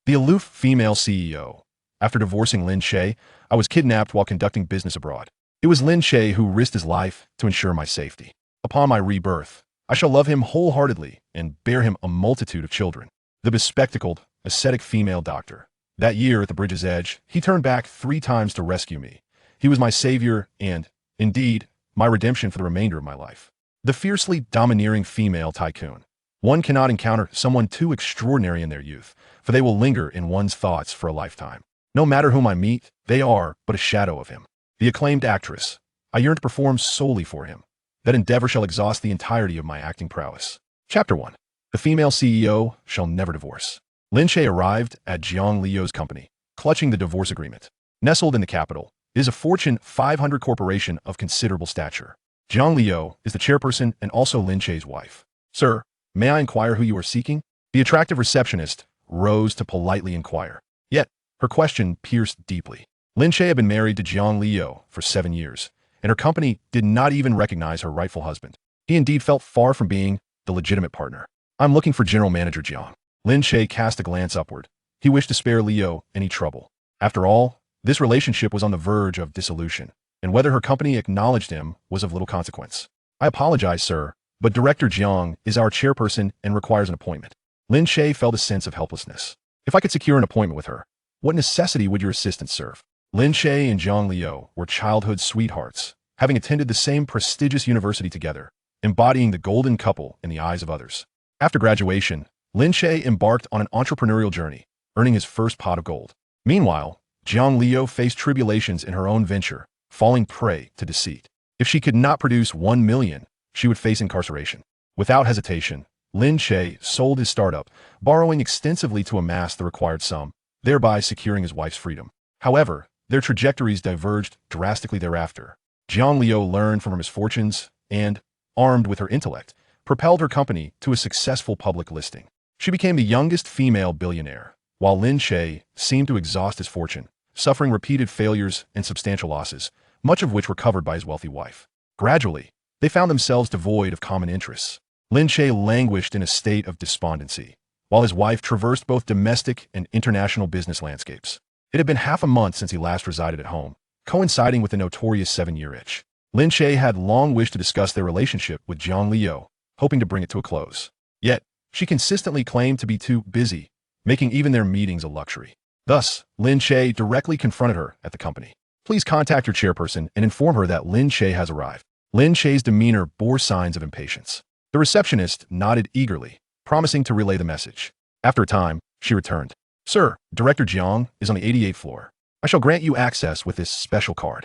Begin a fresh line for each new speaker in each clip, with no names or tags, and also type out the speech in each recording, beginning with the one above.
The aloof female CEO. After divorcing Lin Che, I was kidnapped while conducting business abroad. It was Lin Che who risked his life to ensure my safety. Upon my rebirth, I shall love him wholeheartedly and bear him a multitude of children. The bespectacled, ascetic female doctor. That year at the bridge's edge, he turned back 3 times to rescue me. He was my savior and, indeed, my redemption for the remainder of my life. The fiercely domineering female tycoon. One cannot encounter someone too extraordinary in their youth, for they will linger in one's thoughts for a lifetime. No matter whom I meet, they are but a shadow of him. The acclaimed actress. I yearn to perform solely for him. That endeavor shall exhaust the entirety of my acting prowess. Chapter 1. The female CEO shall never divorce. Lin Che arrived at Jiang Liu's company, clutching the divorce agreement. Nestled in the capital, it is a Fortune 500 corporation of considerable stature. Jiang Liu is the chairperson and also Lin Che's wife. Sir, may I inquire who you are seeking? The attractive receptionist rose to politely inquire. Yet, her question pierced deeply. Lin Che had been married to Jiang Liu for 7 years, and her company did not even recognize her rightful husband. He indeed felt far from being the legitimate partner. I'm looking for General Manager Jiang. Lin Che cast a glance upward. He wished to spare Liu any trouble. After all, this relationship was on the verge of dissolution, and whether her company acknowledged him was of little consequence. I apologize, sir, but Director Jiang is our chairperson and requires an appointment. Lin Che felt a sense of helplessness. If I could secure an appointment with her, what necessity would your assistance serve? Lin Che and Jiang Liu were childhood sweethearts, having attended the same prestigious university together, embodying the golden couple in the eyes of others. After graduation, Lin Che embarked on an entrepreneurial journey, earning his first pot of gold. Meanwhile, Jiang Liu faced tribulations in her own venture, falling prey to deceit. If she could not produce 1 million, she would face incarceration. Without hesitation, Lin Che sold his startup, borrowing extensively to amass the required sum, thereby securing his wife's freedom. However, their trajectories diverged drastically thereafter. Jiang Liu learned from her misfortunes and, armed with her intellect, propelled her company to a successful public listing. She became the youngest female billionaire, while Lin Che seemed to exhaust his fortune, suffering repeated failures and substantial losses, much of which were covered by his wealthy wife. Gradually, they found themselves devoid of common interests. Lin Che languished in a state of despondency, while his wife traversed both domestic and international business landscapes. It had been half a month since he last resided at home, coinciding with the notorious 7-year itch. Lin Che had long wished to discuss their relationship with Jiang Liu, hoping to bring it to a close. Yet, she consistently claimed to be too busy, making even their meetings a luxury. Thus, Lin Che directly confronted her at the company. Please contact your chairperson and inform her that Lin Che has arrived. Lin Che's demeanor bore signs of impatience. The receptionist nodded eagerly, promising to relay the message. After a time, she returned. Sir, Director Jiang is on the 88th floor. I shall grant you access with this special card.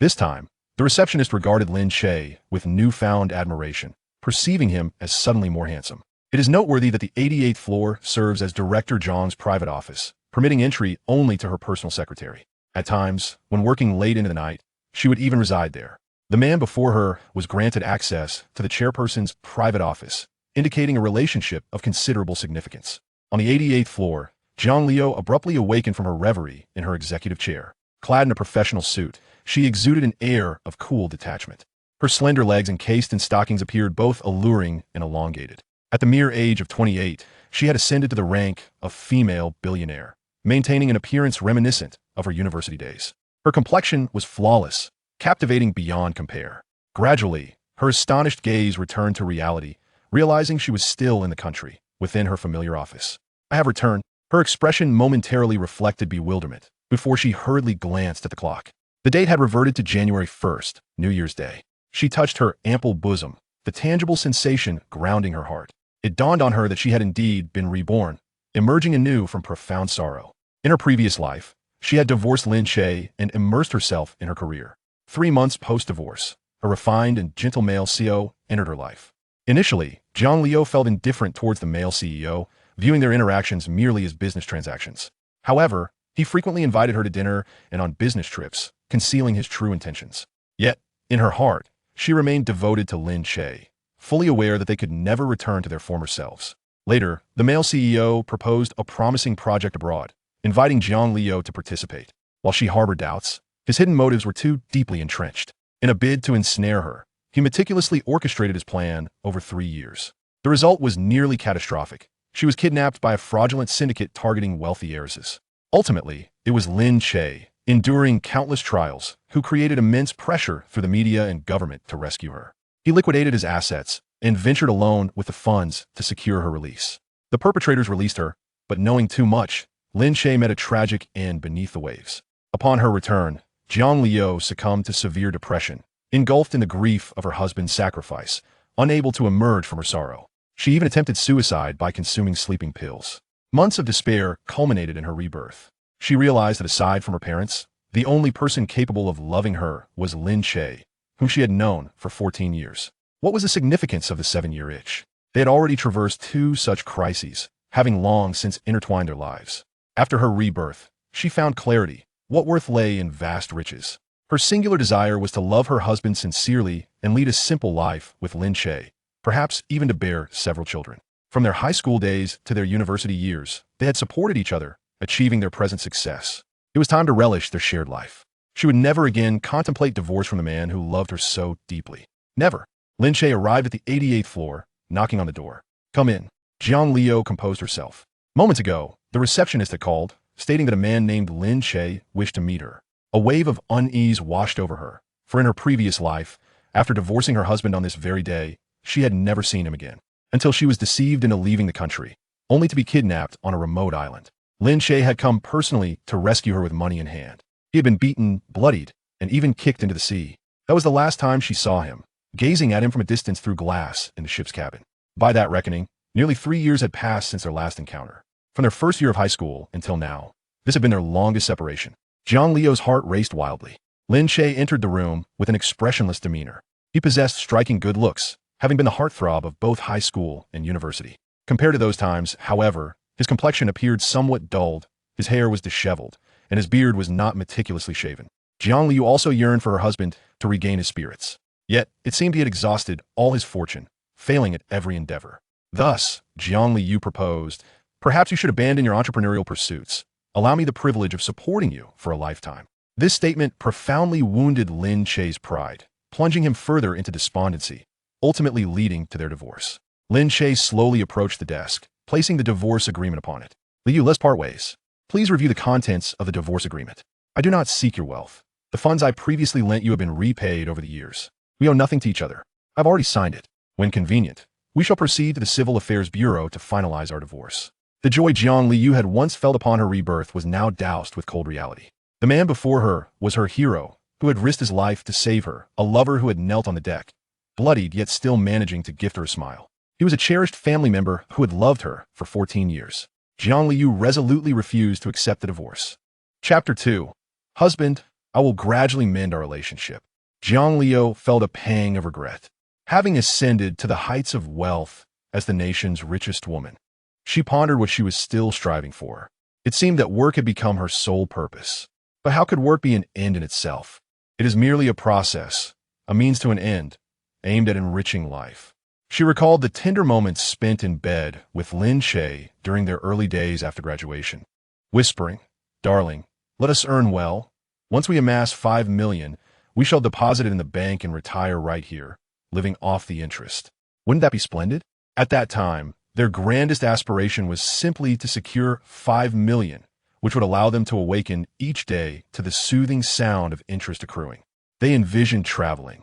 This time, the receptionist regarded Lin Che with newfound admiration, perceiving him as suddenly more handsome. It is noteworthy that the 88th floor serves as Director Jiang's private office, permitting entry only to her personal secretary. At times, when working late into the night, she would even reside there. The man before her was granted access to the chairperson's private office, indicating a relationship of considerable significance. On the 88th floor, Jiang Liu abruptly awakened from her reverie in her executive chair. Clad in a professional suit, she exuded an air of cool detachment. Her slender legs encased in stockings appeared both alluring and elongated. At the mere age of 28, she had ascended to the rank of female billionaire, maintaining an appearance reminiscent of her university days. Her complexion was flawless, captivating beyond compare. Gradually, her astonished gaze returned to reality, realizing she was still in the country, within her familiar office. I have returned. Her expression momentarily reflected bewilderment, before she hurriedly glanced at the clock. The date had reverted to January 1st, New Year's Day. She touched her ample bosom, the tangible sensation grounding her heart. It dawned on her that she had indeed been reborn, emerging anew from profound sorrow. In her previous life, she had divorced Lin Che and immersed herself in her career. 3 months post-divorce, a refined and gentle male CEO entered her life. Initially, Jiang Liu felt indifferent towards the male CEO, viewing their interactions merely as business transactions. However, he frequently invited her to dinner and on business trips, concealing his true intentions. Yet, in her heart, she remained devoted to Lin Che, fully aware that they could never return to their former selves. Later, the male CEO proposed a promising project abroad, inviting Jiang Liu to participate. While she harbored doubts, his hidden motives were too deeply entrenched. In a bid to ensnare her, he meticulously orchestrated his plan over 3 years. The result was nearly catastrophic. She was kidnapped by a fraudulent syndicate targeting wealthy heiresses. Ultimately, it was Lin Che, enduring countless trials, who created immense pressure through the media and government to rescue her. He liquidated his assets and ventured alone with the funds to secure her release. The perpetrators released her, but knowing too much, Lin Che met a tragic end beneath the waves. Upon her return, Jiang Liu succumbed to severe depression, engulfed in the grief of her husband's sacrifice, unable to emerge from her sorrow. She even attempted suicide by consuming sleeping pills. Months of despair culminated in her rebirth. She realized that aside from her parents, the only person capable of loving her was Lin Che, whom she had known for 14 years. What was the significance of the 7-year itch? They had already traversed 2 such crises, having long since intertwined their lives. After her rebirth, she found clarity. What worth lay in vast riches? Her singular desire was to love her husband sincerely and lead a simple life with Lin Che, perhaps even to bear several children. From their high school days to their university years, they had supported each other, achieving their present success. It was time to relish their shared life. She would never again contemplate divorce from the man who loved her so deeply. Never. Lin Che arrived at the 88th floor, knocking on the door. "Come in." Jiang Liu composed herself. Moments ago, the receptionist had called, stating that a man named Lin Che wished to meet her. A wave of unease washed over her, for in her previous life, after divorcing her husband on this very day, she had never seen him again, until she was deceived into leaving the country, only to be kidnapped on a remote island. Lin Che had come personally to rescue her with money in hand. He had been beaten, bloodied, and even kicked into the sea. That was the last time she saw him, gazing at him from a distance through glass in the ship's cabin. By that reckoning, nearly 3 years had passed since their last encounter. From their first year of high school until now, this had been their longest separation. Jiang Liu's heart raced wildly. Lin Che entered the room with an expressionless demeanor. He possessed striking good looks, having been the heartthrob of both high school and university. Compared to those times, however, his complexion appeared somewhat dulled, his hair was disheveled, and his beard was not meticulously shaven. Jiang Liu also yearned for her husband to regain his spirits. Yet, it seemed he had exhausted all his fortune, failing at every endeavor. Thus, Jiang Liu proposed, "Perhaps you should abandon your entrepreneurial pursuits. Allow me the privilege of supporting you for a lifetime." This statement profoundly wounded Lin Che's pride, plunging him further into despondency, ultimately leading to their divorce. Lin Che slowly approached the desk, placing the divorce agreement upon it. "Liu, let's part ways. Please review the contents of the divorce agreement. I do not seek your wealth. The funds I previously lent you have been repaid over the years. We owe nothing to each other. I've already signed it. When convenient, we shall proceed to the Civil Affairs Bureau to finalize our divorce." The joy Jiang Liu had once felt upon her rebirth was now doused with cold reality. The man before her was her hero, who had risked his life to save her, a lover who had knelt on the deck, bloodied yet still managing to gift her a smile. He was a cherished family member who had loved her for 14 years. Jiang Liu resolutely refused to accept the divorce. Chapter 2. Husband, I will gradually mend our relationship. Jiang Liu felt a pang of regret. Having ascended to the heights of wealth as the nation's richest woman, she pondered what she was still striving for. It seemed that work had become her sole purpose. But how could work be an end in itself? It is merely a process, a means to an end, aimed at enriching life. She recalled the tender moments spent in bed with Lin Che during their early days after graduation, whispering, "Darling, let us earn well. Once we amass 5 million, we shall deposit it in the bank and retire right here, living off the interest." Wouldn't that be splendid? At that time, their grandest aspiration was simply to secure 5 million, which would allow them to awaken each day to the soothing sound of interest accruing. They envisioned traveling,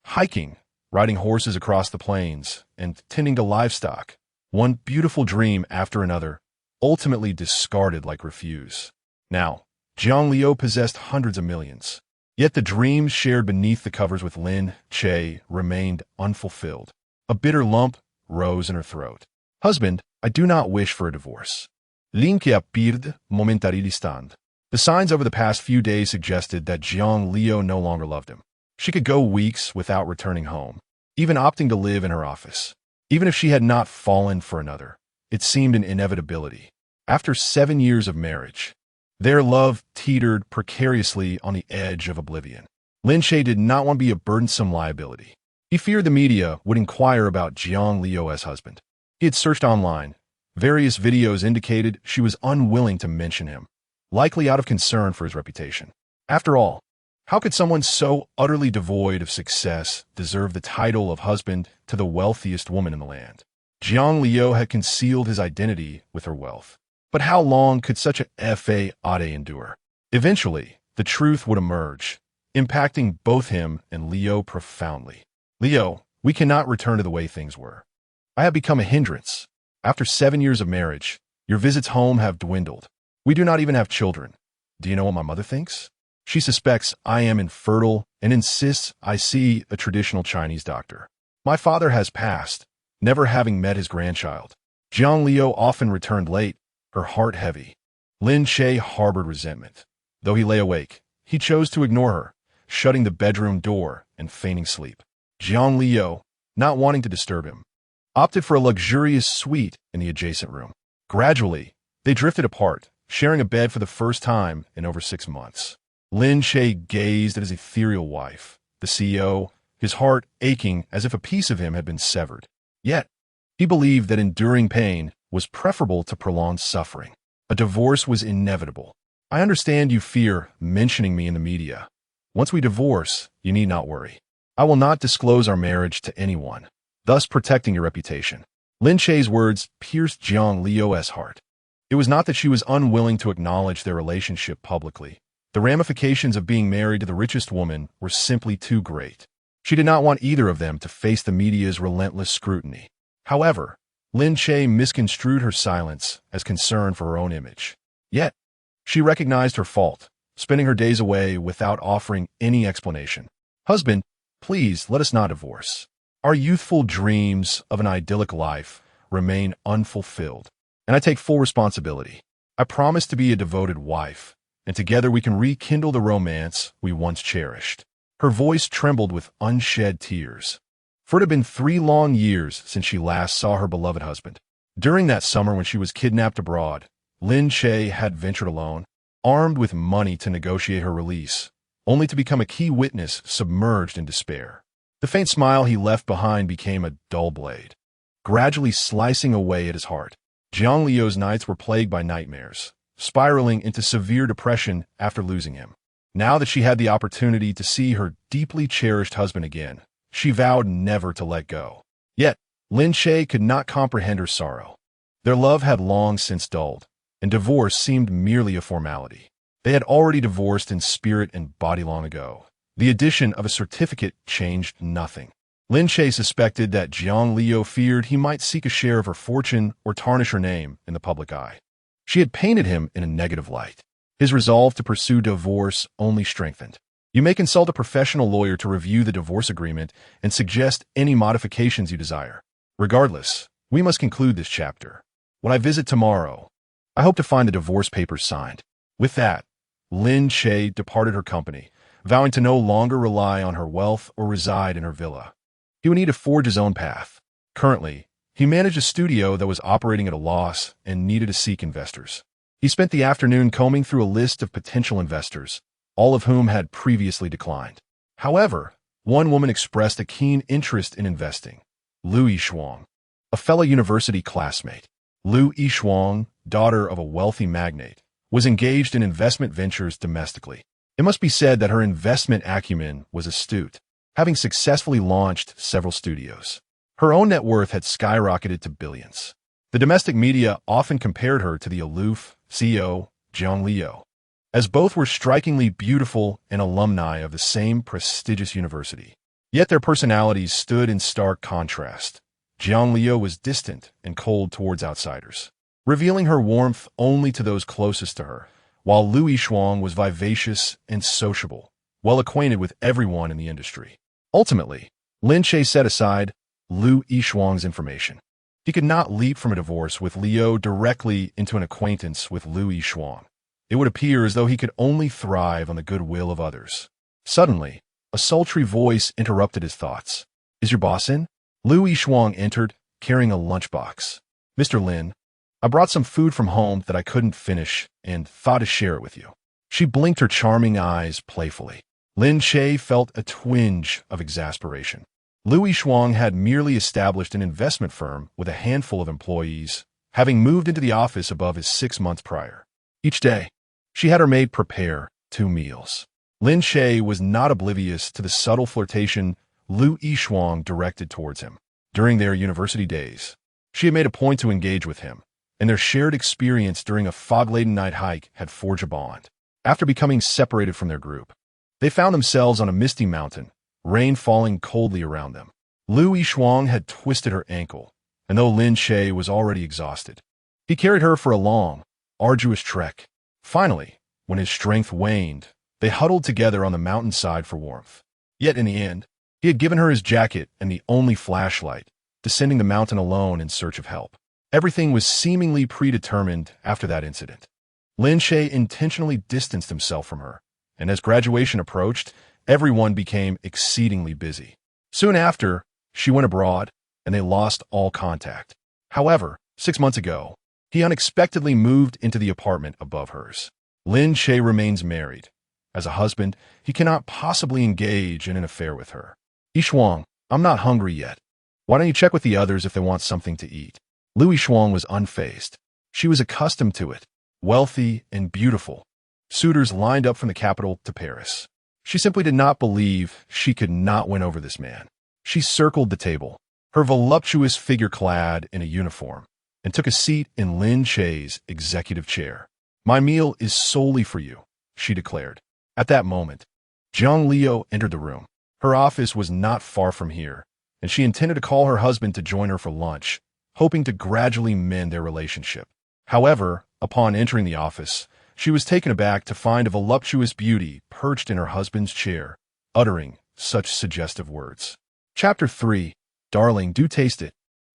hiking, riding horses across the plains, and tending to livestock, one beautiful dream after another, ultimately discarded like refuse. Now, Jiang Liu possessed hundreds of millions, yet the dreams shared beneath the covers with Lin Che remained unfulfilled. A bitter lump rose in her throat. "Husband, I do not wish for a divorce." Lin Che appeared momentarily distant. The signs over the past few days suggested that Jiang Liu no longer loved him. She could go weeks without returning home, even opting to live in her office. Even if she had not fallen for another, it seemed an inevitability. After 7 years of marriage, their love teetered precariously on the edge of oblivion. Lin Che did not want to be a burdensome liability. He feared the media would inquire about Jiang Liu as husband. He had searched online. Various videos indicated she was unwilling to mention him, likely out of concern for his reputation. After all, how could someone so utterly devoid of success deserve the title of husband to the wealthiest woman in the land? Jiang Liu had concealed his identity with her wealth. But how long could such a fade endure? Eventually, the truth would emerge, impacting both him and Leo profoundly. Leo, we cannot return to the way things were. I have become a hindrance. After 7 years of marriage, your visits home have dwindled. We do not even have children. Do you know what my mother thinks? She suspects I am infertile and insists I see a traditional Chinese doctor. My father has passed, never having met his grandchild. Jiang Liu often returned late, her heart heavy. Lin Che harbored resentment. Though he lay awake, he chose to ignore her, shutting the bedroom door and feigning sleep. Jiang Liu, not wanting to disturb him, opted for a luxurious suite in the adjacent room. Gradually, they drifted apart, sharing a bed for the first time in over 6 months. Lin Che gazed at his ethereal wife, the CEO, his heart aching as if a piece of him had been severed. Yet, he believed that enduring pain was preferable to prolonged suffering. A divorce was inevitable. I understand you fear mentioning me in the media. Once we divorce, you need not worry. I will not disclose our marriage to anyone, thus protecting your reputation. Lin Che's words pierced Jiang Liu's heart. It was not that she was unwilling to acknowledge their relationship publicly. The ramifications of being married to the richest woman were simply too great. She did not want either of them to face the media's relentless scrutiny. However, Lin Che misconstrued her silence as concern for her own image. Yet, she recognized her fault, spending her days away without offering any explanation. Husband, please let us not divorce. Our youthful dreams of an idyllic life remain unfulfilled, and I take full responsibility. I promise to be a devoted wife, and together we can rekindle the romance we once cherished. Her voice trembled with unshed tears, for it had been 3 long years since she last saw her beloved husband. During that summer when she was kidnapped abroad, Lin Che had ventured alone, armed with money to negotiate her release, only to become a key witness submerged in despair. The faint smile he left behind became a dull blade, gradually slicing away at his heart. Jiang Liu's nights were plagued by nightmares, spiraling into severe depression after losing him. Now that she had the opportunity to see her deeply cherished husband again, she vowed never to let go. Yet, Lin Che could not comprehend her sorrow. Their love had long since dulled, and divorce seemed merely a formality. They had already divorced in spirit and body long ago. The addition of a certificate changed nothing. Lin Che suspected that Jiang Liu feared he might seek a share of her fortune or tarnish her name in the public eye. She had painted him in a negative light. His resolve to pursue divorce only strengthened. You may consult a professional lawyer to review the divorce agreement and suggest any modifications you desire. Regardless, we must conclude this chapter. When I visit tomorrow, I hope to find the divorce papers signed. With that, Lin Che departed her company, vowing to no longer rely on her wealth or reside in her villa. He would need to forge his own path. Currently, he managed a studio that was operating at a loss and needed to seek investors. He spent the afternoon combing through a list of potential investors, all of whom had previously declined. However, one woman expressed a keen interest in investing, Liu Yishuang, a fellow university classmate. Liu Yishuang, daughter of a wealthy magnate, was engaged in investment ventures domestically. It must be said that her investment acumen was astute, having successfully launched several studios. Her own net worth had skyrocketed to billions. The domestic media often compared her to the aloof CEO, Jiang Liu, as both were strikingly beautiful and alumni of the same prestigious university. Yet their personalities stood in stark contrast. Jiang Liu was distant and cold towards outsiders, revealing her warmth only to those closest to her, while Liu Yishuang was vivacious and sociable, well acquainted with everyone in the industry. Ultimately, Lin Che set aside Liu Yishuang's information. He could not leap from a divorce with Liu directly into an acquaintance with Liu Yishuang. It would appear as though he could only thrive on the goodwill of others. Suddenly, a sultry voice interrupted his thoughts. "Is your boss in?" Liu Yishuang entered, carrying a lunchbox. "Mr. Lin, I brought some food from home that I couldn't finish and thought to share it with you." She blinked her charming eyes playfully. Lin Che felt a twinge of exasperation. Liu Yishuang had merely established an investment firm with a handful of employees, having moved into the office above his 6 months prior. Each day, she had her maid prepare 2 meals. Lin Che was not oblivious to the subtle flirtation Liu Yishuang directed towards him. During their university days, She had made a point to engage with him, and their shared experience during a fog-laden night hike had forged a bond. After becoming separated from their group, they found themselves on a misty mountain, rain falling coldly around them. Lu Yishuang had twisted her ankle, and though Lin Che was already exhausted, he carried her for a long, arduous trek. Finally, when his strength waned, they huddled together on the mountainside for warmth. Yet in the end, he had given her his jacket and the only flashlight, descending the mountain alone in search of help. Everything was seemingly predetermined after that incident. Lin Che intentionally distanced himself from her, and as graduation approached, everyone became exceedingly busy. Soon after, she went abroad, and they lost all contact. However, 6 months ago, he unexpectedly moved into the apartment above hers. Lin Che remains married. As a husband, he cannot possibly engage in an affair with her. Yishuang, I'm not hungry yet. Why don't you check with the others if they want something to eat? Lu Yishuang was unfazed. She was accustomed to it, wealthy and beautiful. Suitors lined up from the capital to Paris. She simply did not believe she could not win over this man. She circled the table, her voluptuous figure clad in a uniform, and took a seat in Lin Che's executive chair. My meal is solely for you, she declared. At that moment, Zhang Liu entered the room. Her office was not far from here, and she intended to call her husband to join her for lunch, hoping to gradually mend their relationship. However, upon entering the office, she was taken aback to find a voluptuous beauty perched in her husband's chair, uttering such suggestive words. Chapter 3. Darling, do taste it.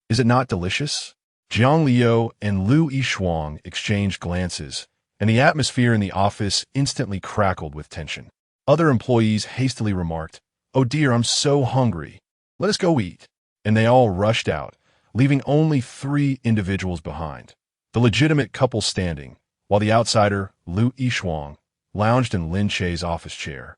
Is it not delicious? Zhang Liu and Lu Yishuang exchanged glances, and the atmosphere in the office instantly crackled with tension. Other employees hastily remarked, "Oh dear, I'm so hungry. Let us go eat." And they all rushed out, leaving only 3 individuals behind. The legitimate couple standing, while the outsider, Lu Yishuang, lounged in Lin Che's office chair,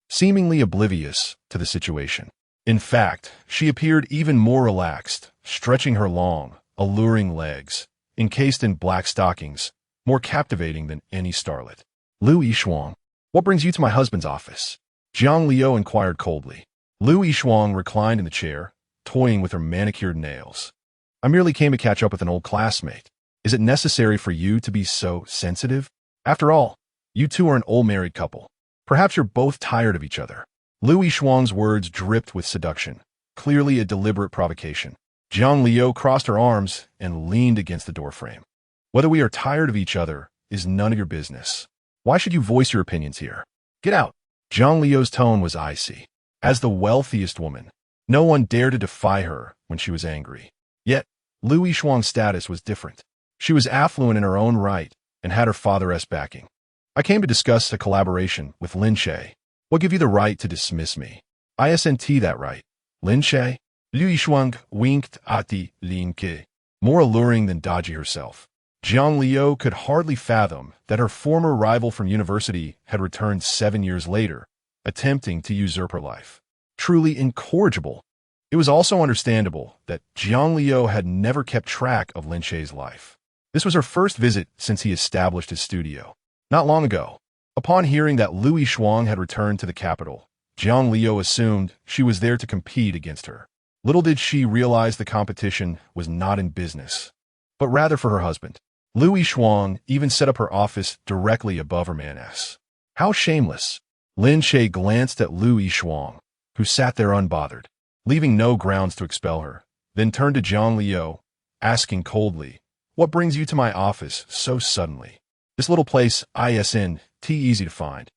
seemingly oblivious to the situation. In fact, she appeared even more relaxed, stretching her long, alluring legs, encased in black stockings, more captivating than any starlet. Lu Yishuang, what brings you to my husband's office? Zhang Liu inquired coldly. Lu Yishuang reclined in the chair, toying with her manicured nails. I merely came to catch up with an old classmate. Is it necessary for you to be so sensitive? After all, you two are an old married couple. Perhaps you're both tired of each other. Lu Yishuang's words dripped with seduction, clearly a deliberate provocation. Zhang Liu crossed her arms and leaned against the doorframe. Whether we are tired of each other is none of your business. Why should you voice your opinions here? Get out. Zhang Liu's tone was icy. As the wealthiest woman, no one dared to defy her when she was angry. Yet, Lu Yishuang's status was different. She was affluent in her own right and had her father's backing. I came to discuss a collaboration with Lin Che. What give you the right to dismiss me? Isn't that right? Lin Che? Lu Yishuang winked at the Lin Che, more alluring than dodgy herself. Zhang Liu could hardly fathom that her former rival from university had returned 7 years later, attempting to usurp her life. Truly incorrigible. It was also understandable that Zhang Liu had never kept track of Lin Che's life. This was her first visit since he established his studio. Not long ago, upon hearing that Lu Yishuang had returned to the capital, Zhang Liu assumed she was there to compete against her. Little did she realize the competition was not in business, but rather for her husband. Lu Yishuang even set up her office directly above her man's. How shameless! Lin Che glanced at Lu Yishuang, who sat there unbothered, leaving no grounds to expel her, then turned to Zhang Liu, asking coldly, "What brings you to my office so suddenly? This little place isn't easy to find,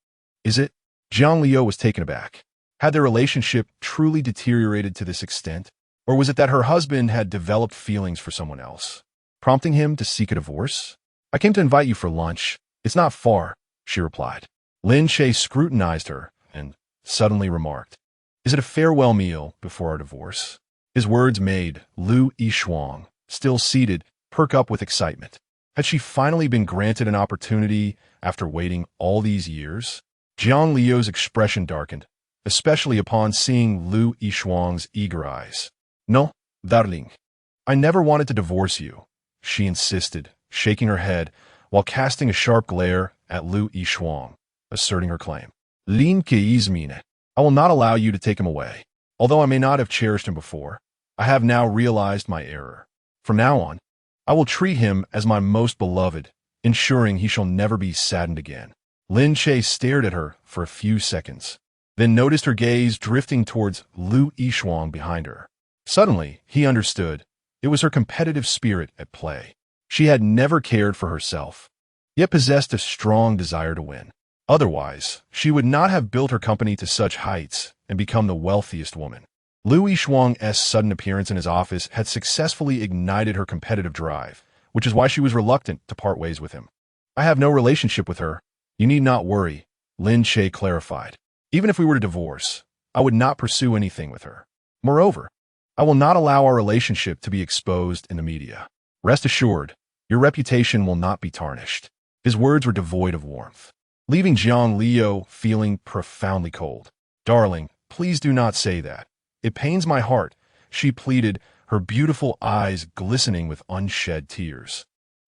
is it?" Zhang Liu was taken aback. Had their relationship truly deteriorated to this extent, or was it that her husband had developed feelings for someone else, prompting him to seek a divorce? "I came to invite you for lunch. It's not far," she replied. Lin Che scrutinized her and suddenly remarked, "Is it a farewell meal before our divorce?" His words made Lu Yishuang, still seated, perk up with excitement. Had she finally been granted an opportunity after waiting all these years? Zhang Liu's expression darkened, especially upon seeing Lu Yishuang's eager eyes. "No, darling. I never wanted to divorce you," she insisted, shaking her head while casting a sharp glare at Lu Yishuang, asserting her claim. "Lin Che is mine. I will not allow you to take him away. Although I may not have cherished him before, I have now realized my error. From now on, I will treat him as my most beloved, ensuring he shall never be saddened again. Lin Che stared at her for a few seconds, then noticed her gaze drifting towards Lu Yishuang behind her. Suddenly, he understood. It was her competitive spirit at play. She had never cared for herself, yet possessed a strong desire to win. Otherwise, she would not have built her company to such heights and become the wealthiest woman. Lu Yishuang's sudden appearance in his office had successfully ignited her competitive drive, which is why she was reluctant to part ways with him. I have no relationship with her. You need not worry, Lin Che clarified. Even if we were to divorce, I would not pursue anything with her. Moreover, I will not allow our relationship to be exposed in the media. Rest assured, your reputation will not be tarnished. His words were devoid of warmth, leaving Jiang Liu feeling profoundly cold. Darling, please do not say that. It pains my heart, she pleaded, her beautiful eyes glistening with unshed tears.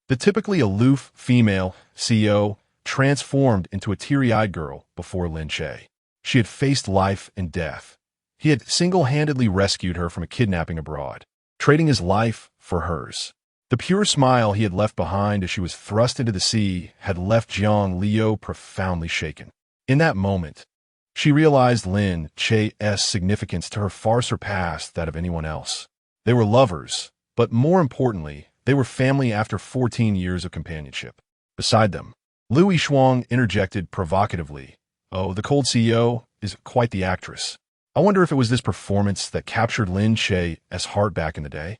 The typically aloof female CEO transformed into a teary-eyed girl before Lin Che. She had faced life and death. He had single-handedly rescued her from a kidnapping abroad, trading his life for hers. The pure smile he had left behind as she was thrust into the sea had left Jiang Liu profoundly shaken. In that moment, she realized Lin Che's significance to her far surpassed that of anyone else. They were lovers, but more importantly, they were family after 14 years of companionship. Beside them, Lu Yishuang interjected provocatively, "Oh, the cold CEO is quite the actress. I wonder if it was this performance that captured Lin Che's heart back in the day?"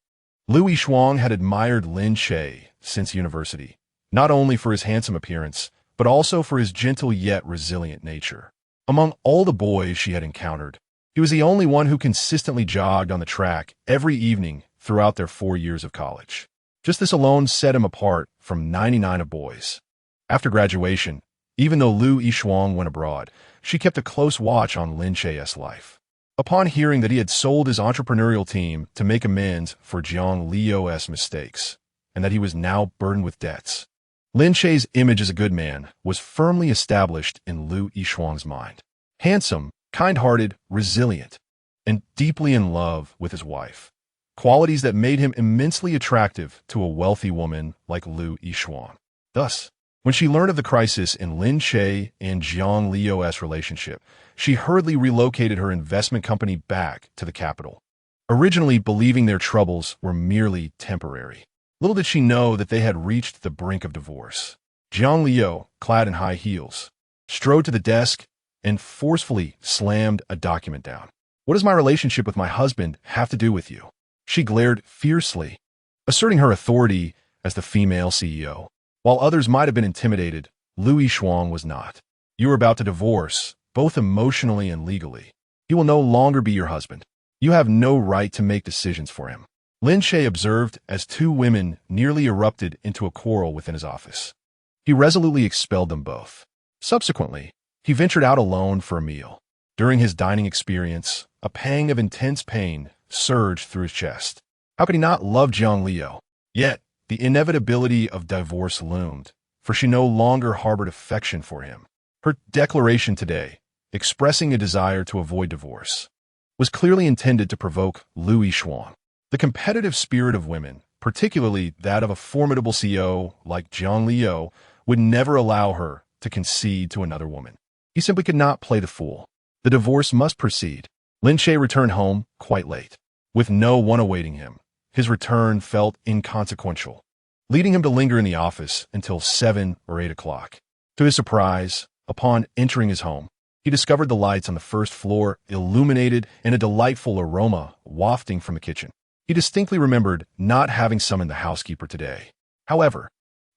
Lu Yishuang had admired Lin Che since university, not only for his handsome appearance, but also for his gentle yet resilient nature. Among all the boys she had encountered, he was the only one who consistently jogged on the track every evening throughout their 4 years of college. Just this alone set him apart from 99 of boys. After graduation, even though Lu Yishuang went abroad, she kept a close watch on Lin Che's life. Upon hearing that he had sold his entrepreneurial team to make amends for Jiang Liu's mistakes, and that he was now burdened with debts, Lin Che's image as a good man was firmly established in Lu Yishuang's mind. Handsome, kind-hearted, resilient, and deeply in love with his wife. Qualities that made him immensely attractive to a wealthy woman like Lu Yishuang. Thus, when she learned of the crisis in Lin Che and Jiang Liu's relationship, she hurriedly relocated her investment company back to the capital, originally believing their troubles were merely temporary. Little did she know that they had reached the brink of divorce. Jiang Liu, clad in high heels, strode to the desk and forcefully slammed a document down. "What does my relationship with my husband have to do with you?" She glared fiercely, asserting her authority as the female CEO. While others might have been intimidated, Lu Yishuang was not. "You are about to divorce, both emotionally and legally. He will no longer be your husband. You have no right to make decisions for him." Lin Che observed as two women nearly erupted into a quarrel within his office. He resolutely expelled them both. Subsequently, he ventured out alone for a meal. During his dining experience, a pang of intense pain surged through his chest. How could he not love Jiang Liu? Yet, the inevitability of divorce loomed, for she no longer harbored affection for him. Her declaration today, expressing a desire to avoid divorce, was clearly intended to provoke Lu Yishuang. The competitive spirit of women, particularly that of a formidable CEO like Jiang Liu, would never allow her to concede to another woman. He simply could not play the fool. The divorce must proceed. Lin Che returned home quite late. With no one awaiting him, his return felt inconsequential, leading him to linger in the office until 7 or 8 o'clock. To his surprise, upon entering his home, he discovered the lights on the first floor illuminated and a delightful aroma wafting from the kitchen. He distinctly remembered not having summoned the housekeeper today. However,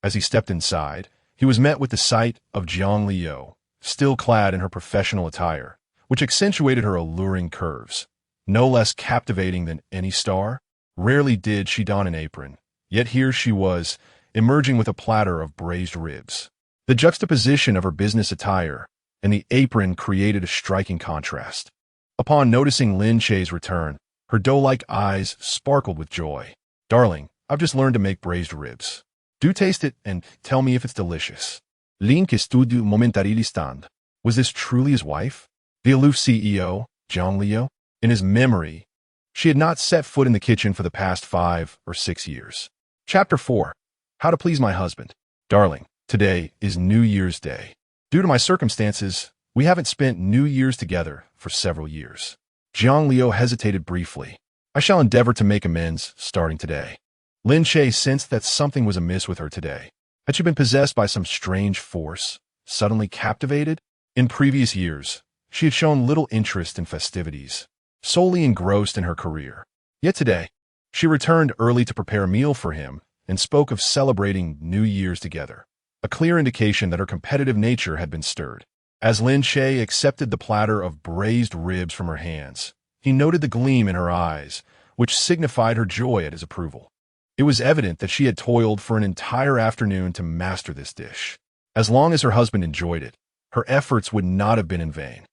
as he stepped inside, he was met with the sight of Jiang Liu, still clad in her professional attire, which accentuated her alluring curves. No less captivating than any star, rarely did she don an apron, yet here she was, emerging with a platter of braised ribs. The juxtaposition of her business attire and the apron created a striking contrast. Upon noticing Lin Che's return, her doe-like eyes sparkled with joy. "Darling, I've just learned to make braised ribs. Do taste it and tell me if it's delicious." Lin Che studiò momentarilistando. Was this truly his wife? The aloof CEO, Jiang Liu? In his memory, She had not set foot in the kitchen for the past 5 or 6 years. Chapter 4. How to Please My Husband. Darling, today is New Year's Day. Due to my circumstances, we haven't spent New Year's together for several years. Jiang Liu hesitated briefly. I shall endeavor to make amends starting today. Lin Che sensed that something was amiss with her today. Had she been possessed by some strange force, suddenly captivated? In previous years, she had shown little interest in festivities, solely engrossed in her career. Yet today, she returned early to prepare a meal for him and spoke of celebrating New Year's together, a clear indication that her competitive nature had been stirred. As Lin Che accepted the platter of braised ribs from her hands, he noted the gleam in her eyes, which signified her joy at his approval. It was evident that she had toiled for an entire afternoon to master this dish. As long as her husband enjoyed it, her efforts would not have been in vain.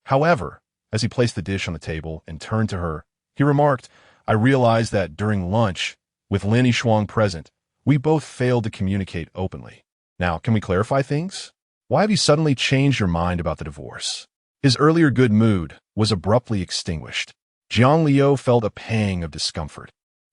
However, as he placed the dish on the table and turned to her, he remarked, I realized that during lunch, with Lin Che present, we both failed to communicate openly. Now, can we clarify things? Why have you suddenly changed your mind about the divorce? His earlier good mood was abruptly extinguished. Jiang Liu felt a pang of discomfort.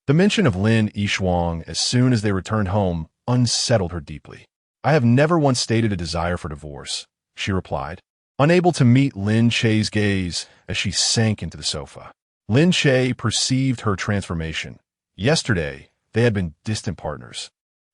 The mention of Lin Che as soon as they returned home unsettled her deeply. I have never once stated a desire for divorce, she replied, unable to meet Lin Che's gaze as she sank into the sofa. Lin Che perceived her transformation. Yesterday, they had been distant partners.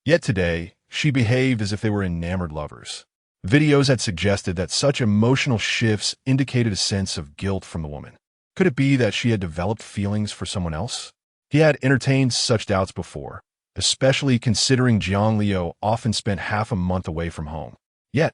Yet today, she behaved as if they were enamored lovers. Videos had suggested that such emotional shifts indicated a sense of guilt from the woman. Could it be that she had developed feelings for someone else? He had entertained such doubts before, especially considering Jiang Liu often spent half a month away from home. Yet,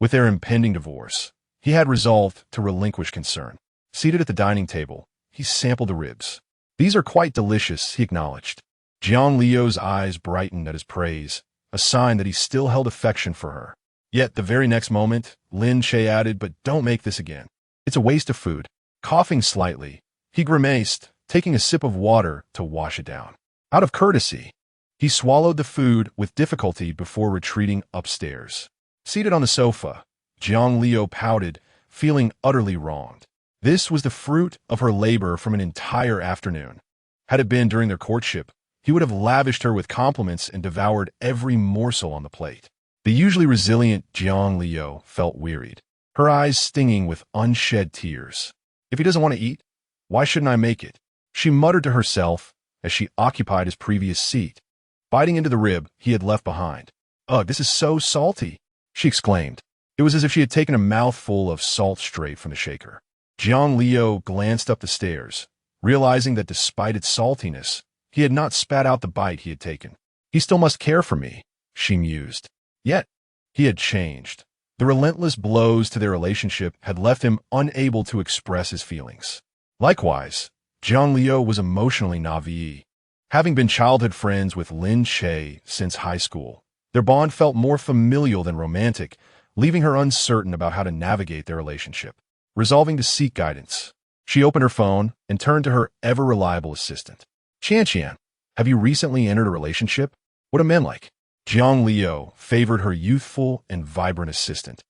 with their impending divorce, he had resolved to relinquish concern. Seated at the dining table, he sampled the ribs. These are quite delicious, he acknowledged. Jiang Liu's eyes brightened at his praise, a sign that he still held affection for her. Yet the very next moment, Lin Che added, but don't make this again. It's a waste of food. Coughing slightly, he grimaced, taking a sip of water to wash it down. Out of courtesy, he swallowed the food with difficulty before retreating upstairs. Seated on the sofa, Jiang Liu pouted, feeling utterly wronged. This was the fruit of her labor from an entire afternoon. Had it been during their courtship, he would have lavished her with compliments and devoured every morsel on the plate. The usually resilient Jiang Liu felt wearied, her eyes stinging with unshed tears. If he doesn't want to eat, why shouldn't I make it? She muttered to herself as she occupied his previous seat, biting into the rib he had left behind. Ugh, this is so salty, she exclaimed. It was as if she had taken a mouthful of salt straight from the shaker. Jiang Liu glanced up the stairs, realizing that despite its saltiness, he had not spat out the bite he had taken. He still must care for me, she mused. Yet, he had changed. The relentless blows to their relationship had left him unable to express his feelings. Likewise, Jiang Liu was emotionally naive. Having been childhood friends with Lin Che since high school, their bond felt more familial than romantic, leaving her uncertain about how to navigate their relationship. Resolving to seek guidance, she opened her phone and turned to her ever-reliable assistant. Qian, have you recently entered a relationship? What are men like? Jiang Liu favored her youthful and vibrant assistant.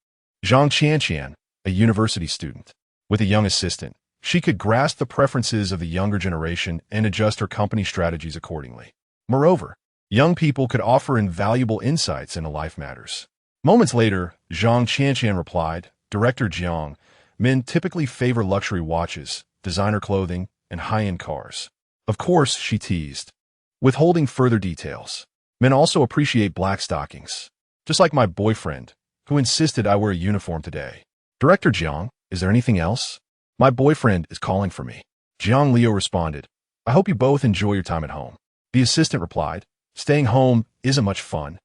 Zhang Qian, a university student. With a young assistant, she could grasp the preferences of the younger generation and adjust her company strategies accordingly. Moreover, young people could offer invaluable insights into life matters. Moments later, Zhang Qian replied, Director Jiang, men typically favor luxury watches, designer clothing, and high-end cars. Of course, she teased, withholding further details. Men also appreciate black stockings, just like my boyfriend, who insisted I wear a uniform today. Director Jiang, is there anything else? My boyfriend is calling for me. Jiang Liu responded, I hope you both enjoy your time at home. The assistant replied, staying home isn't much fun.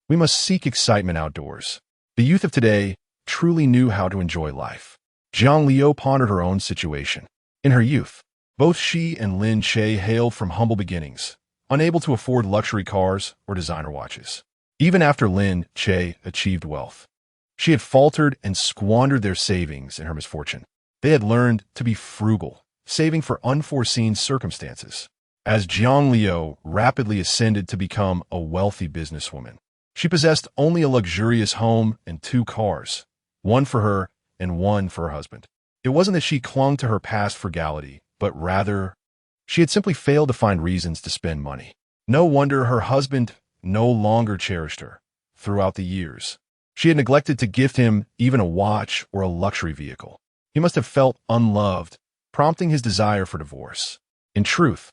We must seek excitement outdoors. The youth of today truly knew how to enjoy life. Jiang Liu pondered her own situation. In her youth, both she and Lin Che hailed from humble beginnings, unable to afford luxury cars or designer watches. Even after Lin Che achieved wealth, she had faltered and squandered their savings in her misfortune. They had learned to be frugal, saving for unforeseen circumstances. As Jiang Liu rapidly ascended to become a wealthy businesswoman, she possessed only a luxurious home and 2 cars, one for her and one for her husband. It wasn't that she clung to her past frugality, but rather, She had simply failed to find reasons to spend money. No wonder her husband no longer cherished her. Throughout the years, she had neglected to gift him even a watch or a luxury vehicle. He must have felt unloved, prompting his desire for divorce. In truth,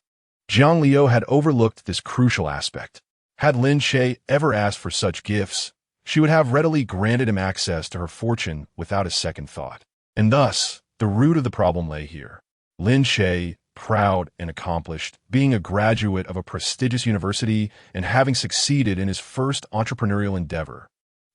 Jiang Liu had overlooked this crucial aspect. Had Lin Che ever asked for such gifts, she would have readily granted him access to her fortune without a second thought. And thus, the root of the problem lay here. Lin Che, proud and accomplished, being a graduate of a prestigious university and having succeeded in his first entrepreneurial endeavor,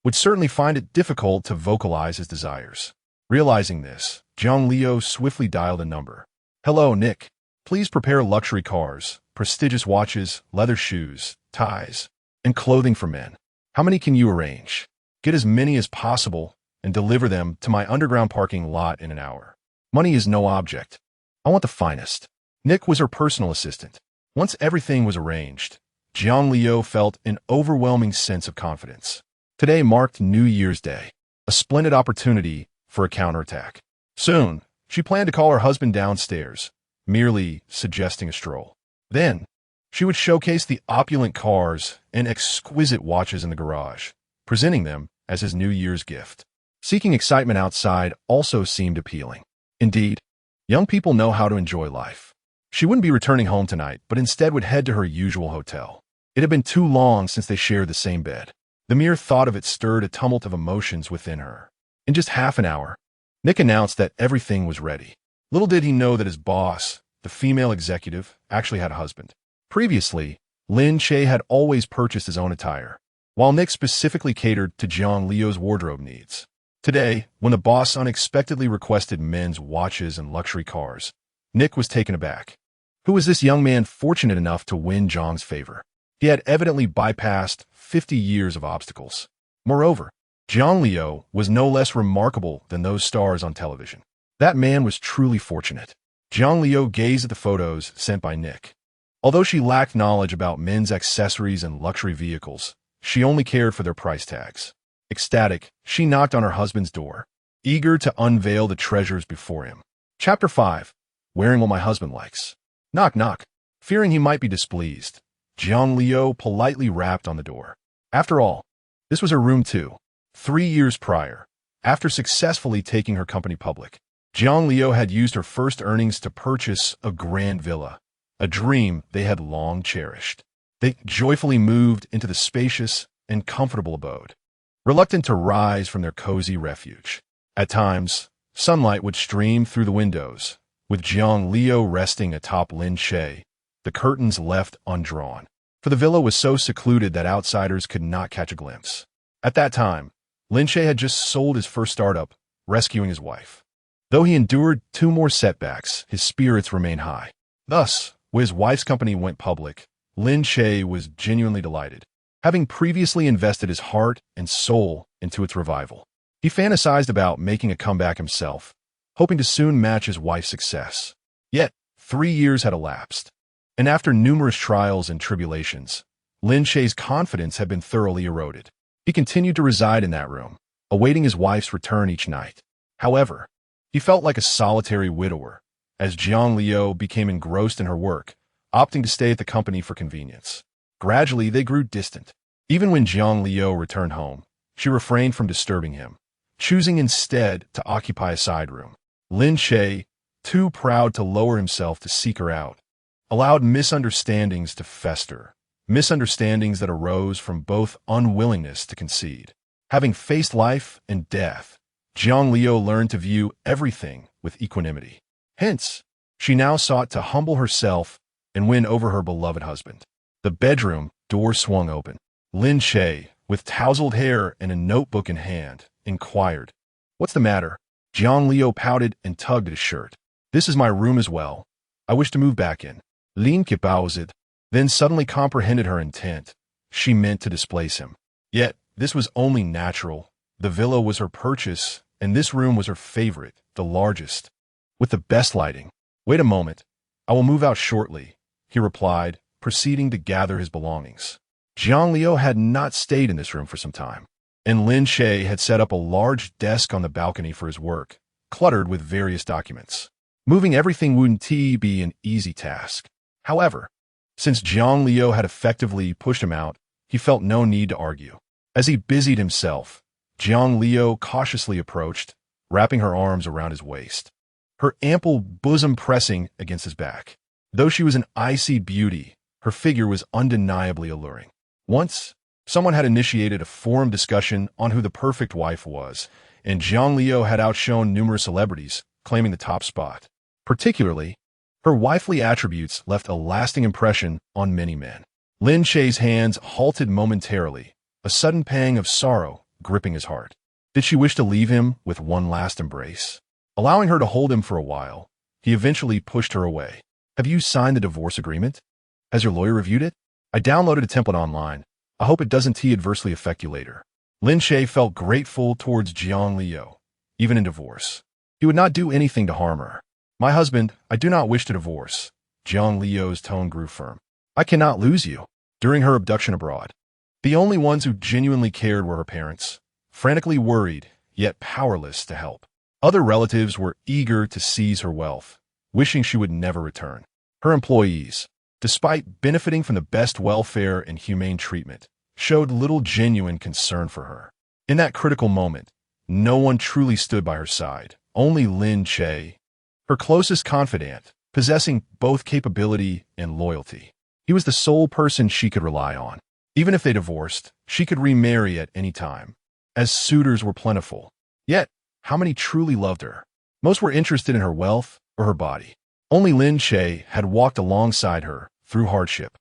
would certainly find it difficult to vocalize his desires. Realizing this, Jiang Liu swiftly dialed a number. "Hello, Nick. Please prepare luxury cars, prestigious watches, leather shoes, ties, and clothing for men. How many can you arrange? Get as many as possible and deliver them to my underground parking lot in an hour. Money is no object. I want the finest." Nick was her personal assistant. Once everything was arranged, Jiang Liu felt an overwhelming sense of confidence. Today marked New Year's Day, a splendid opportunity for a counterattack. Soon, she planned to call her husband downstairs, merely suggesting a stroll. Then, she would showcase the opulent cars and exquisite watches in the garage, presenting them as his New Year's gift. Seeking excitement outside also seemed appealing. Indeed, young people know how to enjoy life. She wouldn't be returning home tonight, but instead would head to her usual hotel. It had been too long since they shared the same bed. The mere thought of it stirred a tumult of emotions within her. In just half an hour, Nick announced that everything was ready. Little did he know that his boss, the female executive, actually had a husband. Previously, Lin Che had always purchased his own attire, while Nick specifically catered to Jiang Liu's wardrobe needs. Today, when the boss unexpectedly requested men's watches and luxury cars, Nick was taken aback. Who was this young man fortunate enough to win Jiang's favor? He had evidently bypassed 50 years of obstacles. Moreover, Jiang Liu was no less remarkable than those stars on television. That man was truly fortunate. Jiang Liu gazed at the photos sent by Nick. Although she lacked knowledge about men's accessories and luxury vehicles, she only cared for their price tags. Ecstatic, she knocked on her husband's door, eager to unveil the treasures before him. Chapter 5. Wearing what my husband likes. Knock, knock. Fearing he might be displeased, Jiang Liu politely rapped on the door. After all, this was her room too. 3 years prior, after successfully taking her company public, Jiang Liu had used her first earnings to purchase a grand villa, a dream they had long cherished. They joyfully moved into the spacious and comfortable abode, reluctant to rise from their cozy refuge. At times, sunlight would stream through the windows, with Jiang Liu resting atop Lin Che, the curtains left undrawn, for the villa was so secluded that outsiders could not catch a glimpse. At that time, Lin Che had just sold his first startup, rescuing his wife. Though he endured 2 more setbacks, his spirits remained high. Thus, when his wife's company went public, Lin Che was genuinely delighted, having previously invested his heart and soul into its revival. He fantasized about making a comeback himself, hoping to soon match his wife's success. Yet, 3 years had elapsed, and after numerous trials and tribulations, Lin Che's confidence had been thoroughly eroded. He continued to reside in that room, awaiting his wife's return each night. However, he felt like a solitary widower, as Jiang Liu became engrossed in her work, opting to stay at the company for convenience. Gradually, they grew distant. Even when Jiang Liu returned home, she refrained from disturbing him, choosing instead to occupy a side room. Lin Che, too proud to lower himself to seek her out, allowed misunderstandings to fester, misunderstandings that arose from both unwillingness to concede. Having faced life and death, Jiang Liu learned to view everything with equanimity. Hence, she now sought to humble herself and win over her beloved husband. The bedroom door swung open. Lin Che, with tousled hair and a notebook in hand, inquired, "What's the matter?" Jiang Liu pouted and tugged at his shirt. "This is my room as well. I wish to move back in." Lin Che bowed, then suddenly comprehended her intent. She meant to displace him. Yet, this was only natural. The villa was her purchase, and this room was her favorite, the largest, with the best lighting. "Wait a moment. I will move out shortly," he replied, proceeding to gather his belongings. Jiang Liu had not stayed in this room for some time, and Lin Che had set up a large desk on the balcony for his work, cluttered with various documents. Moving everything wouldn't be an easy task. However, since Jiang Liu had effectively pushed him out, he felt no need to argue. As he busied himself, Jiang Liu cautiously approached, wrapping her arms around his waist, her ample bosom pressing against his back. Though she was an icy beauty, her figure was undeniably alluring. Once, someone had initiated a forum discussion on who the perfect wife was, and Jiang Liu had outshone numerous celebrities, claiming the top spot. Particularly, her wifely attributes left a lasting impression on many men. Lin Che's hands halted momentarily, a sudden pang of sorrow gripping his heart. Did she wish to leave him with one last embrace? Allowing her to hold him for a while, he eventually pushed her away. Have you signed the divorce agreement? Has your lawyer reviewed it? I downloaded a template online. I hope it doesn't adversely affect you later. Lin Che felt grateful towards Jiang Liu, even in divorce. He would not do anything to harm her. My husband, I do not wish to divorce. Jiang Liu's tone grew firm. I cannot lose you. During her abduction abroad, the only ones who genuinely cared were her parents, frantically worried, yet powerless to help. Other relatives were eager to seize her wealth, wishing she would never return. Her employees, despite benefiting from the best welfare and humane treatment, showed little genuine concern for her. In that critical moment, no one truly stood by her side, only Lin Che, her closest confidant, possessing both capability and loyalty. He was the sole person she could rely on. Even if they divorced, she could remarry at any time, as suitors were plentiful. Yet, how many truly loved her? Most were interested in her wealth or her body. Only Lin Che had walked alongside her through hardship.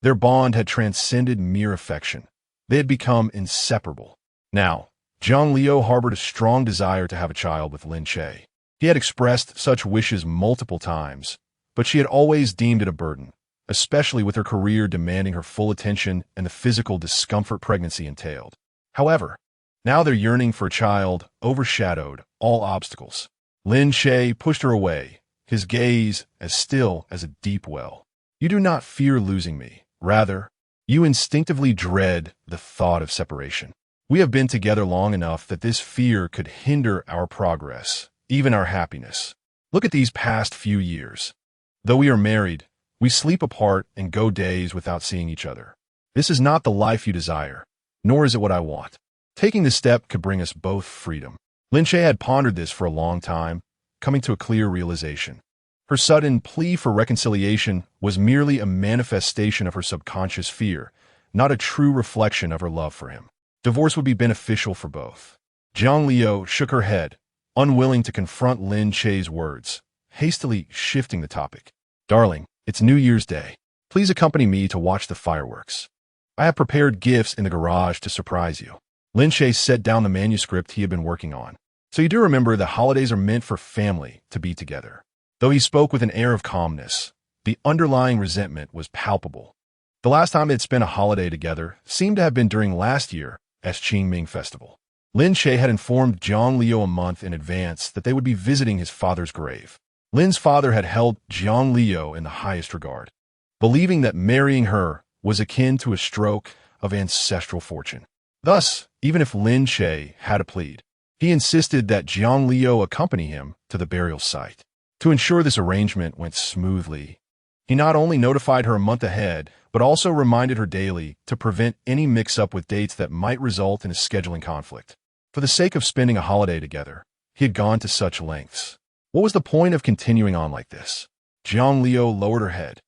Their bond had transcended mere affection. They had become inseparable. Now, Jiang Liu harbored a strong desire to have a child with Lin Che. He had expressed such wishes multiple times, but she had always deemed it a burden, especially with her career demanding her full attention and the physical discomfort pregnancy entailed. However, now their yearning for a child overshadowed all obstacles. Lin Che pushed her away, his gaze as still as a deep well. You do not fear losing me. Rather, you instinctively dread the thought of separation. We have been together long enough that this fear could hinder our progress, even our happiness. Look at these past few years. Though we are married, we sleep apart and go days without seeing each other. This is not the life you desire, nor is it what I want. Taking this step could bring us both freedom. Lin Che had pondered this for a long time, coming to a clear realization. Her sudden plea for reconciliation was merely a manifestation of her subconscious fear, not a true reflection of her love for him. Divorce would be beneficial for both. Jiang Liu shook her head, unwilling to confront Lin Che's words, hastily shifting the topic. Darling, it's New Year's Day. Please accompany me to watch the fireworks. I have prepared gifts in the garage to surprise you. Lin Che set down the manuscript he had been working on. So you do remember the holidays are meant for family to be together. Though he spoke with an air of calmness, the underlying resentment was palpable. The last time they had spent a holiday together seemed to have been during last year at Qingming Festival. Lin Che had informed Jiang Liu a month in advance that they would be visiting his father's grave. Lin's father had held Jiang Liu in the highest regard, believing that marrying her was akin to a stroke of ancestral fortune. Thus, even if Lin Che had a plead, he insisted that Jiang Liu accompany him to the burial site. To ensure this arrangement went smoothly, he not only notified her a month ahead, but also reminded her daily to prevent any mix-up with dates that might result in a scheduling conflict. For the sake of spending a holiday together, he had gone to such lengths. What was the point of continuing on like this? Jiang Liu lowered her head,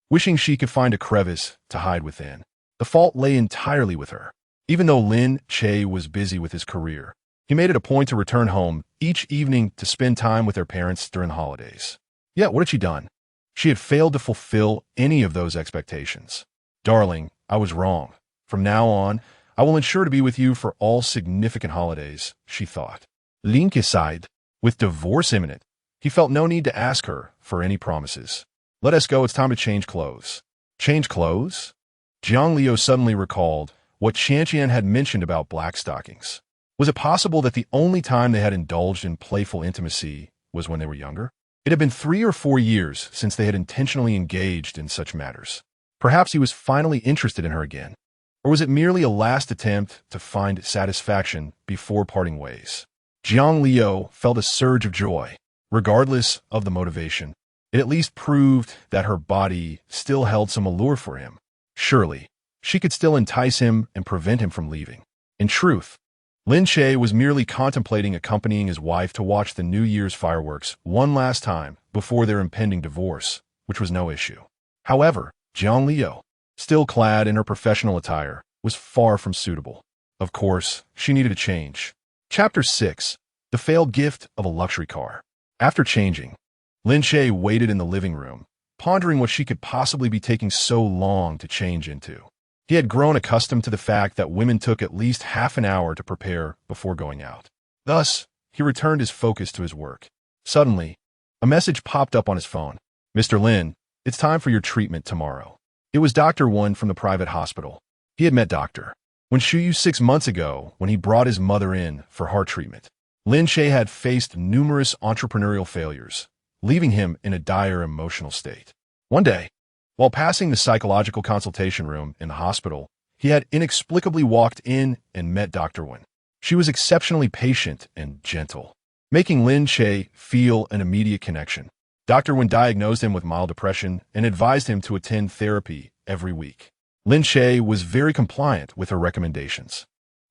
wishing she could find a crevice to hide within. The fault lay entirely with her. Even though Lin Che was busy with his career, he made it a point to return home each evening to spend time with their parents during the holidays. Yet, what had she done? She had failed to fulfill any of those expectations. Darling, I was wrong. From now on, I will ensure to be with you for all significant holidays, she thought. Lin Che sighed. With divorce imminent, he felt no need to ask her for any promises. Let us go, it's time to change clothes. Change clothes? Jiang Liu suddenly recalled what Qian had mentioned about black stockings. Was it possible that the only time they had indulged in playful intimacy was when they were younger? It had been 3 or 4 years since they had intentionally engaged in such matters. Perhaps he was finally interested in her again. Or was it merely a last attempt to find satisfaction before parting ways? Jiang Liu felt a surge of joy. Regardless of the motivation, It at least proved that her body still held some allure for him. Surely, she could still entice him and prevent him from leaving. In truth, Lin Che was merely contemplating accompanying his wife to watch the New Year's fireworks one last time before their impending divorce, which was no issue. However, Jiang Liu, still clad in her professional attire, was far from suitable. Of course, she needed a change. Chapter 6. The Failed Gift of a Luxury Car. After changing, Lin Che waited in the living room, pondering what she could possibly be taking so long to change into. He had grown accustomed to the fact that women took at least half an hour to prepare before going out. Thus, he returned his focus to his work. Suddenly, a message popped up on his phone. "Mr. Lin, it's time for your treatment tomorrow." It was Dr. Wen from the private hospital. He had met Dr. Wen Shuyu 6 months ago when he brought his mother in for heart treatment. Lin Che had faced numerous entrepreneurial failures, leaving him in a dire emotional state. One day, while passing the psychological consultation room in the hospital, he had inexplicably walked in and met Dr. Wen. She was exceptionally patient and gentle, making Lin Che feel an immediate connection. Dr. Wen diagnosed him with mild depression and advised him to attend therapy every week. Lin Che was very compliant with her recommendations.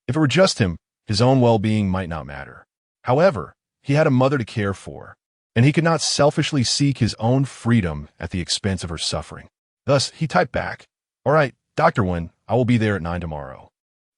If it were just him, his own well-being might not matter. However, he had a mother to care for, and he could not selfishly seek his own freedom at the expense of her suffering. Thus, he typed back, "All right, Dr. Wen, I will be there at 9 tomorrow."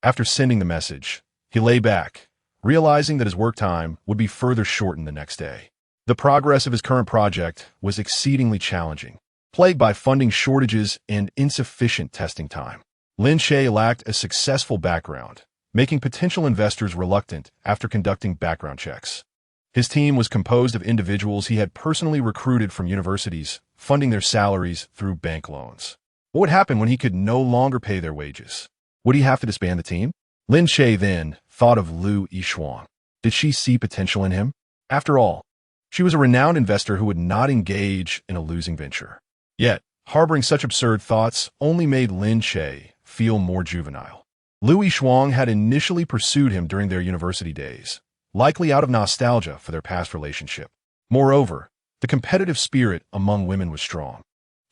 After sending the message, he lay back, realizing that his work time would be further shortened the next day. The progress of his current project was exceedingly challenging, plagued by funding shortages and insufficient testing time. Lin Che lacked a successful background, making potential investors reluctant after conducting background checks. His team was composed of individuals he had personally recruited from universities, funding their salaries through bank loans. What would happen when he could no longer pay their wages? Would he have to disband the team? Lin Che then thought of Lu Yishuang. Did she see potential in him? After all, she was a renowned investor who would not engage in a losing venture. Yet, harboring such absurd thoughts only made Lin Che feel more juvenile. Lu Yishuang had initially pursued him during their university days, likely out of nostalgia for their past relationship. Moreover, the competitive spirit among women was strong.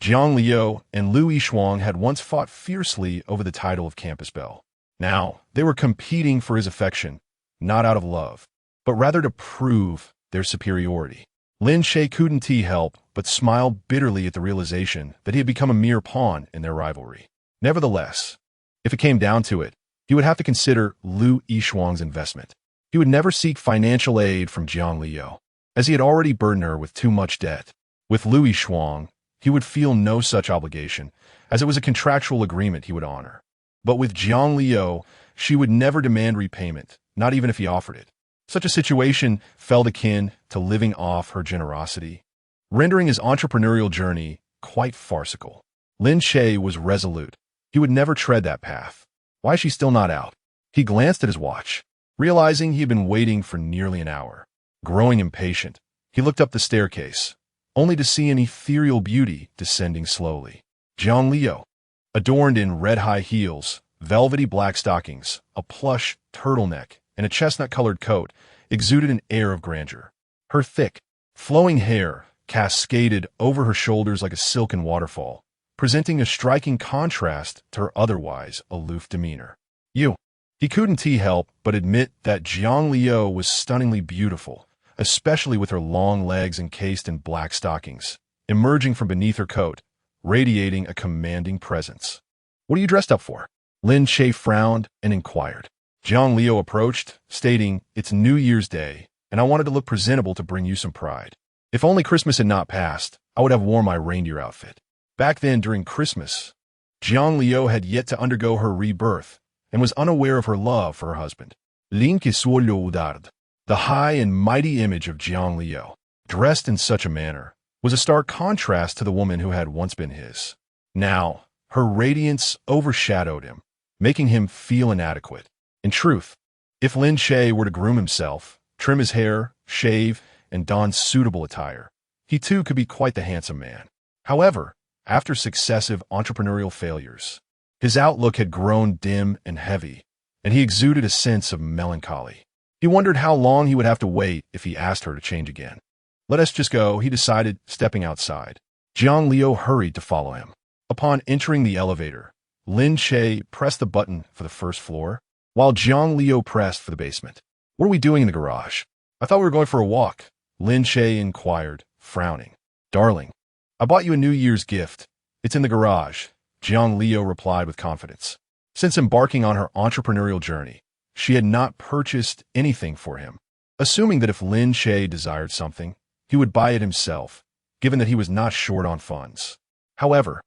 Jiang Liu and Lu Yishuang had once fought fiercely over the title of campus belle. Now, they were competing for his affection, not out of love, but rather to prove their superiority. Lin Che couldn't help but smile bitterly at the realization that he had become a mere pawn in their rivalry. Nevertheless, if it came down to it, he would have to consider Lu Yishuang's investment. He would never seek financial aid from Jiang Liu, as he had already burdened her with too much debt. With Lu Yishuang, he would feel no such obligation, as it was a contractual agreement he would honor. But with Jiang Liu, she would never demand repayment, not even if he offered it. Such a situation felt akin to living off her generosity, rendering his entrepreneurial journey quite farcical. Lin Che was resolute. He would never tread that path. Why is she still not out? He glanced at his watch, realizing he had been waiting for nearly an hour. Growing impatient, he looked up the staircase, only to see an ethereal beauty descending slowly. Jiang Liu, adorned in red high heels, velvety black stockings, a plush turtleneck, and a chestnut-colored coat, exuded an air of grandeur. Her thick, flowing hair cascaded over her shoulders like a silken waterfall, presenting a striking contrast to her otherwise aloof demeanor. He couldn't help but admit that Jiang Liu was stunningly beautiful, especially with her long legs encased in black stockings, emerging from beneath her coat, radiating a commanding presence. "What are you dressed up for?" Lin Che frowned and inquired. Jiang Liu approached, stating, "It's New Year's Day, and I wanted to look presentable to bring you some pride. If only Christmas had not passed, I would have worn my reindeer outfit." Back then, during Christmas, Jiang Liu had yet to undergo her rebirth and was unaware of her love for her husband. Lin Che, the high and mighty image of Jiang Liu, dressed in such a manner, was a stark contrast to the woman who had once been his. Now, her radiance overshadowed him, making him feel inadequate. In truth, if Lin Che were to groom himself, trim his hair, shave, and don suitable attire, he too could be quite the handsome man. However, after successive entrepreneurial failures, his outlook had grown dim and heavy, and he exuded a sense of melancholy. He wondered how long he would have to wait if he asked her to change again. Let us just go, he decided, stepping outside. Jiang Liu hurried to follow him. Upon entering the elevator, Lin Che pressed the button for the first floor, while Jiang Liu pressed for the basement. What are we doing in the garage? I thought we were going for a walk, Lin Che inquired, frowning. Darling, I bought you a New Year's gift. It's in the garage, Jiang Liu replied with confidence. Since embarking on her entrepreneurial journey, she had not purchased anything for him, assuming that if Lin Che desired something, he would buy it himself, given that he was not short on funds. However,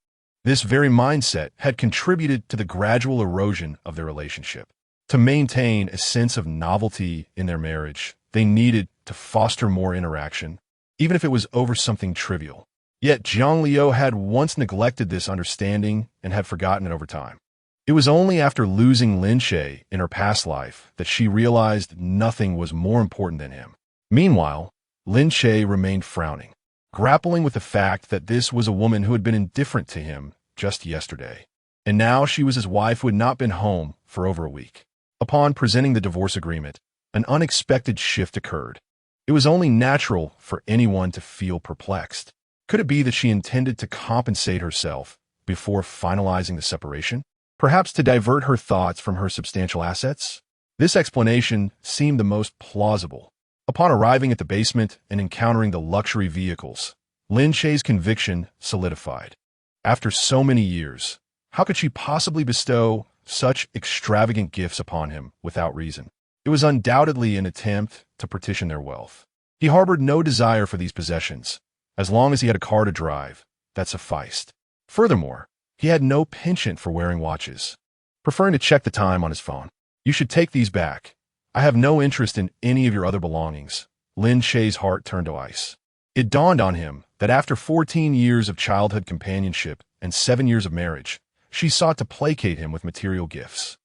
this very mindset had contributed to the gradual erosion of their relationship. To maintain a sense of novelty in their marriage, they needed to foster more interaction, even if it was over something trivial. Yet Jiang Liu had once neglected this understanding and had forgotten it over time. It was only after losing Lin Che in her past life that she realized nothing was more important than him. Meanwhile, Lin Che remained frowning, grappling with the fact that this was a woman who had been indifferent to him just yesterday. And now she was his wife who had not been home for over a week. Upon presenting the divorce agreement, an unexpected shift occurred. It was only natural for anyone to feel perplexed. Could it be that she intended to compensate herself before finalizing the separation? Perhaps to divert her thoughts from her substantial assets? This explanation seemed the most plausible. Upon arriving at the basement and encountering the luxury vehicles, Lin Che's conviction solidified. After so many years, how could she possibly bestow such extravagant gifts upon him without reason? It was undoubtedly an attempt to partition their wealth. He harbored no desire for these possessions. As long as he had a car to drive, that sufficed. Furthermore, he had no penchant for wearing watches, preferring to check the time on his phone. You should take these back. I have no interest in any of your other belongings. Lin Che's heart turned to ice. It dawned on him that after 14 years of childhood companionship and 7 years of marriage, she sought to placate him with material gifts.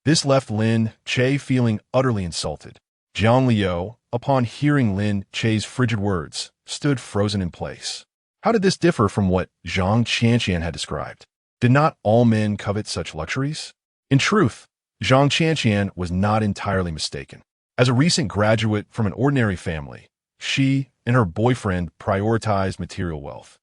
This left Lin Che feeling utterly insulted. Jiang Liu, upon hearing Lin Che's frigid words, stood frozen in place. How did this differ from what Zhang Qianqian had described? Did not all men covet such luxuries? In truth, Zhang Qianqian was not entirely mistaken. As a recent graduate from an ordinary family, she and her boyfriend prioritized material wealth.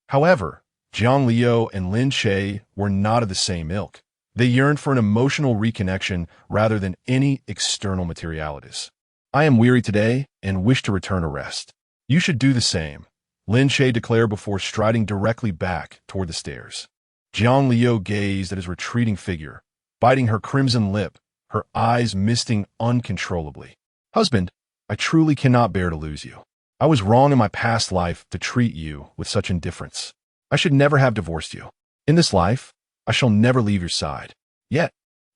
However, Jiang Liu and Lin Che were not of the same ilk. They yearned for an emotional reconnection rather than any external materialities. I am weary today and wish to return to rest. You should do the same, Lin Che declared before striding directly back toward the stairs. Jiang Liu gazed at his retreating figure, biting her crimson lip, her eyes misting uncontrollably. Husband, I truly cannot bear to lose you. I was wrong in my past life to treat you with such indifference. I should never have divorced you. In this life, I shall never leave your side. Yet,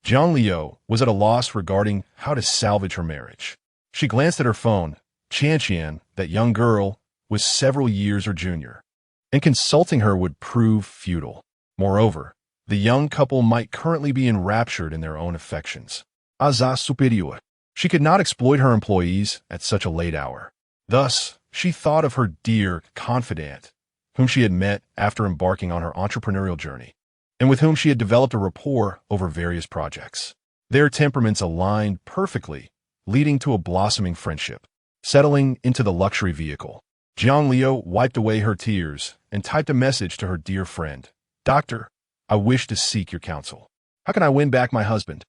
Jiang Liu was at a loss regarding how to salvage her marriage. She glanced at her phone. Qianqian, that young girl, was several years her junior, and consulting her would prove futile. Moreover, the young couple might currently be enraptured in their own affections. Azaz superior. She could not exploit her employees at such a late hour. Thus, she thought of her dear confidant, whom she had met after embarking on her entrepreneurial journey, and with whom she had developed a rapport over various projects. Their temperaments aligned perfectly, leading to a blossoming friendship. Settling into the luxury vehicle, Jiang Liu wiped away her tears and typed a message to her dear friend. Doctor, I wish to seek your counsel. How can I win back my husband?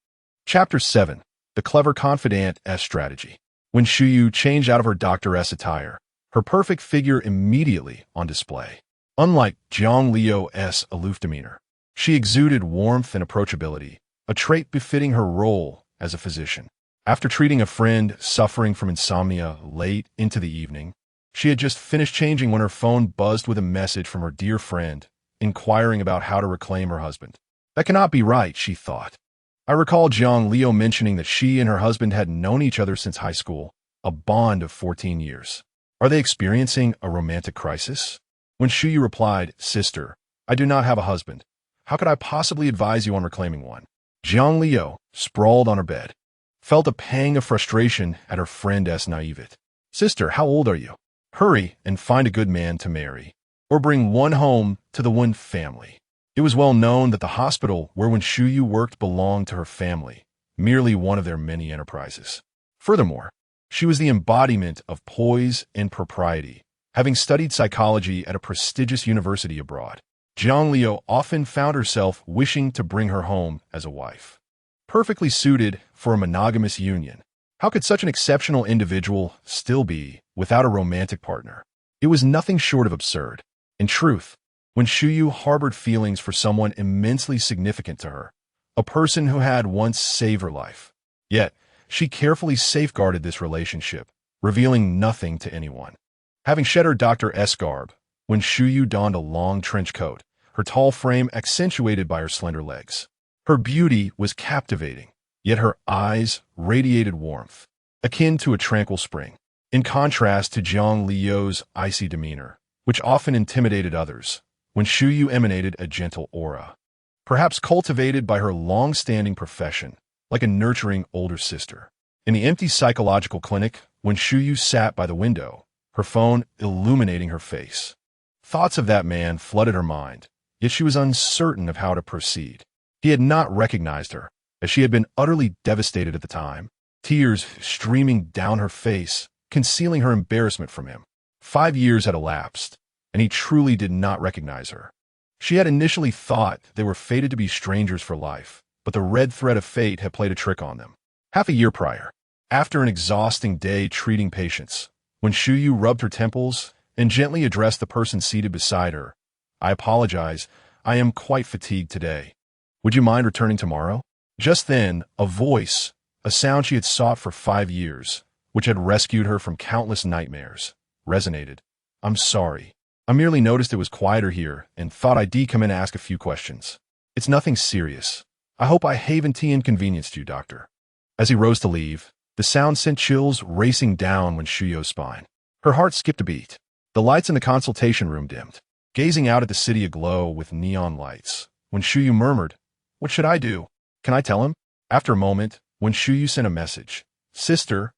Chapter 7. The Clever Confidant as Strategy. When Shuyu changed out of her doctoress attire, her perfect figure immediately on display. Unlike Jiang Liu's aloof demeanor, she exuded warmth and approachability, a trait befitting her role as a physician. After treating a friend suffering from insomnia late into the evening, she had just finished changing when her phone buzzed with a message from her dear friend, inquiring about how to reclaim her husband. That cannot be right, she thought. I recall Jiang Liu mentioning that she and her husband had known each other since high school, a bond of 14 years. Are they experiencing a romantic crisis? When Shuyu replied, Sister, I do not have a husband. How could I possibly advise you on reclaiming one? Jiang Liu, sprawled on her bed, felt a pang of frustration at her friend's naivete. Sister, how old are you? Hurry and find a good man to marry, or bring one home to the one family. It was well known that the hospital where Wen Shuyu worked belonged to her family, merely one of their many enterprises. Furthermore, she was the embodiment of poise and propriety, Having studied psychology at a prestigious university abroad, Jiang Liu often found herself wishing to bring her home as a wife. Perfectly suited for a monogamous union, how could such an exceptional individual still be without a romantic partner? It was nothing short of absurd. In truth, when Shuyu harbored feelings for someone immensely significant to her, a person who had once saved her life. Yet, she carefully safeguarded this relationship, revealing nothing to anyone. Having shed her Dr. S garb, when Shuyu donned a long trench coat, her tall frame accentuated by her slender legs. Her beauty was captivating, yet her eyes radiated warmth, akin to a tranquil spring. In contrast to Jiang Liu's icy demeanor, which often intimidated others, when Shuyu emanated a gentle aura, perhaps cultivated by her long-standing profession, like a nurturing older sister. In the empty psychological clinic, when Shuyu sat by the window, her phone illuminating her face, thoughts of that man flooded her mind, yet she was uncertain of how to proceed. He had not recognized her, as she had been utterly devastated at the time, tears streaming down her face, concealing her embarrassment from him. 5 years had elapsed, and he truly did not recognize her. She had initially thought they were fated to be strangers for life, but the red thread of fate had played a trick on them. Half a year prior, after an exhausting day treating patients, when Shuyu rubbed her temples and gently addressed the person seated beside her, "I apologize, I am quite fatigued today. Would you mind returning tomorrow?" Just then, a voice, a sound she had sought for 5 years, which had rescued her from countless nightmares, resonated. "I'm sorry. I merely noticed it was quieter here and thought I'd come in and ask a few questions. It's nothing serious. I hope I haven't inconvenienced you, doctor." As he rose to leave, the sound sent chills racing down when Shuyu's spine. Her heart skipped a beat. The lights in the consultation room dimmed, gazing out at the city aglow with neon lights, when Shuyu murmured, "What should I do? Can I tell him?" After a moment, when Shuyu sent a message, "Sister,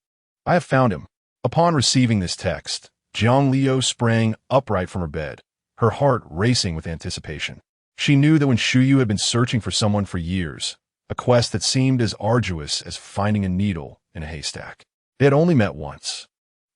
I have found him." Upon receiving this text, Jiang Liu sprang upright from her bed, her heart racing with anticipation. She knew that when Shuyu had been searching for someone for years, a quest that seemed as arduous as finding a needle in a haystack. They had only met once,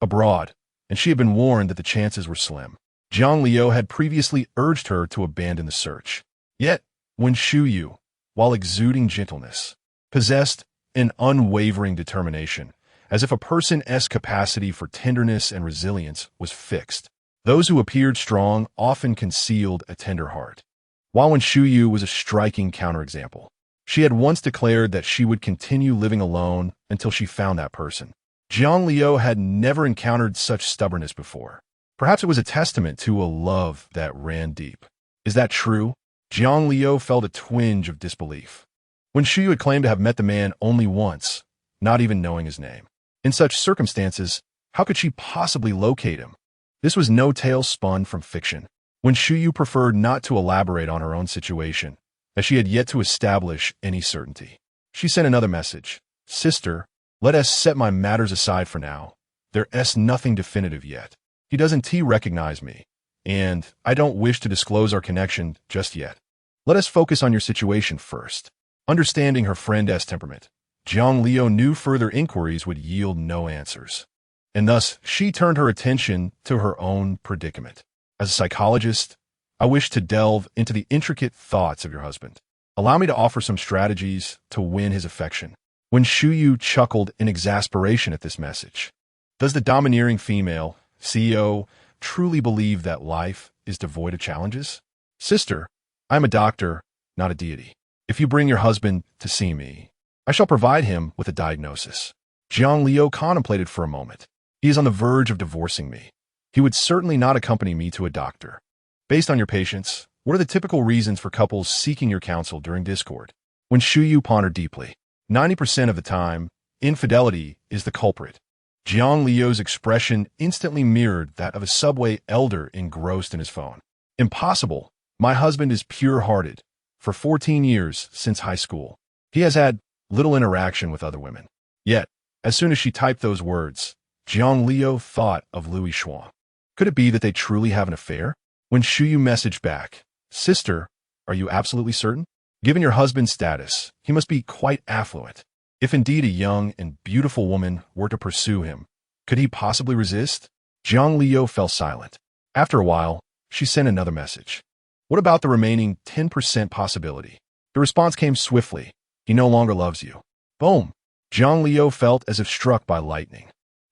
abroad, and she had been warned that the chances were slim. Jiang Liu had previously urged her to abandon the search. Yet, when Shuyu, while exuding gentleness, possessed an unwavering determination, as if a person's capacity for tenderness and resilience was fixed, those who appeared strong often concealed a tender heart. While when Shuyu was a striking counterexample, she had once declared that she would continue living alone until she found that person. Jiang Liu had never encountered such stubbornness before. Perhaps it was a testament to a love that ran deep. Is that true? Jiang Liu felt a twinge of disbelief. When Shuyu had claimed to have met the man only once, not even knowing his name. In such circumstances, how could she possibly locate him? This was no tale spun from fiction. When Shuyu preferred not to elaborate on her own situation, as she had yet to establish any certainty, she sent another message. "Sister, let us set my matters aside for now. There's nothing definitive yet. He doesn't recognize me, and I don't wish to disclose our connection just yet. Let us focus on your situation first." Understanding her friend's temperament, Jiang Liu knew further inquiries would yield no answers, and thus she turned her attention to her own predicament. "As a psychologist, I wish to delve into the intricate thoughts of your husband. Allow me to offer some strategies to win his affection." When Shuyu chuckled in exasperation at this message, does the domineering female, CEO, truly believe that life is devoid of challenges? "Sister, I am a doctor, not a deity. If you bring your husband to see me, I shall provide him with a diagnosis." Jiang Liu contemplated for a moment. "He is on the verge of divorcing me. He would certainly not accompany me to a doctor. Based on your patients, what are the typical reasons for couples seeking your counsel during discord?" When Shuyu pondered deeply, 90% of the time, infidelity is the culprit. Jiang Liu's expression instantly mirrored that of a subway elder engrossed in his phone. "Impossible. My husband is pure-hearted. For 14 years, since high school, he has had little interaction with other women." Yet, as soon as she typed those words, Jiang Liu thought of Louis Xuan. Could it be that they truly have an affair? When Shuyu messaged back, "Sister, are you absolutely certain? Given your husband's status, he must be quite affluent. If indeed a young and beautiful woman were to pursue him, could he possibly resist?" Jiang Liu fell silent. After a while, she sent another message. What about the remaining 10% possibility? The response came swiftly. He no longer loves you. Boom! Jiang Liu felt as if struck by lightning.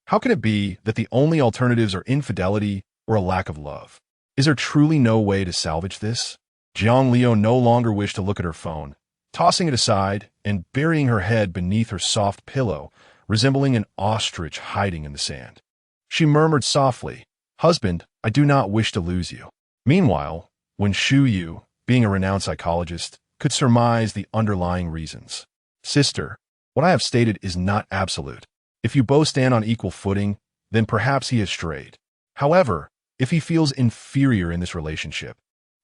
How can it be that the only alternatives are infidelity or a lack of love? Is there truly no way to salvage this? Jiang Liu no longer wished to look at her phone, tossing it aside and burying her head beneath her soft pillow, resembling an ostrich hiding in the sand. She murmured softly, "Husband, I do not wish to lose you." Meanwhile, when Shu Yu, being a renowned psychologist, could surmise the underlying reasons. Sister, what I have stated is not absolute. If you both stand on equal footing, then perhaps he has strayed. However, if he feels inferior in this relationship,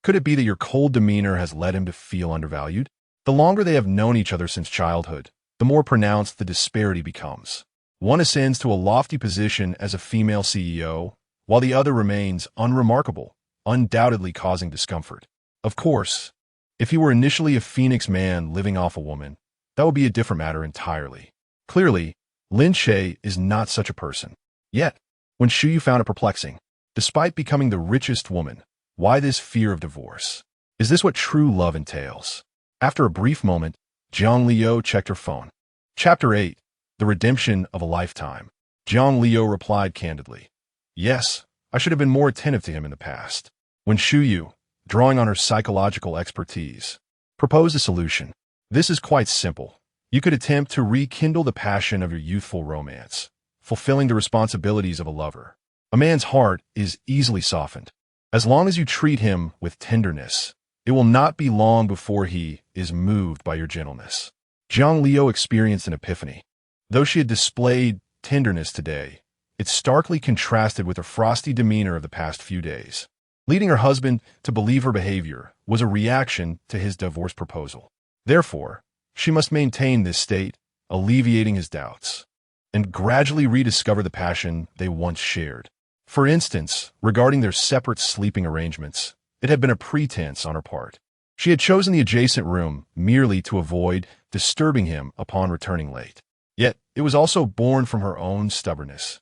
could it be that your cold demeanor has led him to feel undervalued? The longer they have known each other since childhood, the more pronounced the disparity becomes. One ascends to a lofty position as a female CEO, while the other remains unremarkable, undoubtedly causing discomfort. Of course, if he were initially a Phoenix man living off a woman, that would be a different matter entirely. Clearly, Lin Che is not such a person. Yet, when Shuyu found it perplexing, despite becoming the richest woman, why this fear of divorce? Is this what true love entails? After a brief moment, Jiang Liu checked her phone. Chapter 8. The Redemption of a Lifetime. Jiang Liu replied candidly. Yes, I should have been more attentive to him in the past. When Shuyu, drawing on her psychological expertise, proposed a solution. This is quite simple. You could attempt to rekindle the passion of your youthful romance, fulfilling the responsibilities of a lover. A man's heart is easily softened. As long as you treat him with tenderness, it will not be long before he is moved by your gentleness. Jiang Liu experienced an epiphany. Though she had displayed tenderness today, it starkly contrasted with the frosty demeanor of the past few days. Leading her husband to believe her behavior was a reaction to his divorce proposal. Therefore, she must maintain this state, alleviating his doubts, and gradually rediscover the passion they once shared. For instance, regarding their separate sleeping arrangements, it had been a pretense on her part. She had chosen the adjacent room merely to avoid disturbing him upon returning late. Yet, it was also born from her own stubbornness.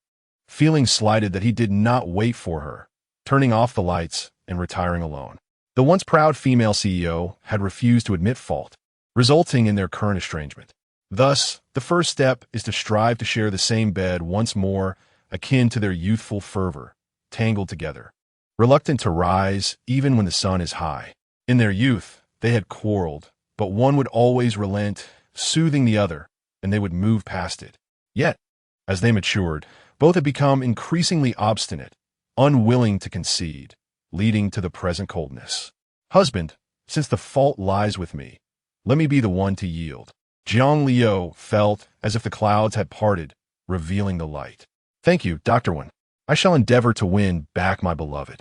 Feeling slighted that he did not wait for her, turning off the lights and retiring alone. The once proud female CEO had refused to admit fault, resulting in their current estrangement. Thus, the first step is to strive to share the same bed once more, akin to their youthful fervor, tangled together, reluctant to rise even when the sun is high. In their youth, they had quarreled, but one would always relent, soothing the other, and they would move past it. Yet, as they matured, both had become increasingly obstinate, unwilling to concede, leading to the present coldness. Husband, since the fault lies with me, let me be the one to yield. Jiang Liu felt as if the clouds had parted, revealing the light. Thank you, Dr. Wen. I shall endeavor to win back my beloved.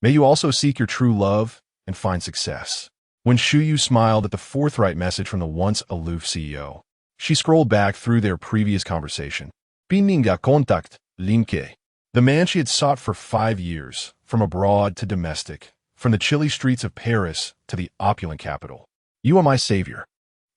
May you also seek your true love and find success. When Shuyu smiled at the forthright message from the once aloof CEO, she scrolled back through their previous conversation. Pininga contact, Lin Che. The man she had sought for 5 years, from abroad to domestic, from the chilly streets of Paris to the opulent capital. You are my savior,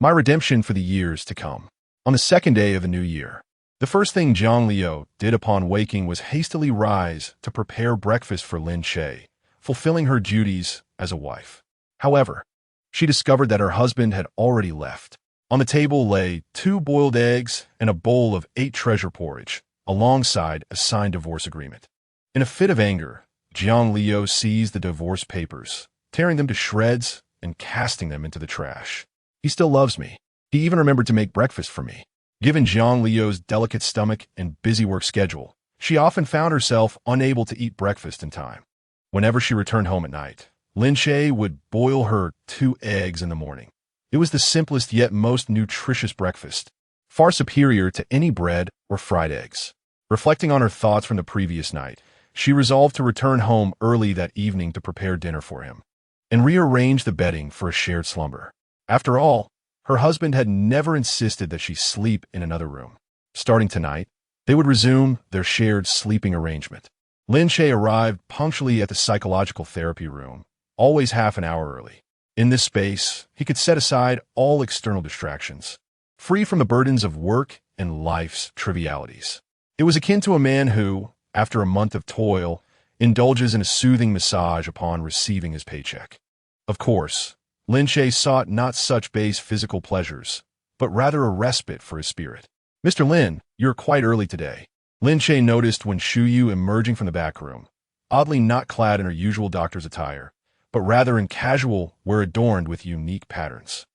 my redemption for the years to come. On the second day of the new year, the first thing Jiang Liu did upon waking was hastily rise to prepare breakfast for Lin Che, fulfilling her duties as a wife. However, she discovered that her husband had already left. On the table lay 2 boiled eggs and a bowl of 8 treasure porridge, alongside a signed divorce agreement. In a fit of anger, Jiang Liu seized the divorce papers, tearing them to shreds and casting them into the trash. He still loves me. He even remembered to make breakfast for me. Given Jiang Liu's delicate stomach and busy work schedule, she often found herself unable to eat breakfast in time. Whenever she returned home at night, Lin Che would boil her 2 eggs in the morning. It was the simplest yet most nutritious breakfast, far superior to any bread or fried eggs. Reflecting on her thoughts from the previous night, she resolved to return home early that evening to prepare dinner for him and rearrange the bedding for a shared slumber. After all, her husband had never insisted that she sleep in another room. Starting tonight, they would resume their shared sleeping arrangement. Lin Che arrived punctually at the psychological therapy room, always half an hour early. In this space, he could set aside all external distractions, free from the burdens of work and life's trivialities. It was akin to a man who, after a month of toil, indulges in a soothing massage upon receiving his paycheck. Of course, Lin Che sought not such base physical pleasures, but rather a respite for his spirit. "Mr. Lin, you're quite early today," Lin Che noticed when Shuyu emerging from the back room, oddly not clad in her usual doctor's attire, but rather in casual wear adorned with unique patterns.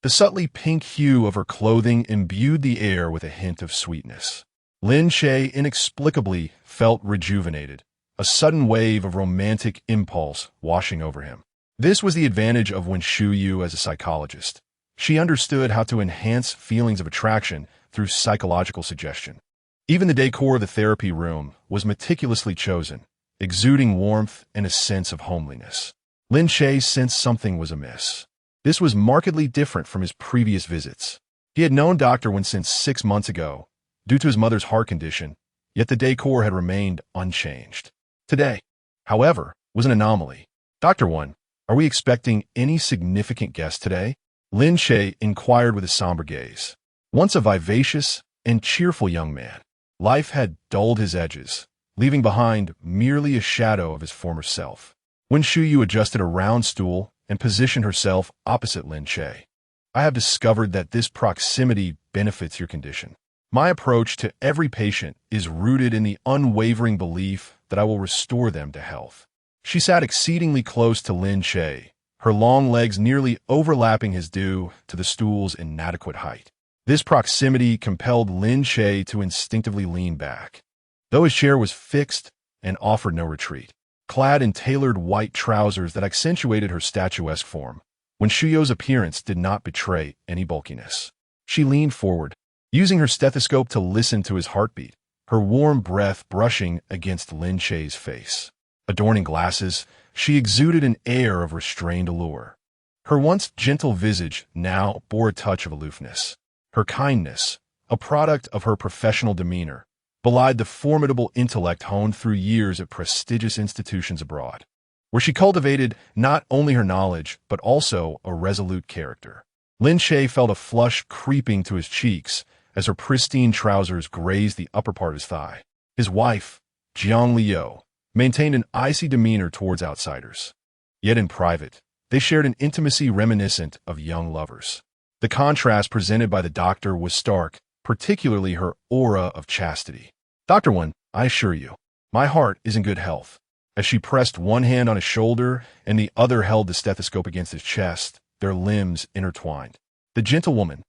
The subtly pink hue of her clothing imbued the air with a hint of sweetness. Lin Che inexplicably felt rejuvenated, a sudden wave of romantic impulse washing over him. This was the advantage of Wen Shuyu as a psychologist. She understood how to enhance feelings of attraction through psychological suggestion. Even the decor of the therapy room was meticulously chosen, exuding warmth and a sense of homeliness. Lin Che sensed something was amiss. This was markedly different from his previous visits. He had known Dr. Wen since 6 months ago, due to his mother's heart condition, yet the decor had remained unchanged. Today, however, was an anomaly. "Dr. Wen, are we expecting any significant guests today?" Lin Che inquired with a somber gaze. Once a vivacious and cheerful young man, life had dulled his edges, leaving behind merely a shadow of his former self. Wen Shuyu adjusted a round stool and positioned herself opposite Lin Che. "I have discovered that this proximity benefits your condition. My approach to every patient is rooted in the unwavering belief that I will restore them to health." She sat exceedingly close to Lin Che, her long legs nearly overlapping his due to the stool's inadequate height. This proximity compelled Lin Che to instinctively lean back, though his chair was fixed and offered no retreat. Clad in tailored white trousers that accentuated her statuesque form, Wen Shuyu's appearance did not betray any bulkiness. She leaned forward, using her stethoscope to listen to his heartbeat, her warm breath brushing against Lin Che's face. Adorning glasses, she exuded an air of restrained allure. Her once gentle visage now bore a touch of aloofness. Her kindness, a product of her professional demeanor, belied the formidable intellect honed through years at prestigious institutions abroad, where she cultivated not only her knowledge, but also a resolute character. Lin Che felt a flush creeping to his cheeks as her pristine trousers grazed the upper part of his thigh. His wife, Jiang Liu, maintained an icy demeanor towards outsiders. Yet in private, they shared an intimacy reminiscent of young lovers. The contrast presented by the doctor was stark, particularly her aura of chastity. "Dr. Wen, I assure you, my heart is in good health." As she pressed one hand on his shoulder and the other held the stethoscope against his chest, their limbs intertwined. The gentlewoman,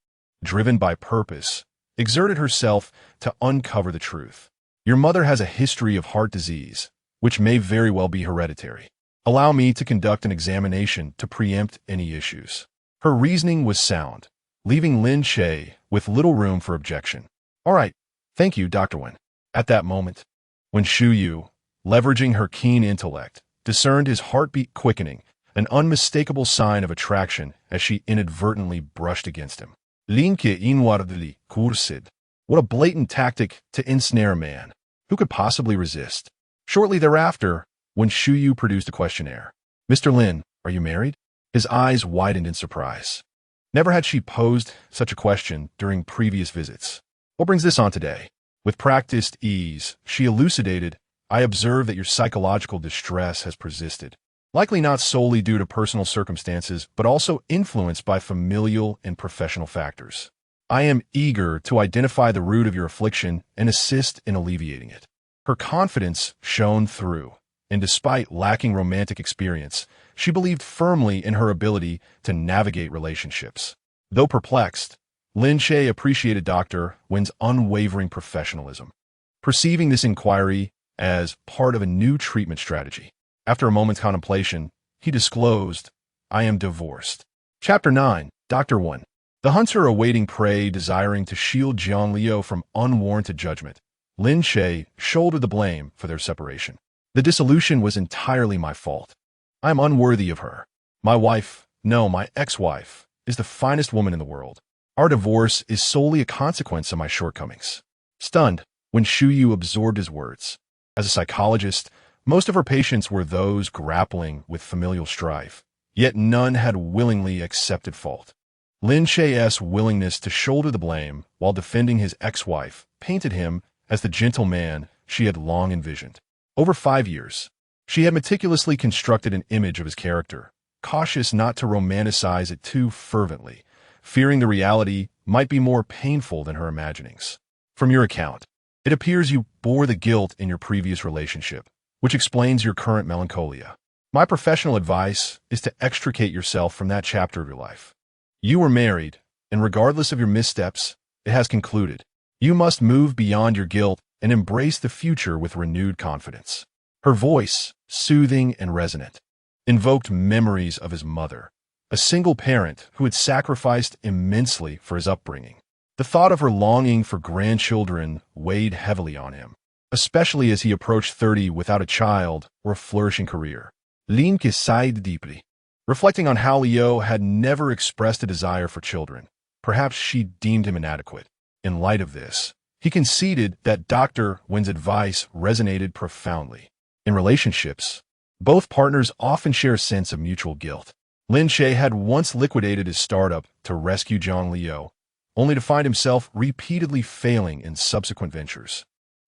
driven by purpose, exerted herself to uncover the truth. "Your mother has a history of heart disease, which may very well be hereditary. Allow me to conduct an examination to preempt any issues." Her reasoning was sound, leaving Lin Che with little room for objection. "All right, thank you, Dr. Wen." At that moment, when Shuyu, leveraging her keen intellect, discerned his heartbeat quickening, an unmistakable sign of attraction as she inadvertently brushed against him. Lin Che inwardly cursed. What a blatant tactic to ensnare a man. Who could possibly resist? Shortly thereafter, when Shuyu produced a questionnaire. "Mr. Lin, are you married?" His eyes widened in surprise. Never had she posed such a question during previous visits. "What brings this on today?" With practiced ease, she elucidated, "I observe that your psychological distress has persisted, likely not solely due to personal circumstances, but also influenced by familial and professional factors. I am eager to identify the root of your affliction and assist in alleviating it." Her confidence shone through, and despite lacking romantic experience, she believed firmly in her ability to navigate relationships. Though perplexed, Lin Che appreciated Dr. Wen's unwavering professionalism, perceiving this inquiry as part of a new treatment strategy. After a moment's contemplation, he disclosed, "I am divorced." Chapter 9, Dr. Wen. The hunter awaiting prey desiring to shield Jiang Liu from unwarranted judgment, Lin Che shouldered the blame for their separation. "The dissolution was entirely my fault. I am unworthy of her. My wife, no, my ex-wife, is the finest woman in the world. Our divorce is solely a consequence of my shortcomings." Stunned, when Shuyu absorbed his words. As a psychologist, most of her patients were those grappling with familial strife, yet none had willingly accepted fault. Lin Che's willingness to shoulder the blame while defending his ex-wife painted him as the gentleman she had long envisioned. Over 5 years, she had meticulously constructed an image of his character, cautious not to romanticize it too fervently, fearing the reality might be more painful than her imaginings. From your account, it appears you bore the guilt in your previous relationship, which explains your current melancholia. My professional advice is to extricate yourself from that chapter of your life. You were married, and regardless of your missteps, it has concluded. You must move beyond your guilt and embrace the future with renewed confidence. Her voice, soothing and resonant, invoked memories of his mother, a single parent who had sacrificed immensely for his upbringing. The thought of her longing for grandchildren weighed heavily on him, especially as he approached 30 without a child or a flourishing career. Lin Che sighed deeply, reflecting on how Leo had never expressed a desire for children. Perhaps she deemed him inadequate. In light of this, he conceded that Dr. Wen's advice resonated profoundly. In relationships, both partners often share a sense of mutual guilt. Lin Che had once liquidated his startup to rescue Zhang Liu, only to find himself repeatedly failing in subsequent ventures.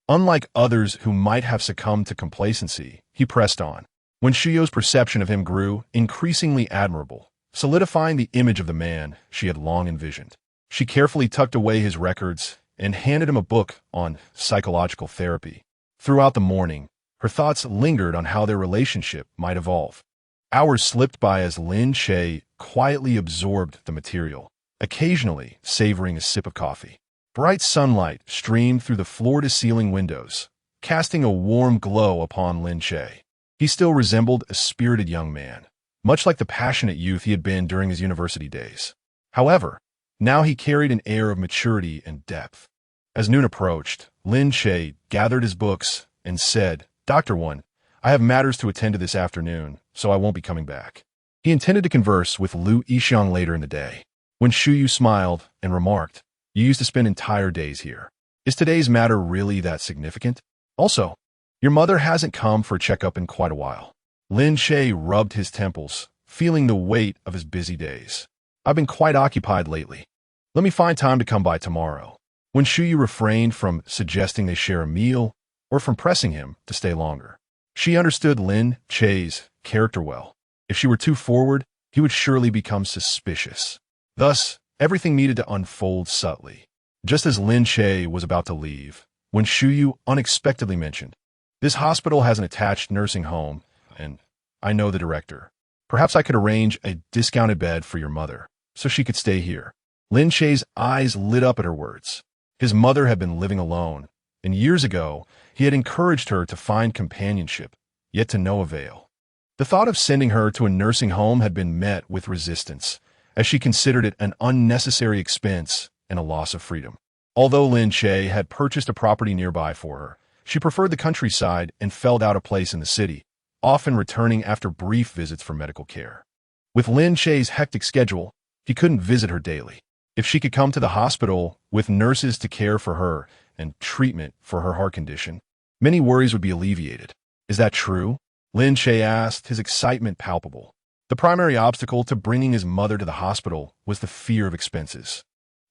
Unlike others who might have succumbed to complacency, he pressed on. When Shuyou's perception of him grew increasingly admirable, solidifying the image of the man she had long envisioned. She carefully tucked away his records and handed him a book on psychological therapy. Throughout the morning, her thoughts lingered on how their relationship might evolve. Hours slipped by as Lin Che quietly absorbed the material, occasionally savoring a sip of coffee. Bright sunlight streamed through the floor-to-ceiling windows, casting a warm glow upon Lin Che. He still resembled a spirited young man, much like the passionate youth he had been during his university days. However, now he carried an air of maturity and depth. As noon approached, Lin Che gathered his books and said, "Dr. Wen, I have matters to attend to this afternoon, so I won't be coming back." He intended to converse with Lu Yixiang later in the day. When Shuyu smiled and remarked, "You used to spend entire days here. Is today's matter really that significant? Also, your mother hasn't come for a checkup in quite a while." Lin Che rubbed his temples, feeling the weight of his busy days. "I've been quite occupied lately. Let me find time to come by tomorrow." When Shuyu refrained from suggesting they share a meal or from pressing him to stay longer, she understood Lin Che's character well. If she were too forward, he would surely become suspicious. Thus, everything needed to unfold subtly. Just as Lin Che was about to leave, when Shuyu unexpectedly mentioned, "This hospital has an attached nursing home, and I know the director. Perhaps I could arrange a discounted bed for your mother, so she could stay here." Lin Che's eyes lit up at her words. His mother had been living alone, and years ago, he had encouraged her to find companionship, yet to no avail. The thought of sending her to a nursing home had been met with resistance, as she considered it an unnecessary expense and a loss of freedom. Although Lin Che had purchased a property nearby for her, she preferred the countryside and felt out of place in the city, often returning after brief visits for medical care. With Lin Che's hectic schedule, he couldn't visit her daily. If she could come to the hospital with nurses to care for her and treatment for her heart condition, many worries would be alleviated. "Is that true?" Lin Che asked, his excitement palpable. The primary obstacle to bringing his mother to the hospital was the fear of expenses.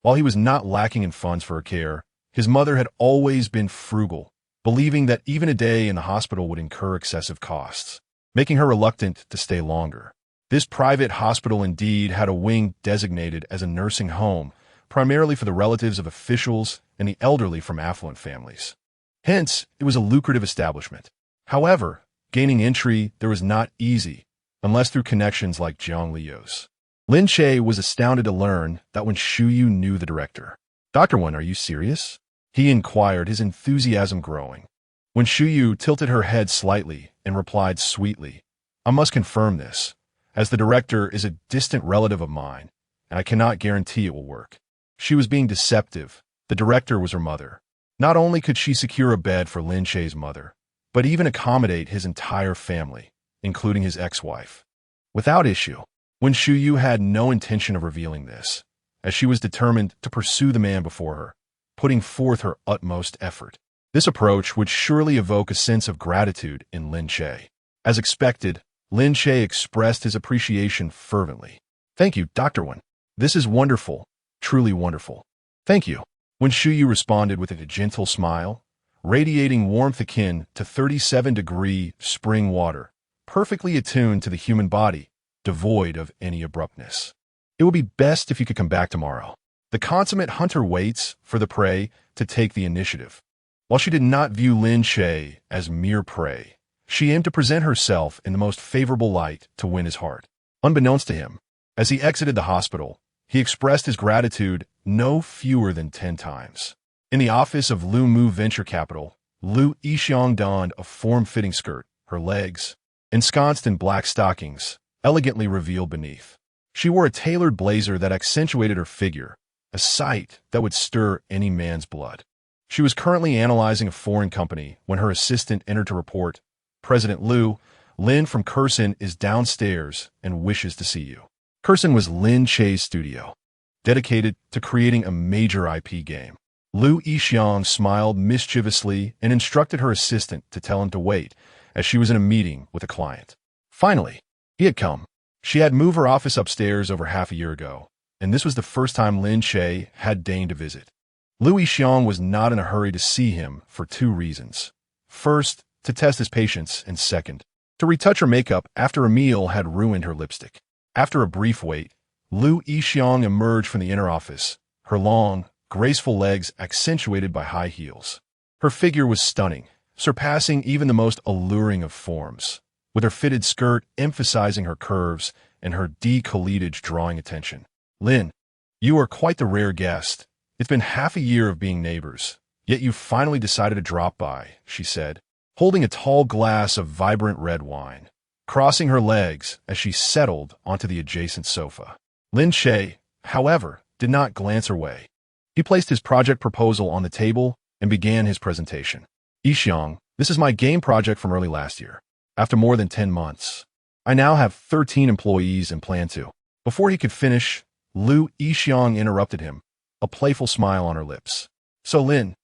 While he was not lacking in funds for her care, his mother had always been frugal, believing that even a day in the hospital would incur excessive costs, making her reluctant to stay longer. This private hospital indeed had a wing designated as a nursing home, primarily for the relatives of officials and the elderly from affluent families. Hence, it was a lucrative establishment. However, gaining entry there was not easy, unless through connections like Zhang Liu's. Lin Che was astounded to learn that when Shuyu knew the director. "Dr. Wen, are you serious?" he inquired, his enthusiasm growing. When Shuyu tilted her head slightly and replied sweetly, "I must confirm this, as the director is a distant relative of mine, and I cannot guarantee it will work." She was being deceptive. The director was her mother. Not only could she secure a bed for Lin Che's mother, but even accommodate his entire family, including his ex-wife, without issue. When Shuyu had no intention of revealing this, as she was determined to pursue the man before her, putting forth her utmost effort. This approach would surely evoke a sense of gratitude in Lin Che. As expected, Lin Che expressed his appreciation fervently. "Thank you, Dr. Wen. This is wonderful, truly wonderful." "Thank you." When Shuyu responded with a gentle smile, radiating warmth akin to 37-degree spring water, perfectly attuned to the human body, devoid of any abruptness. It would be best if you could come back tomorrow. The consummate hunter waits for the prey to take the initiative. While she did not view Lin Che as mere prey, she aimed to present herself in the most favorable light to win his heart. Unbeknownst to him, as he exited the hospital, he expressed his gratitude no fewer than 10 times. In the office of Lu Mu Venture Capital, Lu Yixiang donned a form-fitting skirt, her legs, ensconced in black stockings, elegantly revealed beneath. She wore a tailored blazer that accentuated her figure, a sight that would stir any man's blood. She was currently analyzing a foreign company when her assistant entered to report, "President Lu, Lin from Curson is downstairs and wishes to see you." Curson was Lin Che's studio, dedicated to creating a major IP game. Lu Yixiang smiled mischievously and instructed her assistant to tell him to wait, as she was in a meeting with a client. Finally, he had come. She had moved her office upstairs over half a year ago, and this was the first time Lin Che had deigned to visit. Lu Yixiang was not in a hurry to see him for 2 reasons. First, to test his patience, and second, to retouch her makeup after a meal had ruined her lipstick. After a brief wait, Lu Yixiang emerged from the inner office, her long, graceful legs accentuated by high heels. Her figure was stunning, surpassing even the most alluring of forms, with her fitted skirt emphasizing her curves and her decolletage drawing attention. "Lin, you are quite the rare guest. It's been half a year of being neighbors, yet you finally decided to drop by," she said, holding a tall glass of vibrant red wine, crossing her legs as she settled onto the adjacent sofa. Lin Che, however, did not glance her way. He placed his project proposal on the table and began his presentation. "Yixiang, this is my game project from early last year. After more than 10 months, I now have 13 employees and plan to." Before he could finish, Lu Yixiang interrupted him, a playful smile on her lips. "So Lin,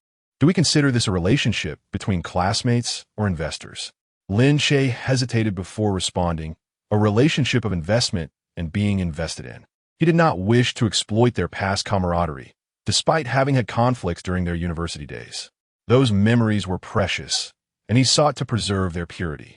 do we consider this a relationship between classmates or investors?" Lin Che hesitated before responding, "A relationship of investment and being invested in." He did not wish to exploit their past camaraderie, despite having had conflicts during their university days. Those memories were precious, and he sought to preserve their purity.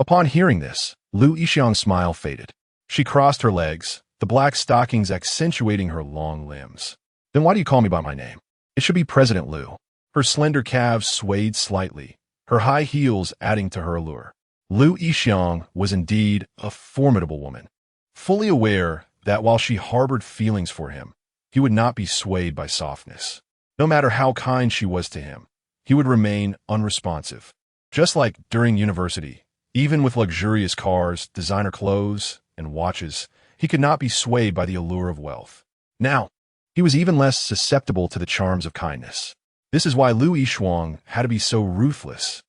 Upon hearing this, Lu Yixiang's smile faded. She crossed her legs, the black stockings accentuating her long limbs. "Then why do you call me by my name? It should be President Lu." Her slender calves swayed slightly, her high heels adding to her allure. Lu Yixiang was indeed a formidable woman, fully aware that while she harbored feelings for him, he would not be swayed by softness. No matter how kind she was to him, he would remain unresponsive. Just like during university, even with luxurious cars, designer clothes, and watches, he could not be swayed by the allure of wealth. Now, he was even less susceptible to the charms of kindness. This is why Lu Yixiang had to be so ruthless.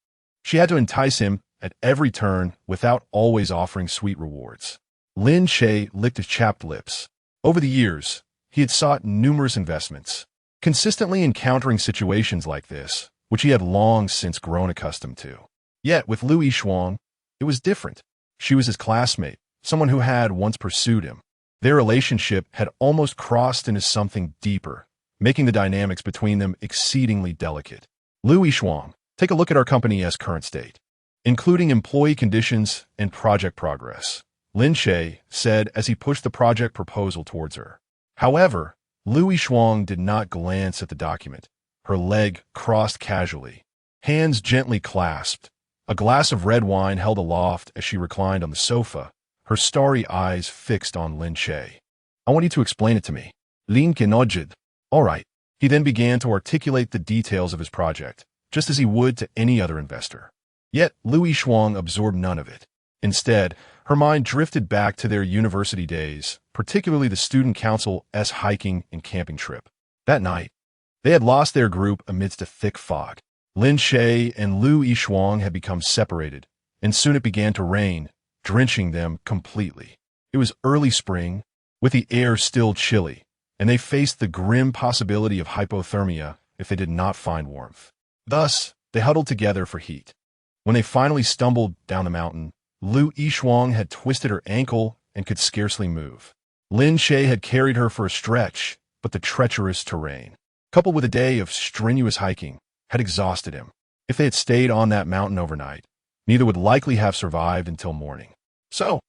She had to entice him at every turn without always offering sweet rewards. Lin Che licked his chapped lips. Over the years, he had sought numerous investments, consistently encountering situations like this, which he had long since grown accustomed to. Yet with Lu Yixiang, it was different. She was his classmate, someone who had once pursued him. Their relationship had almost crossed into something deeper, making the dynamics between them exceedingly delicate. "Lu Yixiang, take a look at our company's current state, including employee conditions and project progress," Lin Che said as he pushed the project proposal towards her. However, Lu Yixiang did not glance at the document. Her leg crossed casually, hands gently clasped, a glass of red wine held aloft as she reclined on the sofa, her starry eyes fixed on Lin Che. "I want you to explain it to me." Lin Che nodded. "All right." He then began to articulate the details of his project, just as he would to any other investor. Yet Lu Yixiang absorbed none of it. Instead, her mind drifted back to their university days, particularly the student council's hiking and camping trip. That night, they had lost their group amidst a thick fog. Lin Che and Lu Yixiang had become separated, and soon it began to rain, drenching them completely. It was early spring, with the air still chilly, and they faced the grim possibility of hypothermia if they did not find warmth. Thus, they huddled together for heat. When they finally stumbled down the mountain, Lu Yixiang had twisted her ankle and could scarcely move. Lin Che had carried her for a stretch, but the treacherous terrain, coupled with a day of strenuous hiking, had exhausted him. If they had stayed on that mountain overnight, neither would likely have survived until morning. So,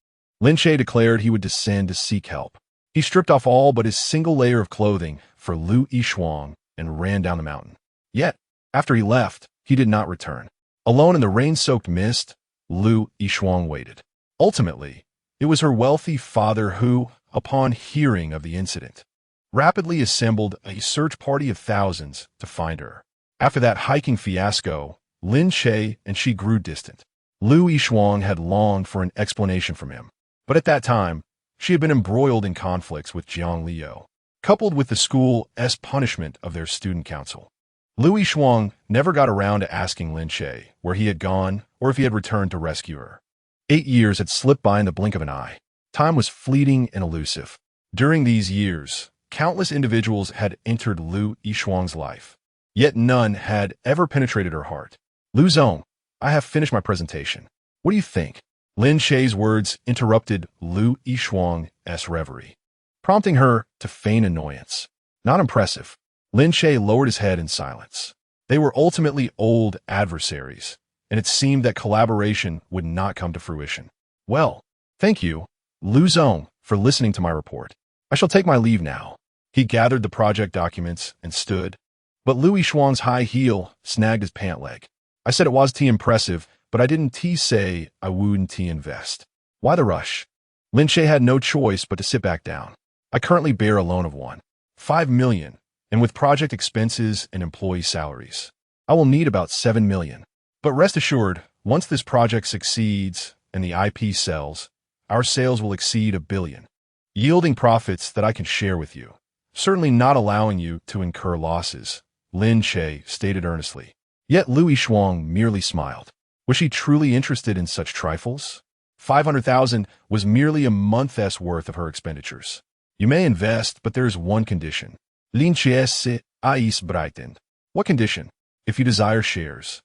Lin Che declared he would descend to seek help. He stripped off all but his single layer of clothing for Lu Yishuang and ran down the mountain. Yet, after he left, he did not return. Alone in the rain-soaked mist, Lu Yishuang waited. Ultimately, it was her wealthy father who, upon hearing of the incident, rapidly assembled a search party of thousands to find her. After that hiking fiasco, Lin Che and she grew distant. Lu Yishuang had longed for an explanation from him, but at that time, she had been embroiled in conflicts with Jiang Liu, coupled with the school's punishment of their student council. Lu Yishuang never got around to asking Lin Che where he had gone or if he had returned to rescue her. 8 years had slipped by in the blink of an eye. Time was fleeting and elusive. During these years, countless individuals had entered Lu Yishuang's life, yet none had ever penetrated her heart. Lu Zong, I have finished my presentation. What do you think? Lin Che's words interrupted Lu Yishuang's reverie, prompting her to feign annoyance. Not impressive. Lin Che lowered his head in silence. They were ultimately old adversaries, and it seemed that collaboration would not come to fruition. Well, thank you, Lu Zong, for listening to my report. I shall take my leave now. He gathered the project documents and stood, but Lu Yishuang's high heel snagged his pant leg. I said it was impressive, but I didn't say I wouldn't invest. Why the rush? Lin Che had no choice but to sit back down. I currently bear a loan of 1.5 million, and with project expenses and employee salaries, I will need about 7 million. But rest assured, once this project succeeds and the IP sells, our sales will exceed 1 billion, yielding profits that I can share with you, certainly not allowing you to incur losses, Lin Che stated earnestly. Yet Lu Yishuang merely smiled. Was she truly interested in such trifles? 500,000 was merely a month's worth of her expenditures. You may invest, but there is one condition. Lin Che se ais brightened. What condition? If you desire shares,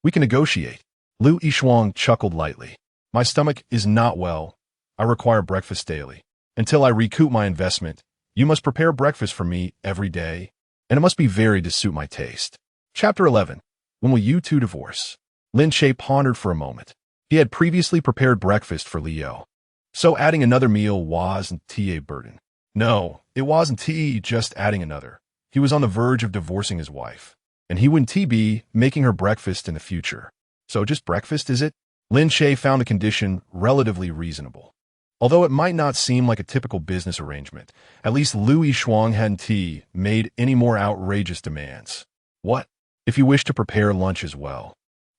we can negotiate. Lu Yishuang chuckled lightly. My stomach is not well. I require breakfast daily. Until I recoup my investment, you must prepare breakfast for me every day, and it must be varied to suit my taste. Chapter 11. When will you two divorce? Lin Che pondered for a moment. He had previously prepared breakfast for Liu, so adding another meal wasn't a burden. No, it wasn't just adding another. He was on the verge of divorcing his wife, and he wouldn't be making her breakfast in the future. So just breakfast, is it? Lin Che found the condition relatively reasonable. Although it might not seem like a typical business arrangement, at least Lu Yishuang hadn't made any more outrageous demands. What? If you wish to prepare lunch as well,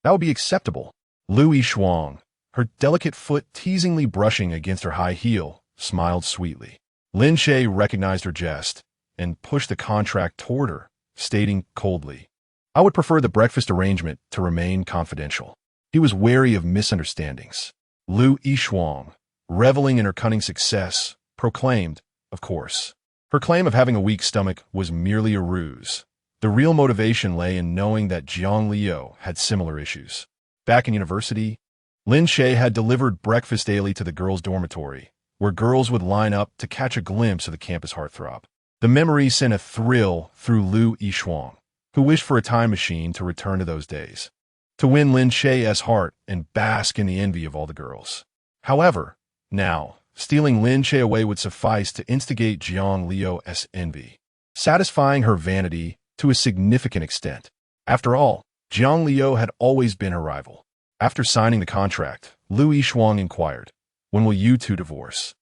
that would be acceptable. Lu Yishuang, her delicate foot teasingly brushing against her high heel, smiled sweetly. Lin Che recognized her jest and pushed the contract toward her, stating coldly, I would prefer the breakfast arrangement to remain confidential. He was wary of misunderstandings. Lu Yishuang, reveling in her cunning success, proclaimed, of course. Her claim of having a weak stomach was merely a ruse. The real motivation lay in knowing that Jiang Liu had similar issues. Back in university, Lin Che had delivered breakfast daily to the girls' dormitory, where girls would line up to catch a glimpse of the campus heartthrob. The memory sent a thrill through Lu Yishuang, who wished for a time machine to return to those days, to win Lin Che's heart and bask in the envy of all the girls. However, now, stealing Lin Che away would suffice to instigate Jiang Liu's envy, satisfying her vanity to a significant extent. After all, Jiang Liu had always been her rival. After signing the contract, Lu Yishuang inquired, when will you two divorce?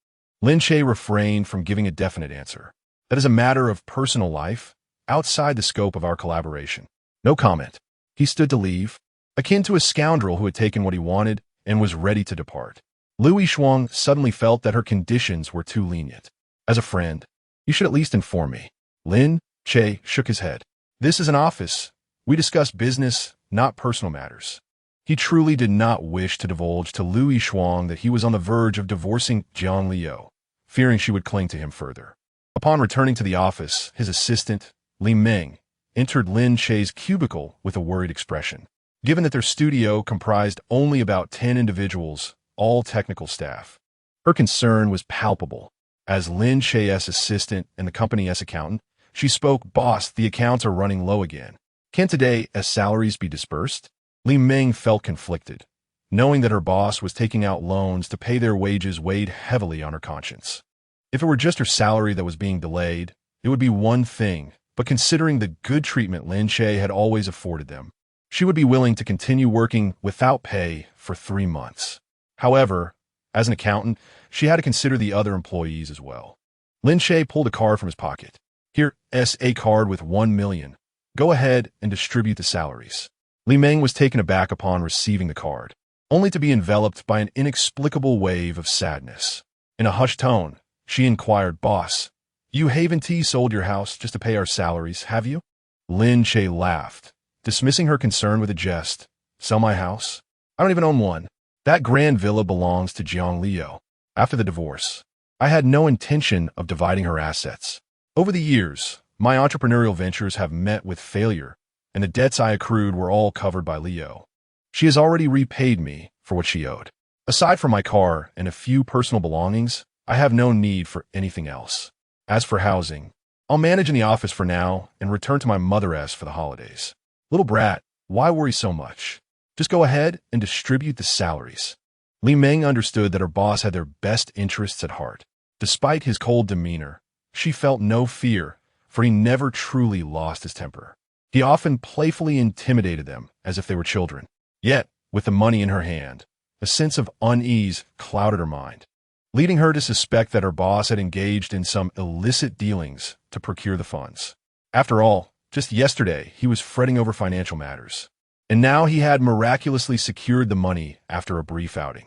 Lin Che refrained from giving a definite answer. That is a matter of personal life, outside the scope of our collaboration. No comment. He stood to leave, akin to a scoundrel who had taken what he wanted and was ready to depart. Lu Yishuang suddenly felt that her conditions were too lenient. As a friend, you should at least inform me. Lin Che shook his head. This is an office. We discuss business, not personal matters. He truly did not wish to divulge to Lu Yishuang that he was on the verge of divorcing Jiang Liu, fearing she would cling to him further. Upon returning to the office, his assistant, Li Meng, entered Lin Che's cubicle with a worried expression. Given that their studio comprised only about 10 individuals, all technical staff, her concern was palpable. As Lin Che's assistant and the company's accountant, she spoke, Boss, the accounts are running low again. Can today as salaries be dispersed? Li Meng felt conflicted. Knowing that her boss was taking out loans to pay their wages weighed heavily on her conscience. If it were just her salary that was being delayed, it would be one thing, but considering the good treatment Lin Che had always afforded them, she would be willing to continue working without pay for 3 months. However, as an accountant, she had to consider the other employees as well. Lin Che pulled a card from his pocket. Here's a card with 1 million. Go ahead and distribute the salaries. Li Meng was taken aback upon receiving the card, only to be enveloped by an inexplicable wave of sadness. In a hushed tone, she inquired, "Boss, you haven't sold your house just to pay our salaries, have you?" Lin Che laughed, dismissing her concern with a jest. "Sell my house? I don't even own one. That grand villa belongs to Jiang Liu. After the divorce, I had no intention of dividing her assets. Over the years, my entrepreneurial ventures have met with failure, and the debts I accrued were all covered by Liu. She has already repaid me for what she owed. Aside from my car and a few personal belongings, I have no need for anything else. As for housing, I'll manage in the office for now and return to my mother-s for the holidays. Little brat, why worry so much? Just go ahead and distribute the salaries." Li Meng understood that her boss had their best interests at heart. Despite his cold demeanor, she felt no fear, for he never truly lost his temper. He often playfully intimidated them as if they were children. Yet, with the money in her hand, a sense of unease clouded her mind, leading her to suspect that her boss had engaged in some illicit dealings to procure the funds. After all, just yesterday he was fretting over financial matters, and now he had miraculously secured the money after a brief outing.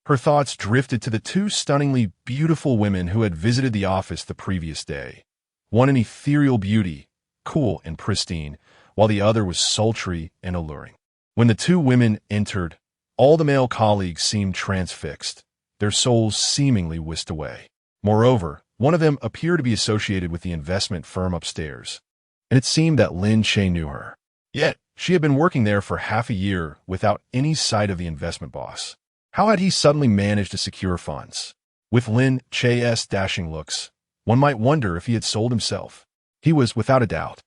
Her thoughts drifted to the two stunningly beautiful women who had visited the office the previous day. One an ethereal beauty, cool and pristine, while the other was sultry and alluring. When the two women entered, all the male colleagues seemed transfixed, their souls seemingly whisked away. Moreover, one of them appeared to be associated with the investment firm upstairs, and it seemed that Lin Che knew her. Yet, she had been working there for half a year without any sight of the investment boss. How had he suddenly managed to secure funds? With Lin Che's dashing looks, one might wonder if he had sold himself. He was, without a doubt,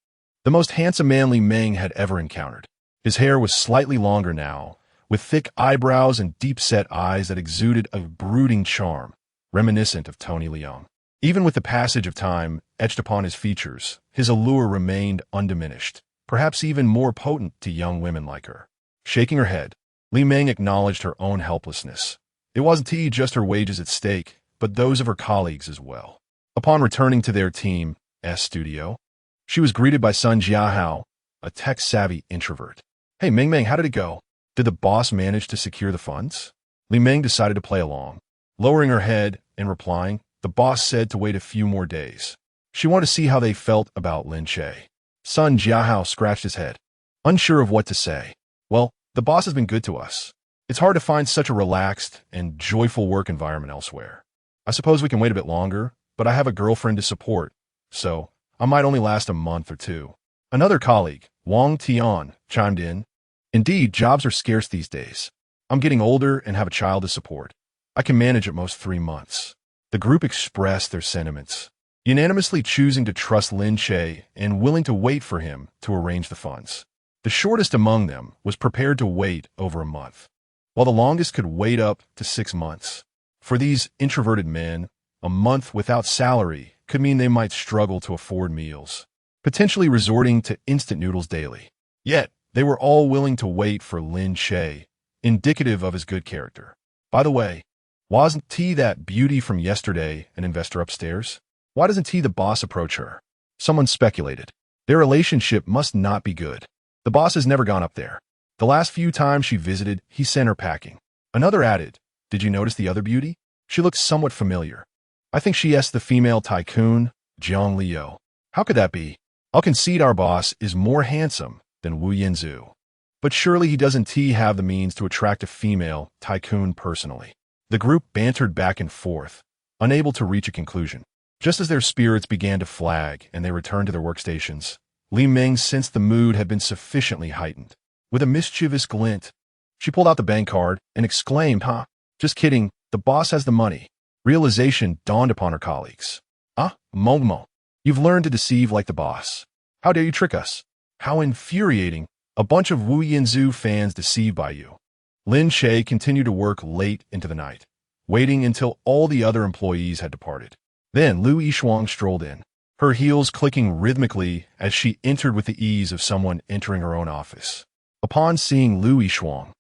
the most handsome man Li Meng had ever encountered. His hair was slightly longer now, with thick eyebrows and deep-set eyes that exuded a brooding charm, reminiscent of Tony Leung. Even with the passage of time etched upon his features, his allure remained undiminished, perhaps even more potent to young women like her. Shaking her head, Li Meng acknowledged her own helplessness. It wasn't just her wages at stake, but those of her colleagues as well. Upon returning to their team's studio, she was greeted by Sun Jiahao, a tech-savvy introvert. "Hey, Meng, how did it go? Did the boss manage to secure the funds?" Li Meng decided to play along. Lowering her head and replying, the boss said to wait a few more days. She wanted to see how they felt about Lin Che. Sun Jiahao scratched his head, unsure of what to say. "Well, the boss has been good to us. It's hard to find such a relaxed and joyful work environment elsewhere. I suppose we can wait a bit longer, but I have a girlfriend to support, so I might only last a month or two." Another colleague, Wang Tian, chimed in. "Indeed, jobs are scarce these days. I'm getting older and have a child to support. I can manage at most 3 months." The group expressed their sentiments, unanimously choosing to trust Lin Che and willing to wait for him to arrange the funds. The shortest among them was prepared to wait over a month, while the longest could wait up to 6 months. For these introverted men, a month without salary could mean they might struggle to afford meals, potentially resorting to instant noodles daily. Yet, they were all willing to wait for Lin Che, indicative of his good character. By the way, wasn't T that beauty from yesterday an investor upstairs? Why doesn't T the boss approach her? Someone speculated. Their relationship must not be good. The boss has never gone up there. The last few times she visited, he sent her packing. Another added, "Did you notice the other beauty? She looks somewhat familiar. I think she is the female tycoon, Jiang Liu. How could that be? I'll concede our boss is more handsome than Wu Yanzu. But surely he doesn't have the means to attract a female tycoon personally." The group bantered back and forth, unable to reach a conclusion. Just as their spirits began to flag and they returned to their workstations, Li Meng sensed the mood had been sufficiently heightened. With a mischievous glint, she pulled out the bank card and exclaimed, Just kidding, the boss has the money." Realization dawned upon her colleagues. Momo, you've learned to deceive like the boss. How dare you trick us? How infuriating. A bunch of Wu Yinzu fans deceived by you. Lin Che continued to work late into the night, waiting until all the other employees had departed. Then Lu Yishuang strolled in, her heels clicking rhythmically as she entered with the ease of someone entering her own office. Upon seeing Lu Yishuang,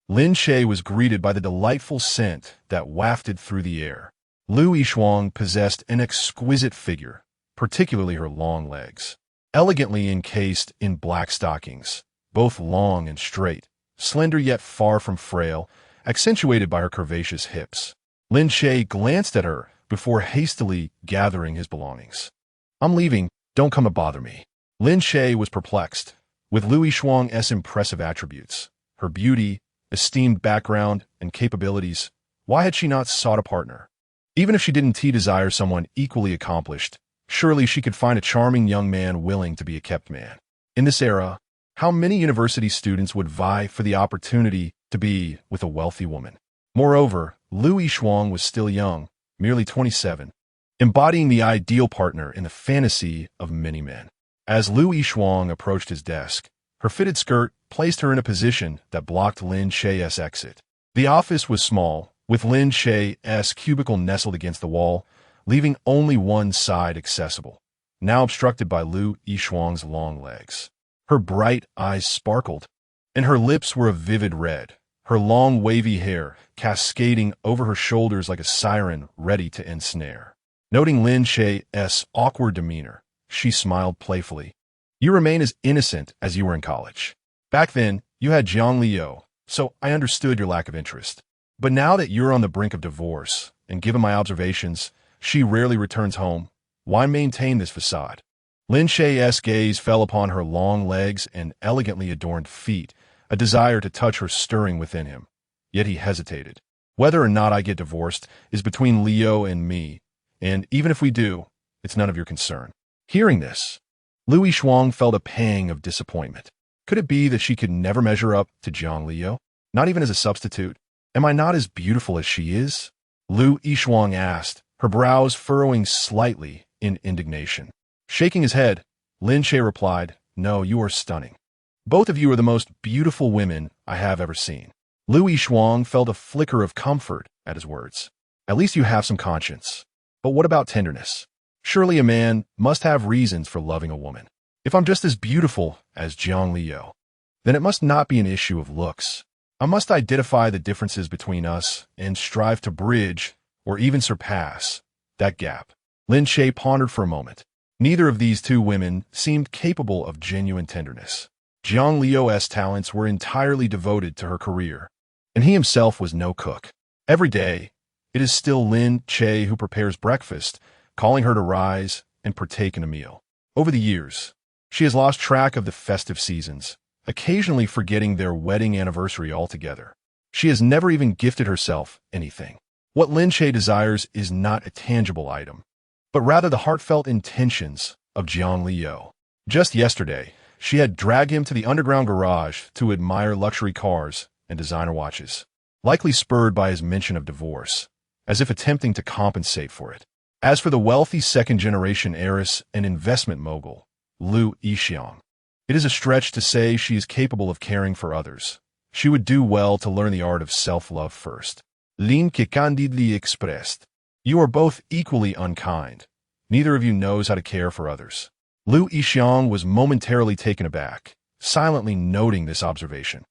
Lin Che was greeted by the delightful scent that wafted through the air. Lu Yishuang possessed an exquisite figure, particularly her long legs, elegantly encased in black stockings, both long and straight, slender yet far from frail, accentuated by her curvaceous hips. Lin Che glanced at her before hastily gathering his belongings. "I'm leaving, don't come to bother me." Lin Che was perplexed. With Lu Yishuang's impressive attributes, her beauty, esteemed background, and capabilities, why had she not sought a partner? Even if she didn't desire someone equally accomplished, surely she could find a charming young man willing to be a kept man. In this era, how many university students would vie for the opportunity to be with a wealthy woman? Moreover, Lu Yishuang was still young, merely 27, embodying the ideal partner in the fantasy of many men. As Lu Yishuang approached his desk, her fitted skirt placed her in a position that blocked Lin Che's exit. The office was small, with Lin Che's cubicle nestled against the wall, leaving only one side accessible, now obstructed by Lu Yishuang's long legs. Her bright eyes sparkled, and her lips were a vivid red, her long wavy hair cascading over her shoulders like a siren ready to ensnare. Noting Lin Che's awkward demeanor, she smiled playfully. "You remain as innocent as you were in college. Back then, you had Jiang Liu, so I understood your lack of interest. But now that you're on the brink of divorce, and given my observations, she rarely returns home, why maintain this facade?" Lin Che's gaze fell upon her long legs and elegantly adorned feet, a desire to touch her stirring within him. Yet he hesitated. "Whether or not I get divorced is between Leo and me, and even if we do, it's none of your concern." Hearing this, Lu Yishuang felt a pang of disappointment. Could it be that she could never measure up to Jiang Liu? Not even as a substitute? Am I not as beautiful as she is? Lu Yishuang asked, her brows furrowing slightly in indignation. Shaking his head, Lin Che replied, "No, you are stunning. Both of you are the most beautiful women I have ever seen." Lu Yishuang felt a flicker of comfort at his words. "At least you have some conscience. But what about tenderness? Surely a man must have reasons for loving a woman. If I'm just as beautiful as Jiang Liu, then it must not be an issue of looks. I must identify the differences between us and strive to bridge, or even surpass, that gap." Lin Che pondered for a moment. Neither of these two women seemed capable of genuine tenderness. Jiang Liu's talents were entirely devoted to her career, and he himself was no cook. Every day, it is still Lin Che who prepares breakfast, calling her to rise and partake in a meal. Over the years, she has lost track of the festive seasons, occasionally forgetting their wedding anniversary altogether. She has never even gifted herself anything. What Lin Che desires is not a tangible item, but rather the heartfelt intentions of Jiang Liu. Just yesterday, she had dragged him to the underground garage to admire luxury cars and designer watches, likely spurred by his mention of divorce, as if attempting to compensate for it. As for the wealthy second-generation heiress and investment mogul, Lu Yishuang, it is a stretch to say she is capable of caring for others. She would do well to learn the art of self-love first. Lin Che candidly expressed, "You are both equally unkind. Neither of you knows how to care for others." Lu Yishuang was momentarily taken aback, silently noting this observation.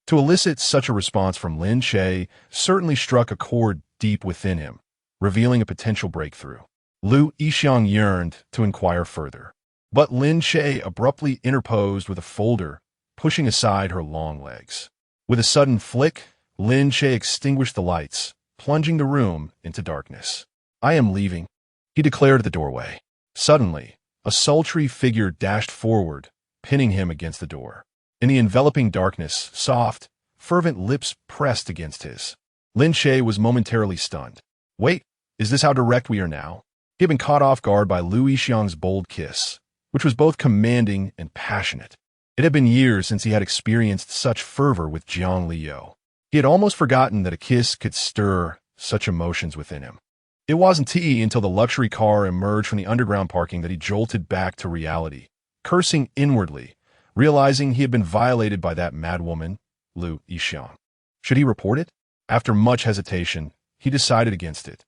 To elicit such a response from Lin Che certainly struck a chord deep within him, revealing a potential breakthrough. Lu Yishuang yearned to inquire further, but Lin Che abruptly interposed with a folder, pushing aside her long legs. With a sudden flick, Lin Che extinguished the lights, plunging the room into darkness. "I am leaving," he declared at the doorway. Suddenly, a sultry figure dashed forward, pinning him against the door. In the enveloping darkness, soft, fervent lips pressed against his. Lin Che was momentarily stunned. Wait, is this how direct we are now? He had been caught off guard by Lu Yishuang's bold kiss, which was both commanding and passionate. It had been years since he had experienced such fervor with Jiang Liu. He had almost forgotten that a kiss could stir such emotions within him. It wasn't until the luxury car emerged from the underground parking that he jolted back to reality, cursing inwardly, realizing he had been violated by that madwoman, Lu Yixiang. Should he report it? After much hesitation, he decided against it.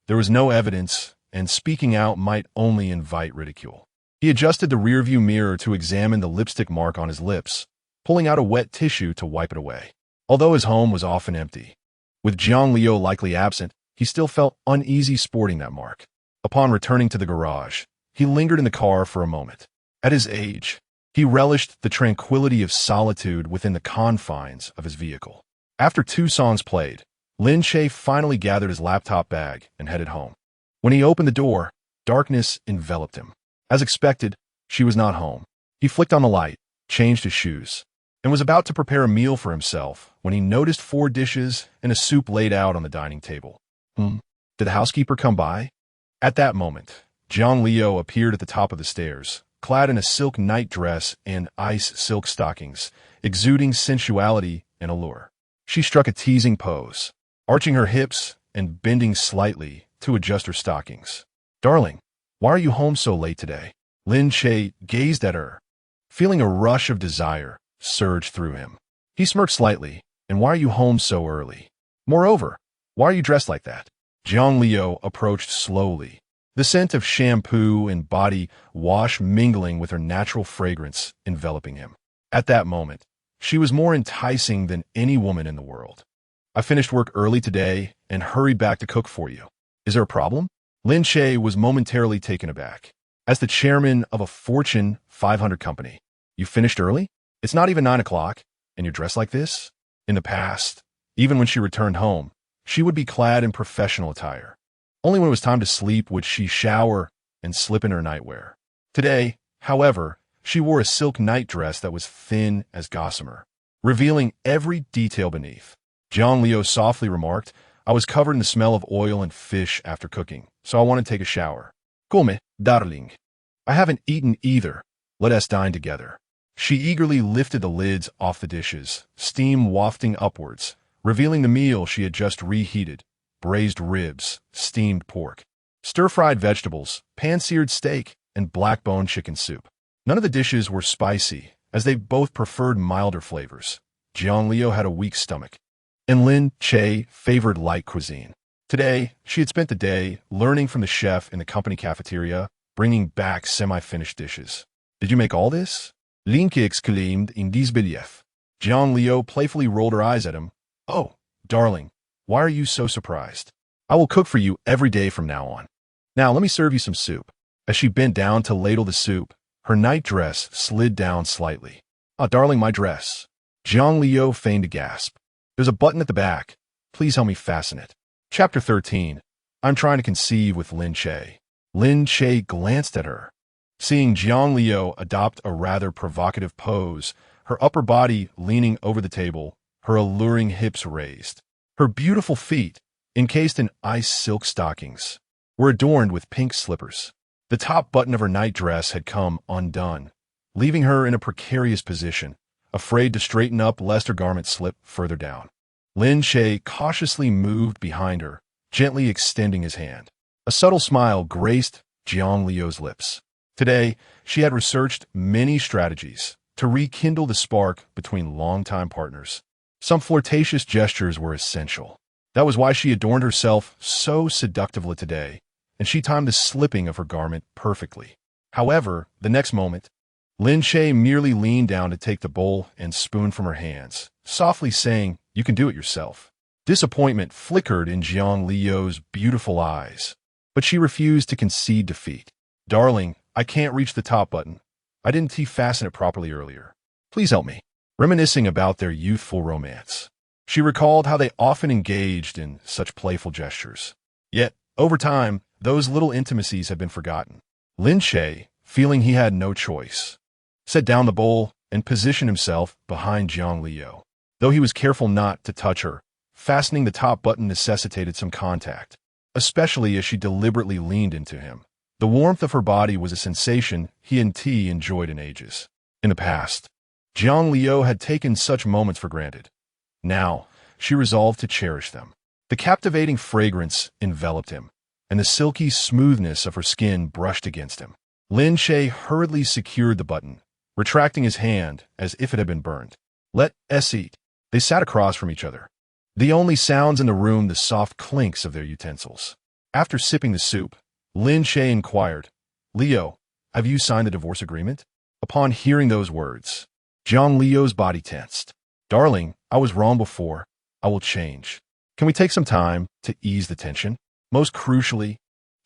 There was no evidence, and speaking out might only invite ridicule. He adjusted the rearview mirror to examine the lipstick mark on his lips, pulling out a wet tissue to wipe it away. Although his home was often empty, with Jiang Liu likely absent, he still felt uneasy sporting that mark. Upon returning to the garage, he lingered in the car for a moment. At his age, he relished the tranquility of solitude within the confines of his vehicle. After 2 songs played, Lin Che finally gathered his laptop bag and headed home. When he opened the door, darkness enveloped him. As expected, she was not home. He flicked on the light, changed his shoes, and was about to prepare a meal for himself when he noticed 4 dishes and a soup laid out on the dining table. Did the housekeeper come by? At that moment, Jiang Liu appeared at the top of the stairs, clad in a silk nightdress and ice silk stockings, exuding sensuality and allure. She struck a teasing pose, arching her hips and bending slightly to adjust her stockings. "Darling, why are you home so late today?" Lin Che gazed at her, feeling a rush of desire surge through him. He smirked slightly. "And why are you home so early? Moreover, why are you dressed like that?" Jiang Liu approached slowly, the scent of shampoo and body wash mingling with her natural fragrance enveloping him. At that moment, she was more enticing than any woman in the world. "I finished work early today and hurried back to cook for you. Is there a problem?" Lin Che was momentarily taken aback. As the chairman of a Fortune 500 company, "You finished early? It's not even 9 o'clock, and you're dressed like this?" In the past, even when she returned home, she would be clad in professional attire. Only when it was time to sleep would she shower and slip in her nightwear. Today, however, she wore a silk nightdress that was thin as gossamer, revealing every detail beneath. Jiang Liu softly remarked, "I was covered in the smell of oil and fish after cooking, so I want to take a shower." "Come, darling. I haven't eaten either. Let us dine together." She eagerly lifted the lids off the dishes, steam wafting upwards, revealing the meal she had just reheated: braised ribs, steamed pork, stir-fried vegetables, pan-seared steak, and black-bone chicken soup. None of the dishes were spicy, as they both preferred milder flavors. Jiang Liu had a weak stomach, and Lin Che favored light cuisine. Today, she had spent the day learning from the chef in the company cafeteria, bringing back semi-finished dishes. "Did you make all this?" Lin Che exclaimed in disbelief. Jiang Liu playfully rolled her eyes at him. "Oh, darling, why are you so surprised? I will cook for you every day from now on. Now let me serve you some soup." As she bent down to ladle the soup, her nightdress slid down slightly. "Ah, darling, my dress." Jiang Liu feigned a gasp. "There's a button at the back. Please help me fasten it." Chapter 13. I'm trying to conceive with Lin Che. Lin Che glanced at her. Seeing Jiang Liu adopt a rather provocative pose, her upper body leaning over the table, her alluring hips raised. Her beautiful feet, encased in ice silk stockings, were adorned with pink slippers. The top button of her nightdress had come undone, leaving her in a precarious position, afraid to straighten up lest her garment slip further down. Lin Che cautiously moved behind her, gently extending his hand. A subtle smile graced Jiang Liu's lips. Today, she had researched many strategies to rekindle the spark between longtime partners. Some flirtatious gestures were essential. That was why she adorned herself so seductively today, and she timed the slipping of her garment perfectly. However, the next moment, Lin Che merely leaned down to take the bowl and spoon from her hands, softly saying, "You can do it yourself." Disappointment flickered in Jiang Liu's beautiful eyes, but she refused to concede defeat. "Darling, I can't reach the top button. I didn't T-fasten it properly earlier. Please help me." Reminiscing about their youthful romance, she recalled how they often engaged in such playful gestures. Yet, over time, those little intimacies had been forgotten. Lin Che, feeling he had no choice, set down the bowl and positioned himself behind Jiang Liu. Though he was careful not to touch her, fastening the top button necessitated some contact, especially as she deliberately leaned into him. The warmth of her body was a sensation he and T enjoyed in ages. In the past, Jiang Liu had taken such moments for granted. Now, she resolved to cherish them. The captivating fragrance enveloped him, and the silky smoothness of her skin brushed against him. Lin Che hurriedly secured the button, retracting his hand as if it had been burned. Let us eat. They sat across from each other. The only sounds in the room the soft clinks of their utensils. After sipping the soup, Lin Che inquired, Leo, have you signed the divorce agreement? Upon hearing those words, Jiang Leo's body tensed. Darling, I was wrong before. I will change. Can we take some time to ease the tension? Most crucially,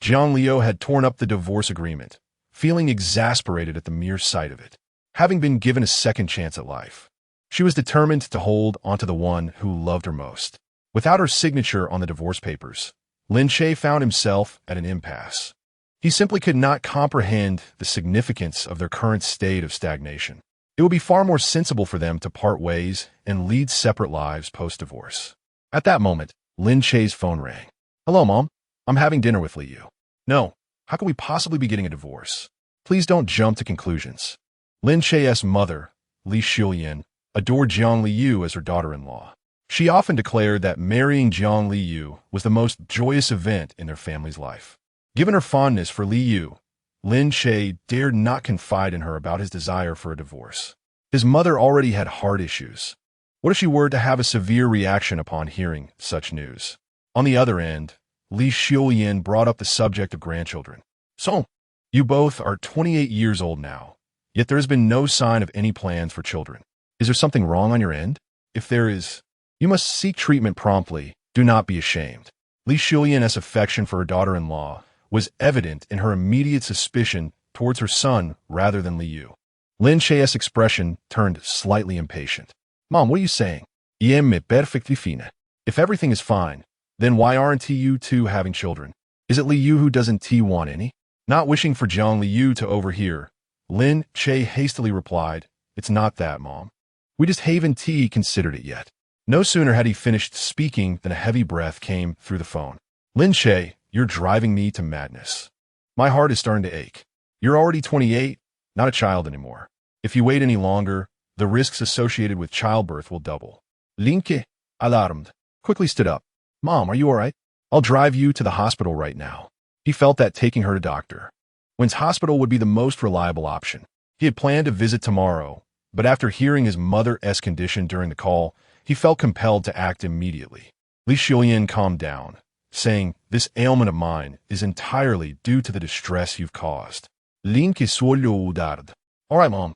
Jiang Leo had torn up the divorce agreement, feeling exasperated at the mere sight of it. Having been given a second chance at life, she was determined to hold onto the one who loved her most. Without her signature on the divorce papers, Lin Che found himself at an impasse. He simply could not comprehend the significance of their current state of stagnation. It would be far more sensible for them to part ways and lead separate lives post-divorce. At that moment, Lin Che's phone rang. Hello, Mom. I'm having dinner with Liu. No, how could we possibly be getting a divorce? Please don't jump to conclusions. Lin Che's mother, Li Xiuyan, adored Jiang Liu as her daughter-in-law. She often declared that marrying Jiang Liu was the most joyous event in their family's life. Given her fondness for Liu, Lin Che dared not confide in her about his desire for a divorce. His mother already had heart issues. What if she were to have a severe reaction upon hearing such news? On the other end, Li Xiuyan brought up the subject of grandchildren. So, you both are 28 years old now, yet there has been no sign of any plans for children. Is there something wrong on your end? If there is, you must seek treatment promptly. Do not be ashamed. Li Xiuyan's affection for her daughter-in-law was evident in her immediate suspicion towards her son rather than Liu. Lin Che's expression turned slightly impatient. Mom, what are you saying? Me perfectly fine. If everything is fine, then why aren't you two having children? Is it Liu who doesn't want any? Not wishing for Jiang Liu to overhear, Lin Che hastily replied, It's not that, Mom. We just haven't considered it yet. No sooner had he finished speaking than a heavy breath came through the phone. Lin Che, you're driving me to madness. My heart is starting to ache. You're already 28, not a child anymore. If you wait any longer, the risks associated with childbirth will double. Lin Che, alarmed, quickly stood up. Mom, are you all right? I'll drive you to the hospital right now. He felt that taking her to Dr. Wen's hospital would be the most reliable option. He had planned to visit tomorrow, but after hearing his mother's condition during the call, he felt compelled to act immediately. Li Xiuyan calmed down, saying, This ailment of mine is entirely due to the distress you've caused. Lin Che suolo udard. All right, Mom.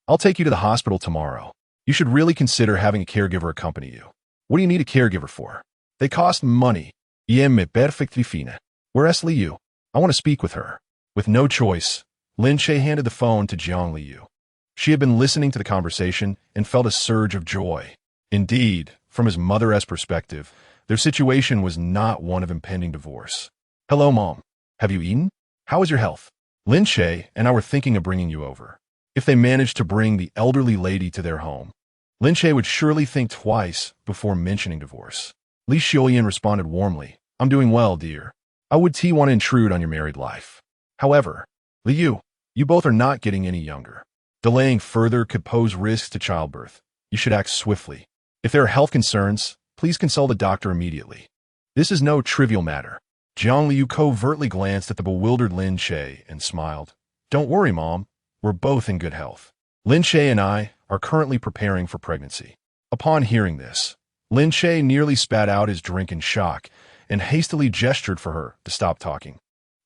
I'll take you to the hospital tomorrow. You should really consider having a caregiver accompany you. What do you need a caregiver for? They cost money. Me perfectly fine. Where's Liu? I want to speak with her. With no choice, Lin Che handed the phone to Jiang Liu. She had been listening to the conversation and felt a surge of joy. Indeed, from his mother's perspective, their situation was not one of impending divorce. Hello, Mom. Have you eaten? How is your health? Lin Che and I were thinking of bringing you over. If they managed to bring the elderly lady to their home, Lin Che would surely think twice before mentioning divorce. Li Xiuyan responded warmly, I'm doing well, dear. I would want to intrude on your married life. However, Liu, you both are not getting any younger. Delaying further could pose risks to childbirth. You should act swiftly. If there are health concerns, please consult a doctor immediately. This is no trivial matter. Jiang Liu covertly glanced at the bewildered Lin Che and smiled. Don't worry, Mom. We're both in good health. Lin Che and I are currently preparing for pregnancy. Upon hearing this, Lin Che nearly spat out his drink in shock and hastily gestured for her to stop talking,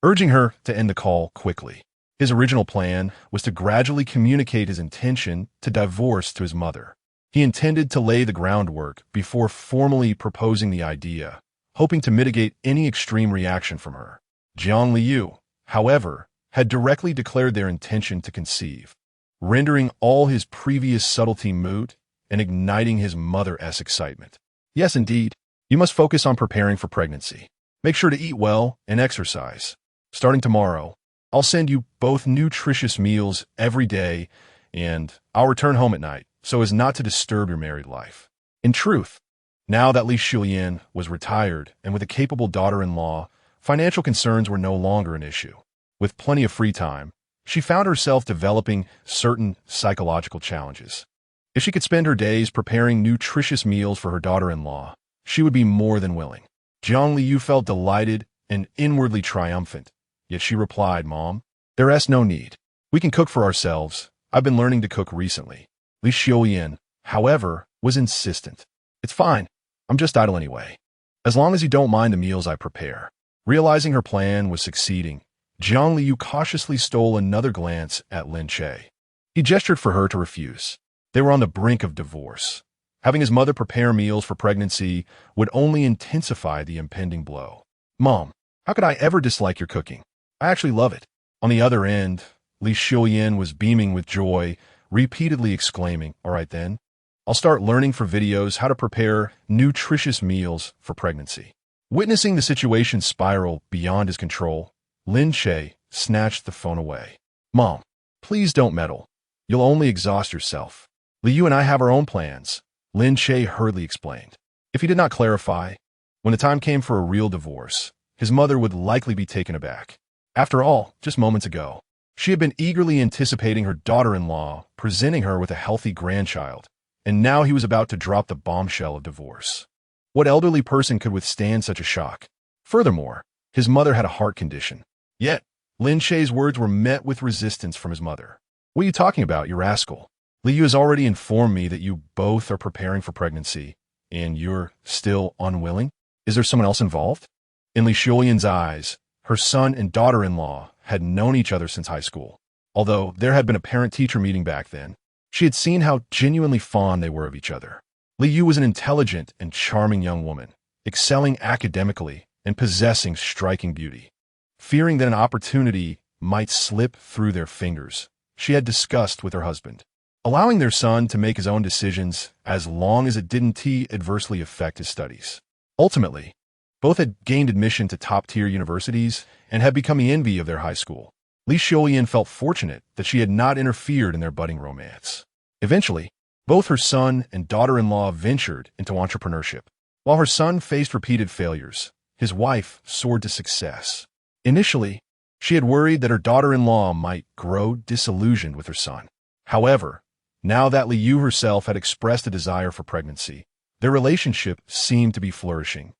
urging her to end the call quickly. His original plan was to gradually communicate his intention to divorce to his mother. He intended to lay the groundwork before formally proposing the idea, hoping to mitigate any extreme reaction from her. Jiang Liu, however, had directly declared their intention to conceive, rendering all his previous subtlety moot and igniting his mother's excitement. Yes, indeed, you must focus on preparing for pregnancy. Make sure to eat well and exercise. Starting tomorrow, I'll send you both nutritious meals every day, and I'll return home at night so as not to disturb your married life. In truth, now that Li Xiuyan was retired and with a capable daughter-in-law, financial concerns were no longer an issue. With plenty of free time, she found herself developing certain psychological challenges. If she could spend her days preparing nutritious meals for her daughter-in-law, she would be more than willing. Jiang Liu felt delighted and inwardly triumphant, yet she replied, Mom, there's no need. We can cook for ourselves. I've been learning to cook recently. Li Xiuyan, however, was insistent. It's fine. I'm just idle anyway. As long as you don't mind the meals I prepare. Realizing her plan was succeeding, Jiang Liu cautiously stole another glance at Lin Che. He gestured for her to refuse. They were on the brink of divorce. Having his mother prepare meals for pregnancy would only intensify the impending blow. Mom, how could I ever dislike your cooking? I actually love it. On the other end, Li Xiuyan was beaming with joy, repeatedly exclaiming, all right then, I'll start learning for videos how to prepare nutritious meals for pregnancy. Witnessing the situation spiral beyond his control, Lin Che snatched the phone away. Mom, please don't meddle. You'll only exhaust yourself. Liu and I have our own plans, Lin Che hurriedly explained. If he did not clarify, when the time came for a real divorce, his mother would likely be taken aback. After all, just moments ago, she had been eagerly anticipating her daughter-in-law presenting her with a healthy grandchild, and now he was about to drop the bombshell of divorce. What elderly person could withstand such a shock? Furthermore, his mother had a heart condition. Yet, Lin Che's words were met with resistance from his mother. What are you talking about, you rascal? Liu has already informed me that you both are preparing for pregnancy, and you're still unwilling? Is there someone else involved? In Li Xiuyan's eyes, her son and daughter-in-law had known each other since high school. Although there had been a parent-teacher meeting back then, she had seen how genuinely fond they were of each other. Liu was an intelligent and charming young woman, excelling academically and possessing striking beauty. Fearing that an opportunity might slip through their fingers, she had discussed with her husband, allowing their son to make his own decisions as long as it didn't adversely affect his studies. Ultimately, both had gained admission to top-tier universities and had become the envy of their high school. Li Xiuyan felt fortunate that she had not interfered in their budding romance. Eventually, both her son and daughter-in-law ventured into entrepreneurship. While her son faced repeated failures, his wife soared to success. Initially, she had worried that her daughter-in-law might grow disillusioned with her son. However, now that Liu herself had expressed a desire for pregnancy, their relationship seemed to be flourishing.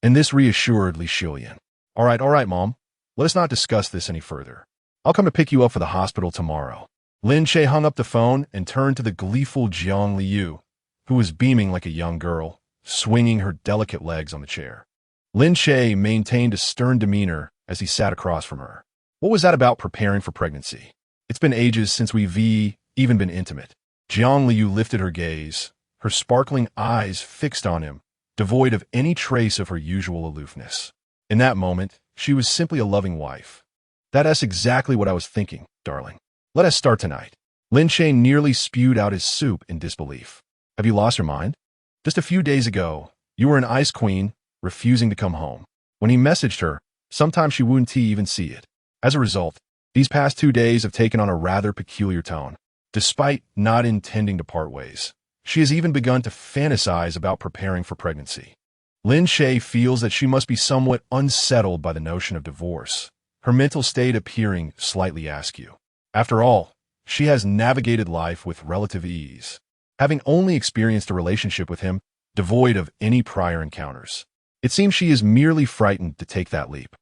And this reassured Li Xiuyan. All right, Mom. Let us not discuss this any further. I'll come to pick you up for the hospital tomorrow. Lin Che hung up the phone and turned to the gleeful Jiang Liu, who was beaming like a young girl, swinging her delicate legs on the chair. Lin Che maintained a stern demeanor as he sat across from her. What was that about preparing for pregnancy? It's been ages since we've even been intimate. Jiang Liu lifted her gaze, her sparkling eyes fixed on him, devoid of any trace of her usual aloofness. In that moment, she was simply a loving wife. That's exactly what I was thinking, darling. Let us start tonight. Lin Che nearly spewed out his soup in disbelief. Have you lost your mind? Just a few days ago, you were an ice queen, refusing to come home. When he messaged her, sometimes she wouldn't even see it. As a result, these past 2 days have taken on a rather peculiar tone. Despite not intending to part ways, she has even begun to fantasize about preparing for pregnancy. Lin Che feels that she must be somewhat unsettled by the notion of divorce, her mental state appearing slightly askew. After all, she has navigated life with relative ease, having only experienced a relationship with him devoid of any prior encounters. It seems she is merely frightened to take that leap.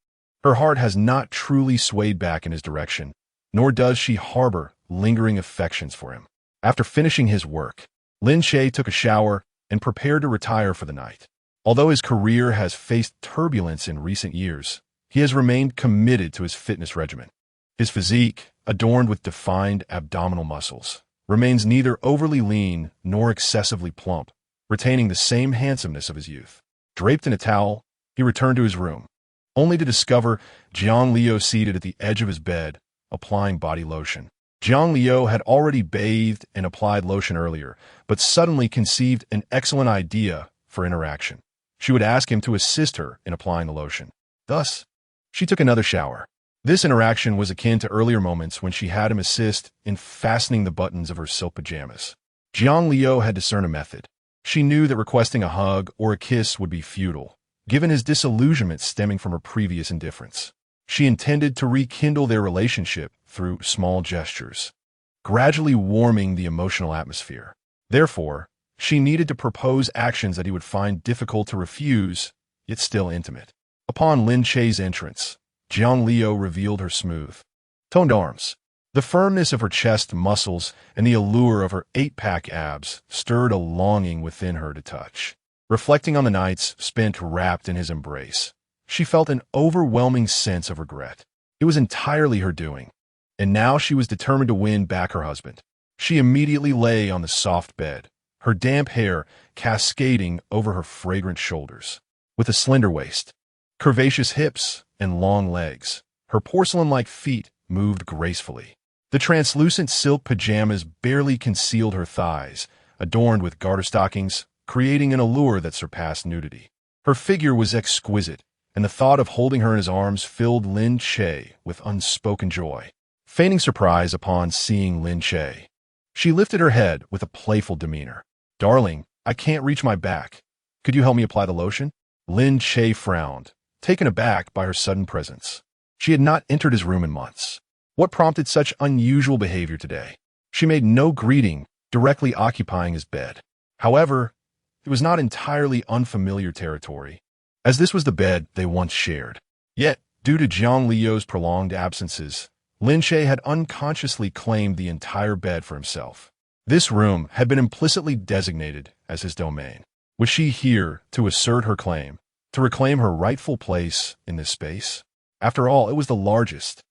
Her heart has not truly swayed back in his direction, nor does she harbor lingering affections for him. After finishing his work, Lin Che took a shower and prepared to retire for the night. Although his career has faced turbulence in recent years, he has remained committed to his fitness regimen. His physique, adorned with defined abdominal muscles, remains neither overly lean nor excessively plump, retaining the same handsomeness of his youth. Draped in a towel, he returned to his room, only to discover Jiang Liu seated at the edge of his bed, applying body lotion. Jiang Liu had already bathed and applied lotion earlier, but suddenly conceived an excellent idea for interaction. She would ask him to assist her in applying the lotion. Thus, she took another shower. This interaction was akin to earlier moments when she had him assist in fastening the buttons of her silk pajamas. Jiang Liu had discerned a method. She knew that requesting a hug or a kiss would be futile, given his disillusionment stemming from her previous indifference. She intended to rekindle their relationship through small gestures, gradually warming the emotional atmosphere. Therefore, she needed to propose actions that he would find difficult to refuse, yet still intimate. Upon Lin Che's entrance, Jiang Liu revealed her smooth, toned arms. The firmness of her chest muscles and the allure of her eight-pack abs stirred a longing within her to touch. Reflecting on the nights spent wrapped in his embrace, she felt an overwhelming sense of regret. It was entirely her doing, and now she was determined to win back her husband. She immediately lay on the soft bed, her damp hair cascading over her fragrant shoulders. With a slender waist, curvaceous hips, and long legs, her porcelain-like feet moved gracefully. The translucent silk pajamas barely concealed her thighs, adorned with garter stockings, creating an allure that surpassed nudity. Her figure was exquisite, and the thought of holding her in his arms filled Lin Che with unspoken joy. Feigning surprise upon seeing Lin Che, she lifted her head with a playful demeanor. "Darling, I can't reach my back. Could you help me apply the lotion?" Lin Che frowned, taken aback by her sudden presence. She had not entered his room in months. What prompted such unusual behavior today? She made no greeting, directly occupying his bed. However, it was not entirely unfamiliar territory, as this was the bed they once shared. Yet, due to Jiang Liu's prolonged absences, Lin Che had unconsciously claimed the entire bed for himself. This room had been implicitly designated as his domain. Was she here to assert her claim, to reclaim her rightful place in this space? After all, it was the largest,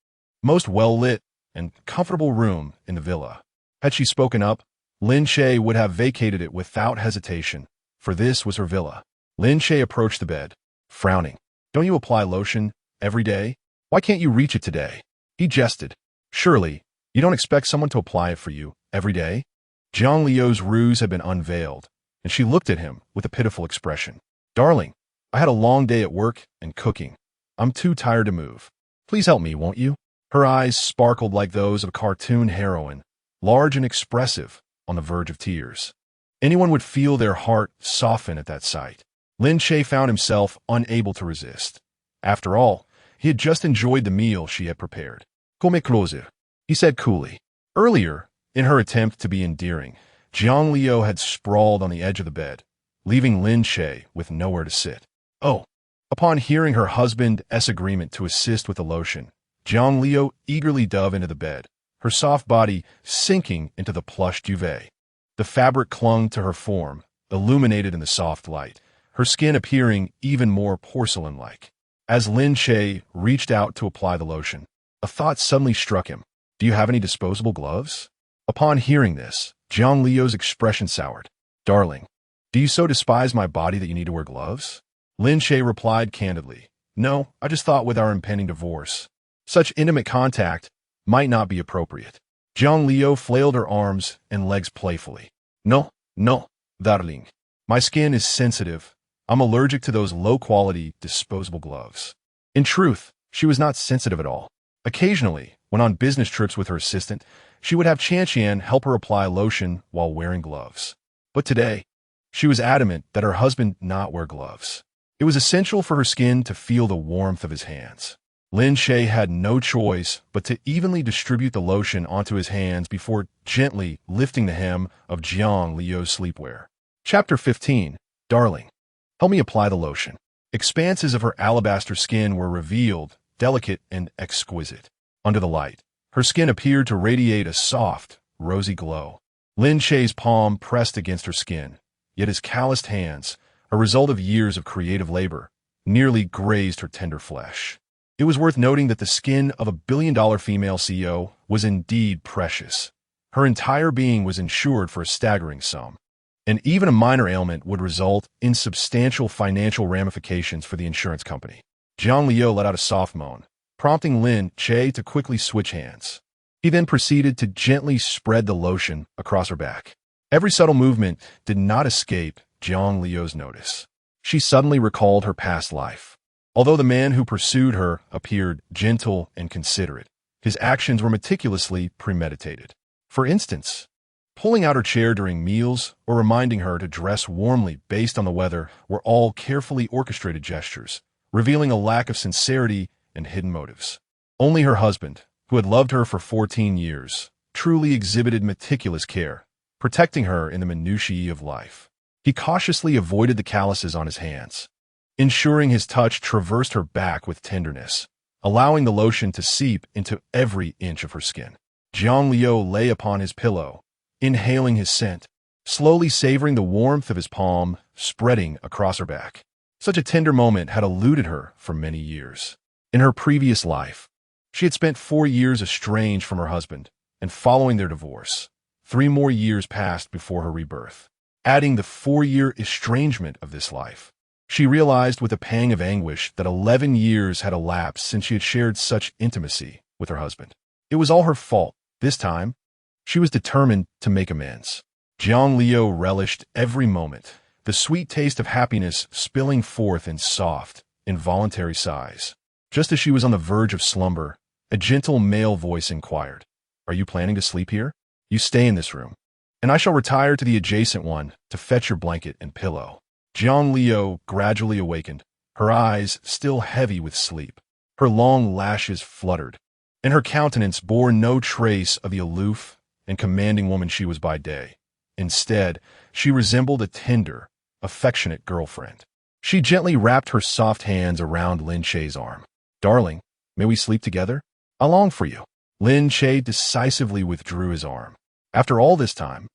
most well-lit, and comfortable room in the villa. Had she spoken up, Lin Che would have vacated it without hesitation, for this was her villa. Lin Che approached the bed, frowning. "Don't you apply lotion every day? Why can't you reach it today?" He jested. "Surely, you don't expect someone to apply it for you every day?" Jiang Liu's ruse had been unveiled, and she looked at him with a pitiful expression. "Darling, I had a long day at work and cooking. I'm too tired to move. Please help me, won't you?" Her eyes sparkled like those of a cartoon heroine, large and expressive, on the verge of tears. Anyone would feel their heart soften at that sight. Lin Che found himself unable to resist. After all, he had just enjoyed the meal she had prepared. "Come closer," he said coolly. Earlier, in her attempt to be endearing, Jiang Liu had sprawled on the edge of the bed, leaving Lin Che with nowhere to sit. "Oh." Upon hearing her husband's agreement to assist with the lotion, Jiang Liu eagerly dove into the bed, her soft body sinking into the plush duvet. The fabric clung to her form, illuminated in the soft light, her skin appearing even more porcelain-like. As Lin Che reached out to apply the lotion, a thought suddenly struck him. "Do you have any disposable gloves?" Upon hearing this, Jiang Liu's expression soured. "Darling, do you so despise my body that you need to wear gloves?" Lin Che replied candidly. "No, I just thought with our impending divorce, such intimate contact might not be appropriate." Jiang Liu flailed her arms and legs playfully. No, darling. My skin is sensitive. I'm allergic to those low-quality, disposable gloves." In truth, she was not sensitive at all. Occasionally, when on business trips with her assistant, she would have Qian help her apply lotion while wearing gloves. But today, she was adamant that her husband not wear gloves. It was essential for her skin to feel the warmth of his hands. Lin Che had no choice but to evenly distribute the lotion onto his hands before gently lifting the hem of Jiang Liu's sleepwear. Chapter 15. Darling, help me apply the lotion. Expanses of her alabaster skin were revealed, delicate and exquisite. Under the light, her skin appeared to radiate a soft, rosy glow. Lin Che's palm pressed against her skin, yet his calloused hands, a result of years of creative labor, nearly grazed her tender flesh. It was worth noting that the skin of a billion-dollar female CEO was indeed precious. Her entire being was insured for a staggering sum, and even a minor ailment would result in substantial financial ramifications for the insurance company. Jiang Liu let out a soft moan, prompting Lin Che to quickly switch hands. He then proceeded to gently spread the lotion across her back. Every subtle movement did not escape Jiang Liu's notice. She suddenly recalled her past life. Although the man who pursued her appeared gentle and considerate, his actions were meticulously premeditated. For instance, pulling out her chair during meals or reminding her to dress warmly based on the weather were all carefully orchestrated gestures, revealing a lack of sincerity and hidden motives. Only her husband, who had loved her for 14 years, truly exhibited meticulous care, protecting her in the minutiae of life. He cautiously avoided the calluses on his hands, ensuring his touch traversed her back with tenderness, allowing the lotion to seep into every inch of her skin. Jiang Liu lay upon his pillow, inhaling his scent, slowly savoring the warmth of his palm spreading across her back. Such a tender moment had eluded her for many years. In her previous life, she had spent 4 years estranged from her husband, and following their divorce, 3 more years passed before her rebirth. Adding the 4-year estrangement of this life, she realized with a pang of anguish that 11 years had elapsed since she had shared such intimacy with her husband. It was all her fault. This time, she was determined to make amends. Jiang Liu relished every moment, the sweet taste of happiness spilling forth in soft, involuntary sighs. Just as she was on the verge of slumber, a gentle male voice inquired, "Are you planning to sleep here? You stay in this room, and I shall retire to the adjacent one to fetch your blanket and pillow." Jiang Liu gradually awakened, her eyes still heavy with sleep. Her long lashes fluttered, and her countenance bore no trace of the aloof and commanding woman she was by day. Instead, she resembled a tender, affectionate girlfriend. She gently wrapped her soft hands around Lin Che's arm. "Darling, may we sleep together? I long for you." Lin Che decisively withdrew his arm. "After all this time,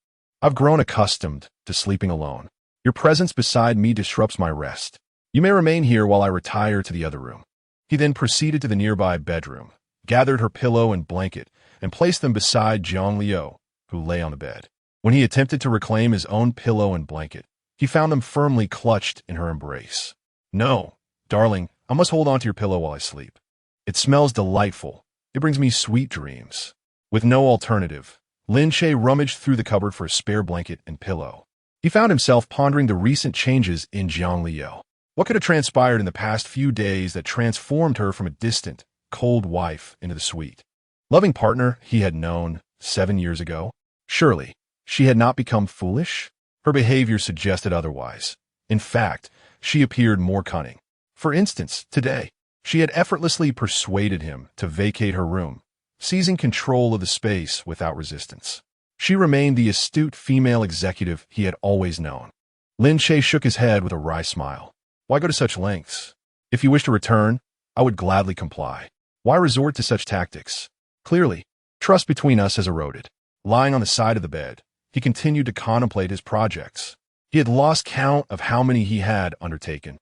I've grown accustomed to sleeping alone. Your presence beside me disrupts my rest. You may remain here while I retire to the other room." He then proceeded to the nearby bedroom, gathered her pillow and blanket, and placed them beside Jiang Liu, who lay on the bed. When he attempted to reclaim his own pillow and blanket, he found them firmly clutched in her embrace. "No, darling, I must hold on to your pillow while I sleep. It smells delightful. It brings me sweet dreams." With no alternative, Lin Che rummaged through the cupboard for a spare blanket and pillow. He found himself pondering the recent changes in Jiang Liu. What could have transpired in the past few days that transformed her from a distant, cold wife into the sweet, loving partner he had known 7 years ago? Surely, she had not become foolish? Her behavior suggested otherwise. In fact, she appeared more cunning. For instance, today, she had effortlessly persuaded him to vacate her room, seizing control of the space without resistance. She remained the astute female executive he had always known. Lin Che shook his head with a wry smile. "Why go to such lengths? If you wish to return, I would gladly comply. Why resort to such tactics? Clearly, trust between us has eroded." Lying on the side of the bed, he continued to contemplate his projects. He had lost count of how many he had undertaken.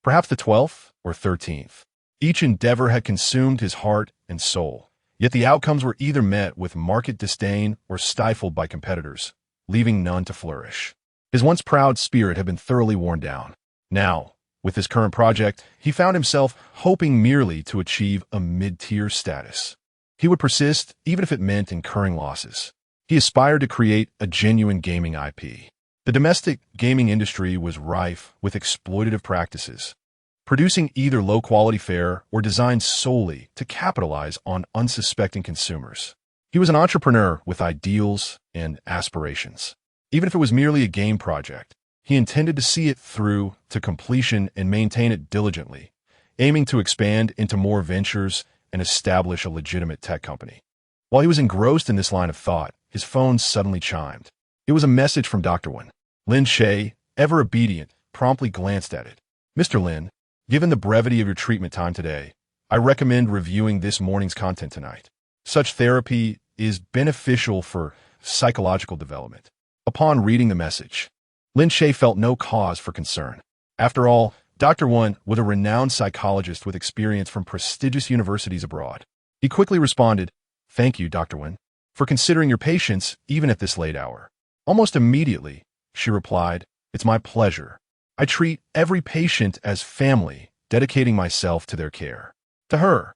Perhaps the 12th or 13th. Each endeavor had consumed his heart and soul, yet the outcomes were either met with market disdain or stifled by competitors, leaving none to flourish. His once proud spirit had been thoroughly worn down. Now, with his current project, he found himself hoping merely to achieve a mid-tier status. He would persist even if it meant incurring losses. He aspired to create a genuine gaming IP. The domestic gaming industry was rife with exploitative practices, producing either low-quality fare or designed solely to capitalize on unsuspecting consumers. He was an entrepreneur with ideals and aspirations. Even if it was merely a game project, he intended to see it through to completion and maintain it diligently, aiming to expand into more ventures and establish a legitimate tech company. While he was engrossed in this line of thought, his phone suddenly chimed. It was a message from Dr. Wen. Lin Che, ever obedient, promptly glanced at it. "Mr. Lin, given the brevity of your treatment time today, I recommend reviewing this morning's content tonight. Such therapy is beneficial for psychological development." Upon reading the message, Lin Che felt no cause for concern. After all, Dr. Wen was a renowned psychologist with experience from prestigious universities abroad. He quickly responded, "Thank you, Dr. Wen, for considering your patients even at this late hour." Almost immediately, she replied, "It's my pleasure. I treat every patient as family, dedicating myself to their care." To her,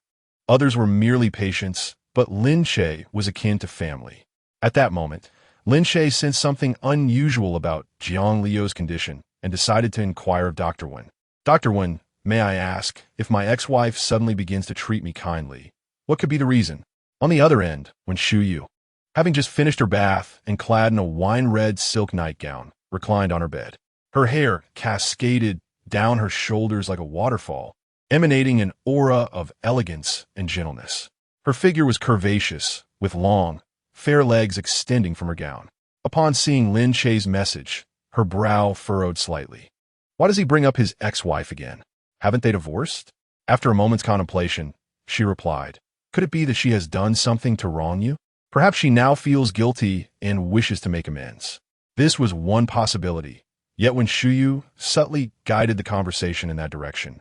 others were merely patients, but Lin Che was akin to family. At that moment, Lin Che sensed something unusual about Jiang Liu's condition and decided to inquire of Dr. Wen. "Dr. Wen, may I ask, if my ex-wife suddenly begins to treat me kindly, what could be the reason?" On the other end, when Shu Yu, having just finished her bath and clad in a wine-red silk nightgown, reclined on her bed. Her hair cascaded down her shoulders like a waterfall, emanating an aura of elegance and gentleness. Her figure was curvaceous, with long, fair legs extending from her gown. Upon seeing Lin Che's message, her brow furrowed slightly. Why does he bring up his ex-wife again? Haven't they divorced? After a moment's contemplation, she replied, "Could it be that she has done something to wrong you?" Perhaps she now feels guilty and wishes to make amends. This was one possibility, yet when Shuyu subtly guided the conversation in that direction,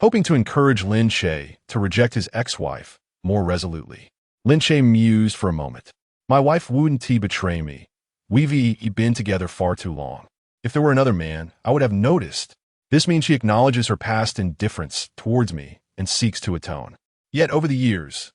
hoping to encourage Lin Che to reject his ex-wife more resolutely. Lin Che mused for a moment. My wife wouldn't betray me. We've been together far too long. If there were another man, I would have noticed. This means she acknowledges her past indifference towards me and seeks to atone. Yet over the years,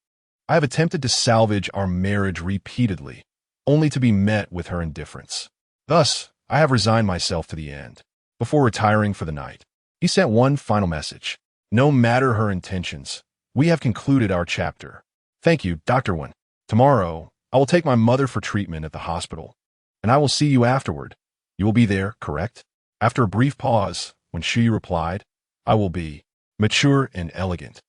I have attempted to salvage our marriage repeatedly, only to be met with her indifference. Thus, I have resigned myself to the end. Before retiring for the night, he sent one final message. No matter her intentions, we have concluded our chapter. Thank you, Dr. Wen. Tomorrow, I will take my mother for treatment at the hospital, and I will see you afterward. You will be there, correct? After a brief pause, when Shuyu replied, I will be mature and elegant.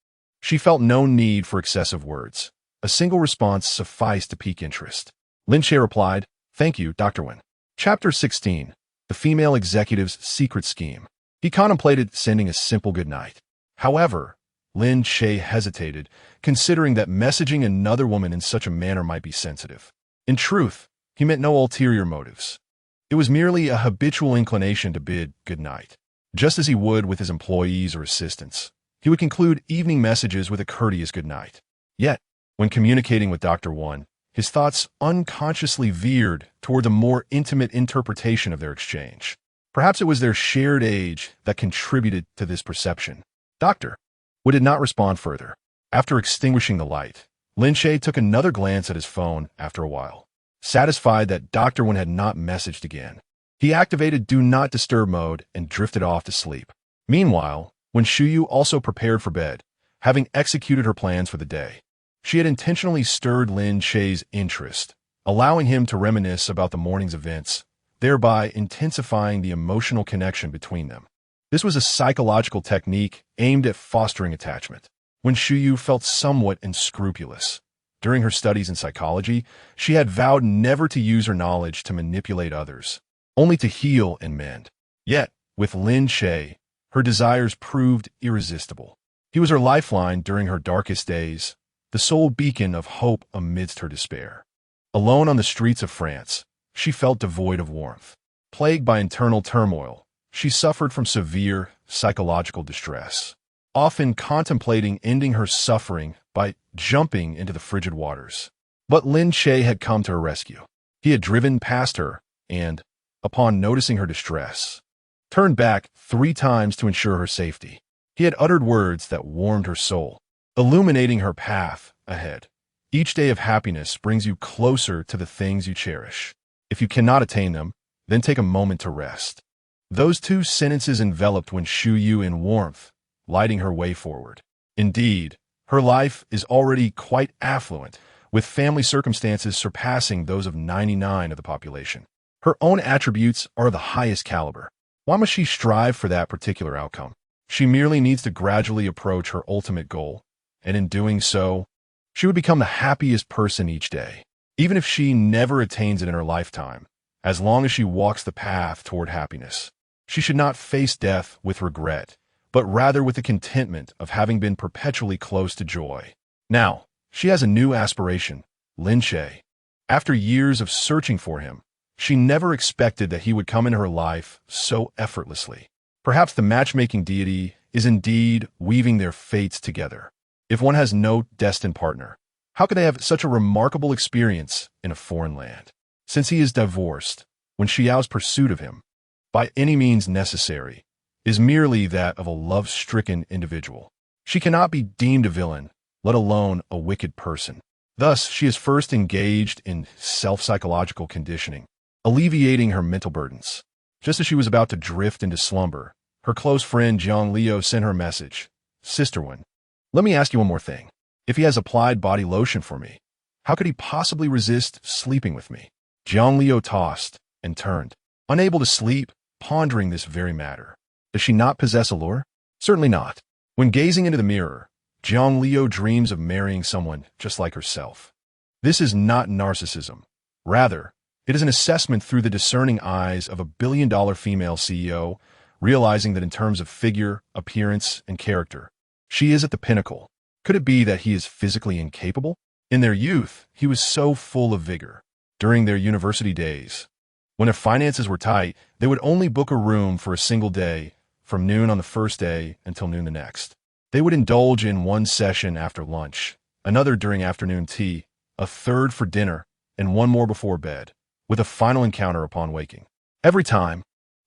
She felt no need for excessive words. A single response sufficed to pique interest. Lin Che replied, Thank you, Dr. Wen. Chapter 16. The Female Executive's Secret Scheme. He contemplated sending a simple goodnight. However, Lin Che hesitated, considering that messaging another woman in such a manner might be sensitive. In truth, he meant no ulterior motives. It was merely a habitual inclination to bid goodnight. Just as he would with his employees or assistants, he would conclude evening messages with a courteous goodnight. Yet, when communicating with Dr. Wen, his thoughts unconsciously veered toward a more intimate interpretation of their exchange. Perhaps it was their shared age that contributed to this perception. Dr. Wen did not respond further. After extinguishing the light, Lin Che took another glance at his phone after a while. Satisfied that Dr. Wen had not messaged again, he activated Do Not Disturb mode and drifted off to sleep. Meanwhile, when Shuyu also prepared for bed, having executed her plans for the day, she had intentionally stirred Lin Che's interest, allowing him to reminisce about the morning's events, thereby intensifying the emotional connection between them. This was a psychological technique aimed at fostering attachment. When Shuyu felt somewhat unscrupulous, during her studies in psychology, she had vowed never to use her knowledge to manipulate others, only to heal and mend. Yet, with Lin Che, her desires proved irresistible. He was her lifeline during her darkest days, the sole beacon of hope amidst her despair. Alone on the streets of France, she felt devoid of warmth. Plagued by internal turmoil, she suffered from severe psychological distress, often contemplating ending her suffering by jumping into the frigid waters. But Lin Che had come to her rescue. He had driven past her and, upon noticing her distress, turned back 3 times to ensure her safety. He had uttered words that warmed her soul, illuminating her path ahead. Each day of happiness brings you closer to the things you cherish. If you cannot attain them, then take a moment to rest. Those 2 sentences enveloped Wen Shuyu in warmth, lighting her way forward. Indeed, her life is already quite affluent, with family circumstances surpassing those of 99% of the population. Her own attributes are of the highest caliber. Why must she strive for that particular outcome? She merely needs to gradually approach her ultimate goal, and in doing so, she would become the happiest person each day. Even if she never attains it in her lifetime, as long as she walks the path toward happiness, she should not face death with regret, but rather with the contentment of having been perpetually close to joy. Now, she has a new aspiration, Lin Che. After years of searching for him, she never expected that he would come into her life so effortlessly. Perhaps the matchmaking deity is indeed weaving their fates together. If one has no destined partner, how could they have such a remarkable experience in a foreign land? Since he is divorced, Wen Xiao's pursuit of him, by any means necessary, is merely that of a love-stricken individual. She cannot be deemed a villain, let alone a wicked person. Thus, she is first engaged in self-psychological conditioning, alleviating her mental burdens. Just as she was about to drift into slumber, her close friend Jiang Liu sent her a message. Sister Wen, let me ask you one more thing. If he has applied body lotion for me, how could he possibly resist sleeping with me? Jiang Liu tossed and turned, unable to sleep, pondering this very matter. Does she not possess allure? Certainly not. When gazing into the mirror, Jiang Liu dreams of marrying someone just like herself. This is not narcissism. Rather, it is an assessment through the discerning eyes of a billion-dollar female CEO, realizing that in terms of figure, appearance, and character, she is at the pinnacle. Could it be that he is physically incapable? In their youth, he was so full of vigor. During their university days, when their finances were tight, they would only book a room for a single day, from noon on the first day until noon the next. They would indulge in one session after lunch, another during afternoon tea, a third for dinner, and one more before bed, with a final encounter upon waking. Every time,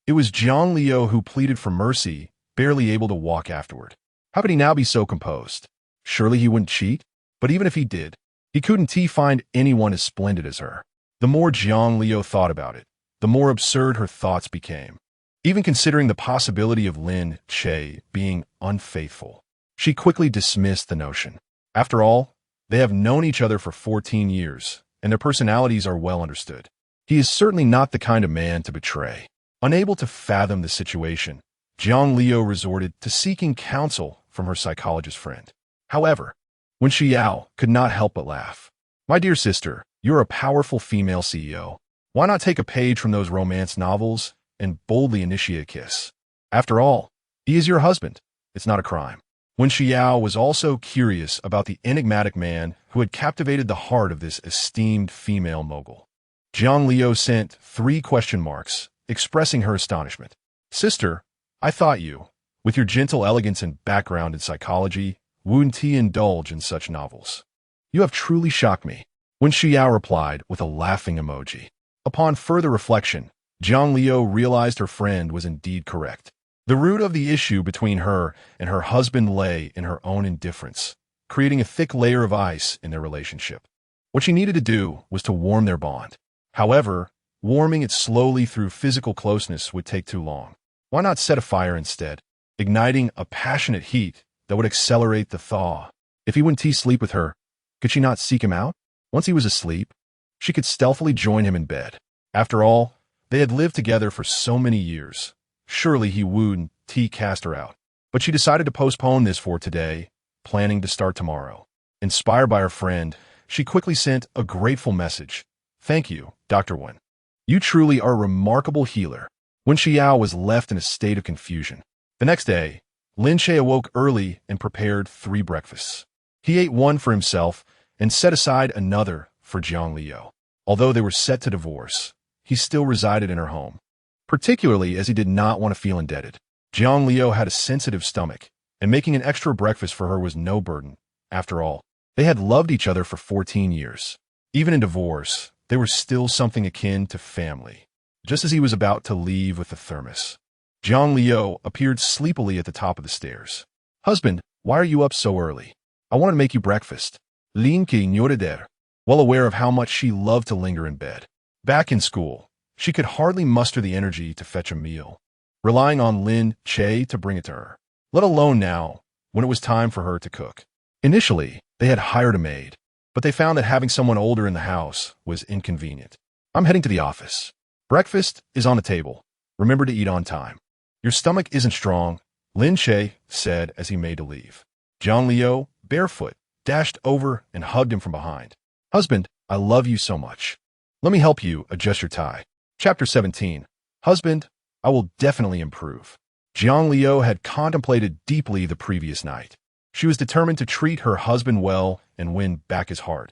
it was Jiang Liu who pleaded for mercy, barely able to walk afterward. How could he now be so composed? Surely he wouldn't cheat? But even if he did, he couldn't find anyone as splendid as her. The more Jiang Liu thought about it, the more absurd her thoughts became. Even considering the possibility of Lin Che being unfaithful, she quickly dismissed the notion. After all, they have known each other for 14 years, and their personalities are well understood. He is certainly not the kind of man to betray. Unable to fathom the situation, Jiang Liu resorted to seeking counsel from her psychologist friend. However, Wen Xiao could not help but laugh. My dear sister, you're a powerful female CEO. Why not take a page from those romance novels and boldly initiate a kiss? After all, he is your husband. It's not a crime. Wen Xiao was also curious about the enigmatic man who had captivated the heart of this esteemed female mogul. Jiang Liu sent 3 question marks, expressing her astonishment. Sister, I thought you, with your gentle elegance and background in psychology, wouldn't indulge in such novels. You have truly shocked me. Wen Xiao replied with a laughing emoji. Upon further reflection, Jiang Liu realized her friend was indeed correct. The root of the issue between her and her husband lay in her own indifference, creating a thick layer of ice in their relationship. What she needed to do was to warm their bond. However, warming it slowly through physical closeness would take too long. Why not set a fire instead, igniting a passionate heat that would accelerate the thaw? If he wouldn't sleep with her, could she not seek him out? Once he was asleep, she could stealthily join him in bed. After all, they had lived together for so many years. Surely he wouldn't cast her out. But she decided to postpone this for today, planning to start tomorrow. Inspired by her friend, she quickly sent a grateful message. Thank you, Dr. Wen. You truly are a remarkable healer. Wen Xiao was left in a state of confusion. The next day, Lin Che awoke early and prepared 3 breakfasts. He ate one for himself and set aside another for Jiang Liu. Although they were set to divorce, he still resided in her home, particularly as he did not want to feel indebted. Jiang Liu had a sensitive stomach, and making an extra breakfast for her was no burden. After all, they had loved each other for 14 years. Even in divorce, they were still something akin to family. Just as he was about to leave with the thermos, Jiang Liu appeared sleepily at the top of the stairs. Husband, why are you up so early? I want to make you breakfast. Lin Che nodded, well aware of how much she loved to linger in bed. Back in school, she could hardly muster the energy to fetch a meal, relying on Lin Che to bring it to her, let alone now, when it was time for her to cook. Initially, they had hired a maid, but they found that having someone older in the house was inconvenient. I'm heading to the office. Breakfast is on the table. Remember to eat on time. Your stomach isn't strong, Lin Che said as he made to leave. Jiang Liu, barefoot, dashed over and hugged him from behind. Husband, I love you so much. Let me help you adjust your tie. Chapter 17. Husband, I will definitely improve. Jiang Liu had contemplated deeply the previous night. She was determined to treat her husband well and win back his heart,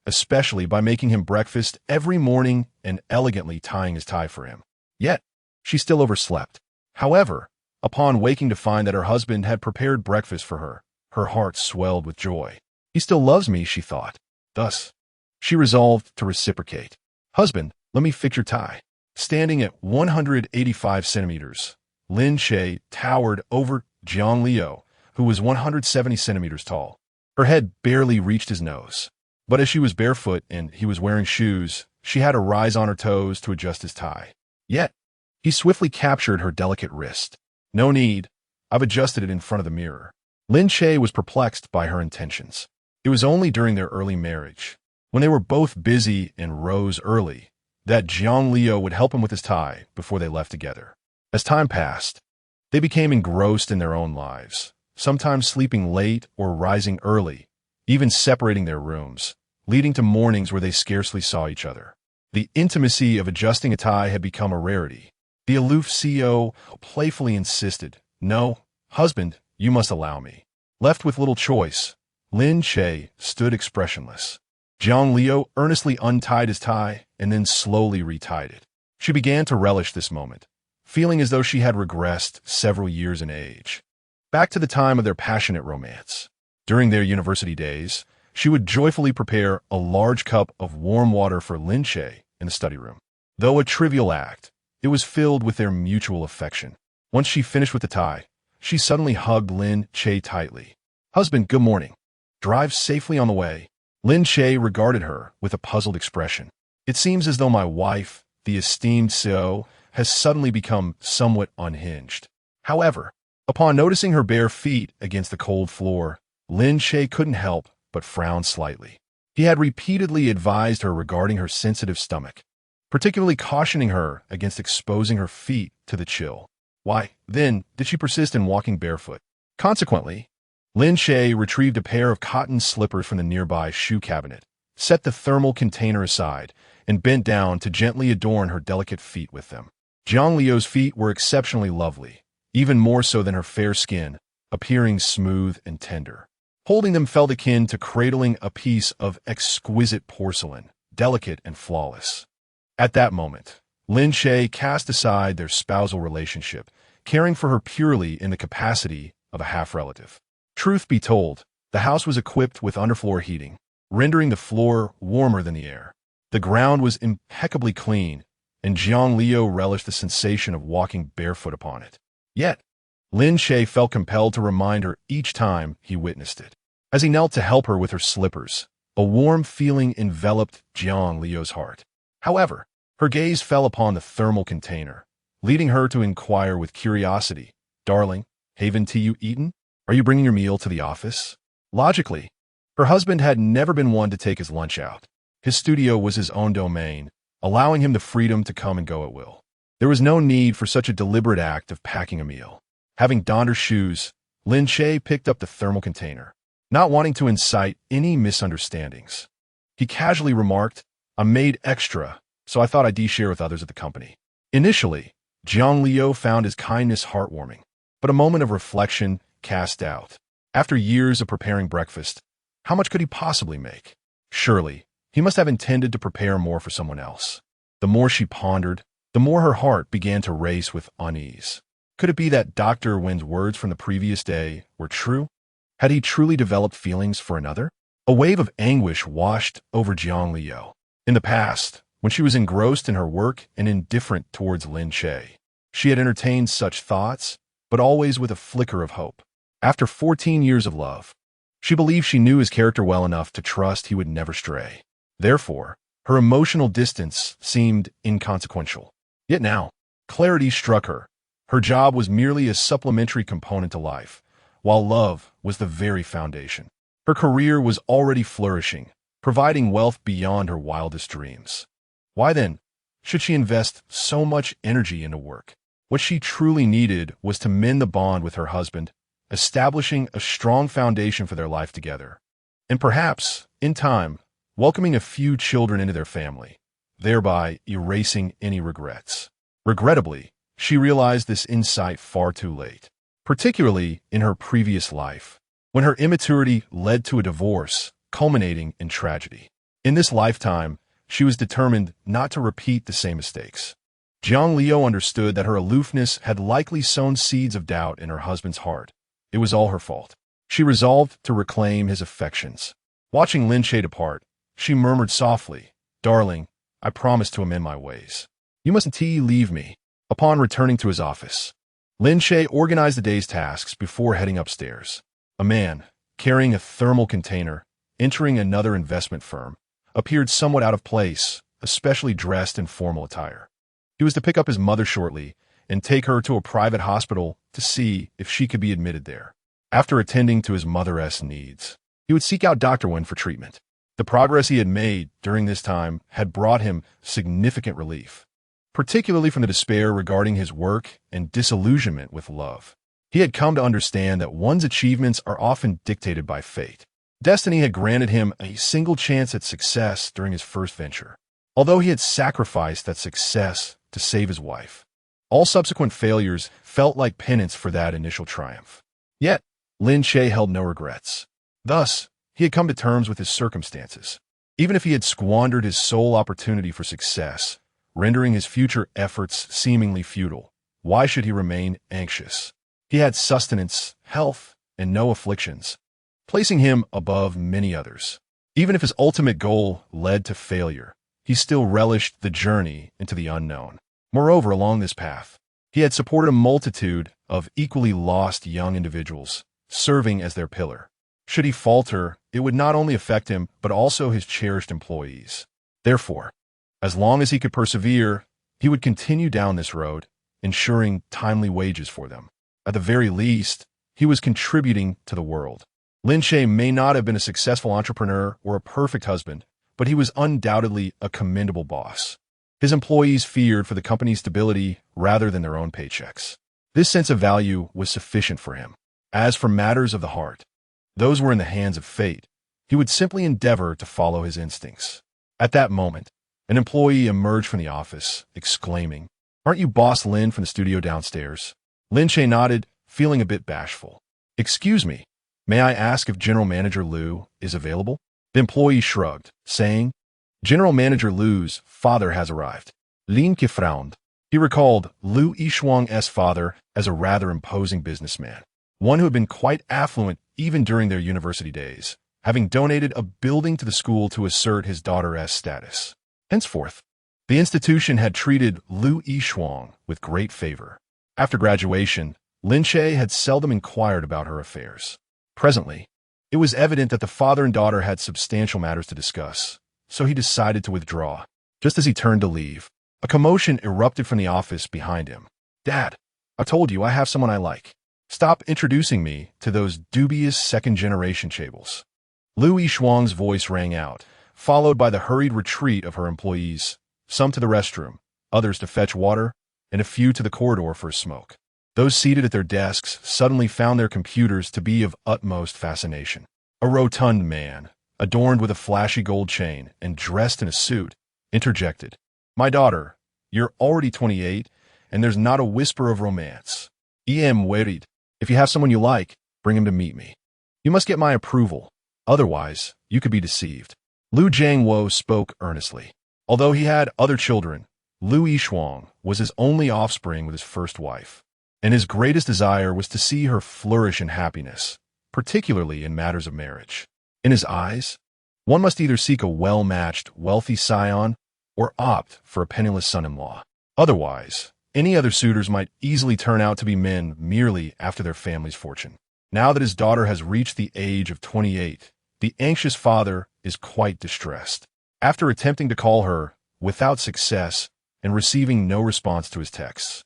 especially by making him breakfast every morning and elegantly tying his tie for him. Yet, she still overslept. However, upon waking to find that her husband had prepared breakfast for her, her heart swelled with joy. He still loves me, she thought. Thus, she resolved to reciprocate. Husband, let me fix your tie. Standing at 185 centimeters, Lin Che towered over Jiang Liu, who was 170 centimeters tall. Her head barely reached his nose. But as she was barefoot and he was wearing shoes, she had to rise on her toes to adjust his tie. Yet, he swiftly captured her delicate wrist. No need. I've adjusted it in front of the mirror. Lin Che was perplexed by her intentions. It was only during their early marriage, when they were both busy and rose early, that Jiang Liu would help him with his tie before they left together. As time passed, they became engrossed in their own lives, sometimes sleeping late or rising early, even separating their rooms, leading to mornings where they scarcely saw each other. The intimacy of adjusting a tie had become a rarity. The aloof CEO playfully insisted, "No, husband, you must allow me." Left with little choice, Lin Che stood expressionless. Jiang Liu earnestly untied his tie and then slowly retied it. She began to relish this moment, feeling as though she had regressed several years in age. Back to the time of their passionate romance. During their university days, she would joyfully prepare a large cup of warm water for Lin Che in the study room. Though a trivial act, it was filled with their mutual affection. Once she finished with the tie, she suddenly hugged Lin Che tightly. "Husband, good morning. Drive safely on the way." Lin Che regarded her with a puzzled expression. "It seems as though my wife, the esteemed CEO, has suddenly become somewhat unhinged." However, upon noticing her bare feet against the cold floor, Lin Che couldn't help but frown slightly. He had repeatedly advised her regarding her sensitive stomach, particularly cautioning her against exposing her feet to the chill. Why, then, did she persist in walking barefoot? Consequently, Lin Che retrieved a pair of cotton slippers from the nearby shoe cabinet, set the thermal container aside, and bent down to gently adorn her delicate feet with them. Jiang Liu's feet were exceptionally lovely, even more so than her fair skin, appearing smooth and tender. Holding them felt akin to cradling a piece of exquisite porcelain, delicate and flawless. At that moment, Lin Che cast aside their spousal relationship, caring for her purely in the capacity of a half-relative. Truth be told, the house was equipped with underfloor heating, rendering the floor warmer than the air. The ground was impeccably clean, and Jiang Liu relished the sensation of walking barefoot upon it. Yet, Lin Che felt compelled to remind her each time he witnessed it. As he knelt to help her with her slippers, a warm feeling enveloped Jiang Liu's heart. However, her gaze fell upon the thermal container, leading her to inquire with curiosity, "Darling, haven't you eaten? Are you bringing your meal to the office?" Logically, her husband had never been one to take his lunch out. His studio was his own domain, allowing him the freedom to come and go at will. There was no need for such a deliberate act of packing a meal. Having donned her shoes, Lin Che picked up the thermal container, not wanting to incite any misunderstandings. He casually remarked, "I made extra, so I thought I'd share with others at the company." Initially, Jiang Liu found his kindness heartwarming, but a moment of reflection cast doubt. After years of preparing breakfast, how much could he possibly make? Surely, he must have intended to prepare more for someone else. The more she pondered, the more her heart began to race with unease. Could it be that Dr. Wen's words from the previous day were true? Had he truly developed feelings for another? A wave of anguish washed over Jiang Liu. In the past, when she was engrossed in her work and indifferent towards Lin Che, she had entertained such thoughts, but always with a flicker of hope. After 14 years of love, she believed she knew his character well enough to trust he would never stray. Therefore, her emotional distance seemed inconsequential. Yet now, clarity struck her. Her job was merely a supplementary component to life, while love was the very foundation. Her career was already flourishing, providing wealth beyond her wildest dreams. Why then should she invest so much energy into work? What she truly needed was to mend the bond with her husband, establishing a strong foundation for their life together, and perhaps, in time, welcoming a few children into their family, thereby erasing any regrets. Regrettably, she realized this insight far too late, particularly in her previous life, when her immaturity led to a divorce, culminating in tragedy. In this lifetime, she was determined not to repeat the same mistakes. Jiang Liu understood that her aloofness had likely sown seeds of doubt in her husband's heart. It was all her fault. She resolved to reclaim his affections. Watching Lin Che depart, she murmured softly, "Darling, I promise to amend my ways. You mustn't leave me." Upon returning to his office, Lin Che organized the day's tasks before heading upstairs. A man, carrying a thermal container, entering another investment firm, appeared somewhat out of place, especially dressed in formal attire. He was to pick up his mother shortly and take her to a private hospital to see if she could be admitted there. After attending to his mother's needs, he would seek out Dr. Wen for treatment. The progress he had made during this time had brought him significant relief, particularly from the despair regarding his work and disillusionment with love. He had come to understand that one's achievements are often dictated by fate. Destiny had granted him a single chance at success during his first venture, although he had sacrificed that success to save his wife. All subsequent failures felt like penance for that initial triumph. Yet, Lin Che held no regrets. Thus, he had come to terms with his circumstances. Even if he had squandered his sole opportunity for success, rendering his future efforts seemingly futile, why should he remain anxious? He had sustenance, health, and no afflictions, placing him above many others. Even if his ultimate goal led to failure, he still relished the journey into the unknown. Moreover, along this path, he had supported a multitude of equally lost young individuals, serving as their pillar. Should he falter, it would not only affect him, but also his cherished employees. Therefore, as long as he could persevere, he would continue down this road, ensuring timely wages for them. At the very least, he was contributing to the world. Lin Che may not have been a successful entrepreneur or a perfect husband, but he was undoubtedly a commendable boss. His employees feared for the company's stability rather than their own paychecks. This sense of value was sufficient for him. As for matters of the heart, those were in the hands of fate. He would simply endeavor to follow his instincts. At that moment, an employee emerged from the office, exclaiming, "Aren't you Boss Lin from the studio downstairs?" Lin Che nodded, feeling a bit bashful. "Excuse me, may I ask if General Manager Liu is available?" The employee shrugged, saying, "General Manager Liu's father has arrived." Lin Che frowned. He recalled Liu Yishuang's father as a rather imposing businessman, one who had been quite affluent even during their university days, having donated a building to the school to assert his daughter's status. Henceforth, the institution had treated Liu Yishuang with great favor. After graduation, Lin Che had seldom inquired about her affairs. Presently, it was evident that the father and daughter had substantial matters to discuss, so he decided to withdraw. Just as he turned to leave, a commotion erupted from the office behind him. "Dad, I told you I have someone I like. Stop introducing me to those dubious second-generation chables." Liu Yishuang's voice rang out, followed by the hurried retreat of her employees, some to the restroom, others to fetch water, and a few to the corridor for a smoke. Those seated at their desks suddenly found their computers to be of utmost fascination. A rotund man, adorned with a flashy gold chain and dressed in a suit, interjected, "My daughter, you're already 28, and there's not a whisper of romance. I am worried. If you have someone you like, bring him to meet me. You must get my approval. Otherwise, you could be deceived." Liu Jiangwo spoke earnestly. Although he had other children, Liu Yishuang was his only offspring with his first wife, and his greatest desire was to see her flourish in happiness, particularly in matters of marriage. In his eyes, one must either seek a well-matched, wealthy scion or opt for a penniless son-in-law. Otherwise, any other suitors might easily turn out to be men merely after their family's fortune. Now that his daughter has reached the age of 28, the anxious father is quite distressed. After attempting to call her, without success, and receiving no response to his texts,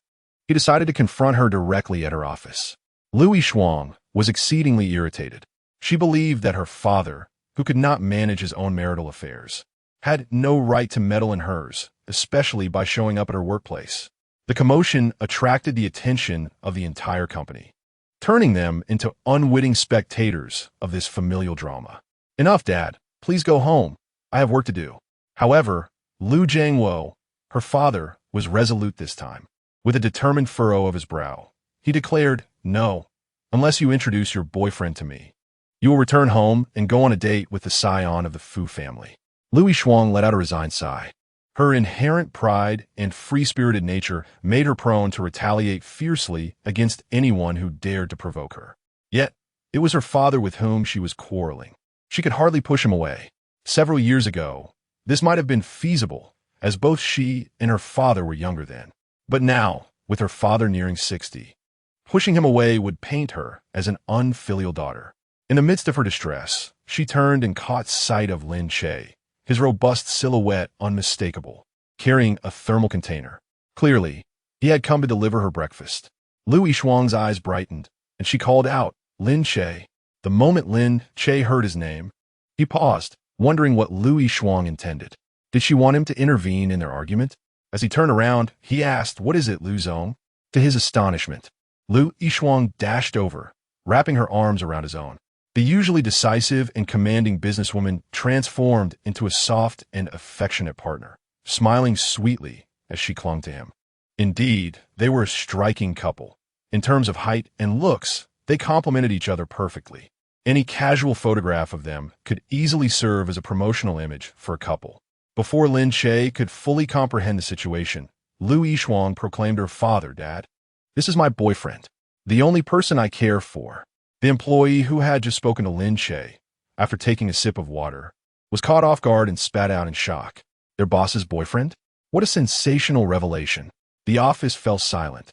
he decided to confront her directly at her office. Liu Yishuang was exceedingly irritated. She believed that her father, who could not manage his own marital affairs, had no right to meddle in hers, especially by showing up at her workplace. The commotion attracted the attention of the entire company, turning them into unwitting spectators of this familial drama. "Enough, Dad. Please go home. I have work to do." However, Liu Jiangwo, her father, was resolute this time. With a determined furrow of his brow, he declared, "No, unless you introduce your boyfriend to me. You will return home and go on a date with the scion of the Fu family." Liu Yishuang let out a resigned sigh. Her inherent pride and free-spirited nature made her prone to retaliate fiercely against anyone who dared to provoke her. Yet, it was her father with whom she was quarreling. She could hardly push him away. Several years ago, this might have been feasible, as both she and her father were younger then. But now, with her father nearing 60, pushing him away would paint her as an unfilial daughter. In the midst of her distress, she turned and caught sight of Lin Che, his robust silhouette unmistakable, carrying a thermal container. Clearly, he had come to deliver her breakfast. Liu Yishuang's eyes brightened, and she called out, "Lin Che." The moment Lin Che heard his name, he paused, wondering what Liu Yishuang intended. Did she want him to intervene in their argument? As he turned around, he asked, "What is it, Liu Zong?" To his astonishment, Liu Yishuang dashed over, wrapping her arms around his own. The usually decisive and commanding businesswoman transformed into a soft and affectionate partner, smiling sweetly as she clung to him. Indeed, they were a striking couple. In terms of height and looks, they complemented each other perfectly. Any casual photograph of them could easily serve as a promotional image for a couple. Before Lin Che could fully comprehend the situation, Lu Yishuang proclaimed her father, "Dad, this is my boyfriend, the only person I care for." The employee who had just spoken to Lin Che, after taking a sip of water, was caught off guard and spat out in shock. Their boss's boyfriend? What a sensational revelation. The office fell silent.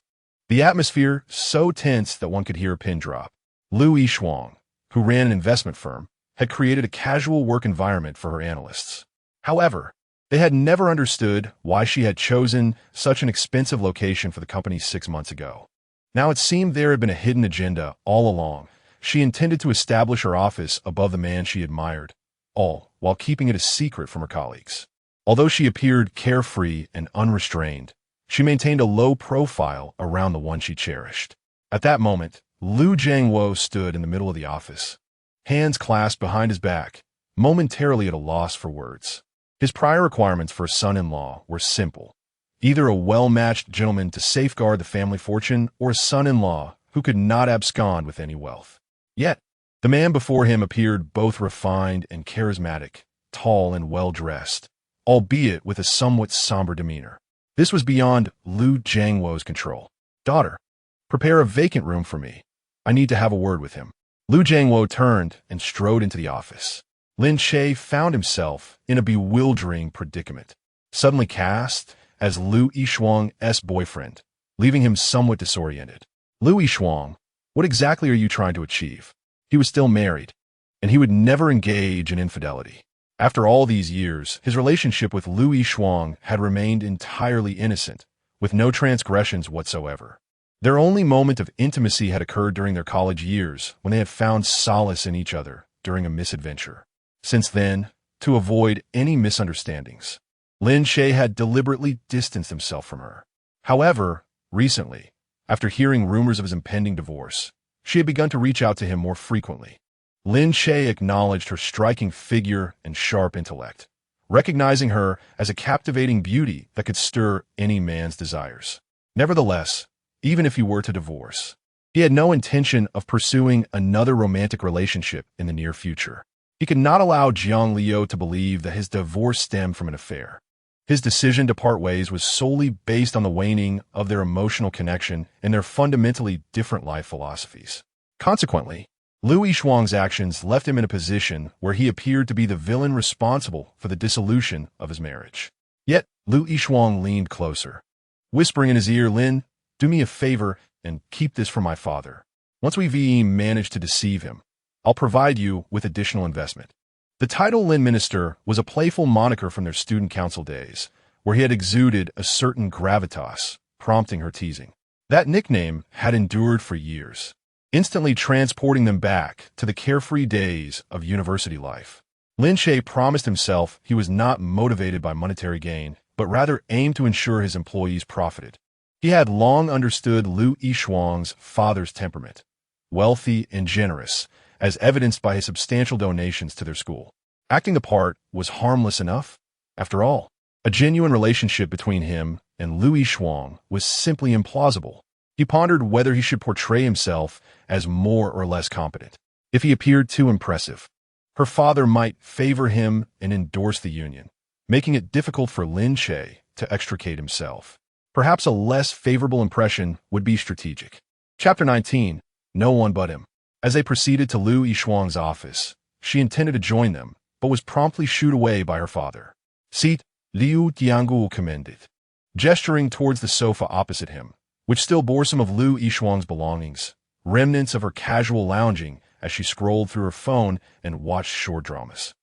The atmosphere so tense that one could hear a pin drop. Lu Yishuang, who ran an investment firm, had created a casual work environment for her analysts. However, they had never understood why she had chosen such an expensive location for the company 6 months ago. Now it seemed there had been a hidden agenda all along. She intended to establish her office above the man she admired, all while keeping it a secret from her colleagues. Although she appeared carefree and unrestrained, she maintained a low profile around the one she cherished. At that moment, Lu Jiangwo stood in the middle of the office, hands clasped behind his back, momentarily at a loss for words. His prior requirements for a son-in-law were simple: either a well-matched gentleman to safeguard the family fortune or a son-in-law who could not abscond with any wealth. Yet, the man before him appeared both refined and charismatic, tall and well-dressed, albeit with a somewhat somber demeanor. This was beyond Lu Jiangwo's control. "Daughter, prepare a vacant room for me. I need to have a word with him." Lu Jiangwo turned and strode into the office. Lin Che found himself in a bewildering predicament, suddenly cast as Lu Yishuang's boyfriend, leaving him somewhat disoriented. "Lu Yishuang, what exactly are you trying to achieve?" He was still married, and he would never engage in infidelity. After all these years, his relationship with Lu Yishuang had remained entirely innocent, with no transgressions whatsoever. Their only moment of intimacy had occurred during their college years, when they had found solace in each other during a misadventure. Since then, to avoid any misunderstandings, Lin Che had deliberately distanced himself from her. However, recently, after hearing rumors of his impending divorce, she had begun to reach out to him more frequently. Lin Che acknowledged her striking figure and sharp intellect, recognizing her as a captivating beauty that could stir any man's desires. Nevertheless, even if he were to divorce, he had no intention of pursuing another romantic relationship in the near future. He could not allow Jiang Liu to believe that his divorce stemmed from an affair. His decision to part ways was solely based on the waning of their emotional connection and their fundamentally different life philosophies. Consequently, Lu Yishuang's actions left him in a position where he appeared to be the villain responsible for the dissolution of his marriage. Yet, Lu Yishuang leaned closer, whispering in his ear, "Lin, do me a favor and keep this from my father. Once we've managed to deceive him, I'll provide you with additional investment." The title Lin Minister was a playful moniker from their student council days, where he had exuded a certain gravitas, prompting her teasing. That nickname had endured for years, instantly transporting them back to the carefree days of university life. Lin Che promised himself he was not motivated by monetary gain, but rather aimed to ensure his employees profited. He had long understood Lu Yishuang's father's temperament, wealthy and generous, as evidenced by his substantial donations to their school. Acting the part was harmless enough. After all, a genuine relationship between him and Lu Yishuang was simply implausible. He pondered whether he should portray himself as more or less competent. If he appeared too impressive, her father might favor him and endorse the union, making it difficult for Lin Che to extricate himself. Perhaps a less favorable impression would be strategic. Chapter 19. No one but him. As they proceeded to Lu Yishuang's office, she intended to join them, but was promptly shooed away by her father. "Seat," Liu Tiangu commended, gesturing towards the sofa opposite him, which still bore some of Lu Yishuang's belongings, remnants of her casual lounging as she scrolled through her phone and watched short dramas.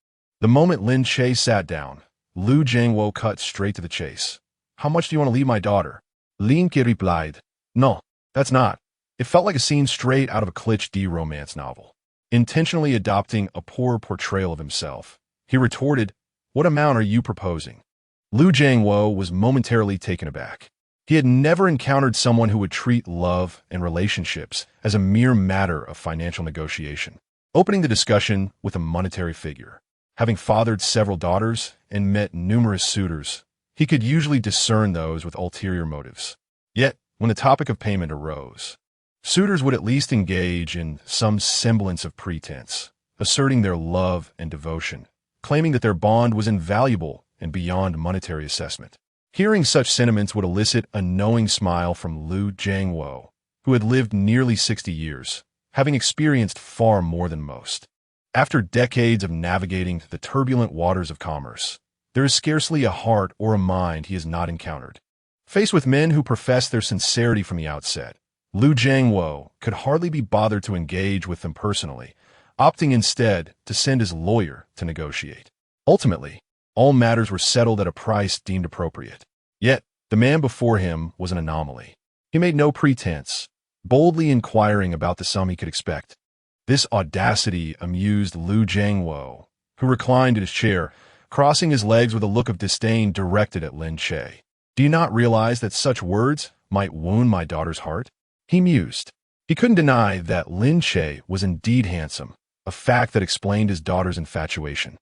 The moment Lin Che sat down, Lu Jiangwo cut straight to the chase. "How much do you want to leave my daughter?" Lin Che replied, "No, that's not." It felt like a scene straight out of a cliché D romance novel. Intentionally adopting a poor portrayal of himself, he retorted, "What amount are you proposing?" Lu Jiangwo was momentarily taken aback. He had never encountered someone who would treat love and relationships as a mere matter of financial negotiation. Opening the discussion with a monetary figure, having fathered several daughters and met numerous suitors, he could usually discern those with ulterior motives. Yet, when the topic of payment arose, Suitors would at least engage in some semblance of pretense, asserting their love and devotion, claiming that their bond was invaluable and beyond monetary assessment. Hearing such sentiments would elicit a knowing smile from Liu Jiangwo, who had lived nearly 60 years, having experienced far more than most. After decades of navigating the turbulent waters of commerce, there is scarcely a heart or a mind he has not encountered. Faced with men who profess their sincerity from the outset, Liu Jiangwo could hardly be bothered to engage with them personally, opting instead to send his lawyer to negotiate. Ultimately, all matters were settled at a price deemed appropriate. Yet, the man before him was an anomaly. He made no pretense, boldly inquiring about the sum he could expect. This audacity amused Liu Jiangwo, who reclined in his chair, crossing his legs with a look of disdain directed at Lin Che. "Do you not realize that such words might wound my daughter's heart?" He mused. He couldn't deny that Lin Che was indeed handsome, a fact that explained his daughter's infatuation.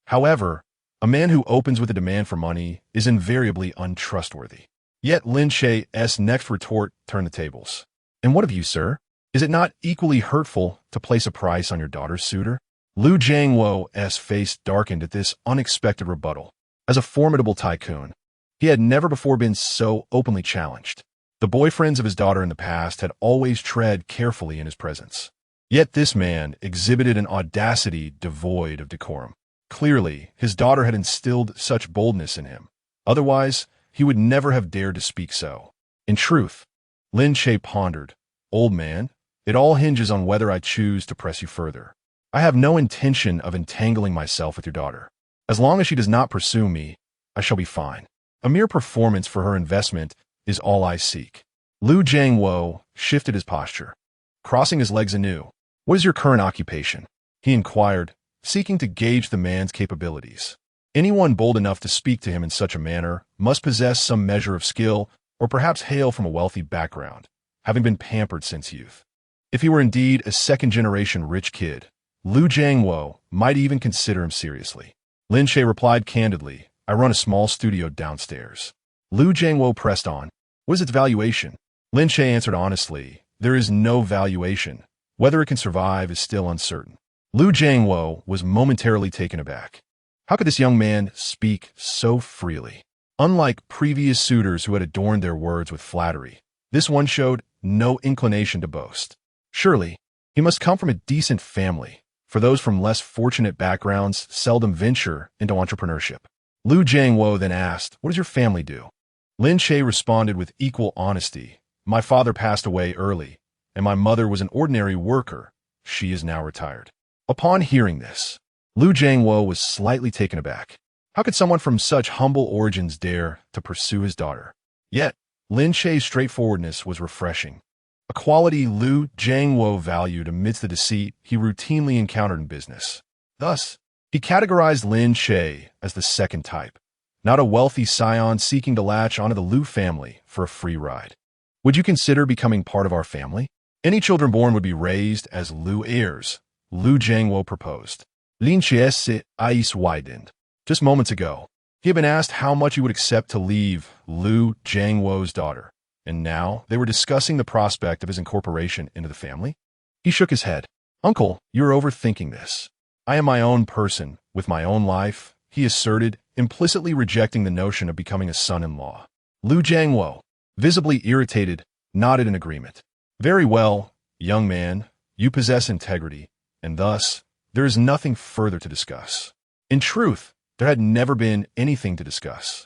However, a man who opens with a demand for money is invariably untrustworthy. Yet Lin Che's next retort turned the tables. "And what of you, sir? Is it not equally hurtful to place a price on your daughter's suitor?" Liu Jiangwo's face darkened at this unexpected rebuttal. As a formidable tycoon, he had never before been so openly challenged. The boyfriends of his daughter in the past had always tread carefully in his presence. Yet this man exhibited an audacity devoid of decorum. Clearly, his daughter had instilled such boldness in him. Otherwise, he would never have dared to speak so. In truth, Lin Che pondered, "Old man, it all hinges on whether I choose to press you further. I have no intention of entangling myself with your daughter. As long as she does not pursue me, I shall be fine. A mere performance for her investment is all I seek." Liu Jiangwo shifted his posture, crossing his legs anew. "What is your current occupation?" he inquired, seeking to gauge the man's capabilities. Anyone bold enough to speak to him in such a manner must possess some measure of skill or perhaps hail from a wealthy background, having been pampered since youth. If he were indeed a second-generation rich kid, Liu Jiangwo might even consider him seriously. Lin Che replied candidly, "I run a small studio downstairs." Liu Jiangwo pressed on, "What is its valuation?" Lin Che answered honestly, "There is no valuation. Whether it can survive is still uncertain." Liu Jiangwo was momentarily taken aback. How could this young man speak so freely? Unlike previous suitors who had adorned their words with flattery, this one showed no inclination to boast. Surely, he must come from a decent family, for those from less fortunate backgrounds seldom venture into entrepreneurship. Liu Jiangwo then asked, "What does your family do?" Lin Che responded with equal honesty, "My father passed away early, and my mother was an ordinary worker. She is now retired." Upon hearing this, Liu Jiangwo was slightly taken aback. How could someone from such humble origins dare to pursue his daughter? Yet, Lin Che's straightforwardness was refreshing, a quality Liu Jiangwo valued amidst the deceit he routinely encountered in business. Thus, he categorized Lin Che as the second type, not a wealthy scion seeking to latch onto the Liu family for a free ride. "Would you consider becoming part of our family? Any children born would be raised as Liu heirs," Liu Jiangwo proposed. Lin Che's eyes widened. Just moments ago, he had been asked how much he would accept to leave Liu Jiangwo's daughter, and now they were discussing the prospect of his incorporation into the family. He shook his head. "Uncle, you're overthinking this. I am my own person, with my own life," he asserted, implicitly rejecting the notion of becoming a son-in-law. Liu Jiangwo, visibly irritated, nodded in agreement. "Very well, young man, you possess integrity, and thus, there is nothing further to discuss." In truth, there had never been anything to discuss.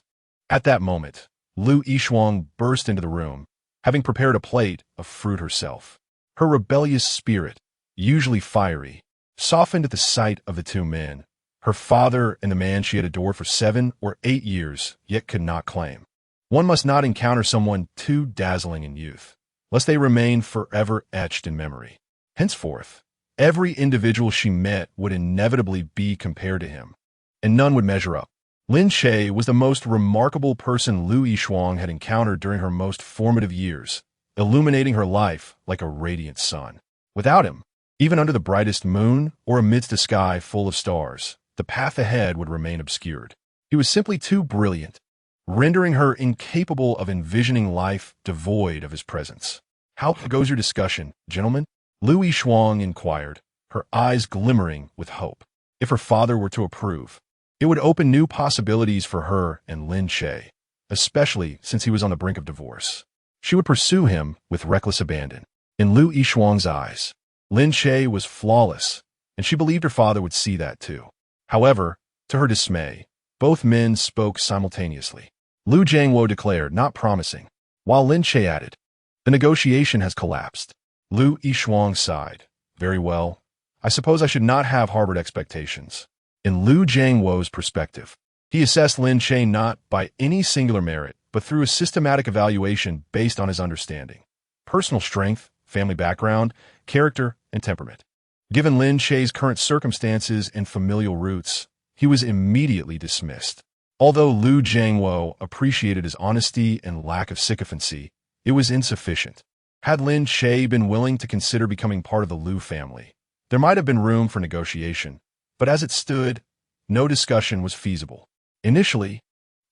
At that moment, Liu Yishuang burst into the room, having prepared a plate of fruit herself. Her rebellious spirit, usually fiery, softened at the sight of the two men, her father and the man she had adored for 7 or 8 years, yet could not claim. One must not encounter someone too dazzling in youth, lest they remain forever etched in memory. Henceforth, every individual she met would inevitably be compared to him, and none would measure up. Lin Che was the most remarkable person Liu Yishuang had encountered during her most formative years, illuminating her life like a radiant sun. Without him, even under the brightest moon or amidst a sky full of stars, the path ahead would remain obscured. He was simply too brilliant, rendering her incapable of envisioning life devoid of his presence. How goes your discussion, gentlemen? Lu Yishuang inquired, her eyes glimmering with hope. If her father were to approve, it would open new possibilities for her and Lin Che, especially since he was on the brink of divorce. She would pursue him with reckless abandon. In Lu Yishuang's eyes, Lin Che was flawless, and she believed her father would see that too. However, to her dismay, both men spoke simultaneously. Lu Jiangwo declared, not promising, while Lin Che added, the negotiation has collapsed. Lu Yishuang sighed. Very well. I suppose I should not have harbored expectations. In Lu Jiangwo's perspective, he assessed Lin Che not by any singular merit, but through a systematic evaluation based on his understanding, personal strength, family background, character, and temperament. Given Lin Che's current circumstances and familial roots, he was immediately dismissed. Although Lu Jiangwo appreciated his honesty and lack of sycophancy, it was insufficient. Had Lin Che been willing to consider becoming part of the Lu family, there might have been room for negotiation, but as it stood, no discussion was feasible. Initially,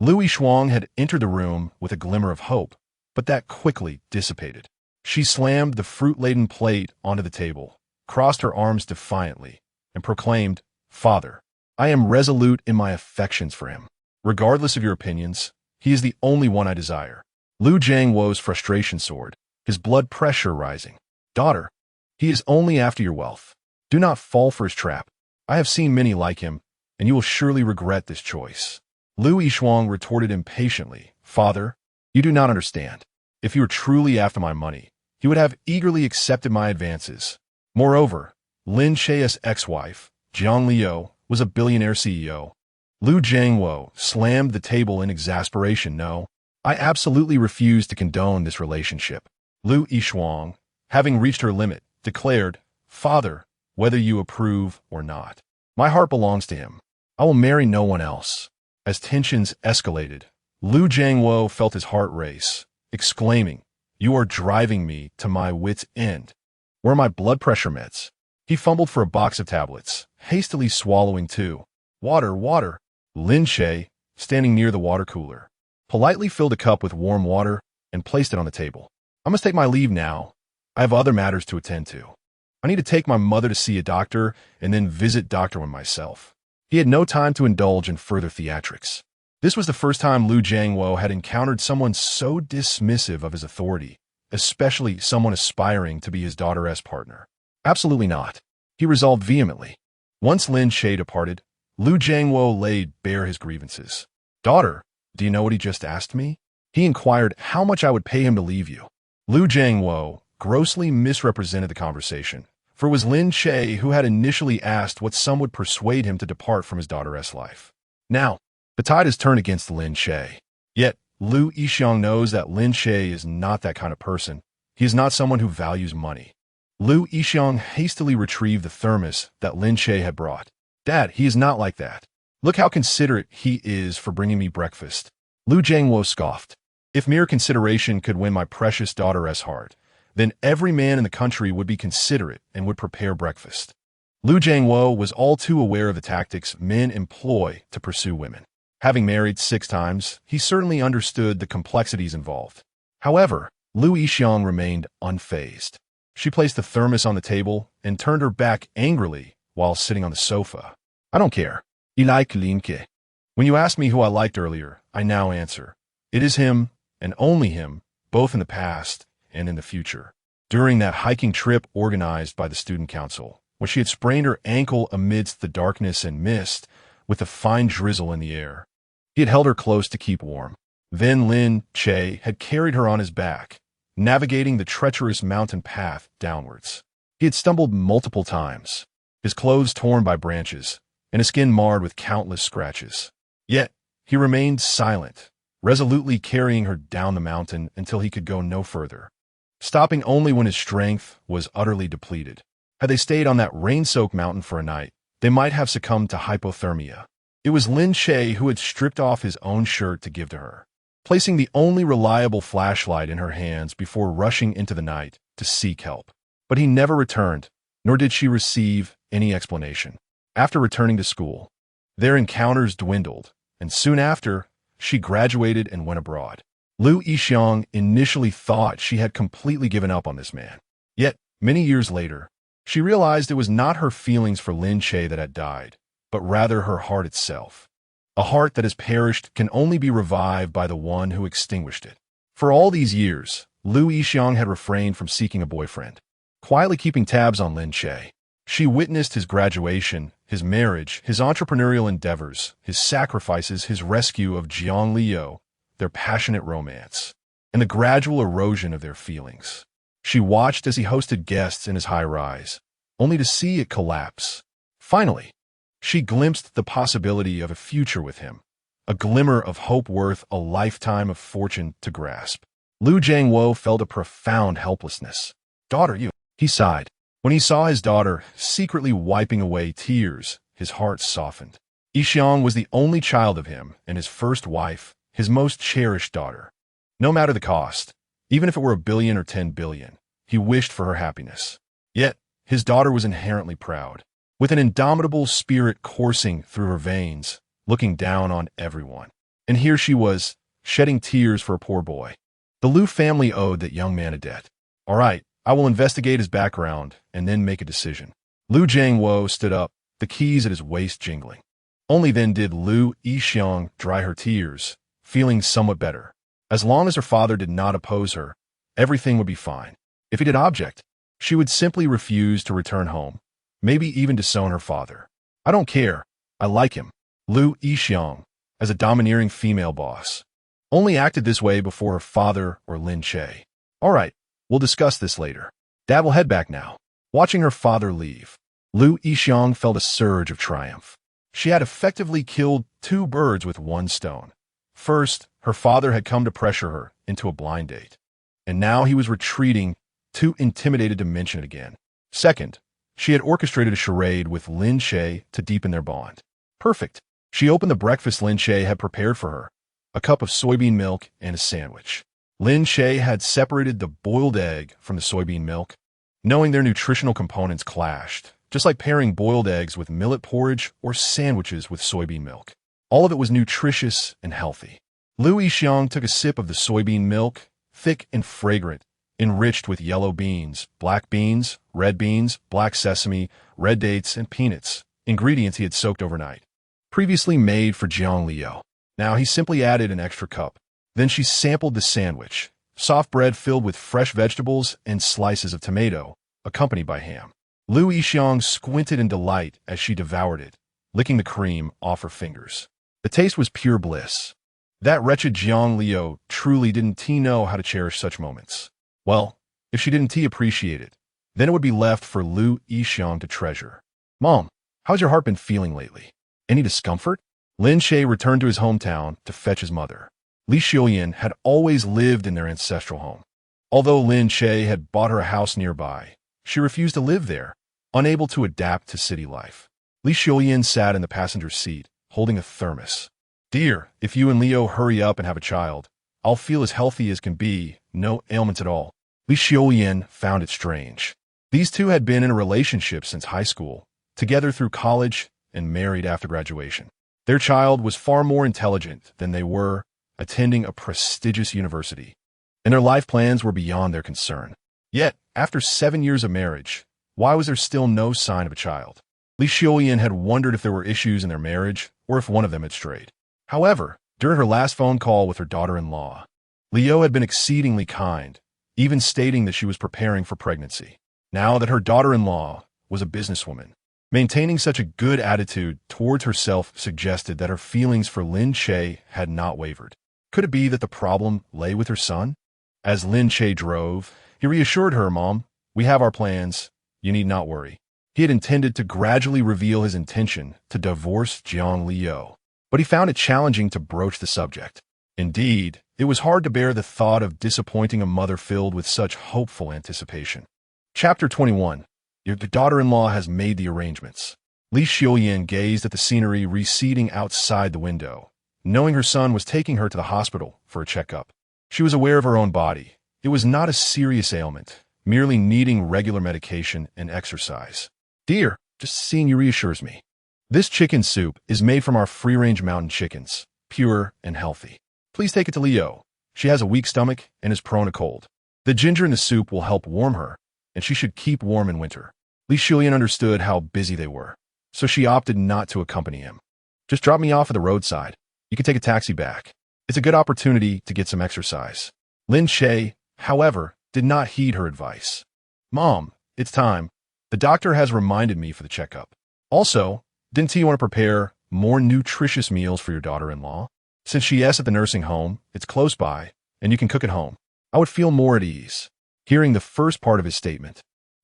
Lu Yishuang had entered the room with a glimmer of hope, but that quickly dissipated. She slammed the fruit-laden plate onto the table, crossed her arms defiantly, and proclaimed, Father, I am resolute in my affections for him. Regardless of your opinions, he is the only one I desire. Lu Jiangwo's frustration soared, his blood pressure rising. Daughter, he is only after your wealth. Do not fall for his trap. I have seen many like him, and you will surely regret this choice. Lu Yishuang retorted impatiently, Father, you do not understand. If he were truly after my money, he would have eagerly accepted my advances. Moreover, Lin Che's ex-wife, Jiang Liu, was a billionaire CEO. Lu Jiangwo slammed the table in exasperation. No, I absolutely refuse to condone this relationship. Lu Yishuang, having reached her limit, declared, Father, whether you approve or not, my heart belongs to him. I will marry no one else. As tensions escalated, Lu Jiangwo felt his heart race, exclaiming, You are driving me to my wit's end. Where are my blood pressure meds? He fumbled for a box of tablets, hastily swallowing two. Water. Lin Che, standing near the water cooler, politely filled a cup with warm water and placed it on the table. I must take my leave now. I have other matters to attend to. I need to take my mother to see a doctor and then visit Dr. Wen myself. He had no time to indulge in further theatrics. This was the first time Lu Jiangwo had encountered someone so dismissive of his authority, especially someone aspiring to be his daughter's partner. Absolutely not, he resolved vehemently. Once Lin Che departed, Lu Jiangwo laid bare his grievances. Daughter, do you know what he just asked me? He inquired how much I would pay him to leave you. Lu Jiangwo grossly misrepresented the conversation, for it was Lin Che who had initially asked what sum would persuade him to depart from his daughter's life. Now, the tide has turned against Lin Che. Yet, Lu Yishuang knows that Lin Che is not that kind of person. He is not someone who values money. Lu Yishuang hastily retrieved the thermos that Lin Che had brought. Dad, he is not like that. Look how considerate he is for bringing me breakfast. Lu Jiangwo scoffed. If mere consideration could win my precious daughter's heart, then every man in the country would be considerate and would prepare breakfast. Lu Jiangwo was all too aware of the tactics men employ to pursue women. Having married 6 times, he certainly understood the complexities involved. However, Lu Yishuang remained unfazed. She placed the thermos on the table and turned her back angrily while sitting on the sofa. I don't care. You like Lin Che. When you asked me who I liked earlier, I now answer. It is him, and only him, both in the past and in the future. During that hiking trip organized by the student council, when she had sprained her ankle amidst the darkness and mist, with a fine drizzle in the air, he had held her close to keep warm. Then Lin Che had carried her on his back, navigating the treacherous mountain path downwards. He had stumbled multiple times, his clothes torn by branches, and his skin marred with countless scratches. Yet, he remained silent, resolutely carrying her down the mountain until he could go no further, stopping only when his strength was utterly depleted. Had they stayed on that rain-soaked mountain for a night, they might have succumbed to hypothermia. It was Lin Che who had stripped off his own shirt to give to her, placing the only reliable flashlight in her hands before rushing into the night to seek help. But he never returned, nor did she receive any explanation. After returning to school, their encounters dwindled, and soon after, she graduated and went abroad. Liu Yixiang initially thought she had completely given up on this man. Yet, many years later, she realized it was not her feelings for Lin Che that had died, but rather her heart itself. A heart that has perished can only be revived by the one who extinguished it. For all these years, Liu Yixiang had refrained from seeking a boyfriend, quietly keeping tabs on Lin Che. She witnessed his graduation, his marriage, his entrepreneurial endeavors, his sacrifices, his rescue of Jiang Liu, their passionate romance, and the gradual erosion of their feelings. She watched as he hosted guests in his high-rise, only to see it collapse. Finally, she glimpsed the possibility of a future with him, a glimmer of hope worth a lifetime of fortune to grasp. Liu Jiangwo felt a profound helplessness. "Daughter, you," he sighed. When he saw his daughter secretly wiping away tears, his heart softened. Yixiang was the only child of him and his first wife, his most cherished daughter. No matter the cost, even if it were 1 billion or 10 billion, he wished for her happiness. Yet, his daughter was inherently proud, with an indomitable spirit coursing through her veins, looking down on everyone. And here she was, shedding tears for a poor boy. The Liu family owed that young man a debt. "All right, I will investigate his background and then make a decision." Liu Jiangwo stood up, the keys at his waist jingling. Only then did Liu Yixiang dry her tears, feeling somewhat better. As long as her father did not oppose her, everything would be fine. If he did object, she would simply refuse to return home, maybe even disown her father. "I don't care. I like him." Liu Yixiang, as a domineering female boss, only acted this way before her father or Lin Che. "All right, we'll discuss this later. Dad will head back now." Watching her father leave, Liu Yixiang felt a surge of triumph. She had effectively killed 2 birds with 1 stone. First, her father had come to pressure her into a blind date, and now he was retreating, too intimidated to mention it again. Second, she had orchestrated a charade with Lin Che to deepen their bond. Perfect. She opened the breakfast Lin Che had prepared for her, a cup of soybean milk and a sandwich. Lin Che had separated the boiled egg from the soybean milk, knowing their nutritional components clashed, just like pairing boiled eggs with millet porridge or sandwiches with soybean milk. All of it was nutritious and healthy. Liu Yixiang took a sip of the soybean milk, thick and fragrant, enriched with yellow beans, black beans, red beans, black sesame, red dates, and peanuts, ingredients he had soaked overnight. Previously made for Jiang Liu. Now he simply added an extra cup. Then she sampled the sandwich, soft bread filled with fresh vegetables and slices of tomato, accompanied by ham. Liu Yixiang squinted in delight as she devoured it, licking the cream off her fingers. The taste was pure bliss. That wretched Jiang Liu truly didn't know how to cherish such moments. Well, if she didn't appreciate it, then it would be left for Liu Yixiang to treasure. "Mom, how's your heart been feeling lately? Any discomfort?" Lin Che returned to his hometown to fetch his mother. Li Xiuyan had always lived in their ancestral home. Although Lin Che had bought her a house nearby, she refused to live there, unable to adapt to city life. Li Xiuyan sat in the passenger seat, holding a thermos. "Dear, if you and Leo hurry up and have a child, I'll feel as healthy as can be, no ailments at all." Li Xiuyan found it strange. These two had been in a relationship since high school, together through college, and married after graduation. Their child was far more intelligent than they were, attending a prestigious university, and their life plans were beyond their concern. Yet, after 7 years of marriage, why was there still no sign of a child? Li Xiuyan had wondered if there were issues in their marriage or if one of them had strayed. However, during her last phone call with her daughter-in-law, Leo had been exceedingly kind, even stating that she was preparing for pregnancy. Now that her daughter-in-law was a businesswoman, maintaining such a good attitude towards herself suggested that her feelings for Lin Che had not wavered. Could it be that the problem lay with her son? As Lin Che drove, he reassured her, "Mom, we have our plans. You need not worry." He had intended to gradually reveal his intention to divorce Jiang Liu, but he found it challenging to broach the subject. Indeed, it was hard to bear the thought of disappointing a mother filled with such hopeful anticipation. Chapter 21. Your daughter-in-law has made the arrangements. Li Xiuyan gazed at the scenery receding outside the window, knowing her son was taking her to the hospital for a checkup. She was aware of her own body. It was not a serious ailment, merely needing regular medication and exercise. "Dear, just seeing you reassures me. This chicken soup is made from our free-range mountain chickens, pure and healthy. Please take it to Leo. She has a weak stomach and is prone to cold. The ginger in the soup will help warm her, and she should keep warm in winter. Li Xiuyan understood how busy they were, so she opted not to accompany him. Just drop me off at the roadside. You can take a taxi back. It's a good opportunity to get some exercise. Lin Che, however, did not heed her advice. Mom, it's time. The doctor has reminded me for the checkup. Also, didn't you want to prepare more nutritious meals for your daughter-in-law? Since she is at the nursing home, it's close by, and you can cook at home. I would feel more at ease. Hearing the first part of his statement,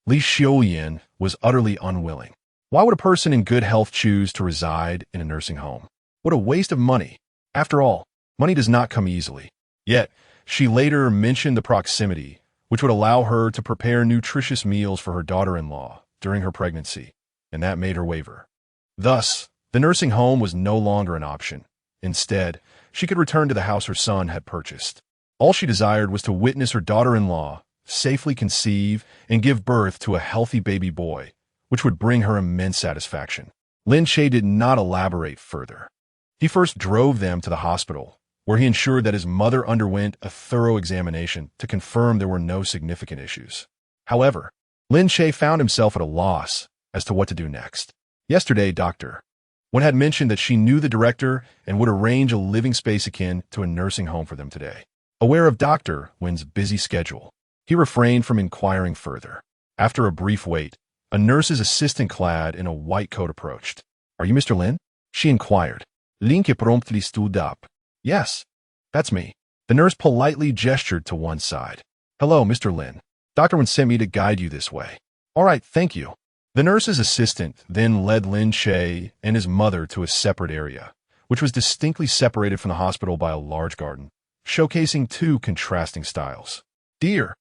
Li Xiuyan was utterly unwilling. Why would a person in good health choose to reside in a nursing home? What a waste of money. After all, money does not come easily. Yet, she later mentioned the proximity, which would allow her to prepare nutritious meals for her daughter-in-law during her pregnancy, and that made her waver. Thus, the nursing home was no longer an option. Instead, she could return to the house her son had purchased. All she desired was to witness her daughter-in-law safely conceive and give birth to a healthy baby boy, which would bring her immense satisfaction. Lin Che did not elaborate further. He first drove them to the hospital, where he ensured that his mother underwent a thorough examination to confirm there were no significant issues. However, Lin Che found himself at a loss as to what to do next. Yesterday, Dr. Wen had mentioned that she knew the director and would arrange a living space akin to a nursing home for them today. Aware of Dr. Wen's busy schedule, he refrained from inquiring further. After a brief wait, a nurse's assistant clad in a white coat approached. "Are you Mr. Lin?" she inquired. Lin Che promptly stood up. "Yes, that's me." The nurse politely gestured to one side. "Hello, Mr. Lin. Dr. Wen sent me to guide you this way." "All right, thank you." The nurse's assistant then led Lin Che and his mother to a separate area, which was distinctly separated from the hospital by a large garden, showcasing two contrasting styles. "Dear,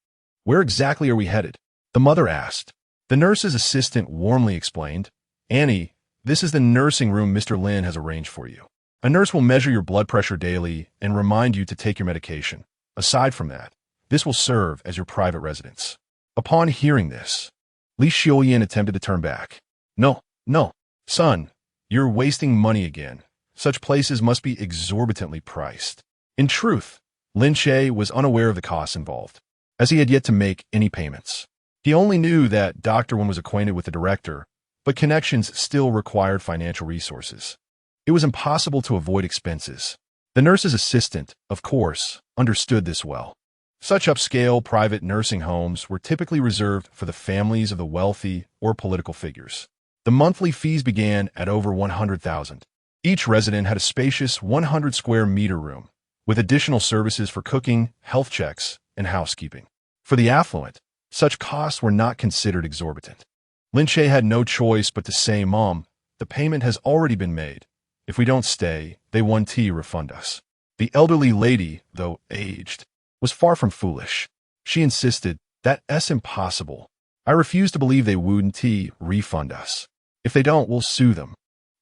where exactly are we headed?" the mother asked. The nurse's assistant warmly explained, "Annie, this is the nursing room Mr. Lin has arranged for you. A nurse will measure your blood pressure daily and remind you to take your medication. Aside from that, this will serve as your private residence." Upon hearing this, Li Xiuyan attempted to turn back. No, son, you're wasting money again. Such places must be exorbitantly priced." In truth, Lin Che was unaware of the costs involved, as he had yet to make any payments. He only knew that Dr. Wen was acquainted with the director, but connections still required financial resources. It was impossible to avoid expenses. The nurse's assistant, of course, understood this well. Such upscale private nursing homes were typically reserved for the families of the wealthy or political figures. The monthly fees began at over 100,000. Each resident had a spacious 100 square meter room, with additional services for cooking, health checks, and housekeeping. For the affluent, such costs were not considered exorbitant. Lin Che had no choice but to say, "Mom, the payment has already been made. If we don't stay, they won't refund us." The elderly lady, though aged, was far from foolish. She insisted, "That's impossible. I refuse to believe they wouldn't refund us. If they don't, we'll sue them."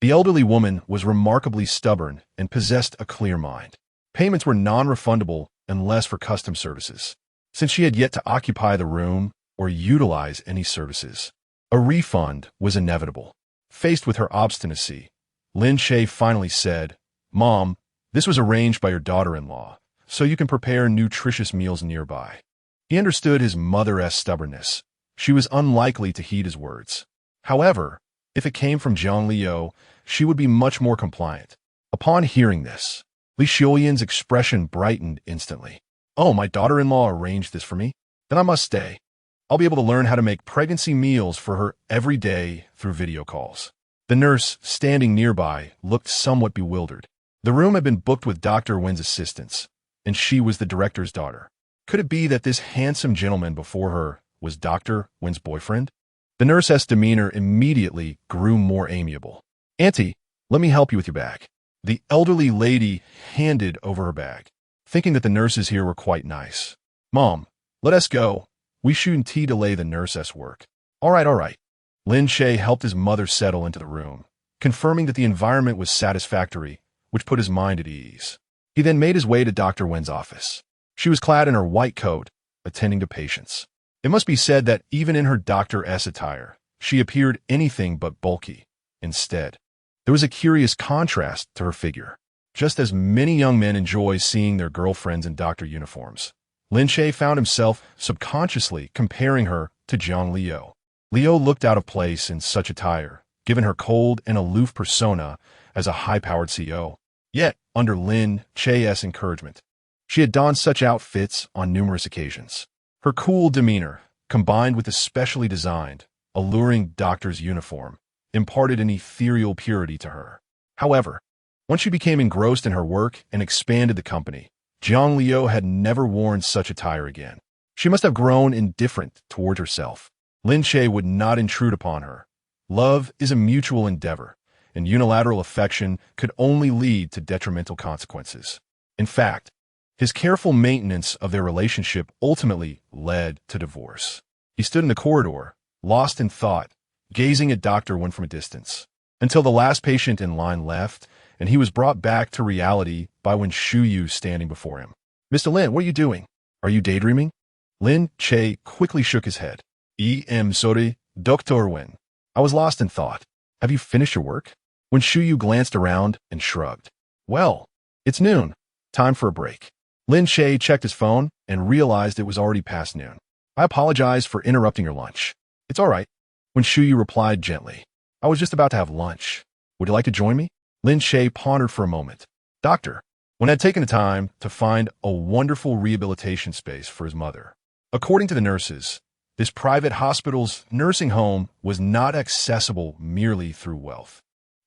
The elderly woman was remarkably stubborn and possessed a clear mind. Payments were non-refundable unless for custom services. Since she had yet to occupy the room or utilize any services, a refund was inevitable. Faced with her obstinacy, Lin Che finally said, "Mom, this was arranged by your daughter-in-law, so you can prepare nutritious meals nearby." He understood his mother's stubbornness. She was unlikely to heed his words. However, if it came from Jiang Liu, she would be much more compliant. Upon hearing this, Li Xiuyan's expression brightened instantly. "Oh, my daughter-in-law arranged this for me? Then I must stay. I'll be able to learn how to make pregnancy meals for her every day through video calls." The nurse, standing nearby, looked somewhat bewildered. The room had been booked with Dr. Wen's assistants, and she was the director's daughter. Could it be that this handsome gentleman before her was Dr. Wen's boyfriend? The nurse's demeanor immediately grew more amiable. "Auntie, let me help you with your bag." The elderly lady handed over her bag, thinking that the nurses here were quite nice. "Mom, let us go. We shouldn't delay the nurse's work." All right. Lin Che helped his mother settle into the room, confirming that the environment was satisfactory, which put his mind at ease. He then made his way to Dr. Wen's office. She was clad in her white coat, attending to patients. It must be said that even in her doctor's attire, she appeared anything but bulky. Instead, there was a curious contrast to her figure. just as many young men enjoy seeing their girlfriends in doctor uniforms. Lin Che found himself subconsciously comparing her to Jiang Liu. Liu looked out of place in such attire, given her cold and aloof persona as a high-powered CEO. Yet, under Lin Che's encouragement, she had donned such outfits on numerous occasions. Her cool demeanor, combined with the specially designed, alluring doctor's uniform, imparted an ethereal purity to her. However, once she became engrossed in her work and expanded the company, Jiang Liu had never worn such attire again. She must have grown indifferent toward herself. Lin Che would not intrude upon her. Love is a mutual endeavor, and unilateral affection could only lead to detrimental consequences. In fact, his careful maintenance of their relationship ultimately led to divorce. He stood in the corridor, lost in thought, gazing at Dr. Wen from a distance, until the last patient in line left, and he was brought back to reality by Wen Shuyu standing before him. "Mr. Lin, what are you doing? Are you daydreaming?" Lin Che quickly shook his head. Sorry, Dr. Wen. I was lost in thought. Have you finished your work?" Wen Shuyu glanced around and shrugged. "Well, it's noon. Time for a break." Lin Che checked his phone and realized it was already past noon. "I apologize for interrupting your lunch." "It's all right," Wen Shuyu replied gently. "I was just about to have lunch. Would you like to join me?" Lin Che pondered for a moment. Doctor Wen had taken the time to find a wonderful rehabilitation space for his mother. According to the nurses, this private hospital's nursing home was not accessible merely through wealth.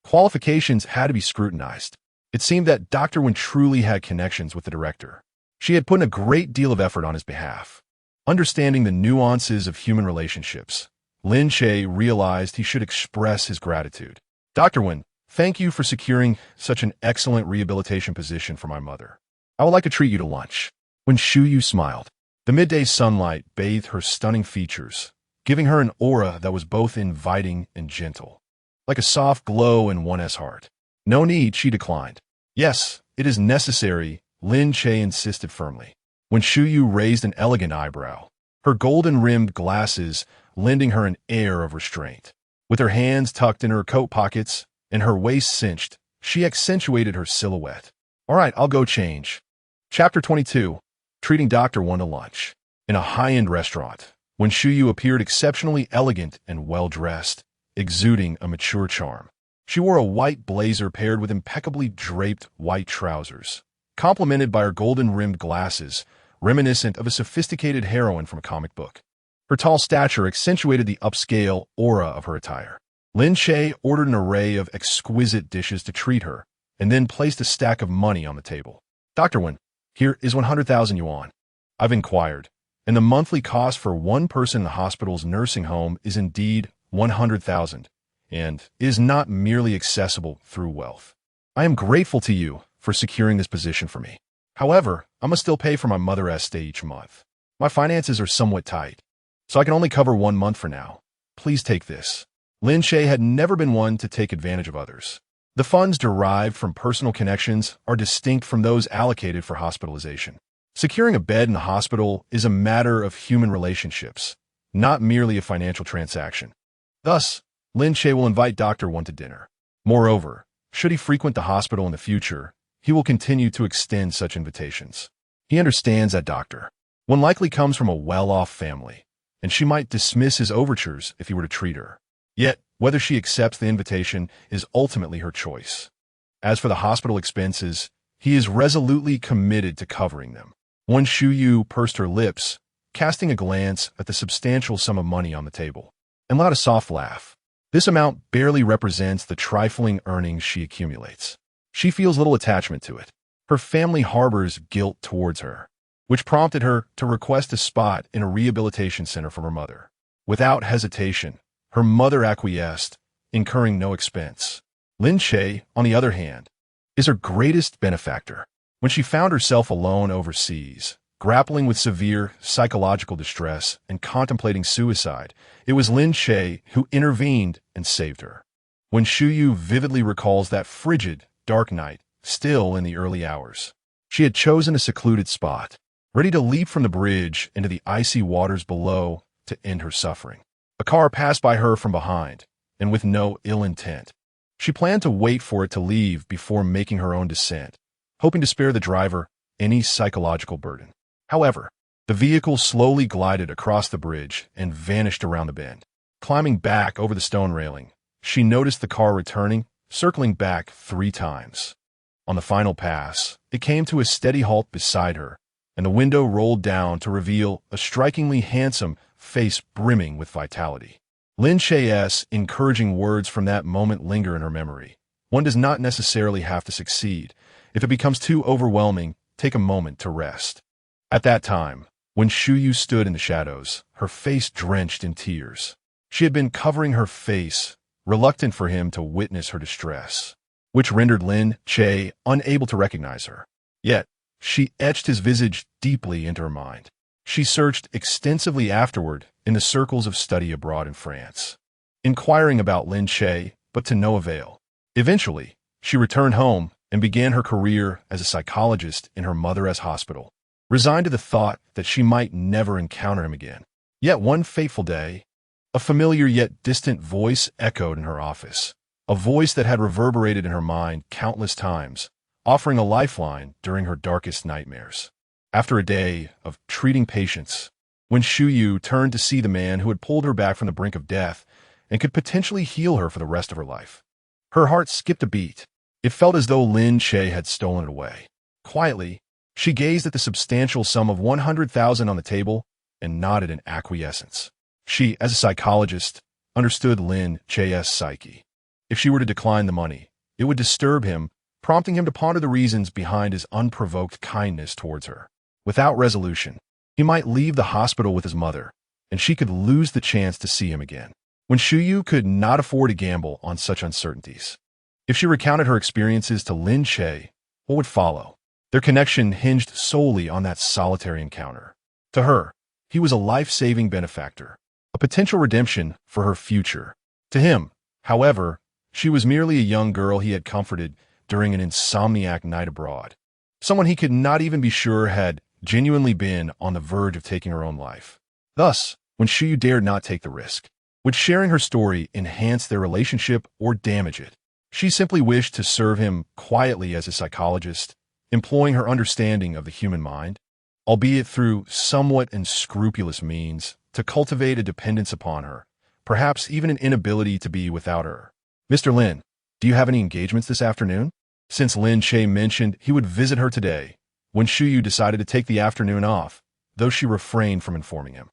Qualifications had to be scrutinized. It seemed that Dr. Wen truly had connections with the director. She had put in a great deal of effort on his behalf. Understanding the nuances of human relationships, Lin Che realized he should express his gratitude. "Dr. Wen, thank you for securing such an excellent rehabilitation position for my mother. I would like to treat you to lunch." Wen Shuyu smiled. The midday sunlight bathed her stunning features, giving her an aura that was both inviting and gentle, like a soft glow in one's heart. "No need," she declined. "Yes, it is necessary," Lin Che insisted firmly. Wen Shuyu raised an elegant eyebrow, her golden-rimmed glasses lending her an air of restraint. With her hands tucked in her coat pockets and her waist cinched, she accentuated her silhouette. "All right, I'll go change." Chapter 22. Treating Dr. Wen to lunch. In a high-end restaurant, Wen Shuyu appeared exceptionally elegant and well-dressed, exuding a mature charm. She wore a white blazer paired with impeccably draped white trousers, complemented by her golden-rimmed glasses, reminiscent of a sophisticated heroine from a comic book. Her tall stature accentuated the upscale aura of her attire. Lin Che ordered an array of exquisite dishes to treat her, and then placed a stack of money on the table. "Dr. Wen, here is 100,000 yuan. I've inquired, and the monthly cost for one person in the hospital's nursing home is indeed 100,000, and is not merely accessible through wealth. I am grateful to you for securing this position for me. However, I must still pay for my mother's stay each month. My finances are somewhat tight, so I can only cover 1 month for now. Please take this." Lin Che had never been one to take advantage of others. The funds derived from personal connections are distinct from those allocated for hospitalization. Securing a bed in the hospital is a matter of human relationships, not merely a financial transaction. Thus, Lin Che will invite Dr. Wen to dinner. Moreover, should he frequent the hospital in the future, he will continue to extend such invitations. He understands that Dr. Wen likely comes from a well-off family, and she might dismiss his overtures if he were to treat her. Yet, whether she accepts the invitation is ultimately her choice. As for the hospital expenses, he is resolutely committed to covering them. Wen Shuyu pursed her lips, casting a glance at the substantial sum of money on the table, and let out a soft laugh. This amount barely represents the trifling earnings she accumulates. She feels little attachment to it. Her family harbors guilt towards her, which prompted her to request a spot in a rehabilitation center for her mother. Without hesitation, her mother acquiesced, incurring no expense. Lin Che, on the other hand, is her greatest benefactor. When she found herself alone overseas, grappling with severe psychological distress and contemplating suicide, it was Lin Che who intervened and saved her. Wen Shuyu vividly recalls that frigid, dark night, still in the early hours. She had chosen a secluded spot, ready to leap from the bridge into the icy waters below to end her suffering. A car passed by her from behind, and with no ill intent, She planned to wait for it to leave before making her own descent, hoping to spare the driver any psychological burden. However, the vehicle slowly glided across the bridge and vanished around the bend. Climbing back over the stone railing, she noticed the car returning, circling back 3 times. On the final pass, it came to a steady halt beside her, and the window rolled down to reveal a strikingly handsome face brimming with vitality. Lin Che's encouraging words from that moment linger in her memory. One does not necessarily have to succeed. If it becomes too overwhelming, take a moment to rest. At that time, when Shuyu stood in the shadows, her face drenched in tears. She had been covering her face, reluctant for him to witness her distress, which rendered Lin Che unable to recognize her. Yet, she etched his visage deeply into her mind. She searched extensively afterward in the circles of study abroad in France, inquiring about Lin Che, but to no avail. Eventually, she returned home and began her career as a psychologist in her mother's hospital, resigned to the thought that she might never encounter him again. Yet one fateful day, a familiar yet distant voice echoed in her office, a voice that had reverberated in her mind countless times, offering a lifeline during her darkest nightmares. After a day of treating patients, when Shuyu turned to see the man who had pulled her back from the brink of death and could potentially heal her for the rest of her life, her heart skipped a beat. It felt as though Lin Che had stolen it away. Quietly, she gazed at the substantial sum of 100,000 on the table and nodded in acquiescence. She, as a psychologist, understood Lin Che's psyche. If she were to decline the money, it would disturb him, prompting him to ponder the reasons behind his unprovoked kindness towards her. Without resolution, he might leave the hospital with his mother, and she could lose the chance to see him again. When Shuyu could not afford to gamble on such uncertainties. If she recounted her experiences to Lin Che, what would follow? Their connection hinged solely on that solitary encounter. To her, he was a life-saving benefactor, a potential redemption for her future. To him, however, she was merely a young girl he had comforted during an insomniac night abroad. Someone he could not even be sure had genuinely been on the verge of taking her own life. Thus, when Shuyu dared not take the risk, would sharing her story enhance their relationship or damage it? She simply wished to serve him quietly as a psychologist, employing her understanding of the human mind, albeit through somewhat unscrupulous means, to cultivate a dependence upon her, perhaps even an inability to be without her. Mr. Lin, do you have any engagements this afternoon? Since Lin Che mentioned he would visit her today, when Shuyu decided to take the afternoon off, though she refrained from informing him.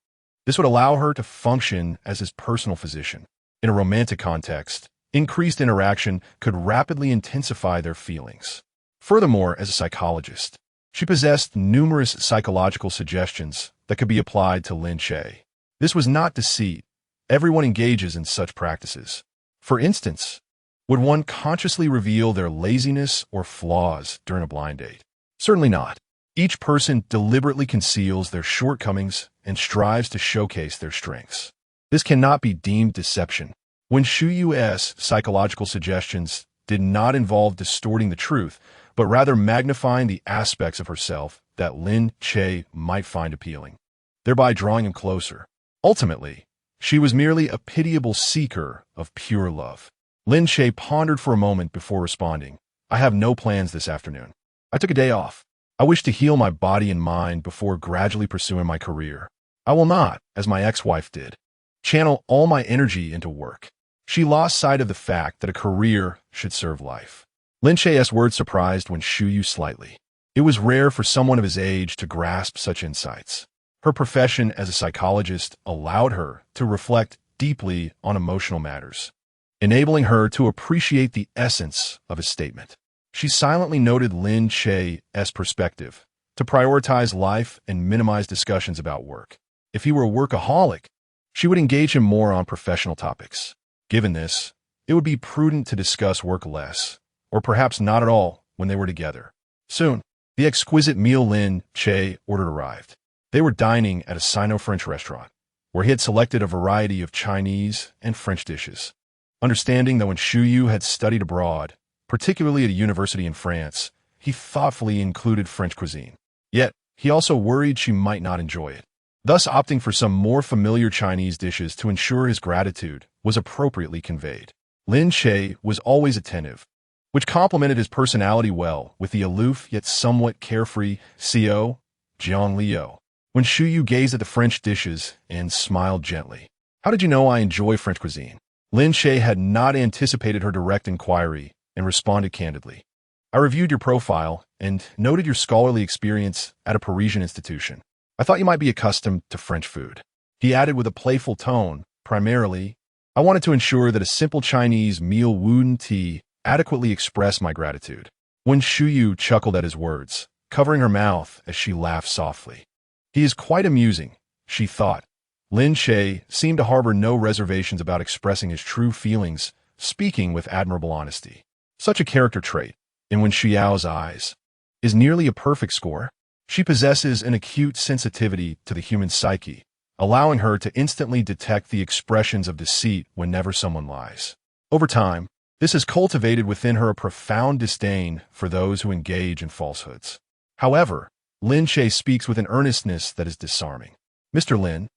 This would allow her to function as his personal physician. In a romantic context, increased interaction could rapidly intensify their feelings. Furthermore, as a psychologist, she possessed numerous psychological suggestions that could be applied to Lin Che. This was not deceit. Everyone engages in such practices. For instance, would one consciously reveal their laziness or flaws during a blind date? Certainly not. Each person deliberately conceals their shortcomings and strives to showcase their strengths. This cannot be deemed deception. When Shuyu's psychological suggestions did not involve distorting the truth, but rather magnifying the aspects of herself that Lin Che might find appealing, thereby drawing him closer. Ultimately, she was merely a pitiable seeker of pure love. Lin Che pondered for a moment before responding. I have no plans this afternoon. I took a day off. I wish to heal my body and mind before gradually pursuing my career. I will not, as my ex-wife did, channel all my energy into work. She lost sight of the fact that a career should serve life. Lin Che's words surprised when Shuyu slightly. It was rare for someone of his age to grasp such insights. Her profession as a psychologist allowed her to reflect deeply on emotional matters, enabling her to appreciate the essence of his statement. She silently noted Lin Che's perspective, to prioritize life and minimize discussions about work. If he were a workaholic, she would engage him more on professional topics. Given this, it would be prudent to discuss work less, or perhaps not at all, when they were together. Soon, the exquisite meal Lin Che ordered arrived. They were dining at a Sino-French restaurant, where he had selected a variety of Chinese and French dishes. Understanding that when Shuyu had studied abroad, particularly at a university in France, he thoughtfully included French cuisine. Yet, he also worried she might not enjoy it. Thus, opting for some more familiar Chinese dishes to ensure his gratitude was appropriately conveyed. Lin Che was always attentive, which complemented his personality well with the aloof yet somewhat carefree Co. Jiang Liu. When Shuyu gazed at the French dishes and smiled gently. How did you know I enjoy French cuisine? Lin Che had not anticipated her direct inquiry and responded candidly. I reviewed your profile and noted your scholarly experience at a Parisian institution. I thought you might be accustomed to French food. He added with a playful tone, primarily, I wanted to ensure that a simple Chinese meal wooden tea adequately expressed my gratitude. When Shuyu chuckled at his words, covering her mouth as she laughed softly. He is quite amusing, she thought. Lin Che seemed to harbor no reservations about expressing his true feelings, speaking with admirable honesty. Such a character trait, in Wen Xiao's eyes, is nearly a perfect score. She possesses an acute sensitivity to the human psyche, allowing her to instantly detect the expressions of deceit whenever someone lies. Over time, this has cultivated within her a profound disdain for those who engage in falsehoods. However, Lin Che speaks with an earnestness that is disarming. Mr. Lin,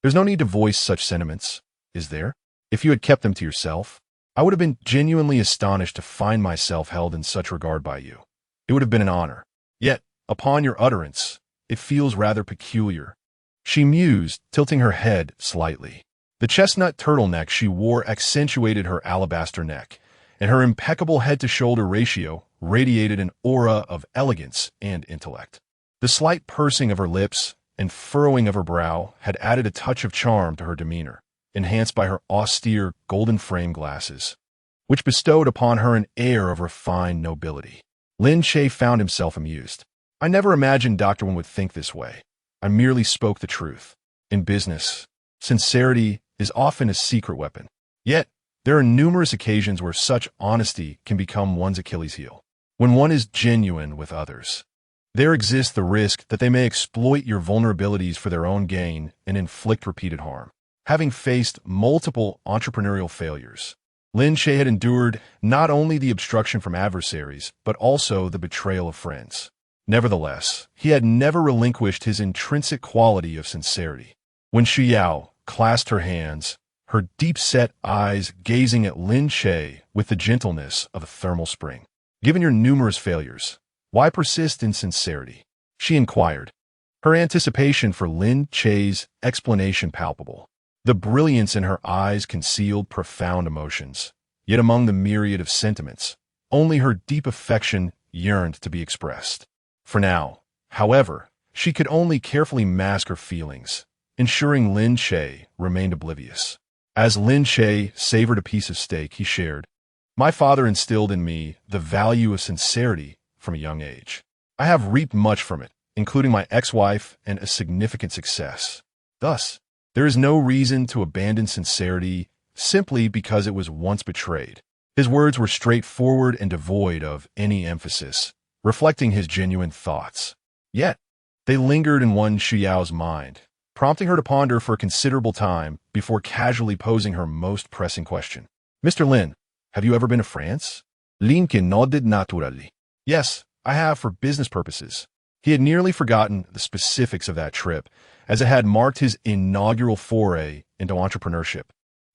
there's no need to voice such sentiments, is there? If you had kept them to yourself, I would have been genuinely astonished to find myself held in such regard by you. It would have been an honor. Yet, upon your utterance, it feels rather peculiar. She mused, tilting her head slightly. The chestnut turtleneck she wore accentuated her alabaster neck, and her impeccable head-to-shoulder ratio radiated an aura of elegance and intellect. The slight pursing of her lips and furrowing of her brow had added a touch of charm to her demeanor, enhanced by her austere golden-framed glasses, which bestowed upon her an air of refined nobility. Lin Che found himself amused. I never imagined Dr. Wen would think this way. I merely spoke the truth. In business, sincerity is often a secret weapon. Yet, there are numerous occasions where such honesty can become one's Achilles heel. When one is genuine with others, there exists the risk that they may exploit your vulnerabilities for their own gain and inflict repeated harm. Having faced multiple entrepreneurial failures, Lin Che had endured not only the obstruction from adversaries, but also the betrayal of friends. Nevertheless, he had never relinquished his intrinsic quality of sincerity. When Xiao clasped her hands, her deep-set eyes gazing at Lin Che with the gentleness of a thermal spring. Given your numerous failures, why persist in sincerity? She inquired, her anticipation for Lin Che's explanation palpable. The brilliance in her eyes concealed profound emotions, yet among the myriad of sentiments, only her deep affection yearned to be expressed. For now, however, she could only carefully mask her feelings, ensuring Lin Che remained oblivious. As Lin Che savored a piece of steak he shared, my father instilled in me the value of sincerity from a young age. I have reaped much from it, including my ex-wife and a significant success. Thus, there is no reason to abandon sincerity simply because it was once betrayed. His words were straightforward and devoid of any emphasis, reflecting his genuine thoughts. Yet, they lingered in Wen Xiao's mind, prompting her to ponder for a considerable time before casually posing her most pressing question. Mr. Lin, have you ever been to France? Lin Che nodded naturally. Yes, I have for business purposes. He had nearly forgotten the specifics of that trip, as it had marked his inaugural foray into entrepreneurship,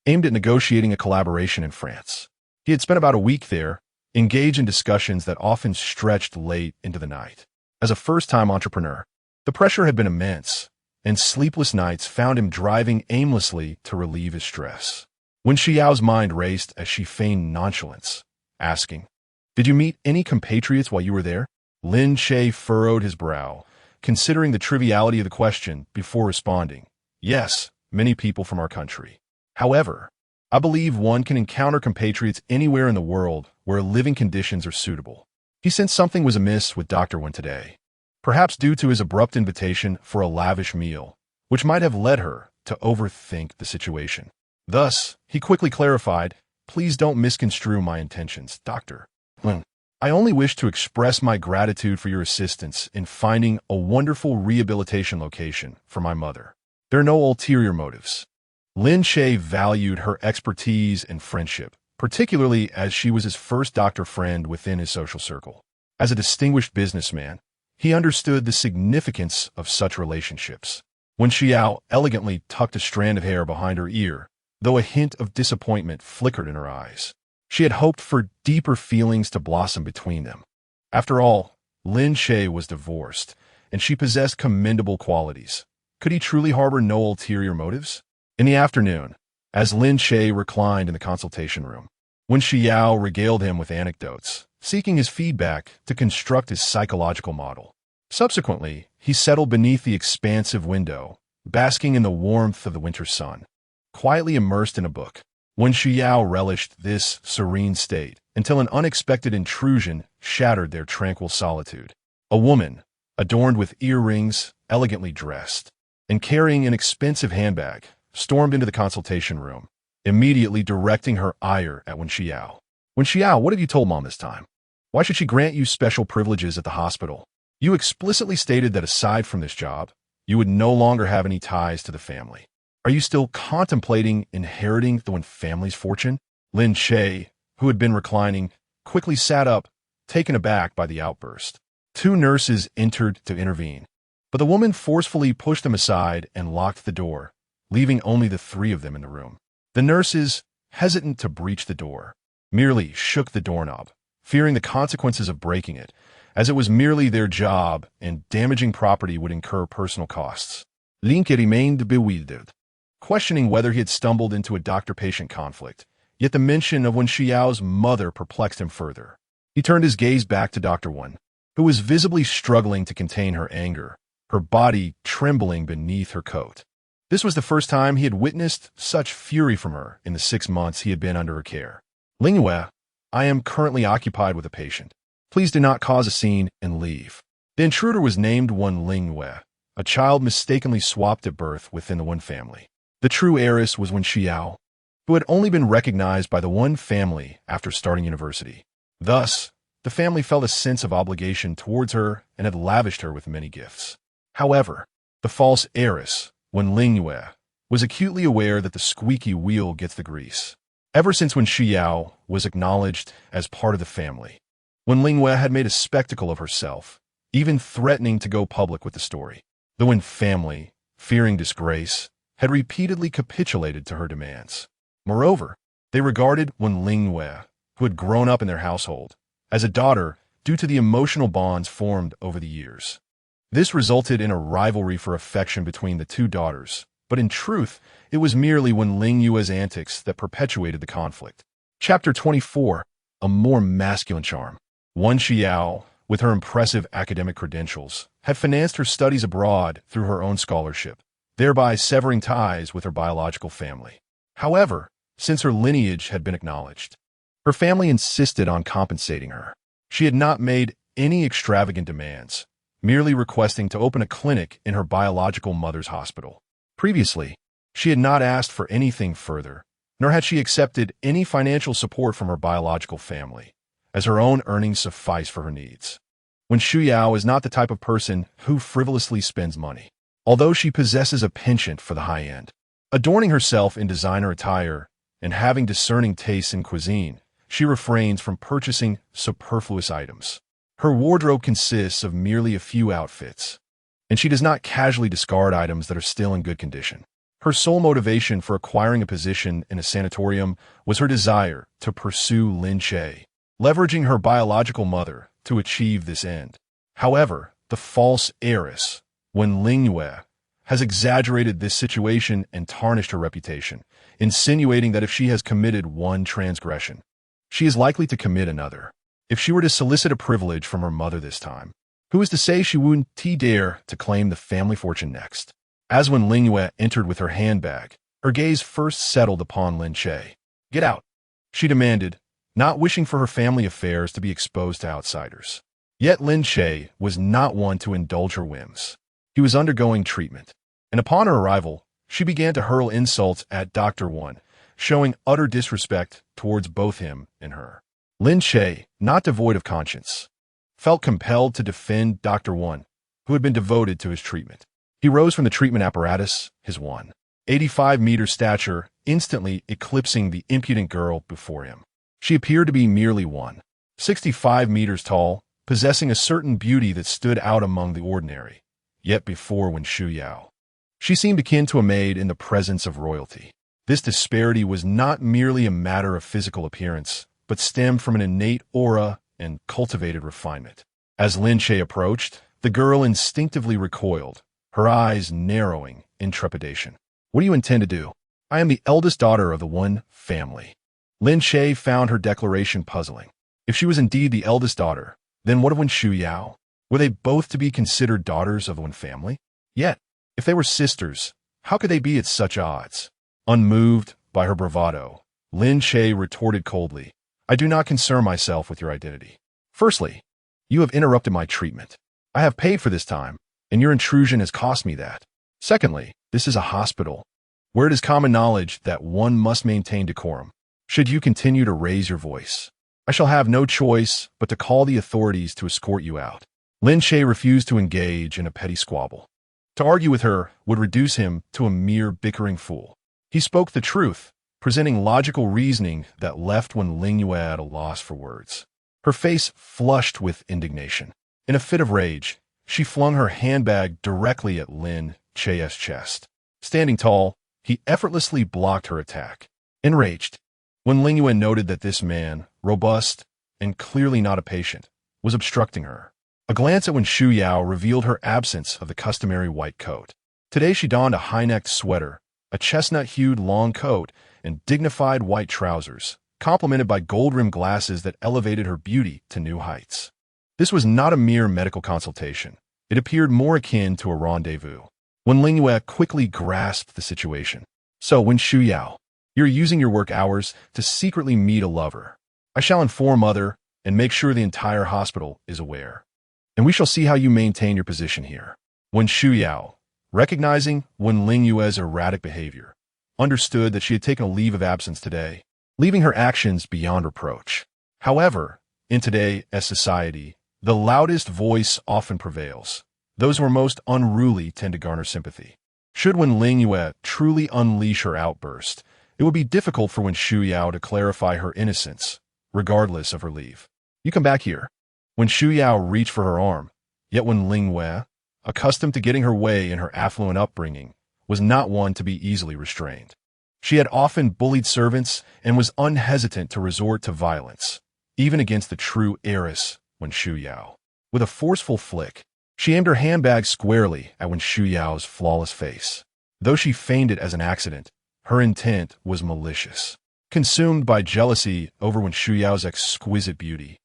aimed at negotiating a collaboration in France. He had spent about a week there, engaged in discussions that often stretched late into the night. As a first-time entrepreneur, the pressure had been immense, and sleepless nights found him driving aimlessly to relieve his stress. When Xiao's mind raced as she feigned nonchalance, asking, did you meet any compatriots while you were there? Lin Che furrowed his brow, considering the triviality of the question before responding, yes, many people from our country. However, I believe one can encounter compatriots anywhere in the world where living conditions are suitable. He sensed something was amiss with Dr. Wen today, perhaps due to his abrupt invitation for a lavish meal, which might have led her to overthink the situation. Thus, he quickly clarified, please don't misconstrue my intentions, Dr. Wen. I only wish to express my gratitude for your assistance in finding a wonderful rehabilitation location for my mother. There are no ulterior motives. Lin Che valued her expertise and friendship, particularly as she was his first doctor friend within his social circle. As a distinguished businessman, he understood the significance of such relationships. When Xiao elegantly tucked a strand of hair behind her ear, though a hint of disappointment flickered in her eyes. She had hoped for deeper feelings to blossom between them. After all, Lin Che was divorced, and she possessed commendable qualities. Could he truly harbor no ulterior motives? In the afternoon, as Lin Che reclined in the consultation room, Wen Xiao regaled him with anecdotes, seeking his feedback to construct his psychological model. Subsequently, he settled beneath the expansive window, basking in the warmth of the winter sun. Quietly immersed in a book, Wen Xiao relished this serene state until an unexpected intrusion shattered their tranquil solitude. A woman, adorned with earrings, elegantly dressed, and carrying an expensive handbag, stormed into the consultation room, immediately directing her ire at Wen Xiao. Wen Xiao, what have you told Mom this time? Why should she grant you special privileges at the hospital? You explicitly stated that aside from this job, you would no longer have any ties to the family. Are you still contemplating inheriting the Wen family's fortune? Lin Che, who had been reclining, quickly sat up, taken aback by the outburst. Two nurses entered to intervene, but the woman forcefully pushed them aside and locked the door, leaving only the three of them in the room. The nurses, hesitant to breach the door, merely shook the doorknob, fearing the consequences of breaking it, as it was merely their job and damaging property would incur personal costs. Lin Che remained bewildered, questioning whether he had stumbled into a doctor-patient conflict, yet the mention of Wen Xiao's mother perplexed him further. He turned his gaze back to Dr. Wen, who was visibly struggling to contain her anger, her body trembling beneath her coat. This was the first time he had witnessed such fury from her in the 6 months he had been under her care. Lingyue, I am currently occupied with a patient. Please do not cause a scene and leave. The intruder was named one Lingyue, a child mistakenly swapped at birth within the Wen family. The true heiress was Wen Xiao, who had only been recognized by the Wen family after starting university. Thus, the family felt a sense of obligation towards her and had lavished her with many gifts. However, the false heiress, Wen Lingyue, was acutely aware that the squeaky wheel gets the grease. Ever since Wen Xiao was acknowledged as part of the family, Wen Lingyue had made a spectacle of herself, even threatening to go public with the story. The Wen family, fearing disgrace, had repeatedly capitulated to her demands. Moreover, they regarded Wen Lingyue, who had grown up in their household, as a daughter due to the emotional bonds formed over the years. This resulted in a rivalry for affection between the two daughters, but in truth, it was merely Wen Lingyue's antics that perpetuated the conflict. Chapter 24, A More Masculine Charm. Wen Xiao, with her impressive academic credentials, had financed her studies abroad through her own scholarship, thereby severing ties with her biological family. However, since her lineage had been acknowledged, her family insisted on compensating her. She had not made any extravagant demands, merely requesting to open a clinic in her biological mother's hospital. Previously, she had not asked for anything further, nor had she accepted any financial support from her biological family, as her own earnings sufficed for her needs. Wen Xiao is not the type of person who frivolously spends money, although she possesses a penchant for the high end. Adorning herself in designer attire and having discerning tastes in cuisine, she refrains from purchasing superfluous items. Her wardrobe consists of merely a few outfits, and she does not casually discard items that are still in good condition. Her sole motivation for acquiring a position in a sanatorium was her desire to pursue Lin Che, leveraging her biological mother to achieve this end. However, the false heiress, Wen Lingyue, has exaggerated this situation and tarnished her reputation, insinuating that if she has committed one transgression, she is likely to commit another. If she were to solicit a privilege from her mother this time, who is to say she wouldn't dare to claim the family fortune next? As when Lingyue entered with her handbag, her gaze first settled upon Lin Che. Get out, she demanded, not wishing for her family affairs to be exposed to outsiders. Yet Lin Che was not one to indulge her whims. He was undergoing treatment, and upon her arrival, she began to hurl insults at Dr. Wen, showing utter disrespect towards both him and her. Lin Che, not devoid of conscience, felt compelled to defend Dr. Wen, who had been devoted to his treatment. He rose from the treatment apparatus, his 185-meter stature instantly eclipsing the impudent girl before him. She appeared to be merely 165 meters tall, possessing a certain beauty that stood out among the ordinary, yet before Wen Xiao, she seemed akin to a maid in the presence of royalty. This disparity was not merely a matter of physical appearance, but stemmed from an innate aura and cultivated refinement. As Lin Che approached, the girl instinctively recoiled, her eyes narrowing in trepidation. What do you intend to do? I am the eldest daughter of the one family. Lin Che found her declaration puzzling. If she was indeed the eldest daughter, then what of Wen Shu Yao? Were they both to be considered daughters of one family? Yet, if they were sisters, how could they be at such odds? Unmoved by her bravado, Lin Che retorted coldly, I do not concern myself with your identity. Firstly, you have interrupted my treatment. I have paid for this time, and your intrusion has cost me that. Secondly, this is a hospital, where it is common knowledge that one must maintain decorum. Should you continue to raise your voice, I shall have no choice but to call the authorities to escort you out. Lin Che refused to engage in a petty squabble. To argue with her would reduce him to a mere bickering fool. He spoke the truth, presenting logical reasoning that left Wen Lingyue at a loss for words. Her face flushed with indignation. In a fit of rage, she flung her handbag directly at Lin Che's chest. Standing tall, he effortlessly blocked her attack. Enraged, Wen Lingyue noted that this man, robust and clearly not a patient, was obstructing her. A glance at Wen Shu Yao revealed her absence of the customary white coat. Today she donned a high-necked sweater, a chestnut-hued long coat, and dignified white trousers, complemented by gold-rimmed glasses that elevated her beauty to new heights. This was not a mere medical consultation. It appeared more akin to a rendezvous. Wen Lingyue quickly grasped the situation. So, Wen Shu Yao, you're using your work hours to secretly meet a lover. I shall inform Mother and make sure the entire hospital is aware. And we shall see how you maintain your position here. Wen Shu Yao, recognizing Wen Lingyue's erratic behavior, understood that she had taken a leave of absence today, leaving her actions beyond reproach. However, in today's society, the loudest voice often prevails. Those who are most unruly tend to garner sympathy. Should Wen Lingyue truly unleash her outburst, it would be difficult for Wen Shu Yao to clarify her innocence, regardless of her leave. You come back here. Wen Shu Yao reached for her arm, yet Wen Lingyue, accustomed to getting her way in her affluent upbringing, was not one to be easily restrained. She had often bullied servants and was unhesitant to resort to violence, even against the true heiress, Wen Shu Yao. With a forceful flick, she aimed her handbag squarely at Wen Shu Yao's flawless face. Though she feigned it as an accident, her intent was malicious. Consumed by jealousy over Wen Shu Yao's exquisite beauty,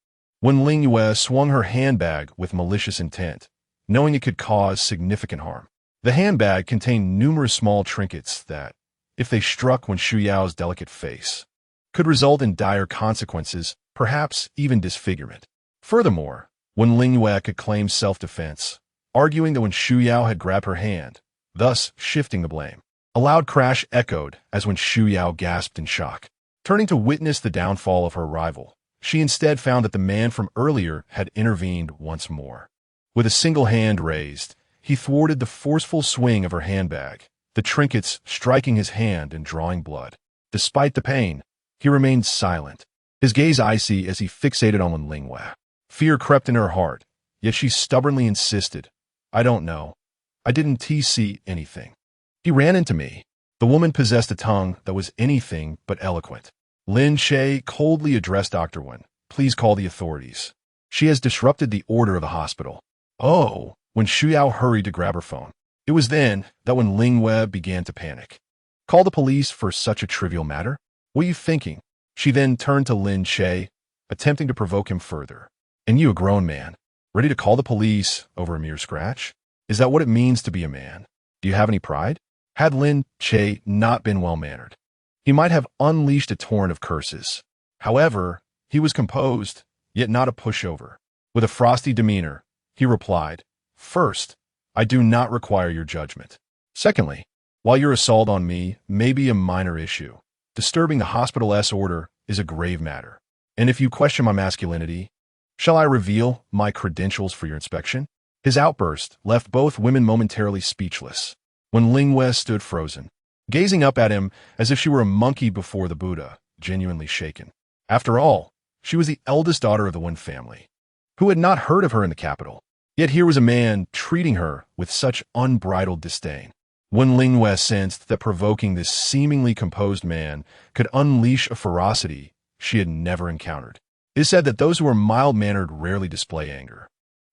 Wen Lingyue swung her handbag with malicious intent, knowing it could cause significant harm. The handbag contained numerous small trinkets that, if they struck Wen Shu Yao's delicate face, could result in dire consequences, perhaps even disfigurement. Furthermore, Wen Lingyue could claim self-defense, arguing that Wen Shu Yao had grabbed her hand, thus shifting the blame. A loud crash echoed as Wen Shu Yao gasped in shock. Turning to witness the downfall of her rival, she instead found that the man from earlier had intervened once more. With a single hand raised, he thwarted the forceful swing of her handbag, the trinkets striking his hand and drawing blood. Despite the pain, he remained silent, his gaze icy as he fixated on Wen Lingyue. Fear crept in her heart, yet she stubbornly insisted, I don't know. I didn't see anything. He ran into me. The woman possessed a tongue that was anything but eloquent. Lin Che coldly addressed Dr. Wen. Please call the authorities. She has disrupted the order of the hospital. Oh, Wen Shu Yao hurried to grab her phone. It was then that Wen Lingyue began to panic. Call the police for such a trivial matter? What are you thinking? She then turned to Lin Che, attempting to provoke him further. And you, a grown man, ready to call the police over a mere scratch? Is that what it means to be a man? Do you have any pride? Had Lin Che not been well-mannered, he might have unleashed a torrent of curses. However, he was composed, yet not a pushover. With a frosty demeanor, he replied, First, I do not require your judgment. Secondly, while your assault on me may be a minor issue, disturbing the hospital's order is a grave matter. And if you question my masculinity, shall I reveal my credentials for your inspection? His outburst left both women momentarily speechless. Wen Lingyue stood frozen, gazing up at him as if she were a monkey before the Buddha, genuinely shaken. After all, she was the eldest daughter of the Wen family. Who had not heard of her in the capital? Yet here was a man treating her with such unbridled disdain. Wen Lingyue sensed that provoking this seemingly composed man could unleash a ferocity she had never encountered. It is said that those who are mild-mannered rarely display anger,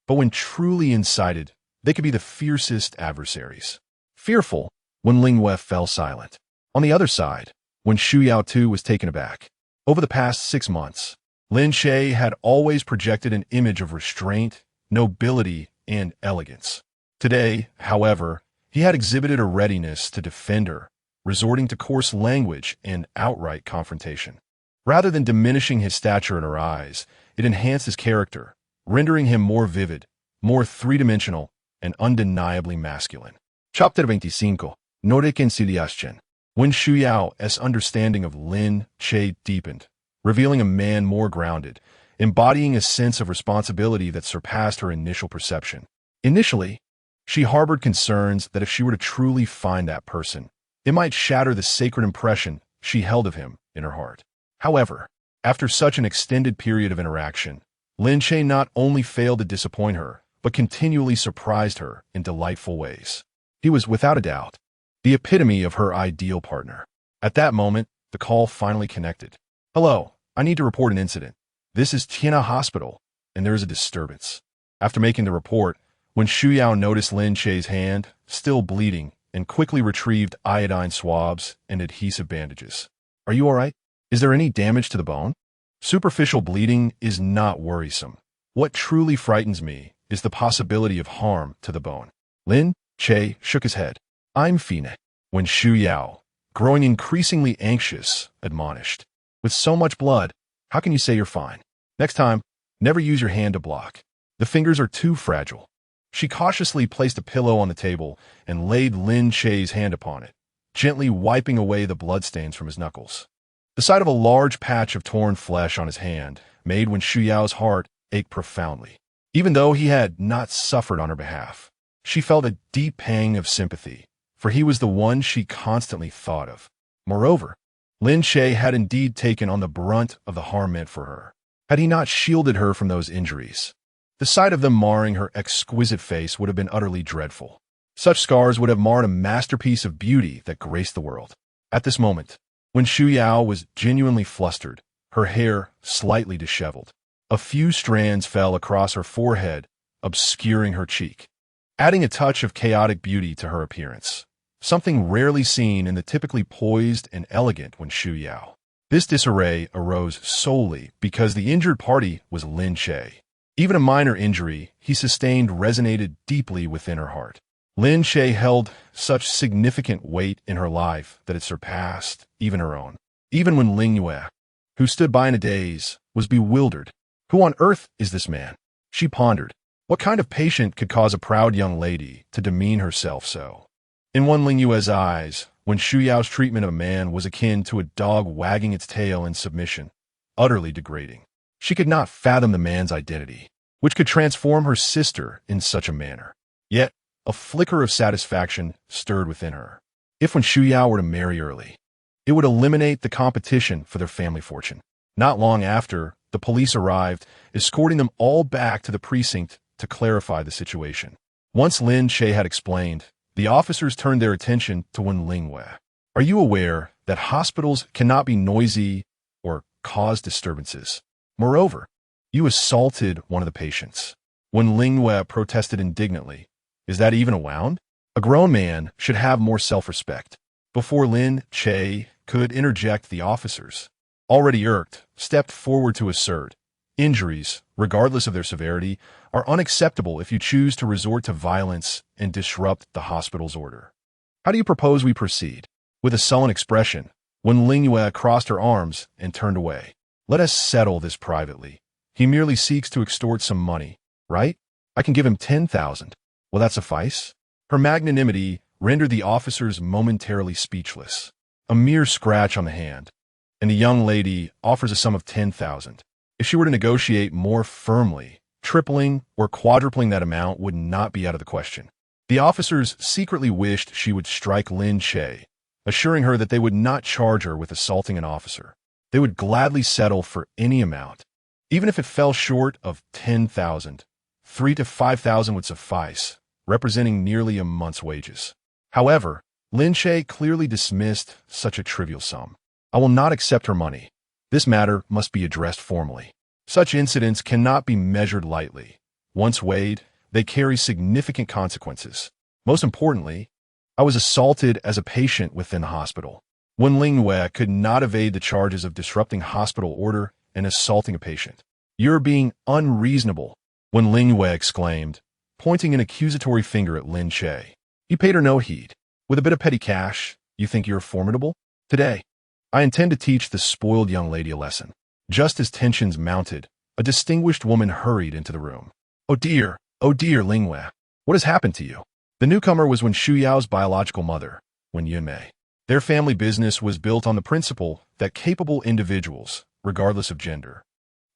but when truly incited, they could be the fiercest adversaries. Fearful, when Ling Wei fell silent. On the other side, when Xu Yao too was taken aback. Over the past 6 months, Lin Che had always projected an image of restraint, nobility, and elegance. Today, however, he had exhibited a readiness to defend her, resorting to coarse language and outright confrontation. Rather than diminishing his stature in her eyes, it enhanced his character, rendering him more vivid, more three-dimensional, and undeniably masculine. Chapter 25. No reconciliation. When Xu Yao's understanding of Lin Che deepened, revealing a man more grounded, embodying a sense of responsibility that surpassed her initial perception. Initially, she harbored concerns that if she were to truly find that person, it might shatter the sacred impression she held of him in her heart. However, after such an extended period of interaction, Lin Che not only failed to disappoint her, but continually surprised her in delightful ways. He was, without a doubt, the epitome of her ideal partner. At that moment, the call finally connected. "Hello, I need to report an incident. This is Tina Hospital, and there is a disturbance." After making the report, when Xu Yao noticed Lin Che's hand, still bleeding, and quickly retrieved iodine swabs and adhesive bandages. "Are you all right? Is there any damage to the bone?" Superficial bleeding is not worrisome. What truly frightens me is the possibility of harm to the bone. Lin Che shook his head. "I'm fine." When Xu Yao, growing increasingly anxious, admonished. "With so much blood, how can you say you're fine? Next time, never use your hand to block. The fingers are too fragile." She cautiously placed a pillow on the table and laid Lin Che's hand upon it, gently wiping away the bloodstains from his knuckles. The sight of a large patch of torn flesh on his hand made Wen Shuyao's heart ache profoundly. Even though he had not suffered on her behalf, she felt a deep pang of sympathy, for he was the one she constantly thought of. Moreover, Lin Che had indeed taken on the brunt of the harm meant for her. Had he not shielded her from those injuries, the sight of them marring her exquisite face would have been utterly dreadful. Such scars would have marred a masterpiece of beauty that graced the world. At this moment, when Xu Yao was genuinely flustered, her hair slightly disheveled. A few strands fell across her forehead, obscuring her cheek, adding a touch of chaotic beauty to her appearance, something rarely seen in the typically poised and elegant Wen Shuya. This disarray arose solely because the injured party was Lin Che. Even a minor injury he sustained resonated deeply within her heart. Lin Che held such significant weight in her life that it surpassed even her own. Even when Ling Yue, who stood by in a daze, was bewildered. Who on earth is this man? She pondered. What kind of patient could cause a proud young lady to demean herself so? In one Ling Yue's eyes, Wen Shuyao's treatment of a man was akin to a dog wagging its tail in submission, utterly degrading. She could not fathom the man's identity, which could transform her sister in such a manner. Yet, a flicker of satisfaction stirred within her. If Wen Shuyao were to marry early, it would eliminate the competition for their family fortune. Not long after, the police arrived, escorting them all back to the precinct to clarify the situation. Once Lin Che had explained, the officers turned their attention to Wen Lingwei. Are you aware that hospitals cannot be noisy or cause disturbances? Moreover, you assaulted one of the patients. Wen Lingwei protested indignantly. Is that even allowed? A grown man should have more self-respect. Before Lin Che could interject, the officers, already irked, stepped forward to assert, injuries, regardless of their severity, are unacceptable if you choose to resort to violence and disrupt the hospital's order. How do you propose we proceed? With a sullen expression, Wen Lingyue crossed her arms and turned away. Let us settle this privately. He merely seeks to extort some money, right? I can give him 10,000. Will that suffice? Her magnanimity rendered the officers momentarily speechless. A mere scratch on the hand, and the young lady offers a sum of 10,000. If she were to negotiate more firmly, tripling or quadrupling that amount would not be out of the question. The officers secretly wished she would strike Lin Che, assuring her that they would not charge her with assaulting an officer. They would gladly settle for any amount. Even if it fell short of 10,000, 3 to 5,000 would suffice, representing nearly a month's wages. However, Lin Che clearly dismissed such a trivial sum. I will not accept her money. This matter must be addressed formally. Such incidents cannot be measured lightly. Once weighed, they carry significant consequences. Most importantly, I was assaulted as a patient within the hospital. When Lin Che could not evade the charges of disrupting hospital order and assaulting a patient. You're being unreasonable, when Lin Che exclaimed, pointing an accusatory finger at Lin Che. You paid her no heed. With a bit of petty cash, you think you're formidable? Today, I intend to teach the spoiled young lady a lesson. Just as tensions mounted, a distinguished woman hurried into the room. Oh dear, Lin Che. What has happened to you? The newcomer was Wen Shuyao's biological mother, Wen Yunmei. Their family business was built on the principle that capable individuals, regardless of gender,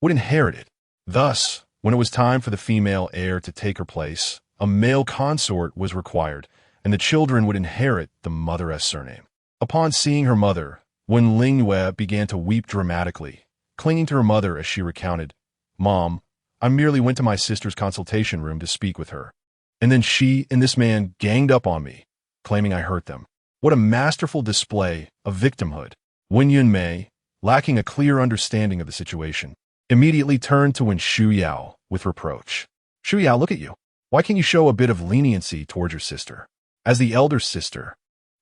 would inherit it. Thus, when it was time for the female heir to take her place, a male consort was required, and the children would inherit the mother's surname. Upon seeing her mother, when Lin Che began to weep dramatically, clinging to her mother as she recounted, "Mom, I merely went to my sister's consultation room to speak with her. And then she and this man ganged up on me, claiming I hurt them." What a masterful display of victimhood. Wen Yunmei, lacking a clear understanding of the situation, immediately turned to Wen Shuyao with reproach. "Shuyao, look at you. Why can't you show a bit of leniency towards your sister? As the elder sister,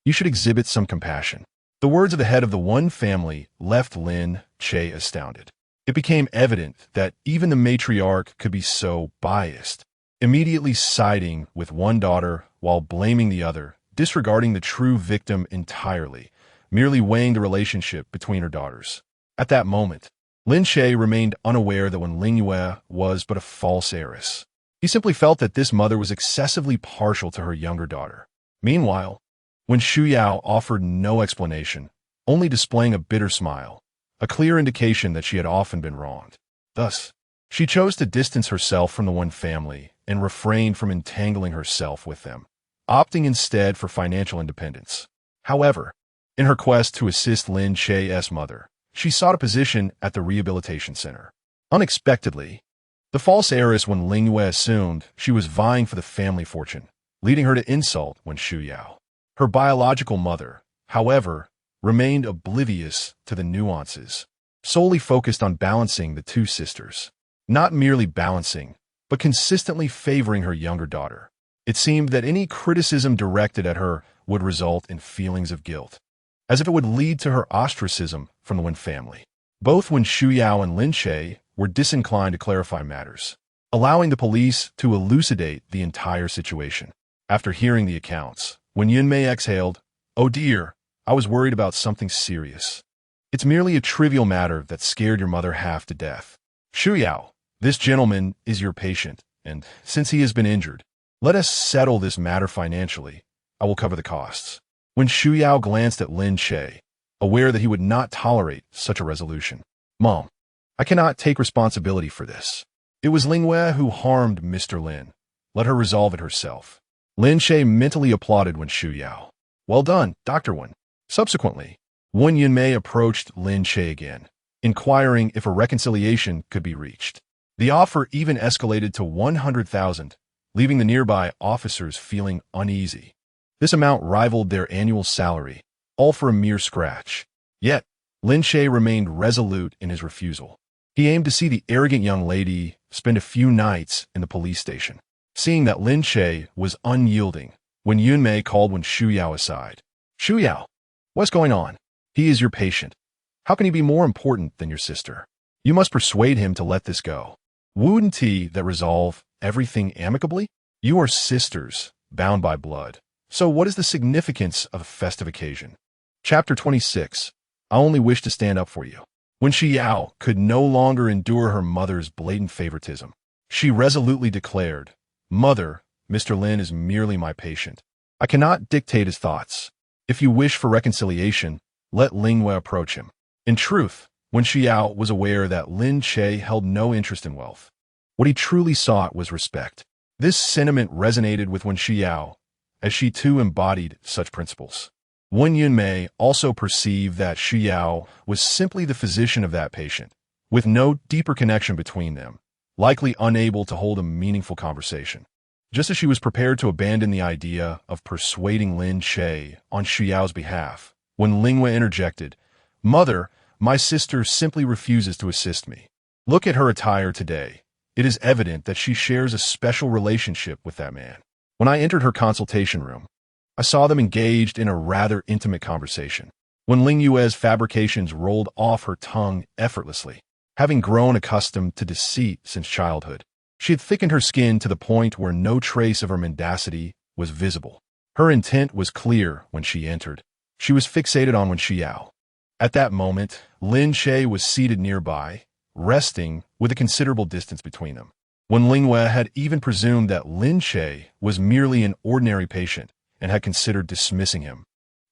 you should exhibit some compassion." The words of the head of the one family left Lin Che astounded. It became evident that even the matriarch could be so biased, immediately siding with one daughter while blaming the other, disregarding the true victim entirely, merely weighing the relationship between her daughters. At that moment, Lin Che remained unaware that Wen Lin Che was but a false heiress. He simply felt that this mother was excessively partial to her younger daughter. Meanwhile, Wen Shuyao offered no explanation, only displaying a bitter smile, a clear indication that she had often been wronged. Thus, she chose to distance herself from the one family and refrained from entangling herself with them, opting instead for financial independence. However, in her quest to assist Lin Che's mother, she sought a position at the rehabilitation center. Unexpectedly, the false heiress Wen Lin Che assumed she was vying for the family fortune, leading her to insult Wen Shuyao. Her biological mother, however, remained oblivious to the nuances, solely focused on balancing the two sisters. Not merely balancing, but consistently favoring her younger daughter. It seemed that any criticism directed at her would result in feelings of guilt, as if it would lead to her ostracism from the Wen family. Both Wen Shuyao and Lin Che were disinclined to clarify matters, allowing the police to elucidate the entire situation. After hearing the accounts, Wen Yunmei exhaled, "Oh dear, I was worried about something serious. It's merely a trivial matter that scared your mother half to death. Shuyao, this gentleman is your patient, and since he has been injured, let us settle this matter financially. I will cover the costs." When Shuyao glanced at Lin Che, aware that he would not tolerate such a resolution. "Mom, I cannot take responsibility for this. It was Lin Che who harmed Mr. Lin. Let her resolve it herself." Lin Che mentally applauded Wen Shuyao. "Well done, Dr. Wen." Subsequently, Wen Yunmei approached Lin Che again, inquiring if a reconciliation could be reached. The offer even escalated to 100,000, leaving the nearby officers feeling uneasy. This amount rivaled their annual salary, all for a mere scratch. Yet, Lin Che remained resolute in his refusal. He aimed to see the arrogant young lady spend a few nights in the police station. Seeing that Lin Che was unyielding, Wen Yunmei called Wen Shuyao aside. "Shuyao, what's going on? He is your patient. How can he be more important than your sister? You must persuade him to let this go. Wouldn't he that resolve everything amicably? You are sisters, bound by blood. So what is the significance of a festive occasion?" Chapter 26. I only wish to stand up for you. When Shuyao could no longer endure her mother's blatant favoritism, she resolutely declared, "Mother, Mr. Lin is merely my patient. I cannot dictate his thoughts. If you wish for reconciliation, let Lin Che approach him." In truth, Wen Shuyao was aware that Lin Che held no interest in wealth. What he truly sought was respect. This sentiment resonated with Wen Shuyao, as she too embodied such principles. Wen Yunmei also perceived that Shuyao was simply the physician of that patient, with no deeper connection between them, likely unable to hold a meaningful conversation. Just as she was prepared to abandon the idea of persuading Lin Che on Shuyao's behalf, when Lin Che interjected, "Mother, My sister simply refuses to assist me. Look at her attire today. It is evident that she shares a special relationship with that man. When I entered her consultation room, I saw them engaged in a rather intimate conversation. When Ling Yue's fabrications rolled off her tongue effortlessly, having grown accustomed to deceit since childhood, she had thickened her skin to the point where no trace of her mendacity was visible. Her intent was clear when she entered. She was fixated on Wen Xiao. At that moment, Lin Che was seated nearby, resting with a considerable distance between them. When Ling Wei had even presumed that Lin Che was merely an ordinary patient and had considered dismissing him,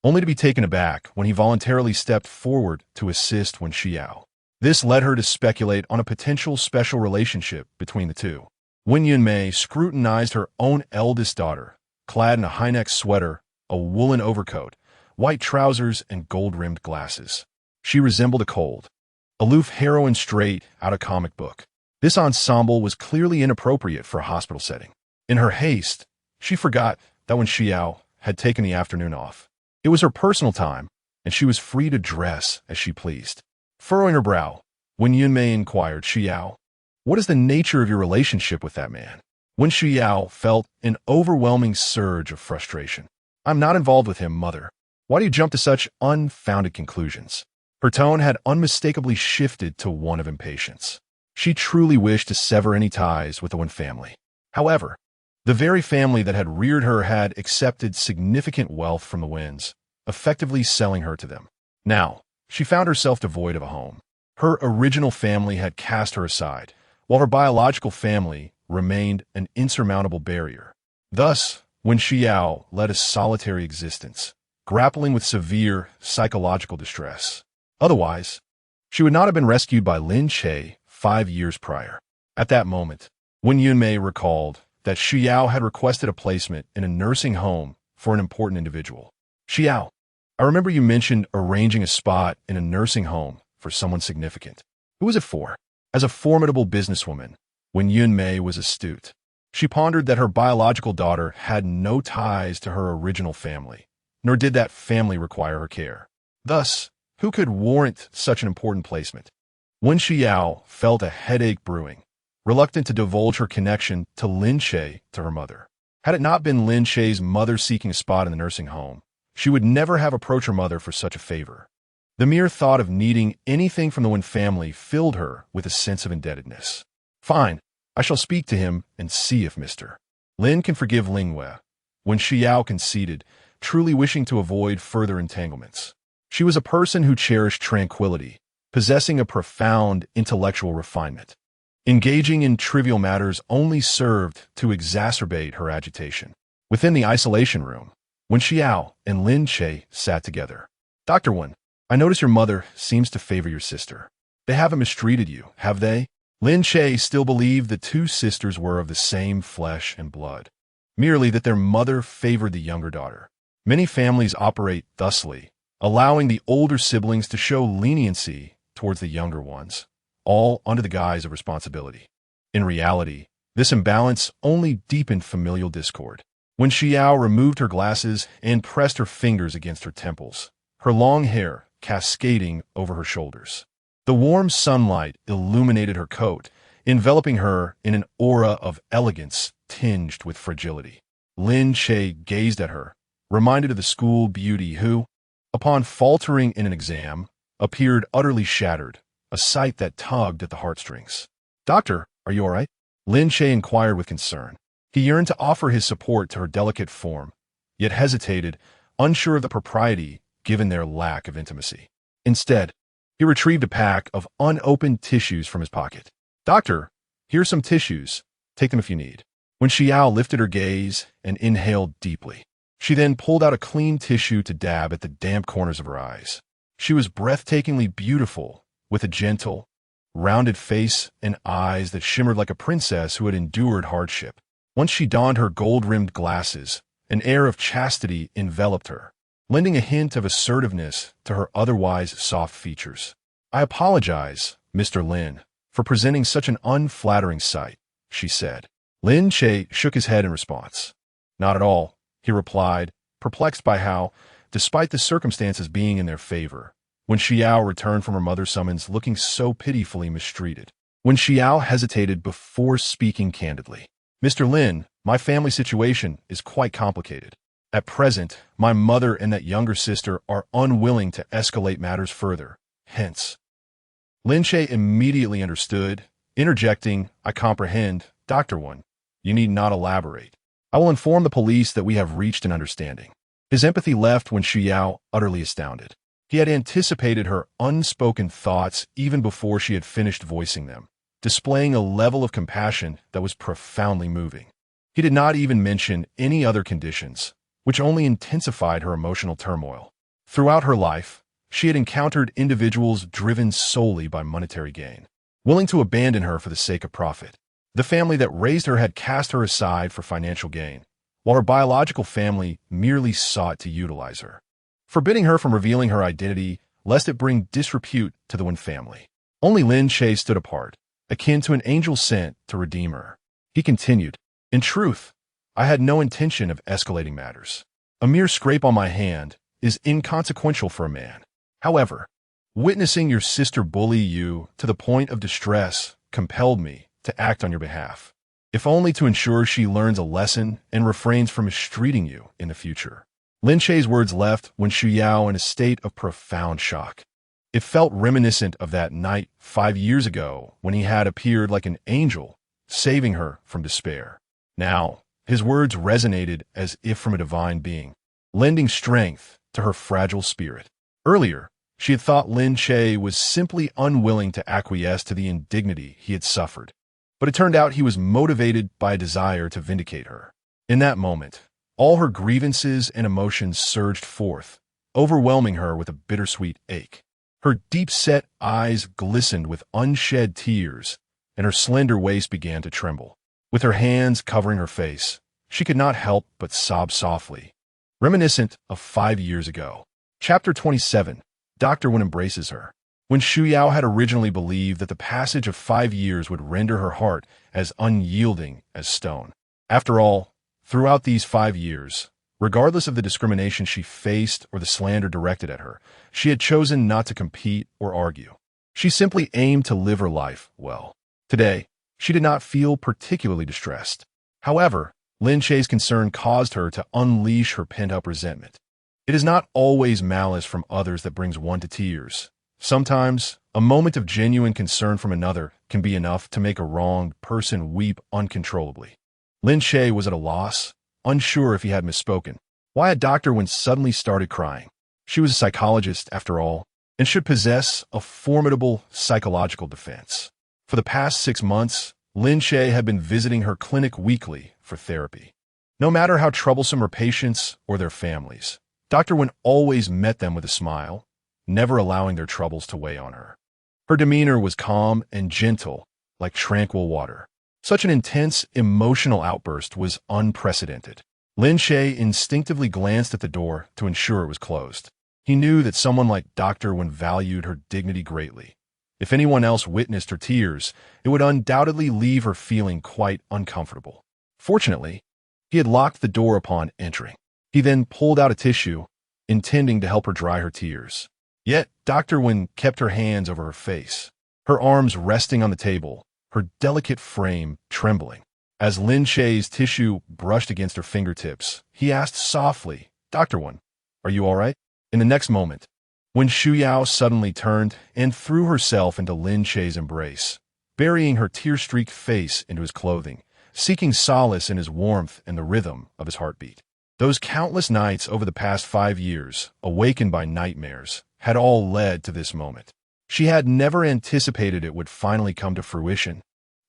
only to be taken aback when he voluntarily stepped forward to assist Wen Xiao. This led her to speculate on a potential special relationship between the two. Wen Yunmei scrutinized her own eldest daughter, clad in a high-neck sweater, a woolen overcoat, white trousers, and gold-rimmed glasses. She resembled a cold, aloof heroine straight out of comic book. This ensemble was clearly inappropriate for a hospital setting. In her haste, she forgot that Wen Xiao had taken the afternoon off. It was her personal time, and she was free to dress as she pleased. Furrowing her brow, Wen Yunmei inquired, Xiao, what is the nature of your relationship with that man? Wen Xiao felt an overwhelming surge of frustration. I'm not involved with him, mother. Why do you jump to such unfounded conclusions? Her tone had unmistakably shifted to one of impatience. She truly wished to sever any ties with the Wen family. However, the very family that had reared her had accepted significant wealth from the Wens, effectively selling her to them. Now, she found herself devoid of a home. Her original family had cast her aside, while her biological family remained an insurmountable barrier. Thus, Wen Xiao led a solitary existence, grappling with severe psychological distress. Otherwise, she would not have been rescued by Lin Che 5 years prior. At that moment, Wen Yunmei recalled that Xiao had requested a placement in a nursing home for an important individual. Xiao, I remember you mentioned arranging a spot in a nursing home for someone significant. Who was it for? As a formidable businesswoman, Wen Yunmei was astute. She pondered that her biological daughter had no ties to her original family, nor did that family require her care. Thus, who could warrant such an important placement? Wen Xiao felt a headache brewing, reluctant to divulge her connection to Lin Che to her mother. Had it not been Lin Che's mother seeking a spot in the nursing home, she would never have approached her mother for such a favor. The mere thought of needing anything from the Wen family filled her with a sense of indebtedness. Fine, I shall speak to him and see if Mr. Lin can forgive Ling Wei. Wen Xiao conceded, truly wishing to avoid further entanglements. She was a person who cherished tranquility, possessing a profound intellectual refinement. Engaging in trivial matters only served to exacerbate her agitation. Within the isolation room, Wen Xiao and Lin Che sat together. Dr. Wen, I notice your mother seems to favor your sister. They haven't mistreated you, have they? Lin Che still believed the two sisters were of the same flesh and blood, merely that their mother favored the younger daughter. Many families operate thusly, allowing the older siblings to show leniency towards the younger ones, all under the guise of responsibility. In reality, this imbalance only deepened familial discord. When Xiao removed her glasses and pressed her fingers against her temples, her long hair cascading over her shoulders. The warm sunlight illuminated her coat, enveloping her in an aura of elegance tinged with fragility. Lin Che gazed at her, reminded of the school beauty who, upon faltering in an exam, appeared utterly shattered, a sight that tugged at the heartstrings. Doctor, are you all right? Lin Che inquired with concern. He yearned to offer his support to her delicate form, yet hesitated, unsure of the propriety given their lack of intimacy. Instead, he retrieved a pack of unopened tissues from his pocket. Doctor, here's some tissues. Take them if you need. When Xiao lifted her gaze and inhaled deeply, she then pulled out a clean tissue to dab at the damp corners of her eyes. She was breathtakingly beautiful, with a gentle, rounded face and eyes that shimmered like a princess who had endured hardship. Once she donned her gold-rimmed glasses, an air of chastity enveloped her, lending a hint of assertiveness to her otherwise soft features. I apologize, Mr. Lin, for presenting such an unflattering sight, she said. Lin Che shook his head in response. Not at all, he replied, perplexed by how, despite the circumstances being in their favor, when Xiao returned from her mother's summons looking so pitifully mistreated. When Xiao hesitated before speaking candidly. Mr. Lin, my family situation is quite complicated. At present, my mother and that younger sister are unwilling to escalate matters further. Hence, Lin Che immediately understood, interjecting, I comprehend, Dr. Wen. You need not elaborate. I will inform the police that we have reached an understanding. His empathy left when Xiao, utterly astounded. He had anticipated her unspoken thoughts even before she had finished voicing them, displaying a level of compassion that was profoundly moving. He did not even mention any other conditions, which only intensified her emotional turmoil. Throughout her life, she had encountered individuals driven solely by monetary gain, willing to abandon her for the sake of profit. The family that raised her had cast her aside for financial gain, while her biological family merely sought to utilize her, forbidding her from revealing her identity lest it bring disrepute to the Wen family. Only Lin Che stood apart, akin to an angel sent to redeem her. He continued, in truth, I had no intention of escalating matters. A mere scrape on my hand is inconsequential for a man. However, witnessing your sister bully you to the point of distress compelled me to act on your behalf, if only to ensure she learns a lesson and refrains from mistreating you in the future. Lin Che's words left Wen Shuyao in a state of profound shock. It felt reminiscent of that night 5 years ago when he had appeared like an angel, saving her from despair. Now, his words resonated as if from a divine being, lending strength to her fragile spirit. Earlier, she had thought Lin Che was simply unwilling to acquiesce to the indignity he had suffered, but it turned out he was motivated by a desire to vindicate her. In that moment, all her grievances and emotions surged forth, overwhelming her with a bittersweet ache. Her deep-set eyes glistened with unshed tears, and her slender waist began to tremble. With her hands covering her face, she could not help but sob softly, reminiscent of 5 years ago. Chapter 27. Dr. Wen embraces her. When Shuyao had originally believed that the passage of 5 years would render her heart as unyielding as stone. After all, throughout these 5 years, regardless of the discrimination she faced or the slander directed at her, she had chosen not to compete or argue. She simply aimed to live her life well. Today, she did not feel particularly distressed. However, Lin Che's concern caused her to unleash her pent-up resentment. It is not always malice from others that brings one to tears. Sometimes, a moment of genuine concern from another can be enough to make a wronged person weep uncontrollably. Lin Che was at a loss, unsure if he had misspoken. Why had Dr. Wen suddenly started crying? She was a psychologist, after all, and should possess a formidable psychological defense. For the past 6 months, Lin Che had been visiting her clinic weekly for therapy. No matter how troublesome her patients or their families, Dr. Wen always met them with a smile, never allowing their troubles to weigh on her. Her demeanor was calm and gentle, like tranquil water. Such an intense, emotional outburst was unprecedented. Lin Che instinctively glanced at the door to ensure it was closed. He knew that someone like Dr. Wen valued her dignity greatly. If anyone else witnessed her tears, it would undoubtedly leave her feeling quite uncomfortable. Fortunately, he had locked the door upon entering. He then pulled out a tissue, intending to help her dry her tears. Yet, Dr. Wen kept her hands over her face, her arms resting on the table, her delicate frame trembling. As Lin Che's tissue brushed against her fingertips, he asked softly, Dr. Wen, are you all right? In the next moment, Wen Shuyao suddenly turned and threw herself into Lin Che's embrace, burying her tear-streaked face into his clothing, seeking solace in his warmth and the rhythm of his heartbeat. Those countless nights over the past 5 years, awakened by nightmares, had all led to this moment. She had never anticipated it would finally come to fruition,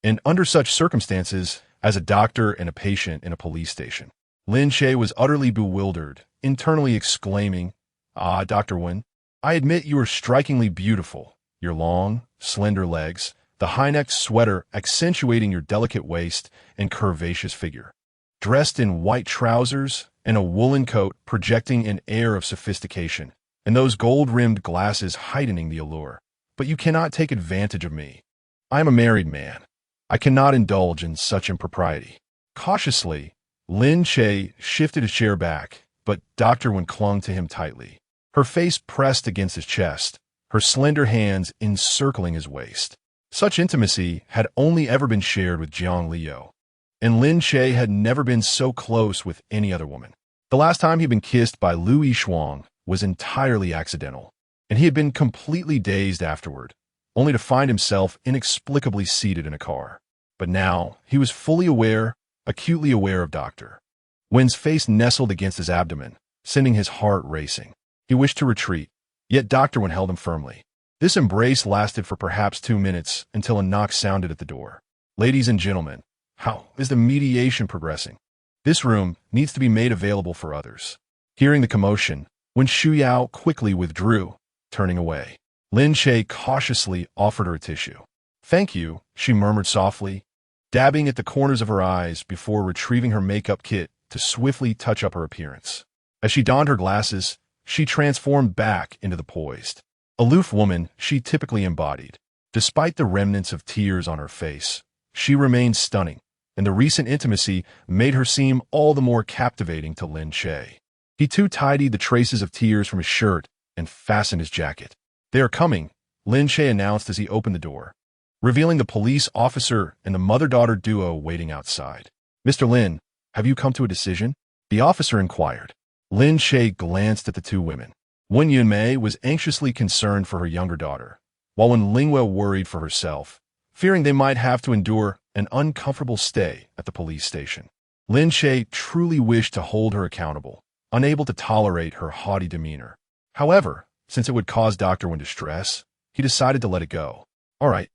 and under such circumstances, as a doctor and a patient in a police station, Lin Che was utterly bewildered, internally exclaiming, Ah, Dr. Wen, I admit you are strikingly beautiful. Your long, slender legs, the high-necked sweater accentuating your delicate waist and curvaceous figure. Dressed in white trousers and a woolen coat projecting an air of sophistication, and those gold-rimmed glasses heightening the allure. But you cannot take advantage of me. I am a married man. I cannot indulge in such impropriety. Cautiously, Lin Che shifted his chair back, but Dr. Wen clung to him tightly. Her face pressed against his chest, her slender hands encircling his waist. Such intimacy had only ever been shared with Jiang Liu, and Lin Che had never been so close with any other woman. The last time he'd been kissed by Lu Yishuang was entirely accidental, and he had been completely dazed afterward, only to find himself inexplicably seated in a car. But now he was fully aware, acutely aware of Dr. Wen's face nestled against his abdomen, sending his heart racing. He wished to retreat, yet Dr. Wen held him firmly. This embrace lasted for perhaps 2 minutes until a knock sounded at the door. "Ladies and gentlemen, how is the mediation progressing? This room needs to be made available for others." Hearing the commotion, Wen Shuyao quickly withdrew, turning away. Lin Che cautiously offered her a tissue. "Thank you," she murmured softly, dabbing at the corners of her eyes before retrieving her makeup kit to swiftly touch up her appearance. As she donned her glasses, she transformed back into the poised, aloof woman she typically embodied. Despite the remnants of tears on her face, she remained stunning, and the recent intimacy made her seem all the more captivating to Lin Che. He too tidied the traces of tears from his shirt and fastened his jacket. "They are coming," Lin Che announced as he opened the door, revealing the police officer and the mother-daughter duo waiting outside. "Mr. Lin, have you come to a decision?" the officer inquired. Lin Che glanced at the two women. Wen Yunmei was anxiously concerned for her younger daughter, while Wen Lingwei worried for herself, fearing they might have to endure an uncomfortable stay at the police station. Lin Che truly wished to hold her accountable, unable to tolerate her haughty demeanor. However, since it would cause Dr. Wen distress, he decided to let it go. "All right,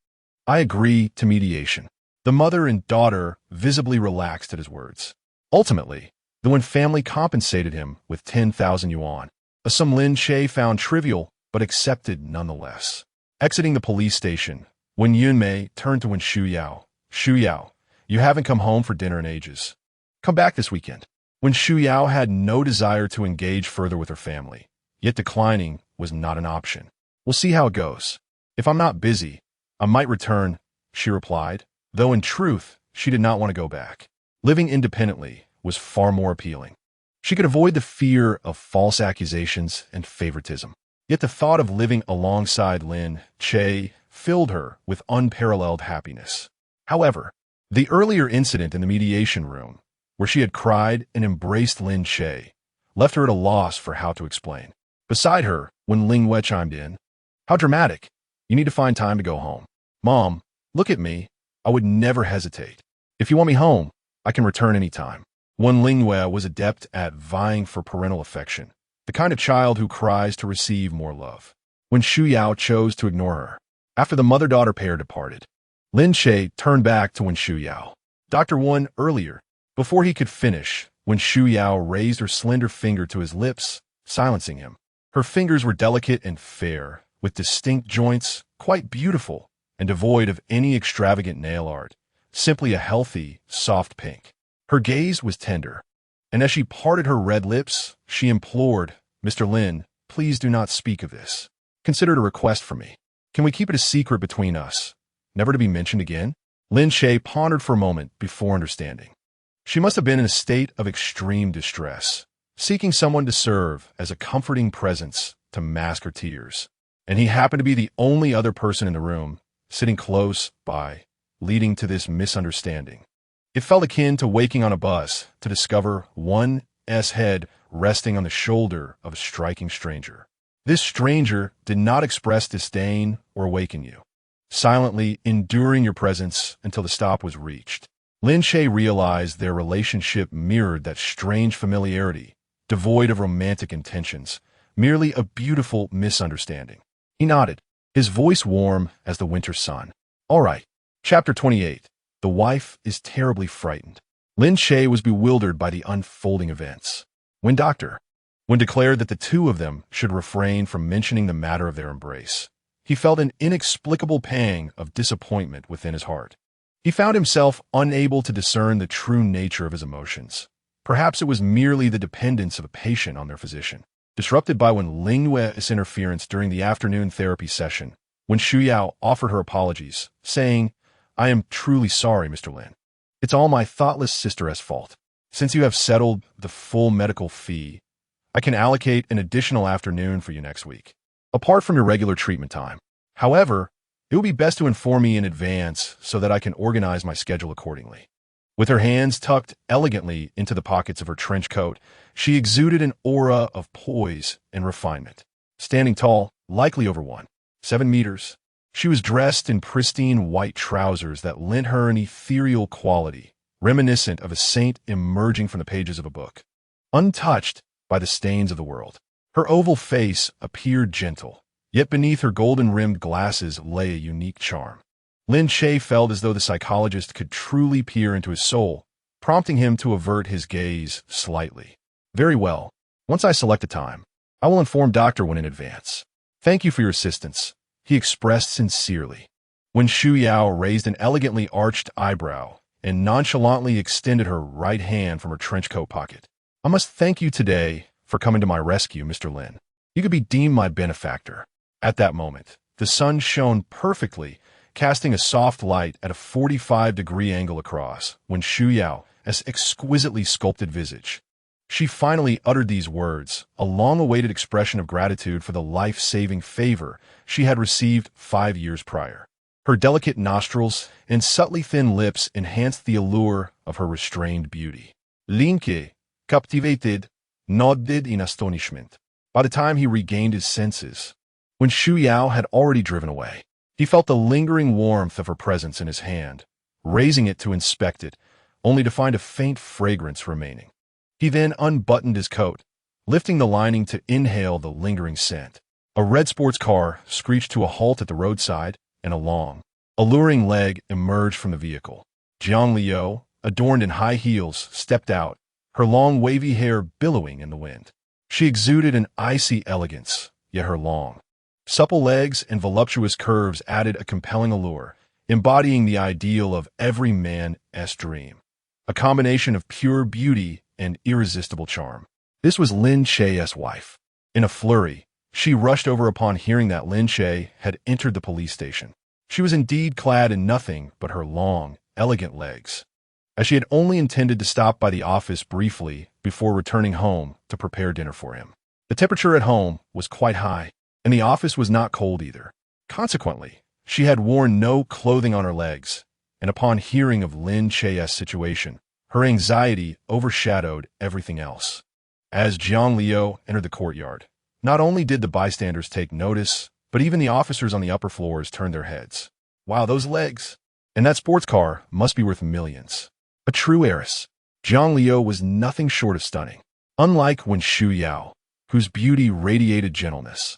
I agree to mediation." The mother and daughter visibly relaxed at his words. Ultimately, the Wen family compensated him with 10,000 yuan, a sum Lin Che found trivial but accepted nonetheless. Exiting the police station, Wen Yunmei turned to Wen Shuyao. "Shuyao, you haven't come home for dinner in ages. Come back this weekend." Wen Shuyao had no desire to engage further with her family, yet declining was not an option. "We'll see how it goes. If I'm not busy, I might return," she replied, though in truth, she did not want to go back. Living independently was far more appealing. She could avoid the fear of false accusations and favoritism. Yet the thought of living alongside Lin Che filled her with unparalleled happiness. However, the earlier incident in the mediation room, where she had cried and embraced Lin Che, left her at a loss for how to explain. Beside her, when Ling Wei chimed in, "How dramatic. You need to find time to go home." "Mom, look at me. I would never hesitate. If you want me home, I can return any time." Wen Lingwei was adept at vying for parental affection, the kind of child who cries to receive more love. When Shuyao chose to ignore her, after the mother-daughter pair departed, Lin Che turned back to Wen Shuyao. "Dr. Wen, earlier." Before he could finish, Wen Shuyao raised her slender finger to his lips, silencing him. Her fingers were delicate and fair, with distinct joints, quite beautiful, and devoid of any extravagant nail art, simply a healthy, soft pink. Her gaze was tender, and as she parted her red lips, she implored, "Mr. Lin, please do not speak of this. Consider it a request from me. Can we keep it a secret between us, never to be mentioned again?" Lin Che pondered for a moment before understanding. She must have been in a state of extreme distress, seeking someone to serve as a comforting presence to mask her tears. And he happened to be the only other person in the room, sitting close by, leading to this misunderstanding. It felt akin to waking on a bus to discover one's head resting on the shoulder of a striking stranger. This stranger did not express disdain or awaken you, silently enduring your presence until the stop was reached. Lin Che realized their relationship mirrored that strange familiarity, devoid of romantic intentions, merely a beautiful misunderstanding. He nodded, his voice warm as the winter sun. "All right." Chapter 28. The wife is terribly frightened. Lin Che was bewildered by the unfolding events. When Dr. Wen declared that the two of them should refrain from mentioning the matter of their embrace, he felt an inexplicable pang of disappointment within his heart. He found himself unable to discern the true nature of his emotions. Perhaps it was merely the dependence of a patient on their physician. Disrupted by Wen Lingwei's interference during the afternoon therapy session, when Shuyao offered her apologies, saying, "I am truly sorry, Mr. Lin. It's all my thoughtless sister's fault. Since you have settled the full medical fee, I can allocate an additional afternoon for you next week." apart from your regular treatment time. However, it would be best to inform me in advance so that I can organize my schedule accordingly. With her hands tucked elegantly into the pockets of her trench coat, she exuded an aura of poise and refinement. Standing tall, likely over 7 meters, she was dressed in pristine white trousers that lent her an ethereal quality, reminiscent of a saint emerging from the pages of a book. Untouched by the stains of the world, her oval face appeared gentle, yet beneath her golden-rimmed glasses lay a unique charm. Lin Che felt as though the psychologist could truly peer into his soul, prompting him to avert his gaze slightly. Very well. Once I select a time, I will inform Dr. Wen in advance. Thank you for your assistance, he expressed sincerely. When Shu Yao raised an elegantly arched eyebrow and nonchalantly extended her right hand from her trench coat pocket. I must thank you today for coming to my rescue, Mr. Lin. You could be deemed my benefactor. At that moment, the sun shone perfectly, casting a soft light at a 45-degree angle across, when Shu Yao's exquisitely sculpted visage. She finally uttered these words, a long-awaited expression of gratitude for the life-saving favor she had received 5 years prior. Her delicate nostrils and subtly thin lips enhanced the allure of her restrained beauty. Lin Che, captivated, nodded in astonishment. By the time he regained his senses, when Shu Yao had already driven away, he felt the lingering warmth of her presence in his hand, raising it to inspect it, only to find a faint fragrance remaining. He then unbuttoned his coat, lifting the lining to inhale the lingering scent. A red sports car screeched to a halt at the roadside, and a long, alluring leg emerged from the vehicle. Jiang Liu, adorned in high heels, stepped out, her long wavy hair billowing in the wind. She exuded an icy elegance, yet her long, supple legs and voluptuous curves added a compelling allure, embodying the ideal of every man's dream. A combination of pure beauty and irresistible charm. This was Lin Che's wife. In a flurry, she rushed over upon hearing that Lin Che had entered the police station. She was indeed clad in nothing but her long, elegant legs, as she had only intended to stop by the office briefly before returning home to prepare dinner for him. The temperature at home was quite high, and the office was not cold either. Consequently, she had worn no clothing on her legs, and upon hearing of Lin Che's situation, her anxiety overshadowed everything else. As Jiang Liu entered the courtyard, not only did the bystanders take notice, but even the officers on the upper floors turned their heads. Wow, those legs! And that sports car must be worth millions. A true heiress. Jiang Liu was nothing short of stunning. Unlike when Shu Yao, whose beauty radiated gentleness,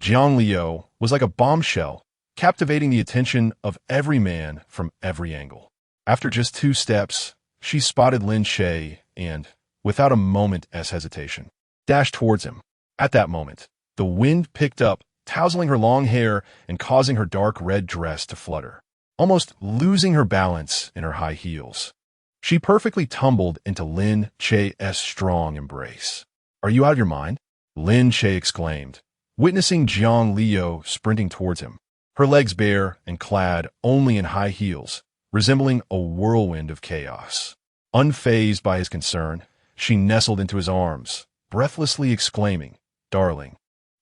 Jiang Liu was like a bombshell, captivating the attention of every man from every angle. After just 2 steps, she spotted Lin Che and, without a moment's hesitation, dashed towards him. At that moment, the wind picked up, tousling her long hair and causing her dark red dress to flutter, almost losing her balance in her high heels. She perfectly tumbled into Lin Che's strong embrace. "Are you out of your mind?" Lin Che exclaimed, witnessing Jiang Liu sprinting towards him, her legs bare and clad only in high heels, resembling a whirlwind of chaos. Unfazed by his concern, she nestled into his arms, breathlessly exclaiming, "Darling,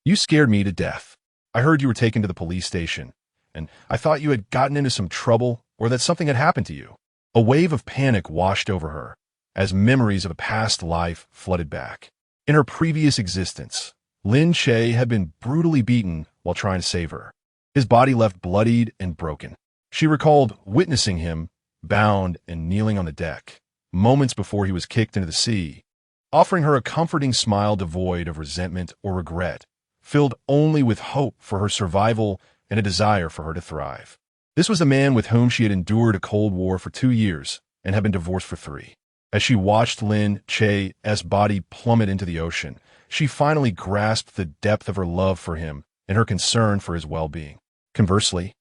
you scared me to death. I heard you were taken to the police station, and I thought you had gotten into some trouble or that something had happened to you." A wave of panic washed over her, as memories of a past life flooded back. In her previous existence, Lin Che had been brutally beaten while trying to save her, his body left bloodied and broken. She recalled witnessing him, bound and kneeling on the deck, moments before he was kicked into the sea, offering her a comforting smile devoid of resentment or regret, filled only with hope for her survival and a desire for her to thrive. This was the man with whom she had endured a Cold War for 2 years and had been divorced for 3. As she watched Lin Che's body plummet into the ocean, she finally grasped the depth of her love for him and her concern for his well-being. Conversely,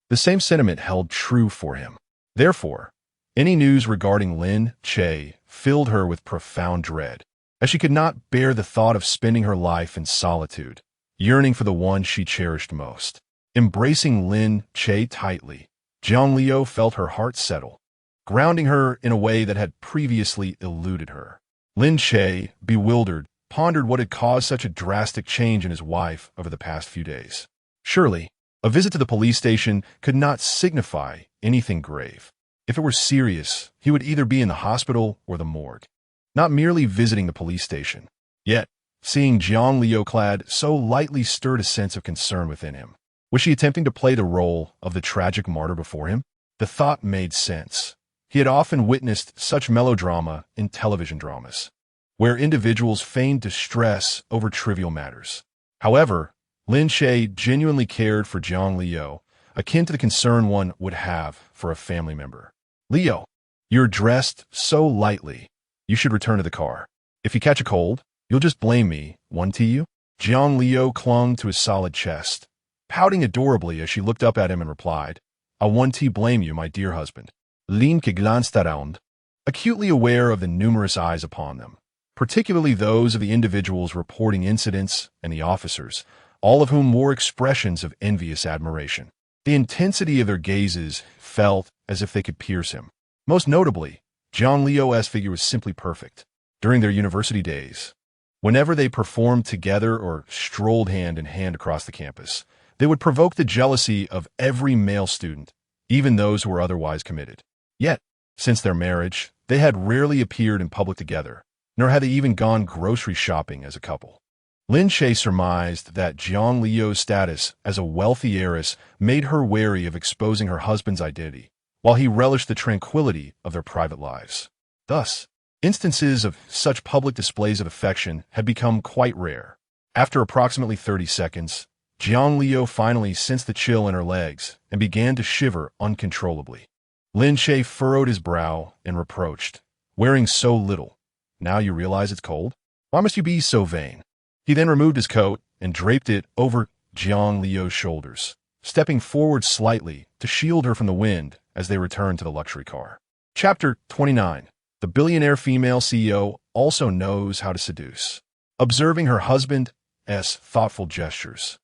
the same sentiment held true for him. Therefore, any news regarding Lin Che filled her with profound dread, as she could not bear the thought of spending her life in solitude, yearning for the one she cherished most. Embracing Lin Che tightly, Jiang Liu felt her heart settle, grounding her in a way that had previously eluded her. Lin Che, bewildered, pondered what had caused such a drastic change in his wife over the past few days. Surely, a visit to the police station could not signify anything grave. If it were serious, he would either be in the hospital or the morgue, not merely visiting the police station. Yet, seeing Jiang Liu clad so lightly stirred a sense of concern within him. Was she attempting to play the role of the tragic martyr before him? The thought made sense. He had often witnessed such melodrama in television dramas, where individuals feigned distress over trivial matters. However, Lin Che genuinely cared for Jiang Liu, akin to the concern one would have for a family member. Leo, you're dressed so lightly. You should return to the car. If you catch a cold, you'll just blame me, won't you? Jiang Liu clung to his solid chest, pouting adorably as she looked up at him and replied, I won't blame you, my dear husband. Lin Che glanced around, acutely aware of the numerous eyes upon them, particularly those of the individuals reporting incidents and the officers, all of whom wore expressions of envious admiration. The intensity of their gazes felt as if they could pierce him. Most notably, Jiang Liu's figure was simply perfect. During their university days, whenever they performed together or strolled hand in hand across the campus, they would provoke the jealousy of every male student, even those who were otherwise committed. Yet, since their marriage, they had rarely appeared in public together, nor had they even gone grocery shopping as a couple. Lin Che surmised that Jiang Liu's status as a wealthy heiress made her wary of exposing her husband's identity, while he relished the tranquility of their private lives. Thus, instances of such public displays of affection had become quite rare. After approximately 30 seconds, Jiang Liu finally sensed the chill in her legs and began to shiver uncontrollably. Lin Che furrowed his brow and reproached, wearing so little. Now you realize it's cold? Why must you be so vain? He then removed his coat and draped it over Jiang Liu's shoulders, stepping forward slightly to shield her from the wind as they returned to the luxury car. Chapter 29. The billionaire female CEO also knows how to seduce. Observing her husband's thoughtful gestures,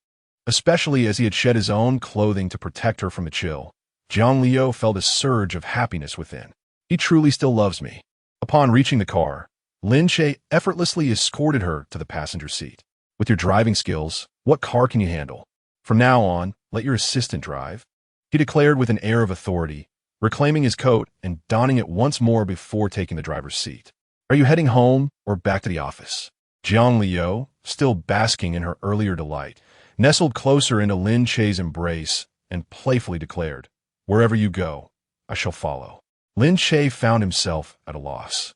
especially as he had shed his own clothing to protect her from the chill, Jiang Liu felt a surge of happiness within. He truly still loves me. Upon reaching the car, Lin Che effortlessly escorted her to the passenger seat. With your driving skills, what car can you handle? From now on, let your assistant drive, he declared with an air of authority, reclaiming his coat and donning it once more before taking the driver's seat. Are you heading home or back to the office? Jiang Liu, still basking in her earlier delight, nestled closer into Lin Che's embrace and playfully declared, wherever you go, I shall follow. Lin Che found himself at a loss.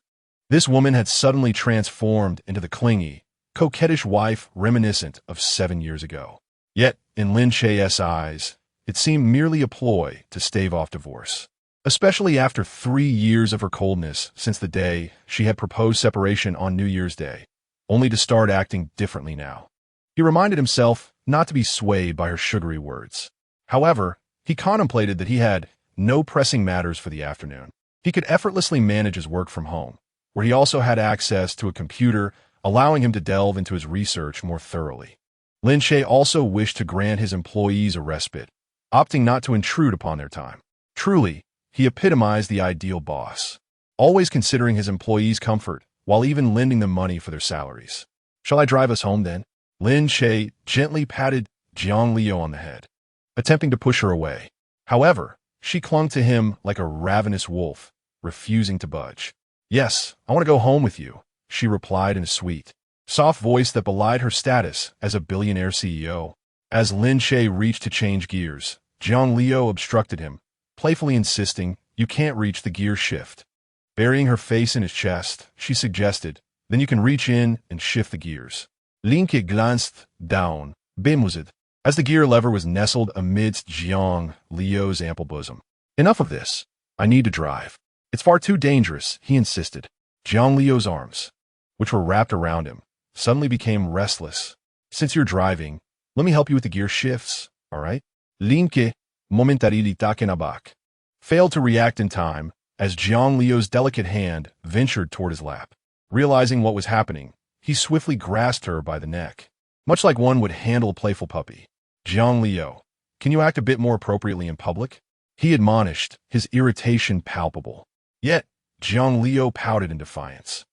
This woman had suddenly transformed into the clingy, coquettish wife reminiscent of 7 years ago. Yet, in Lin Che's eyes, it seemed merely a ploy to stave off divorce, especially after 3 years of her coldness since the day she had proposed separation on New Year's Day, only to start acting differently now. He reminded himself not to be swayed by her sugary words. However, he contemplated that he had no pressing matters for the afternoon. He could effortlessly manage his work from home, where he also had access to a computer, allowing him to delve into his research more thoroughly. Lin Che also wished to grant his employees a respite, opting not to intrude upon their time. Truly, he epitomized the ideal boss, always considering his employees' comfort while even lending them money for their salaries. Shall I drive us home then? Lin Che gently patted Jiang Liu on the head, attempting to push her away. However, she clung to him like a ravenous wolf, refusing to budge. Yes, I want to go home with you, she replied in a sweet, soft voice that belied her status as a billionaire CEO. As Lin Che reached to change gears, Jiang Liu obstructed him, playfully insisting, you can't reach the gear shift. Burying her face in his chest, she suggested, then you can reach in and shift the gears. Lin Che glanced down, bemused, as the gear lever was nestled amidst Jiang Liu's ample bosom. Enough of this. I need to drive. It's far too dangerous, he insisted. Jiang Liu's arms, which were wrapped around him, suddenly became restless. Since you're driving, let me help you with the gear shifts, all right? Lin Che, momentarily taken aback, failed to react in time as Jiang Liu's delicate hand ventured toward his lap. Realizing what was happening, he swiftly grasped her by the neck, much like one would handle a playful puppy. Jiang Liu, can you act a bit more appropriately in public? He admonished, his irritation palpable. Yet, Jiang Liu pouted in defiance.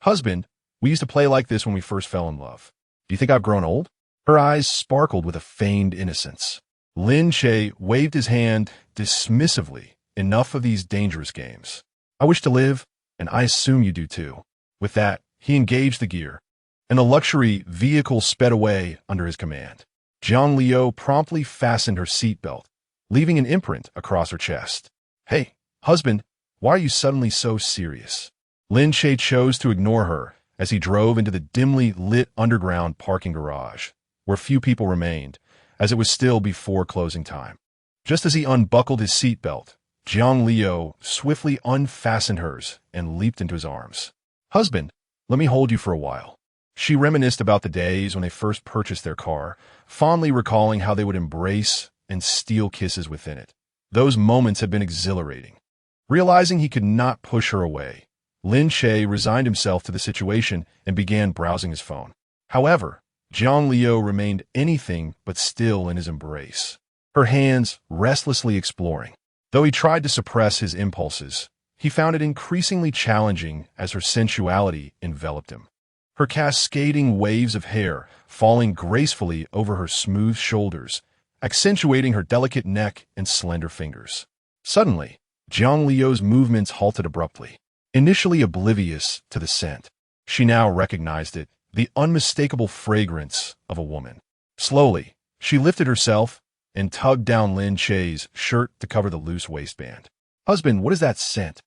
Husband, We used to play like this when we first fell in love. Do you think I've grown old? Her eyes sparkled with a feigned innocence. Lin Che waved his hand dismissively. Enough of these dangerous games. I wish to live, and I assume you do too. With that, he engaged the gear, and the luxury vehicle sped away under his command. Jiang Liu promptly fastened her seatbelt, leaving an imprint across her chest. Hey, husband, why are you suddenly so serious? Lin Che chose to ignore her as he drove into the dimly lit underground parking garage, where few people remained, as it was still before closing time. Just as he unbuckled his seatbelt, Jiang Liu swiftly unfastened hers and leaped into his arms. Husband, let me hold you for a while. She reminisced about the days when they first purchased their car, fondly recalling how they would embrace and steal kisses within it. Those moments had been exhilarating. Realizing he could not push her away, Lin Che resigned himself to the situation and began browsing his phone. However, Jiang Liu remained anything but still in his embrace, her hands restlessly exploring. Though he tried to suppress his impulses, he found it increasingly challenging as her sensuality enveloped him. Her cascading waves of hair falling gracefully over her smooth shoulders, accentuating her delicate neck and slender fingers. Suddenly, Jiang Liu's movements halted abruptly. Initially oblivious to the scent, she now recognized it, the unmistakable fragrance of a woman. Slowly, she lifted herself and tugged down Lin Che's shirt to cover the loose waistband. Husband, what is that scent?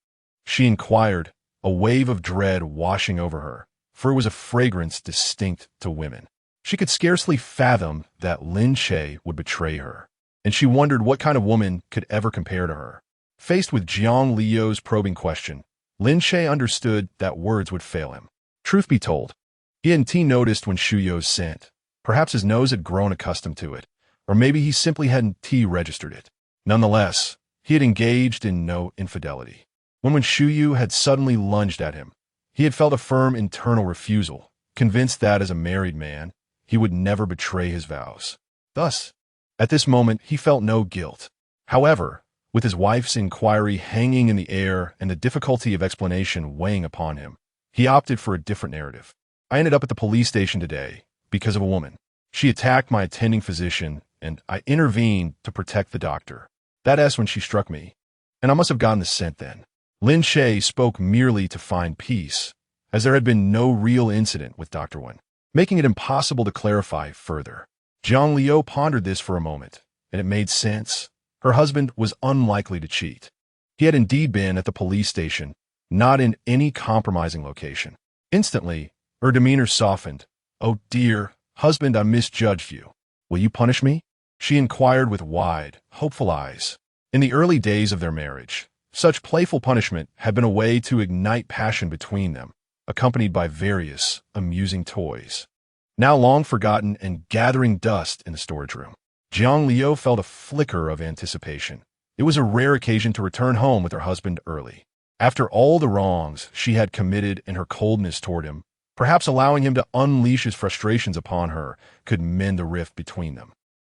She inquired, a wave of dread washing over her, for it was a fragrance distinct to women. She could scarcely fathom that Lin Che would betray her, and she wondered what kind of woman could ever compare to her. Faced with Jiang Liu's probing question, Lin Che understood that words would fail him. Truth be told, he hadn't noticed when Shuyo's scent. Perhaps his nose had grown accustomed to it, or maybe he simply hadn't registered it. Nonetheless, he had engaged in no infidelity. When Shuyu had suddenly lunged at him, he had felt a firm internal refusal, convinced that as a married man, he would never betray his vows. Thus, at this moment, he felt no guilt. However, with his wife's inquiry hanging in the air and the difficulty of explanation weighing upon him, he opted for a different narrative. I ended up at the police station today because of a woman. She attacked my attending physician, and I intervened to protect the doctor. That's when she struck me, and I must have gotten the scent then. Lin Che spoke merely to find peace, as there had been no real incident with Dr. Wen, making it impossible to clarify further. Jiang Liu pondered this for a moment, and it made sense. Her husband was unlikely to cheat. He had indeed been at the police station, not in any compromising location. Instantly, her demeanor softened. Oh dear, husband, I misjudged you. Will you punish me? She inquired with wide, hopeful eyes. In the early days of their marriage, such playful punishment had been a way to ignite passion between them, accompanied by various, amusing toys. Now long forgotten and gathering dust in the storage room, Jiang Liu felt a flicker of anticipation. It was a rare occasion to return home with her husband early. After all the wrongs she had committed and her coldness toward him, perhaps allowing him to unleash his frustrations upon her could mend the rift between them.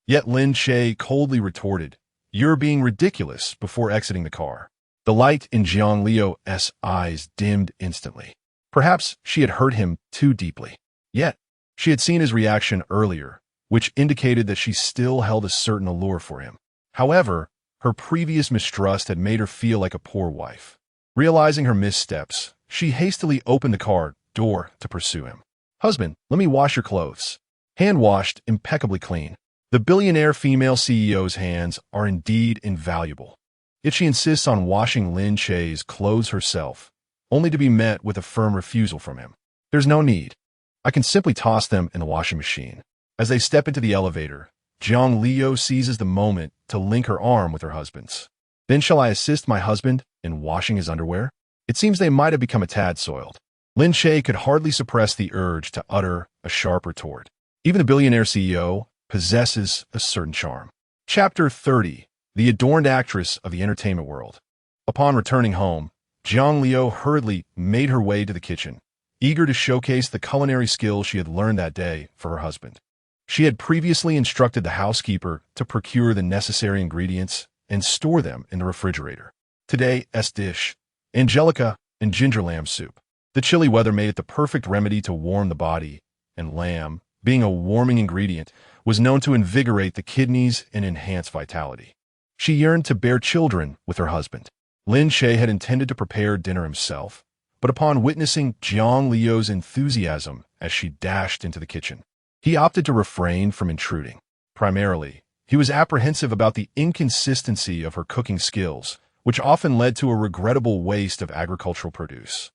Yet Lin Che coldly retorted, "You're being ridiculous," before exiting the car. The light in Jiang Liu's eyes dimmed instantly. Perhaps she had hurt him too deeply. Yet, she had seen his reaction earlier, which indicated that she still held a certain allure for him. However, her previous mistrust had made her feel like a poor wife. Realizing her missteps, she hastily opened the car door to pursue him. Husband, let me wash your clothes. Hand-washed, impeccably clean. The billionaire female CEO's hands are indeed invaluable. Yet she insists on washing Lin Che's clothes herself, only to be met with a firm refusal from him. There's no need. I can simply toss them in the washing machine. As they step into the elevator, Jiang Liu seizes the moment to link her arm with her husband's. Then shall I assist my husband in washing his underwear? It seems they might have become a tad soiled. Lin Che could hardly suppress the urge to utter a sharp retort. Even the billionaire CEO possesses a certain charm. Chapter 30. The adorned actress of the entertainment world. Upon returning home, Jiang Liu hurriedly made her way to the kitchen, eager to showcase the culinary skills she had learned that day for her husband. She had previously instructed the housekeeper to procure the necessary ingredients and store them in the refrigerator. Today's dish, Angelica and ginger lamb soup. The chilly weather made it the perfect remedy to warm the body, and lamb, being a warming ingredient, was known to invigorate the kidneys and enhance vitality. She yearned to bear children with her husband. Lin Che had intended to prepare dinner himself, but upon witnessing Jiang Liu's enthusiasm as she dashed into the kitchen, he opted to refrain from intruding. Primarily, he was apprehensive about the inconsistency of her cooking skills, which often led to a regrettable waste of agricultural produce.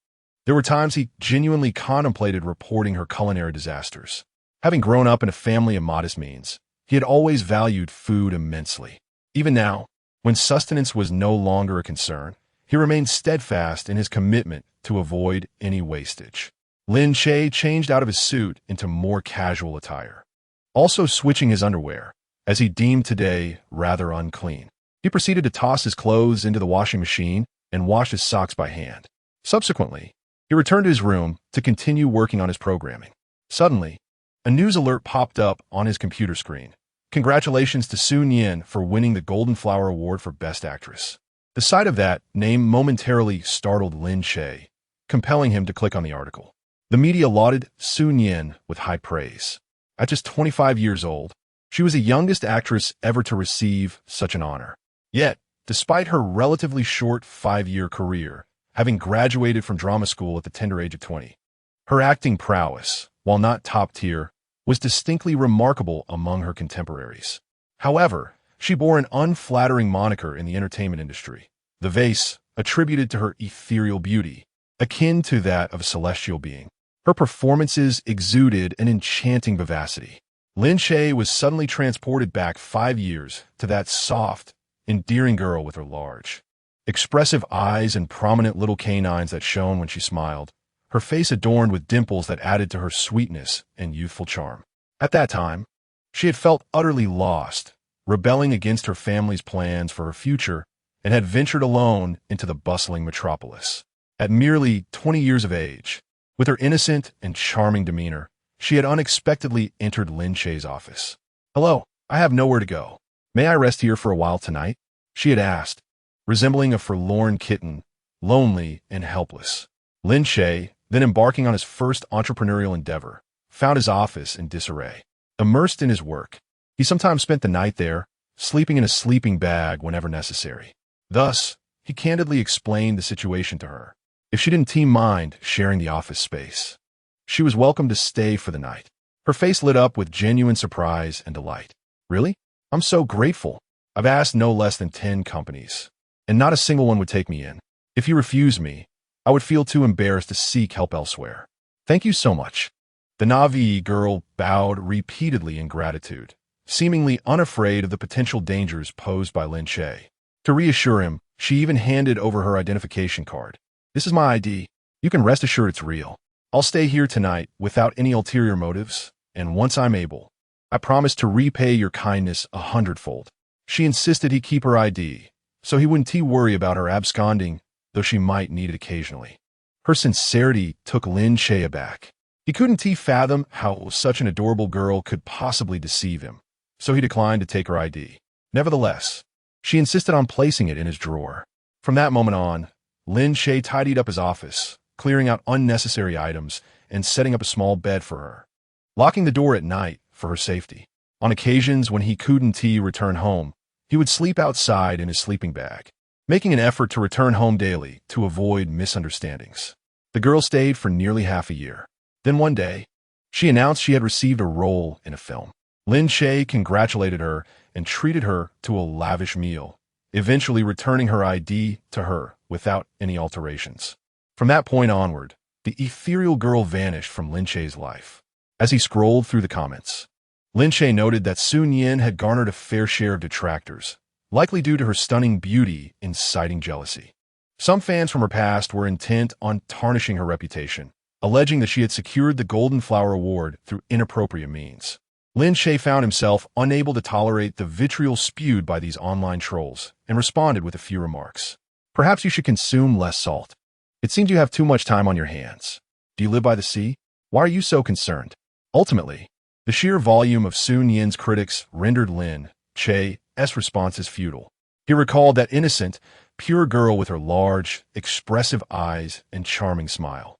There were times he genuinely contemplated reporting her culinary disasters. Having grown up in a family of modest means, he had always valued food immensely. Even now, when sustenance was no longer a concern, he remained steadfast in his commitment to avoid any wastage. Lin Che changed out of his suit into more casual attire, also switching his underwear, as he deemed today rather unclean. He proceeded to toss his clothes into the washing machine and wash his socks by hand. Subsequently, he returned to his room to continue working on his programming. Suddenly, a news alert popped up on his computer screen. Congratulations to Sun Yin for winning the Golden Flower Award for Best Actress. The sight of that name momentarily startled Lin Che, compelling him to click on the article. The media lauded Sun Yin with high praise. At just 25 years old, she was the youngest actress ever to receive such an honor. Yet, despite her relatively short 5-year career, having graduated from drama school at the tender age of 20, her acting prowess, while not top tier, was distinctly remarkable among her contemporaries. However, she bore an unflattering moniker in the entertainment industry, the vase attributed to her ethereal beauty, akin to that of a celestial being. Her performances exuded an enchanting vivacity. Lin Che was suddenly transported back 5 years to that soft, endearing girl with her large, expressive eyes and prominent little canines that shone when she smiled, her face adorned with dimples that added to her sweetness and youthful charm. At that time, she had felt utterly lost, rebelling against her family's plans for her future, and had ventured alone into the bustling metropolis. At merely 20 years of age, with her innocent and charming demeanor, she had unexpectedly entered Lin Che's office. "Hello, I have nowhere to go. May I rest here for a while tonight?" she had asked, resembling a forlorn kitten, lonely and helpless. Lin Che, then embarking on his first entrepreneurial endeavor, found his office in disarray. Immersed in his work, he sometimes spent the night there, sleeping in a sleeping bag whenever necessary. Thus, he candidly explained the situation to her. If she didn't mind sharing the office space, she was welcome to stay for the night. Her face lit up with genuine surprise and delight. "Really? I'm so grateful. I've asked no less than 10 companies, and not a single one would take me in. If you refuse me, I would feel too embarrassed to seek help elsewhere. Thank you so much." The Navi girl bowed repeatedly in gratitude, seemingly unafraid of the potential dangers posed by Lin Che. To reassure him, she even handed over her identification card. "This is my ID. You can rest assured it's real. I'll stay here tonight without any ulterior motives, and once I'm able, I promise to repay your kindness 100-fold. She insisted he keep her ID, so he wouldn't worry about her absconding, though she might need it occasionally. Her sincerity took Lin Che aback. He couldn't fathom how such an adorable girl could possibly deceive him, so he declined to take her ID. Nevertheless, she insisted on placing it in his drawer. From that moment on, Lin Che tidied up his office, clearing out unnecessary items and setting up a small bed for her, locking the door at night for her safety. On occasions when he couldn't return home, he would sleep outside in his sleeping bag, making an effort to return home daily to avoid misunderstandings. The girl stayed for nearly half a year. Then one day, she announced she had received a role in a film. Lin Che congratulated her and treated her to a lavish meal, eventually returning her ID to her without any alterations. From that point onward, the ethereal girl vanished from Lin Che's life. As he scrolled through the comments, Lin Che noted that Sun Yin had garnered a fair share of detractors, likely due to her stunning beauty inciting jealousy. Some fans from her past were intent on tarnishing her reputation, alleging that she had secured the Golden Flower Award through inappropriate means. Lin Che found himself unable to tolerate the vitriol spewed by these online trolls and responded with a few remarks. "Perhaps you should consume less salt. It seems you have too much time on your hands. Do you live by the sea? Why are you so concerned?" Ultimately, the sheer volume of Sun Yin's critics rendered Lin Che's responses futile. He recalled that innocent, pure girl with her large, expressive eyes and charming smile.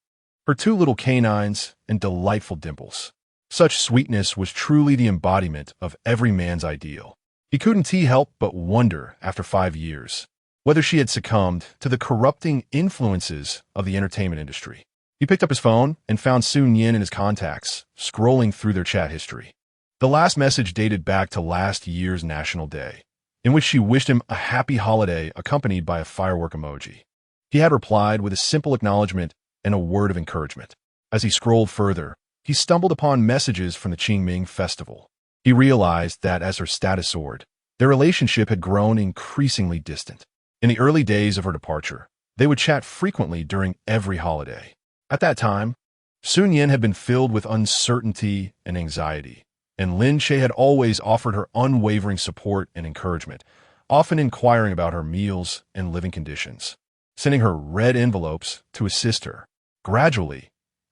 her two little canines, and delightful dimples. Such sweetness was truly the embodiment of every man's ideal. He couldn't help but wonder, after 5 years, whether she had succumbed to the corrupting influences of the entertainment industry. He picked up his phone and found Sun Yin in his contacts, scrolling through their chat history. The last message dated back to last year's National Day, in which she wished him a happy holiday accompanied by a firework emoji. He had replied with a simple acknowledgement and a word of encouragement. As he scrolled further, he stumbled upon messages from the Qingming festival. He realized that as her status soared, their relationship had grown increasingly distant. In the early days of her departure, they would chat frequently during every holiday. At that time, Sun Yin had been filled with uncertainty and anxiety, and Lin Che had always offered her unwavering support and encouragement, often inquiring about her meals and living conditions, sending her red envelopes to assist her. Gradually,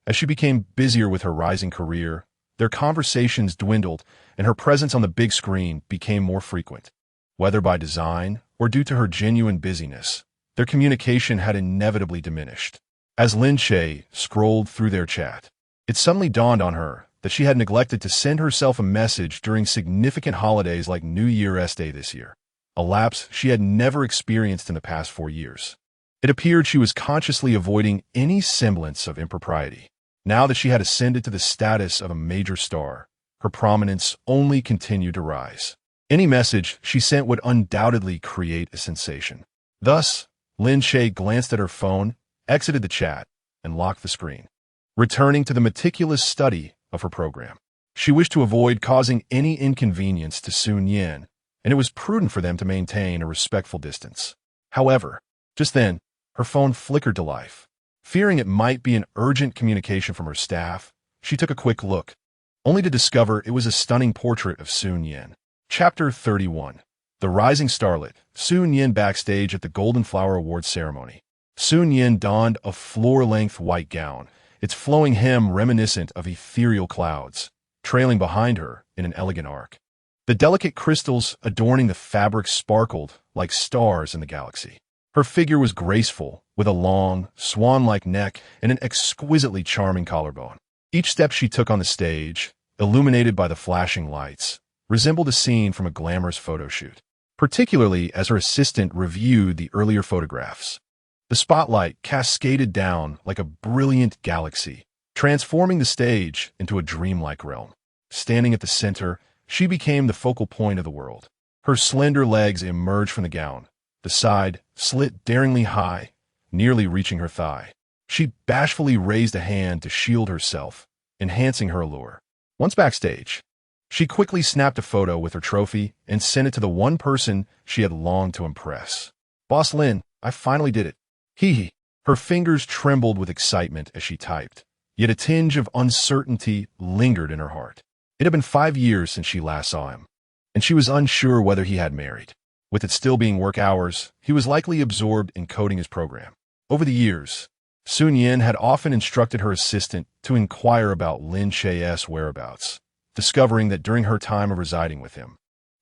as she became busier with her rising career, their conversations dwindled and her presence on the big screen became more frequent. Whether by design or due to her genuine busyness, their communication had inevitably diminished. As Lin Che scrolled through their chat, it suddenly dawned on her that she had neglected to send herself a message during significant holidays like New Year's Day this year, a lapse she had never experienced in the past 4 years. It appeared she was consciously avoiding any semblance of impropriety. Now that she had ascended to the status of a major star, her prominence only continued to rise. Any message she sent would undoubtedly create a sensation. Thus, Lin Che glanced at her phone, exited the chat, and locked the screen, returning to the meticulous study of her program. She wished to avoid causing any inconvenience to Sun Yin, and it was prudent for them to maintain a respectful distance. However, just then, her phone flickered to life. Fearing it might be an urgent communication from her staff, she took a quick look, only to discover it was a stunning portrait of Sun Yin. Chapter 31. The Rising Starlet. Sun Yin backstage at the Golden Flower Awards ceremony. Sun Yin donned a floor-length white gown, its flowing hem reminiscent of ethereal clouds, trailing behind her in an elegant arc. The delicate crystals adorning the fabric sparkled like stars in the galaxy. Her figure was graceful, with a long, swan-like neck and an exquisitely charming collarbone. Each step she took on the stage, illuminated by the flashing lights, resembled a scene from a glamorous photo shoot, particularly as her assistant reviewed the earlier photographs. The spotlight cascaded down like a brilliant galaxy, transforming the stage into a dreamlike realm. Standing at the center, she became the focal point of the world. Her slender legs emerged from the gown, the side slit daringly high, nearly reaching her thigh. She bashfully raised a hand to shield herself, enhancing her allure. Once backstage, she quickly snapped a photo with her trophy and sent it to the one person she had longed to impress. "Boss Lin, I finally did it." Hee. Her fingers trembled with excitement as she typed, yet a tinge of uncertainty lingered in her heart. It had been 5 years since she last saw him, and she was unsure whether he had married. With it still being work hours, he was likely absorbed in coding his program. Over the years, Sun Yin had often instructed her assistant to inquire about Lin Che's whereabouts, discovering that during her time of residing with him,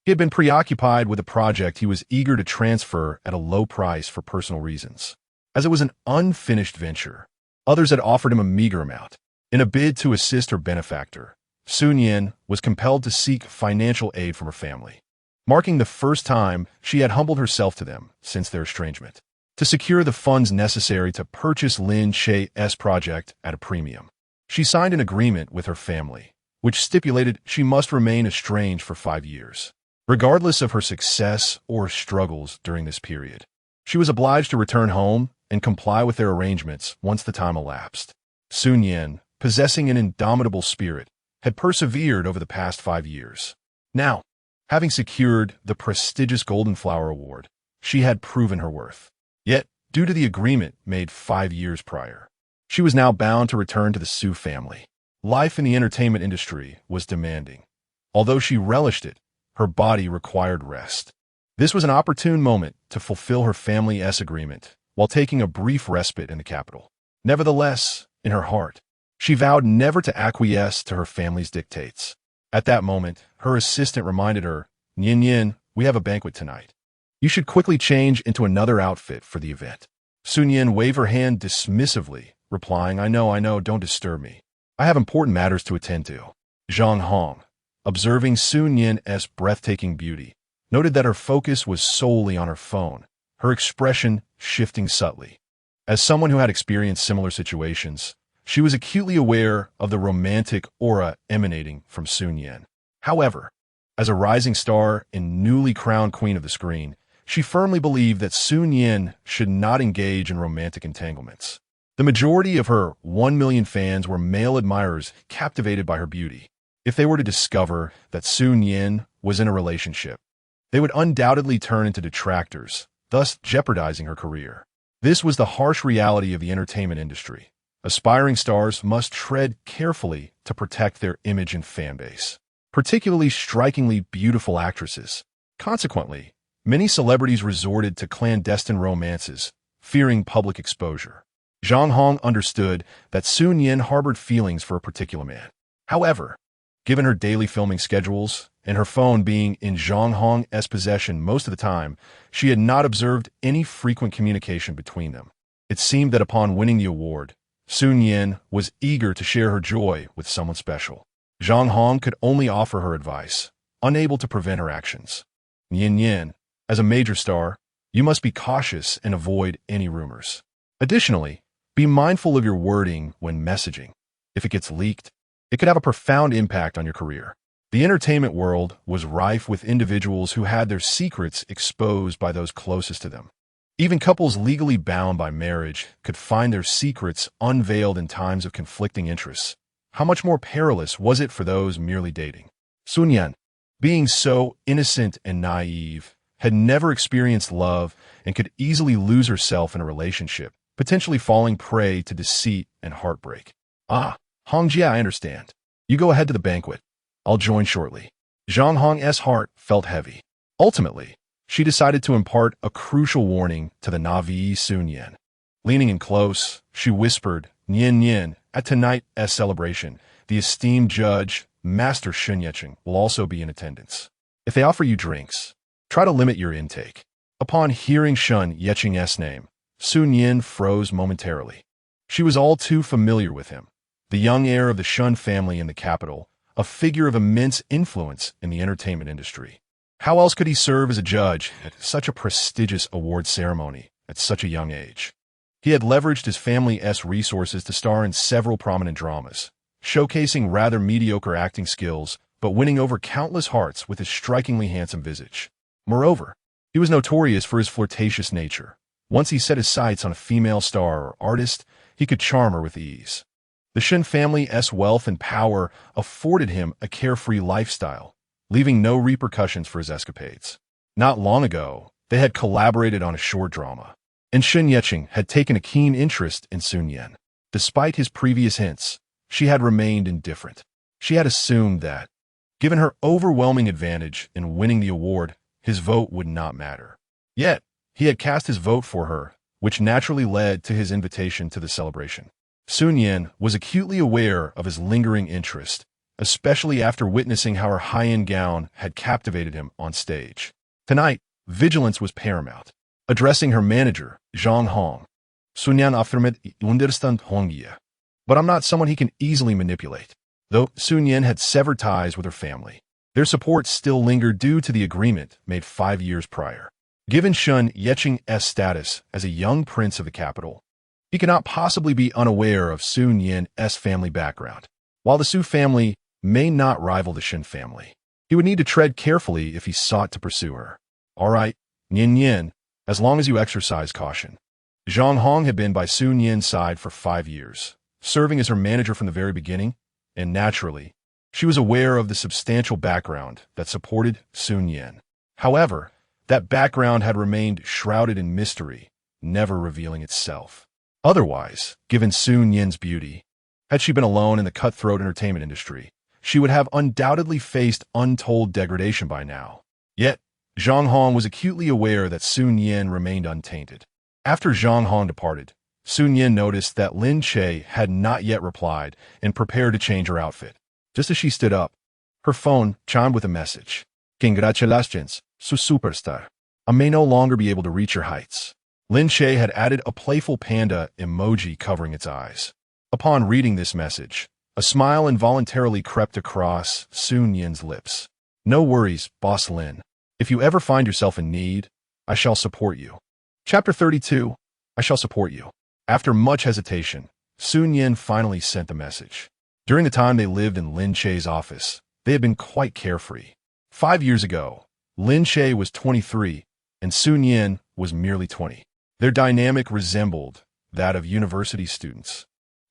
he had been preoccupied with a project he was eager to transfer at a low price for personal reasons. As it was an unfinished venture, others had offered him a meager amount. In a bid to assist her benefactor, Sun Yin was compelled to seek financial aid from her family, marking the first time she had humbled herself to them since their estrangement, to secure the funds necessary to purchase Lin Che's project at a premium. She signed an agreement with her family, which stipulated she must remain estranged for 5 years, regardless of her success or struggles during this period. She was obliged to return home and comply with their arrangements once the time elapsed. Sun Yin, possessing an indomitable spirit, had persevered over the past 5 years. Now, having secured the prestigious Golden Flower Award, she had proven her worth. Yet, due to the agreement made 5 years prior, she was now bound to return to the Su family. Life in the entertainment industry was demanding. Although she relished it, her body required rest. This was an opportune moment to fulfill her family's agreement while taking a brief respite in the capital. Nevertheless, in her heart, she vowed never to acquiesce to her family's dictates. At that moment, her assistant reminded her, "Yin Yin, we have a banquet tonight. You should quickly change into another outfit for the event." Sun Yin waved her hand dismissively replying, I know, don't disturb me. I have important matters to attend to. Zhang Hong, observing Sun Yin's breathtaking beauty, noted that her focus was solely on her phone, her expression shifting subtly. As someone who had experienced similar situations, she was acutely aware of the romantic aura emanating from Sun Yin. However, as a rising star and newly crowned queen of the screen, she firmly believed that Sun Yin should not engage in romantic entanglements. The majority of her 1 million fans were male admirers captivated by her beauty. If they were to discover that Sun Yin was in a relationship, they would undoubtedly turn into detractors, thus jeopardizing her career. This was the harsh reality of the entertainment industry. Aspiring stars must tread carefully to protect their image and fanbase, particularly strikingly beautiful actresses. Consequently, many celebrities resorted to clandestine romances, fearing public exposure. Zhang Hong understood that Sun Yin harbored feelings for a particular man. However, given her daily filming schedules and her phone being in Zhang Hong's possession most of the time, she had not observed any frequent communication between them. It seemed that upon winning the award, Sun Yin was eager to share her joy with someone special. Zhang Hong could only offer her advice, unable to prevent her actions. Yin, as a major star, you must be cautious and avoid any rumors. Additionally, be mindful of your wording when messaging. If it gets leaked, it could have a profound impact on your career. The entertainment world was rife with individuals who had their secrets exposed by those closest to them. Even couples legally bound by marriage could find their secrets unveiled in times of conflicting interests. How much more perilous was it for those merely dating? Sun Yin, being so innocent and naive, had never experienced love and could easily lose herself in a relationship, potentially falling prey to deceit and heartbreak. Hongjia, I understand. You go ahead to the banquet. I'll join shortly. Zhang Hong's heart felt heavy. Ultimately, she decided to impart a crucial warning to the Navi Sun Yin. Leaning in close, she whispered, Yin, at tonight's celebration, the esteemed judge, Master Sun Yecheng, will also be in attendance. If they offer you drinks, try to limit your intake. Upon hearing Sun Yecheng's name, Sun Yin froze momentarily. She was all too familiar with him, the young heir of the Shun family in the capital, a figure of immense influence in the entertainment industry. How else could he serve as a judge at such a prestigious award ceremony at such a young age? He had leveraged his family's resources to star in several prominent dramas, showcasing rather mediocre acting skills, but winning over countless hearts with his strikingly handsome visage. Moreover, he was notorious for his flirtatious nature. Once he set his sights on a female star or artist, he could charm her with ease. The Shin family's wealth and power afforded him a carefree lifestyle, leaving no repercussions for his escapades. Not long ago, they had collaborated on a short drama, and Sun Yecheng had taken a keen interest in Sun Yin. Despite his previous hints, she had remained indifferent. She had assumed that, given her overwhelming advantage in winning the award, his vote would not matter. Yet, he had cast his vote for her, which naturally led to his invitation to the celebration. Sun Yin was acutely aware of his lingering interest, especially after witnessing how her high-end gown had captivated him on stage. Tonight, vigilance was paramount. Addressing her manager, Zhang Hong, Sun Yin affirmed understand Hongjia. But I'm not someone he can easily manipulate. Though Sun Yin had severed ties with her family, their support still lingered due to the agreement made 5 years prior. Given Sun Yecheng's status as a young prince of the capital, he cannot possibly be unaware of Sun Yin's family background. While the Su family may not rival the Shin family, he would need to tread carefully if he sought to pursue her. All right, Yin, as long as you exercise caution. Zhang Hong had been by Sun Yin's side for 5 years, serving as her manager from the very beginning, and naturally, she was aware of the substantial background that supported Sun Yin. However, that background had remained shrouded in mystery, never revealing itself. Otherwise, given Sun Yin's beauty, had she been alone in the cutthroat entertainment industry, she would have undoubtedly faced untold degradation by now. Yet, Zhang Hong was acutely aware that Sun Yin remained untainted. After Zhang Hong departed, Sun Yin noticed that Lin Che had not yet replied and prepared to change her outfit. Just as she stood up, her phone chimed with a message. Congratulations, su superstar. I may no longer be able to reach your heights. Lin Che had added a playful panda emoji covering its eyes. Upon reading this message, a smile involuntarily crept across Sun Yin's lips. No worries, Boss Lin. If you ever find yourself in need, I shall support you. Chapter 32. I shall support you. After much hesitation, Sun Yin finally sent the message. During the time they lived in Lin Che's office, they had been quite carefree. 5 years ago, Lin Che was 23 and Sun Yin was merely 20. Their dynamic resembled that of university students,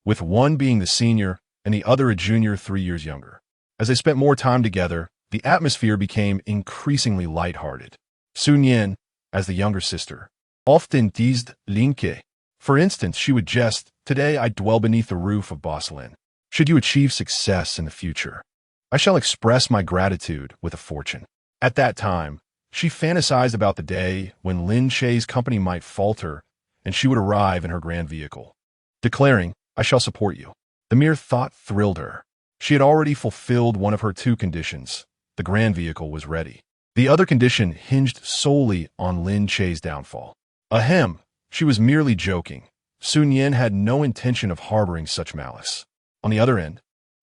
with one being the senior and the other a junior 3 years younger. As they spent more time together, the atmosphere became increasingly lighthearted. Sun Yin, as the younger sister, often teased Lin Che. For instance, she would jest, "Today I dwell beneath the roof of Boss Lin. Should you achieve success in the future, I shall express my gratitude with a fortune." At that time, she fantasized about the day when Lin Che's company might falter and she would arrive in her grand vehicle, declaring, "I shall support you." The mere thought thrilled her. She had already fulfilled one of her 2 conditions. The grand vehicle was ready. The other condition hinged solely on Lin Che's downfall. Ahem, she was merely joking. Sun Yin had no intention of harboring such malice. On the other end,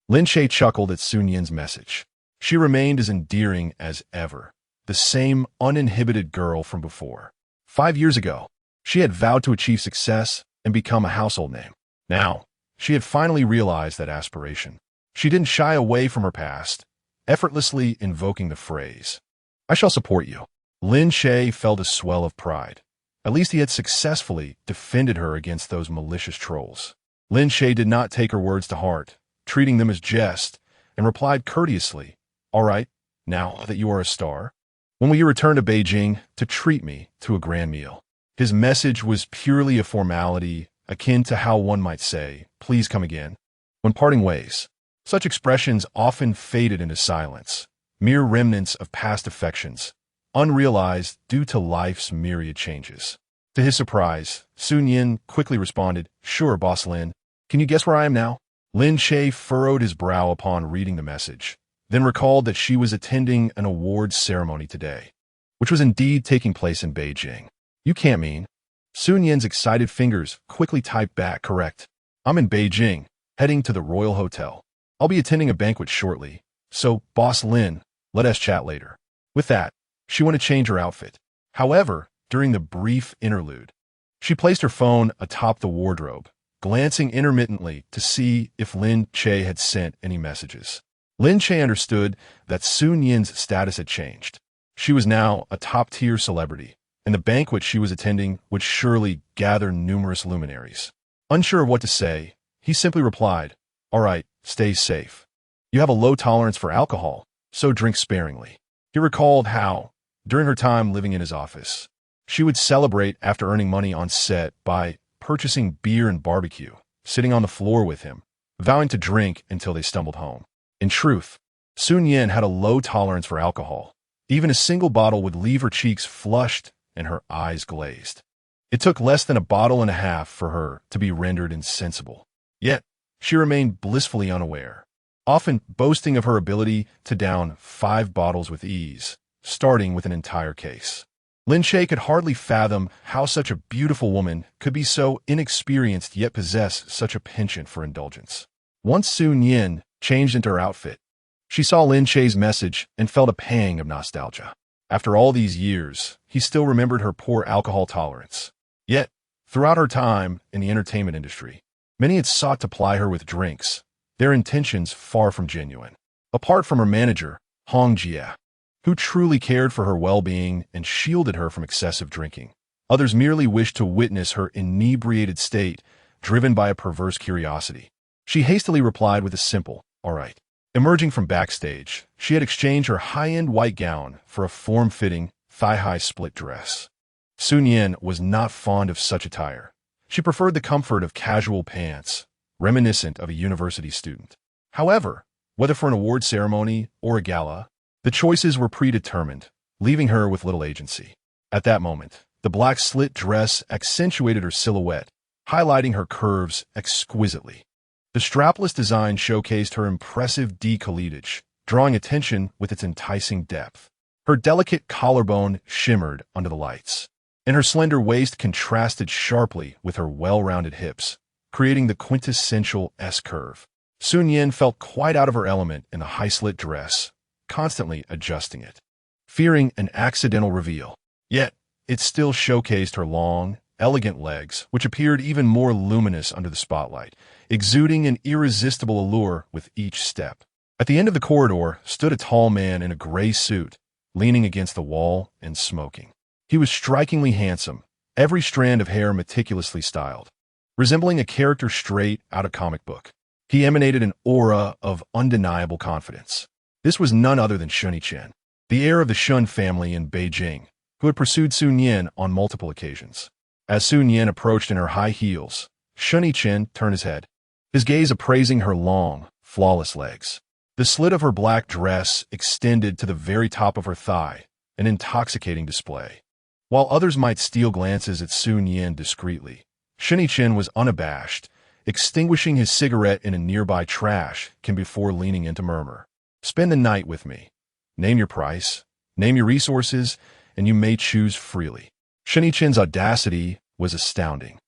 Lin Che chuckled at Sun Yin's message. She remained as endearing as ever, the same uninhibited girl from before. 5 years ago, she had vowed to achieve success and become a household name. Now, she had finally realized that aspiration. She didn't shy away from her past, effortlessly invoking the phrase, "I shall support you." Lin Che felt a swell of pride. At least he had successfully defended her against those malicious trolls. Lin Che did not take her words to heart, treating them as jest, and replied courteously, "All right, now that you are a star, when will you return to Beijing to treat me to a grand meal?" His message was purely a formality, akin to how one might say, "Please come again," when parting ways. Such expressions often faded into silence, mere remnants of past affections, unrealized due to life's myriad changes. To his surprise, Sun Yin quickly responded, "Sure, Boss Lin. Can you guess where I am now?" Lin Che furrowed his brow upon reading the message, then recalled that she was attending an awards ceremony today, which was indeed taking place in Beijing. "You can't mean." Sun Yin's excited fingers quickly typed back, "Correct. I'm in Beijing, heading to the Royal Hotel. I'll be attending a banquet shortly, so, Boss Lin, let us chat later." With that, she went to change her outfit. However, during the brief interlude, she placed her phone atop the wardrobe, glancing intermittently to see if Lin Che had sent any messages. Lin Che understood that Sun Yin's status had changed. She was now a top-tier celebrity, and the banquet she was attending would surely gather numerous luminaries. Unsure of what to say, he simply replied, "All right, stay safe. You have a low tolerance for alcohol, so drink sparingly." He recalled how, during her time living in his office, she would celebrate after earning money on set by purchasing beer and barbecue, sitting on the floor with him, vowing to drink until they stumbled home. In truth, Sun Yin had a low tolerance for alcohol. Even a single bottle would leave her cheeks flushed and her eyes glazed. It took less than a bottle and a half for her to be rendered insensible. Yet, she remained blissfully unaware, often boasting of her ability to down 5 bottles with ease, starting with an entire case. Lin Che could hardly fathom how such a beautiful woman could be so inexperienced yet possess such a penchant for indulgence. Once Sun Yin changed into her outfit, she saw Lin Che's message and felt a pang of nostalgia. After all these years, he still remembered her poor alcohol tolerance. Yet, throughout her time in the entertainment industry, many had sought to ply her with drinks, their intentions far from genuine. Apart from her manager, Hong Jie, who truly cared for her well-being and shielded her from excessive drinking, others merely wished to witness her inebriated state, driven by a perverse curiosity. She hastily replied with a simple, "All right." Emerging from backstage, she had exchanged her high-end white gown for a form-fitting, thigh-high split dress. Sun Yin was not fond of such attire. She preferred the comfort of casual pants, reminiscent of a university student. However, whether for an award ceremony or a gala, the choices were predetermined, leaving her with little agency. At that moment, the black slit dress accentuated her silhouette, highlighting her curves exquisitely. The strapless design showcased her impressive décolletage, drawing attention with its enticing depth. Her delicate collarbone shimmered under the lights. and her slender waist contrasted sharply with her well-rounded hips, creating the quintessential S-curve. Sun Yin felt quite out of her element in the high-slit dress, constantly adjusting it, fearing an accidental reveal. Yet, it still showcased her long, elegant legs, which appeared even more luminous under the spotlight, exuding an irresistible allure with each step. At the end of the corridor stood a tall man in a gray suit, leaning against the wall and smoking. He was strikingly handsome, every strand of hair meticulously styled, resembling a character straight out of comic book. He emanated an aura of undeniable confidence. This was none other than Lin Che, the heir of the Shun family in Beijing, who had pursued Sun Yin on multiple occasions. As Sun Yin approached in her high heels, Lin Che turned his head, his gaze appraising her long, flawless legs. The slit of her black dress extended to the very top of her thigh, an intoxicating display. While others might steal glances at Sun Yin discreetly, Lin Che was unabashed, extinguishing his cigarette in a nearby trash can before leaning in to murmur, "Spend the night with me. Name your price, name your resources, and you may choose freely." Lin Che's audacity was astounding.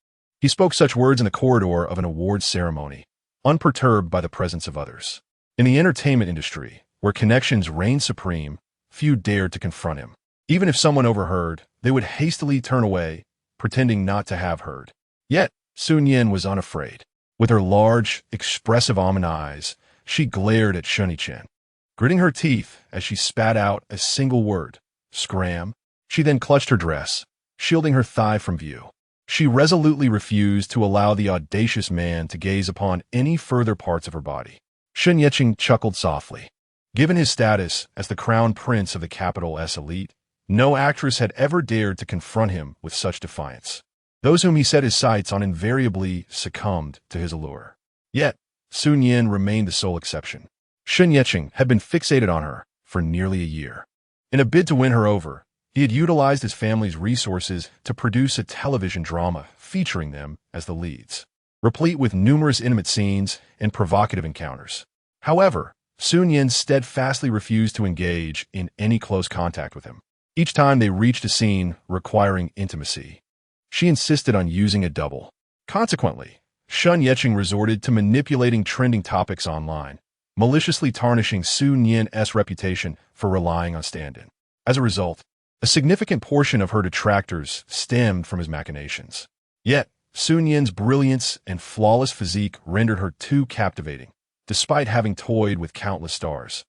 He spoke such words in the corridor of an awards ceremony, unperturbed by the presence of others. In the entertainment industry, where connections reigned supreme, few dared to confront him. Even if someone overheard, they would hastily turn away, pretending not to have heard. Yet, Sun Yin was unafraid. With her large, expressive almond eyes, she glared at Lin Che, gritting her teeth as she spat out a single word, "Scram." She then clutched her dress, shielding her thigh from view. She resolutely refused to allow the audacious man to gaze upon any further parts of her body. Sun Yin chuckled softly. Given his status as the crown prince of the capital S elite, no actress had ever dared to confront him with such defiance. Those whom he set his sights on invariably succumbed to his allure. Yet, Sun Yin remained the sole exception. Sun Yin had been fixated on her for nearly a year. In a bid to win her over, he had utilized his family's resources to produce a television drama featuring them as the leads, replete with numerous intimate scenes and provocative encounters. However, Sun Yin steadfastly refused to engage in any close contact with him. Each time they reached a scene requiring intimacy, she insisted on using a double. Consequently, Sun Yin resorted to manipulating trending topics online, maliciously tarnishing Sun Yin's reputation for relying on stand-in. As a result, a significant portion of her detractors stemmed from his machinations. Yet, Sun Yin's brilliance and flawless physique rendered her too captivating, despite having toyed with countless stars.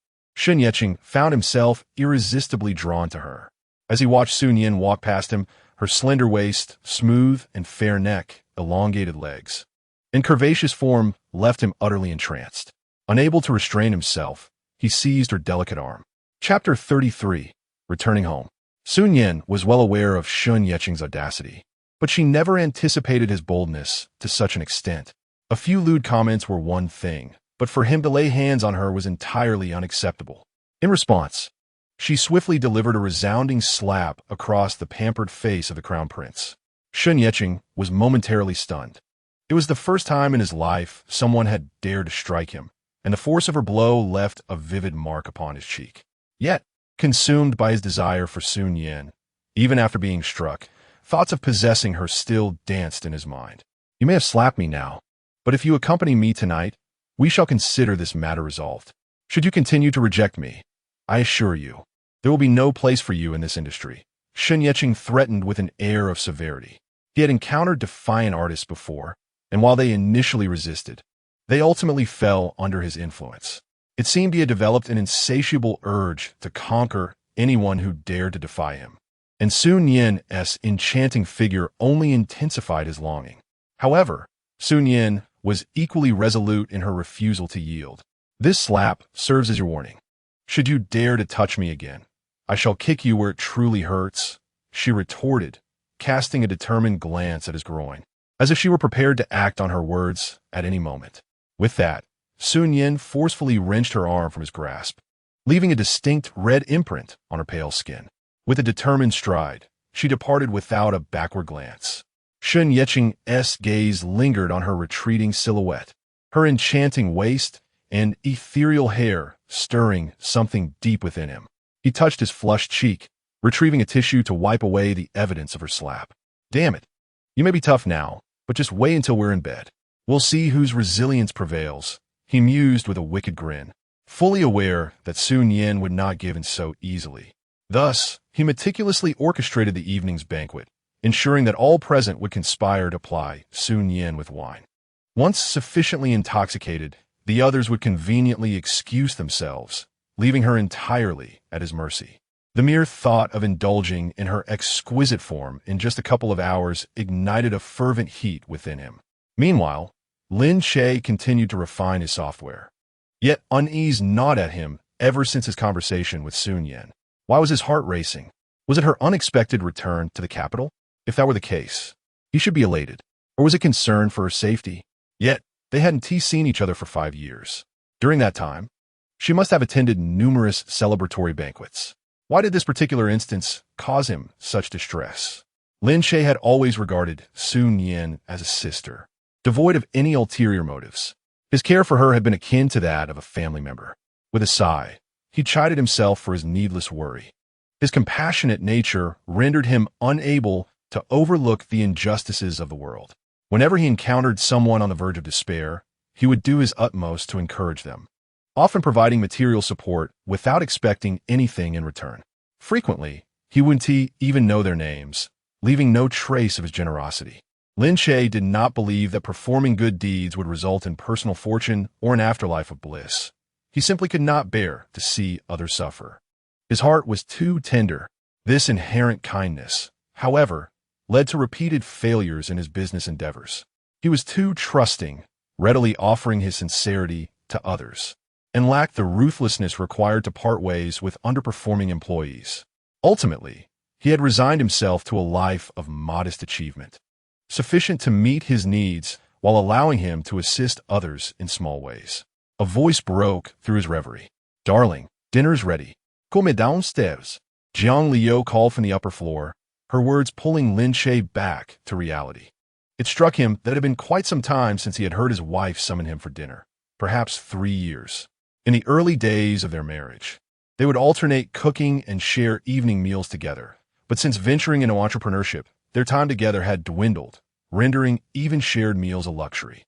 Lin Che found himself irresistibly drawn to her. As he watched Sun Yin walk past him, her slender waist, smooth and fair neck, elongated legs, and curvaceous form left him utterly entranced. Unable to restrain himself, he seized her delicate arm. Chapter 33. Returning home. Sun Yin was well aware of Lin Che's audacity, but she never anticipated his boldness to such an extent. A few lewd comments were one thing, but for him to lay hands on her was entirely unacceptable. In response, she swiftly delivered a resounding slap across the pampered face of the crown prince. Lin Che was momentarily stunned. It was the first time in his life someone had dared to strike him, and the force of her blow left a vivid mark upon his cheek. Yet, consumed by his desire for Sun Yin, even after being struck, thoughts of possessing her still danced in his mind. "You may have slapped me now, but if you accompany me tonight, we shall consider this matter resolved. Should you continue to reject me, I assure you, there will be no place for you in this industry." Lin Che threatened with an air of severity. He had encountered defiant artists before, and while they initially resisted, they ultimately fell under his influence. It seemed he had developed an insatiable urge to conquer anyone who dared to defy him, and Sun Yin's enchanting figure only intensified his longing. However, Sun Yin was equally resolute in her refusal to yield. "This slap serves as your warning. Should you dare to touch me again, I shall kick you where it truly hurts," she retorted, casting a determined glance at his groin, as if she were prepared to act on her words at any moment. With that, Sun Yin forcefully wrenched her arm from his grasp, leaving a distinct red imprint on her pale skin. With a determined stride, she departed without a backward glance. Lin Che's gaze lingered on her retreating silhouette, her enchanting waist and ethereal hair stirring something deep within him. He touched his flushed cheek, retrieving a tissue to wipe away the evidence of her slap. Damn it. You may be tough now, but just wait until we're in bed. We'll see whose resilience prevails, he mused with a wicked grin, fully aware that Sun Yin would not give in so easily. Thus, he meticulously orchestrated the evening's banquet, ensuring that all present would conspire to ply Sun Yin with wine. Once sufficiently intoxicated, the others would conveniently excuse themselves, leaving her entirely at his mercy. The mere thought of indulging in her exquisite form in just a couple of hours ignited a fervent heat within him. Meanwhile, Lin Che continued to refine his software. Yet unease gnawed at him ever since his conversation with Sun Yin. Why was his heart racing? Was it her unexpected return to the capital? If that were the case, he should be elated. Or was it concern for her safety? Yet, they hadn't seen each other for 5 years. During that time, she must have attended numerous celebratory banquets. Why did this particular instance cause him such distress? Lin Che had always regarded Sun Yin as a sister, devoid of any ulterior motives. His care for her had been akin to that of a family member. With a sigh, he chided himself for his needless worry. His compassionate nature rendered him unable to overlook the injustices of the world. Whenever he encountered someone on the verge of despair, he would do his utmost to encourage them, often providing material support without expecting anything in return. Frequently, he wouldn't even know their names, leaving no trace of his generosity. Lin Che did not believe that performing good deeds would result in personal fortune or an afterlife of bliss. He simply could not bear to see others suffer. His heart was too tender. This inherent kindness, however, led to repeated failures in his business endeavors. He was too trusting, readily offering his sincerity to others, and lacked the ruthlessness required to part ways with underperforming employees. Ultimately, he had resigned himself to a life of modest achievement, sufficient to meet his needs while allowing him to assist others in small ways. A voice broke through his reverie. "Darling, dinner's ready. Come downstairs." Jiang Liu called from the upper floor, her words pulling Lin Che back to reality. It struck him that it had been quite some time since he had heard his wife summon him for dinner, perhaps 3 years. In the early days of their marriage, they would alternate cooking and share evening meals together. But since venturing into entrepreneurship, their time together had dwindled, rendering even shared meals a luxury.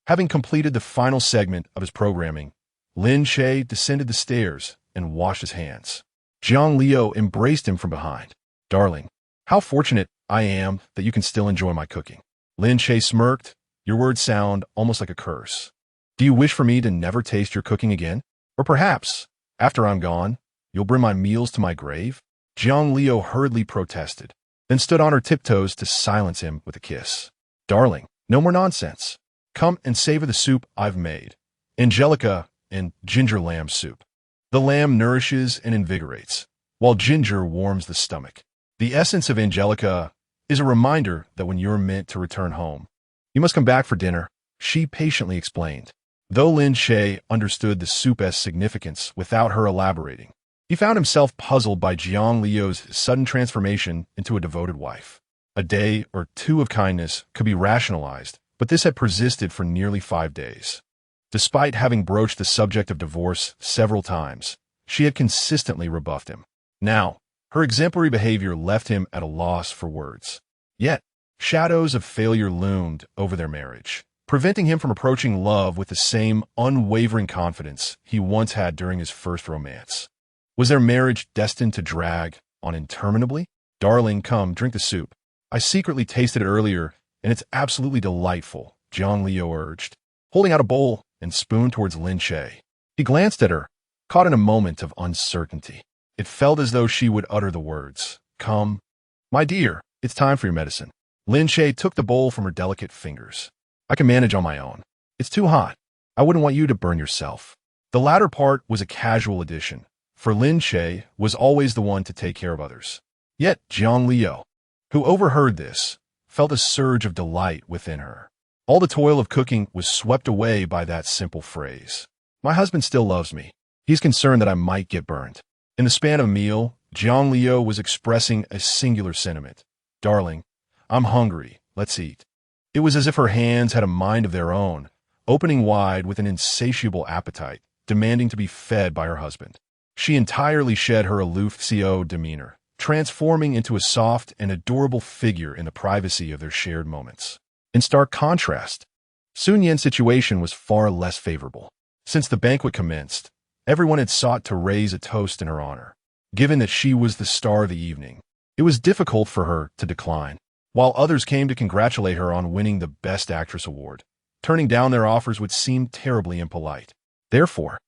Having completed the final segment of his programming, Lin Che descended the stairs and washed his hands. Jiang Liu embraced him from behind. "Darling, how fortunate I am that you can still enjoy my cooking." Lin Che smirked. "Your words sound almost like a curse. Do you wish for me to never taste your cooking again? Or perhaps, after I'm gone, you'll bring my meals to my grave?" Jiang Liu hurriedly protested, then stood on her tiptoes to silence him with a kiss. "Darling, no more nonsense. Come and savor the soup I've made. Angelica and ginger lamb soup. The lamb nourishes and invigorates, while ginger warms the stomach. The essence of Angelica is a reminder that when you're meant to return home, you must come back for dinner," she patiently explained. Though Lin Che understood the soup's significance without her elaborating, he found himself puzzled by Jiang Liu's sudden transformation into a devoted wife. A day or two of kindness could be rationalized, but this had persisted for nearly 5 days. Despite having broached the subject of divorce several times, she had consistently rebuffed him. Now, her exemplary behavior left him at a loss for words. Yet, shadows of failure loomed over their marriage, preventing him from approaching love with the same unwavering confidence he once had during his first romance. Was their marriage destined to drag on interminably? "Darling, come, drink the soup. I secretly tasted it earlier, and it's absolutely delightful," Jiang Liu urged, holding out a bowl and spoon towards Lin Che. He glanced at her, caught in a moment of uncertainty. It felt as though she would utter the words, "Come, my dear, it's time for your medicine." Lin Che took the bowl from her delicate fingers. "I can manage on my own. It's too hot. I wouldn't want you to burn yourself." The latter part was a casual addition, for Lin Che was always the one to take care of others. Yet Jiang Liu, who overheard this, felt a surge of delight within her. All the toil of cooking was swept away by that simple phrase. "My husband still loves me. He's concerned that I might get burned." In the span of a meal, Jiang Liu was expressing a singular sentiment. "Darling, I'm hungry. Let's eat." It was as if her hands had a mind of their own, opening wide with an insatiable appetite, demanding to be fed by her husband. She entirely shed her aloof CO demeanor, transforming into a soft and adorable figure in the privacy of their shared moments. In stark contrast, Sun Yan's situation was far less favorable. Since the banquet commenced, everyone had sought to raise a toast in her honor. Given that she was the star of the evening, it was difficult for her to decline. While others came to congratulate her on winning the Best Actress award, turning down their offers would seem terribly impolite. Therefore,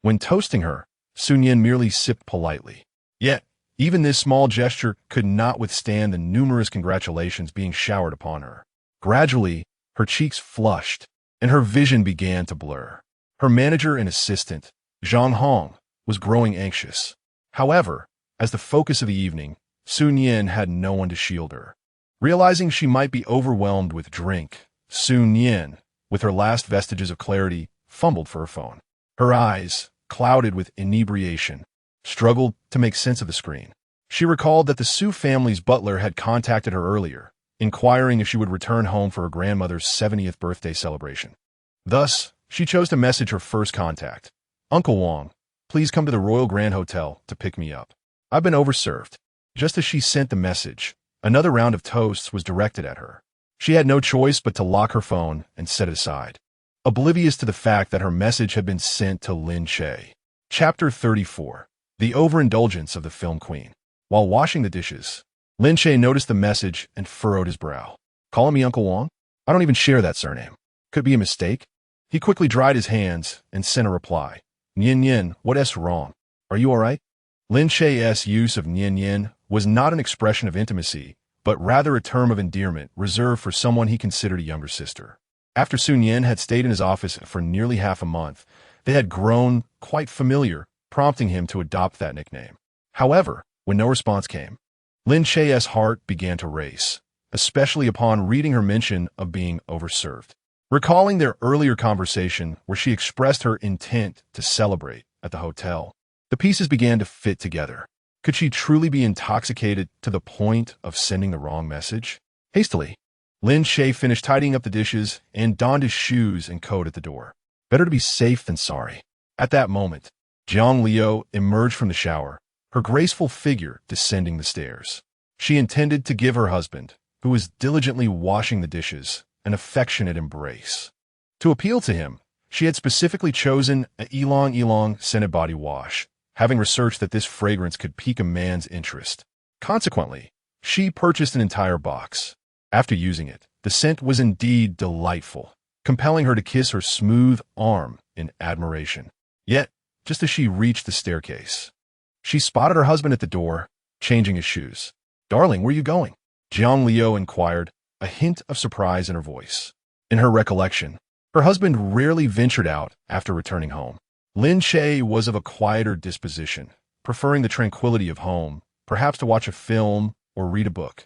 when toasting her, Sun Yan merely sipped politely. Yet, even this small gesture could not withstand the numerous congratulations being showered upon her. Gradually, her cheeks flushed, and her vision began to blur. Her manager and assistant, Zhang Hong, was growing anxious. However, as the focus of the evening, Sun Yan had no one to shield her. Realizing she might be overwhelmed with drink, Sun Yan, with her last vestiges of clarity, fumbled for her phone. Her eyes, clouded with inebriation, struggled to make sense of the screen. She recalled that the Su family's butler had contacted her earlier, inquiring if she would return home for her grandmother's 70th birthday celebration. Thus, she chose to message her first contact. "Uncle Wong, please come to the Royal Grand Hotel to pick me up. I've been overserved." Just as she sent the message, another round of toasts was directed at her. She had no choice but to lock her phone and set it aside, oblivious to the fact that her message had been sent to Lin Che. Chapter 34. The Overindulgence of the Film Queen. While washing the dishes, Lin Che noticed the message and furrowed his brow. "Calling me Uncle Wong? I don't even share that surname. Could be a mistake." He quickly dried his hands and sent a reply. "Nian Yin, what's wrong? Are you all right?" Lin Che's use of Nian Yin was not an expression of intimacy, but rather a term of endearment reserved for someone he considered a younger sister. After Sun Yan had stayed in his office for nearly half a month, they had grown quite familiar, prompting him to adopt that nickname. However, when no response came, Lin Che's heart began to race, especially upon reading her mention of being overserved. Recalling their earlier conversation where she expressed her intent to celebrate at the hotel, the pieces began to fit together. Could she truly be intoxicated to the point of sending the wrong message? Hastily, Lin Che finished tidying up the dishes and donned his shoes and coat at the door. Better to be safe than sorry. At that moment, Jiang Liu emerged from the shower, her graceful figure descending the stairs. She intended to give her husband, who was diligently washing the dishes, an affectionate embrace. To appeal to him, she had specifically chosen a ylang scented body wash, having researched that this fragrance could pique a man's interest. Consequently, she purchased an entire box. After using it, the scent was indeed delightful, compelling her to kiss her smooth arm in admiration. Yet, just as she reached the staircase, she spotted her husband at the door, changing his shoes. "Darling, where are you going?" Jiang Liu inquired, a hint of surprise in her voice. In her recollection, her husband rarely ventured out after returning home. Lin Che was of a quieter disposition, preferring the tranquility of home, perhaps to watch a film or read a book.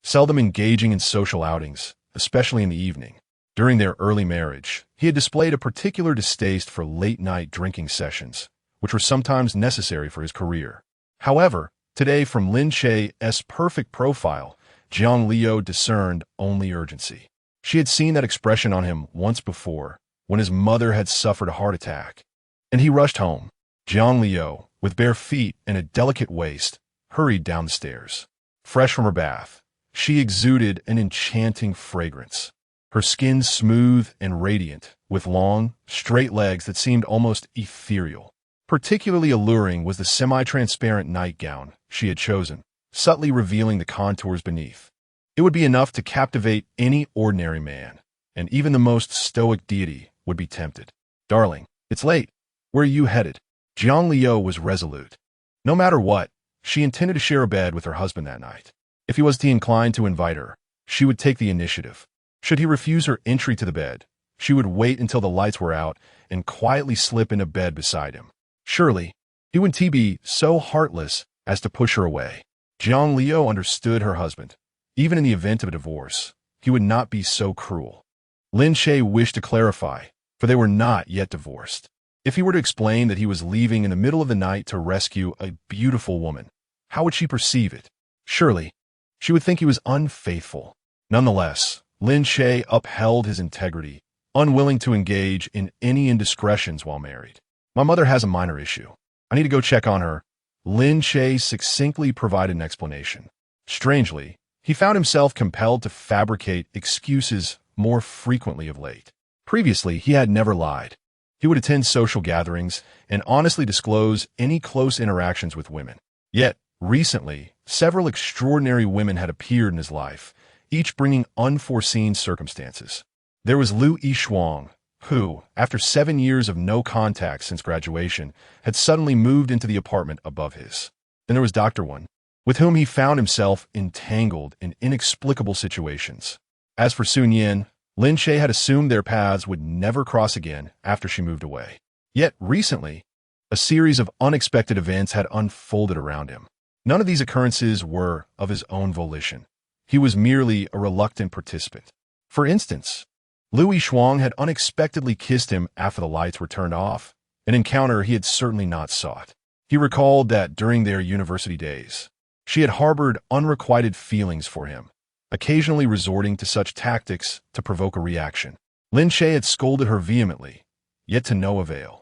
Seldom engaging in social outings, especially in the evening. During their early marriage, he had displayed a particular distaste for late-night drinking sessions, which were sometimes necessary for his career. However, today from Lin Che's perfect profile, Jiang Liu discerned only urgency. She had seen that expression on him once before, when his mother had suffered a heart attack. And he rushed home. Jiang Liu, with bare feet and a delicate waist, hurried down the stairs. Fresh from her bath, she exuded an enchanting fragrance. Her skin smooth and radiant, with long, straight legs that seemed almost ethereal. Particularly alluring was the semi-transparent nightgown she had chosen, subtly revealing the contours beneath. It would be enough to captivate any ordinary man, and even the most stoic deity would be tempted. "Darling, it's late. Where are you headed?" Jiang Liu was resolute. No matter what, she intended to share a bed with her husband that night. If he was inclined to invite her, she would take the initiative. Should he refuse her entry to the bed, she would wait until the lights were out and quietly slip into bed beside him. Surely, he wouldn't be so heartless as to push her away. Jiang Liu understood her husband. Even in the event of a divorce, he would not be so cruel. Lin Che wished to clarify, for they were not yet divorced. If he were to explain that he was leaving in the middle of the night to rescue a beautiful woman, how would she perceive it? Surely, she would think he was unfaithful. Nonetheless, Lin Che upheld his integrity, unwilling to engage in any indiscretions while married. "My mother has a minor issue. I need to go check on her. Lin Che succinctly provided an explanation. Strangely, he found himself compelled to fabricate excuses more frequently of late. Previously, he had never lied. He would attend social gatherings and honestly disclose any close interactions with women. Yet, recently, several extraordinary women had appeared in his life, each bringing unforeseen circumstances. There was Liu Yishuang, who, after 7 years of no contact since graduation, had suddenly moved into the apartment above his. Then there was Dr. Wen, with whom he found himself entangled in inexplicable situations. As for Sun Yin, Lin Che had assumed their paths would never cross again after she moved away. Yet recently, a series of unexpected events had unfolded around him. None of these occurrences were of his own volition. He was merely a reluctant participant. For instance, Liu Yishuang had unexpectedly kissed him after the lights were turned off, an encounter he had certainly not sought. He recalled that during their university days, she had harbored unrequited feelings for him, occasionally resorting to such tactics to provoke a reaction. Lin Che had scolded her vehemently, yet to no avail.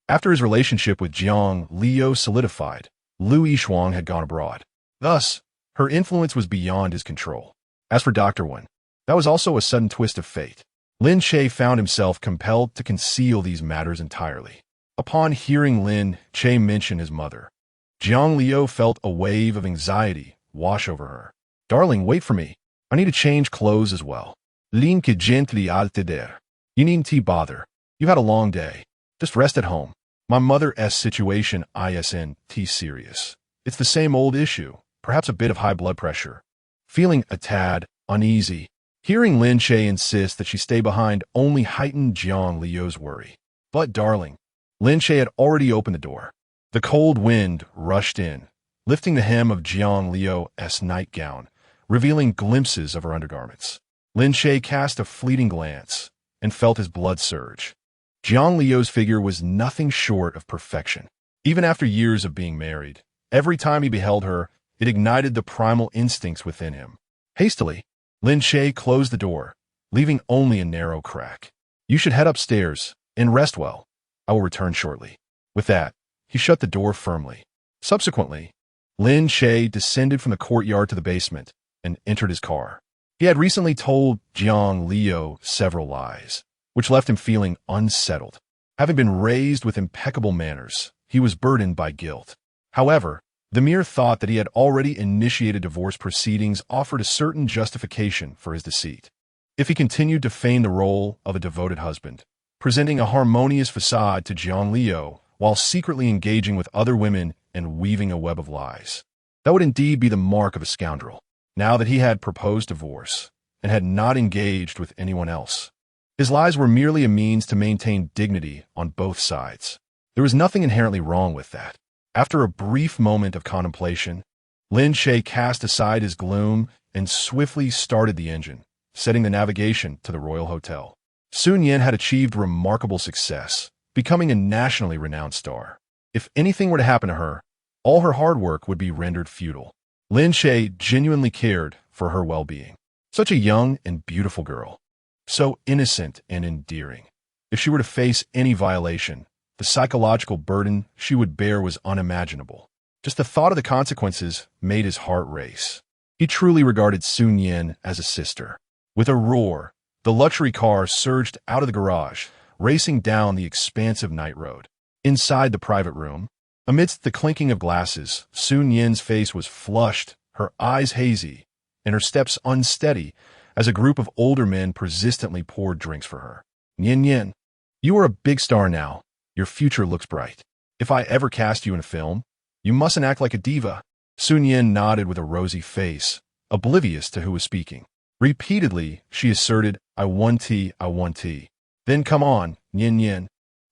After his relationship with Jiang Liu solidified, Liu Yishuang had gone abroad. Thus, her influence was beyond his control. As for Dr. Wen, that was also a sudden twist of fate. Lin Che found himself compelled to conceal these matters entirely. Upon hearing Lin Che mention his mother, Jiang Liu felt a wave of anxiety wash over her. "Darling, wait for me. I need to change clothes as well." Lin Che gently altered. "You needn't bother. You've had a long day. Just rest at home. My mother's situation isn't serious. It's the same old issue, perhaps a bit of high blood pressure." Feeling a tad uneasy, hearing Lin Che insist that she stay behind only heightened Jiang Liu's worry. But darling, Lin Che had already opened the door. The cold wind rushed in, lifting the hem of Jiang Liu's nightgown, revealing glimpses of her undergarments. Lin Che cast a fleeting glance and felt his blood surge. Jiang Liu's figure was nothing short of perfection. Even after years of being married, every time he beheld her, it ignited the primal instincts within him. Hastily, Lin Che closed the door, leaving only a narrow crack. "You should head upstairs and rest well. I will return shortly." With that, he shut the door firmly. Subsequently, Lin Che descended from the courtyard to the basement and entered his car. He had recently told Jiang Liu several lies, which left him feeling unsettled. Having been raised with impeccable manners, he was burdened by guilt. However, the mere thought that he had already initiated divorce proceedings offered a certain justification for his deceit. If he continued to feign the role of a devoted husband, presenting a harmonious facade to Jiang Liu while secretly engaging with other women and weaving a web of lies, that would indeed be the mark of a scoundrel. Now that he had proposed divorce and had not engaged with anyone else, his lies were merely a means to maintain dignity on both sides. There was nothing inherently wrong with that. After a brief moment of contemplation, Lin Che cast aside his gloom and swiftly started the engine, setting the navigation to the Royal Hotel. Sun Yin had achieved remarkable success, becoming a nationally renowned star. If anything were to happen to her, all her hard work would be rendered futile. Lin Che genuinely cared for her well-being. Such a young and beautiful girl, so innocent and endearing. If she were to face any violation, the psychological burden she would bear was unimaginable. Just the thought of the consequences made his heart race. He truly regarded Sun Yin as a sister. With a roar, the luxury car surged out of the garage, racing down the expansive night road. Inside the private room, amidst the clinking of glasses, Sun Yin's face was flushed, her eyes hazy, and her steps unsteady as a group of older men persistently poured drinks for her. "Yin Yin, you are a big star now. Your future looks bright. If I ever cast you in a film, you mustn't act like a diva." Sun Yin nodded with a rosy face, oblivious to who was speaking. Repeatedly, she asserted, "I want tea, I want tea." "Then come on, Yin Yin.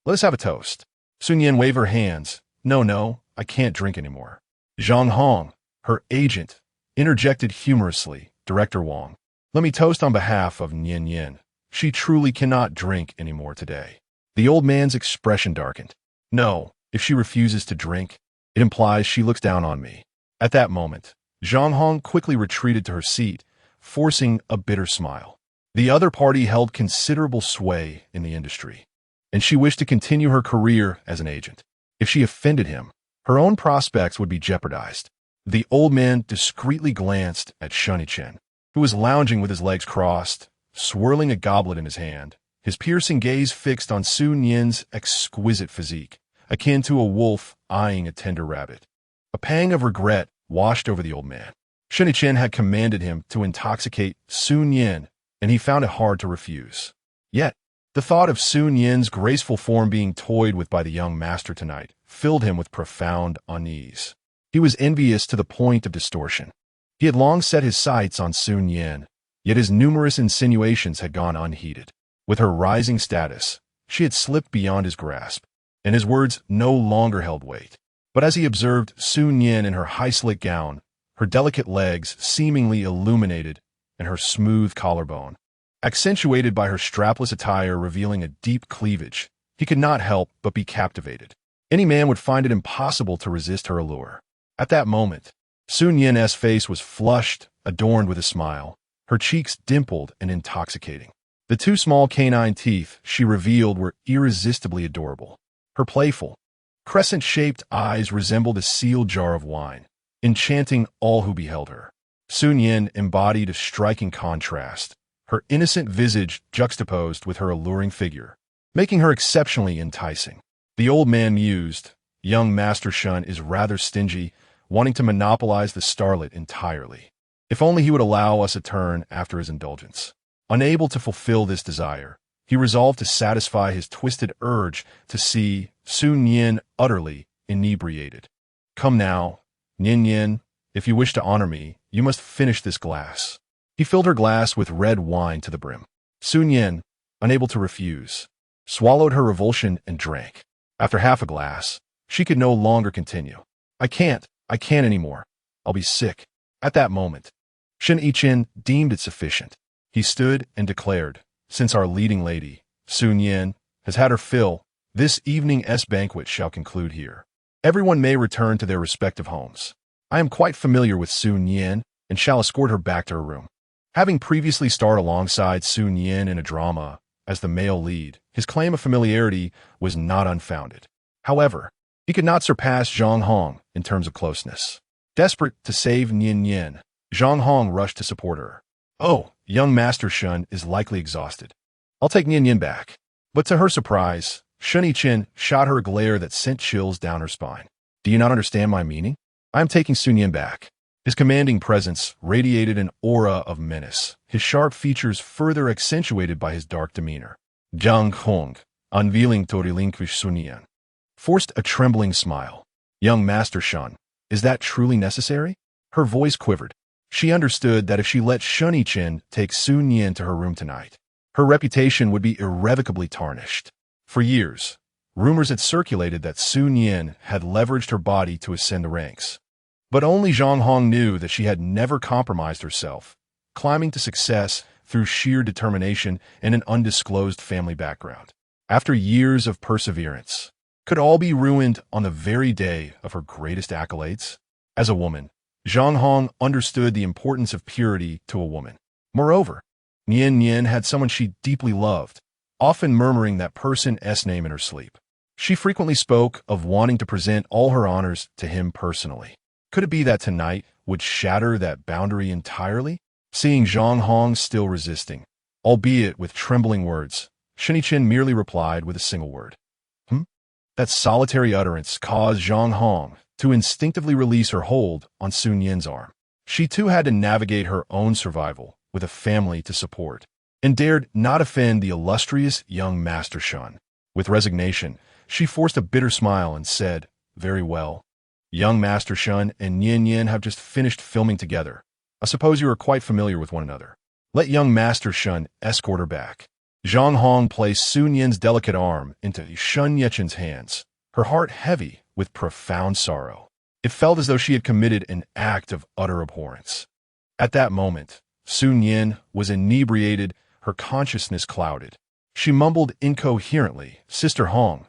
Let us have a toast." Sun Yin waved her hands. No, I can't drink anymore." Zhang Hong, her agent, interjected humorously. "Director Wang, let me toast on behalf of Yin Yin. She truly cannot drink anymore today." The old man's expression darkened. "No, if she refuses to drink, it implies she looks down on me." At that moment, Zhang Hong quickly retreated to her seat, forcing a bitter smile. The other party held considerable sway in the industry, and she wished to continue her career as an agent. If she offended him, Her own prospects would be jeopardized. The old man discreetly glanced at Shun-Chen, who was lounging with his legs crossed, swirling a goblet in his hand, his piercing gaze fixed on Sun-Yin's exquisite physique, akin to a wolf eyeing a tender rabbit. A pang of regret washed over the old man. Shun-Chen had commanded him to intoxicate Sun-Yin, and he found it hard to refuse. Yet, the thought of Sun-Yin's graceful form being toyed with by the young master tonight filled him with profound unease. He was envious to the point of distortion. He had long set his sights on Sun-Yin, yet his numerous insinuations had gone unheeded. With her rising status, she had slipped beyond his grasp, and his words no longer held weight. But as he observed Sun-Yin in her high-slit gown, her delicate legs seemingly illuminated, and her smooth collarbone, accentuated by her strapless attire revealing a deep cleavage, he could not help but be captivated. Any man would find it impossible to resist her allure. At that moment, Sun-Yin's face was flushed, adorned with a smile, her cheeks dimpled and intoxicating. The two small canine teeth she revealed were irresistibly adorable. Her playful, crescent-shaped eyes resembled a sealed jar of wine, enchanting all who beheld her. Sun-Yin embodied a striking contrast, her innocent visage juxtaposed with her alluring figure, making her exceptionally enticing. The old man mused, young Master Shun is rather stingy, wanting to monopolize the starlet entirely. If only he would allow us a turn after his indulgence. Unable to fulfill this desire, he resolved to satisfy his twisted urge to see Sun-Yin utterly inebriated. Come now, Yin, if you wish to honor me, you must finish this glass. He filled her glass with red wine to the brim. Sun-Yin, unable to refuse, swallowed her revulsion and drank. After half a glass, she could no longer continue. I can't anymore. I'll be sick. At that moment, Shun-Chen deemed it sufficient. He stood and declared, since our leading lady, Sun-Yin, has had her fill, this evening's banquet shall conclude here. Everyone may return to their respective homes. I am quite familiar with Sun-Yin and shall escort her back to her room. Having previously starred alongside Sun-Yin in a drama as the male lead, his claim of familiarity was not unfounded. However, he could not surpass Zhang Hong in terms of closeness. Desperate to save Yin, Zhang Hong rushed to support her. Oh, young Master Shun is likely exhausted. I'll take Yin back. But to her surprise, Shun-Chen shot her a glare that sent chills down her spine. Do you not understand my meaning? I am taking Sun-Yin back. His commanding presence radiated an aura of menace, his sharp features further accentuated by his dark demeanor. Zhang Hong, unveiling to relinquish Sun-Yin, forced a trembling smile. Young Master Shun, is that truly necessary? Her voice quivered. She understood that if she let Shun-Chen take Sun-Yin to her room tonight, her reputation would be irrevocably tarnished. For years, rumors had circulated that Sun-Yin had leveraged her body to ascend the ranks. But only Zhang Hong knew that she had never compromised herself, climbing to success through sheer determination and an undisclosed family background. After years of perseverance, could all be ruined on the very day of her greatest accolades? As a woman, Zhang Hong understood the importance of purity to a woman. Moreover, Yin had someone she deeply loved, often murmuring that person's name in her sleep. She frequently spoke of wanting to present all her honors to him personally. Could it be that tonight would shatter that boundary entirely? Seeing Zhang Hong still resisting, albeit with trembling words, Shun-Chen merely replied with a single word. That solitary utterance caused Zhang Hong to instinctively release her hold on Sun-Yin's arm. She too had to navigate her own survival with a family to support, and dared not offend the illustrious young Master Shun. With resignation, she forced a bitter smile and said, very well. Young Master Shun and Yin have just finished filming together. I suppose you are quite familiar with one another. Let young Master Shun escort her back. Zhang Hong placed Sun-Yin's delicate arm into Shun-Yechen's hands, her heart heavy with profound sorrow. It felt as though she had committed an act of utter abhorrence. At that moment, Sun-Yin was inebriated, her consciousness clouded. She mumbled incoherently, Sister Hong,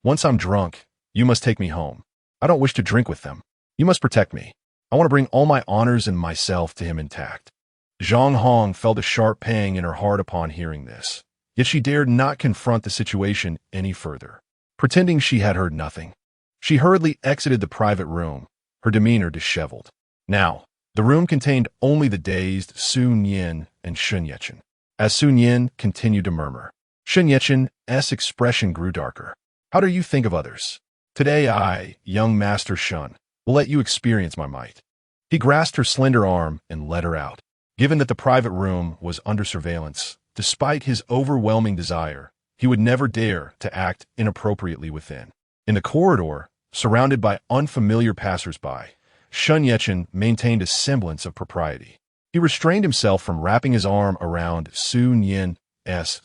once I'm drunk, you must take me home. I don't wish to drink with them. You must protect me. I want to bring all my honors and myself to him intact. Zhang Hong felt a sharp pang in her heart upon hearing this, yet she dared not confront the situation any further. Pretending she had heard nothing, She hurriedly exited the private room, her demeanor disheveled. Now, the room contained only the dazed Sun Yin and Shun Yechen. As Sun Yin continued to murmur, Shun Yechen's expression grew darker. How do you think of others? Today I, young Master Shun, will let you experience my might. He grasped her slender arm and led her out. Given that the private room was under surveillance, despite his overwhelming desire, he would never dare to act inappropriately within. In the corridor, surrounded by unfamiliar passers-by, Shun Yechen maintained a semblance of propriety. He restrained himself from wrapping his arm around Sun Yin's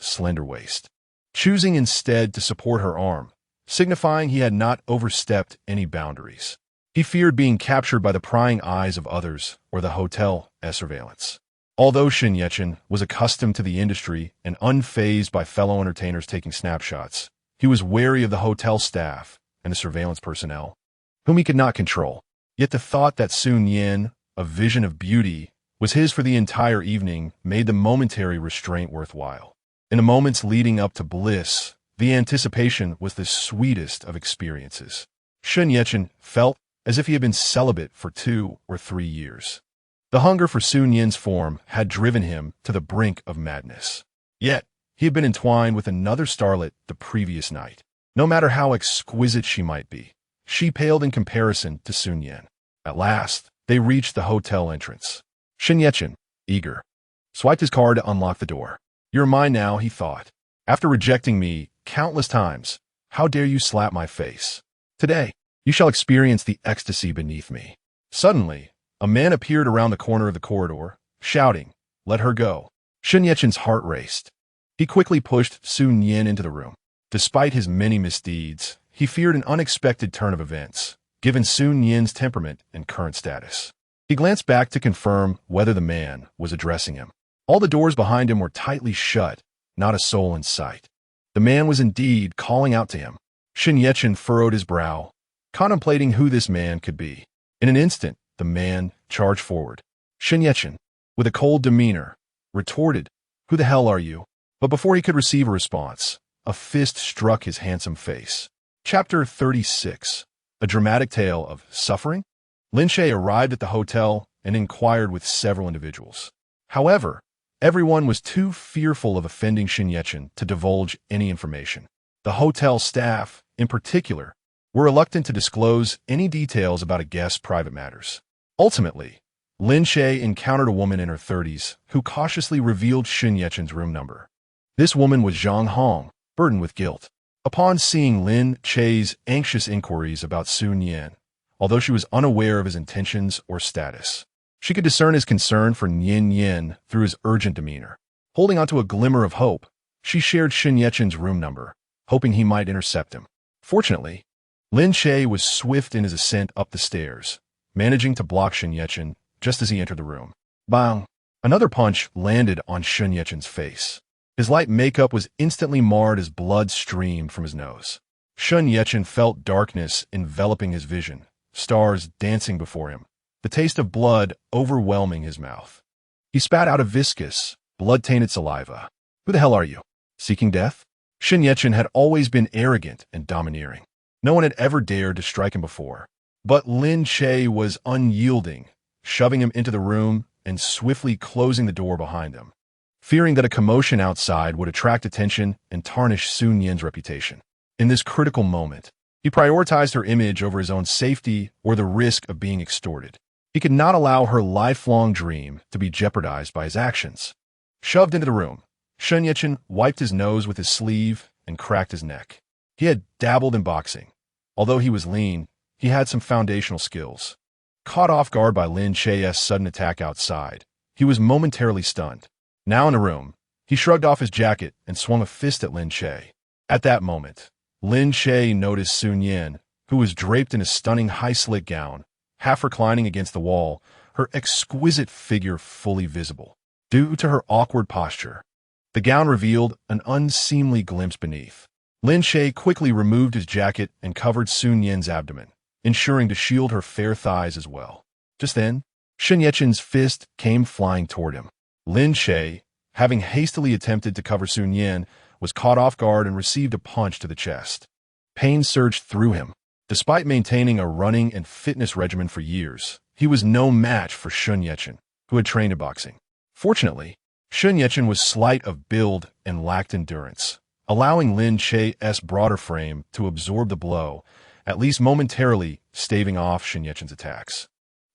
slender waist, choosing instead to support her arm, signifying he had not overstepped any boundaries. He feared being captured by the prying eyes of others or the hotel's surveillance. Although Shun Yechen was accustomed to the industry and unfazed by fellow entertainers taking snapshots, he was wary of the hotel staff and the surveillance personnel, whom he could not control. Yet the thought that Sun Yin, a vision of beauty, was his for the entire evening made the momentary restraint worthwhile. In the moments leading up to bliss, the anticipation was the sweetest of experiences. Shun Yechen felt as if he had been celibate for 2 or 3 years. The hunger for Sun Yin's form had driven him to the brink of madness. Yet, he had been entwined with another starlet the previous night. No matter how exquisite she might be, she paled in comparison to Sun Yin. At last, they reached the hotel entrance. Shun Yechen, eager, swiped his card to unlock the door. You're mine now, he thought. After rejecting me countless times, how dare you slap my face? Today, you shall experience the ecstasy beneath me. Suddenly, a man appeared around the corner of the corridor, shouting, let her go. Shun Yechen's heart raced. He quickly pushed Sun Yin into the room. Despite his many misdeeds, he feared an unexpected turn of events, given Sun Yin's temperament and current status. He glanced back to confirm whether the man was addressing him. All the doors behind him were tightly shut, not a soul in sight. The man was indeed calling out to him. Shun Yechen furrowed his brow, contemplating who this man could be. In an instant, the man charged forward. Shun Yechen, with a cold demeanor, retorted, who the hell are you? But before he could receive a response, a fist struck his handsome face. Chapter 36. A dramatic tale of suffering? Lin Che arrived at the hotel and inquired with several individuals. However, everyone was too fearful of offending Shun Yechen to divulge any information. The hotel staff, in particular, were reluctant to disclose any details about a guest's private matters. Ultimately, Lin Che encountered a woman in her 30s who cautiously revealed Shun Yechen's room number. This woman was Zhang Hong, burdened with guilt. Upon seeing Lin Che's anxious inquiries about Sun Yin, although she was unaware of his intentions or status, she could discern his concern for Yin Yin through his urgent demeanor. Holding onto a glimmer of hope, she shared Shun Yechen's room number, hoping he might intercept him. Fortunately, Lin Che was swift in his ascent up the stairs, managing to block Shun Yechen just as he entered the room. Bang! Another punch landed on Shun Yechen's face. His light makeup was instantly marred as blood streamed from his nose. Shun Yechen felt darkness enveloping his vision, stars dancing before him, the taste of blood overwhelming his mouth. He spat out a viscous, blood-tainted saliva. Who the hell are you? Seeking death? Shun Yechen had always been arrogant and domineering. No one had ever dared to strike him before. But Lin Che was unyielding, shoving him into the room and swiftly closing the door behind him, fearing that a commotion outside would attract attention and tarnish Sun Yin's reputation. In this critical moment, he prioritized her image over his own safety or the risk of being extorted. He could not allow her lifelong dream to be jeopardized by his actions. Shoved into the room, Shun Yechen wiped his nose with his sleeve and cracked his neck. He had dabbled in boxing. Although he was lean, he had some foundational skills. Caught off guard by Lin Che's sudden attack outside, he was momentarily stunned. Now in the room, he shrugged off his jacket and swung a fist at Lin Che. At that moment, Lin Che noticed Sun Yin, who was draped in a stunning high-slit gown, half reclining against the wall, her exquisite figure fully visible. Due to her awkward posture, the gown revealed an unseemly glimpse beneath. Lin Che quickly removed his jacket and covered Sun Yin's abdomen, ensuring to shield her fair thighs as well. Just then, Shun Yechen's fist came flying toward him. Lin Che, having hastily attempted to cover Sun Yin, was caught off guard and received a punch to the chest. Pain surged through him. Despite maintaining a running and fitness regimen for years, he was no match for Sun Yetchen, who had trained in boxing. Fortunately, Sun Yetchen was slight of build and lacked endurance, allowing Lin Che's broader frame to absorb the blow, at least momentarily staving off Sun Yetchen's attacks.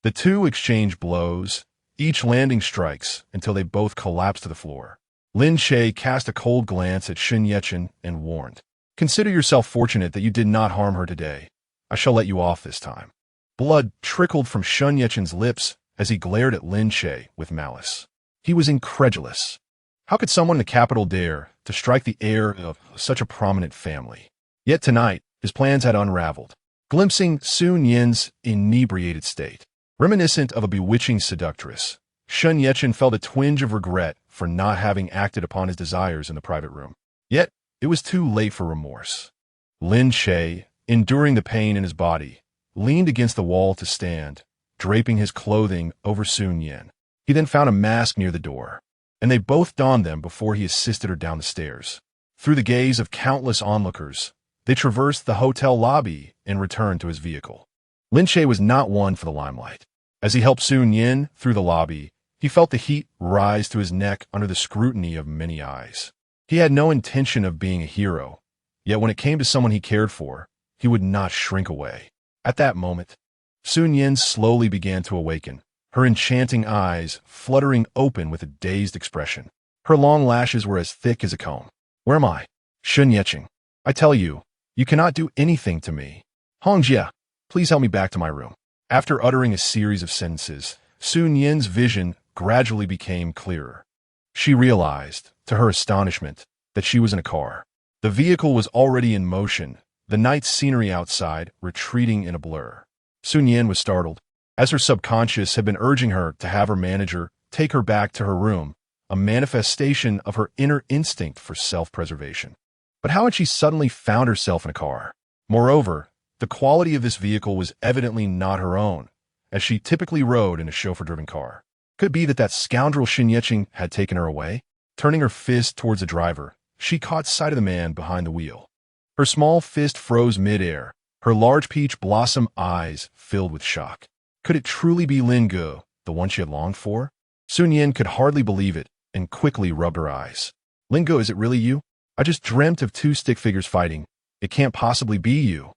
The two exchanged blows, each landing strikes until they both collapsed to the floor. Lin Che cast a cold glance at Sun Yetchen and warned, "Consider yourself fortunate that you did not harm her today. I shall let you off this time." Blood trickled from Sun Yetchen's lips as he glared at Lin Che with malice. He was incredulous. How could someone in the capital dare to strike the heir of such a prominent family? Yet tonight, his plans had unraveled. Glimpsing Sun Yin's inebriated state, reminiscent of a bewitching seductress, Sun Yetchen felt a twinge of regret for not having acted upon his desires in the private room. Yet, it was too late for remorse. Lin Che, enduring the pain in his body, leaned against the wall to stand, draping his clothing over Sun Yin. He then found a mask near the door, and they both donned them before he assisted her down the stairs. Through the gaze of countless onlookers, they traversed the hotel lobby and returned to his vehicle. Lin Che was not one for the limelight. As he helped Sun Yin through the lobby, he felt the heat rise to his neck under the scrutiny of many eyes. He had no intention of being a hero, yet when it came to someone he cared for, he would not shrink away. At that moment, Sun Yin slowly began to awaken, her enchanting eyes fluttering open with a dazed expression. Her long lashes were as thick as a comb. "Where am I? Sun Yetchen. I tell you, you cannot do anything to me. Hongjia, please help me back to my room." After uttering a series of sentences, Sun Yin's vision gradually became clearer. She realized, to her astonishment, that she was in a car. The vehicle was already in motion, the night scenery outside retreating in a blur. Sun Yin was startled, as her subconscious had been urging her to have her manager take her back to her room, a manifestation of her inner instinct for self-preservation. But how had she suddenly found herself in a car? Moreover, the quality of this vehicle was evidently not her own, as she typically rode in a chauffeur-driven car. Could it be that scoundrel Sun Yetchen had taken her away? Turning her fist towards the driver, she caught sight of the man behind the wheel. Her small fist froze mid-air, her large peach blossom eyes filled with shock. Could it truly be Lin Ge, the one she had longed for? Sun Yin could hardly believe it and quickly rubbed her eyes. "Lin Ge, is it really you? I just dreamt of two stick figures fighting. It can't possibly be you,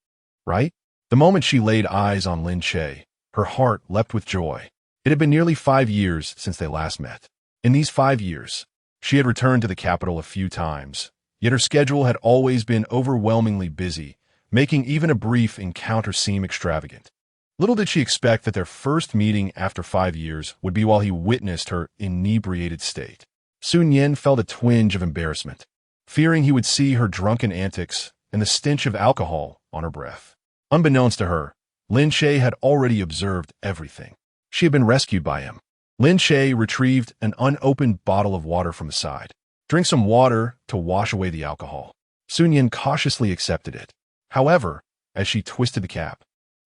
right?" The moment she laid eyes on Lin Che, her heart leapt with joy. It had been nearly 5 years since they last met. In these 5 years, she had returned to the capital a few times, yet her schedule had always been overwhelmingly busy, making even a brief encounter seem extravagant. Little did she expect that their first meeting after 5 years would be while he witnessed her inebriated state. Sun Yin felt a twinge of embarrassment, fearing he would see her drunken antics and the stench of alcohol on her breath. Unbeknownst to her, Lin Che had already observed everything. She had been rescued by him. Lin Che retrieved an unopened bottle of water from the side. "Drink some water to wash away the alcohol." Sun Yin cautiously accepted it. However, as she twisted the cap,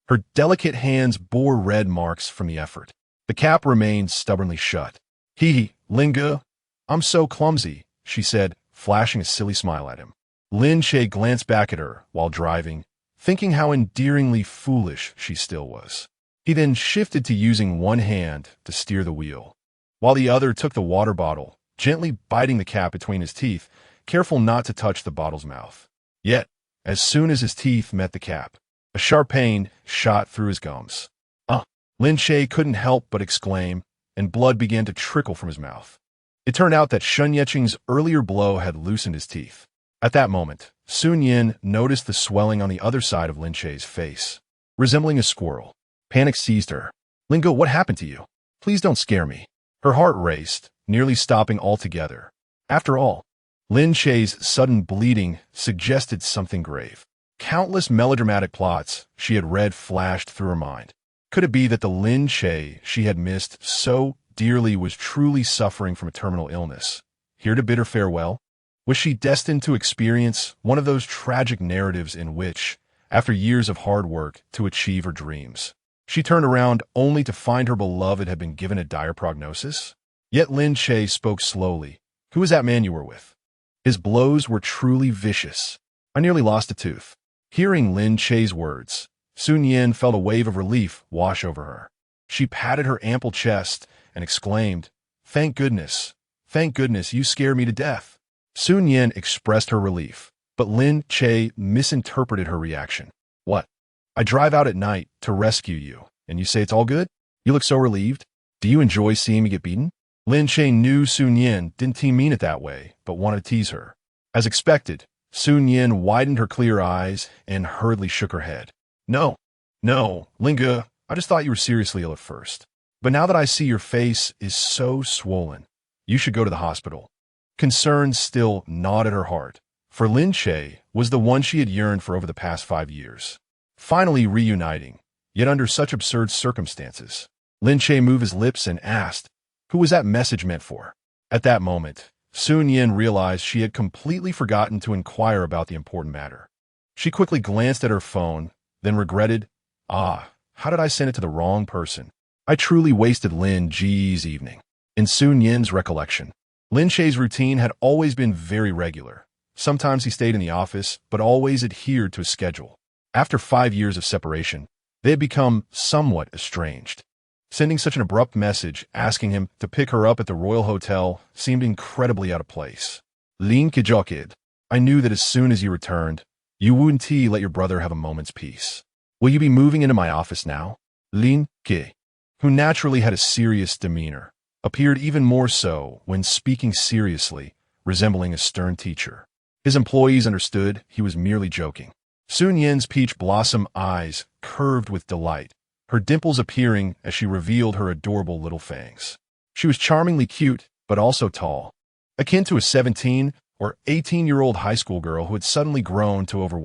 her delicate hands bore red marks from the effort. The cap remained stubbornly shut. Lin Ge, I'm so clumsy," she said, flashing a silly smile at him. Lin Che glanced back at her while driving, thinking how endearingly foolish she still was. He then shifted to using one hand to steer the wheel, while the other took the water bottle, gently biting the cap between his teeth, careful not to touch the bottle's mouth. Yet, as soon as his teeth met the cap, a sharp pain shot through his gums. Lin Che couldn't help but exclaim, and blood began to trickle from his mouth. It turned out that Sun Yetchen's earlier blow had loosened his teeth. At that moment, Sun Yin noticed the swelling on the other side of Lin Che's face, resembling a squirrel. Panic seized her. "Lin Ge, what happened to you? Please don't scare me." Her heart raced, nearly stopping altogether. After all, Lin Che's sudden bleeding suggested something grave. Countless melodramatic plots she had read flashed through her mind. Could it be that the Lin Che she had missed so dearly was truly suffering from a terminal illness, here to bid her farewell? Was she destined to experience one of those tragic narratives in which, after years of hard work to achieve her dreams, she turned around only to find her beloved had been given a dire prognosis? Yet Lin Che spoke slowly. "Who is that man you were with?" His blows were truly vicious. "I nearly lost a tooth." Hearing Lin Che's words, Sun Yin felt a wave of relief wash over her. She patted her ample chest and exclaimed, "Thank goodness. Thank goodness, you scared me to death." Sun Yin expressed her relief, but Lin Che misinterpreted her reaction. "What? I drive out at night to rescue you, and you say it's all good? You look so relieved. Do you enjoy seeing me get beaten?" Lin Che knew Sun Yin didn't mean it that way, but wanted to tease her. As expected, Sun Yin widened her clear eyes and hurriedly shook her head. No, Linga, I just thought you were seriously ill at first. But now that I see your face is so swollen, you should go to the hospital." Concern still gnawed at her heart, for Lin Che was the one she had yearned for over the past 5 years. Finally reuniting, yet under such absurd circumstances. Lin Che moved his lips and asked, "Who was that message meant for?" At that moment, Sun Yin realized she had completely forgotten to inquire about the important matter. She quickly glanced at her phone, then regretted, how did I send it to the wrong person? I truly wasted Lin Che's evening. In Sun Yin's recollection, Lin Che's routine had always been very regular. Sometimes he stayed in the office, but always adhered to a schedule. After 5 years of separation, they had become somewhat estranged. Sending such an abrupt message asking him to pick her up at the Royal Hotel seemed incredibly out of place. Lin Che, I knew that as soon as you returned, you wouldn't let your brother have a moment's peace. Will you be moving into my office now? Lin Che, who naturally had a serious demeanor, appeared even more so when speaking seriously, resembling a stern teacher. His employees understood he was merely joking. Sun Yin's peach blossom eyes curved with delight, her dimples appearing as she revealed her adorable little fangs. She was charmingly cute, but also tall, akin to a 17 or 18-year-old high school girl who had suddenly grown to over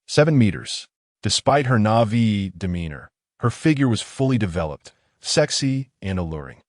7 meters. Despite her naive demeanor, her figure was fully developed, sexy, and alluring.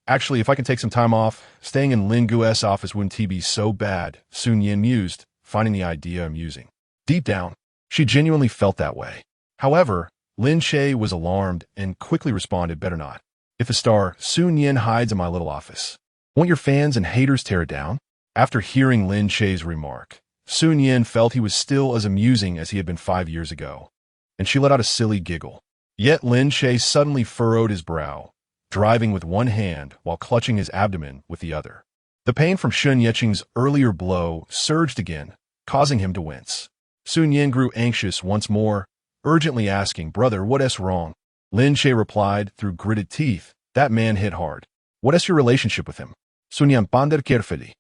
Actually, if I can take some time off, staying in Lin Gu's office wouldn't be so bad, Sun Yin mused, finding the idea amusing. Deep down, she genuinely felt that way. However, Lin Che was alarmed and quickly responded, "Better not. If a star, Sun Yin hides in my little office. Won't your fans and haters tear it down?" After hearing Lin Che's remark, Sun Yin felt he was still as amusing as he had been 5 years ago, and she let out a silly giggle. Yet Lin Che suddenly furrowed his brow, driving with one hand while clutching his abdomen with the other. The pain from Sun Yeching's earlier blow surged again, causing him to wince. Sun Yin grew anxious once more, urgently asking, "Brother, what's wrong?" Lin Che replied through gritted teeth, "That man hit hard. What's your relationship with him?" Sun Yin pondered carefully,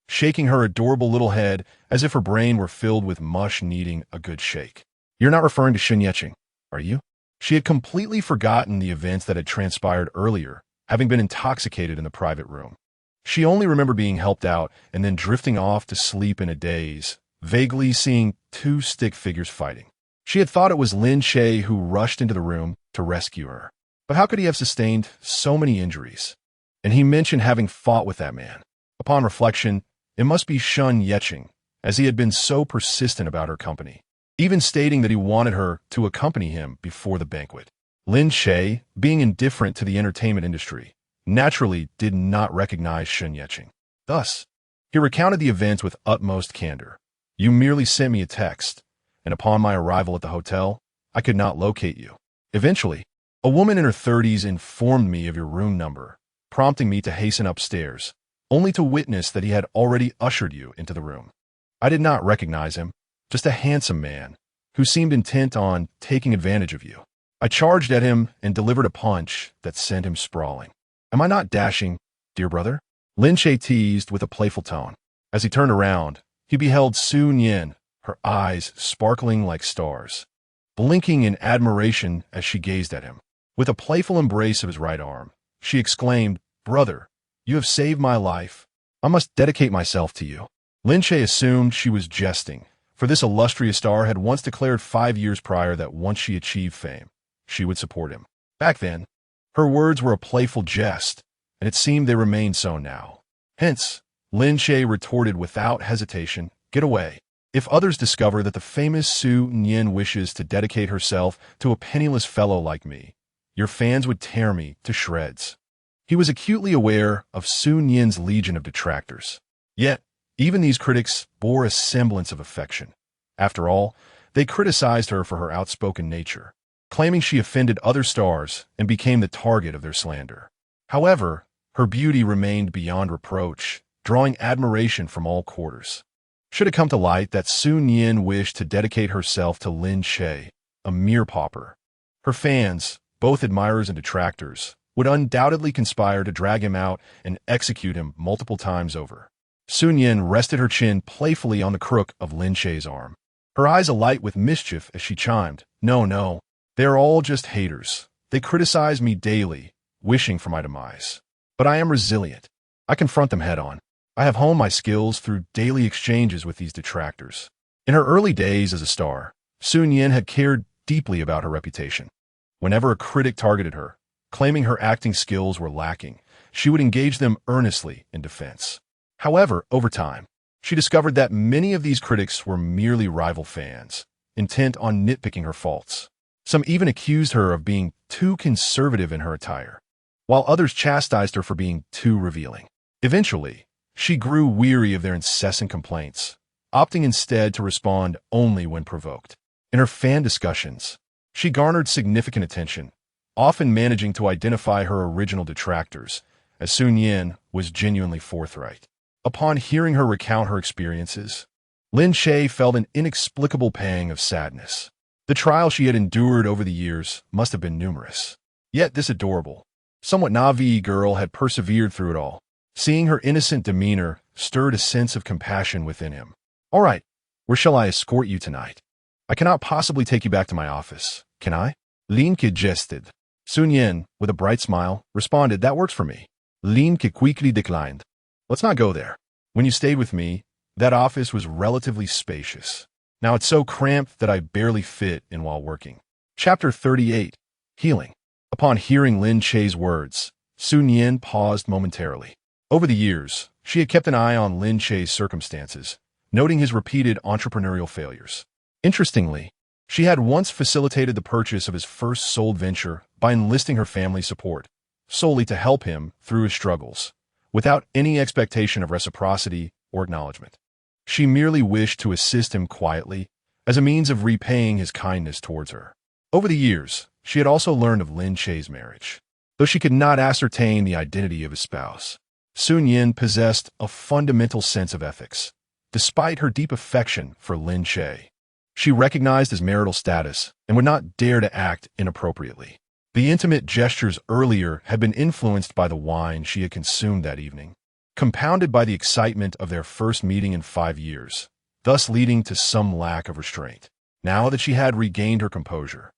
shaking her adorable little head as if her brain were filled with mush needing a good shake. "You're not referring to Sun Yeching, are you?" She had completely forgotten the events that had transpired earlier, having been intoxicated in the private room. She only remembered being helped out and then drifting off to sleep in a daze, vaguely seeing 2 stick figures fighting. She had thought it was Lin Che who rushed into the room to rescue her. But how could he have sustained so many injuries? And he mentioned having fought with that man. Upon reflection, it must be Sun Yeching, as he had been so persistent about her company, even stating that he wanted her to accompany him before the banquet. Lin Che, being indifferent to the entertainment industry, naturally did not recognize Sun Yeching. Thus, he recounted the events with utmost candor. "You merely sent me a text, and upon my arrival at the hotel, I could not locate you. Eventually, a woman in her 30s informed me of your room number, prompting me to hasten upstairs, only to witness that he had already ushered you into the room. I did not recognize him, just a handsome man who seemed intent on taking advantage of you. I charged at him and delivered a punch that sent him sprawling. Am I not dashing, dear brother?" Lin Che teased with a playful tone. As he turned around, he beheld Sun Yin, her eyes sparkling like stars, blinking in admiration as she gazed at him. With a playful embrace of his right arm, she exclaimed, "Brother, you have saved my life. I must dedicate myself to you." Lin Che assumed she was jesting, for this illustrious star had once declared 5 years prior that once she achieved fame, she would support him. Back then, her words were a playful jest, and it seemed they remained so now. Hence, Lin Che retorted without hesitation, "Get away. If others discover that the famous Sun Yin wishes to dedicate herself to a penniless fellow like me, your fans would tear me to shreds." He was acutely aware of Sun Yin's legion of detractors. Yet, even these critics bore a semblance of affection. After all, They criticized her for her outspoken nature, claiming she offended other stars and became the target of their slander. However, her beauty remained beyond reproach, drawing admiration from all quarters. Should it come to light that Sun Yin wished to dedicate herself to Lin Che, a mere pauper, her fans, both admirers and detractors, would undoubtedly conspire to drag him out and execute him multiple times over. Sun Yin rested her chin playfully on the crook of Lin Che's arm, her eyes alight with mischief as she chimed, "No, no, they are all just haters. They criticize me daily, wishing for my demise. But I am resilient. I confront them head-on. I have honed my skills through daily exchanges with these detractors." In her early days as a star, Sun Yin had cared deeply about her reputation. Whenever a critic targeted her, claiming her acting skills were lacking, she would engage them earnestly in defense. However, over time, she discovered that many of these critics were merely rival fans, intent on nitpicking her faults. Some even accused her of being too conservative in her attire, while others chastised her for being too revealing. Eventually, she grew weary of their incessant complaints, opting instead to respond only when provoked. In her fan discussions, she garnered significant attention, often managing to identify her original detractors, as Sun Yin was genuinely forthright. Upon hearing her recount her experiences, Lin Che felt an inexplicable pang of sadness. The trial she had endured over the years must have been numerous. Yet this adorable, somewhat naive girl had persevered through it all. Seeing her innocent demeanor stirred a sense of compassion within him. "All right, where shall I escort you tonight? I cannot possibly take you back to my office, can I?" Lin Che jested. Sun Yin, with a bright smile, responded, "That works for me." Lin Che quickly declined. "Let's not go there. When you stayed with me, that office was relatively spacious. Now it's so cramped that I barely fit in while working." Chapter 38. Healing. Upon hearing Lin Che's words, Sun Yin paused momentarily. Over the years, she had kept an eye on Lin Che's circumstances, noting his repeated entrepreneurial failures. Interestingly, she had once facilitated the purchase of his first sold venture by enlisting her family's support, solely to help him through his struggles, without any expectation of reciprocity or acknowledgement. She merely wished to assist him quietly as a means of repaying his kindness towards her. Over the years, she had also learned of Lin Che's marriage. Though she could not ascertain the identity of his spouse, Sun Yin possessed a fundamental sense of ethics. Despite her deep affection for Lin Che, she recognized his marital status and would not dare to act inappropriately. The intimate gestures earlier had been influenced by the wine she had consumed that evening, compounded by the excitement of their first meeting in 5 years, thus leading to some lack of restraint. Now that she had regained her composure,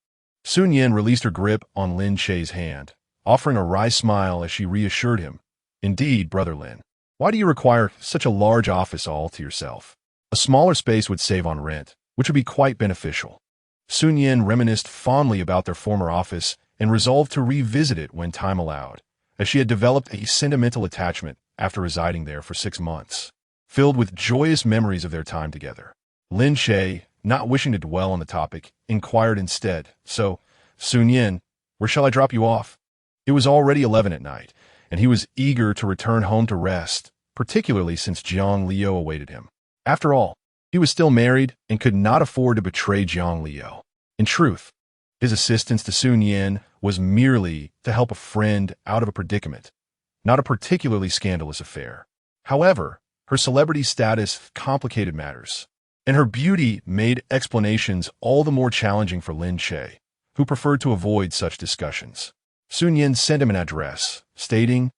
Sun Yin released her grip on Lin Che's hand, offering a wry smile as she reassured him, "Indeed, Brother Lin, why do you require such a large office all to yourself? A smaller space would save on rent, which would be quite beneficial." Sun Yin reminisced fondly about their former office and resolved to revisit it when time allowed, as she had developed a sentimental attachment after residing there for 6 months, filled with joyous memories of their time together. Lin Che, not wishing to dwell on the topic, inquired instead, "So, Sun Yin, where shall I drop you off?" It was already 11 at night, and he was eager to return home to rest, particularly since Jiang Liu awaited him. After all, he was still married and could not afford to betray Jiang Liu. In truth, his assistance to Sun Yin was merely to help a friend out of a predicament, not a particularly scandalous affair. However, her celebrity status complicated matters, and her beauty made explanations all the more challenging for Lin Che, who preferred to avoid such discussions. Sun Yin sent him an address, stating,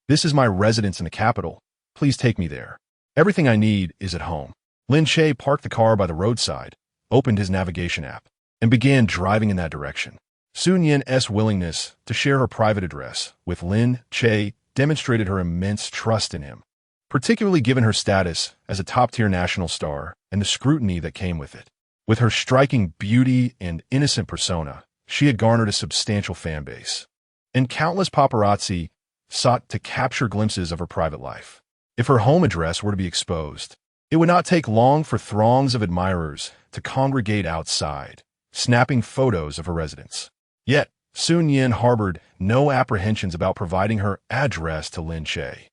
"This is my residence in the capital. Please take me there. Everything I need is at home." Lin Che parked the car by the roadside, opened his navigation app, and began driving in that direction. Sun Yin's willingness to share her private address with Lin Che demonstrated her immense trust in him, particularly given her status as a top-tier national star and the scrutiny that came with it. With her striking beauty and innocent persona, she had garnered a substantial fan base, and countless paparazzi sought to capture glimpses of her private life. If her home address were to be exposed, it would not take long for throngs of admirers to congregate outside, snapping photos of her residence. Yet, Sun Yin harbored no apprehensions about providing her address to Lin Che.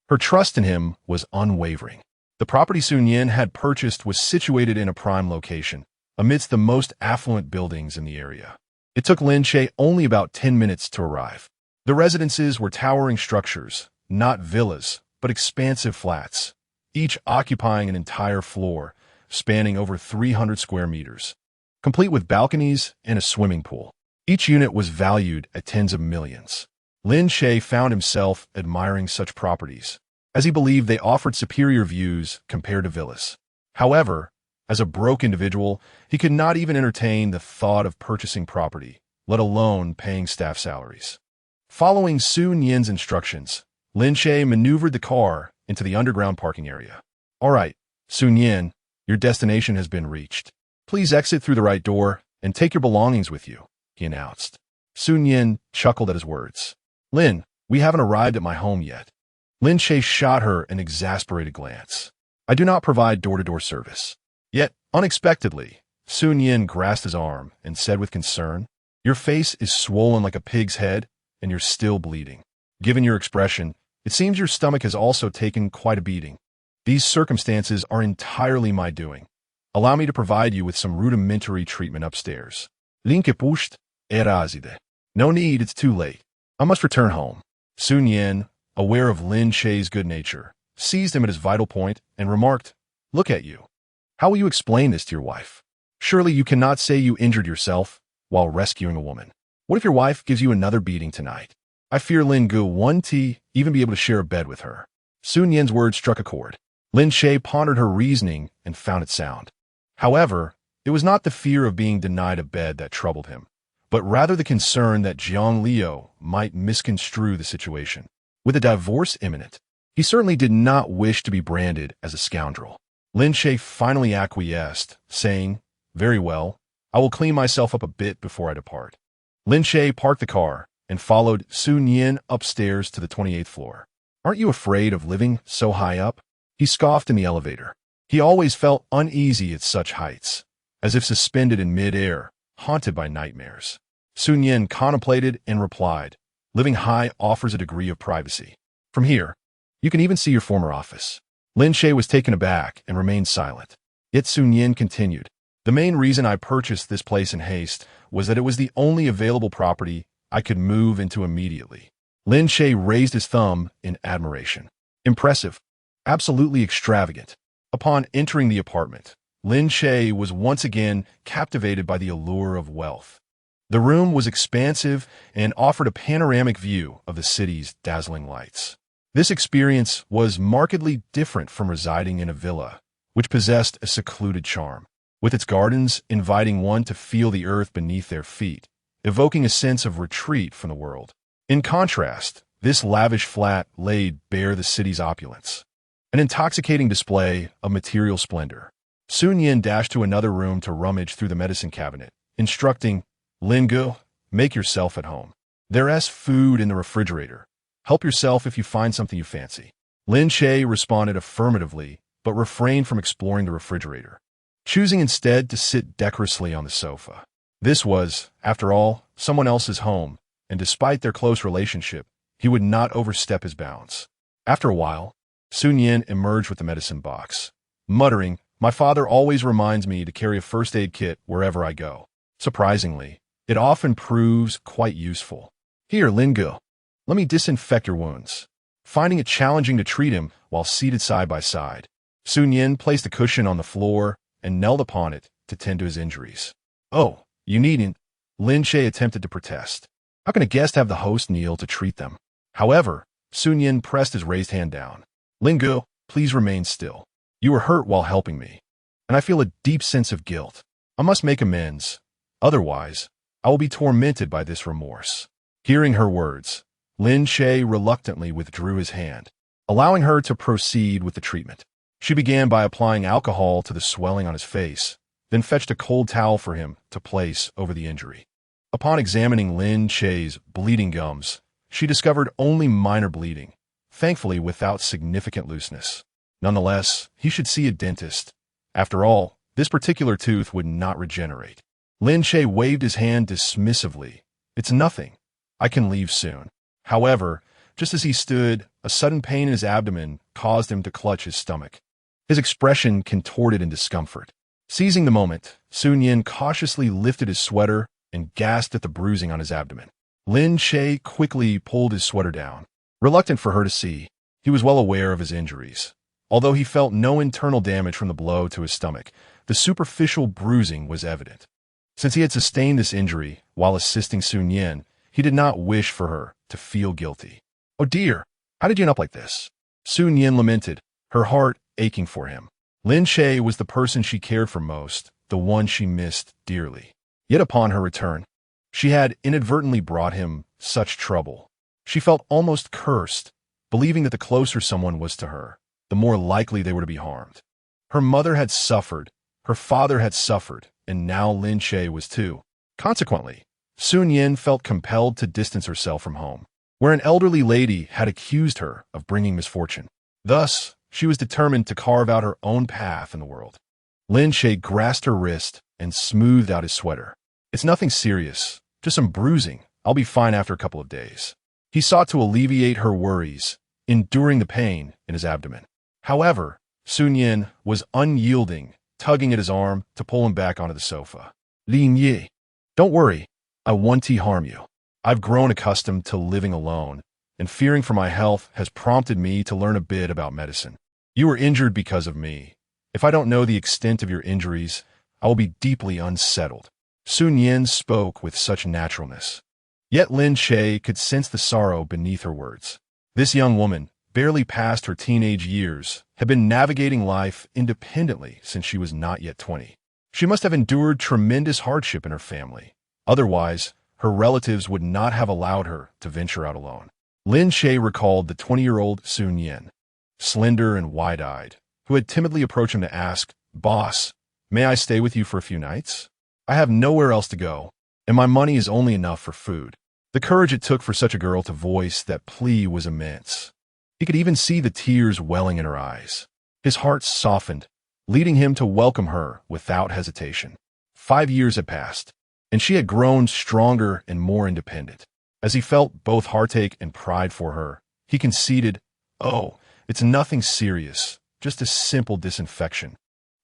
Her trust in him was unwavering. The property Sun Yin had purchased was situated in a prime location, amidst the most affluent buildings in the area. It took Lin Che only about 10 minutes to arrive. The residences were towering structures, not villas, but expansive flats, each occupying an entire floor, spanning over 300 square meters, complete with balconies and a swimming pool. Each unit was valued at tens of millions. Lin Che found himself admiring such properties, as he believed they offered superior views compared to villas. However, as a broke individual, he could not even entertain the thought of purchasing property, let alone paying staff salaries. Following Su Nian's instructions, Lin Che maneuvered the car into the underground parking area. "All right, Su Nian, your destination has been reached. Please exit through the right door and take your belongings with you," he announced. Su Nian chuckled at his words. "Lin, we haven't arrived at my home yet." Lin Che shot her an exasperated glance. "I do not provide door-to-door service." Yet, unexpectedly, Su Nian grasped his arm and said with concern, "Your face is swollen like a pig's head, and you're still bleeding. Given your expression, it seems your stomach has also taken quite a beating. These circumstances are entirely my doing. Allow me to provide you with some rudimentary treatment upstairs." Lin Che pushed Erazide. "No need, it's too late. I must return home." Su Nian, aware of Lin Che's good nature, seized him at his vital point and remarked, "Look at you. How will you explain this to your wife? Surely you cannot say you injured yourself while rescuing a woman. What if your wife gives you another beating tonight? I fear Lin Gu won't even be able to share a bed with her." Su Nian's words struck a chord. Lin Che pondered her reasoning and found it sound. However, it was not the fear of being denied a bed that troubled him, but rather the concern that Jiang Liu might misconstrue the situation. With a divorce imminent, he certainly did not wish to be branded as a scoundrel. Lin Che finally acquiesced, saying, "Very well, I will clean myself up a bit before I depart." Lin Che parked the car and followed Su Nian upstairs to the 28th floor. "Aren't you afraid of living so high up?" He scoffed in the elevator. He always felt uneasy at such heights, as if suspended in mid-air, haunted by nightmares. Su Nian contemplated and replied, "Living high offers a degree of privacy. From here, you can even see your former office." Lin Che was taken aback and remained silent. Yet Su Nian continued, "The main reason I purchased this place in haste was that it was the only available property I could move into immediately." Lin Che raised his thumb in admiration. "Impressive. Absolutely extravagant." Upon entering the apartment, Lin Che was once again captivated by the allure of wealth. The room was expansive and offered a panoramic view of the city's dazzling lights. This experience was markedly different from residing in a villa, which possessed a secluded charm, with its gardens inviting one to feel the earth beneath their feet, evoking a sense of retreat from the world. In contrast, this lavish flat laid bare the city's opulence, an intoxicating display of material splendor. Su Nian dashed to another room to rummage through the medicine cabinet, instructing, "Lin Gu, make yourself at home. There's food in the refrigerator. Help yourself if you find something you fancy." Lin Che responded affirmatively, but refrained from exploring the refrigerator, choosing instead to sit decorously on the sofa. This was, after all, someone else's home, and despite their close relationship, he would not overstep his bounds. After a while, Su Nian emerged with the medicine box, muttering, "My father always reminds me to carry a first aid kit wherever I go. Surprisingly, it often proves quite useful. Here, Lin Gu, let me disinfect your wounds." Finding it challenging to treat him while seated side by side, Su Nian placed a cushion on the floor and knelt upon it to tend to his injuries. "Oh, you needn't," Lin Che attempted to protest. "How can a guest have the host kneel to treat them?" However, Su Nian pressed his raised hand down. "Lin Gu, please remain still. You were hurt while helping me, and I feel a deep sense of guilt. I must make amends. Otherwise, I will be tormented by this remorse." Hearing her words, Lin Che reluctantly withdrew his hand, allowing her to proceed with the treatment. She began by applying alcohol to the swelling on his face, then fetched a cold towel for him to place over the injury. Upon examining Lin Che's bleeding gums, she discovered only minor bleeding, thankfully without significant looseness. Nonetheless, he should see a dentist. After all, this particular tooth would not regenerate. Lin Che waved his hand dismissively. "It's nothing. I can leave soon." However, just as he stood, a sudden pain in his abdomen caused him to clutch his stomach. His expression contorted in discomfort. Seizing the moment, Sun Yin cautiously lifted his sweater and gasped at the bruising on his abdomen. Lin Che quickly pulled his sweater down. Reluctant for her to see, he was well aware of his injuries. Although he felt no internal damage from the blow to his stomach, the superficial bruising was evident. Since he had sustained this injury while assisting Sun Yin, he did not wish for her to feel guilty. "Oh dear, how did you end up like this?" Sun Yin lamented, her heart aching for him. Lin Che was the person she cared for most, the one she missed dearly. Yet upon her return, she had inadvertently brought him such trouble. She felt almost cursed, believing that the closer someone was to her, the more likely they were to be harmed. Her mother had suffered, her father had suffered, and now Lin Che was too. Consequently, Sun Yin felt compelled to distance herself from home, where an elderly lady had accused her of bringing misfortune. Thus, she was determined to carve out her own path in the world. Lin Che grasped her wrist and smoothed out his sweater. "It's nothing serious, just some bruising. I'll be fine after a couple of days." He sought to alleviate her worries, enduring the pain in his abdomen. However, Sun Yin was unyielding, tugging at his arm to pull him back onto the sofa. "Lin Ye, don't worry, I won't harm you. I've grown accustomed to living alone, and fearing for my health has prompted me to learn a bit about medicine. You were injured because of me. If I don't know the extent of your injuries, I will be deeply unsettled." Sun Yin spoke with such naturalness. Yet Lin Che could sense the sorrow beneath her words. This young woman, barely past her teenage years, had been navigating life independently since she was not yet 20. She must have endured tremendous hardship in her family. Otherwise, her relatives would not have allowed her to venture out alone. Lin Che recalled the 20-year-old Sun Yin, slender and wide-eyed, who had timidly approached him to ask, "Boss, may I stay with you for a few nights? I have nowhere else to go, and my money is only enough for food." The courage it took for such a girl to voice that plea was immense. He could even see the tears welling in her eyes. His heart softened, leading him to welcome her without hesitation. 5 years had passed, and she had grown stronger and more independent. As he felt both heartache and pride for her, he conceded, "Oh, it's nothing serious, just a simple disinfection."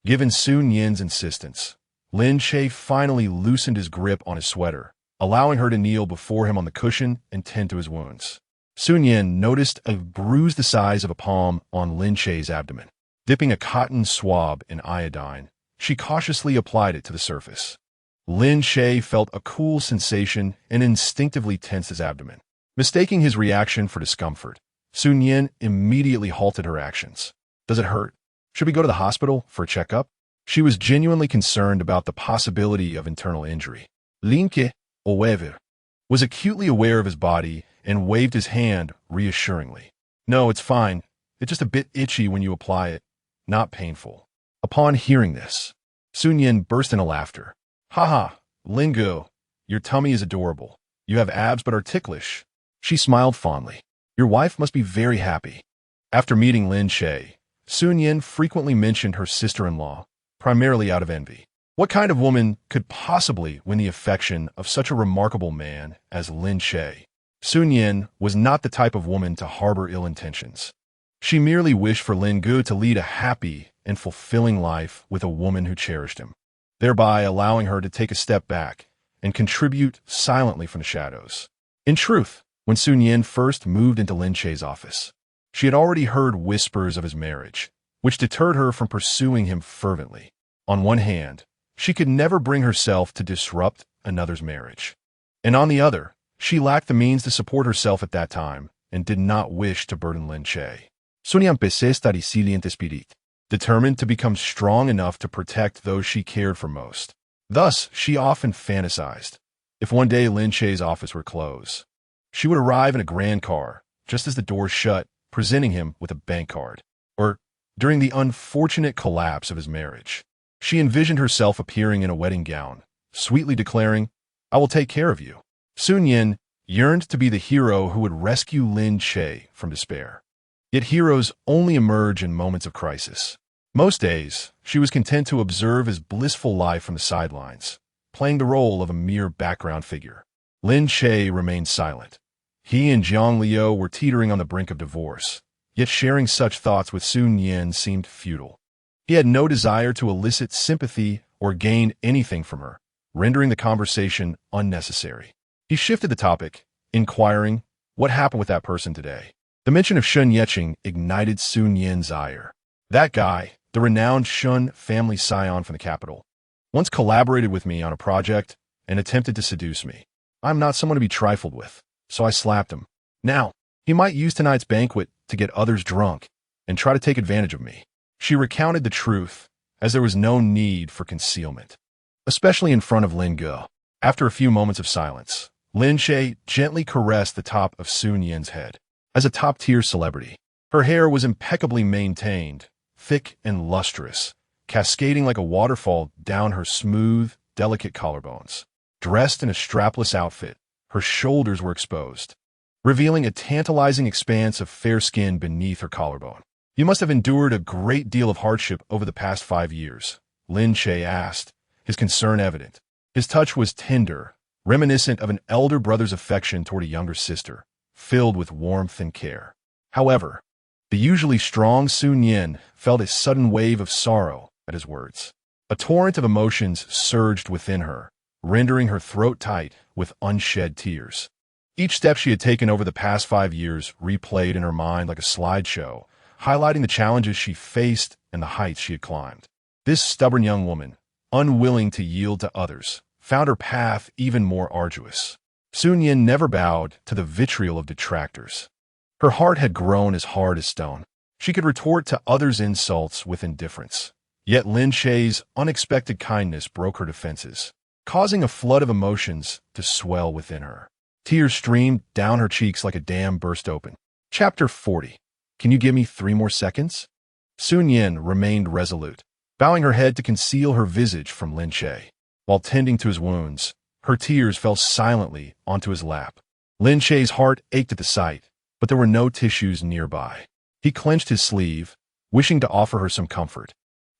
Given Sun Yin's insistence, Lin Che finally loosened his grip on his sweater, allowing her to kneel before him on the cushion and tend to his wounds. Sun Yin noticed a bruise the size of a palm on Lin Che's abdomen. Dipping a cotton swab in iodine, she cautiously applied it to the surface. Lin Che felt a cool sensation and instinctively tensed his abdomen. Mistaking his reaction for discomfort, Sun Yin immediately halted her actions. "Does it hurt? Should we go to the hospital for a checkup?" She was genuinely concerned about the possibility of internal injury. Lin Che, however, was acutely aware of his body and waved his hand reassuringly. "No, it's fine. It's just a bit itchy when you apply it. Not painful." Upon hearing this, Sun Yin burst into laughter. "Haha, Lingo, your tummy is adorable. You have abs but are ticklish." She smiled fondly. "Your wife must be very happy." After meeting Lin Che, Sun Yin frequently mentioned her sister-in-law, primarily out of envy. What kind of woman could possibly win the affection of such a remarkable man as Lin Che? Sun Yin was not the type of woman to harbor ill intentions. She merely wished for Lin Gu to lead a happy and fulfilling life with a woman who cherished him, thereby allowing her to take a step back and contribute silently from the shadows. In truth, when Sun Yin first moved into Lin Che's office, she had already heard whispers of his marriage, which deterred her from pursuing him fervently. On one hand, she could never bring herself to disrupt another's marriage, and on the other, she lacked the means to support herself at that time and did not wish to burden Lin Che. Sonia empecé a estar resilient espíritu, determined to become strong enough to protect those she cared for most. Thus, she often fantasized. If one day Lin Che's office were closed, she would arrive in a grand car, just as the doors shut, presenting him with a bank card. Or, during the unfortunate collapse of his marriage, she envisioned herself appearing in a wedding gown, sweetly declaring, "I will take care of you." Sun Yin yearned to be the hero who would rescue Lin Che from despair. Yet heroes only emerge in moments of crisis. Most days, she was content to observe his blissful life from the sidelines, playing the role of a mere background figure. Lin Che remained silent. He and Jiang Liu were teetering on the brink of divorce, yet sharing such thoughts with Sun Yin seemed futile. He had no desire to elicit sympathy or gain anything from her, rendering the conversation unnecessary. He shifted the topic, inquiring, what happened with that person today? The mention of Shun Yeqing ignited Sun Yin's ire. That guy, the renowned Shun family scion from the capital, once collaborated with me on a project and attempted to seduce me. I'm not someone to be trifled with, so I slapped him. Now, he might use tonight's banquet to get others drunk and try to take advantage of me. She recounted the truth, as there was no need for concealment, especially in front of Lin Ge. After a few moments of silence, Lin Che gently caressed the top of Sun Yin's head. As a top-tier celebrity, her hair was impeccably maintained, thick and lustrous, cascading like a waterfall down her smooth, delicate collarbones. Dressed in a strapless outfit, her shoulders were exposed, revealing a tantalizing expanse of fair skin beneath her collarbone. You must have endured a great deal of hardship over the past 5 years, Lin Che asked, his concern evident. His touch was tender, reminiscent of an elder brother's affection toward a younger sister, filled with warmth and care. However, the usually strong Sun Yin felt a sudden wave of sorrow at his words. A torrent of emotions surged within her, rendering her throat tight with unshed tears. Each step she had taken over the past 5 years replayed in her mind like a slideshow, highlighting the challenges she faced and the heights she had climbed. This stubborn young woman, unwilling to yield to others, found her path even more arduous. Sun Yin never bowed to the vitriol of detractors. Her heart had grown as hard as stone. She could retort to others' insults with indifference. Yet Lin Che's unexpected kindness broke her defenses, causing a flood of emotions to swell within her. Tears streamed down her cheeks like a dam burst open. Chapter 40. Can you give me 3 more seconds? Sun Yin remained resolute, bowing her head to conceal her visage from Lin Che. While tending to his wounds, her tears fell silently onto his lap. Lin Che's heart ached at the sight, but there were no tissues nearby. He clenched his sleeve, wishing to offer her some comfort.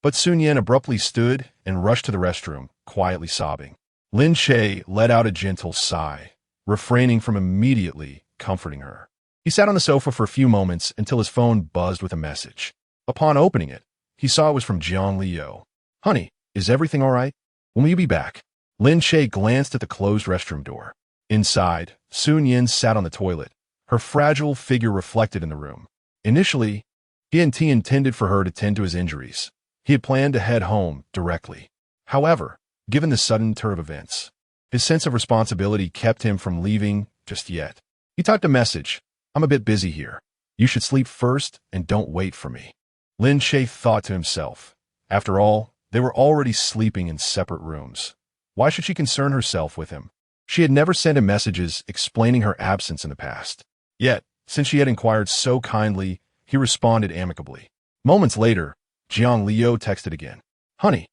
But Sun Yin abruptly stood and rushed to the restroom, quietly sobbing. Lin Che let out a gentle sigh, refraining from immediately comforting her. He sat on the sofa for a few moments until his phone buzzed with a message. Upon opening it, he saw it was from Jiang Liu. Honey, is everything all right? When will you be back? Lin Che glanced at the closed restroom door. Inside, Sun Yin sat on the toilet, her fragile figure reflected in the room. Initially, he intended for her to tend to his injuries. He had planned to head home directly. However, given the sudden turn of events, his sense of responsibility kept him from leaving just yet. He typed a message. I'm a bit busy here. You should sleep first and don't wait for me. Lin Che thought to himself. After all, they were already sleeping in separate rooms. Why should she concern herself with him? She had never sent him messages explaining her absence in the past. Yet, since she had inquired so kindly, he responded amicably. Moments later, Jiang Liu texted again. Honey,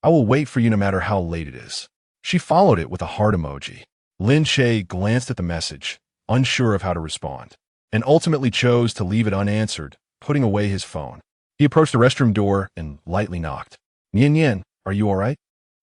I will wait for you no matter how late it is. She followed it with a heart emoji. Lin Che glanced at the message, unsure of how to respond, and ultimately chose to leave it unanswered, putting away his phone. He approached the restroom door and lightly knocked. Nian Yin, are you all right?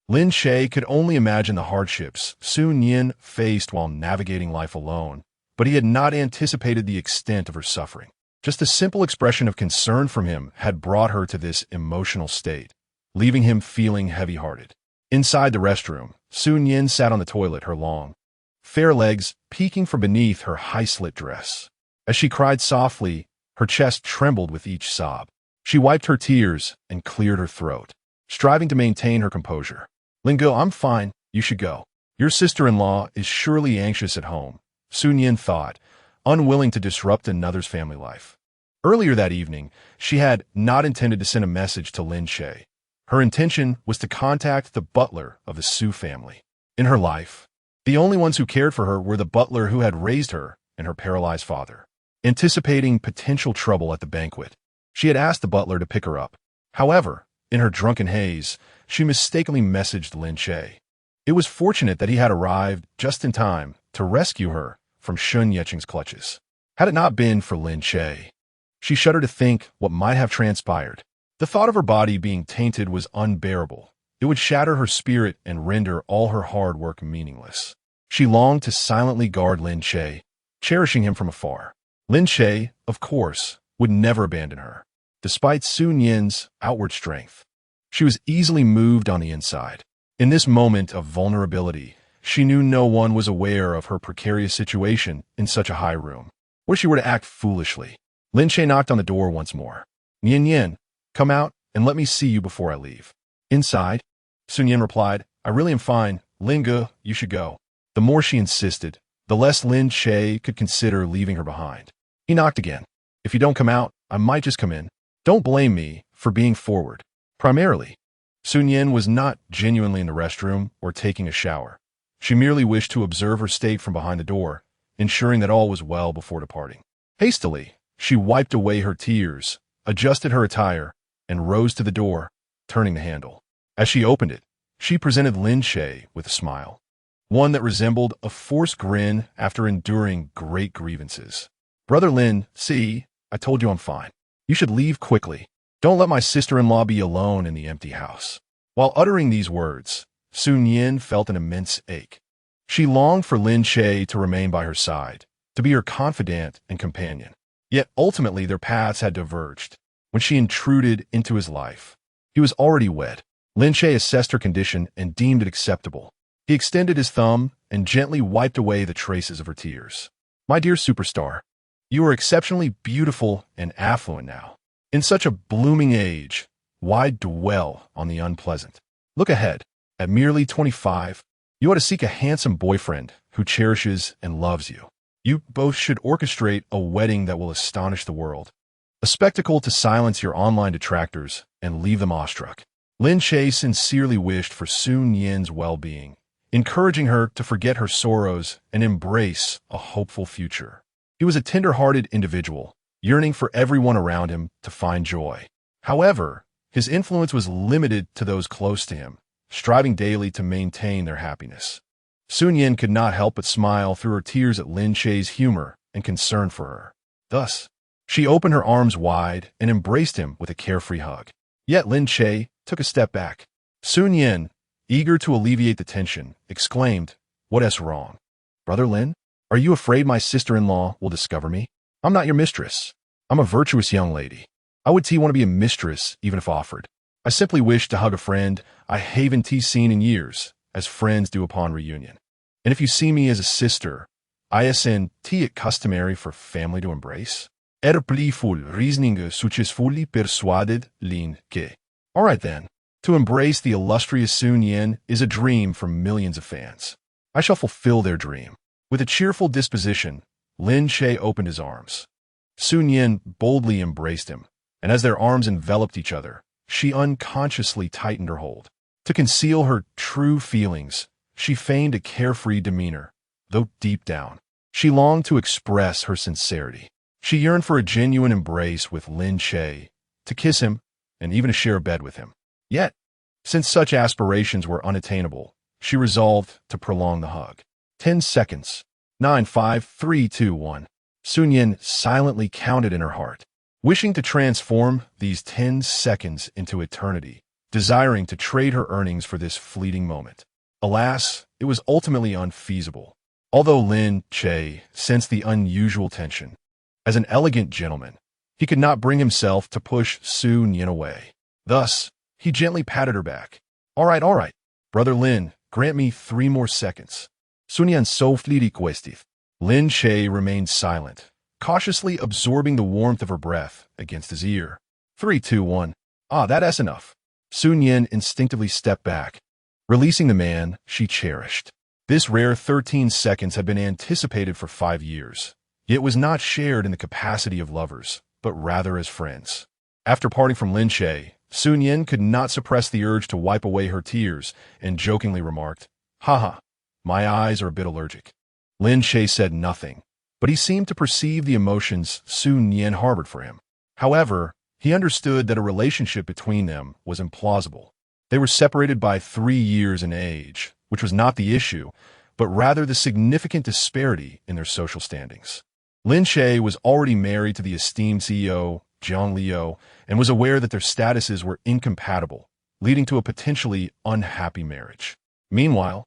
Lin Che could only imagine the hardships Sun Yin faced while navigating life alone, but he had not anticipated the extent of her suffering. Just a simple expression of concern from him had brought her to this emotional state, leaving him feeling heavy-hearted. Inside the restroom, Sun Yin sat on the toilet, her long, fair legs peeking from beneath her high-slit dress. As she cried softly, her chest trembled with each sob. She wiped her tears and cleared her throat, striving to maintain her composure. Lin Ge, I'm fine. You should go. Your sister-in-law is surely anxious at home, Sun Yin thought, unwilling to disrupt another's family life. Earlier that evening, she had not intended to send a message to Lin Che. Her intention was to contact the butler of the Su family. In her life, the only ones who cared for her were the butler who had raised her and her paralyzed father. Anticipating potential trouble at the banquet, she had asked the butler to pick her up. However, in her drunken haze, she mistakenly messaged Lin Che. It was fortunate that he had arrived just in time to rescue her from Shun Yeqing's clutches. Had it not been for Lin Che, she shuddered to think what might have transpired. The thought of her body being tainted was unbearable. It would shatter her spirit and render all her hard work meaningless. She longed to silently guard Lin Che, cherishing him from afar. Lin Che, of course, would never abandon her. despite Sun Yin's outward strength. She was easily moved on the inside. In this moment of vulnerability, she knew no one was aware of her precarious situation in such a high room. What if she were to act foolishly? Lin Che knocked on the door once more. Yin Yin, come out and let me see you before I leave. Inside, Sun Yin replied, I really am fine. Lin Ge, you should go. The more she insisted, the less Lin Che could consider leaving her behind. He knocked again. If you don't come out, I might just come in. Don't blame me for being forward. Primarily, Sun Yin was not genuinely in the restroom or taking a shower. She merely wished to observe her state from behind the door, ensuring that all was well before departing. Hastily, she wiped away her tears, adjusted her attire, and rose to the door, turning the handle. As she opened it, she presented Lin Che with a smile, one that resembled a forced grin after enduring great grievances. Brother Lin, see, I told you I'm fine. You should leave quickly. Don't let my sister-in-law be alone in the empty house. While uttering these words, Sun Yin felt an immense ache. She longed for Lin Che to remain by her side, to be her confidant and companion. Yet ultimately their paths had diverged. When she intruded into his life, he was already wed. Lin Che assessed her condition and deemed it acceptable. He extended his thumb and gently wiped away the traces of her tears. My dear superstar, you are exceptionally beautiful and affluent now. In such a blooming age, why dwell on the unpleasant? Look ahead. At merely 25, you ought to seek a handsome boyfriend who cherishes and loves you. You both should orchestrate a wedding that will astonish the world. A spectacle to silence your online detractors and leave them awestruck. Lin Che sincerely wished for Sun Yin's well-being, encouraging her to forget her sorrows and embrace a hopeful future. He was a tender-hearted individual, yearning for everyone around him to find joy. However, his influence was limited to those close to him, striving daily to maintain their happiness. Sun Yin could not help but smile through her tears at Lin Che's humor and concern for her. Thus, she opened her arms wide and embraced him with a carefree hug. Yet Lin Che took a step back. Sun Yin, eager to alleviate the tension, exclaimed, "What's wrong? Brother Lin, are you afraid my sister-in-law will discover me? I'm not your mistress. I'm a virtuous young lady. I would want to be a mistress even if offered. I simply wish to hug a friend I haven't seen in years, as friends do upon reunion. And if you see me as a sister, isn't it customary for family to embrace?" Playful reasoning successfully persuaded Lin Che. All right then, to embrace the illustrious Sun Yin is a dream for millions of fans. I shall fulfill their dream. With a cheerful disposition, Lin Che opened his arms. Sun Yin boldly embraced him, and as their arms enveloped each other, she unconsciously tightened her hold. To conceal her true feelings, she feigned a carefree demeanor, though deep down, she longed to express her sincerity. She yearned for a genuine embrace with Lin Che, to kiss him, and even to share a bed with him. Yet, since such aspirations were unattainable, she resolved to prolong the hug. 10 seconds. 9, 5, 3, 2, 1. Sun Yin silently counted in her heart, wishing to transform these 10 seconds into eternity, desiring to trade her earnings for this fleeting moment. Alas, it was ultimately unfeasible. Although Lin Che sensed the unusual tension, as an elegant gentleman, he could not bring himself to push Sun Yin away. Thus, he gently patted her back. All right, Brother Lin, grant me 3 more seconds. Sun Yin softly requested. Lin Che remained silent, cautiously absorbing the warmth of her breath against his ear. 3, 2, 1. That's enough. Sun Yin instinctively stepped back, releasing the man she cherished. This rare 13 seconds had been anticipated for 5 years. Yet was not shared in the capacity of lovers, but rather as friends. After parting from Lin Che, Sun Yin could not suppress the urge to wipe away her tears and jokingly remarked, "Haha, my eyes are a bit allergic." Lin Che said nothing, but he seemed to perceive the emotions Sun Yin harbored for him. However, he understood that a relationship between them was implausible. They were separated by 3 years in age, which was not the issue, but rather the significant disparity in their social standings. Lin Che was already married to the esteemed CEO, Jiang Liu, and was aware that their statuses were incompatible, leading to a potentially unhappy marriage. Meanwhile,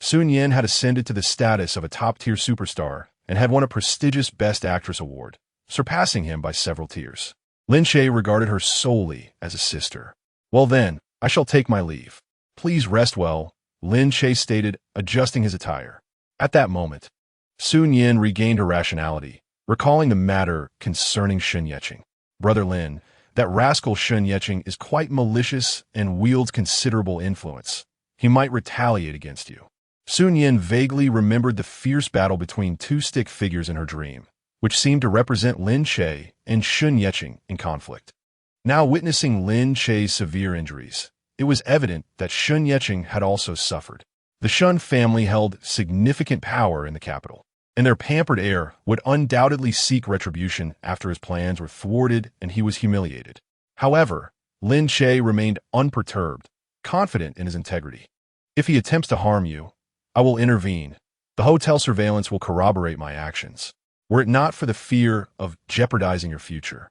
Sun Yin had ascended to the status of a top-tier superstar and had won a prestigious Best Actress award, surpassing him by several tiers. Lin Che regarded her solely as a sister. Well then, I shall take my leave. Please rest well, Lin Che stated, adjusting his attire. At that moment, Sun Yin regained her rationality, recalling the matter concerning Shun Yeqing. Brother Lin, that rascal Shun Yeqing is quite malicious and wields considerable influence. He might retaliate against you. Sun Yin vaguely remembered the fierce battle between two stick figures in her dream, which seemed to represent Lin Che and Shun Yeqing in conflict. Now witnessing Lin Che's severe injuries, it was evident that Shun Yeqing had also suffered. The Shun family held significant power in the capital, and their pampered heir would undoubtedly seek retribution after his plans were thwarted and he was humiliated. However, Lin Che remained unperturbed, confident in his integrity. If he attempts to harm you, I will intervene. The hotel surveillance will corroborate my actions. Were it not for the fear of jeopardizing your future,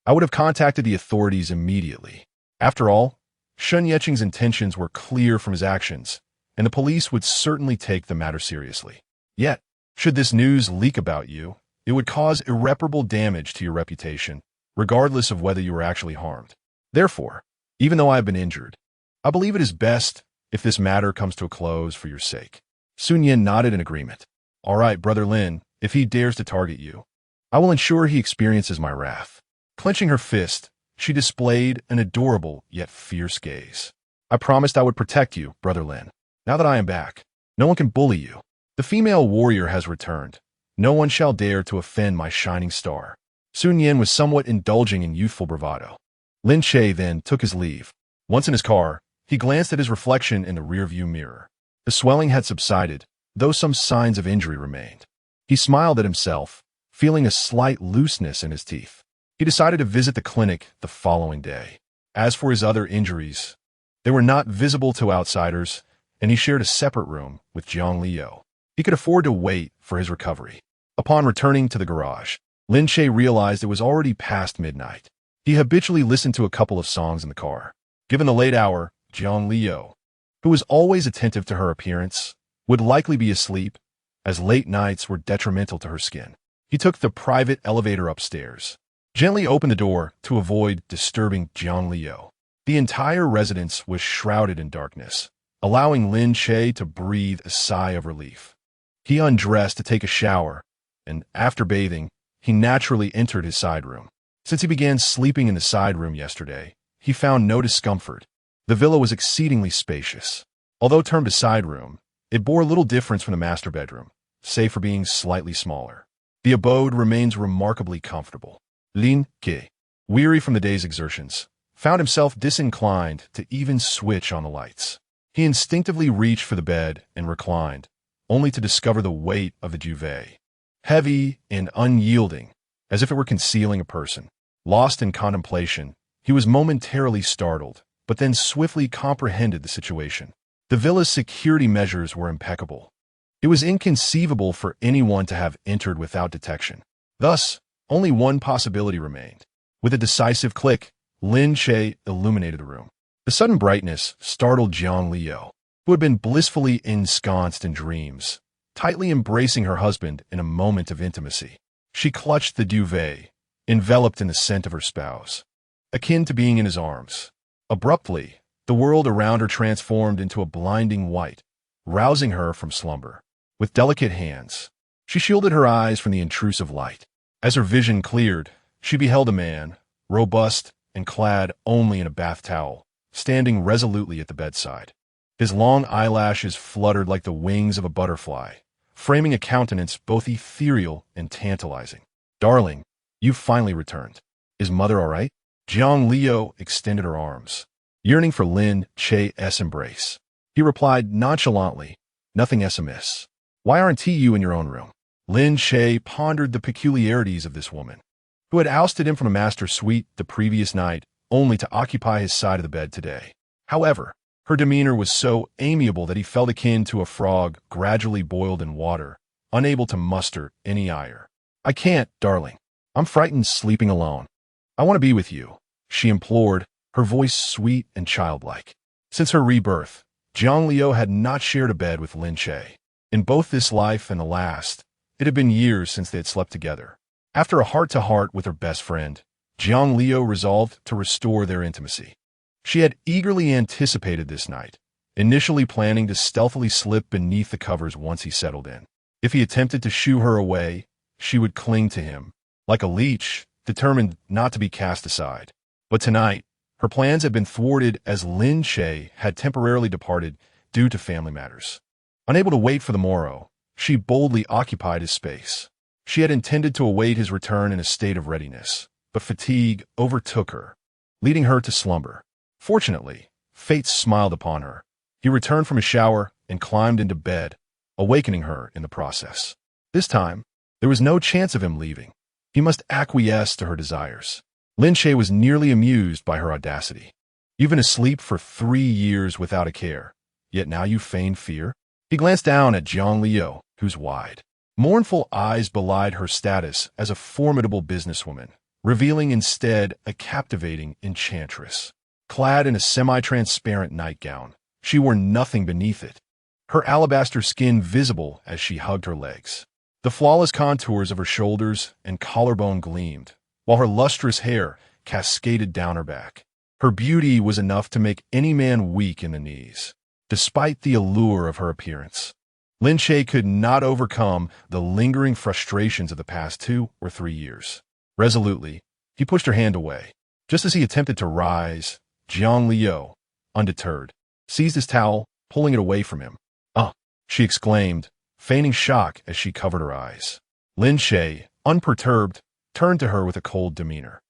I would have contacted the authorities immediately. After all, Shun Yeqing's intentions were clear from his actions, and the police would certainly take the matter seriously. Yet, should this news leak about you, it would cause irreparable damage to your reputation, regardless of whether you were actually harmed. Therefore, even though I have been injured, I believe it is best if this matter comes to a close for your sake. Sun Yin nodded in agreement. All right, Brother Lin, if he dares to target you, I will ensure he experiences my wrath. Clenching her fist, she displayed an adorable yet fierce gaze. I promised I would protect you, Brother Lin. Now that I am back, no one can bully you. The female warrior has returned. No one shall dare to offend my shining star. Sun Yin was somewhat indulging in youthful bravado. Lin Che then took his leave. Once in his car, he glanced at his reflection in the rearview mirror. The swelling had subsided, though some signs of injury remained. He smiled at himself, feeling a slight looseness in his teeth. He decided to visit the clinic the following day. As for his other injuries, they were not visible to outsiders, and he shared a separate room with Jiang Liu. He could afford to wait for his recovery. Upon returning to the garage, Lin Che realized it was already past midnight. He habitually listened to a couple of songs in the car. Given the late hour, Jiang Liu, who was always attentive to her appearance, would likely be asleep, as late nights were detrimental to her skin. He took the private elevator upstairs, gently opened the door to avoid disturbing Jiang Liu. The entire residence was shrouded in darkness, allowing Lin Che to breathe a sigh of relief. He undressed to take a shower, and after bathing, he naturally entered his side room. Since he began sleeping in the side room yesterday, he found no discomfort. The villa was exceedingly spacious. Although termed a side room, it bore little difference from the master bedroom, save for being slightly smaller. The abode remains remarkably comfortable. Lin Che, weary from the day's exertions, found himself disinclined to even switch on the lights. He instinctively reached for the bed and reclined, only to discover the weight of the duvet, heavy and unyielding, as if it were concealing a person. Lost in contemplation, he was momentarily startled, but then swiftly comprehended the situation. The villa's security measures were impeccable. It was inconceivable for anyone to have entered without detection. Thus, only one possibility remained. With a decisive click, Lin Che illuminated the room. The sudden brightness startled Jiang Liu, who had been blissfully ensconced in dreams, tightly embracing her husband in a moment of intimacy. She clutched the duvet, enveloped in the scent of her spouse, akin to being in his arms. Abruptly, the world around her transformed into a blinding white, rousing her from slumber. With delicate hands, she shielded her eyes from the intrusive light. As her vision cleared, she beheld a man, robust and clad only in a bath towel, standing resolutely at the bedside. His long eyelashes fluttered like the wings of a butterfly, framing a countenance both ethereal and tantalizing. Darling, you've finally returned. Is mother all right? Jiang Liu extended her arms, yearning for Lin Che's embrace. He replied nonchalantly, nothing amiss. Why aren't you in your own room? Lin Che pondered the peculiarities of this woman, who had ousted him from a master suite the previous night, only to occupy his side of the bed today. However, her demeanor was so amiable that he felt akin to a frog gradually boiled in water, unable to muster any ire. I can't, darling. I'm frightened sleeping alone. I want to be with you, she implored, her voice sweet and childlike. Since her rebirth, Jiang Liu had not shared a bed with Lin Che. In both this life and the last, it had been years since they had slept together. After a heart-to-heart with her best friend, Jiang Liu resolved to restore their intimacy. She had eagerly anticipated this night, initially planning to stealthily slip beneath the covers once he settled in. If he attempted to shoo her away, she would cling to him, like a leech, determined not to be cast aside. But tonight, her plans had been thwarted as Lin Che had temporarily departed due to family matters. Unable to wait for the morrow, she boldly occupied his space. She had intended to await his return in a state of readiness, but fatigue overtook her, leading her to slumber. Fortunately, fate smiled upon her. He returned from his shower and climbed into bed, awakening her in the process. This time, there was no chance of him leaving. He must acquiesce to her desires. Lin Che was nearly amused by her audacity. You've been asleep for 3 years without a care, yet now you feign fear? He glanced down at Jiang Liu, whose wide, mournful eyes belied her status as a formidable businesswoman, revealing instead a captivating enchantress. Clad in a semi-transparent nightgown, she wore nothing beneath it, her alabaster skin visible as she hugged her legs. The flawless contours of her shoulders and collarbone gleamed, while her lustrous hair cascaded down her back. Her beauty was enough to make any man weak in the knees. Despite the allure of her appearance, Lin Che could not overcome the lingering frustrations of the past 2 or 3 years. Resolutely, he pushed her hand away. Just as he attempted to rise, Jiang Liu, undeterred, seized his towel, pulling it away from him. She exclaimed, feigning shock as she covered her eyes. Lin Che, unperturbed, turned to her with a cold demeanor.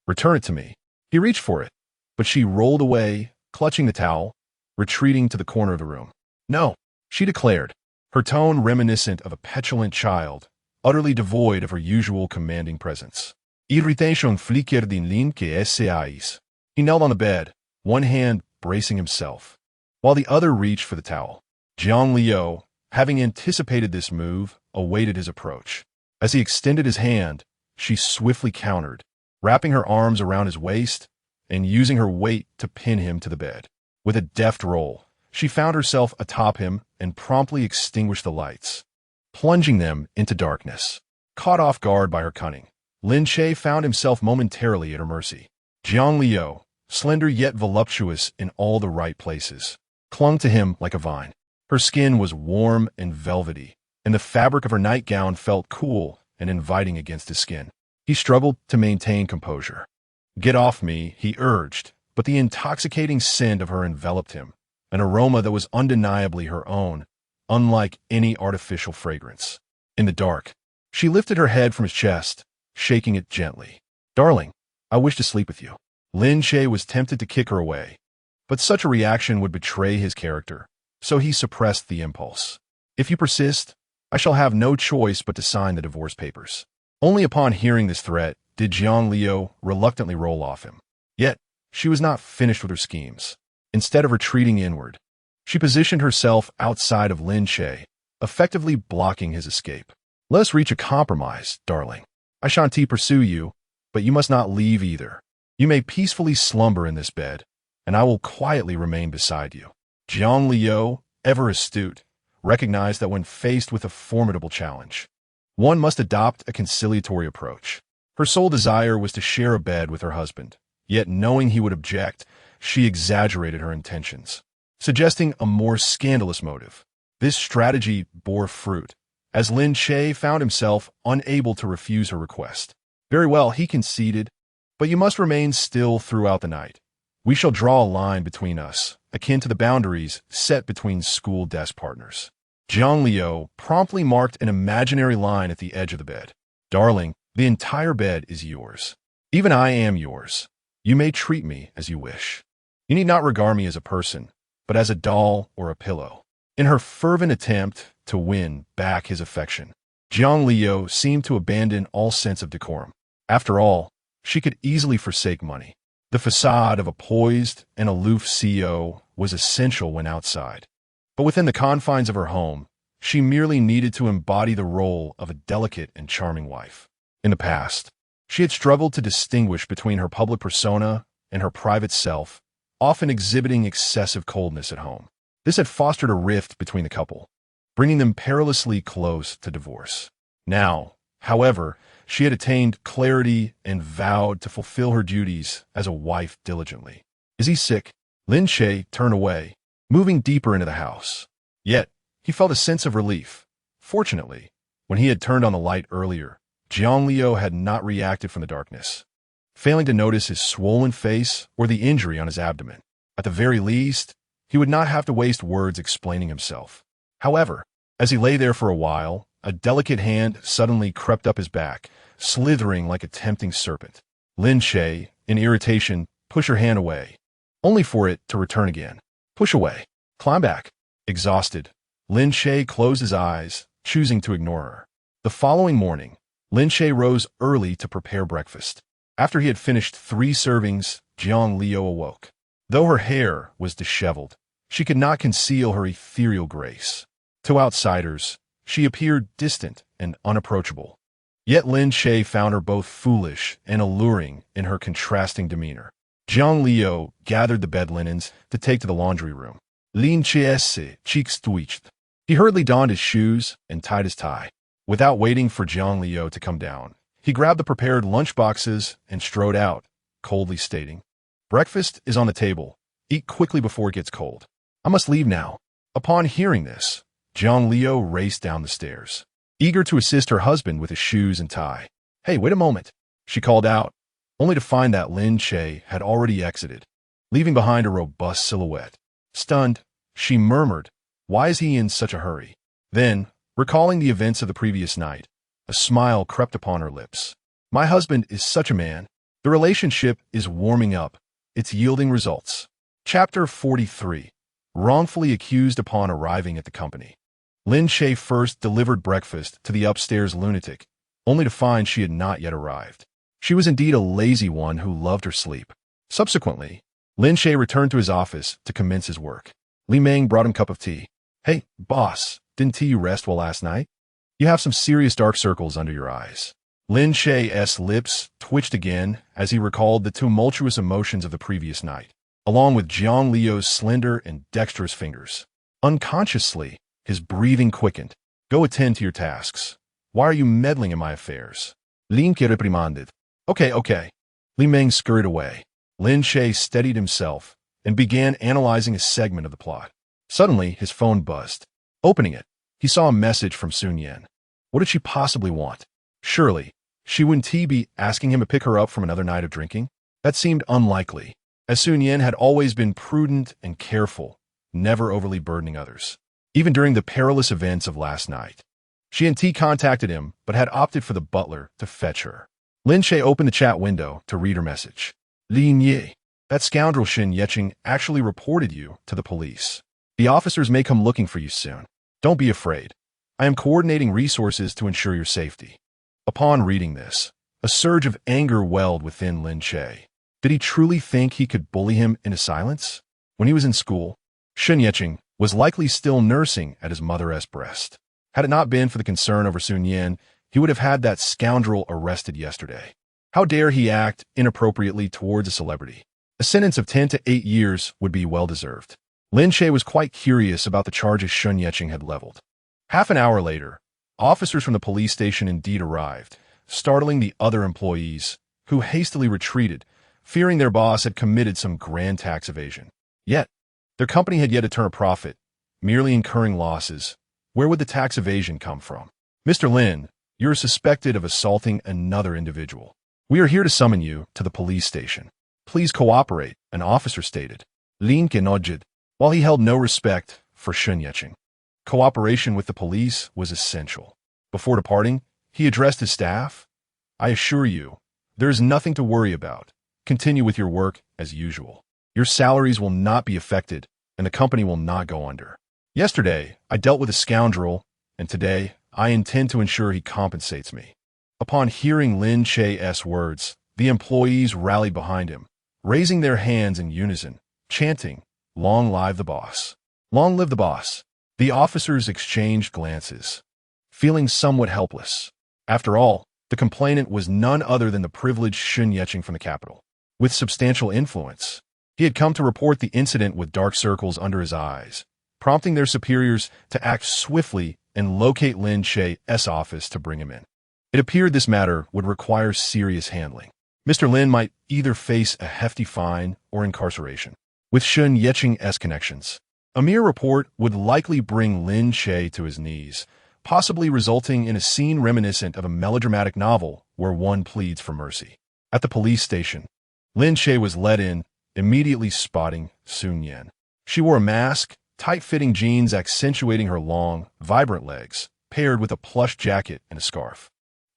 Return it to me. He reached for it, but she rolled away, clutching the towel, retreating to the corner of the room. No, she declared, her tone reminiscent of a petulant child, utterly devoid of her usual commanding presence. Irritation flicker din Lin Che sais. He knelt on the bed, one hand bracing himself, while the other reached for the towel. Jiang Liu, having anticipated this move, awaited his approach. As he extended his hand, she swiftly countered, wrapping her arms around his waist and using her weight to pin him to the bed. With a deft roll, she found herself atop him and promptly extinguished the lights, plunging them into darkness. Caught off guard by her cunning, Lin Che found himself momentarily at her mercy. Jiang Liu, slender yet voluptuous in all the right places, clung to him like a vine. Her skin was warm and velvety, and the fabric of her nightgown felt cool and inviting against his skin. He struggled to maintain composure. Get off me, he urged, but the intoxicating scent of her enveloped him, an aroma that was undeniably her own, unlike any artificial fragrance. In the dark, she lifted her head from his chest, shaking it gently. Darling, I wish to sleep with you. Lin Che was tempted to kick her away, but such a reaction would betray his character, so he suppressed the impulse. If you persist, I shall have no choice but to sign the divorce papers. Only upon hearing this threat did Jiang Liu reluctantly roll off him. Yet, she was not finished with her schemes. Instead of retreating inward, she positioned herself outside of Lin Che, effectively blocking his escape. Let us reach a compromise, darling. I shan't pursue you, but you must not leave either. You may peacefully slumber in this bed, and I will quietly remain beside you. Jiang Liu, ever astute, recognized that when faced with a formidable challenge, one must adopt a conciliatory approach. Her sole desire was to share a bed with her husband, yet knowing he would object, she exaggerated her intentions, suggesting a more scandalous motive. This strategy bore fruit, as Lin Che found himself unable to refuse her request. Very well, he conceded, but you must remain still throughout the night. We shall draw a line between us, akin to the boundaries set between school desk partners. Jiang Liu promptly marked an imaginary line at the edge of the bed. Darling, the entire bed is yours. Even I am yours. You may treat me as you wish. You need not regard me as a person, but as a doll or a pillow. In her fervent attempt to win back his affection, Jiang Liu seemed to abandon all sense of decorum. After all, she could easily forsake money. The facade of a poised and aloof CEO was essential when outside. But within the confines of her home, she merely needed to embody the role of a delicate and charming wife. In the past, she had struggled to distinguish between her public persona and her private self, often exhibiting excessive coldness at home. This had fostered a rift between the couple, bringing them perilously close to divorce. Now, however, She had attained clarity and vowed to fulfill her duties as a wife diligently. Is he sick? Lin Che turned away, moving deeper into the house. Yet, he felt a sense of relief. Fortunately, when he had turned on the light earlier, Jiang Liu had not reacted from the darkness, failing to notice his swollen face or the injury on his abdomen. At the very least, he would not have to waste words explaining himself. However, as he lay there for a while, a delicate hand suddenly crept up his back, slithering like a tempting serpent. Lin Che, in irritation, pushed her hand away, only for it to return again. Push away. Climb back. Exhausted, Lin Che closed his eyes, choosing to ignore her. The following morning, Lin Che rose early to prepare breakfast. After he had finished 3 servings, Jiang Liu awoke. Though her hair was disheveled, she could not conceal her ethereal grace. To outsiders, she appeared distant and unapproachable. Yet Lin Che found her both foolish and alluring in her contrasting demeanor. Jiang Liu gathered the bed linens to take to the laundry room. Lin Che's cheeks twitched. He hurriedly donned his shoes and tied his tie. Without waiting for Jiang Liu to come down, he grabbed the prepared lunch boxes and strode out, coldly stating, "Breakfast is on the table. Eat quickly before it gets cold. I must leave now." Upon hearing this, Jiang Liu raced down the stairs, eager to assist her husband with his shoes and tie. "Hey, wait a moment," she called out, only to find that Lin Che had already exited, leaving behind a robust silhouette. Stunned, she murmured, "Why is he in such a hurry?" Then, recalling the events of the previous night, a smile crept upon her lips. "My husband is such a man. The relationship is warming up. It's yielding results." Chapter 43. Wrongfully accused upon arriving at the company. Lin Che first delivered breakfast to the upstairs lunatic, only to find she had not yet arrived. She was indeed a lazy one who loved her sleep. Subsequently, Lin Che returned to his office to commence his work. Li Meng brought him a cup of tea. "Hey, boss, didn't you rest well last night? You have some serious dark circles under your eyes." Lin Che's lips twitched again as he recalled the tumultuous emotions of the previous night, along with Jiang Liu's slender and dexterous fingers. Unconsciously, his breathing quickened. "Go attend to your tasks. Why are you meddling in my affairs?" Lin Che reprimanded. Okay. Li Meng scurried away. Lin Che steadied himself and began analyzing a segment of the plot. Suddenly, his phone buzzed. Opening it, he saw a message from Sun Yan. What did she possibly want? Surely, she wouldn't be asking him to pick her up from another night of drinking? That seemed unlikely, as Sun Yan had always been prudent and careful, never overly burdening others. Even during the perilous events of last night, she and T contacted him, but had opted for the butler to fetch her. Lin Che opened the chat window to read her message. "Lin Ye, that scoundrel Shen Yecheng actually reported you to the police. The officers may come looking for you soon. Don't be afraid. I am coordinating resources to ensure your safety." Upon reading this, a surge of anger welled within Lin Che. Did he truly think he could bully him into silence? When he was in school, Shen Yecheng was likely still nursing at his mother's breast. Had it not been for the concern over Sun Yan, he would have had that scoundrel arrested yesterday. How dare he act inappropriately towards a celebrity? A sentence of 10 to 8 years would be well-deserved. Lin Che was quite curious about the charges Shen Yecheng had leveled. Half an hour later, officers from the police station indeed arrived, startling the other employees, who hastily retreated, fearing their boss had committed some grand tax evasion. Yet, their company had yet to turn a profit, merely incurring losses. Where would the tax evasion come from? "Mr. Lin, you're suspected of assaulting another individual. We are here to summon you to the police station. Please cooperate," an officer stated. Lin Che nodded, while he held no respect for Shen Yecheng. Cooperation with the police was essential. Before departing, he addressed his staff. "I assure you, there is nothing to worry about. Continue with your work as usual. Your salaries will not be affected, and the company will not go under. Yesterday, I dealt with a scoundrel, and today, I intend to ensure he compensates me." Upon hearing Lin Che's words, the employees rallied behind him, raising their hands in unison, chanting, "Long live the boss! Long live the boss!" The officers exchanged glances, feeling somewhat helpless. After all, the complainant was none other than the privileged Shen Yecheng from the capital. With substantial influence, he had come to report the incident with dark circles under his eyes, prompting their superiors to act swiftly and locate Lin Che's office to bring him in. It appeared this matter would require serious handling. Mr. Lin might either face a hefty fine or incarceration. With Shun Yeching's connections, a mere report would likely bring Lin Che to his knees, possibly resulting in a scene reminiscent of a melodramatic novel where one pleads for mercy. At the police station, Lin Che was led in, immediately spotting Sun Yan. She wore a mask, tight-fitting jeans accentuating her long, vibrant legs, paired with a plush jacket and a scarf.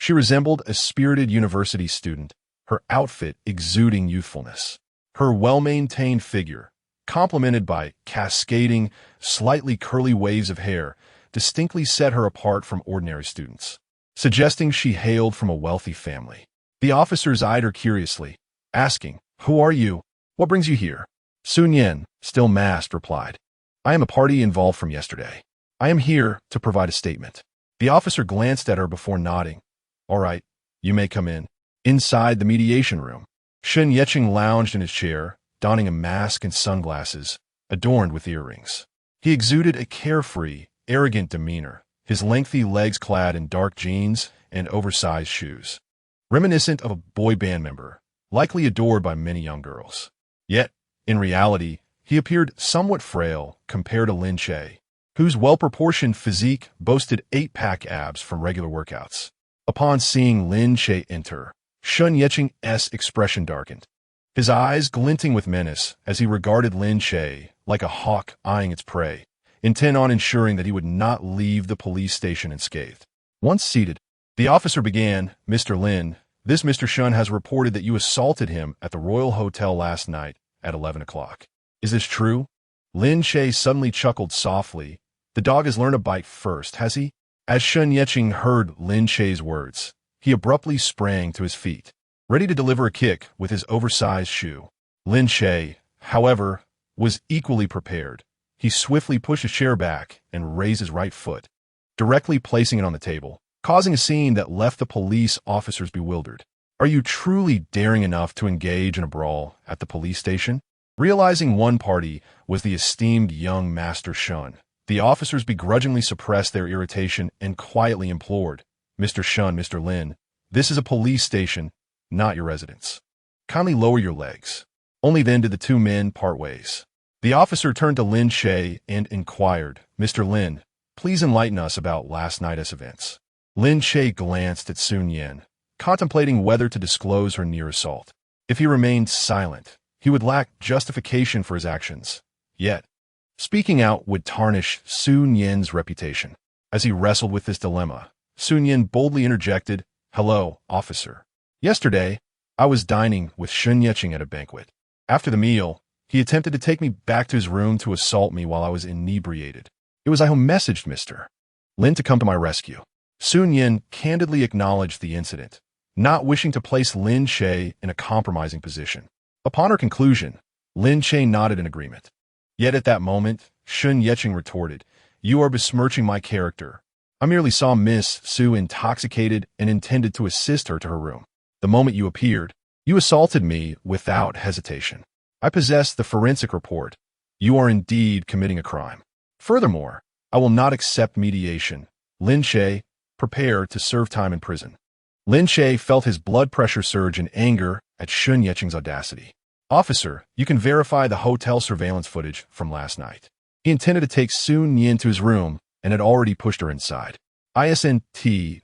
She resembled a spirited university student, her outfit exuding youthfulness. Her well-maintained figure, complemented by cascading, slightly curly waves of hair, distinctly set her apart from ordinary students, suggesting she hailed from a wealthy family. The officers eyed her curiously, asking, "Who are you? What brings you here?" Sun Yan, still masked, replied, "I am a party involved from yesterday. I am here to provide a statement." The officer glanced at her before nodding. "All right, you may come in." Inside the mediation room, Shun Yeching lounged in his chair, donning a mask and sunglasses, adorned with earrings. He exuded a carefree, arrogant demeanor, his lengthy legs clad in dark jeans and oversized shoes, reminiscent of a boy band member, likely adored by many young girls. Yet, in reality, he appeared somewhat frail compared to Lin Che, whose well-proportioned physique boasted 8-pack abs from regular workouts. Upon seeing Lin Che enter, Shun Yeching's expression darkened, his eyes glinting with menace as he regarded Lin Che like a hawk eyeing its prey, intent on ensuring that he would not leave the police station unscathed. Once seated, the officer began, "Mr. Lin, this Mr. Shun has reported that you assaulted him at the Royal Hotel last night at 11 o'clock. Is this true?" Lin Che suddenly chuckled softly. "The dog has learned to bite first, has he?" As Shun Yeching heard Lin Che's words, he abruptly sprang to his feet, ready to deliver a kick with his oversized shoe. Lin Che, however, was equally prepared. He swiftly pushed his chair back and raised his right foot, directly placing it on the table, causing a scene that left the police officers bewildered. "Are you truly daring enough to engage in a brawl at the police station?" Realizing one party was the esteemed young Master Shun, the officers begrudgingly suppressed their irritation and quietly implored, "Mr. Shun, Mr. Lin, this is a police station, not your residence. Kindly lower your legs." Only then did the two men part ways. The officer turned to Lin Che and inquired, "Mr. Lin, please enlighten us about last night's events." Lin Che glanced at Sun Yan, contemplating whether to disclose her near assault. If he remained silent, he would lack justification for his actions. Yet, speaking out would tarnish Sun Yan's reputation. As he wrestled with this dilemma, Sun Yan boldly interjected, "Hello, officer. Yesterday, I was dining with Shun Yeching at a banquet. After the meal, he attempted to take me back to his room to assault me while I was inebriated. It was I who messaged Mr. Lin to come to my rescue." Sun Yan candidly acknowledged the incident, not wishing to place Lin Che in a compromising position. Upon her conclusion, Lin Che nodded in agreement. Yet at that moment, Shun Yeching retorted, "You are besmirching my character. I merely saw Miss Su intoxicated and intended to assist her to her room. The moment you appeared, you assaulted me without hesitation. I possess the forensic report. You are indeed committing a crime. Furthermore, I will not accept mediation. Lin Che, prepare to serve time in prison." Lin Che felt his blood pressure surge in anger at Shun Yeching's audacity. "Officer, you can verify the hotel surveillance footage from last night. He intended to take Sun Yan to his room and had already pushed her inside. Isn't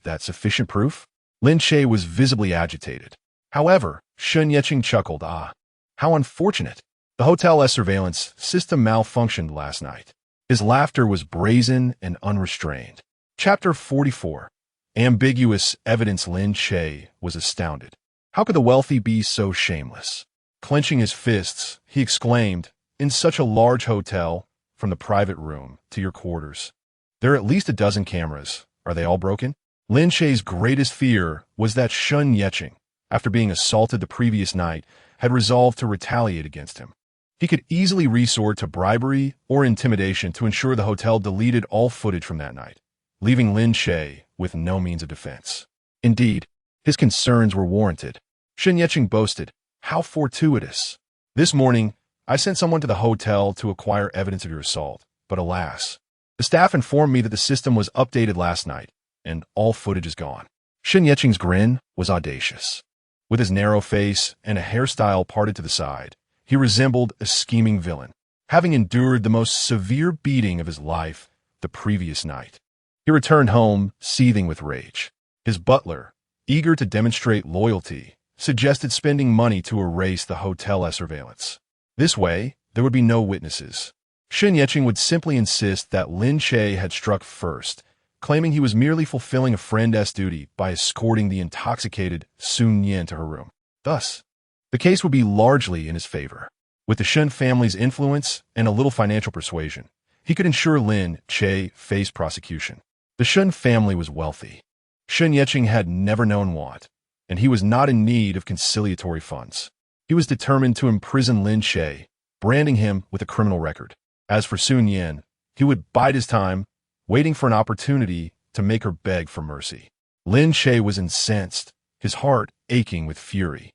that sufficient proof?" Lin Che was visibly agitated. However, Shun Yeching chuckled, "How unfortunate. The hotel's surveillance system malfunctioned last night." His laughter was brazen and unrestrained. Chapter 44. Ambiguous evidence. Lin Che was astounded. How could the wealthy be so shameless? Clenching his fists, he exclaimed, "In such a large hotel, from the private room to your quarters, there are at least a dozen cameras. Are they all broken?" Lin Che's greatest fear was that Shun Yeching, after being assaulted the previous night, had resolved to retaliate against him. He could easily resort to bribery or intimidation to ensure the hotel deleted all footage from that night, leaving Lin Che with no means of defense. Indeed, his concerns were warranted. Shun Yeching boasted, "How fortuitous. This morning, I sent someone to the hotel to acquire evidence of your assault, but alas, the staff informed me that the system was updated last night, and all footage is gone." Shen Yeching's grin was audacious. With his narrow face and a hairstyle parted to the side, he resembled a scheming villain, having endured the most severe beating of his life the previous night. He returned home, seething with rage. His butler, eager to demonstrate loyalty, suggested spending money to erase the hotel surveillance. This way, there would be no witnesses. Shen Yeching would simply insist that Lin Che had struck first, claiming he was merely fulfilling a friend's duty by escorting the intoxicated Sun Yan to her room. Thus, the case would be largely in his favor. With the Shen family's influence and a little financial persuasion, he could ensure Lin Che faced prosecution. The Shen family was wealthy. Shen Yeching had never known want, and he was not in need of conciliatory funds. He was determined to imprison Lin Che, branding him with a criminal record. As for Sun Yan, he would bide his time, waiting for an opportunity to make her beg for mercy. Lin Che was incensed, his heart aching with fury.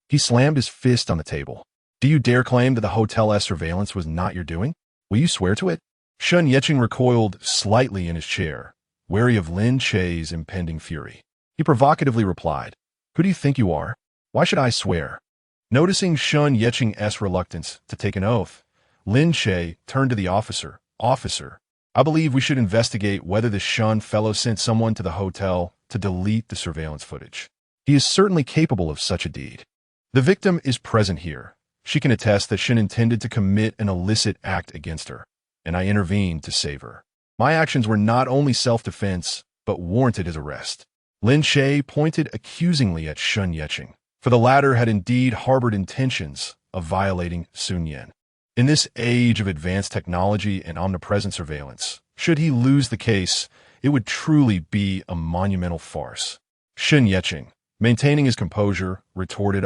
He slammed his fist on the table. "Do you dare claim that the hotel surveillance was not your doing? Will you swear to it?" Shen Yeching recoiled slightly in his chair, wary of Lin Che's impending fury. He provocatively replied, "Who do you think you are? Why should I swear?" Noticing Shen Yeching's reluctance to take an oath, Lin Che turned to the officer. "Officer, I believe we should investigate whether the Shen fellow sent someone to the hotel to delete the surveillance footage. He is certainly capable of such a deed. The victim is present here. She can attest that Shen intended to commit an illicit act against her, and I intervened to save her. My actions were not only self-defense, but warranted his arrest." Lin Che pointed accusingly at Shen Yeching, for the latter had indeed harbored intentions of violating Sun Yan. In this age of advanced technology and omnipresent surveillance, should he lose the case, it would truly be a monumental farce. Shen Yeching, maintaining his composure, retorted,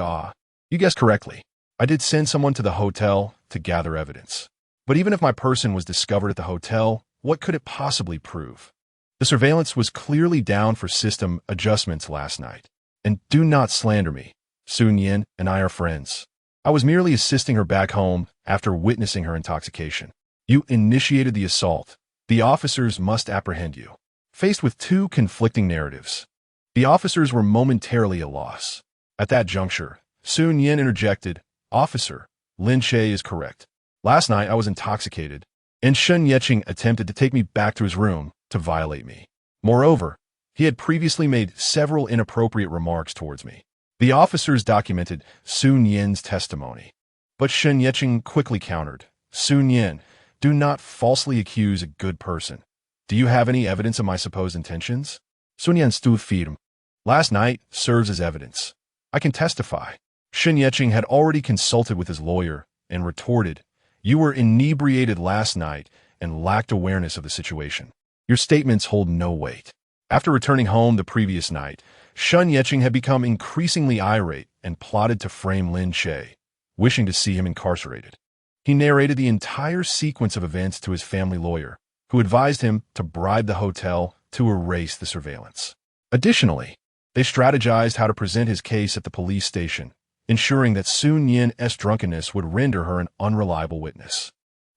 "You guessed correctly. I did send someone to the hotel to gather evidence. But even if my person was discovered at the hotel, what could it possibly prove? The surveillance was clearly down for system adjustments last night. And do not slander me. Sun Yan and I are friends. I was merely assisting her back home after witnessing her intoxication. You initiated the assault. The officers must apprehend you." Faced with two conflicting narratives, the officers were momentarily at a loss. At that juncture, Sun Yan interjected, "Officer, Lin Che is correct. Last night I was intoxicated, and Shen Yeching attempted to take me back to his room to violate me. Moreover, he had previously made several inappropriate remarks towards me." The officers documented Sun Yan's testimony, but Shen Yeching quickly countered, "Sun Yan, do not falsely accuse a good person. Do you have any evidence of my supposed intentions?" Sun Yan stood firm. "Last night serves as evidence. I can testify." Shen Yeching had already consulted with his lawyer and retorted, "You were inebriated last night and lacked awareness of the situation. Your statements hold no weight." After returning home the previous night, Shen Yeching had become increasingly irate and plotted to frame Lin Che, wishing to see him incarcerated. He narrated the entire sequence of events to his family lawyer, who advised him to bribe the hotel to erase the surveillance. Additionally, they strategized how to present his case at the police station, ensuring that Sun Yan's drunkenness would render her an unreliable witness.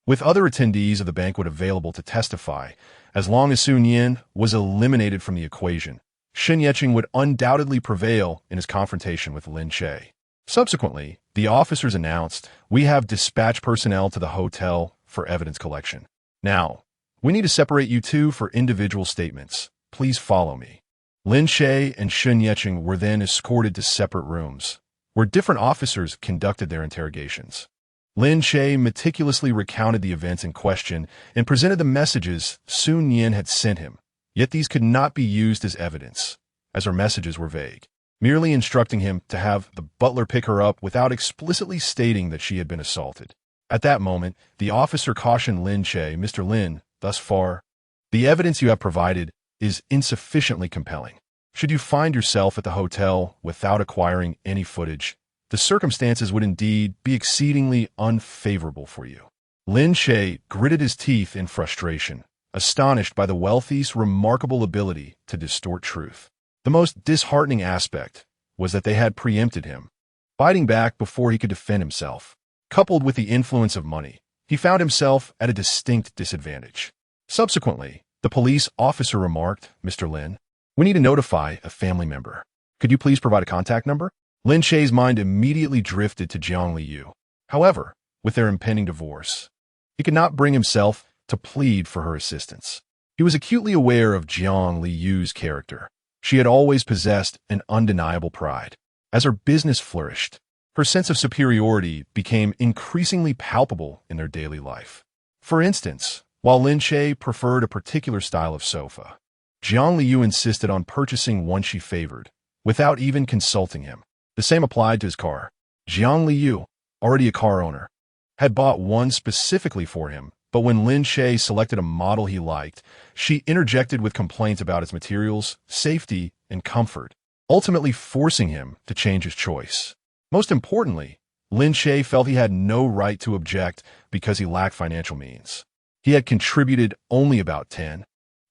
With other attendees of the banquet available to testify, as long as Sun Yan was eliminated from the equation, Shen Yeching would undoubtedly prevail in his confrontation with Lin Che. Subsequently, the officers announced, "We have dispatched personnel to the hotel for evidence collection. Now, we need to separate you two for individual statements. Please follow me." Lin Che and Shen Yeching were then escorted to separate rooms, where different officers conducted their interrogations. Lin Che meticulously recounted the events in question and presented the messages Sun Yan had sent him. Yet these could not be used as evidence, as her messages were vague, merely instructing him to have the butler pick her up without explicitly stating that she had been assaulted. At that moment, the officer cautioned Lin Che, "Mr. Lin, thus far, the evidence you have provided is insufficiently compelling. Should you find yourself at the hotel without acquiring any footage, the circumstances would indeed be exceedingly unfavorable for you." Lin Che gritted his teeth in frustration, astonished by the wealthy's remarkable ability to distort truth. The most disheartening aspect was that they had preempted him, fighting back before he could defend himself. Coupled with the influence of money, he found himself at a distinct disadvantage. Subsequently, the police officer remarked, "Mr. Lin, We need to notify a family member. Could you please provide a contact number? Lin Che's mind immediately drifted to Jiang Liu. However, with their impending divorce, he could not bring himself to plead for her assistance. He was acutely aware of Jiang Liu's character. She had always possessed an undeniable pride. As her business flourished, her sense of superiority became increasingly palpable in their daily life. For instance, while Lin Che preferred a particular style of sofa, Jiang Liu insisted on purchasing one she favored, without even consulting him. The same applied to his car. Jiang Liu, already a car owner, had bought one specifically for him, but when Lin Che selected a model he liked, she interjected with complaints about its materials, safety, and comfort, ultimately forcing him to change his choice. Most importantly, Lin Che felt he had no right to object because he lacked financial means. He had contributed only about 10,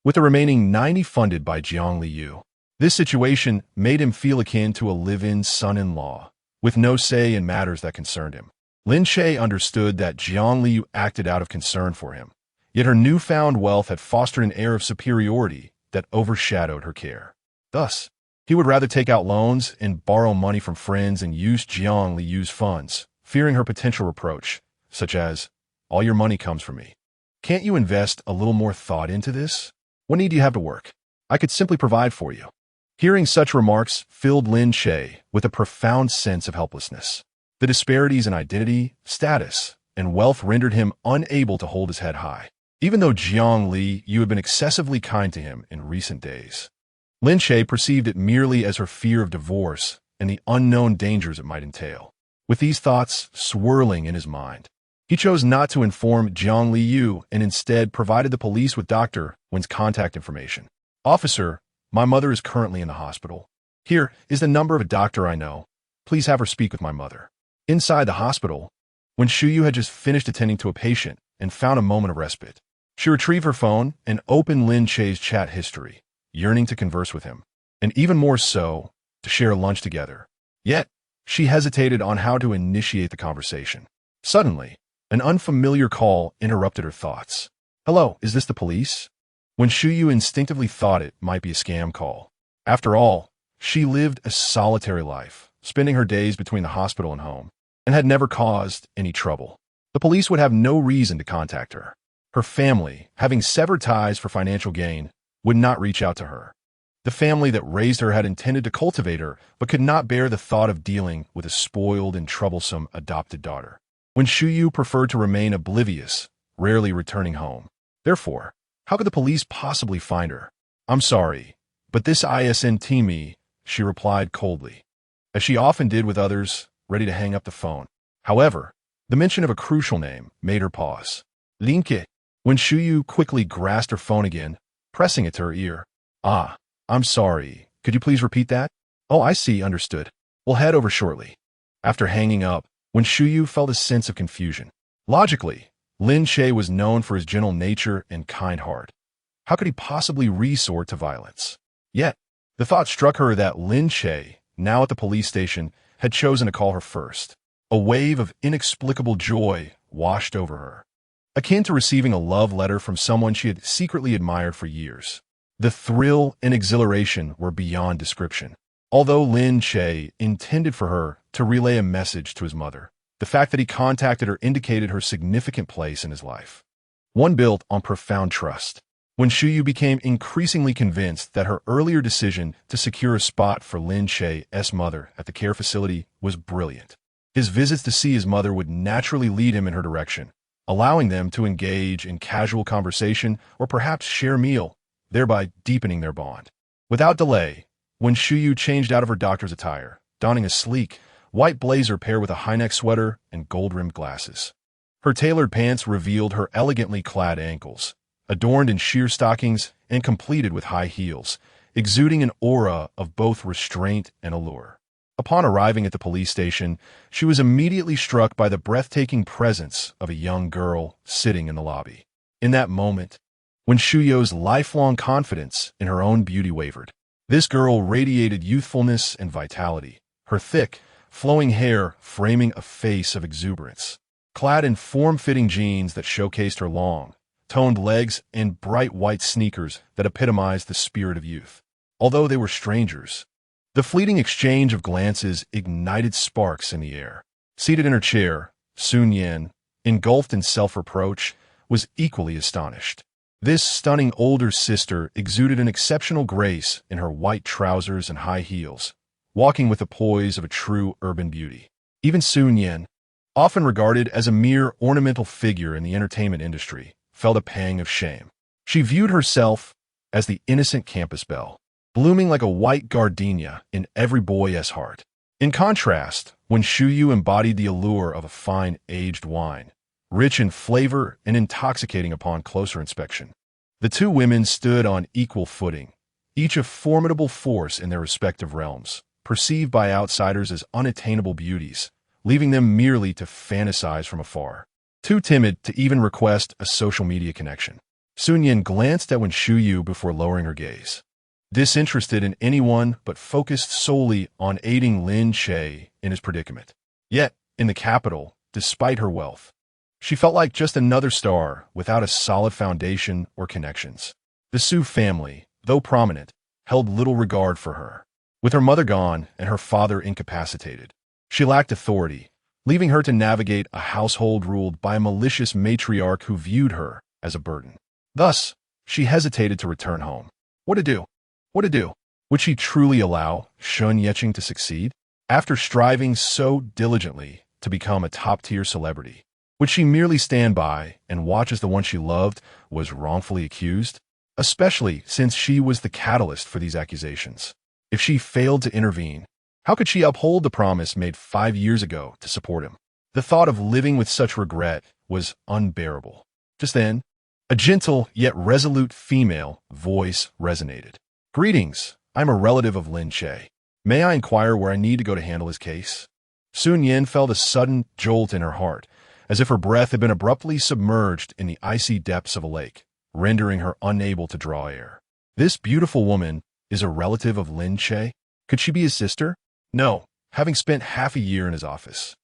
with the remaining 90 funded by Jiang Liu. This situation made him feel akin to a live-in son-in-law, with no say in matters that concerned him. Lin Che understood that Jiang Liu acted out of concern for him, yet her newfound wealth had fostered an air of superiority that overshadowed her care. Thus, he would rather take out loans and borrow money from friends and use Jiang Liu's funds, fearing her potential reproach, such as, "All your money comes from me. Can't you invest a little more thought into this? What need do you have to work? I could simply provide for you." Hearing such remarks filled Lin Che with a profound sense of helplessness. The disparities in identity, status, and wealth rendered him unable to hold his head high, even though Jiang Liu had been excessively kind to him in recent days. Lin Che perceived it merely as her fear of divorce and the unknown dangers it might entail. With these thoughts swirling in his mind, he chose not to inform Jiang Liu and instead provided the police with Dr. Wen's contact information. "Officer, my mother is currently in the hospital. Here is the number of a doctor I know. Please have her speak with my mother." Inside the hospital, when Shuyu had just finished attending to a patient and found a moment of respite, she retrieved her phone and opened Lin Che's chat history, yearning to converse with him, and even more so, to share lunch together. Yet, she hesitated on how to initiate the conversation. Suddenly, an unfamiliar call interrupted her thoughts. "Hello, is this the police?" When Shuyu instinctively thought it might be a scam call. After all, she lived a solitary life, spending her days between the hospital and home, and had never caused any trouble. The police would have no reason to contact her. Her family, having severed ties for financial gain, would not reach out to her. The family that raised her had intended to cultivate her, but could not bear the thought of dealing with a spoiled and troublesome adopted daughter. When Shuyu preferred to remain oblivious, rarely returning home. Therefore, how could the police possibly find her? "I'm sorry, but this isn't me," she replied coldly, as she often did with others, ready to hang up the phone. However, the mention of a crucial name made her pause. "Lin Che." When Shuyu quickly grasped her phone again, pressing it to her ear. I'm sorry. Could you please repeat that?" "Oh, I see, understood. We'll head over shortly." After hanging up, when Shuyu felt a sense of confusion. Logically, Lin Che was known for his gentle nature and kind heart. How could he possibly resort to violence? Yet, the thought struck her that Lin Che, now at the police station, had chosen to call her first. A wave of inexplicable joy washed over her, akin to receiving a love letter from someone she had secretly admired for years. The thrill and exhilaration were beyond description. Although Lin Che intended for her to relay a message to his mother, the fact that he contacted her indicated her significant place in his life, one built on profound trust. When Shuyu became increasingly convinced that her earlier decision to secure a spot for Lin Che's mother at the care facility was brilliant, his visits to see his mother would naturally lead him in her direction, allowing them to engage in casual conversation or perhaps share a meal, thereby deepening their bond. Without delay, when Shuyu changed out of her doctor's attire, donning a sleek, white blazer paired with a high-neck sweater and gold-rimmed glasses, her tailored pants revealed her elegantly clad ankles, adorned in sheer stockings and completed with high heels, exuding an aura of both restraint and allure. Upon arriving at the police station, she was immediately struck by the breathtaking presence of a young girl sitting in the lobby. In that moment, when Shuyu's lifelong confidence in her own beauty wavered, this girl radiated youthfulness and vitality, her thick, flowing hair framing a face of exuberance. Clad in form-fitting jeans that showcased her long, toned legs and bright white sneakers that epitomized the spirit of youth, although they were strangers. The fleeting exchange of glances ignited sparks in the air. Seated in her chair, Sun Yan, engulfed in self-reproach, was equally astonished. This stunning older sister exuded an exceptional grace in her white trousers and high heels, walking with the poise of a true urban beauty. Even Sun Yan, often regarded as a mere ornamental figure in the entertainment industry, felt a pang of shame. She viewed herself as the innocent campus belle, blooming like a white gardenia in every boy's heart. In contrast, when Shuyu embodied the allure of a fine aged wine, rich in flavor and intoxicating upon closer inspection, the two women stood on equal footing, each a formidable force in their respective realms, perceived by outsiders as unattainable beauties, leaving them merely to fantasize from afar. Too timid to even request a social media connection, Sun Yan glanced at Wen Shuyu before lowering her gaze. Disinterested in anyone but focused solely on aiding Lin Che in his predicament. Yet, in the capital, despite her wealth, she felt like just another star without a solid foundation or connections. The Su family, though prominent, held little regard for her. With her mother gone and her father incapacitated, she lacked authority, leaving her to navigate a household ruled by a malicious matriarch who viewed her as a burden. Thus, she hesitated to return home. What to do? What to do? Would she truly allow Shun Yeching to succeed? After striving so diligently to become a top-tier celebrity, would she merely stand by and watch as the one she loved was wrongfully accused? Especially since she was the catalyst for these accusations. If she failed to intervene, how could she uphold the promise made 5 years ago to support him? The thought of living with such regret was unbearable. Just then, a gentle yet resolute female voice resonated. "Greetings, I'm a relative of Lin Che. May I inquire where I need to go to handle his case?" Sun Yan felt a sudden jolt in her heart, as if her breath had been abruptly submerged in the icy depths of a lake, rendering her unable to draw air. This beautiful woman is a relative of Lin Che? Could she be his sister? No, having spent half a year in his office.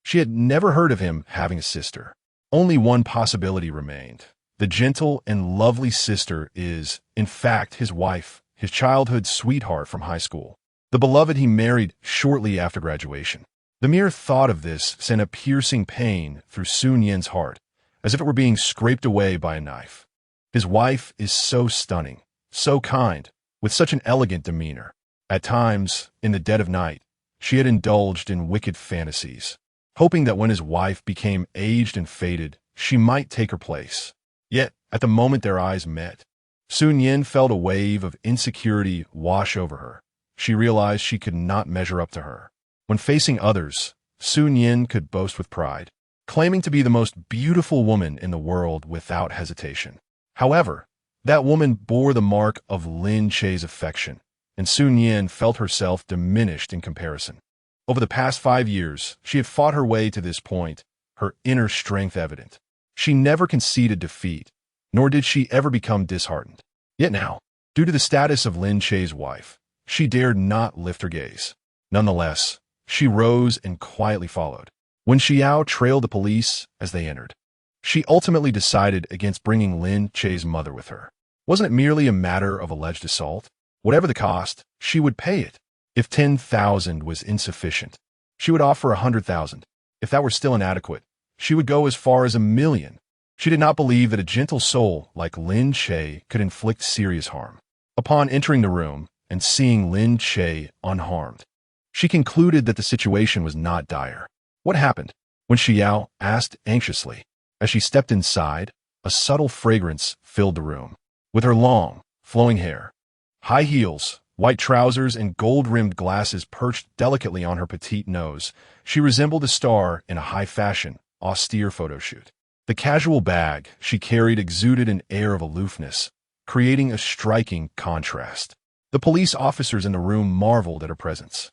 She had never heard of him having a sister. Only one possibility remained. The gentle and lovely sister is, in fact, his wife, his childhood sweetheart from high school, the beloved he married shortly after graduation. The mere thought of this sent a piercing pain through Sun Yan's heart, as if it were being scraped away by a knife. His wife is so stunning, so kind, with such an elegant demeanor. At times, in the dead of night, she had indulged in wicked fantasies, hoping that when his wife became aged and faded, she might take her place. Yet, at the moment their eyes met, Sun Yan felt a wave of insecurity wash over her. She realized she could not measure up to her. When facing others, Sun Yan could boast with pride, claiming to be the most beautiful woman in the world without hesitation. However, that woman bore the mark of Lin Che's affection, and Sun Yan felt herself diminished in comparison. Over the past 5 years, she had fought her way to this point, her inner strength evident. She never conceded defeat, nor did she ever become disheartened. Yet now, due to the status of Lin Che's wife, she dared not lift her gaze. Nonetheless, she rose and quietly followed. Wen Xiao trailed the police as they entered. She ultimately decided against bringing Lin Che's mother with her. Wasn't it merely a matter of alleged assault? Whatever the cost, she would pay it. If 10,000 was insufficient, she would offer 100,000. If that were still inadequate, she would go as far as 1,000,000. She did not believe that a gentle soul like Lin Che could inflict serious harm. Upon entering the room and seeing Lin Che unharmed, she concluded that the situation was not dire. What happened? Wen Xiao asked anxiously. As she stepped inside, a subtle fragrance filled the room. With her long, flowing hair, high heels, white trousers, and gold-rimmed glasses perched delicately on her petite nose, she resembled a star in a high-fashion, austere photo shoot. The casual bag she carried exuded an air of aloofness, creating a striking contrast. The police officers in the room marveled at her presence,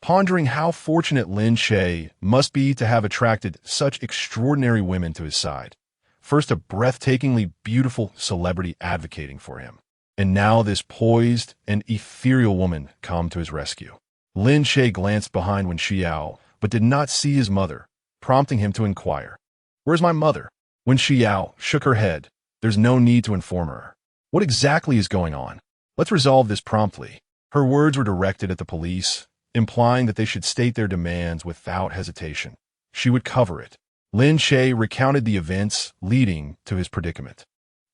pondering how fortunate Lin Che must be to have attracted such extraordinary women to his side. First a breathtakingly beautiful celebrity advocating for him, and now this poised and ethereal woman come to his rescue. Lin Che glanced behind Wen Xiao, but did not see his mother, prompting him to inquire, "Where's my mother?" Wen Xiao shook her head. "There's no need to inform her. What exactly is going on? Let's resolve this promptly." Her words were directed at the police, implying that they should state their demands without hesitation. She would cover it. Lin Che recounted the events leading to his predicament.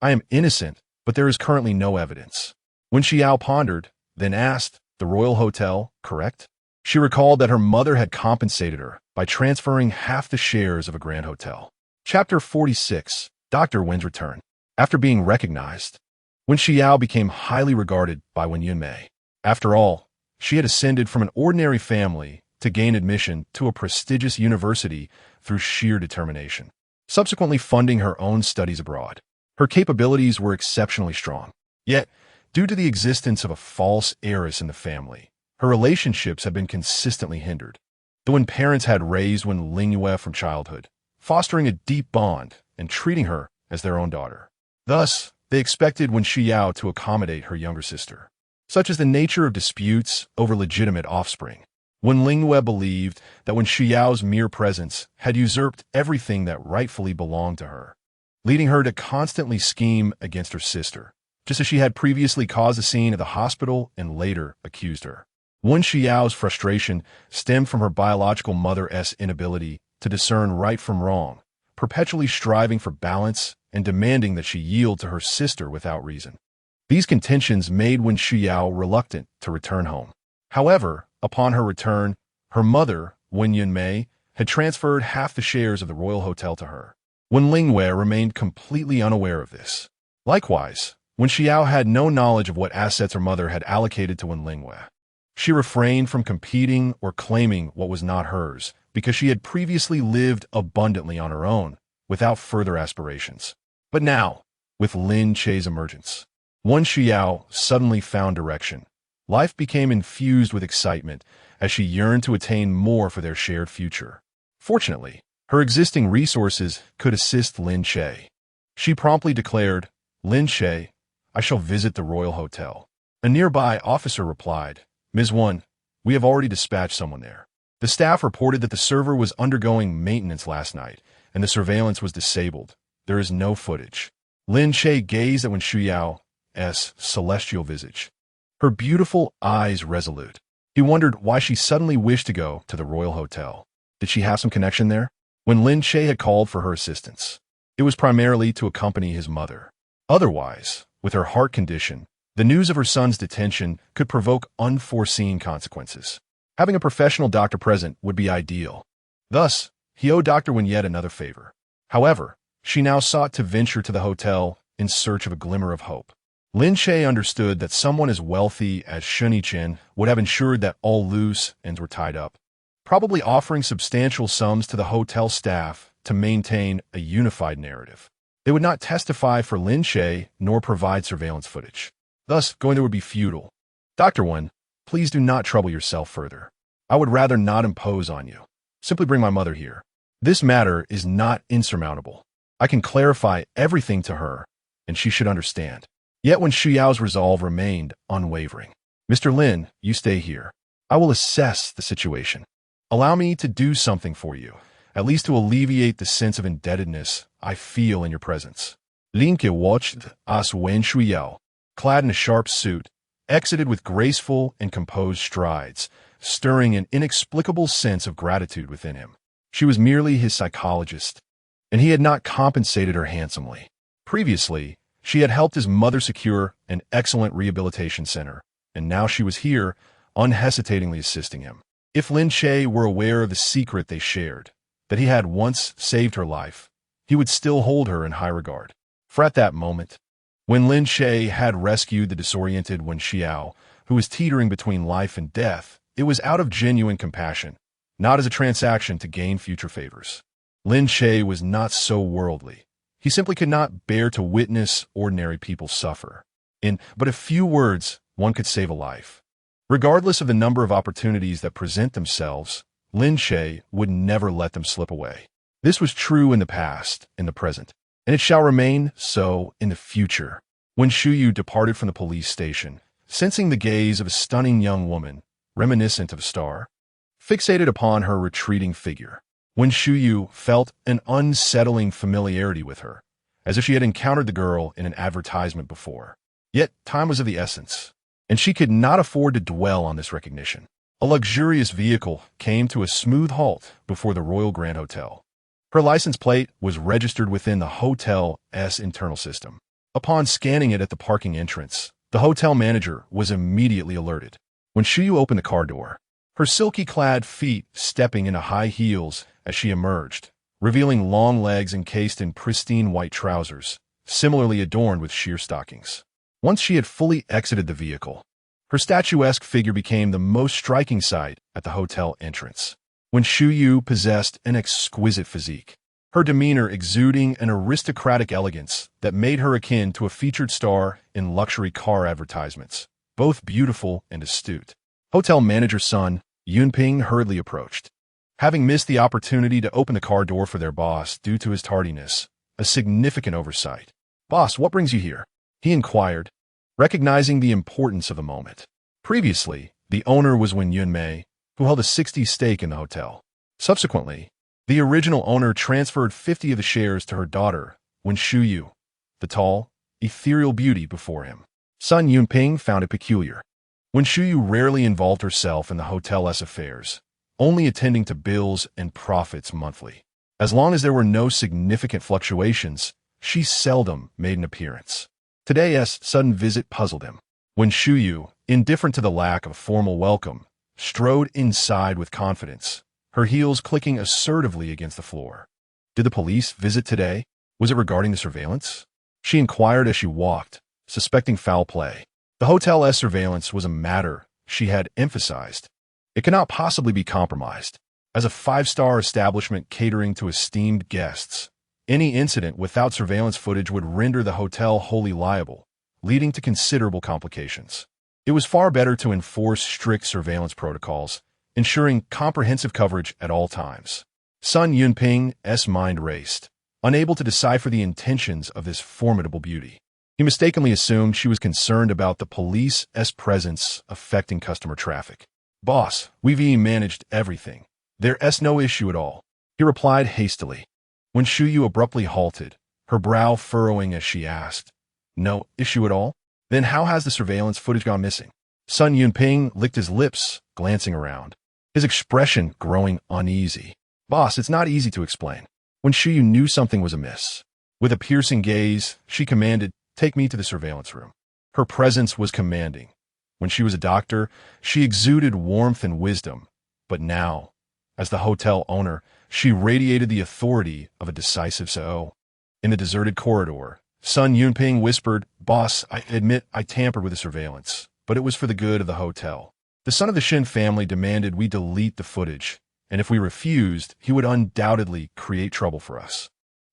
I am innocent, but there is currently no evidence. Wen Xiao pondered, then asked, the Royal Hotel, correct? She recalled that her mother had compensated her by transferring half the shares of a grand hotel. Chapter 46, Dr. Wen's Return. After being recognized, Wen Xiao became highly regarded by Wen Yunmei. After all, she had ascended from an ordinary family to gain admission to a prestigious university through sheer determination, subsequently funding her own studies abroad. Her capabilities were exceptionally strong. Yet, due to the existence of a false heiress in the family, her relationships had been consistently hindered. The Wen parents had raised Wen Lingyue from childhood, fostering a deep bond and treating her as their own daughter. Thus, they expected Wen Xiao to accommodate her younger sister, such as the nature of disputes over legitimate offspring. Wen Lingyue believed that Wen Xiao's mere presence had usurped everything that rightfully belonged to her, leading her to constantly scheme against her sister, just as she had previously caused a scene at the hospital and later accused her. Wen Xiao's frustration stemmed from her biological mother's inability to discern right from wrong, perpetually striving for balance and demanding that she yield to her sister without reason. These contentions made Wen Xiao reluctant to return home. However, upon her return, her mother, Wen Yunmei, had transferred half the shares of the Royal Hotel to her. Wen Lingyue remained completely unaware of this. Likewise, Wen Xiao had no knowledge of what assets her mother had allocated to Wen Lingyue. She refrained from competing or claiming what was not hers because she had previously lived abundantly on her own, without further aspirations. But now, with Lin Che's emergence, Wen Xiao suddenly found direction. Life became infused with excitement as she yearned to attain more for their shared future. Fortunately, her existing resources could assist Lin Che. She promptly declared, Lin Che, I shall visit the Royal Hotel. A nearby officer replied, Ms. Wen, we have already dispatched someone there. The staff reported that the server was undergoing maintenance last night, and the surveillance was disabled. There is no footage. Lin Che gazed at Wen Xiao's celestial visage, her beautiful eyes resolute. He wondered why she suddenly wished to go to the Royal Hotel. Did she have some connection there? When Lin Che had called for her assistance, it was primarily to accompany his mother. Otherwise, with her heart condition, the news of her son's detention could provoke unforeseen consequences. Having a professional doctor present would be ideal. Thus, he owed Dr. Wen yet another favor. However, she now sought to venture to the hotel in search of a glimmer of hope. Lin Che understood that someone as wealthy as Shuni Chen would have ensured that all loose ends were tied up, probably offering substantial sums to the hotel staff to maintain a unified narrative. They would not testify for Lin Che nor provide surveillance footage. Thus, going there would be futile. Dr. Wen, please do not trouble yourself further. I would rather not impose on you. Simply bring my mother here. This matter is not insurmountable. I can clarify everything to her, and she should understand. Yet Wen Xiao's resolve remained unwavering. Mr. Lin, you stay here. I will assess the situation. Allow me to do something for you, at least to alleviate the sense of indebtedness I feel in your presence. Lin Che watched as Wen Xiao, clad in a sharp suit, exited with graceful and composed strides, stirring an inexplicable sense of gratitude within him. She was merely his psychologist, and he had not compensated her handsomely. Previously, she had helped his mother secure an excellent rehabilitation center, and now she was here, unhesitatingly assisting him. If Lin Che were aware of the secret they shared, that he had once saved her life, he would still hold her in high regard. For at that moment, when Lin Che had rescued the disoriented Wen Xiao, who was teetering between life and death, it was out of genuine compassion, not as a transaction to gain future favors. Lin Che was not so worldly. He simply could not bear to witness ordinary people suffer. In but a few words, one could save a life. Regardless of the number of opportunities that present themselves, Lin Che would never let them slip away. This was true in the past, in the present, and it shall remain so in the future. When Shuyu departed from the police station, sensing the gaze of a stunning young woman, reminiscent of a star, fixated upon her retreating figure, when Shuyu felt an unsettling familiarity with her, as if she had encountered the girl in an advertisement before. Yet time was of the essence, and she could not afford to dwell on this recognition. A luxurious vehicle came to a smooth halt before the Royal Grand Hotel. Her license plate was registered within the hotel's internal system. Upon scanning it at the parking entrance, the hotel manager was immediately alerted. When Shuyu opened the car door, her silky-clad feet stepping into high heels as she emerged, revealing long legs encased in pristine white trousers, similarly adorned with sheer stockings. Once she had fully exited the vehicle, her statuesque figure became the most striking sight at the hotel entrance. When Shuyu possessed an exquisite physique, her demeanor exuding an aristocratic elegance that made her akin to a featured star in luxury car advertisements, both beautiful and astute. Hotel manager's son, Yunping, hurriedly approached. Having missed the opportunity to open the car door for their boss due to his tardiness, a significant oversight. "Boss, what brings you here?" he inquired, recognizing the importance of the moment. Previously, the owner was Wen Yunmei, who held a 60% stake in the hotel. Subsequently, the original owner transferred 50 of the shares to her daughter, Wen Shuyu, the tall, ethereal beauty before him. Son Yunping found it peculiar. Wen Shuyu rarely involved herself in the hotel's affairs, only attending to bills and profits monthly. As long as there were no significant fluctuations, she seldom made an appearance. Today's sudden visit puzzled him. When Shuyu, indifferent to the lack of formal welcome, strode inside with confidence, her heels clicking assertively against the floor. "Did the police visit today? Was it regarding the surveillance?" she inquired as she walked, suspecting foul play. The hotel's surveillance was a matter she had emphasized. It cannot possibly be compromised. As a five-star establishment catering to esteemed guests, any incident without surveillance footage would render the hotel wholly liable, leading to considerable complications. It was far better to enforce strict surveillance protocols, ensuring comprehensive coverage at all times. Son Yunping's mind raced, unable to decipher the intentions of this formidable beauty. He mistakenly assumed she was concerned about the police's presence affecting customer traffic. "Boss, we've managed everything. There's no issue at all," he replied hastily. When Shuyu abruptly halted, her brow furrowing as she asked, "No issue at all? Then how has the surveillance footage gone missing?" Son Yunping licked his lips, glancing around, his expression growing uneasy. "Boss, it's not easy to explain." When Shuyu knew something was amiss, with a piercing gaze, she commanded, "Take me to the surveillance room." Her presence was commanding. When she was a doctor, she exuded warmth and wisdom, but now, as the hotel owner, she radiated the authority of a decisive CEO. In the deserted corridor, Son Yunping whispered, "Boss, I admit I tampered with the surveillance, but it was for the good of the hotel. The son of the Shin family demanded we delete the footage, and if we refused, he would undoubtedly create trouble for us.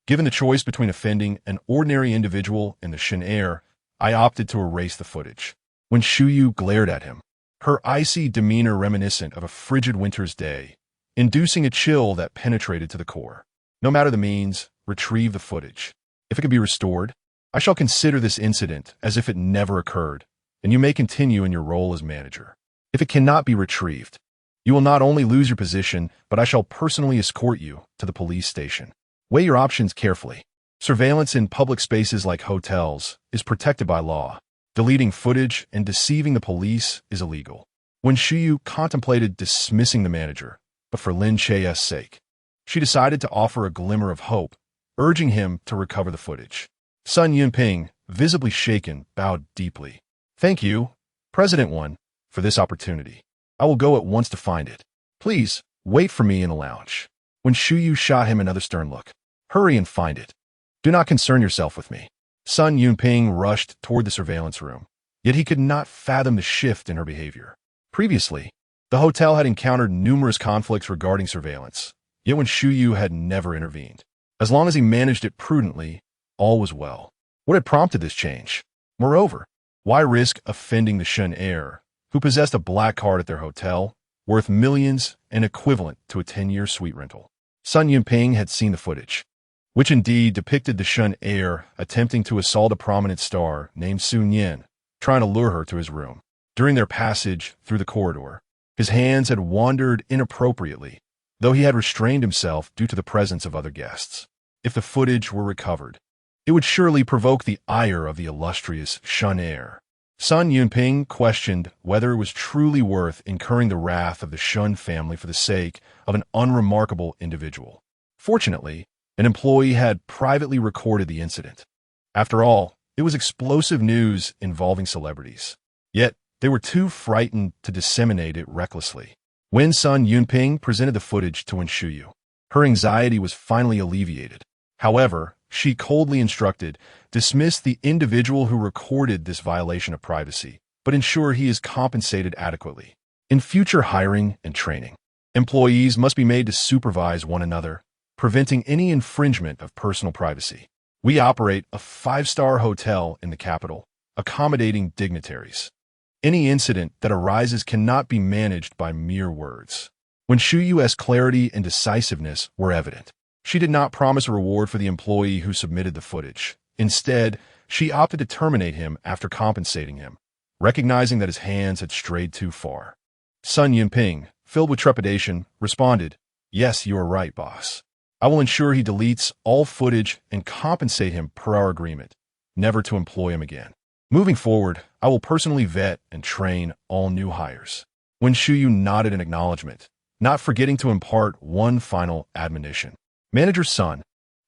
Given the choice between offending an ordinary individual and the Shin heir, I opted to erase the footage." When Shuyu glared at him, her icy demeanor reminiscent of a frigid winter's day, inducing a chill that penetrated to the core. "No matter the means, retrieve the footage. If it can be restored, I shall consider this incident as if it never occurred, and you may continue in your role as manager. If it cannot be retrieved, you will not only lose your position, but I shall personally escort you to the police station. Weigh your options carefully. Surveillance in public spaces like hotels is protected by law. Deleting footage and deceiving the police is illegal." When Shuyu contemplated dismissing the manager, but for Lin Che's sake, she decided to offer a glimmer of hope, urging him to recover the footage. Son Yunping, visibly shaken, bowed deeply. "Thank you, President Wen, for this opportunity. I will go at once to find it. Please, wait for me in the lounge." When Shuyu shot him another stern look, "Hurry and find it. Do not concern yourself with me." Son Yunping rushed toward the surveillance room, yet he could not fathom the shift in her behavior. Previously, the hotel had encountered numerous conflicts regarding surveillance, yet when Shuyu had never intervened. As long as he managed it prudently, all was well. What had prompted this change? Moreover, why risk offending the Shen heir, who possessed a black card at their hotel, worth millions and equivalent to a 10-year suite rental? Son Yunping had seen the footage, which indeed depicted the Shen heir attempting to assault a prominent star named Sun Yin, trying to lure her to his room. During their passage through the corridor, his hands had wandered inappropriately, though he had restrained himself due to the presence of other guests. If the footage were recovered, it would surely provoke the ire of the illustrious Shen heir. Sun Yunping questioned whether it was truly worth incurring the wrath of the Shun family for the sake of an unremarkable individual. Fortunately, an employee had privately recorded the incident. After all, it was explosive news involving celebrities. Yet, they were too frightened to disseminate it recklessly. When Sun Yunping presented the footage to Wen Shuyu, her anxiety was finally alleviated. However, she coldly instructed, dismiss the individual who recorded this violation of privacy, but ensure he is compensated adequately. In future hiring and training, employees must be made to supervise one another, preventing any infringement of personal privacy. We operate a 5-star hotel in the capital, accommodating dignitaries. Any incident that arises cannot be managed by mere words. When Shuyu's clarity and decisiveness were evident, she did not promise a reward for the employee who submitted the footage. Instead, she opted to terminate him after compensating him, recognizing that his hands had strayed too far. Sun Yunping, filled with trepidation, responded, "Yes, you are right, boss. I will ensure he deletes all footage and compensate him per our agreement, never to employ him again. Moving forward, I will personally vet and train all new hires." When Shuyu nodded in acknowledgement, not forgetting to impart one final admonition. "Manager Sun,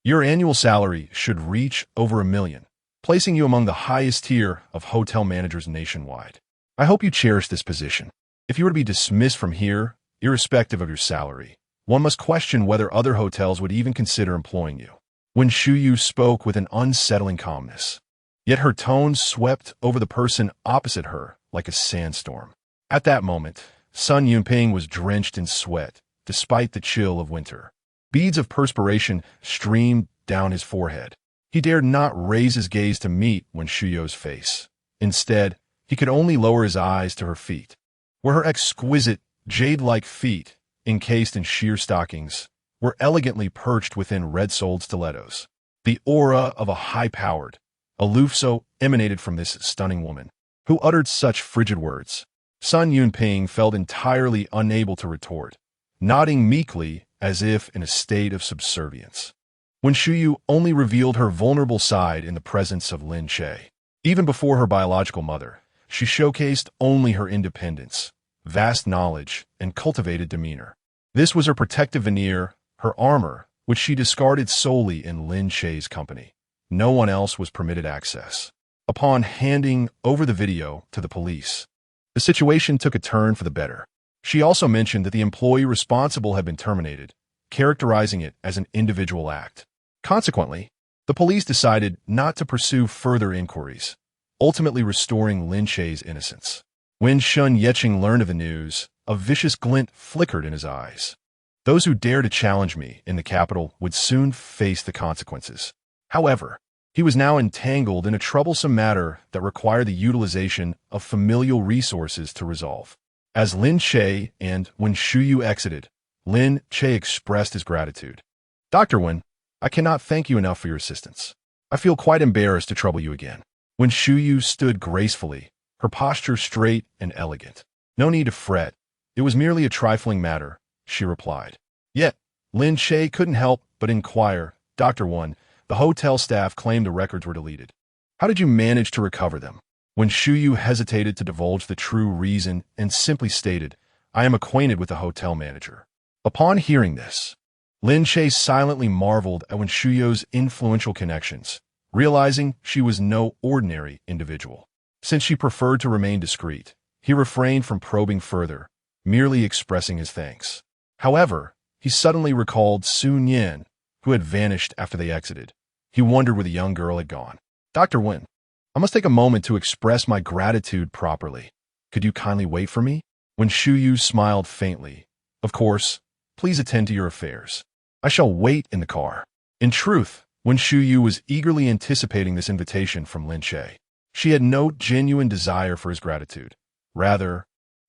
your annual salary should reach over $1 million, placing you among the highest tier of hotel managers nationwide. I hope you cherish this position. If you were to be dismissed from here, irrespective of your salary, one must question whether other hotels would even consider employing you." When Shuyu spoke with an unsettling calmness, yet her tone swept over the person opposite her like a sandstorm. At that moment, Sun Yunping was drenched in sweat, despite the chill of winter. Beads of perspiration streamed down his forehead. He dared not raise his gaze to meet Wen Shuyu's face. Instead, he could only lower his eyes to her feet, where her exquisite, jade-like feet, encased in sheer stockings, were elegantly perched within red-soled stilettos. The aura of a high-powered, aloof soul emanated from this stunning woman, who uttered such frigid words. Sun Yunping felt entirely unable to retort, nodding meekly as if in a state of subservience. Wen Shuyu only revealed her vulnerable side in the presence of Lin Che. Even before her biological mother, she showcased only her independence, vast knowledge, and cultivated demeanor. This was her protective veneer, her armor, which she discarded solely in Lin Che's company. No one else was permitted access. Upon handing over the video to the police, the situation took a turn for the better. She also mentioned that the employee responsible had been terminated, characterizing it as an individual act. Consequently, the police decided not to pursue further inquiries, ultimately restoring Lin Che's innocence. When Shun Yeqing learned of the news, a vicious glint flickered in his eyes. Those who dare to challenge me in the capital would soon face the consequences. However, he was now entangled in a troublesome matter that required the utilization of familial resources to resolve. As Lin Che and Wen Shuyu exited, Lin Che expressed his gratitude. "Dr. Wen, I cannot thank you enough for your assistance. I feel quite embarrassed to trouble you again." Wen Shuyu stood gracefully, her posture straight and elegant. "No need to fret. It was merely a trifling matter," she replied. Yet, Lin Che couldn't help but inquire, "Dr. Wen, the hotel staff claimed the records were deleted. How did you manage to recover them?" When Shuyu hesitated to divulge the true reason and simply stated, "I am acquainted with the hotel manager." Upon hearing this, Lin Che silently marveled at Wen Shuyu's influential connections, realizing she was no ordinary individual. Since she preferred to remain discreet, he refrained from probing further, merely expressing his thanks. However, he suddenly recalled Sun Yan, who had vanished after they exited. He wondered where the young girl had gone. "Dr. Wen, I must take a moment to express my gratitude properly. Could you kindly wait for me?" When Shuyu smiled faintly, "Of course, please attend to your affairs. I shall wait in the car." In truth, Wen Shuyu was eagerly anticipating this invitation from Lin Che. She had no genuine desire for his gratitude. Rather,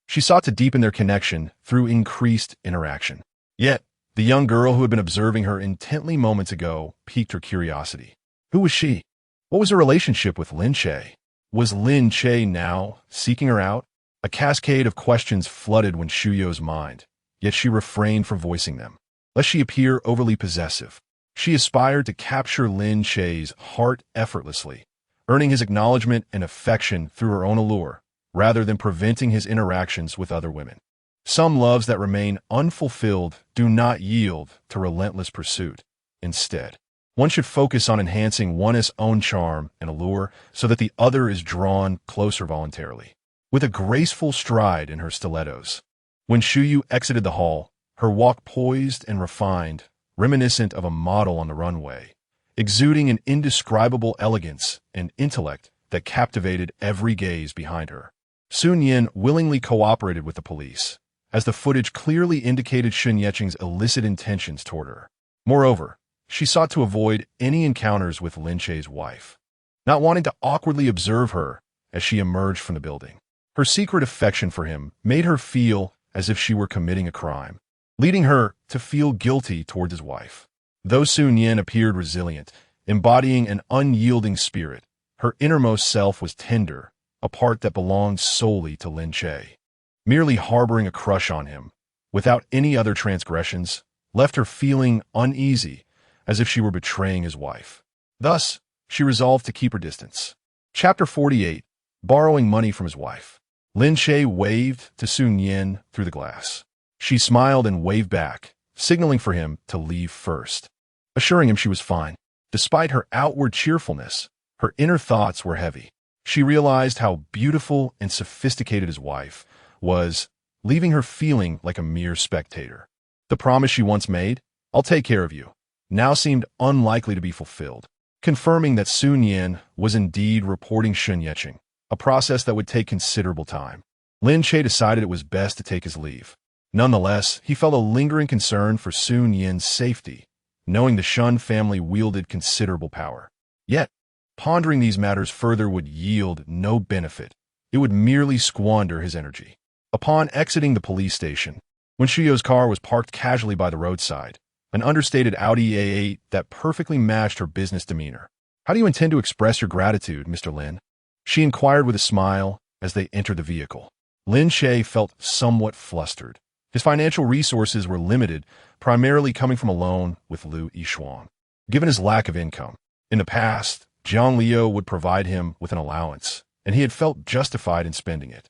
she sought to deepen their connection through increased interaction. Yet, the young girl who had been observing her intently moments ago piqued her curiosity. Who was she? What was her relationship with Lin Che? Was Lin Che now seeking her out? A cascade of questions flooded Wen Shuyu's mind, yet she refrained from voicing them, lest she appear overly possessive. She aspired to capture Lin Che's heart effortlessly, earning his acknowledgement and affection through her own allure, rather than preventing his interactions with other women. Some loves that remain unfulfilled do not yield to relentless pursuit. Instead, one should focus on enhancing one's own charm and allure so that the other is drawn closer voluntarily. With a graceful stride in her stilettos, when Shuyu exited the hall, her walk poised and refined, reminiscent of a model on the runway, exuding an indescribable elegance and intellect that captivated every gaze behind her. Sun Yin willingly cooperated with the police, as the footage clearly indicated Sun Yeqing's illicit intentions toward her. Moreover, she sought to avoid any encounters with Lin Che's wife, not wanting to awkwardly observe her as she emerged from the building. Her secret affection for him made her feel as if she were committing a crime, leading her to feel guilty toward his wife. Though Sun Yin appeared resilient, embodying an unyielding spirit, her innermost self was tender, a part that belonged solely to Lin Che. Merely harboring a crush on him, without any other transgressions, left her feeling uneasy, as if she were betraying his wife. Thus, she resolved to keep her distance. Chapter 48. Borrowing money from his wife. Lin Che waved to Sun Yin through the glass. She smiled and waved back, signaling for him to leave first, assuring him she was fine. Despite her outward cheerfulness, her inner thoughts were heavy. She realized how beautiful and sophisticated his wife was, leaving her feeling like a mere spectator. The promise she once made, "I'll take care of you," now seemed unlikely to be fulfilled, confirming that Sun Yin was indeed reporting Sun Yeqing, a process that would take considerable time. Lin Che decided it was best to take his leave. Nonetheless, he felt a lingering concern for Sun Yin's safety, knowing the Shun family wielded considerable power. Yet, pondering these matters further would yield no benefit. It would merely squander his energy. Upon exiting the police station, when Shuyu's car was parked casually by the roadside, an understated Audi A8 that perfectly matched her business demeanor. "How do you intend to express your gratitude, Mr. Lin?" she inquired with a smile as they entered the vehicle. Lin Che felt somewhat flustered. His financial resources were limited, primarily coming from a loan with Lu Yishuang. Given his lack of income, in the past, Jiang Liu would provide him with an allowance, and he had felt justified in spending it,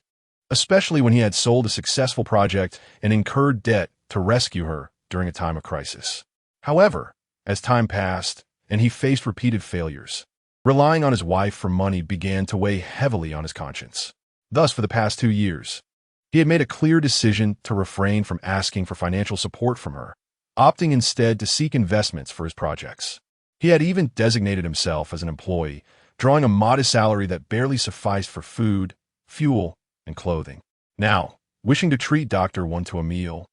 especially when he had sold a successful project and incurred debt to rescue her during a time of crisis. However, as time passed and he faced repeated failures, relying on his wife for money began to weigh heavily on his conscience. Thus, for the past 2 years, he had made a clear decision to refrain from asking for financial support from her, opting instead to seek investments for his projects. He had even designated himself as an employee, drawing a modest salary that barely sufficed for food, fuel, and clothing. Now, wishing to treat Dr. Wen to a meal,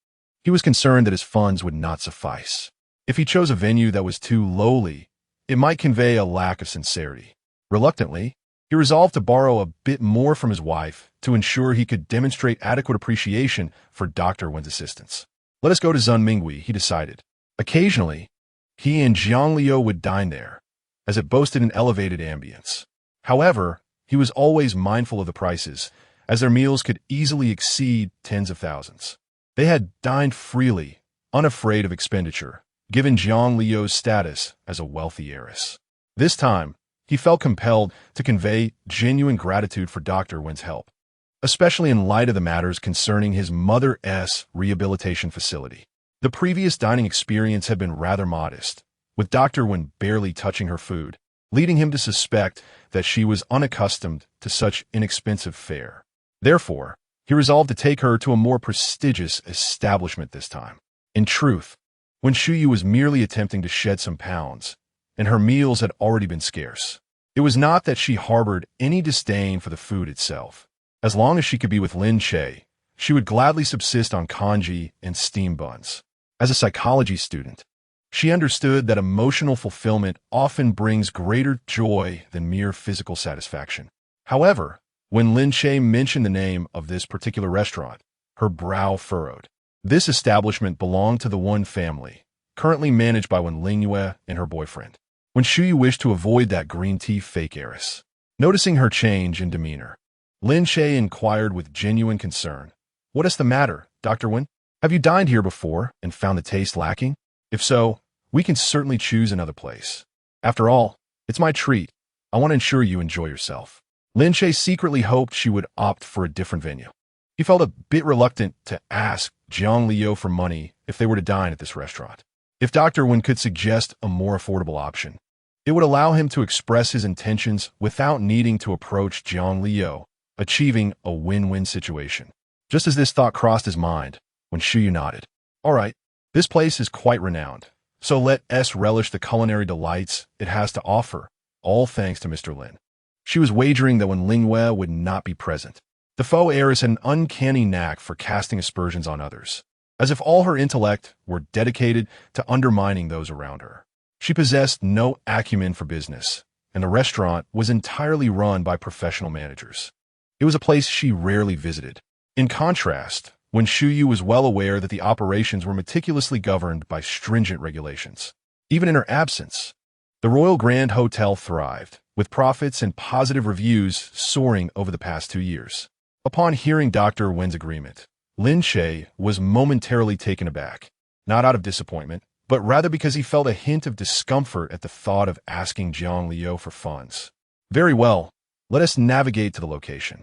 he was concerned that his funds would not suffice. If he chose a venue that was too lowly, it might convey a lack of sincerity. Reluctantly, he resolved to borrow a bit more from his wife to ensure he could demonstrate adequate appreciation for Dr. Wen's assistance. "Let us go to Zunminghui," he decided. Occasionally, he and Jiang Liu would dine there, as it boasted an elevated ambience. However, he was always mindful of the prices, as their meals could easily exceed tens of thousands. They had dined freely, unafraid of expenditure, given Jiang Liu's status as a wealthy heiress. This time, he felt compelled to convey genuine gratitude for Dr. Wen's help, especially in light of the matters concerning his mother's rehabilitation facility. The previous dining experience had been rather modest, with Dr. Wen barely touching her food, leading him to suspect that she was unaccustomed to such inexpensive fare. Therefore, he resolved to take her to a more prestigious establishment this time. In truth, when Shuyu was merely attempting to shed some pounds, and her meals had already been scarce, it was not that she harbored any disdain for the food itself. As long as she could be with Lin Che, she would gladly subsist on congee and steam buns. As a psychology student, she understood that emotional fulfillment often brings greater joy than mere physical satisfaction. However, when Lin Che mentioned the name of this particular restaurant, her brow furrowed. This establishment belonged to the Wen family, currently managed by Wen Lingyue and her boyfriend. When Shuyu wished to avoid that green tea fake heiress, noticing her change in demeanor, Lin Che inquired with genuine concern, "What is the matter, Dr. Wen? Have you dined here before and found the taste lacking? If so, we can certainly choose another place. After all, it's my treat, I want to ensure you enjoy yourself." Lin Che secretly hoped she would opt for a different venue. He felt a bit reluctant to ask Jiang Liu for money if they were to dine at this restaurant. If Dr. Wen could suggest a more affordable option, it would allow him to express his intentions without needing to approach Jiang Liu, achieving a win-win situation. Just as this thought crossed his mind, when Shuyu nodded. "All right, this place is quite renowned, so let us relish the culinary delights it has to offer, all thanks to Mr. Lin." She was wagering that when Ling Wei would not be present, the faux heiress had an uncanny knack for casting aspersions on others, as if all her intellect were dedicated to undermining those around her. She possessed no acumen for business, and the restaurant was entirely run by professional managers. It was a place she rarely visited. In contrast, when Shuyu was well aware that the operations were meticulously governed by stringent regulations. Even in her absence, the Royal Grand Hotel thrived, with profits and positive reviews soaring over the past 2 years. Upon hearing Dr. Wen's agreement, Lin Che was momentarily taken aback, not out of disappointment, but rather because he felt a hint of discomfort at the thought of asking Jiang Liu for funds. "Very well, let us navigate to the location."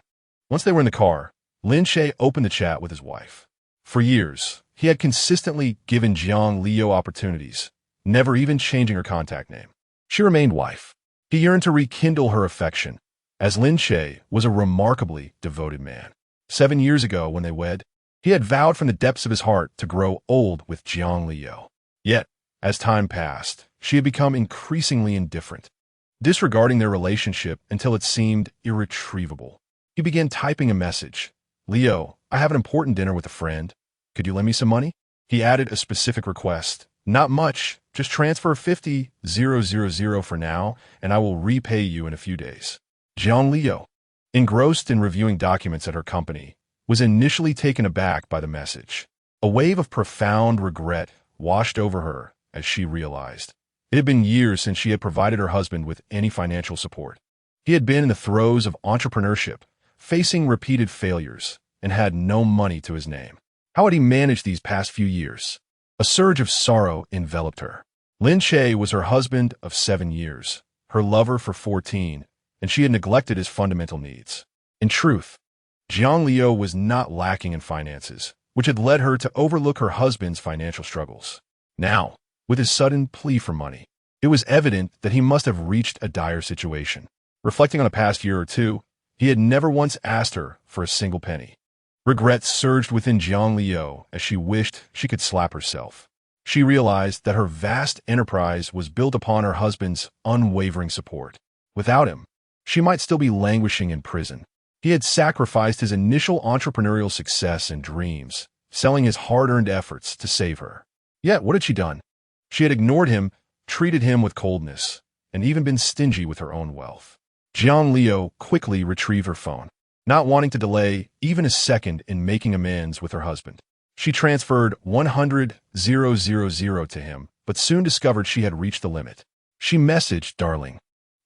Once they were in the car, Lin Che opened the chat with his wife. For years, he had consistently given Jiang Liu opportunities, never even changing her contact name. She remained wife. He yearned to rekindle her affection, as Lin Che was a remarkably devoted man. 7 years ago, when they wed, he had vowed from the depths of his heart to grow old with Jiang Liu. Yet, as time passed, she had become increasingly indifferent, disregarding their relationship until it seemed irretrievable. He began typing a message. "Leo, I have an important dinner with a friend. Could you lend me some money?" He added a specific request. "Not much, just transfer 50,000 for now, and I will repay you in a few days." Jiang Liu, engrossed in reviewing documents at her company, was initially taken aback by the message. A wave of profound regret washed over her as she realized it had been years since she had provided her husband with any financial support. He had been in the throes of entrepreneurship, facing repeated failures, and had no money to his name. How had he managed these past few years? A surge of sorrow enveloped her. Lin Che was her husband of 7 years, her lover for 14, and she had neglected his fundamental needs. In truth, Jiang Liu was not lacking in finances, which had led her to overlook her husband's financial struggles. Now, with his sudden plea for money, it was evident that he must have reached a dire situation. Reflecting on the past year or two, he had never once asked her for a single penny. Regret surged within Jiang Liu as she wished she could slap herself. She realized that her vast enterprise was built upon her husband's unwavering support. Without him, she might still be languishing in prison. He had sacrificed his initial entrepreneurial success and dreams, selling his hard-earned efforts to save her. Yet, what had she done? She had ignored him, treated him with coldness, and even been stingy with her own wealth. Jiang Liu quickly retrieved her phone, not wanting to delay even a second in making amends with her husband. She transferred 100,000 to him, but soon discovered she had reached the limit. She messaged, "Darling,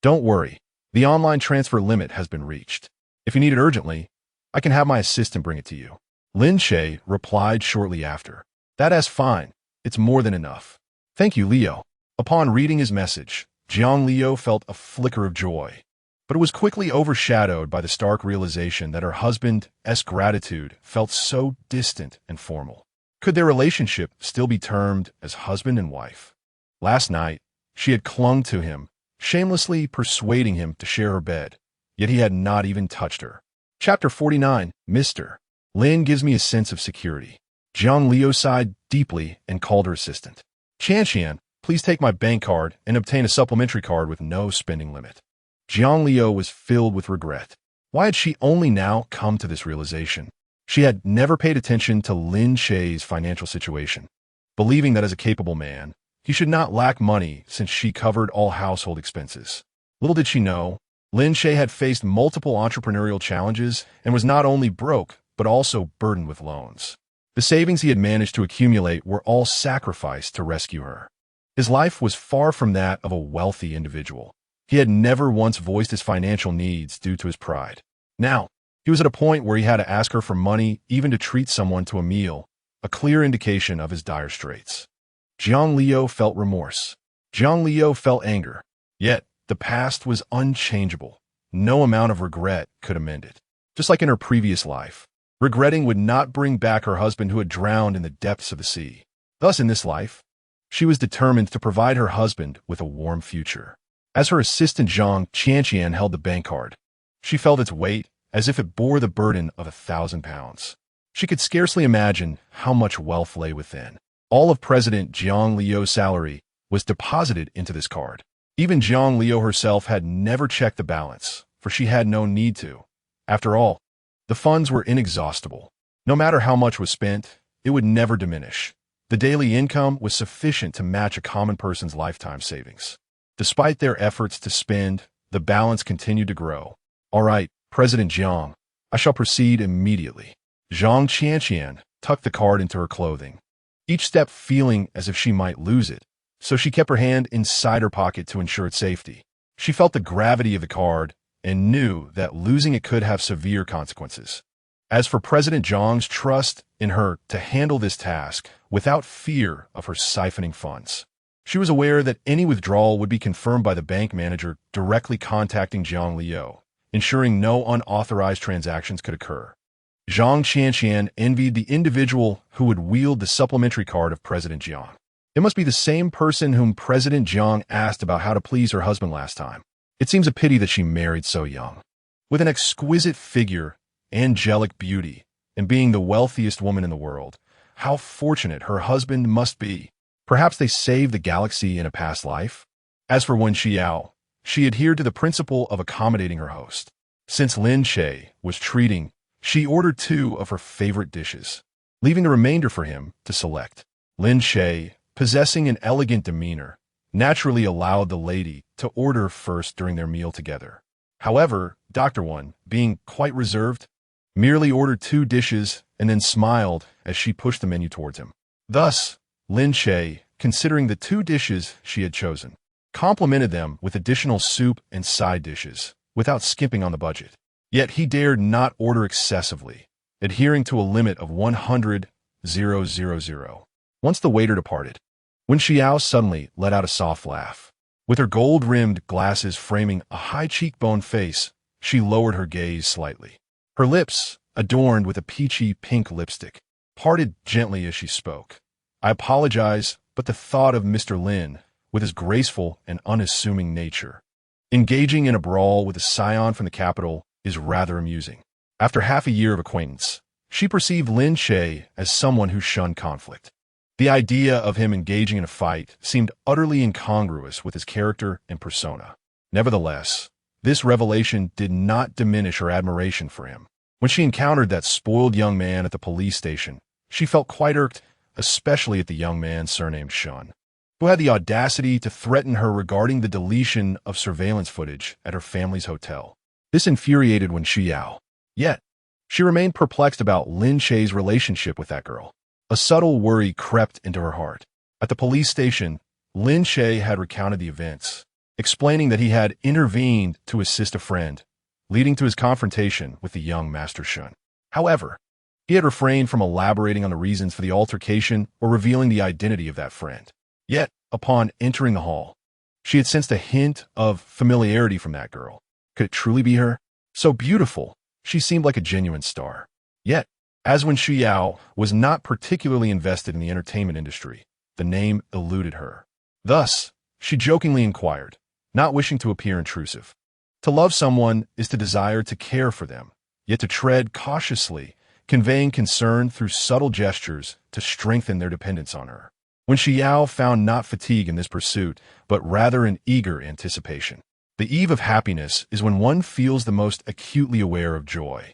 don't worry, the online transfer limit has been reached. If you need it urgently, I can have my assistant bring it to you." Lin Che replied shortly after, "That's fine, it's more than enough. Thank you, Leo." Upon reading his message, Jiang Liu felt a flicker of joy, but it was quickly overshadowed by the stark realization that her husband's gratitude felt so distant and formal. Could their relationship still be termed as husband and wife? Last night, she had clung to him, shamelessly persuading him to share her bed, yet he had not even touched her. Chapter 49, Mr. Lin gives me a sense of security. Jiang Liu sighed deeply and called her assistant. "Qian, please take my bank card and obtain a supplementary card with no spending limit." Jiang Liu was filled with regret. Why had she only now come to this realization? She had never paid attention to Lin Che's financial situation, believing that as a capable man, he should not lack money since she covered all household expenses. Little did she know, Lin Che had faced multiple entrepreneurial challenges and was not only broke, but also burdened with loans. The savings he had managed to accumulate were all sacrificed to rescue her. His life was far from that of a wealthy individual. He had never once voiced his financial needs due to his pride. Now, he was at a point where he had to ask her for money even to treat someone to a meal, a clear indication of his dire straits. Jiang Liu felt remorse. Jiang Liu felt anger. Yet, The past was unchangeable. No amount of regret could amend it. Just like in her previous life, regretting would not bring back her husband who had drowned in the depths of the sea. Thus, in this life, she was determined to provide her husband with a warm future. As her assistant Zhang Qianqian held the bank card, she felt its weight as if it bore the burden of 1,000 pounds. She could scarcely imagine how much wealth lay within. All of President Jiang Liu's salary was deposited into this card. Even Jiang Liu herself had never checked the balance, for she had no need to. After all, the funds were inexhaustible. No matter how much was spent, it would never diminish. The daily income was sufficient to match a common person's lifetime savings. Despite their efforts to spend, the balance continued to grow. All right, President Jiang, I shall proceed immediately. Zhang Qianqian tucked the card into her clothing, each step feeling as if she might lose it, so she kept her hand inside her pocket to ensure its safety. She felt the gravity of the card and knew that losing it could have severe consequences. As for President Zhang's trust in her to handle this task without fear of her siphoning funds, she was aware that any withdrawal would be confirmed by the bank manager directly contacting Jiang Liu, ensuring no unauthorized transactions could occur. Zhang Qianqian envied the individual who would wield the supplementary card of President Jiang. It must be the same person whom President Jiang asked about how to please her husband last time. It seems a pity that she married so young. With an exquisite figure, angelic beauty, and being the wealthiest woman in the world, how fortunate her husband must be. Perhaps they saved the galaxy in a past life? As for Wen Xiao, she adhered to the principle of accommodating her host. Since Lin Che was treating, she ordered 2 of her favorite dishes, leaving the remainder for him to select. Lin Che, possessing an elegant demeanor, naturally allowed the lady to order first during their meal together. However, Dr. Wen, being quite reserved, merely ordered 2 dishes and then smiled as she pushed the menu towards him. Thus, Lin Che, considering the 2 dishes she had chosen, complimented them with additional soup and side dishes, without skimping on the budget. Yet he dared not order excessively, adhering to a limit of 100,000. Once the waiter departed, Wen Xiao suddenly let out a soft laugh. With her gold-rimmed glasses framing a high cheekbone face, she lowered her gaze slightly. Her lips, adorned with a peachy pink lipstick, parted gently as she spoke. I apologize, but the thought of Mr. Lin, with his graceful and unassuming nature, engaging in a brawl with a scion from the capital is rather amusing. After half a year of acquaintance, she perceived Lin Che as someone who shunned conflict. The idea of him engaging in a fight seemed utterly incongruous with his character and persona. Nevertheless, this revelation did not diminish her admiration for him. When she encountered that spoiled young man at the police station, she felt quite irked, especially at the young man surnamed Shun, who had the audacity to threaten her regarding the deletion of surveillance footage at her family's hotel. This infuriated Wen Xiao. Yet, she remained perplexed about Lin Che's relationship with that girl. A subtle worry crept into her heart. At the police station, Lin Che had recounted the events, explaining that he had intervened to assist a friend, leading to his confrontation with the young Master Shun. However, he had refrained from elaborating on the reasons for the altercation or revealing the identity of that friend. Yet, upon entering the hall, she had sensed a hint of familiarity from that girl. Could it truly be her? So beautiful, she seemed like a genuine star. Yet, as Wen Xiao was not particularly invested in the entertainment industry, the name eluded her. Thus, she jokingly inquired, not wishing to appear intrusive. To love someone is to desire to care for them, yet to tread cautiously, conveying concern through subtle gestures to strengthen their dependence on her. Wen Xiao found not fatigue in this pursuit, but rather an eager anticipation. The eve of happiness is when one feels the most acutely aware of joy.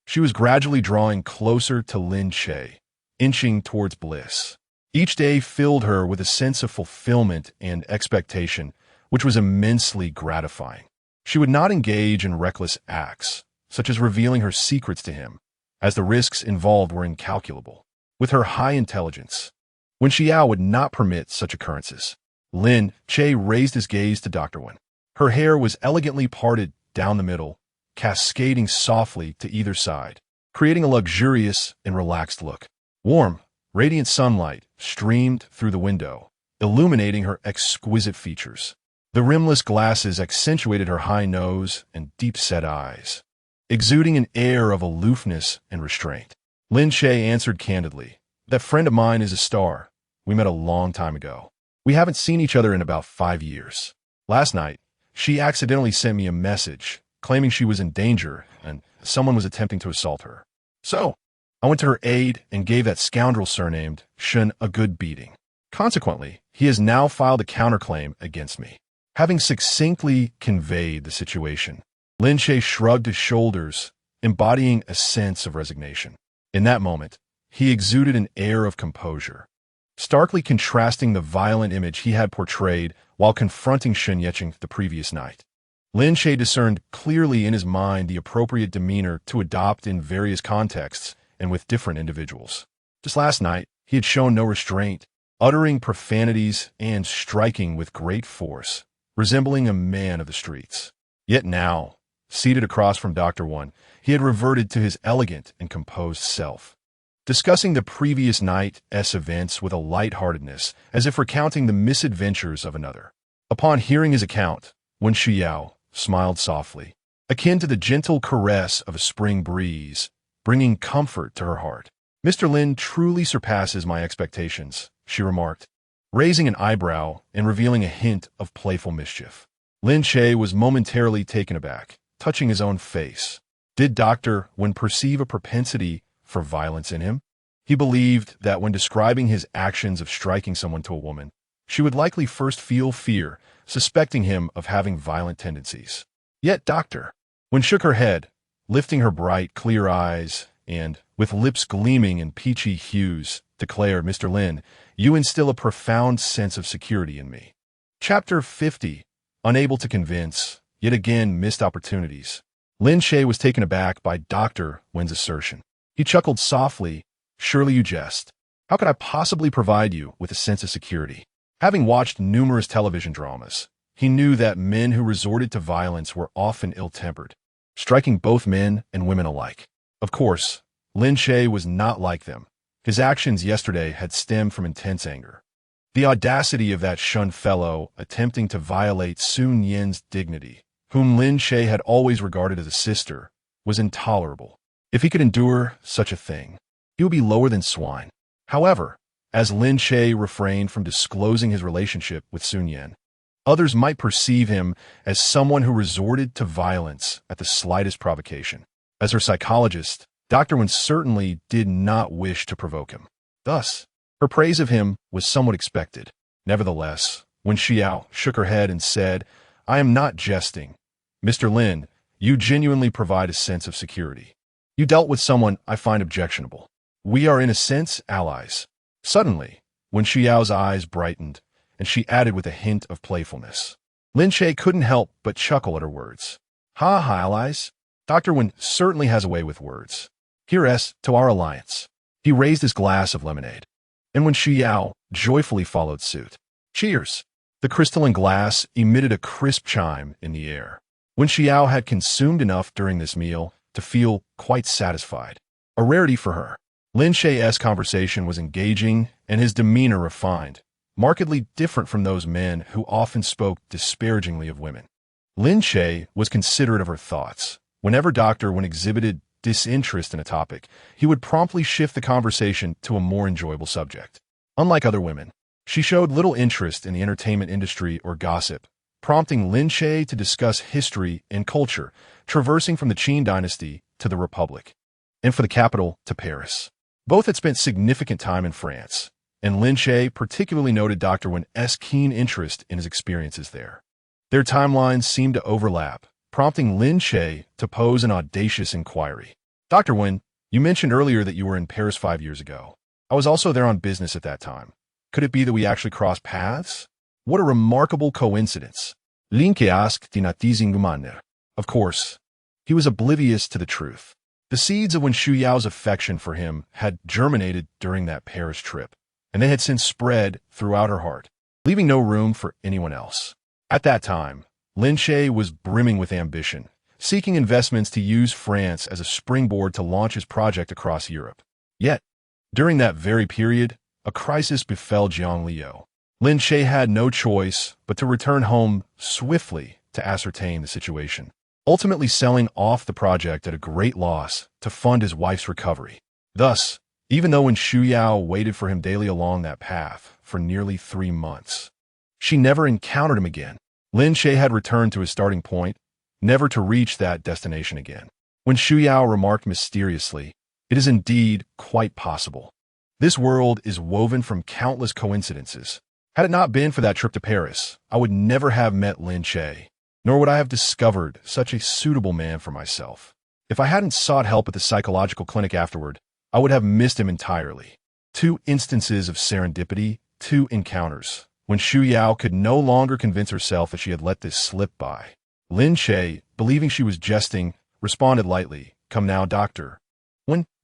She was gradually drawing closer to Lin Che, inching towards bliss. Each day filled her with a sense of fulfillment and expectation, which was immensely gratifying. She would not engage in reckless acts, such as revealing her secrets to him, as the risks involved were incalculable. With her high intelligence, Wen Xiao would not permit such occurrences. Lin Che raised his gaze to Dr. Wen. Her hair was elegantly parted down the middle, cascading softly to either side, creating a luxurious and relaxed look. Warm, radiant sunlight streamed through the window, illuminating her exquisite features. The rimless glasses accentuated her high nose and deep-set eyes, exuding an air of aloofness and restraint. Lin Che answered candidly, "That friend of mine is a star. We met a long time ago. We haven't seen each other in about 5 years. Last night, she accidentally sent me a message claiming she was in danger and someone was attempting to assault her. So, I went to her aid and gave that scoundrel surnamed Shun a good beating. Consequently, he has now filed a counterclaim against me." Having succinctly conveyed the situation, Lin Che shrugged his shoulders, embodying a sense of resignation. In that moment, he exuded an air of composure, starkly contrasting the violent image he had portrayed while confronting Shun Yecheng the previous night. Lin Che discerned clearly in his mind the appropriate demeanor to adopt in various contexts and with different individuals. Just last night, he had shown no restraint, uttering profanities and striking with great force, resembling a man of the streets. Yet now, seated across from Dr. One, he had reverted to his elegant and composed self, discussing the previous night's events with a lightheartedness, as if recounting the misadventures of another. Upon hearing his account, Wen Shuyao smiled softly, akin to the gentle caress of a spring breeze, bringing comfort to her heart. "Mr. Lin truly surpasses my expectations," she remarked, raising an eyebrow and revealing a hint of playful mischief. Lin Che was momentarily taken aback, touching his own face. Did Dr. Wen perceive a propensity for violence in him? He believed that when describing his actions of striking someone to a woman, she would likely first feel fear, suspecting him of having violent tendencies. Yet Dr. Wen shook her head, lifting her bright, clear eyes, and, with lips gleaming in peachy hues, declared, "Mr. Lin, you instill a profound sense of security in me." Chapter 50. Unable to convince, yet again missed opportunities. Lin Che was taken aback by Dr. Wen's assertion. He chuckled softly, "Surely you jest. How could I possibly provide you with a sense of security?" Having watched numerous television dramas, he knew that men who resorted to violence were often ill-tempered, striking both men and women alike. Of course, Lin Che was not like them. His actions yesterday had stemmed from intense anger. The audacity of that Shun fellow attempting to violate Sun Yan's dignity, whom Lin Che had always regarded as a sister, was intolerable. If he could endure such a thing, he would be lower than swine. However, as Lin Che refrained from disclosing his relationship with Sun Yan, others might perceive him as someone who resorted to violence at the slightest provocation. As her psychologist, Dr. Wen certainly did not wish to provoke him. Thus, her praise of him was somewhat expected. Nevertheless, Wen Xiao shook her head and said, "I am not jesting. Mr. Lin, you genuinely provide a sense of security. You dealt with someone I find objectionable. We are in a sense allies." Suddenly, Wen Xiao's eyes brightened, and she added with a hint of playfulness. Lin Che couldn't help but chuckle at her words. "Ha ha, allies. Dr. Wen certainly has a way with words. Heiress to our alliance." He raised his glass of lemonade, and Wen Xiao joyfully followed suit. "Cheers!" The crystalline glass emitted a crisp chime in the air. Wen Xiao had consumed enough during this meal to feel quite satisfied, a rarity for her. Lin Che's conversation was engaging and his demeanor refined, markedly different from those men who often spoke disparagingly of women. Lin Che was considerate of her thoughts. Whenever Dr. Wen exhibited disinterest in a topic, he would promptly shift the conversation to a more enjoyable subject. Unlike other women, she showed little interest in the entertainment industry or gossip, prompting Lin Che to discuss history and culture, traversing from the Qin dynasty to the Republic, and for the capital to Paris. Both had spent significant time in France, and Lin Che particularly noted Dr. Wen's keen interest in his experiences there. Their timelines seemed to overlap, prompting Lin Che to pose an audacious inquiry. "Dr. Wen, you mentioned earlier that you were in Paris 5 years ago. I was also there on business at that time. Could it be that we actually crossed paths? What a remarkable coincidence." Lin Che asked in a teasing manner. Of course, he was oblivious to the truth. The seeds of Wen Shuyao's affection for him had germinated during that Paris trip, and they had since spread throughout her heart, leaving no room for anyone else. At that time, Lin Che was brimming with ambition, seeking investments to use France as a springboard to launch his project across Europe. Yet, during that very period, a crisis befell Jiang Liu. Lin Che had no choice but to return home swiftly to ascertain the situation, ultimately selling off the project at a great loss to fund his wife's recovery. Thus, even though when Shu Yao waited for him daily along that path for nearly 3 months, she never encountered him again. Lin Che had returned to his starting point, never to reach that destination again. When Shu Yao remarked mysteriously, "It is indeed quite possible. This world is woven from countless coincidences. Had it not been for that trip to Paris, I would never have met Lin Che, nor would I have discovered such a suitable man for myself. If I hadn't sought help at the psychological clinic afterward, I would have missed him entirely." 2 instances of serendipity, 2 encounters, when Shu Yao could no longer convince herself that she had let this slip by. Lin Che, believing she was jesting, responded lightly, "Come now, doctor."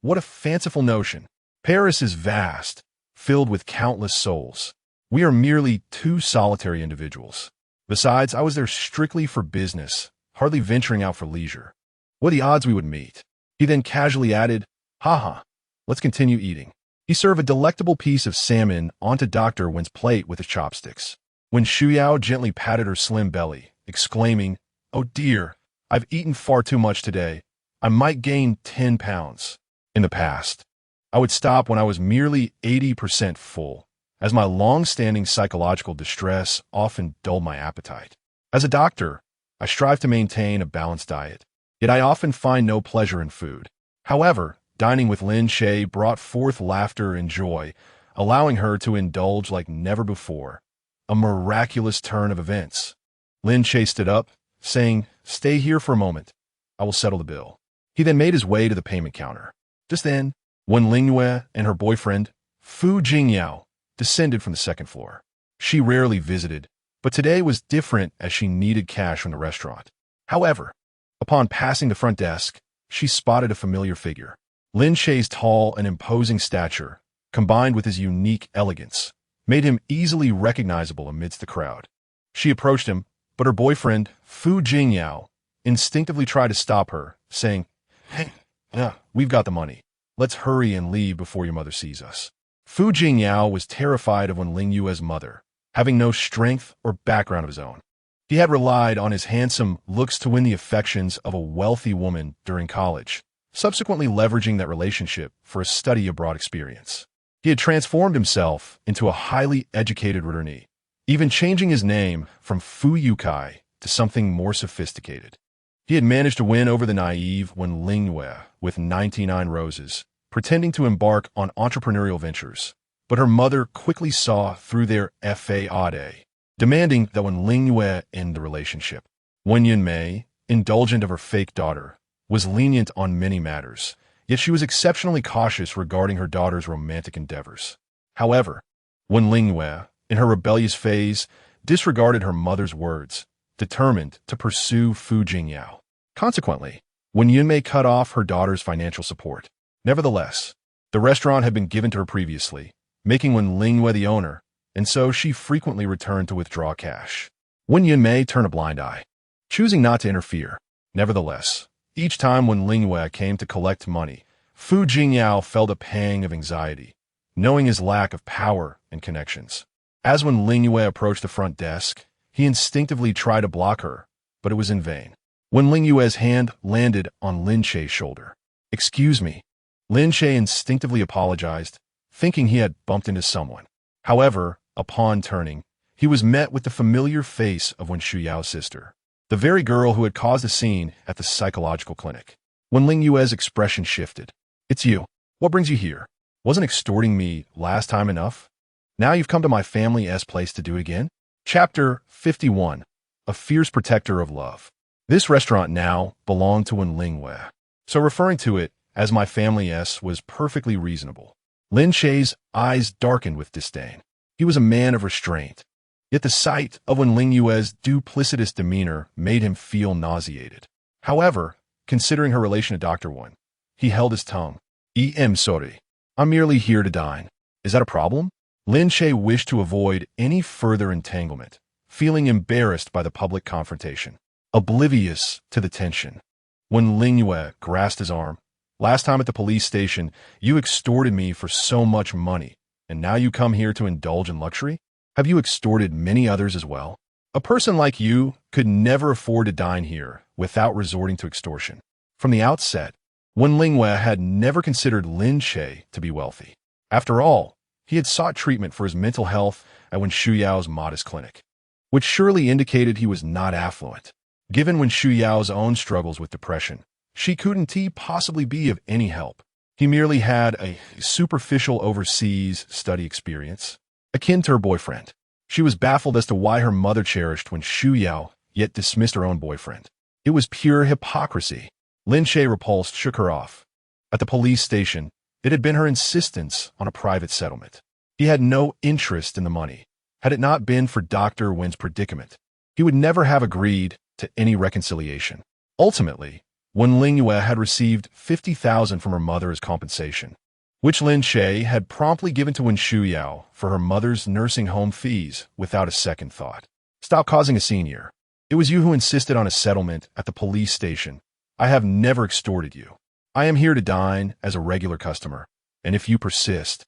What a fanciful notion. Paris is vast, filled with countless souls. We are merely 2 solitary individuals. Besides, I was there strictly for business, hardly venturing out for leisure. What are the odds we would meet? He then casually added, "Haha, let's continue eating." He served a delectable piece of salmon onto Dr. Wen's plate with his chopsticks. When Shu Yao gently patted her slim belly, exclaiming, "Oh dear, I've eaten far too much today. I might gain 10 pounds. In the past, I would stop when I was merely 80% full, as my long-standing psychological distress often dulled my appetite. As a doctor, I strive to maintain a balanced diet, yet I often find no pleasure in food. However, dining with Lin Che brought forth laughter and joy, allowing her to indulge like never before. A miraculous turn of events. Lin Che stood up, saying, "Stay here for a moment. I will settle the bill." He then made his way to the payment counter. Just then, Wen Lingyue and her boyfriend, Fu Jingyao, descended from the 2nd floor. She rarely visited, but today was different as she needed cash from the restaurant. However, upon passing the front desk, she spotted a familiar figure. Lin Che's tall and imposing stature, combined with his unique elegance, made him easily recognizable amidst the crowd. She approached him, but her boyfriend, Fu Jingyao, instinctively tried to stop her, saying, "Hey, we've got the money. Let's hurry and leave before your mother sees us." Fu Jingyao was terrified of Wen Lingyue's mother, having no strength or background of his own. He had relied on his handsome looks to win the affections of a wealthy woman during college, subsequently leveraging that relationship for a study abroad experience. He had transformed himself into a highly educated returnee, even changing his name from Fu Yukai to something more sophisticated. He had managed to win over the naive Wen Lingyue with 99 roses, pretending to embark on entrepreneurial ventures, but her mother quickly saw through their fade, demanding that Wen Lingyue end the relationship. Wen Yunmei, indulgent of her fake daughter, was lenient on many matters, yet she was exceptionally cautious regarding her daughter's romantic endeavors. However, Wen Lingyue, in her rebellious phase, disregarded her mother's words, determined to pursue Fu Jingyao. Consequently, Wen Yunmei cut off her daughter's financial support. Nevertheless, the restaurant had been given to her previously, making Wen Lingyue the owner, and so she frequently returned to withdraw cash. Wen Yunmei turned a blind eye, choosing not to interfere. Nevertheless, each time Wen Lingyue came to collect money, Fu Jingyao felt a pang of anxiety, knowing his lack of power and connections. As Wen Lingyue approached the front desk, he instinctively tried to block her, but it was in vain. Wen Lingyue's hand landed on Lin Che's shoulder. "Excuse me." Lin Che instinctively apologized, thinking he had bumped into someone. However, upon turning, he was met with the familiar face of Wen Shuyao's sister, the very girl who had caused a scene at the psychological clinic. Wen Lingyue's expression shifted. "It's you. What brings you here? Wasn't extorting me last time enough? Now you've come to my family's place to do it again?" Chapter 51. A Fierce Protector of Love. This restaurant now belonged to Wen Lingyue, so referring to it as my family's was perfectly reasonable. Lin Che's eyes darkened with disdain. He was a man of restraint, yet the sight of Wen Lingyue's duplicitous demeanor made him feel nauseated. However, considering her relation to Dr. Wen, he held his tongue. "I'm sorry. I'm merely here to dine. Is that a problem?" Lin Che wished to avoid any further entanglement, feeling embarrassed by the public confrontation, oblivious to the tension. When Lingyue grasped his arm, "Last time at the police station, you extorted me for so much money, and now you come here to indulge in luxury?" Have you extorted many others as well? A person like you could never afford to dine here without resorting to extortion. From the outset, Wen Lingwei had never considered Lin Che to be wealthy. After all, he had sought treatment for his mental health at Wen Shuyao's modest clinic, which surely indicated he was not affluent. Given Wen Shuyao's own struggles with depression, she couldn't possibly be of any help. He merely had a superficial overseas study experience, akin to her boyfriend. She was baffled as to why her mother cherished Wen Shuyao, yet dismissed her own boyfriend. It was pure hypocrisy. Lin Che, repulsed, shook her off. At the police station, it had been her insistence on a private settlement. He had no interest in the money. Had it not been for Dr. Wen's predicament, he would never have agreed to any reconciliation. Ultimately, Wen Lingyue had received 50,000 from her mother as compensation, which Lin Che had promptly given to Wen Shuyao for her mother's nursing home fees without a second thought. Stop causing a scene here. It was you who insisted on a settlement at the police station. I have never extorted you. I am here to dine as a regular customer, and if you persist,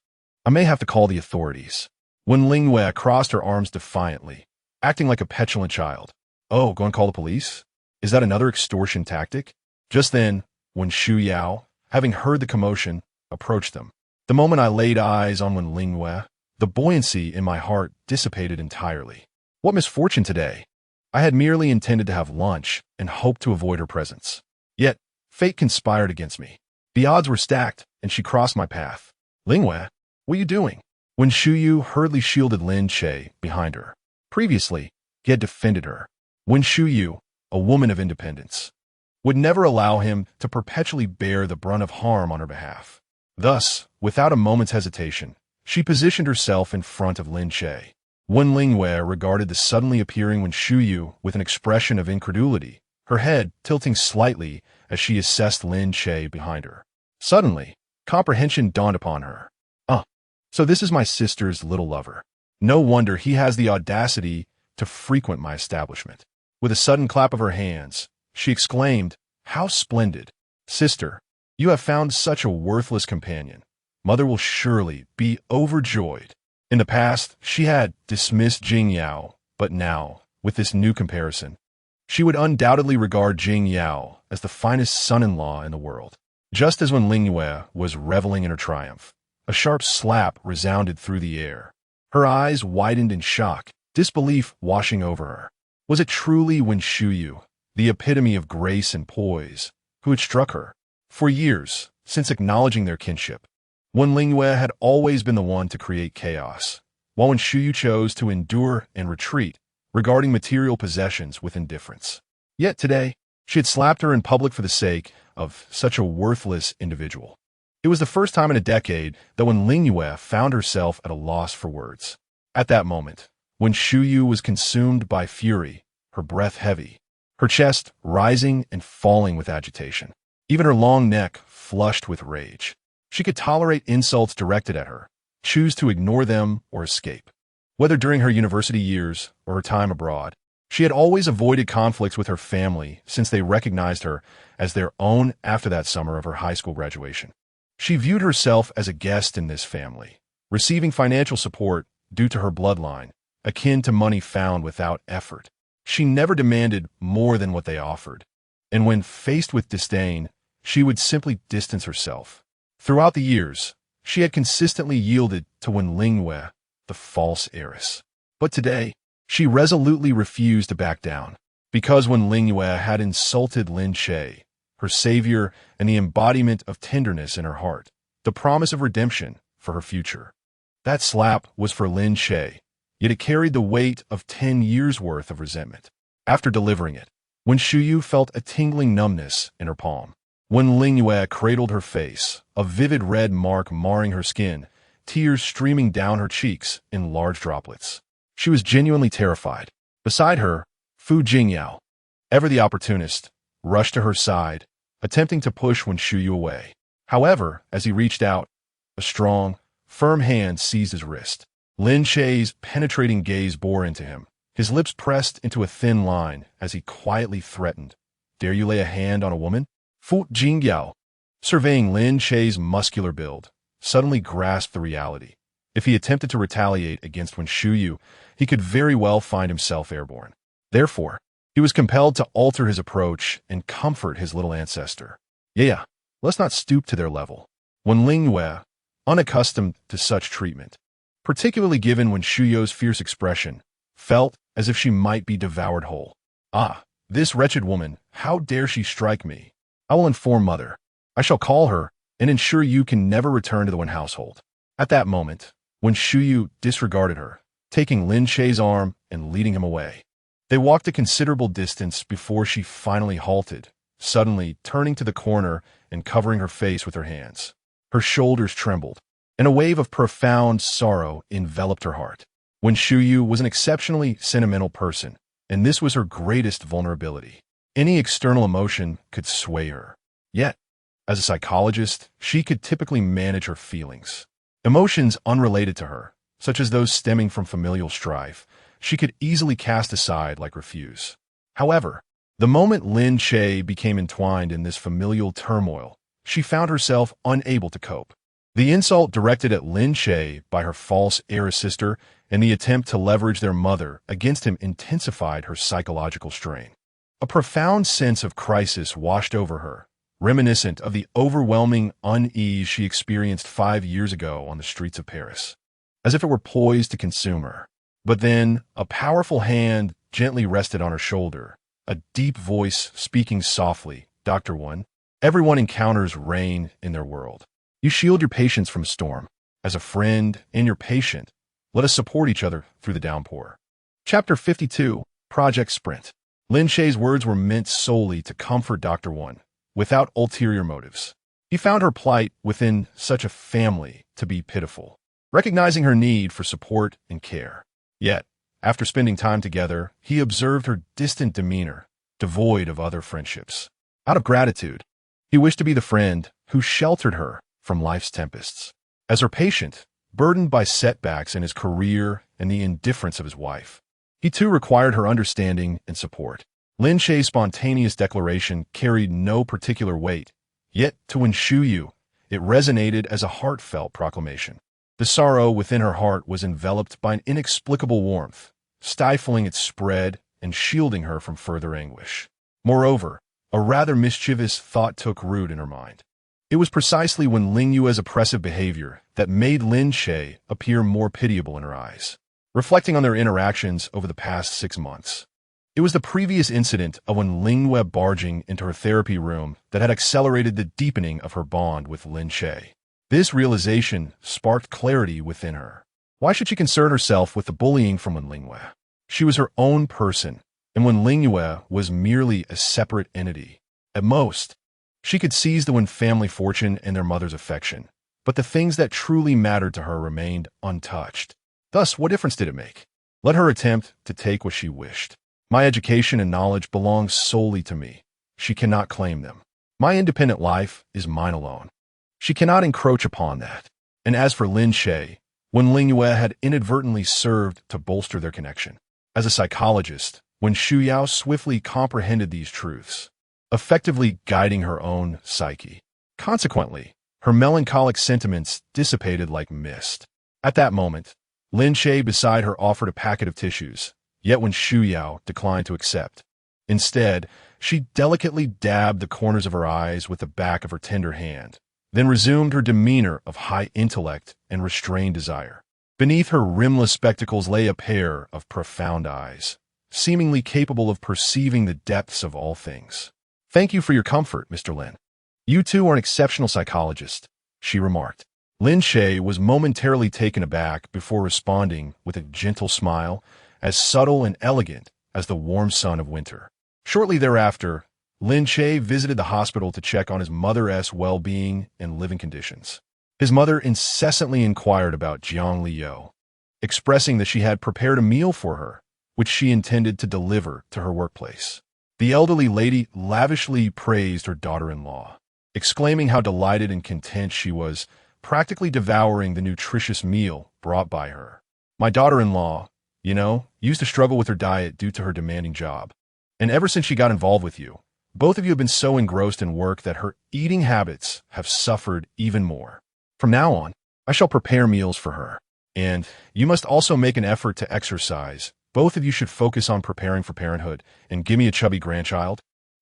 I may have to call the authorities. Wen Lingyue crossed her arms defiantly, acting like a petulant child. Oh, go and call the police? Is that another extortion tactic? Just then, Wen Shuyao, having heard the commotion, approached them. The moment I laid eyes on Wen Lingyue, the buoyancy in my heart dissipated entirely. What misfortune today! I had merely intended to have lunch and hoped to avoid her presence. Yet, fate conspired against me. The odds were stacked, and she crossed my path. Lingyue, what are you doing? Wen Shuyu hurriedly shielded Lin Che behind her. Previously, he had defended her. Wen Shuyu, a woman of independence, would never allow him to perpetually bear the brunt of harm on her behalf. Thus, without a moment's hesitation, she positioned herself in front of Lin Che. Wen Lingyue regarded the suddenly appearing Wen Shuyu with an expression of incredulity, her head tilting slightly as she assessed Lin Che behind her. Suddenly, comprehension dawned upon her. So this is my sister's little lover. No wonder he has the audacity to frequent my establishment. With a sudden clap of her hands, she exclaimed, "How splendid! Sister, you have found such a worthless companion. Mother will surely be overjoyed." In the past, she had dismissed Jing Yao, but now, with this new comparison, she would undoubtedly regard Jing Yao as the finest son-in-law in the world. Just as when Lingyue was reveling in her triumph, a sharp slap resounded through the air. Her eyes widened in shock, disbelief washing over her. Was it truly Wen Shuyu, the epitome of grace and poise, who had struck her? For years, since acknowledging their kinship, Wen Lingyue had always been the one to create chaos, while Wen Shuyu chose to endure and retreat, regarding material possessions with indifference. Yet today, she had slapped her in public for the sake of such a worthless individual. It was the first time in a decade that Wen Lingyue found herself at a loss for words. At that moment, Wen Shuyu was consumed by fury, her breath heavy, her chest rising and falling with agitation. Even her long neck flushed with rage. She could tolerate insults directed at her, choose to ignore them or escape. Whether during her university years or her time abroad, she had always avoided conflicts with her family since they recognized her as their own after that summer of her high school graduation. She viewed herself as a guest in this family, receiving financial support due to her bloodline, akin to money found without effort. She never demanded more than what they offered, and when faced with disdain, she would simply distance herself. Throughout the years, she had consistently yielded to Wen Lingyue, the false heiress. But today, she resolutely refused to back down, because Wen Lingyue had insulted Lin Che, her savior and the embodiment of tenderness in her heart, the promise of redemption for her future. That slap was for Lin Che, yet it carried the weight of 10 years' worth of resentment. After delivering it, Wen Shuyu felt a tingling numbness in her palm. Wen Lingyue cradled her face, a vivid red mark marring her skin, tears streaming down her cheeks in large droplets. She was genuinely terrified. Beside her, Fu Jingyao, ever the opportunist, rushed to her side, attempting to push Wen Shuyu away. However, as he reached out, a strong, firm hand seized his wrist. Lin Che's penetrating gaze bore into him, his lips pressed into a thin line as he quietly threatened, "Dare you lay a hand on a woman?" Fu Jingyao, surveying Lin Che's muscular build, suddenly grasped the reality. If he attempted to retaliate against Wen Shuyu, he could very well find himself airborne. Therefore, he was compelled to alter his approach and comfort his little ancestor. Yeah, let's not stoop to their level. When Ling Yue, unaccustomed to such treatment, particularly given Wen Shuyu's fierce expression, felt as if she might be devoured whole. Ah, this wretched woman, how dare she strike me? I will inform mother. I shall call her and ensure you can never return to the Wen household. At that moment, Wen Shuyu disregarded her, taking Lin Che's arm and leading him away. They walked a considerable distance before she finally halted, suddenly turning to the corner and covering her face with her hands. Her shoulders trembled, and a wave of profound sorrow enveloped her heart. Wen Shuyu was an exceptionally sentimental person, and this was her greatest vulnerability. Any external emotion could sway her. Yet, as a psychologist, she could typically manage her feelings. Emotions unrelated to her, such as those stemming from familial strife, she could easily cast aside like refuse. However, the moment Lin Che became entwined in this familial turmoil, she found herself unable to cope. The insult directed at Lin Che by her false heiress sister and the attempt to leverage their mother against him intensified her psychological strain. A profound sense of crisis washed over her, reminiscent of the overwhelming unease she experienced 5 years ago on the streets of Paris, as if it were poised to consume her. But then, a powerful hand gently rested on her shoulder, a deep voice speaking softly, "Dr. Wen, everyone encounters rain in their world. You shield your patients from a storm. As a friend and your patient, let us support each other through the downpour." Chapter 52, Project Sprint. Lin Che's words were meant solely to comfort Dr. Wen, without ulterior motives. He found her plight within such a family to be pitiful, recognizing her need for support and care. Yet, after spending time together, he observed her distant demeanor, devoid of other friendships. Out of gratitude, he wished to be the friend who sheltered her from life's tempests. As her patient, burdened by setbacks in his career and the indifference of his wife, he too required her understanding and support. Lin Che's spontaneous declaration carried no particular weight, yet to Wen Shuyu, it resonated as a heartfelt proclamation. The sorrow within her heart was enveloped by an inexplicable warmth, stifling its spread and shielding her from further anguish. Moreover, a rather mischievous thought took root in her mind. It was precisely when Ling Yue's oppressive behavior that made Lin Che appear more pitiable in her eyes. Reflecting on their interactions over the past 6 months, it was the previous incident of when Ling Yue barging into her therapy room that had accelerated the deepening of her bond with Lin Che. This realization sparked clarity within her. Why should she concern herself with the bullying from Wen Ling Yue? She was her own person, and Wen Ling Yue was merely a separate entity. At most, she could seize the Wen family fortune and their mother's affection, but the things that truly mattered to her remained untouched. Thus, what difference did it make? Let her attempt to take what she wished. My education and knowledge belong solely to me. She cannot claim them. My independent life is mine alone. She cannot encroach upon that. And as for Lin Che, Wen Ling Yue had inadvertently served to bolster their connection. As a psychologist, Wen Shuyao swiftly comprehended these truths, effectively guiding her own psyche. Consequently, her melancholic sentiments dissipated like mist. At that moment, Lin Che beside her offered a packet of tissues, yet Wen Shuyao declined to accept. Instead, she delicately dabbed the corners of her eyes with the back of her tender hand, then resumed her demeanor of high intellect and restrained desire. Beneath her rimless spectacles lay a pair of profound eyes, seemingly capable of perceiving the depths of all things. "Thank you for your comfort, Mr. Lin. You too are an exceptional psychologist," she remarked. Lin Che was momentarily taken aback before responding with a gentle smile, as subtle and elegant as the warm sun of winter. Shortly thereafter, Lin Che visited the hospital to check on his mother's well-being and living conditions. His mother incessantly inquired about Jiang Liu, expressing that she had prepared a meal for her, which she intended to deliver to her workplace. The elderly lady lavishly praised her daughter-in-law, exclaiming how delighted and content she was, practically devouring the nutritious meal brought by her. "My daughter-in-law, used to struggle with her diet due to her demanding job. And ever since she got involved with you, both of you have been so engrossed in work that her eating habits have suffered even more. From now on, I shall prepare meals for her. And you must also make an effort to exercise. Both of you should focus on preparing for parenthood and give me a chubby grandchild."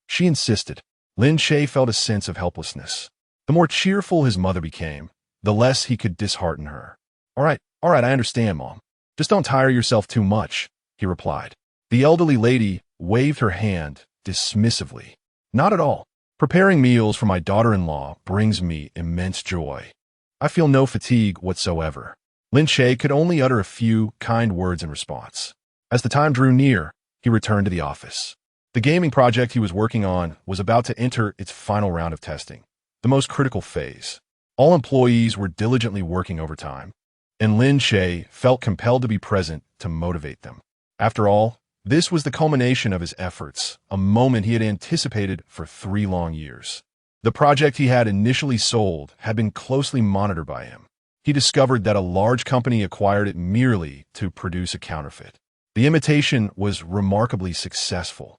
She insisted. Lin Che felt a sense of helplessness. The more cheerful his mother became, the less he could dishearten her. All right, I understand, Mom. Just don't tire yourself too much," he replied. The elderly lady waved her hand dismissively. "Not at all. Preparing meals for my daughter-in-law brings me immense joy. I feel no fatigue whatsoever." Lin Che could only utter a few kind words in response. As the time drew near, he returned to the office. The gaming project he was working on was about to enter its final round of testing, the most critical phase. All employees were diligently working overtime, and Lin Che felt compelled to be present to motivate them. After all, this was the culmination of his efforts, a moment he had anticipated for 3 long years. The project he had initially sold had been closely monitored by him. He discovered that a large company acquired it merely to produce a counterfeit. The imitation was remarkably successful,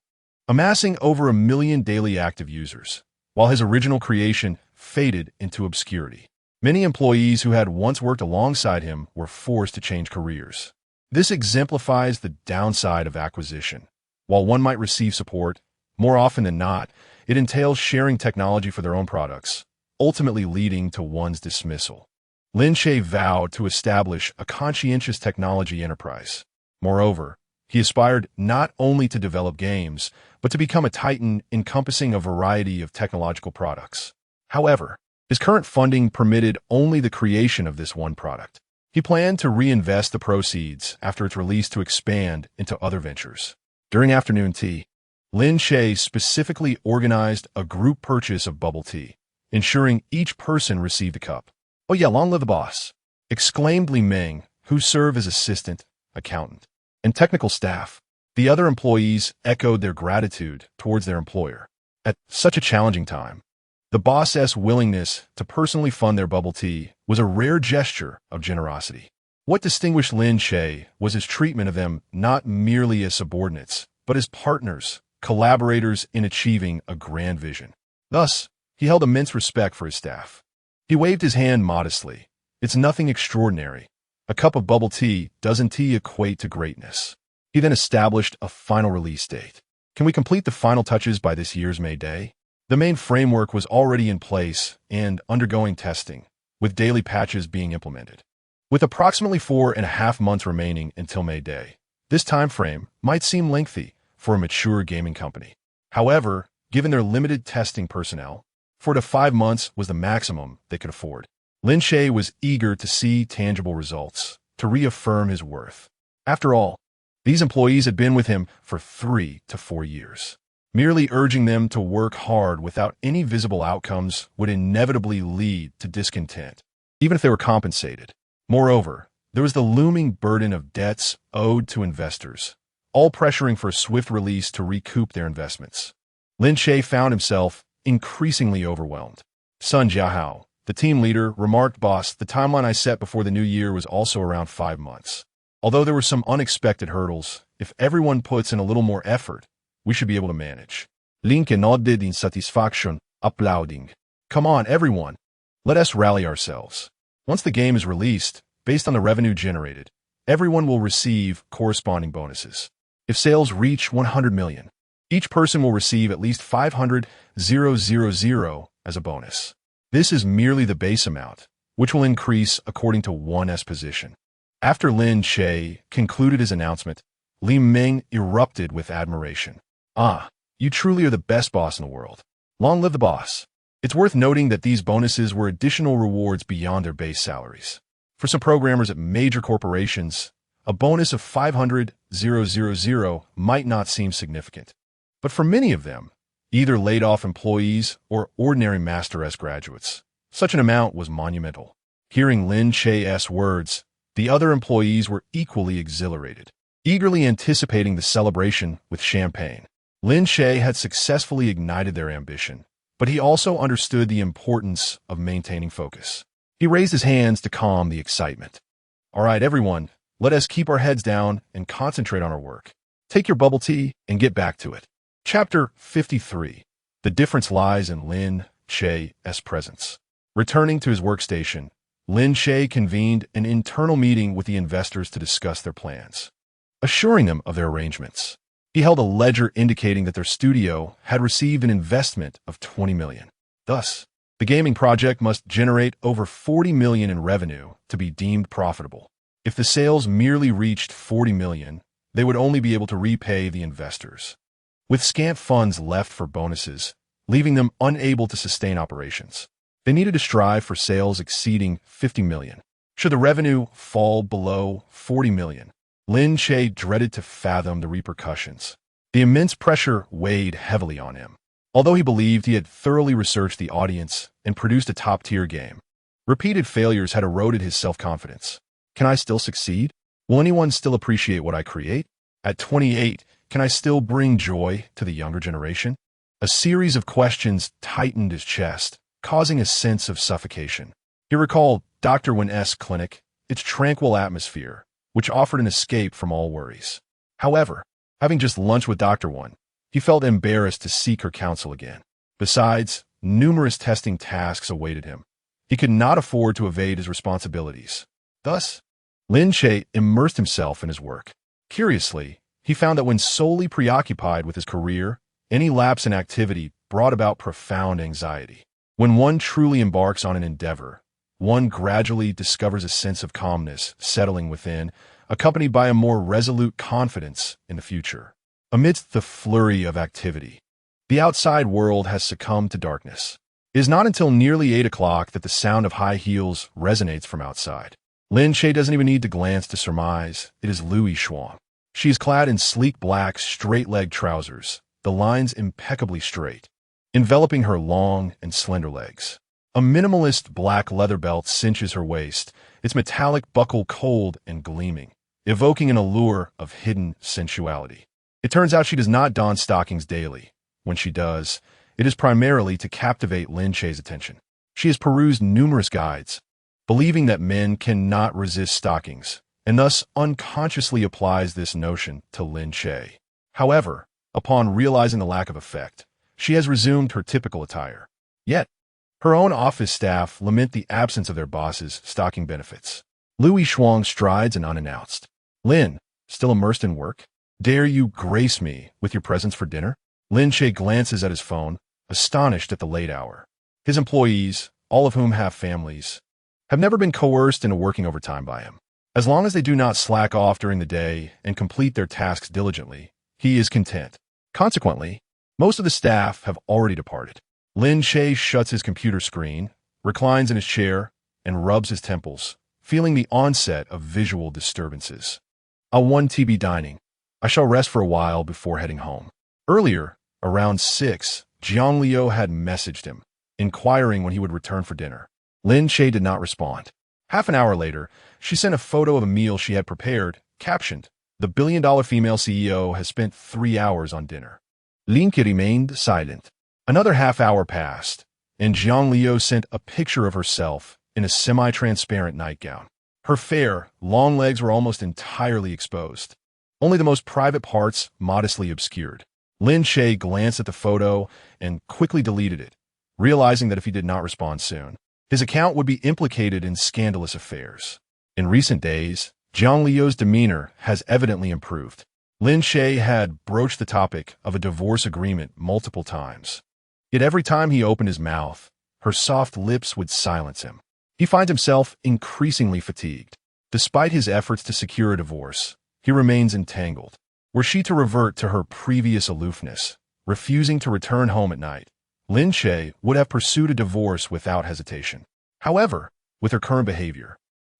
amassing over 1 million daily active users, while his original creation faded into obscurity. Many employees who had once worked alongside him were forced to change careers. This exemplifies the downside of acquisition. While one might receive support, more often than not, it entails sharing technology for their own products, ultimately leading to one's dismissal. Lin Che vowed to establish a conscientious technology enterprise. Moreover, he aspired not only to develop games, but to become a titan encompassing a variety of technological products. However, his current funding permitted only the creation of this one product. He planned to reinvest the proceeds after its release to expand into other ventures. During afternoon tea, Lin Che specifically organized a group purchase of bubble tea, ensuring each person received a cup. "Oh yeah, long live the boss!" exclaimed Li Meng, who served as assistant, accountant, and technical staff. The other employees echoed their gratitude towards their employer. At such a challenging time, the boss's willingness to personally fund their bubble tea was a rare gesture of generosity. What distinguished Lin Che was his treatment of them not merely as subordinates, but as partners, collaborators in achieving a grand vision. Thus, he held immense respect for his staff. He waved his hand modestly. "It's nothing extraordinary. A cup of bubble tea doesn't tea equate to greatness." He then established a final release date. "Can we complete the final touches by this year's May Day?" The main framework was already in place and undergoing testing, with daily patches being implemented. With approximately 4.5 months remaining until May Day, this time frame might seem lengthy for a mature gaming company. However, given their limited testing personnel, 4 to 5 months was the maximum they could afford. Lin Che was eager to see tangible results, to reaffirm his worth. After all, these employees had been with him for 3 to 4 years. Merely urging them to work hard without any visible outcomes would inevitably lead to discontent, even if they were compensated. Moreover, there was the looming burden of debts owed to investors, all pressuring for a swift release to recoup their investments. Lin Che found himself increasingly overwhelmed. Sun Jiahao, the team leader, remarked, "Boss, the timeline I set before the new year was also around 5 months. Although there were some unexpected hurdles, if everyone puts in a little more effort, we should be able to manage." Lin Che nodded in satisfaction, applauding. "Come on, everyone. Let us rally ourselves. Once the game is released, based on the revenue generated, everyone will receive corresponding bonuses. If sales reach 100 million, each person will receive at least 500,000 as a bonus. This is merely the base amount, which will increase according to one's position." After Lin Che concluded his announcement, Li Meng erupted with admiration. "Ah, you truly are the best boss in the world. Long live the boss." It's worth noting that these bonuses were additional rewards beyond their base salaries. For some programmers at major corporations, a bonus of 500,000 might not seem significant. But for many of them, either laid-off employees or ordinary Master S graduates, such an amount was monumental. Hearing Lin Che's words, the other employees were equally exhilarated, eagerly anticipating the celebration with champagne. Lin Che had successfully ignited their ambition, but he also understood the importance of maintaining focus. He raised his hands to calm the excitement. "All right, everyone, let us keep our heads down and concentrate on our work. Take your bubble tea and get back to it." Chapter 53. The difference lies in Lin Che's presence. Returning to his workstation, Lin Che convened an internal meeting with the investors to discuss their plans, assuring them of their arrangements. He held a ledger indicating that their studio had received an investment of 20 million. Thus, the gaming project must generate over 40 million in revenue to be deemed profitable. If the sales merely reached 40 million, they would only be able to repay the investors, with scant funds left for bonuses, leaving them unable to sustain operations. They needed to strive for sales exceeding 50 million. Should the revenue fall below 40 million, Lin Che dreaded to fathom the repercussions. The immense pressure weighed heavily on him. Although he believed he had thoroughly researched the audience and produced a top-tier game, repeated failures had eroded his self-confidence. Can I still succeed? Will anyone still appreciate what I create? At 28, can I still bring joy to the younger generation? A series of questions tightened his chest, causing a sense of suffocation. He recalled Dr. Wen's clinic, its tranquil atmosphere, which offered an escape from all worries. However, having just lunched with Dr. Wen, he felt embarrassed to seek her counsel again. Besides, numerous testing tasks awaited him. He could not afford to evade his responsibilities. Thus, Lin Che immersed himself in his work. Curiously, he found that when solely preoccupied with his career, any lapse in activity brought about profound anxiety. When one truly embarks on an endeavor, one gradually discovers a sense of calmness settling within, accompanied by a more resolute confidence in the future. Amidst the flurry of activity, the outside world has succumbed to darkness. It is not until nearly 8 o'clock that the sound of high heels resonates from outside. Lin Che doesn't even need to glance to surmise it is Louis Shuang. She is clad in sleek black, straight-leg trousers, the lines impeccably straight, enveloping her long and slender legs. A minimalist black leather belt cinches her waist, its metallic buckle cold and gleaming, evoking an allure of hidden sensuality. It turns out she does not don stockings daily. When she does, it is primarily to captivate Lin Che's attention. She has perused numerous guides, believing that men cannot resist stockings, and thus unconsciously applies this notion to Lin Che. However, upon realizing the lack of effect, she has resumed her typical attire. Yet, her own office staff lament the absence of their boss's stocking benefits. Louis Shuang strides in unannounced. Lin, still immersed in work? Dare you grace me with your presence for dinner? Lin Che glances at his phone, astonished at the late hour. His employees, all of whom have families, have never been coerced into working overtime by him. As long as they do not slack off during the day and complete their tasks diligently, he is content. Consequently, most of the staff have already departed. Lin Che shuts his computer screen, reclines in his chair, and rubs his temples, feeling the onset of visual disturbances. I'll 1 TB dining. I shall rest for a while before heading home. Earlier, around 6, Jiang Liu had messaged him, inquiring when he would return for dinner. Lin Che did not respond. Half an hour later, she sent a photo of a meal she had prepared, captioned, "The billion-dollar female CEO has spent 3 hours on dinner." Lin Che remained silent. Another half hour passed, and Jiang Liu sent a picture of herself in a semi-transparent nightgown. Her fair, long legs were almost entirely exposed, only the most private parts modestly obscured. Lin Che glanced at the photo and quickly deleted it, realizing that if he did not respond soon, his account would be implicated in scandalous affairs. In recent days, Jiang Liu's demeanor has evidently improved. Lin Che had broached the topic of a divorce agreement multiple times. Yet every time he opened his mouth, her soft lips would silence him. He finds himself increasingly fatigued. Despite his efforts to secure a divorce, he remains entangled. Were she to revert to her previous aloofness, refusing to return home at night, Lin Che would have pursued a divorce without hesitation. However, with her current behavior,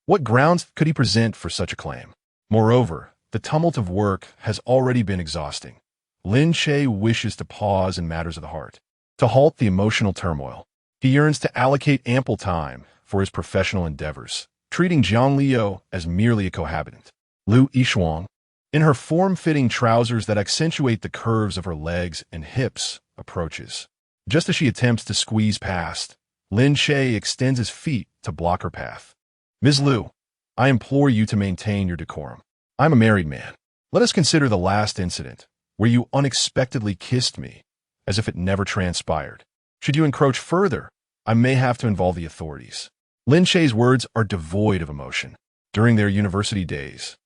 what grounds could he present for such a claim? Moreover, the tumult of work has already been exhausting. Lin Che wishes to pause in matters of the heart, to halt the emotional turmoil. He yearns to allocate ample time for his professional endeavors, treating Jiang Liu as merely a cohabitant. Lu Yishuang, in her form-fitting trousers that accentuate the curves of her legs and hips, approaches. Just as she attempts to squeeze past, Lin Che extends his feet to block her path. "Ms. Liu, I implore you to maintain your decorum. I'm a married man. Let us consider the last incident, where you unexpectedly kissed me, as if it never transpired. Should you encroach further, I may have to involve the authorities." Lin Che's words are devoid of emotion. During their university days,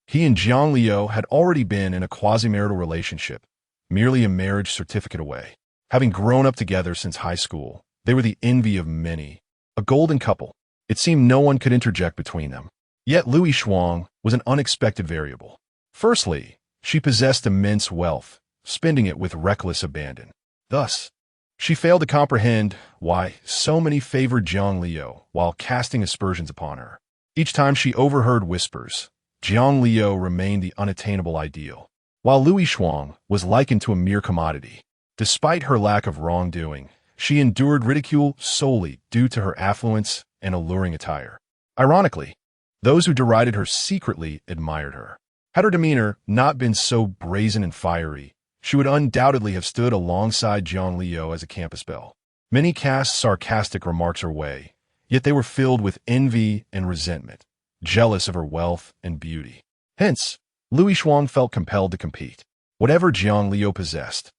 he and Jiang Liu had already been in a quasi-marital relationship, merely a marriage certificate away. Having grown up together since high school, they were the envy of many, a golden couple. It seemed no one could interject between them. Yet Lui Shuang was an unexpected variable. Firstly, she possessed immense wealth, spending it with reckless abandon. Thus, she failed to comprehend why so many favored Jiang Liu while casting aspersions upon her. Each time she overheard whispers, Jiang Liu remained the unattainable ideal, while Lui Shuang was likened to a mere commodity. Despite her lack of wrongdoing, she endured ridicule solely due to her affluence and alluring attire. Ironically, those who derided her secretly admired her. Had her demeanor not been so brazen and fiery, she would undoubtedly have stood alongside Jiang Liu as a campus belle. Many cast sarcastic remarks her way, yet they were filled with envy and resentment, jealous of her wealth and beauty. Hence, Lui Shuang felt compelled to compete. Whatever Jiang Liu possessed,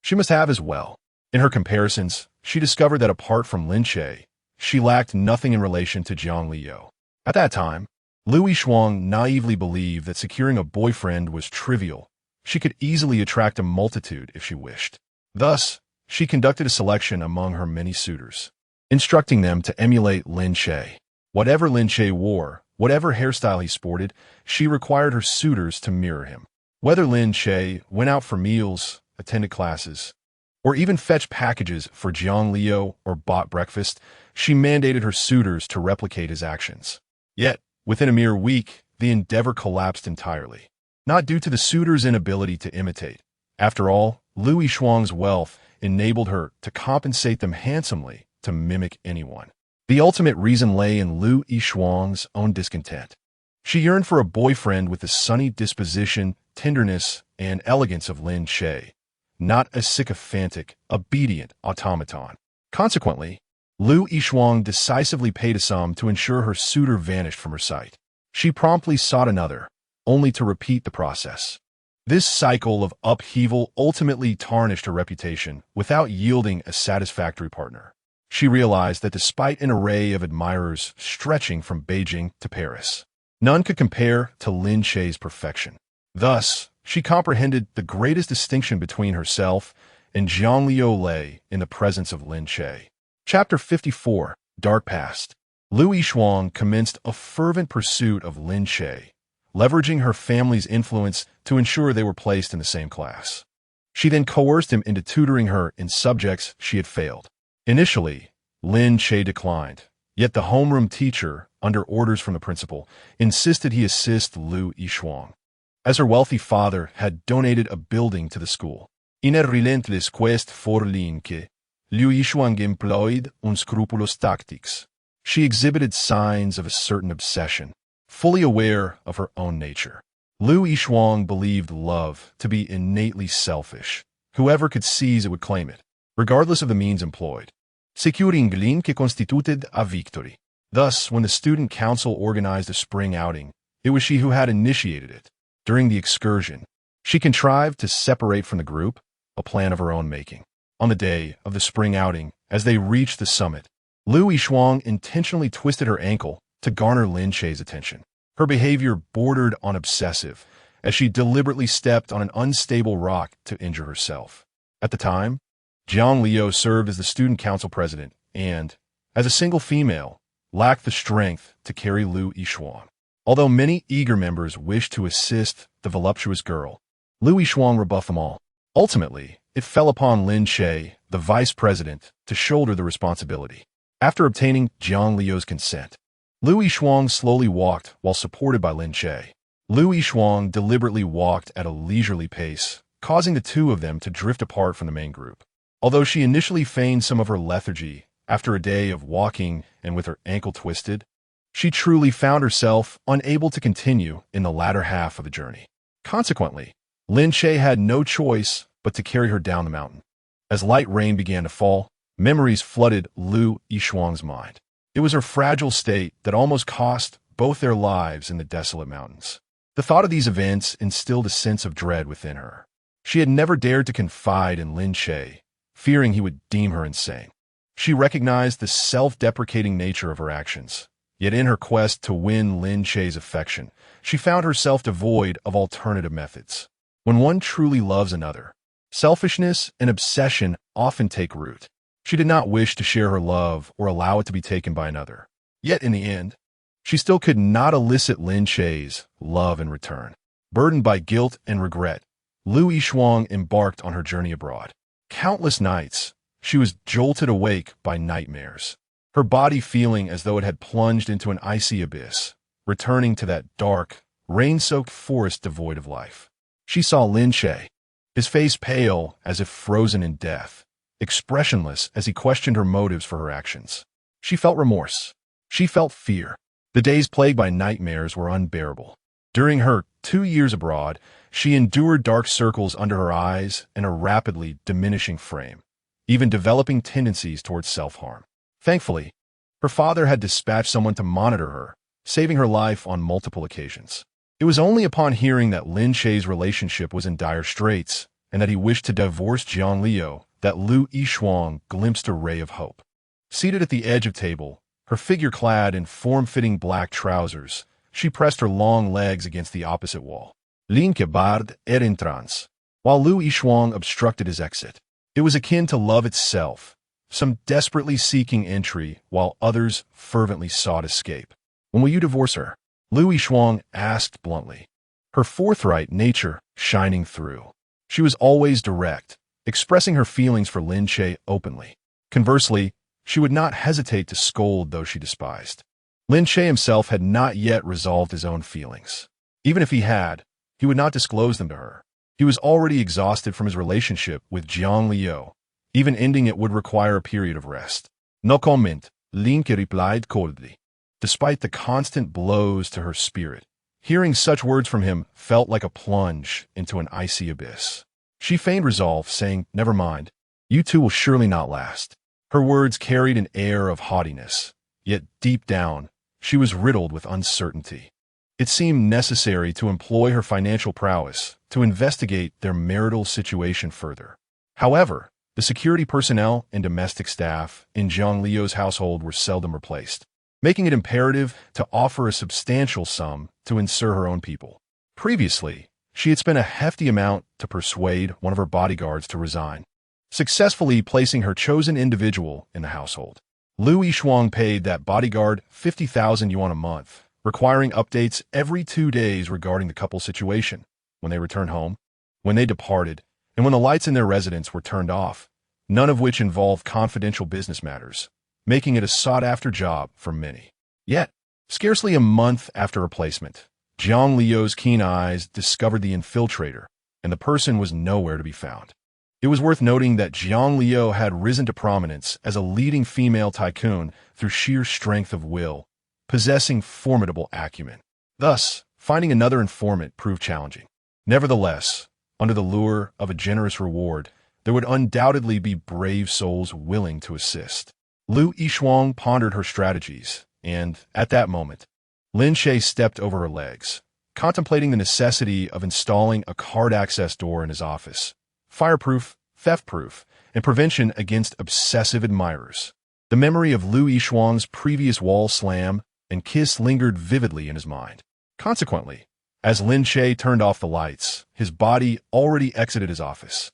she must have as well. In her comparisons, she discovered that apart from Lin Che, she lacked nothing in relation to Jiang Liu. At that time, Lui Shuang naively believed that securing a boyfriend was trivial. She could easily attract a multitude if she wished. Thus, she conducted a selection among her many suitors, instructing them to emulate Lin Che. Whatever Lin Che wore, whatever hairstyle he sported, she required her suitors to mirror him. Whether Lin Che went out for meals, attended classes, or even fetched packages for Jiang Liu or bought breakfast, she mandated her suitors to replicate his actions. Yet, within a mere week, the endeavor collapsed entirely. Not due to the suitor's inability to imitate. After all, Lui Shuang's wealth enabled her to compensate them handsomely to mimic anyone. The ultimate reason lay in Lui Shuang's own discontent. She yearned for a boyfriend with the sunny disposition, tenderness, and elegance of Lin Che, not a sycophantic, obedient automaton. Consequently, Lui Shuang decisively paid a sum to ensure her suitor vanished from her sight. She promptly sought another, only to repeat the process. This cycle of upheaval ultimately tarnished her reputation without yielding a satisfactory partner. She realized that despite an array of admirers stretching from Beijing to Paris, none could compare to Lin Che's perfection. Thus, she comprehended the greatest distinction between herself and Jiang Liu lay in the presence of Lin Che. Chapter 54, Dark Past. Lui Shuang commenced a fervent pursuit of Lin Che, leveraging her family's influence to ensure they were placed in the same class. She then coerced him into tutoring her in subjects she had failed. Initially, Lin Che declined, yet the homeroom teacher, under orders from the principal, insisted he assist Lui Shuang, as her wealthy father had donated a building to the school. In a relentless quest for Lin Che, Lui Shuang employed unscrupulous tactics. She exhibited signs of a certain obsession, fully aware of her own nature. Lui Shuang believed love to be innately selfish. Whoever could seize it would claim it, regardless of the means employed, securing Lin Che constituted a victory. Thus, when the student council organized a spring outing, it was she who had initiated it. During the excursion, she contrived to separate from the group, a plan of her own making. On the day of the spring outing, as they reached the summit, Lui Shuang intentionally twisted her ankle to garner Lin Che's attention. Her behavior bordered on obsessive, as she deliberately stepped on an unstable rock to injure herself. At the time, Jiang Liu served as the student council president and, as a single female, lacked the strength to carry Lui Shuang. Although many eager members wished to assist the voluptuous girl, Lui Shuang rebuffed them all. Ultimately, it fell upon Lin Che, the vice president, to shoulder the responsibility. After obtaining Jiang Liu's consent, Lui Shuang slowly walked while supported by Lin Che. Lui Shuang deliberately walked at a leisurely pace, causing the two of them to drift apart from the main group. Although she initially feigned some of her lethargy after a day of walking and with her ankle twisted, she truly found herself unable to continue in the latter half of the journey. Consequently, Lin Che had no choice but to carry her down the mountain. As light rain began to fall, memories flooded Lui Shuang's mind. It was her fragile state that almost cost both their lives in the desolate mountains. The thought of these events instilled a sense of dread within her. She had never dared to confide in Lin Che, fearing he would deem her insane. She recognized the self-deprecating nature of her actions. Yet in her quest to win Lin Che's affection, she found herself devoid of alternative methods. When one truly loves another, selfishness and obsession often take root. She did not wish to share her love or allow it to be taken by another. Yet in the end, she still could not elicit Lin Che's love in return. Burdened by guilt and regret, Lu Yishuang embarked on her journey abroad. Countless nights, she was jolted awake by nightmares, her body feeling as though it had plunged into an icy abyss, returning to that dark, rain-soaked forest devoid of life. She saw Lin Che, his face pale as if frozen in death, expressionless as he questioned her motives for her actions. She felt remorse. She felt fear. The days plagued by nightmares were unbearable. During her 2 years abroad, she endured dark circles under her eyes and a rapidly diminishing frame, even developing tendencies towards self-harm. Thankfully, her father had dispatched someone to monitor her, saving her life on multiple occasions. It was only upon hearing that Lin Che's relationship was in dire straits and that he wished to divorce Jiang Liu that Lu Yishuang glimpsed a ray of hope. Seated at the edge of table, her figure clad in form-fitting black trousers, she pressed her long legs against the opposite wall. Lin Che barred et entrance, while Lu Yishuang obstructed his exit. It was akin to love itself, some desperately seeking entry while others fervently sought escape. When will you divorce her? Lu Yishuang asked bluntly, her forthright nature shining through. She was always direct, expressing her feelings for Lin Che openly. Conversely, she would not hesitate to scold those she despised. Lin Che himself had not yet resolved his own feelings. Even if he had, he would not disclose them to her. He was already exhausted from his relationship with Jiang Liu. Even ending it would require a period of rest. No comment, Lin Che replied coldly. Despite the constant blows to her spirit, hearing such words from him felt like a plunge into an icy abyss. She feigned resolve, saying, "Never mind, you two will surely not last." Her words carried an air of haughtiness, yet deep down, she was riddled with uncertainty. It seemed necessary to employ her financial prowess to investigate their marital situation further. However, the security personnel and domestic staff in Jiang Liu's household were seldom replaced, making it imperative to offer a substantial sum to insure her own people. Previously, she had spent a hefty amount to persuade one of her bodyguards to resign, successfully placing her chosen individual in the household. Lu Yishuang paid that bodyguard 50,000 yuan a month, requiring updates every 2 days regarding the couple's situation, when they returned home, when they departed, and when the lights in their residence were turned off, none of which involved confidential business matters, making it a sought-after job for many. Yet, scarcely a month after replacement, Jiang Liu's keen eyes discovered the infiltrator, and the person was nowhere to be found. It was worth noting that Jiang Liu had risen to prominence as a leading female tycoon through sheer strength of will, possessing formidable acumen. Thus, finding another informant proved challenging. Nevertheless, under the lure of a generous reward, there would undoubtedly be brave souls willing to assist. Lu Yishuang pondered her strategies, and, at that moment, Lin Che stepped over her legs, contemplating the necessity of installing a card access door in his office, fireproof, theft-proof, and prevention against obsessive admirers. The memory of Lu Yishuang's previous wall slam and kiss lingered vividly in his mind. Consequently, as Lin Che turned off the lights, his body already exited his office,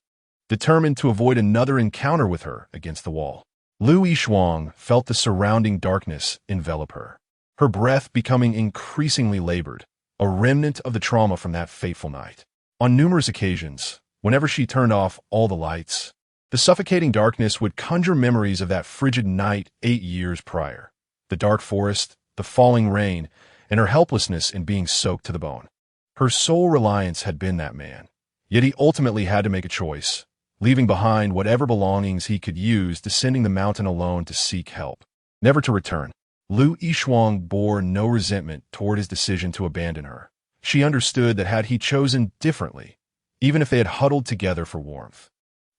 determined to avoid another encounter with her against the wall. Lu Yishuang felt the surrounding darkness envelop her, her breath becoming increasingly labored, a remnant of the trauma from that fateful night. On numerous occasions, whenever she turned off all the lights, the suffocating darkness would conjure memories of that frigid night 8 years prior, the dark forest, the falling rain, and her helplessness in being soaked to the bone. Her sole reliance had been that man, yet he ultimately had to make a choice, leaving behind whatever belongings he could use, descending the mountain alone to seek help, never to return. Lu Yishuang bore no resentment toward his decision to abandon her. She understood that had he chosen differently, even if they had huddled together for warmth,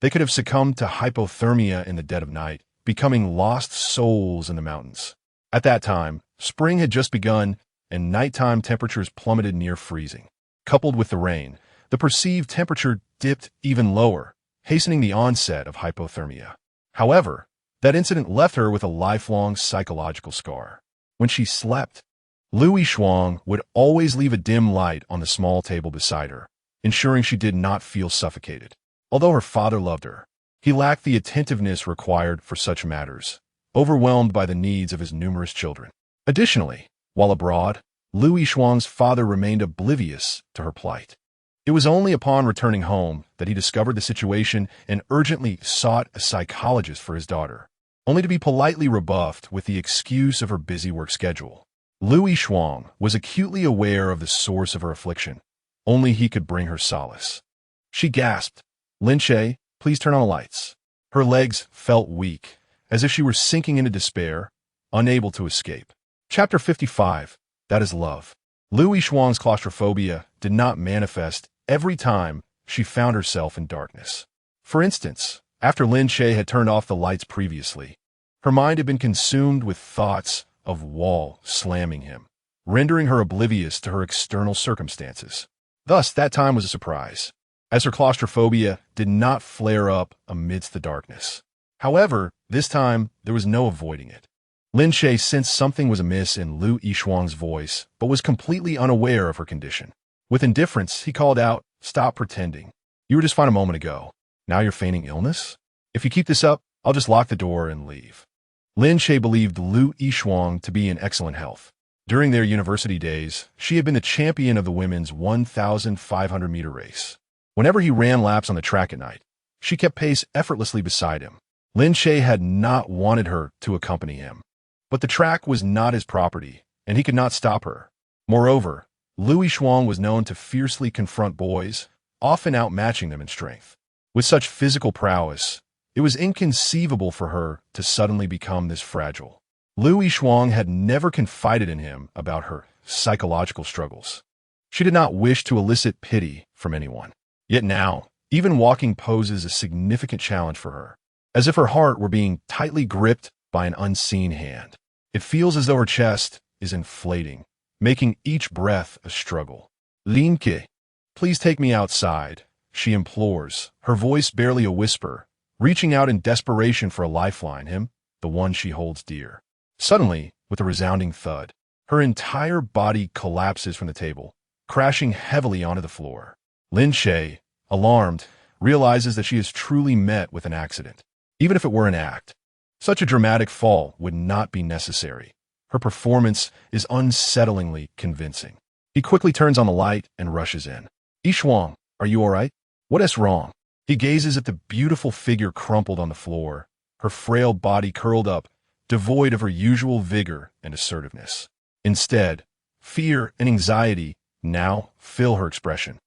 they could have succumbed to hypothermia in the dead of night, becoming lost souls in the mountains. At that time, spring had just begun, and nighttime temperatures plummeted near freezing. Coupled with the rain, the perceived temperature dipped even lower, hastening the onset of hypothermia. However, That incident left her with a lifelong psychological scar. When she slept, Louis Shuang would always leave a dim light on the small table beside her, ensuring she did not feel suffocated. Although her father loved her, he lacked the attentiveness required for such matters, overwhelmed by the needs of his numerous children. Additionally, while abroad, Louis Shuang's father remained oblivious to her plight. It was only upon returning home that he discovered the situation and urgently sought a psychologist for his daughter, only to be politely rebuffed with the excuse of her busy work schedule. Louis Shuang was acutely aware of the source of her affliction. Only he could bring her solace. She gasped, "Lin Che, please turn on the lights." Her legs felt weak, as if she were sinking into despair, unable to escape. Chapter 55. That is love. Louis Shuang's claustrophobia did not manifest every time she found herself in darkness. For instance, after Lin Che had turned off the lights previously, her mind had been consumed with thoughts of wall slamming him, rendering her oblivious to her external circumstances. Thus, that time was a surprise, as her claustrophobia did not flare up amidst the darkness. However, this time there was no avoiding it. Lin Che sensed something was amiss in Louis Shuang's voice, but was completely unaware of her condition. With indifference, he called out, "Stop pretending. You were just fine a moment ago. Now you're feigning illness? If you keep this up, I'll just lock the door and leave." Lin Che believed Louis Shuang to be in excellent health. During their university days, she had been the champion of the women's 1,500-meter race. Whenever he ran laps on the track at night, she kept pace effortlessly beside him. Lin Che had not wanted her to accompany him, but the track was not his property, and he could not stop her. Moreover, Louis Shuang was known to fiercely confront boys, often outmatching them in strength. With such physical prowess, it was inconceivable for her to suddenly become this fragile. Louis Shuang had never confided in him about her psychological struggles. She did not wish to elicit pity from anyone. Yet now, even walking poses a significant challenge for her, as if her heart were being tightly gripped by an unseen hand. It feels as though her chest is inflating, making each breath a struggle. "Lin Che, please take me outside," she implores, her voice barely a whisper, reaching out in desperation for a lifeline, him, the one she holds dear. Suddenly, with a resounding thud, her entire body collapses from the table, crashing heavily onto the floor. Lin Che, alarmed, realizes that she is truly met with an accident. Even if it were an act, such a dramatic fall would not be necessary. Her performance is unsettlingly convincing. He quickly turns on the light and rushes in. "Shuang, are you all right? What is wrong?" He gazes at the beautiful figure crumpled on the floor, her frail body curled up, devoid of her usual vigor and assertiveness. Instead, fear and anxiety now fill her expression.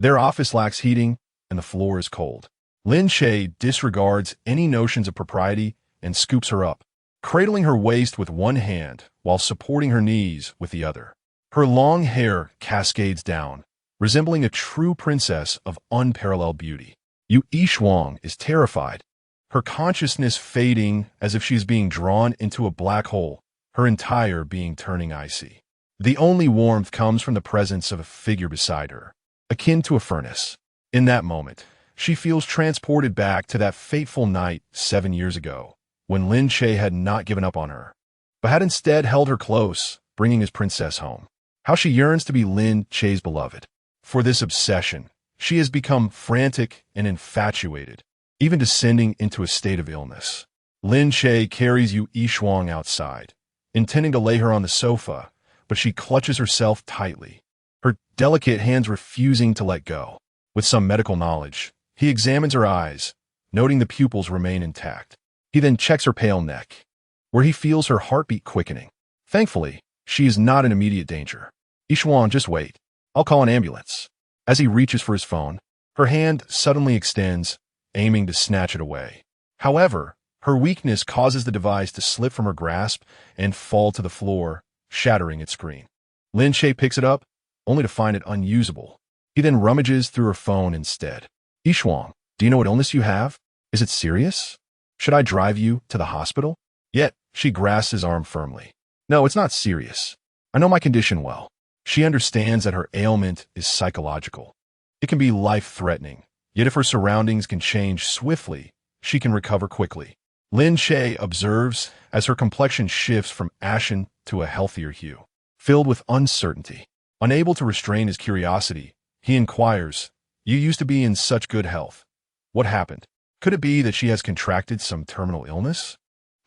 Their office lacks heating, and the floor is cold. Lin Che disregards any notions of propriety and scoops her up, cradling her waist with one hand while supporting her knees with the other. Her long hair cascades down, resembling a true princess of unparalleled beauty. Shuang is terrified, her consciousness fading as if she is being drawn into a black hole, her entire being turning icy. The only warmth comes from the presence of a figure beside her, akin to a furnace. In that moment, she feels transported back to that fateful night 7 years ago, when Lin Che had not given up on her, but had instead held her close, bringing his princess home. How she yearns to be Lin Che's beloved. For this obsession, she has become frantic and infatuated, even descending into a state of illness. Lin Che carries Shuang outside, intending to lay her on the sofa, but she clutches herself tightly, her delicate hands refusing to let go. With some medical knowledge, he examines her eyes, noting the pupils remain intact. He then checks her pale neck, where he feels her heartbeat quickening. Thankfully, she is not in immediate danger. "Shuang, just wait. I'll call an ambulance." As he reaches for his phone, her hand suddenly extends, aiming to snatch it away. However, her weakness causes the device to slip from her grasp and fall to the floor, shattering its screen. Lin Che picks it up, only to find it unusable. He then rummages through her phone instead. "Shuang, do you know what illness you have? Is it serious? Should I drive you to the hospital?" Yet, she grasps his arm firmly. "No, it's not serious. I know my condition well." She understands that her ailment is psychological. It can be life-threatening, yet if her surroundings can change swiftly, she can recover quickly. Lin Che observes as her complexion shifts from ashen to a healthier hue. Filled with uncertainty, unable to restrain his curiosity, he inquires, "You used to be in such good health. What happened? Could it be that she has contracted some terminal illness?"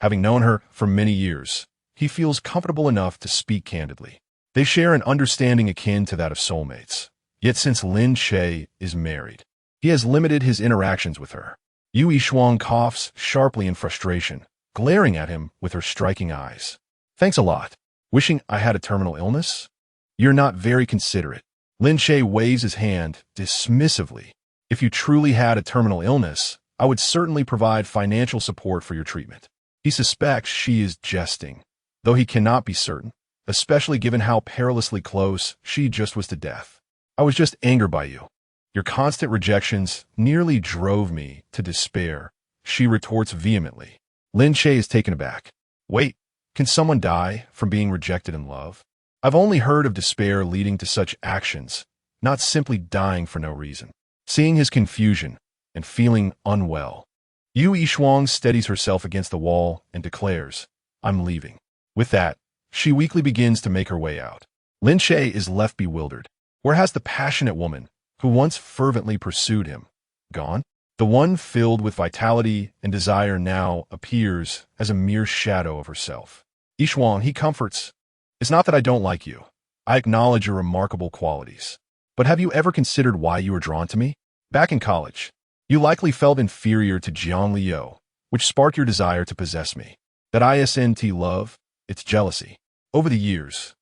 Having known her for many years, he feels comfortable enough to speak candidly. They share an understanding akin to that of soulmates. Yet since Lin Che is married, he has limited his interactions with her. Yu Yishuang coughs sharply in frustration, glaring at him with her striking eyes. "Thanks a lot. Wishing I had a terminal illness? You're not very considerate." Lin Che waves his hand dismissively. "If you truly had a terminal illness, I would certainly provide financial support for your treatment." He suspects she is jesting, though he cannot be certain, especially given how perilously close she just was to death. "I was just angered by you. Your constant rejections nearly drove me to despair," she retorts vehemently. Lin Che is taken aback. "Wait, can someone die from being rejected in love? I've only heard of despair leading to such actions, not simply dying for no reason." Seeing his confusion and feeling unwell, Yu Yishuang steadies herself against the wall and declares, "I'm leaving." With that, she weakly begins to make her way out. Lin Che is left bewildered. Where has the passionate woman, who once fervently pursued him, gone? The one filled with vitality and desire now appears as a mere shadow of herself. Yishuang, he comforts. "It's not that I don't like you. I acknowledge your remarkable qualities. But have you ever considered why you were drawn to me? Back in college, you likely felt inferior to Jiang Liu, which sparked your desire to possess me. That isn't love, it's jealousy. Over the years,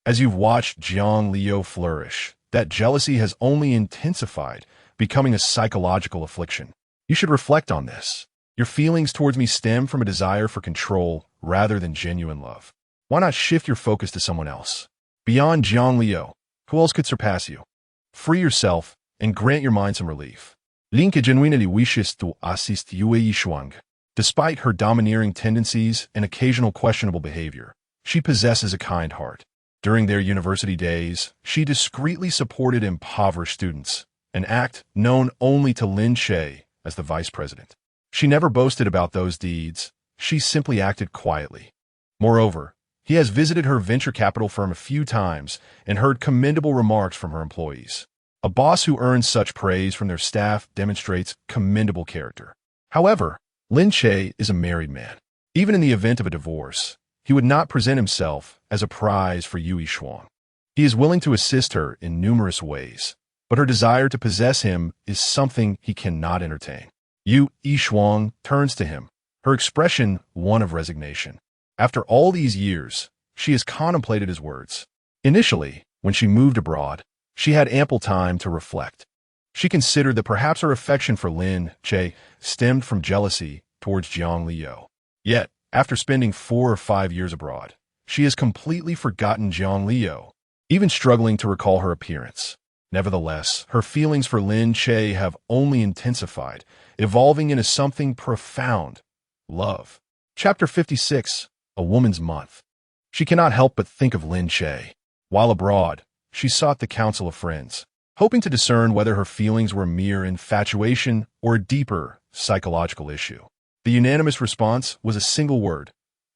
as you've watched Jiang Liu flourish, that jealousy has only intensified, becoming a psychological affliction. You should reflect on this. Your feelings towards me stem from a desire for control rather than genuine love. Why not shift your focus to someone else? Beyond Jiang Liu, who else could surpass you? Free yourself and grant your mind some relief." Lin Che genuinely wishes to assist Yu Yishuang. Despite her domineering tendencies and occasional questionable behavior, she possesses a kind heart. During their university days, she discreetly supported impoverished students, an act known only to Lin Che as the vice president. She never boasted about those deeds, she simply acted quietly. Moreover, he has visited her venture capital firm a few times and heard commendable remarks from her employees. A boss who earns such praise from their staff demonstrates commendable character. However, Lin Che is a married man. Even in the event of a divorce, he would not present himself as a prize for Yu Yishuang. He is willing to assist her in numerous ways, but her desire to possess him is something he cannot entertain. Yu Yishuang turns to him, her expression one of resignation. After all these years, she has contemplated his words. Initially, when she moved abroad, she had ample time to reflect. She considered that perhaps her affection for Lin Che stemmed from jealousy towards Jiang Liu. Yet, after spending 4 or 5 years abroad, she has completely forgotten Jiang Liu, even struggling to recall her appearance. Nevertheless, her feelings for Lin Che have only intensified, evolving into something profound: love. Chapter 56, A Woman's Month. She cannot help but think of Lin Che. While abroad, she sought the counsel of friends, hoping to discern whether her feelings were mere infatuation or a deeper psychological issue. The unanimous response was a single word: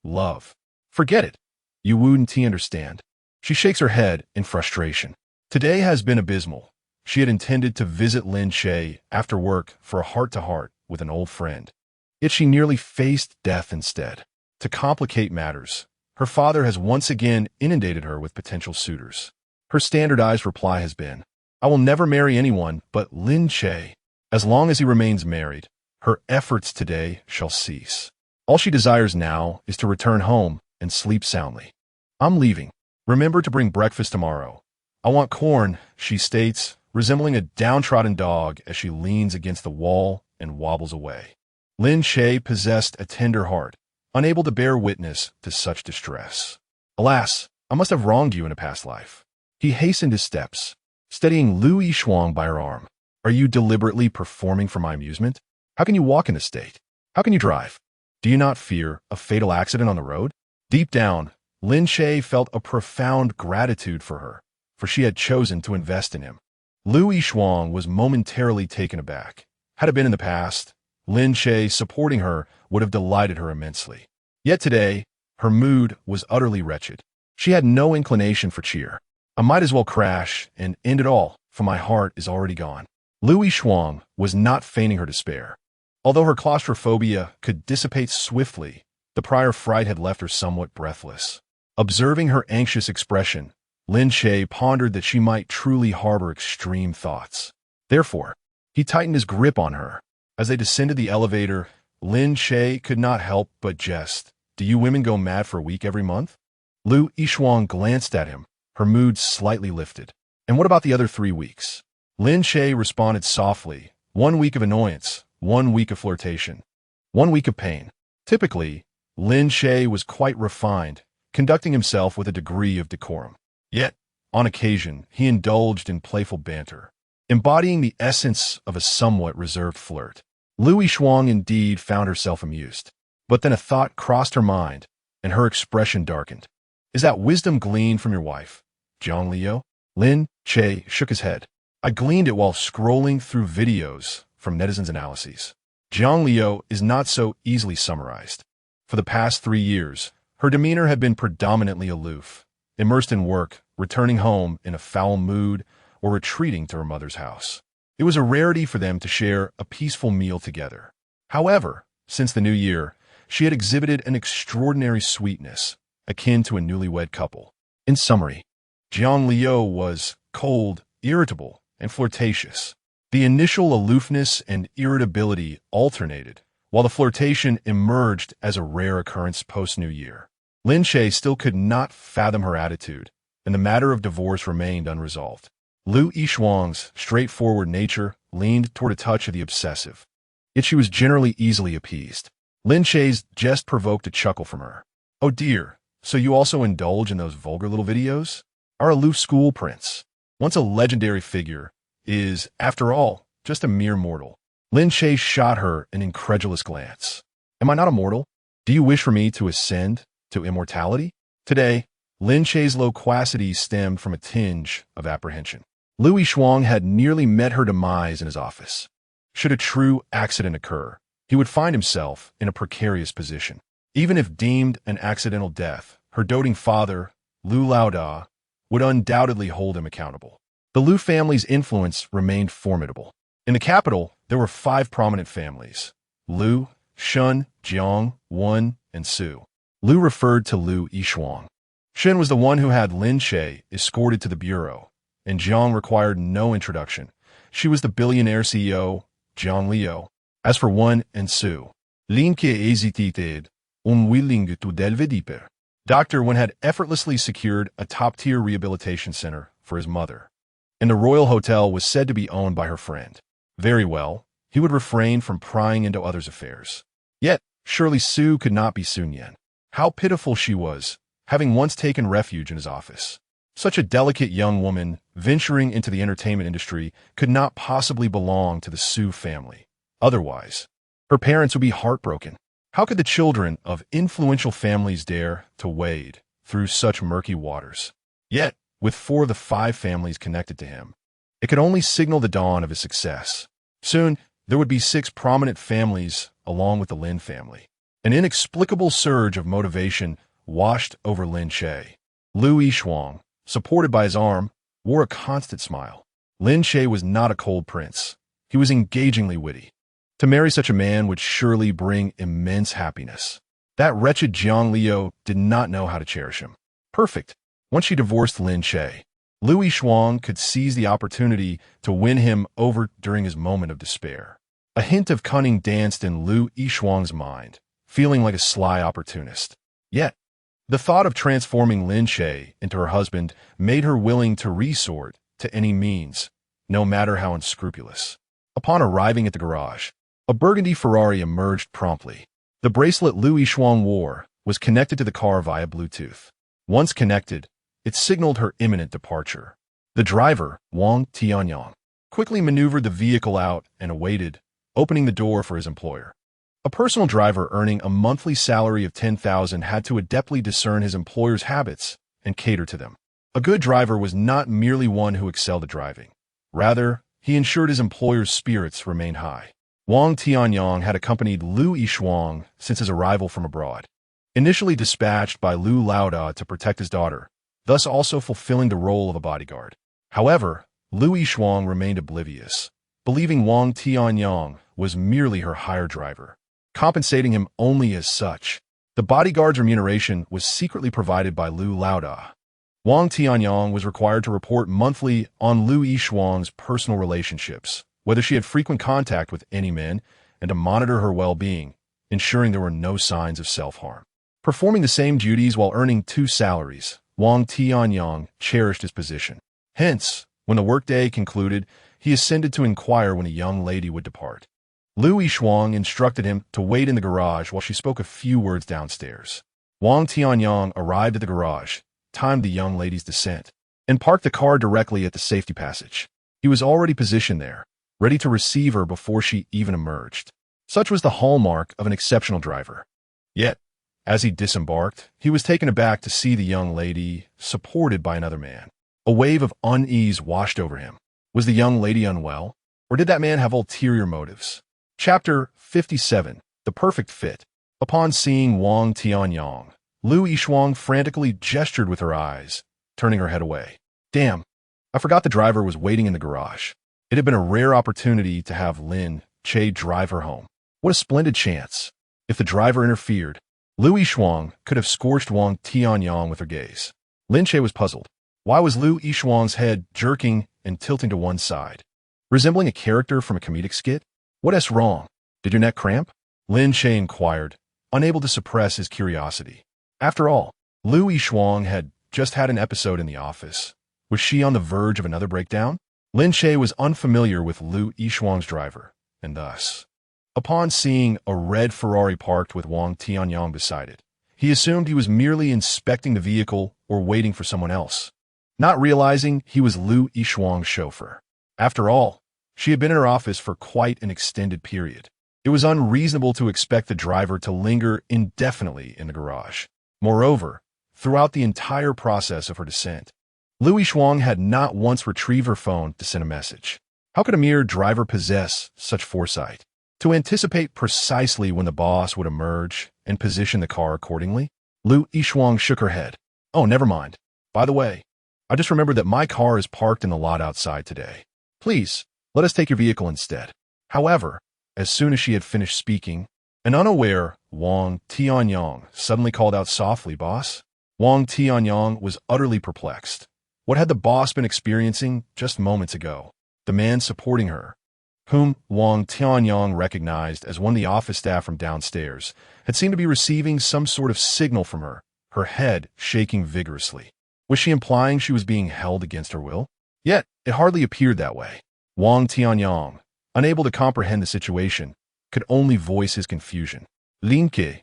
love. "Forget it. You wouldn't understand." She shakes her head in frustration. Today has been abysmal. She had intended to visit Lin Che after work for a heart-to-heart with an old friend. Yet she nearly faced death instead. To complicate matters, her father has once again inundated her with potential suitors. Her standardized reply has been, "I will never marry anyone but Lin Che." As long as he remains married, her efforts today shall cease. All she desires now is to return home and sleep soundly. "I'm leaving. Remember to bring breakfast tomorrow. I want corn," she states, resembling a downtrodden dog as she leans against the wall and wobbles away. Lin Che possessed a tender heart, unable to bear witness to such distress. "Alas, I must have wronged you in a past life." He hastened his steps, steadying Lu Yishuang by her arm. "Are you deliberately performing for my amusement? How can you walk in this state? How can you drive? Do you not fear a fatal accident on the road?" Deep down, Lin Che felt a profound gratitude for her, for she had chosen to invest in him. Lu Yishuang was momentarily taken aback. Had it been in the past, Lin Che supporting her would have delighted her immensely. Yet today, her mood was utterly wretched. She had no inclination for cheer. I might as well crash and end it all, for my heart is already gone. Louis Shuang was not feigning her despair. Although her claustrophobia could dissipate swiftly, the prior fright had left her somewhat breathless. Observing her anxious expression, Lin Che pondered that she might truly harbor extreme thoughts. Therefore, he tightened his grip on her. As they descended the elevator, Lin Che could not help but jest. "Do you women go mad for a week every month?" Lu Yishuang glanced at him, her mood slightly lifted. "And what about the other 3 weeks?" Lin Che responded softly, 1 week of annoyance, 1 week of flirtation, 1 week of pain. Typically, Lin Che was quite refined, conducting himself with a degree of decorum. Yet, on occasion, he indulged in playful banter, embodying the essence of a somewhat reserved flirt. Louis Shuang indeed found herself amused. But then a thought crossed her mind, and her expression darkened. "Is that wisdom gleaned from your wife, Jiang Liu?" Lin Che shook his head. "I gleaned it while scrolling through videos from netizens' analyses. Jiang Liu is not so easily summarized. For the past 3 years, her demeanor had been predominantly aloof, immersed in work, returning home in a foul mood, or retreating to her mother's house. It was a rarity for them to share a peaceful meal together. However, since the new year, she had exhibited an extraordinary sweetness, akin to a newlywed couple. In summary, Jiang Liu was cold, irritable, and flirtatious. The initial aloofness and irritability alternated, while the flirtation emerged as a rare occurrence post-New Year. Lin Che still could not fathom her attitude, and the matter of divorce remained unresolved. Lu Yishuang's straightforward nature leaned toward a touch of the obsessive, yet she was generally easily appeased. Lin Che's jest provoked a chuckle from her. "Oh dear, so you also indulge in those vulgar little videos? Our aloof school prince, once a legendary figure, is, after all, just a mere mortal." Lin Che shot her an incredulous glance. "Am I not a mortal? Do you wish for me to ascend to immortality?" Today, Lin Che's loquacity stemmed from a tinge of apprehension. Louis Shuang had nearly met her demise in his office. Should a true accident occur, he would find himself in a precarious position. Even if deemed an accidental death, her doting father, Lu Laoda, would undoubtedly hold him accountable. The Lu family's influence remained formidable. In the capital, there were 5 prominent families: Lu, Shun, Jiang, Wen, and Su. Lu referred to Lu Yishuang. Shun was the one who had Lin Che escorted to the bureau, and Jiang required no introduction. She was the billionaire CEO, Jiang Liu. As for Wen and Su, Lin Che hesitated, unwilling to delve deeper. Dr. Wen had effortlessly secured a top-tier rehabilitation center for his mother, and the Royal Hotel was said to be owned by her friend. Very well, he would refrain from prying into others' affairs. Yet, surely Su could not be Sun Yan. How pitiful she was, having once taken refuge in his office. Such a delicate young woman venturing into the entertainment industry could not possibly belong to the Su family. Otherwise, her parents would be heartbroken. How could the children of influential families dare to wade through such murky waters? Yet, with 4 of the 5 families connected to him, it could only signal the dawn of his success. Soon, there would be 6 prominent families along with the Lin family. An inexplicable surge of motivation washed over Lin Che. Lu Yishuang, supported by his arm, wore a constant smile. Lin Che was not a cold prince. He was engagingly witty. To marry such a man would surely bring immense happiness. That wretched Jiang Liu did not know how to cherish him. Perfect. Once she divorced Lin Che, Lu Yishuang could seize the opportunity to win him over during his moment of despair. A hint of cunning danced in Lu Yishuang's mind, feeling like a sly opportunist. Yet, the thought of transforming Lin Che into her husband made her willing to resort to any means, no matter how unscrupulous. Upon arriving at the garage, a burgundy Ferrari emerged promptly. The bracelet Lu Yishuang wore was connected to the car via Bluetooth. Once connected, it signaled her imminent departure. The driver, Wang Tianyang, quickly maneuvered the vehicle out and awaited, opening the door for his employer. A personal driver earning a monthly salary of 10,000 had to adeptly discern his employer's habits and cater to them. A good driver was not merely one who excelled at driving. Rather, he ensured his employer's spirits remained high. Wang Tianyong had accompanied Lu Yishuang since his arrival from abroad. Initially dispatched by Lu Laoda to protect his daughter, thus also fulfilling the role of a bodyguard. However, Lu Yishuang remained oblivious, believing Wang Tianyong was merely her hired driver, compensating him only as such. The bodyguard's remuneration was secretly provided by Lu Laoda. Wang Tianyong was required to report monthly on Lu Yishuang's personal relationships, whether she had frequent contact with any men, and to monitor her well-being, ensuring there were no signs of self-harm. Performing the same duties while earning 2 salaries, Wang Tianyong cherished his position. Hence, when the workday concluded, he ascended to inquire when a young lady would depart. Lu Yishuang instructed him to wait in the garage while she spoke a few words downstairs. Wang Tianyong arrived at the garage, timed the young lady's descent, and parked the car directly at the safety passage. He was already positioned there, ready to receive her before she even emerged. Such was the hallmark of an exceptional driver. Yet, as he disembarked, he was taken aback to see the young lady supported by another man. A wave of unease washed over him. Was the young lady unwell? Or did that man have ulterior motives? Chapter 57. The Perfect Fit. Upon seeing Wang Tianyong, Lu Yishuang frantically gestured with her eyes, turning her head away. Damn, I forgot the driver was waiting in the garage. It had been a rare opportunity to have Lin Che drive her home. What a splendid chance. If the driver interfered, Lu Yishuang could have scorched Wang Tianyong with her gaze. Lin Che was puzzled. Why was Lu Yishuang's head jerking and tilting to one side? Resembling a character from a comedic skit? What's wrong? Did your neck cramp? Lin Che inquired, unable to suppress his curiosity. After all, Lu Yishuang had just had an episode in the office. Was she on the verge of another breakdown? Lin Che was unfamiliar with Lu Yishuang's driver, and thus, upon seeing a red Ferrari parked with Wang Tianyong beside it, he assumed he was merely inspecting the vehicle or waiting for someone else, not realizing he was Lu Yishuang's chauffeur. After all, she had been in her office for quite an extended period. It was unreasonable to expect the driver to linger indefinitely in the garage. Moreover, throughout the entire process of her descent, Lu Yishuang had not once retrieved her phone to send a message. How could a mere driver possess such foresight? To anticipate precisely when the boss would emerge and position the car accordingly? Lu Yishuang shook her head. Oh, never mind. By the way, I just remembered that my car is parked in the lot outside today. Please, let us take your vehicle instead. However, as soon as she had finished speaking, an unaware Wang Tianyong suddenly called out softly, "Boss?" Wang Tianyong was utterly perplexed. What had the boss been experiencing just moments ago? The man supporting her, whom Wang Tianyong recognized as one of the office staff from downstairs, had seemed to be receiving some sort of signal from her, her head shaking vigorously. Was she implying she was being held against her will? Yet, it hardly appeared that way. Wang Tianyong, unable to comprehend the situation, could only voice his confusion. Lin Che,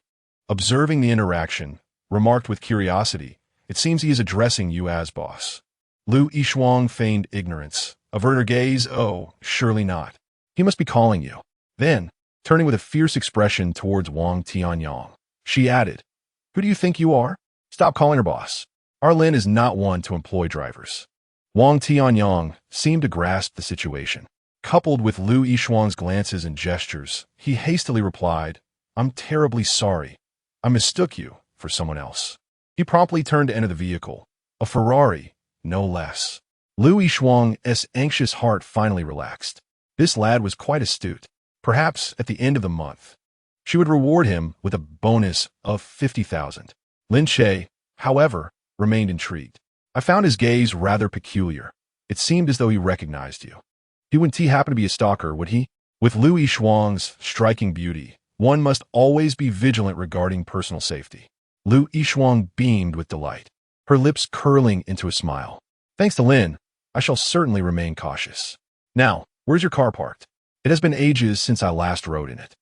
observing the interaction, remarked with curiosity, "It seems he is addressing you as boss." Lu Yishuang feigned ignorance, averted her gaze. "Oh, surely not. He must be calling you." Then, turning with a fierce expression towards Wang Tianyong, she added, "Who do you think you are? Stop calling her boss. Our Lin is not one to employ drivers." Wang Tianyong seemed to grasp the situation. Coupled with Lu Yishuang's glances and gestures, he hastily replied, "I'm terribly sorry. I mistook you for someone else." He promptly turned to enter the vehicle, a Ferrari, no less. Lu Yishuang's anxious heart finally relaxed. This lad was quite astute. Perhaps at the end of the month, she would reward him with a bonus of 50,000. Lin Che, however, remained intrigued. I found his gaze rather peculiar. It seemed as though he recognized you. He wouldn't happen to be a stalker, would he? With Lu Yishuang's striking beauty, one must always be vigilant regarding personal safety. Lu Yishuang beamed with delight, her lips curling into a smile. "Thanks to Lin, I shall certainly remain cautious. Now, where's your car parked? It has been ages since I last rode in it."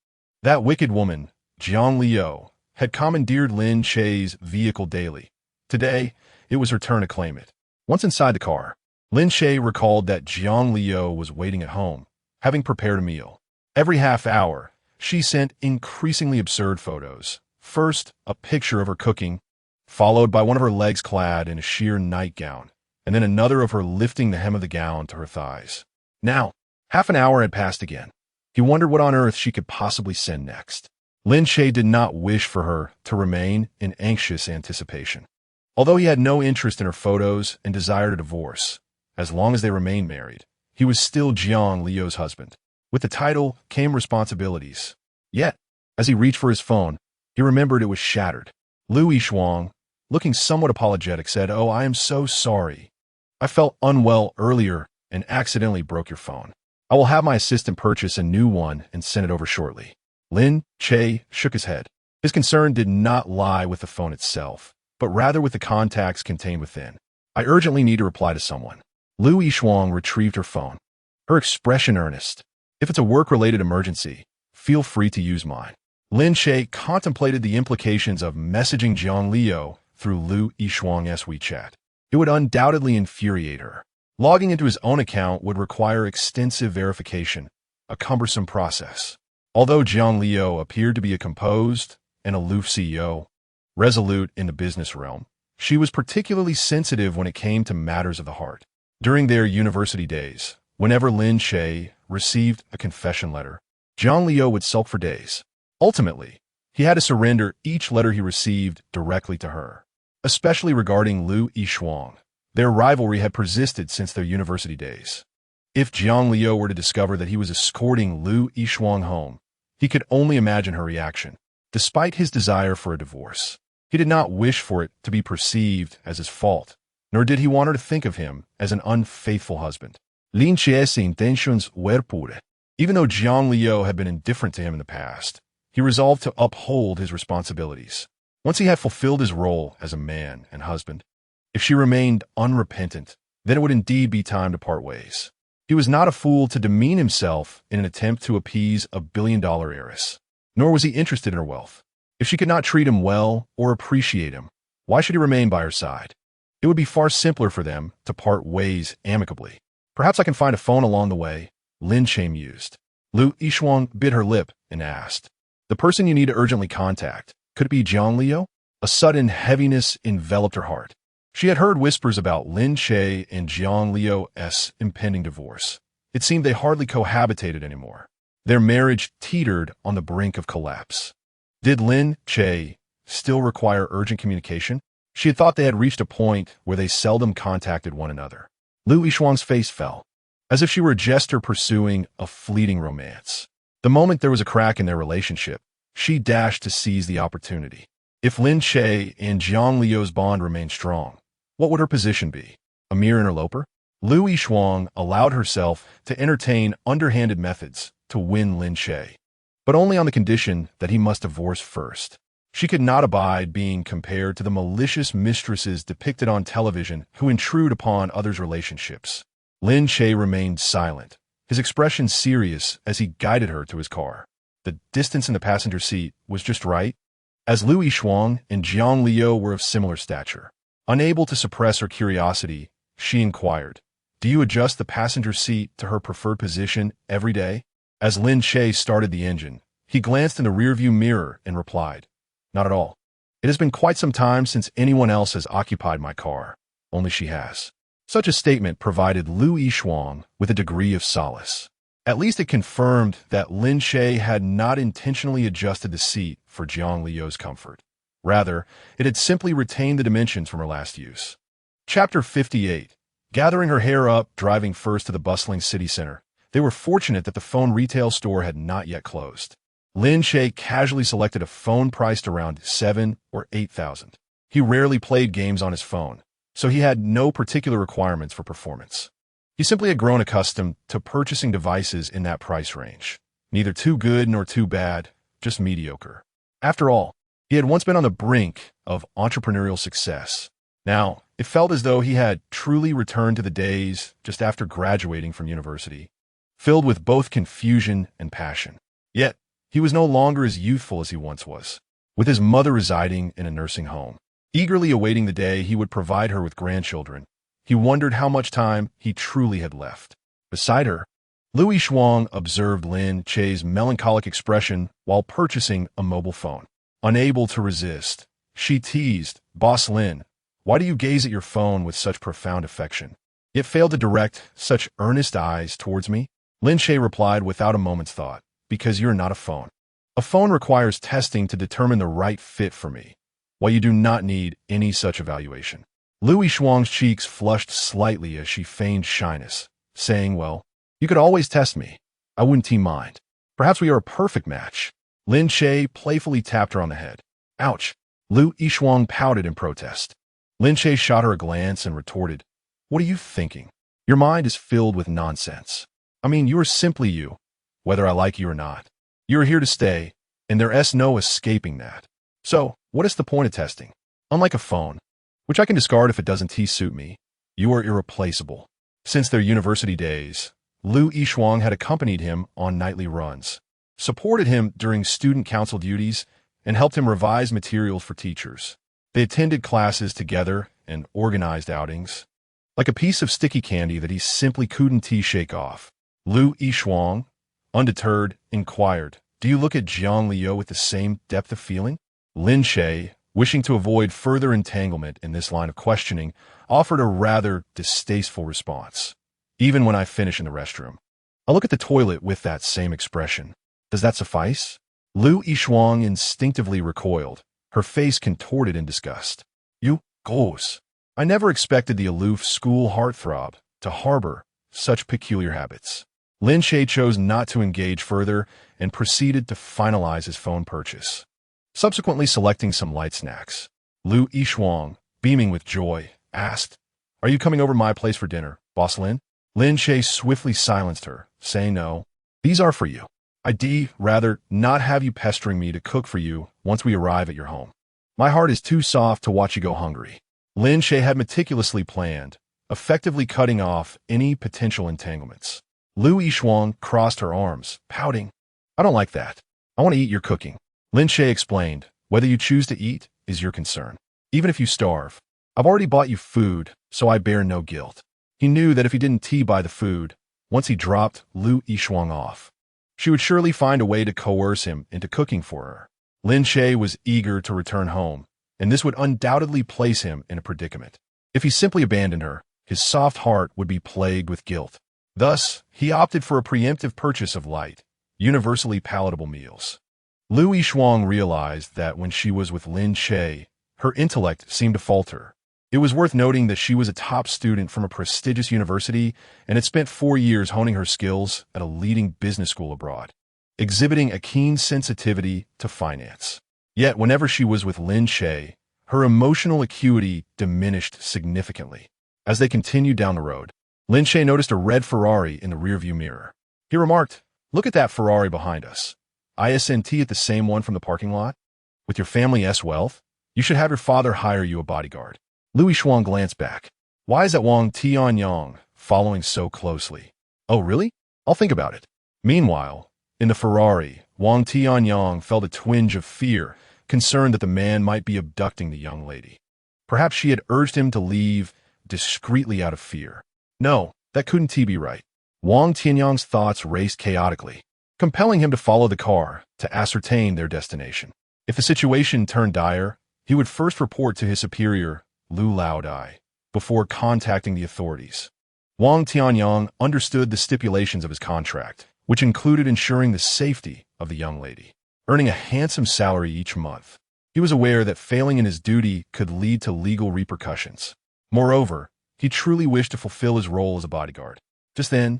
That wicked woman, Jiang Liu, had commandeered Lin Che's vehicle daily. Today, it was her turn to claim it. Once inside the car, Lin Che recalled that Jiang Liu was waiting at home, having prepared a meal. Every half hour, she sent increasingly absurd photos. First, a picture of her cooking, followed by one of her legs clad in a sheer nightgown, and then another of her lifting the hem of the gown to her thighs. Now, half an hour had passed again. He wondered what on earth she could possibly send next. Lin Che did not wish for her to remain in anxious anticipation. Although he had no interest in her photos and desired a divorce, as long as they remained married, he was still Jiang Liu's husband. With the title came responsibilities. Yet, as he reached for his phone, he remembered it was shattered. Lu Yishuang, looking somewhat apologetic, said, "Oh, I am so sorry. I felt unwell earlier and accidentally broke your phone. I will have my assistant purchase a new one and send it over shortly." Lin Che shook his head. His concern did not lie with the phone itself, but rather with the contacts contained within. "I urgently need to reply to someone." Lu Yishuang retrieved her phone, her expression earnest. "If it's a work-related emergency, feel free to use mine." Lin Che contemplated the implications of messaging Jiang Liu through Lu Yishuang's WeChat. It would undoubtedly infuriate her. Logging into his own account would require extensive verification, a cumbersome process. Although Jiang Liu appeared to be a composed and aloof CEO, resolute in the business realm, she was particularly sensitive when it came to matters of the heart. During their university days, whenever Lin Che received a confession letter, Jiang Liu would sulk for days. Ultimately, he had to surrender each letter he received directly to her. Especially regarding Lu Yishuang, their rivalry had persisted since their university days. If Jiang Liu were to discover that he was escorting Lu Yishuang home, he could only imagine her reaction. Despite his desire for a divorce, he did not wish for it to be perceived as his fault, nor did he want her to think of him as an unfaithful husband. Lin Che's intentions were pure. Even though Jiang Liu had been indifferent to him in the past, he resolved to uphold his responsibilities. Once he had fulfilled his role as a man and husband, if she remained unrepentant, then it would indeed be time to part ways. He was not a fool to demean himself in an attempt to appease a billion-dollar heiress, nor was he interested in her wealth. If she could not treat him well or appreciate him, why should he remain by her side? It would be far simpler for them to part ways amicably. "Perhaps I can find a phone along the way," Lin Che mused. Lu Yishuang bit her lip and asked, "The person you need to urgently contact, could it be Jiang Liu?" A sudden heaviness enveloped her heart. She had heard whispers about Lin Che and Jiang Liu's impending divorce. It seemed they hardly cohabitated anymore. Their marriage teetered on the brink of collapse. Did Lin Che still require urgent communication? She had thought they had reached a point where they seldom contacted one another. Lu Yishuang's face fell, as if she were a jester pursuing a fleeting romance. The moment there was a crack in their relationship, she dashed to seize the opportunity. If Lin Che and Jiang Liu's bond remained strong, what would her position be? A mere interloper? Lu Yishuang allowed herself to entertain underhanded methods to win Lin Che, but only on the condition that he must divorce first. She could not abide being compared to the malicious mistresses depicted on television who intrude upon others' relationships. Lin Che remained silent, his expression serious as he guided her to his car. The distance in the passenger seat was just right, as Lu Yishuang and Jiang Liu were of similar stature. Unable to suppress her curiosity, she inquired, "Do you adjust the passenger seat to her preferred position every day?" As Lin Che started the engine, he glanced in the rearview mirror and replied, "Not at all. It has been quite some time since anyone else has occupied my car. Only she has." Such a statement provided Lu Yishuang with a degree of solace. At least it confirmed that Lin Che had not intentionally adjusted the seat for Jiang Liu's comfort. Rather, it had simply retained the dimensions from her last use. Chapter 58. Gathering her hair up, driving first to the bustling city center, they were fortunate that the phone retail store had not yet closed. Lin Che casually selected a phone priced around $7,000 or $8,000. He rarely played games on his phone, so he had no particular requirements for performance. He simply had grown accustomed to purchasing devices in that price range. Neither too good nor too bad, just mediocre. After all, he had once been on the brink of entrepreneurial success. Now, it felt as though he had truly returned to the days just after graduating from university, filled with both confusion and passion. Yet, he was no longer as youthful as he once was, with his mother residing in a nursing home. Eagerly awaiting the day he would provide her with grandchildren, he wondered how much time he truly had left. Beside her, Lu Yishuang observed Lin Che's melancholic expression while purchasing a mobile phone. Unable to resist, she teased, "Boss Lin, why do you gaze at your phone with such profound affection, yet fail to direct such earnest eyes towards me?" Lin Che replied without a moment's thought, because you're not a phone. A phone requires testing to determine the right fit for me, while you do not need any such evaluation. Lu Yishuang's cheeks flushed slightly as she feigned shyness, saying, well, you could always test me. I wouldn't mind. Perhaps we are a perfect match. Lin Che playfully tapped her on the head. Ouch. Lu Yishuang pouted in protest. Lin Che shot her a glance and retorted, what are you thinking? Your mind is filled with nonsense. I mean, you are simply you, whether I like you or not. You are here to stay, and there's no escaping that. So, what is the point of testing? Unlike a phone, which I can discard if it doesn't suit me, you are irreplaceable. Since their university days, Lu Yishuang had accompanied him on nightly runs, supported him during student council duties, and helped him revise materials for teachers. They attended classes together and organized outings, like a piece of sticky candy that he simply couldn't shake off. Lu Yishuang, undeterred, inquired, do you look at Jiang Liu with the same depth of feeling? Lin Che, wishing to avoid further entanglement in this line of questioning, offered a rather distasteful response. Even when I finish in the restroom, I look at the toilet with that same expression. Does that suffice? Lu Yishuang instinctively recoiled, her face contorted in disgust. You, goes. I never expected the aloof school heartthrob to harbor such peculiar habits. Lin Che chose not to engage further and proceeded to finalize his phone purchase. Subsequently selecting some light snacks, Lu Yishuang, beaming with joy, asked, are you coming over my place for dinner, Boss Lin? Lin Che swiftly silenced her, saying no. These are for you. I'd rather not have you pestering me to cook for you once we arrive at your home. My heart is too soft to watch you go hungry. Lin Che had meticulously planned, effectively cutting off any potential entanglements. Lu Yishuang crossed her arms, pouting. I don't like that. I want to eat your cooking. Lin Che explained, whether you choose to eat is your concern. Even if you starve. I've already bought you food, so I bear no guilt. He knew that if he didn't buy the food, once he dropped Lu Yishuang off, she would surely find a way to coerce him into cooking for her. Lin Che was eager to return home, and this would undoubtedly place him in a predicament. If he simply abandoned her, his soft heart would be plagued with guilt. Thus, he opted for a preemptive purchase of light, universally palatable meals. Lu Yishuang realized that when she was with Lin Che, her intellect seemed to falter. It was worth noting that she was a top student from a prestigious university and had spent 4 years honing her skills at a leading business school abroad, exhibiting a keen sensitivity to finance. Yet, whenever she was with Lin Che, her emotional acuity diminished significantly. As they continued down the road, Lin Che noticed a red Ferrari in the rearview mirror. He remarked, look at that Ferrari behind us. Isn't it the same one from the parking lot? With your family's wealth, you should have your father hire you a bodyguard. Lu Yishuang glanced back. Why is that Wang Tianyang following so closely? Oh, really? I'll think about it. Meanwhile, in the Ferrari, Wang Tianyang felt a twinge of fear, concerned that the man might be abducting the young lady. Perhaps she had urged him to leave discreetly out of fear. No, that couldn't be right. Wang Tianyang's thoughts raced chaotically, compelling him to follow the car to ascertain their destination. If the situation turned dire, he would first report to his superior, Lu Laodai, before contacting the authorities. Wang Tianyang understood the stipulations of his contract, which included ensuring the safety of the young lady, earning a handsome salary each month. He was aware that failing in his duty could lead to legal repercussions. Moreover, he truly wished to fulfill his role as a bodyguard. Just then,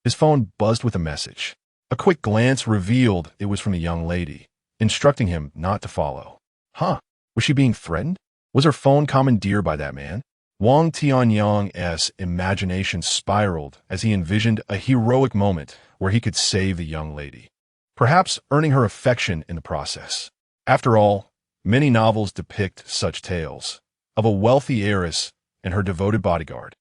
his phone buzzed with a message. A quick glance revealed it was from the young lady, instructing him not to follow. Huh? Was she being threatened? Was her phone commandeered by that man? Wang Tianyang's imagination spiraled as he envisioned a heroic moment where he could save the young lady, perhaps earning her affection in the process. After all, many novels depict such tales of a wealthy heiress and her devoted bodyguard.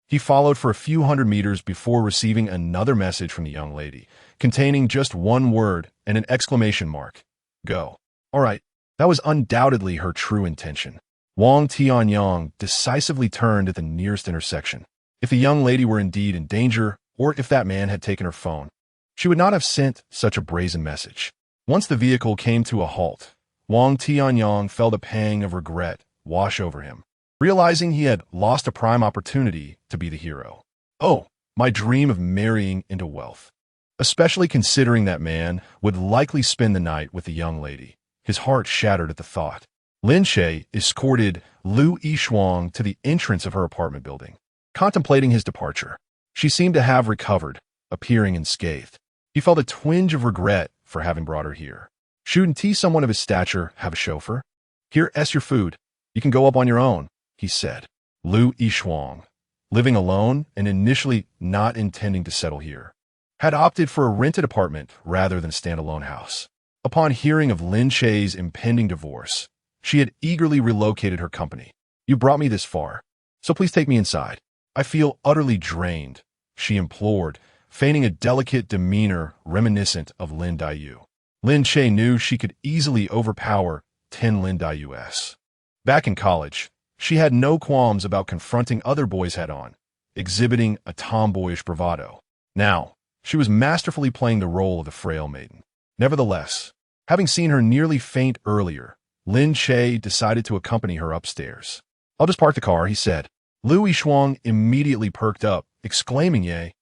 He followed for a few hundred meters before receiving another message from the young lady, containing just one word and an exclamation mark. Go. All right, that was undoubtedly her true intention. Wang Tianyang decisively turned at the nearest intersection. If the young lady were indeed in danger, or if that man had taken her phone, she would not have sent such a brazen message. Once the vehicle came to a halt, Wang Tianyang felt a pang of regret wash over him, realizing he had lost a prime opportunity to be the hero. Oh, My dream of marrying into wealth. Especially considering that man would likely spend the night with the young lady. His heart shattered at the thought. Lin Che escorted Lu Yishuang to the entrance of her apartment building. Contemplating his departure, she seemed to have recovered, appearing unscathed. He felt a twinge of regret for having brought her here. Shouldn't he, someone of his stature, have a chauffeur? Here, your food. You can go up on your own, he said. Lu Yishuang, living alone and initially not intending to settle here, had opted for a rented apartment rather than a standalone house. Upon hearing of Lin Che's impending divorce, she had eagerly relocated her company. You brought me this far, so please take me inside. I feel utterly drained, she implored, feigning a delicate demeanor reminiscent of Lin Dayu. Lin Che knew she could easily overpower 10 Lin Dayus. Back in college, she had no qualms about confronting other boys head-on, exhibiting a tomboyish bravado. Now, she was masterfully playing the role of the frail maiden. Nevertheless, having seen her nearly faint earlier, Lin Che decided to accompany her upstairs. I'll just park the car, he said. Lu Yishuang immediately perked up, exclaiming, Yay.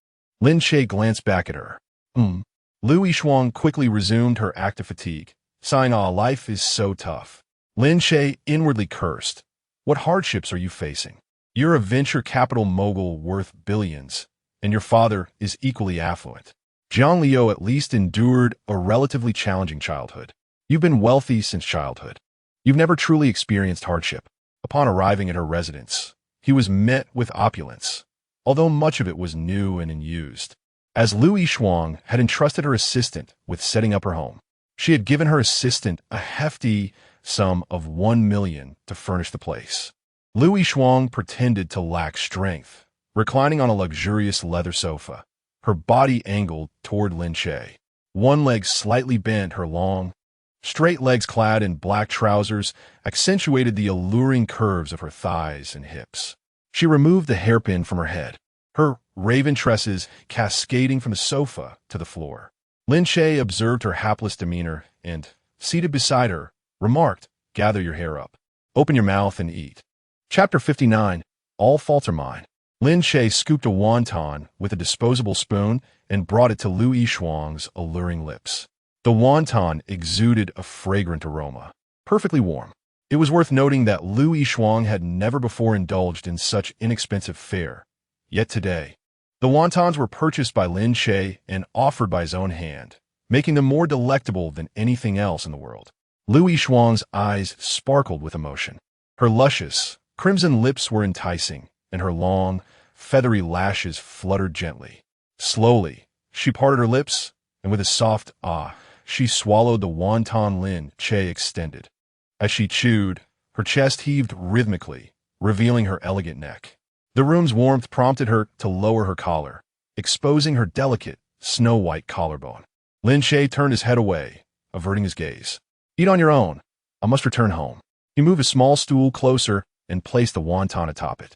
Lin Che glanced back at her. Lu Yishuang quickly resumed her active fatigue, sighing, life is so tough. Lin Che inwardly cursed. What hardships are you facing? You're a venture capital mogul worth billions, and your father is equally affluent. Jiang Liu at least endured a relatively challenging childhood. You've been wealthy since childhood. You've never truly experienced hardship. Upon arriving at her residence, he was met with opulence, although much of it was new and unused. As Lu Yishuang had entrusted her assistant with setting up her home, she had given her assistant a hefty sum of 1 million to furnish the place. Lu Yishuang pretended to lack strength, reclining on a luxurious leather sofa, her body angled toward Lin Che. One leg slightly bent, her long, straight legs clad in black trousers accentuated the alluring curves of her thighs and hips. She removed the hairpin from her head, her raven tresses cascading from the sofa to the floor. Lin Che observed her hapless demeanor and, seated beside her, remarked, Gather your hair up. Open your mouth and eat. Chapter 59. All faults are mine. Lin Che scooped a wonton with a disposable spoon and brought it to Lu Yishuang's alluring lips. The wonton exuded a fragrant aroma, perfectly warm. It was worth noting that Lu Yishuang had never before indulged in such inexpensive fare. Yet today, the wontons were purchased by Lin Che and offered by his own hand, making them more delectable than anything else in the world. Lu Yishuang's eyes sparkled with emotion. Her luscious, crimson lips were enticing, and her long, feathery lashes fluttered gently. Slowly, she parted her lips, and with a soft she swallowed the wonton Lin Che extended. As she chewed, her chest heaved rhythmically, revealing her elegant neck. The room's warmth prompted her to lower her collar, exposing her delicate, snow-white collarbone. Lin Che turned his head away, averting his gaze. Eat on your own. I must return home. He moved a small stool closer and placed the wonton atop it.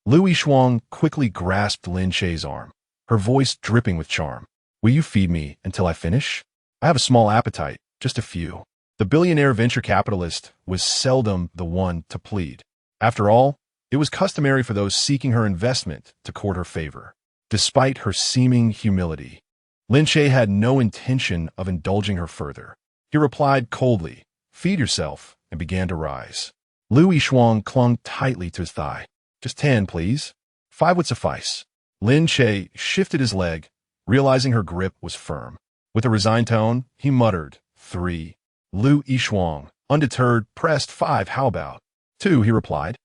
Lu Yishuang quickly grasped Lin Che's arm, her voice dripping with charm. Will you feed me until I finish? I have a small appetite, just a few. The billionaire venture capitalist was seldom the one to plead. After all, it was customary for those seeking her investment to court her favor. Despite her seeming humility, Lin Che had no intention of indulging her further. He replied coldly, Feed yourself, and began to rise. Lu Yishuang clung tightly to his thigh. Just 10, please. 5 would suffice. Lin Che shifted his leg, realizing her grip was firm. With a resigned tone, he muttered, 3. Lu Yishuang, undeterred, pressed 5. How about 2? He replied,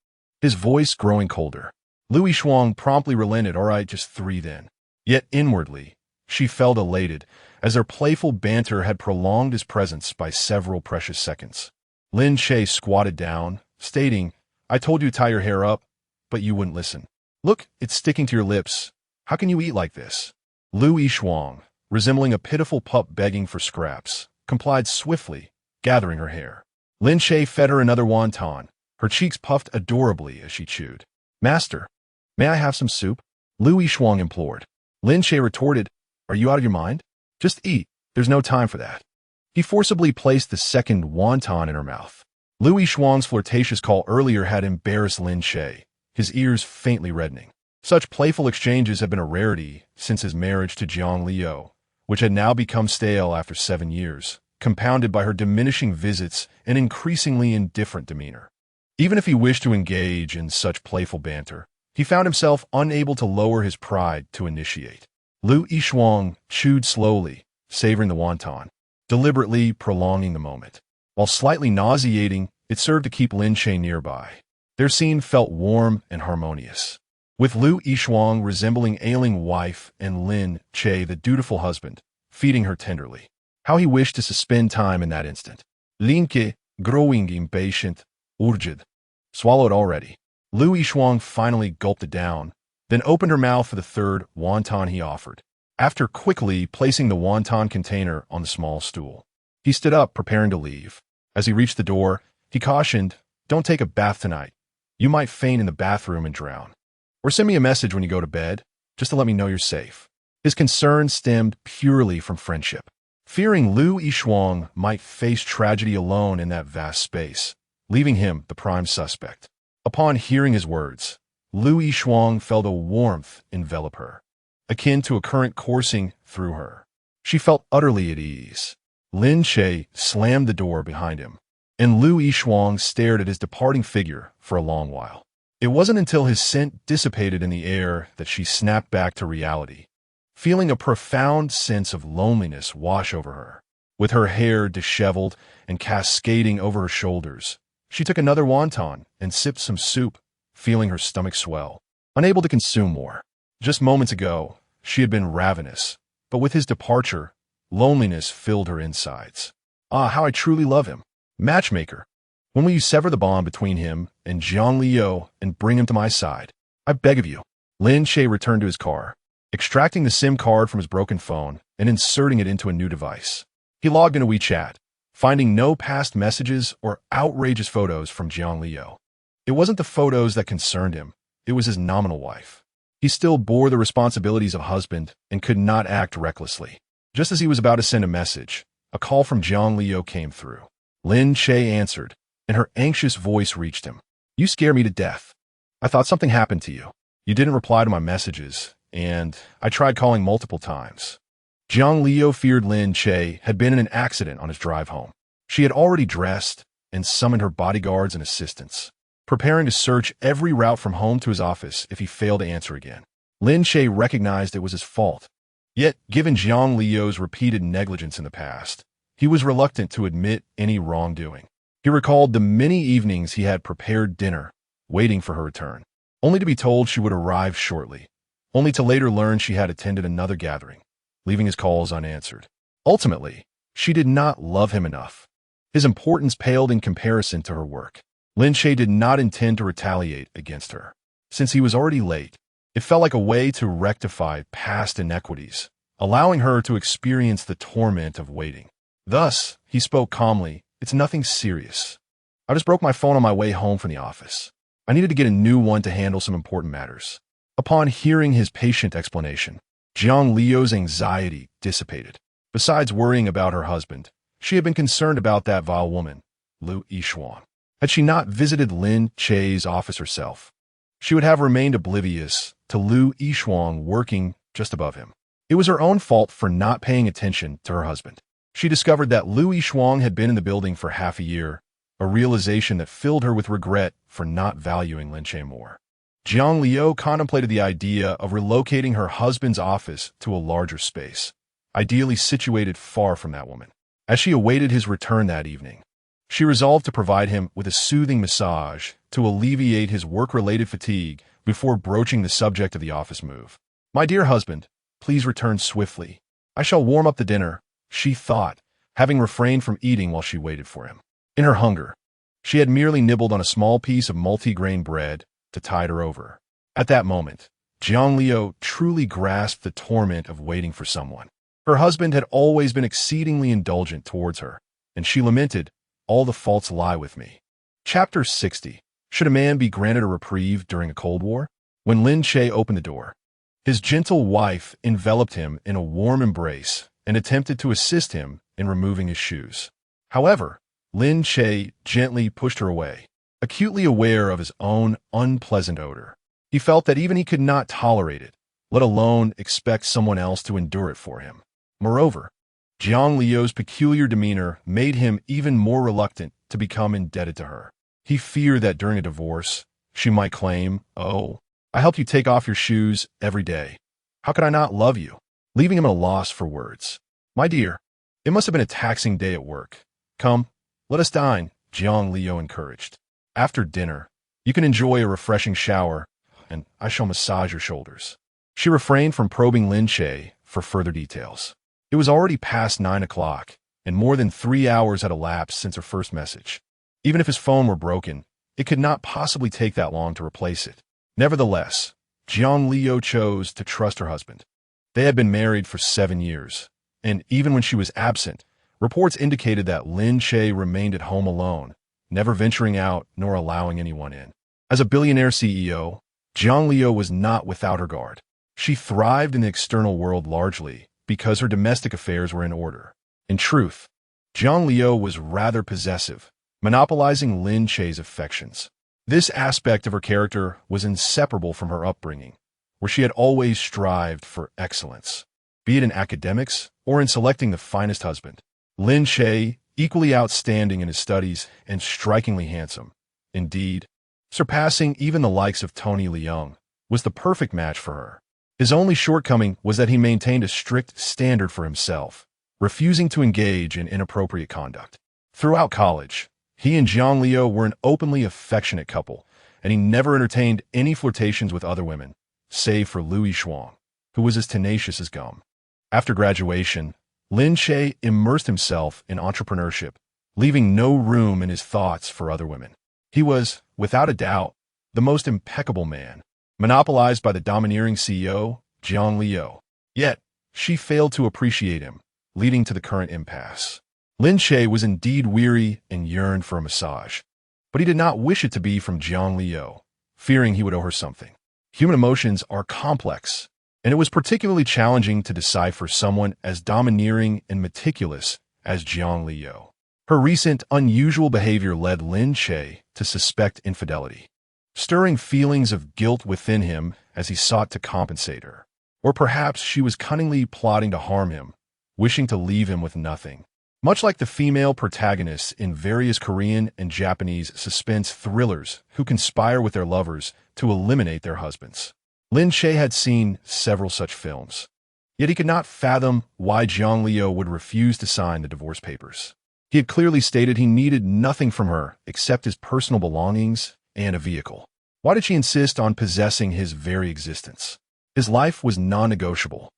his voice growing colder. Lu Yishuang promptly relented. All right, just 3 then. Yet inwardly, she felt elated, as their playful banter had prolonged his presence by several precious seconds. Lin Che squatted down, stating, I told you to tie your hair up, but you wouldn't listen. Look, it's sticking to your lips. How can you eat like this? Lu Yishuang, resembling a pitiful pup begging for scraps, complied swiftly, gathering her hair. Lin Che fed her another wonton. Her cheeks puffed adorably as she chewed. Master, may I have some soup? Lu Yishuang implored. Lin Che retorted, Are you out of your mind? Just eat. There's no time for that. He forcibly placed the second wonton in her mouth. Lu Yishuang's flirtatious call earlier had embarrassed Lin Che, his ears faintly reddening. Such playful exchanges had been a rarity since his marriage to Jiang Liu, which had now become stale after 7 years, compounded by her diminishing visits and increasingly indifferent demeanor. Even if he wished to engage in such playful banter, he found himself unable to lower his pride to initiate. Lu Yishuang chewed slowly, savoring the wonton, deliberately prolonging the moment. While slightly nauseating, it served to keep Lin Che nearby. Their scene felt warm and harmonious, with Lu Yishuang resembling ailing wife and Lin Che the dutiful husband, feeding her tenderly. How he wished to suspend time in that instant. Lin Che, growing impatient, urged. Swallowed already. Lu Yishuang finally gulped it down, then opened her mouth for the third wonton he offered. After quickly placing the wonton container on the small stool, he stood up, preparing to leave. As he reached the door, he cautioned, "Don't take a bath tonight. You might faint in the bathroom and drown. Or send me a message when you go to bed, just to let me know you're safe." His concern stemmed purely from friendship. Fearing Lu Yishuang might face tragedy alone in that vast space, leaving him the prime suspect. Upon hearing his words, Lu Yishuang felt a warmth envelop her, akin to a current coursing through her. She felt utterly at ease. Lin Che slammed the door behind him, and Lu Yishuang stared at his departing figure for a long while. It wasn't until his scent dissipated in the air that she snapped back to reality, feeling a profound sense of loneliness wash over her. With her hair disheveled and cascading over her shoulders, she took another wonton and sipped some soup, feeling her stomach swell, unable to consume more. Just moments ago, she had been ravenous, but with his departure, loneliness filled her insides. Ah, how I truly love him. Matchmaker, when will you sever the bond between him and Jiang Liu and bring him to my side? I beg of you. Lin Che returned to his car, extracting the SIM card from his broken phone and inserting it into a new device. He logged into WeChat, finding no past messages or outrageous photos from Jiang Liu. It wasn't the photos that concerned him, it was his nominal wife. He still bore the responsibilities of husband and could not act recklessly. Just as he was about to send a message, a call from Jiang Liu came through. Lin Che answered, and her anxious voice reached him. "You scare me to death. I thought something happened to you. You didn't reply to my messages, and I tried calling multiple times." Jiang Liu feared Lin Che had been in an accident on his drive home. She had already dressed and summoned her bodyguards and assistants, preparing to search every route from home to his office if he failed to answer again. Lin Che recognized it was his fault. Yet, given Jiang Liu's repeated negligence in the past, he was reluctant to admit any wrongdoing. He recalled the many evenings he had prepared dinner, waiting for her return, only to be told she would arrive shortly, only to later learn she had attended another gathering, leaving his calls unanswered. Ultimately, she did not love him enough. His importance paled in comparison to her work. Lin Che did not intend to retaliate against her. Since he was already late, it felt like a way to rectify past inequities, allowing her to experience the torment of waiting. Thus, he spoke calmly, "It's nothing serious. I just broke my phone on my way home from the office. I needed to get a new one to handle some important matters." Upon hearing his patient explanation, Jiang Liu's anxiety dissipated. Besides worrying about her husband, she had been concerned about that vile woman, Lu Yishuang. Had she not visited Lin Che's office herself, she would have remained oblivious to Lu Yishuang working just above him. It was her own fault for not paying attention to her husband. She discovered that Lu Yishuang had been in the building for half a year, a realization that filled her with regret for not valuing Lin Che more. Jiang Liu contemplated the idea of relocating her husband's office to a larger space, ideally situated far from that woman. As she awaited his return that evening, she resolved to provide him with a soothing massage to alleviate his work-related fatigue before broaching the subject of the office move. "My dear husband, please return swiftly. I shall warm up the dinner," she thought, having refrained from eating while she waited for him. In her hunger, she had merely nibbled on a small piece of multigrain bread to tide her over. At that moment, Jiang Liu truly grasped the torment of waiting for someone. Her husband had always been exceedingly indulgent towards her, and she lamented, "All the faults lie with me." Chapter 60. Should a man be granted a reprieve during a Cold War? When Lin Che opened the door, his gentle wife enveloped him in a warm embrace and attempted to assist him in removing his shoes. However, Lin Che gently pushed her away, acutely aware of his own unpleasant odor. He felt that even he could not tolerate it, let alone expect someone else to endure it for him. Moreover, Jiang Liu's peculiar demeanor made him even more reluctant to become indebted to her. He feared that during a divorce, she might claim, "Oh, I help you take off your shoes every day. How could I not love you?" Leaving him at a loss for words. "My dear, it must have been a taxing day at work. Come, let us dine," Jiang Liu encouraged. "After dinner, you can enjoy a refreshing shower, and I shall massage your shoulders." She refrained from probing Lin Che for further details. It was already past 9 o'clock, and more than 3 hours had elapsed since her first message. Even if his phone were broken, it could not possibly take that long to replace it. Nevertheless, Jiang Liu chose to trust her husband. They had been married for 7 years, and even when she was absent, reports indicated that Lin Che remained at home alone, never venturing out nor allowing anyone in. As a billionaire CEO, Jiang Liu was not without her guard. She thrived in the external world largely because her domestic affairs were in order. In truth, Jiang Liu was rather possessive, monopolizing Lin Che's affections. This aspect of her character was inseparable from her upbringing, where she had always strived for excellence, be it in academics or in selecting the finest husband. Lin Che, equally outstanding in his studies and strikingly handsome, indeed, surpassing even the likes of Tony Leung, was the perfect match for her. His only shortcoming was that he maintained a strict standard for himself, refusing to engage in inappropriate conduct. Throughout college, he and Jiang Liu were an openly affectionate couple, and he never entertained any flirtations with other women, save for Louis Shuang, who was as tenacious as gum. After graduation, Lin Che immersed himself in entrepreneurship, leaving no room in his thoughts for other women. He was, without a doubt, the most impeccable man, monopolized by the domineering CEO, Jiang Liu. Yet, she failed to appreciate him, leading to the current impasse. Lin Che was indeed weary and yearned for a massage, but he did not wish it to be from Jiang Liu, fearing he would owe her something. Human emotions are complex, and it was particularly challenging to decipher someone as domineering and meticulous as Jiang Liu. Her recent, unusual behavior led Lin Che to suspect infidelity, stirring feelings of guilt within him as he sought to compensate her. Or perhaps she was cunningly plotting to harm him, wishing to leave him with nothing. Much like the female protagonists in various Korean and Japanese suspense thrillers who conspire with their lovers to eliminate their husbands. Lin Che had seen several such films, yet he could not fathom why Jiang Liu would refuse to sign the divorce papers. He had clearly stated he needed nothing from her except his personal belongings and a vehicle. Why did she insist on possessing his very existence? His life was non-negotiable,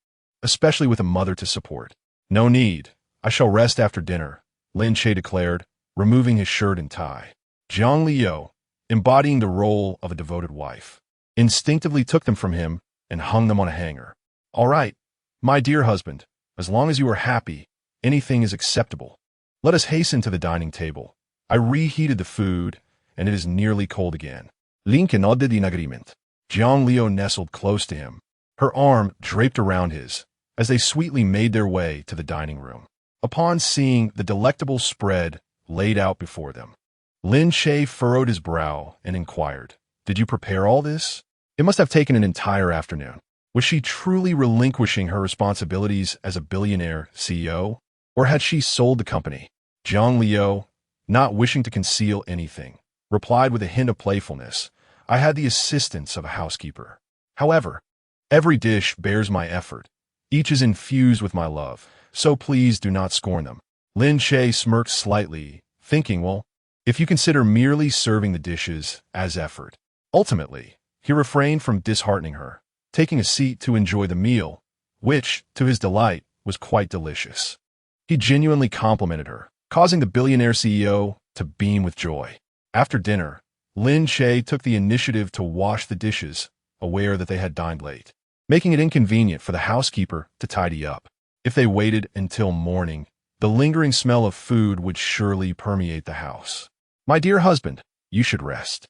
especially with a mother to support. "No need. I shall rest after dinner," Lin Che declared, removing his shirt and tie. Jiang Liu, embodying the role of a devoted wife, instinctively took them from him and hung them on a hanger. "All right, my dear husband, as long as you are happy, anything is acceptable. Let us hasten to the dining table. I reheated the food, and it is nearly cold again." Lin Che nodded in agreement. Jiang Liu nestled close to him, her arm draped around his, as they sweetly made their way to the dining room. Upon seeing the delectable spread laid out before them, Lin Che furrowed his brow and inquired, "Did you prepare all this?" It must have taken an entire afternoon. Was she truly relinquishing her responsibilities as a billionaire CEO? Or had she sold the company? Jiang Liu, not wishing to conceal anything, replied with a hint of playfulness, "I had the assistance of a housekeeper. However, every dish bears my effort. Each is infused with my love, so please do not scorn them." Lin Che smirked slightly, thinking, well, if you consider merely serving the dishes as effort. Ultimately, he refrained from disheartening her, taking a seat to enjoy the meal, which, to his delight, was quite delicious. He genuinely complimented her, causing the billionaire CEO to beam with joy. After dinner, Lin Che took the initiative to wash the dishes, aware that they had dined late, making it inconvenient for the housekeeper to tidy up. If they waited until morning, the lingering smell of food would surely permeate the house. "My dear husband, you should rest.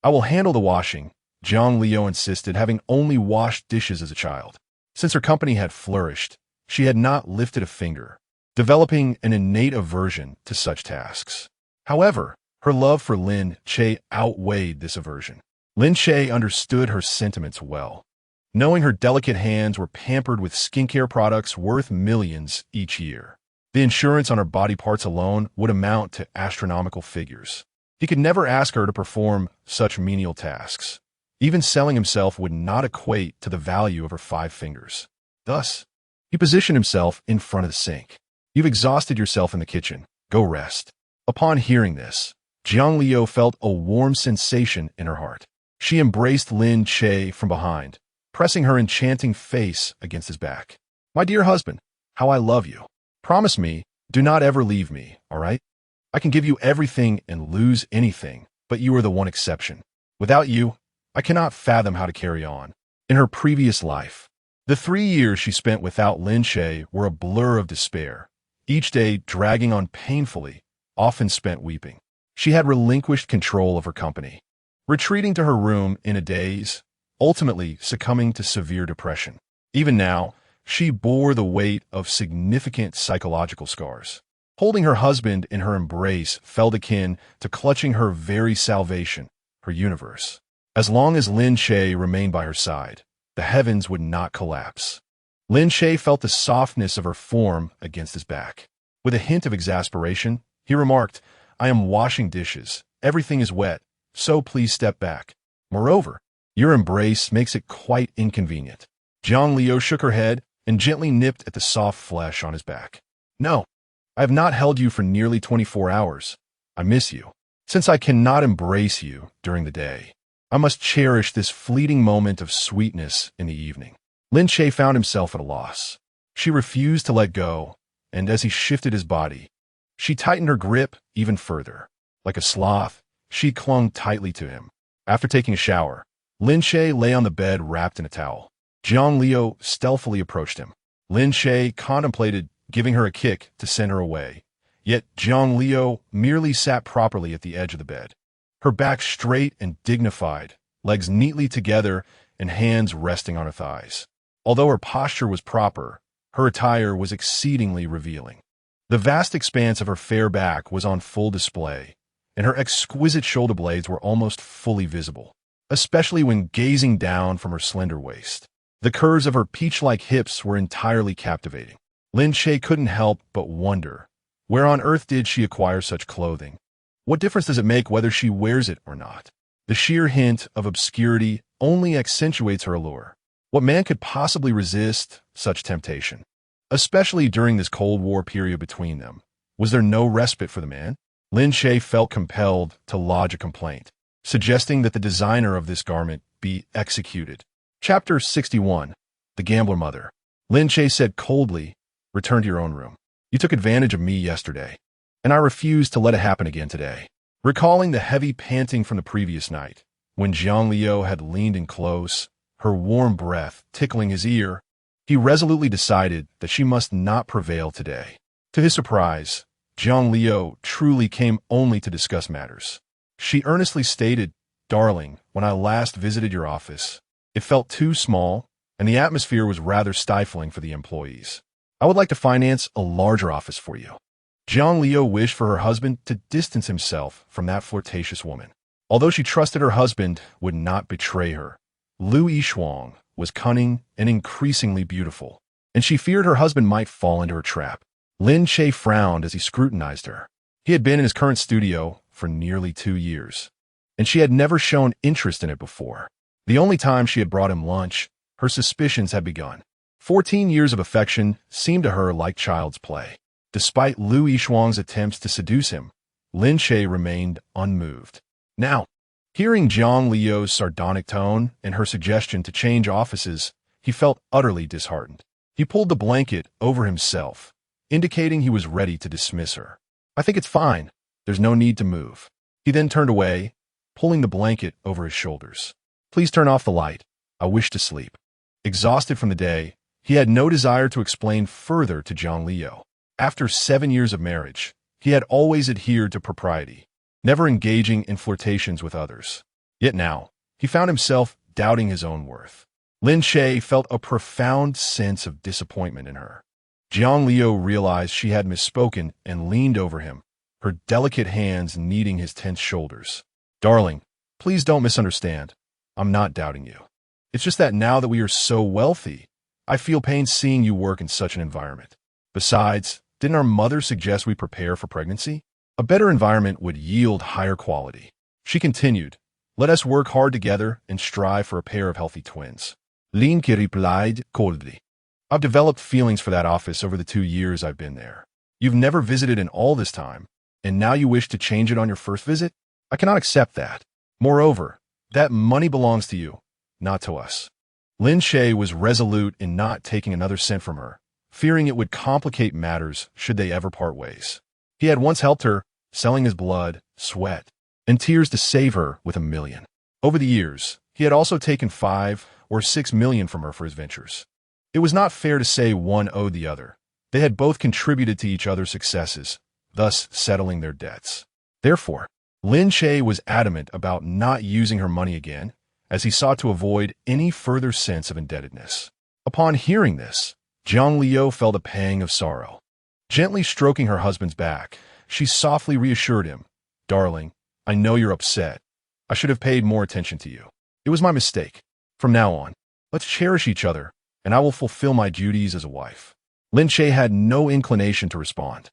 I will handle the washing," Jiang Liu insisted, having only washed dishes as a child. Since her company had flourished, she had not lifted a finger, developing an innate aversion to such tasks. However, her love for Lin Che outweighed this aversion. Lin Che understood her sentiments well, knowing her delicate hands were pampered with skincare products worth millions each year. The insurance on her body parts alone would amount to astronomical figures. He could never ask her to perform such menial tasks. Even selling himself would not equate to the value of her 5 fingers. Thus, he positioned himself in front of the sink. You've exhausted yourself in the kitchen. Go rest. Upon hearing this, Jiang Liu felt a warm sensation in her heart. She embraced Lin Che from behind, pressing her enchanting face against his back. My dear husband, how I love you. Promise me, do not ever leave me, all right? I can give you everything and lose anything, but you are the one exception. Without you, I cannot fathom how to carry on. In her previous life, the 3 years she spent without Lin Che were a blur of despair, each day dragging on painfully, often spent weeping. She had relinquished control of her company, retreating to her room in a daze, ultimately succumbing to severe depression. Even now, she bore the weight of significant psychological scars. Holding her husband in her embrace felt akin to clutching her very salvation, her universe. As long as Lin Che remained by her side, the heavens would not collapse. Lin Che felt the softness of her form against his back. With a hint of exasperation, he remarked, I am washing dishes. Everything is wet, so please step back. Moreover, your embrace makes it quite inconvenient. Jiang Liu shook her head and gently nipped at the soft flesh on his back. No, I have not held you for nearly 24 hours. I miss you. Since I cannot embrace you during the day, I must cherish this fleeting moment of sweetness in the evening. Lin Che found himself at a loss. She refused to let go, and as he shifted his body, she tightened her grip even further. Like a sloth, she clung tightly to him. After taking a shower, Lin Che lay on the bed wrapped in a towel. Jiang Liu stealthily approached him. Lin Che contemplated giving her a kick to send her away, yet Jiang Liu merely sat properly at the edge of the bed, her back straight and dignified, legs neatly together and hands resting on her thighs. Although her posture was proper, her attire was exceedingly revealing. The vast expanse of her fair back was on full display, and her exquisite shoulder blades were almost fully visible, especially when gazing down from her slender waist. The curves of her peach-like hips were entirely captivating. Lin Che couldn't help but wonder, where on earth did she acquire such clothing? What difference does it make whether she wears it or not? The sheer hint of obscurity only accentuates her allure. What man could possibly resist such temptation? Especially during this Cold War period between them. Was there no respite for the man? Lin Che felt compelled to lodge a complaint, suggesting that the designer of this garment be executed. Chapter 61. The Gambler Mother. Lin Che said coldly, return to your own room. You took advantage of me yesterday, and I refuse to let it happen again today. Recalling the heavy panting from the previous night, when Jiang Liu had leaned in close, her warm breath tickling his ear, he resolutely decided that she must not prevail today. To his surprise, Jiang Liu truly came only to discuss matters. She earnestly stated, Darling, when I last visited your office, it felt too small, and the atmosphere was rather stifling for the employees. I would like to finance a larger office for you. Jiang Liu wished for her husband to distance himself from that flirtatious woman. Although she trusted her husband would not betray her, Lu Yishuang was cunning and increasingly beautiful, and she feared her husband might fall into her trap. Lin Che frowned as he scrutinized her. He had been in his current studio for nearly 2 years, and she had never shown interest in it before. The only time she had brought him lunch, her suspicions had begun. 14 years of affection seemed to her like child's play. Despite Lu Yishuang's attempts to seduce him, Lin Che remained unmoved. Now, hearing Jiang Liu's sardonic tone and her suggestion to change offices, he felt utterly disheartened. He pulled the blanket over himself, indicating he was ready to dismiss her. I think it's fine. There's no need to move. He then turned away, pulling the blanket over his shoulders. Please turn off the light. I wish to sleep. Exhausted from the day, he had no desire to explain further to Jiang Liu. After 7 years of marriage, he had always adhered to propriety, never engaging in flirtations with others. Yet now, he found himself doubting his own worth. Lin Che felt a profound sense of disappointment in her. Jiang Liu realized she had misspoken and leaned over him, her delicate hands kneading his tense shoulders. Darling, please don't misunderstand. I'm not doubting you. It's just that now that we are so wealthy, I feel pain seeing you work in such an environment. Besides, didn't our mother suggest we prepare for pregnancy? A better environment would yield higher quality. She continued, let us work hard together and strive for a pair of healthy twins. Lin Che replied coldly. I've developed feelings for that office over the 2 years I've been there. You've never visited in all this time, and now you wish to change it on your first visit? I cannot accept that. Moreover, that money belongs to you, not to us. Lin Che was resolute in not taking another cent from her, fearing it would complicate matters should they ever part ways. He had once helped her, selling his blood, sweat, and tears to save her with $1 million. Over the years, he had also taken $5 or $6 million from her for his ventures. It was not fair to say one owed the other. They had both contributed to each other's successes, thus settling their debts. Therefore, Lin Che was adamant about not using her money again, as he sought to avoid any further sense of indebtedness. Upon hearing this, Jiang Liu felt a pang of sorrow. Gently stroking her husband's back, she softly reassured him, Darling, I know you're upset. I should have paid more attention to you. It was my mistake. From now on, let's cherish each other, and I will fulfill my duties as a wife. Lin Che had no inclination to respond.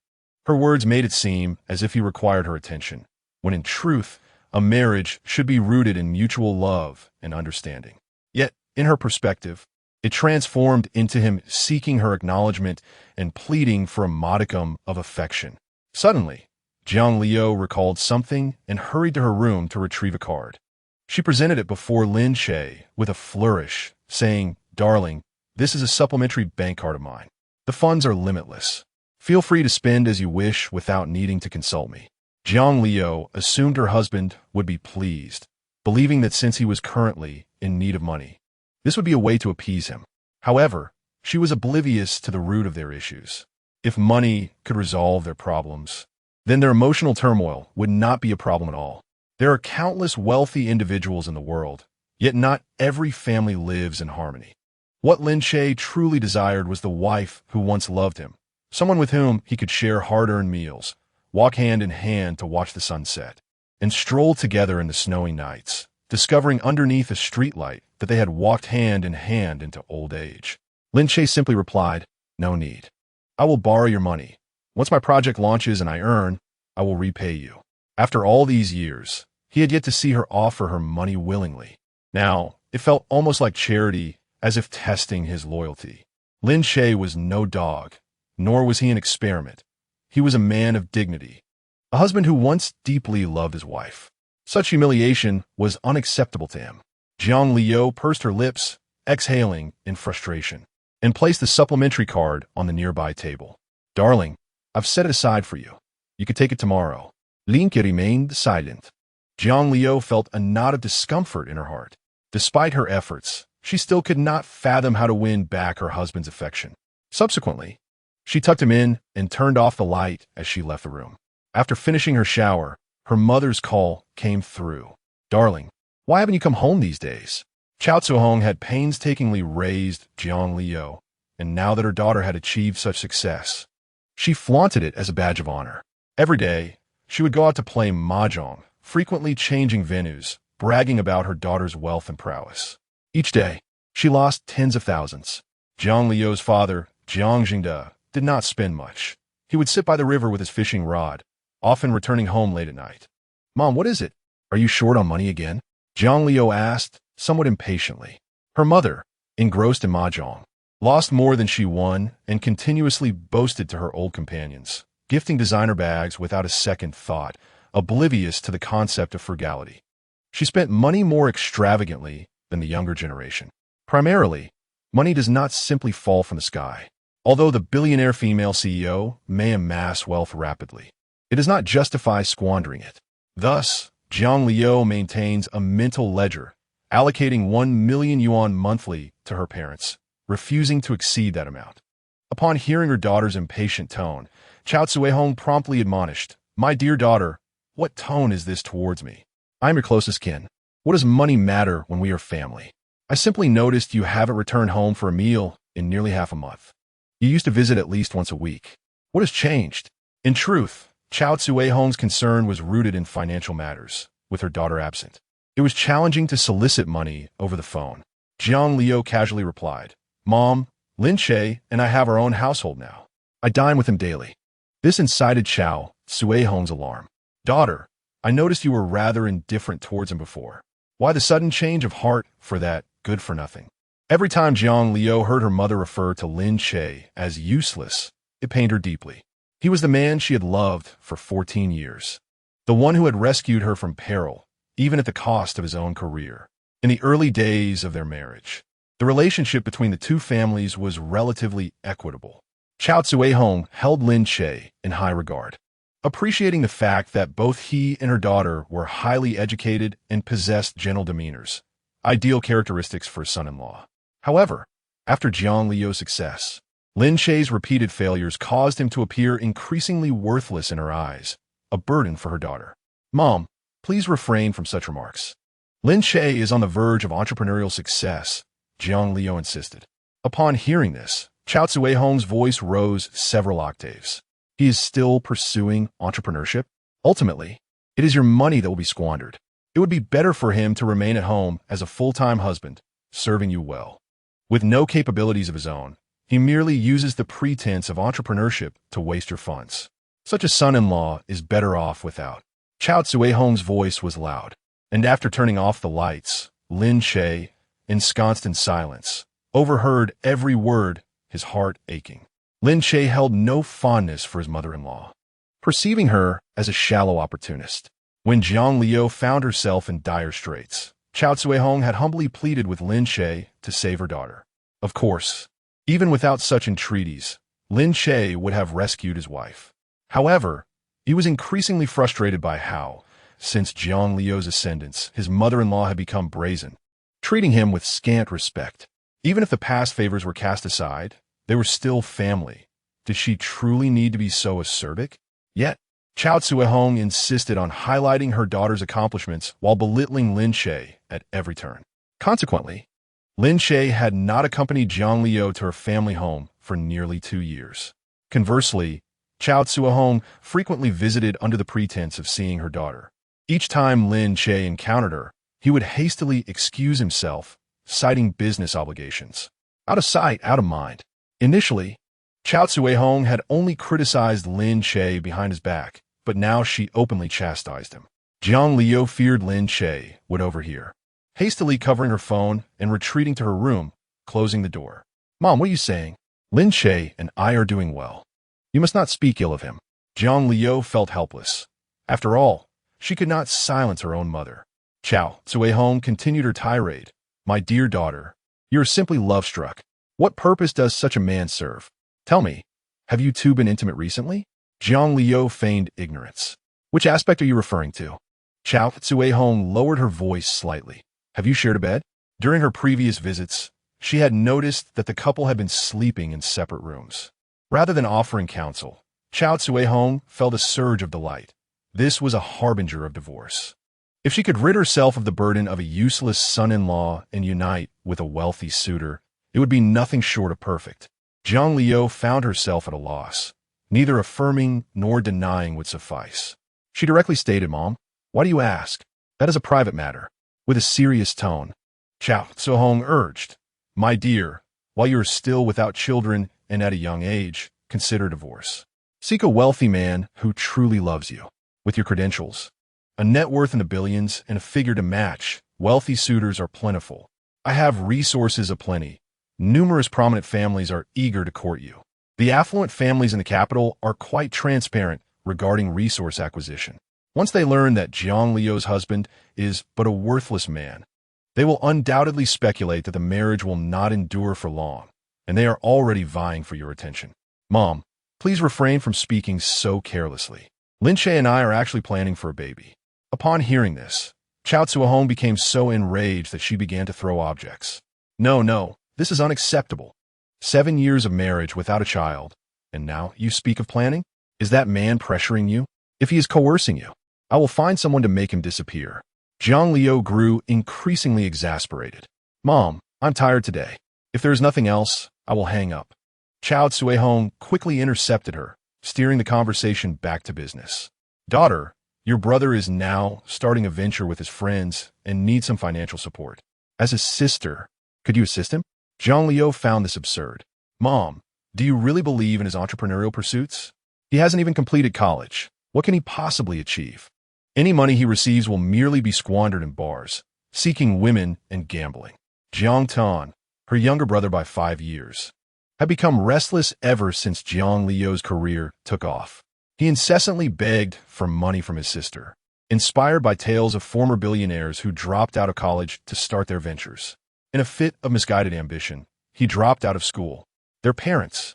Her words made it seem as if he required her attention, when in truth, a marriage should be rooted in mutual love and understanding. Yet, in her perspective, it transformed into him seeking her acknowledgement and pleading for a modicum of affection. Suddenly, Jiang Liu recalled something and hurried to her room to retrieve a card. She presented it before Lin Che with a flourish, saying, Darling, this is a supplementary bank card of mine. The funds are limitless. Feel free to spend as you wish without needing to consult me. Jiang Liu assumed her husband would be pleased, believing that since he was currently in need of money, this would be a way to appease him. However, she was oblivious to the root of their issues. If money could resolve their problems, then their emotional turmoil would not be a problem at all. There are countless wealthy individuals in the world, yet not every family lives in harmony. What Lin Che truly desired was the wife who once loved him, someone with whom he could share hard-earned meals, walk hand in hand to watch the sunset, and stroll together in the snowy nights, discovering underneath a streetlight that they had walked hand in hand into old age. Lin Che simply replied, No need. I will borrow your money. Once my project launches and I earn, I will repay you. After all these years, he had yet to see her offer her money willingly. Now, it felt almost like charity, as if testing his loyalty. Lin Che was no dog, nor was he an experiment. He was a man of dignity, a husband who once deeply loved his wife. Such humiliation was unacceptable to him. Jiang Liu pursed her lips, exhaling in frustration, and placed the supplementary card on the nearby table. Darling, I've set it aside for you. You could take it tomorrow. Lin Che remained silent. Jiang Liu felt a knot of discomfort in her heart. Despite her efforts, she still could not fathom how to win back her husband's affection. Subsequently, she tucked him in and turned off the light as she left the room. After finishing her shower, her mother's call came through. Darling, why haven't you come home these days? Chao Tzuhong had painstakingly raised Jiang Liu, and now that her daughter had achieved such success, she flaunted it as a badge of honor. Every day, she would go out to play mahjong, frequently changing venues, bragging about her daughter's wealth and prowess. Each day, she lost tens of thousands. Jiang Liu's father, Jiang Jingde, did not spend much. He would sit by the river with his fishing rod, often returning home late at night. Mom, what is it? Are you short on money again? Jiang Liu asked, somewhat impatiently. Her mother, engrossed in mahjong, lost more than she won and continuously boasted to her old companions, gifting designer bags without a second thought, oblivious to the concept of frugality. She spent money more extravagantly than the younger generation. Primarily, money does not simply fall from the sky. Although the billionaire female CEO may amass wealth rapidly, it does not justify squandering it. Thus, Jiang Liu maintains a mental ledger, allocating 1 million yuan monthly to her parents, refusing to exceed that amount. Upon hearing her daughter's impatient tone, Chao Tzuehong promptly admonished, My dear daughter, what tone is this towards me? I am your closest kin. What does money matter when we are family? I simply noticed you haven't returned home for a meal in nearly half a month. You used to visit at least once a week. What has changed? In truth, Chao Tzuehong's concern was rooted in financial matters, with her daughter absent. It was challenging to solicit money over the phone. Jiang Liu casually replied, "Mom, Lin Che and I have our own household now. I dine with him daily." This incited Chao Sui-hong's alarm. "Daughter, I noticed you were rather indifferent towards him before. Why the sudden change of heart for that good-for-nothing?" Every time Jiang Liu heard her mother refer to Lin Che as useless, it pained her deeply. He was the man she had loved for 14 years. The one who had rescued her from peril, even at the cost of his own career. In the early days of their marriage, the relationship between the two families was relatively equitable. Chao Sui-hong held Lin Che in high regard, appreciating the fact that both he and her daughter were highly educated and possessed gentle demeanors, ideal characteristics for a son-in-law. However, after Jiang Liu's success, Lin Che's repeated failures caused him to appear increasingly worthless in her eyes, a burden for her daughter. "Mom, please refrain from such remarks. Lin Che is on the verge of entrepreneurial success," Jiang Liu insisted. Upon hearing this, Chao Sui-hong's voice rose several octaves. "He is still pursuing entrepreneurship? Ultimately, it is your money that will be squandered. It would be better for him to remain at home as a full-time husband, serving you well. With no capabilities of his own, he merely uses the pretense of entrepreneurship to waste your funds. Such a son-in-law is better off without." Chao Sui-hong's voice was loud, and after turning off the lights, Lin Che, ensconced in silence, overheard every word, his heart aching. Lin Che held no fondness for his mother-in-law, perceiving her as a shallow opportunist. When Jiang Liu found herself in dire straits, Chao Sui-hong had humbly pleaded with Lin Che to save her daughter. Of course, even without such entreaties, Lin Che would have rescued his wife. However, he was increasingly frustrated by how, since Jiang Liu's ascendance, his mother-in-law had become brazen, treating him with scant respect. Even if the past favors were cast aside, they were still family. Did she truly need to be so ascetic? Yet, Chao Sui-hong insisted on highlighting her daughter's accomplishments while belittling Lin Che at every turn. Consequently, Lin Che had not accompanied Jiang Liu to her family home for nearly 2 years. Conversely, Chao Sui-hong frequently visited under the pretense of seeing her daughter. Each time Lin Che encountered her, he would hastily excuse himself, citing business obligations. Out of sight, out of mind. Initially, Chao Sui-hong had only criticized Lin Che behind his back, but now she openly chastised him. Jiang Liu feared Lin Che would overhear, hastily covering her phone and retreating to her room, closing the door. "Mom, what are you saying? Lin Che and I are doing well. You must not speak ill of him." Jiang Liu felt helpless. After all, she could not silence her own mother. Chao Sui-hong continued her tirade. "My dear daughter, you are simply love-struck. What purpose does such a man serve? Tell me, have you two been intimate recently?" Jiang Liu feigned ignorance. "Which aspect are you referring to?" Chao Sui-hong lowered her voice slightly. "Have you shared a bed?" During her previous visits, she had noticed that the couple had been sleeping in separate rooms. Rather than offering counsel, Chao Sui-hong felt a surge of delight. This was a harbinger of divorce. If she could rid herself of the burden of a useless son-in-law and unite with a wealthy suitor, it would be nothing short of perfect. Jiang Liu found herself at a loss. Neither affirming nor denying would suffice. She directly stated, "Mom, why do you ask? That is a private matter." With a serious tone, Chao Sui-hong urged, "My dear, while you are still without children and at a young age, consider divorce. Seek a wealthy man who truly loves you. With your credentials, a net worth in the billions, and a figure to match, wealthy suitors are plentiful. I have resources aplenty. Numerous prominent families are eager to court you. The affluent families in the capital are quite transparent regarding resource acquisition. Once they learn that Jiang Liu's husband is but a worthless man, they will undoubtedly speculate that the marriage will not endure for long, and they are already vying for your attention. Mom, please refrain from speaking so carelessly. Lin Che and I are actually planning for a baby." Upon hearing this, Chao Sui-hong became so enraged that she began to throw objects. No, this is unacceptable. 7 years of marriage without a child, and now you speak of planning? Is that man pressuring you? If he is coercing you, I will find someone to make him disappear." Jiang Liu grew increasingly exasperated. "Mom, I'm tired today. If there is nothing else, I will hang up." Chao Sui-hong quickly intercepted her, steering the conversation back to business. "Daughter, Your brother is now starting a venture with his friends and needs some financial support. As a sister, could you assist him? Zhang Liu found this absurd. Mom, do you really believe in his entrepreneurial pursuits? He hasn't even completed college. What can he possibly achieve? Any money he receives will merely be squandered in bars, seeking women and gambling. Jiang Tan, her younger brother by 5 years, had become restless ever since Jiang Liu's career took off. He incessantly begged for money from his sister, inspired by tales of former billionaires who dropped out of college to start their ventures. In a fit of misguided ambition, he dropped out of school. Their parents,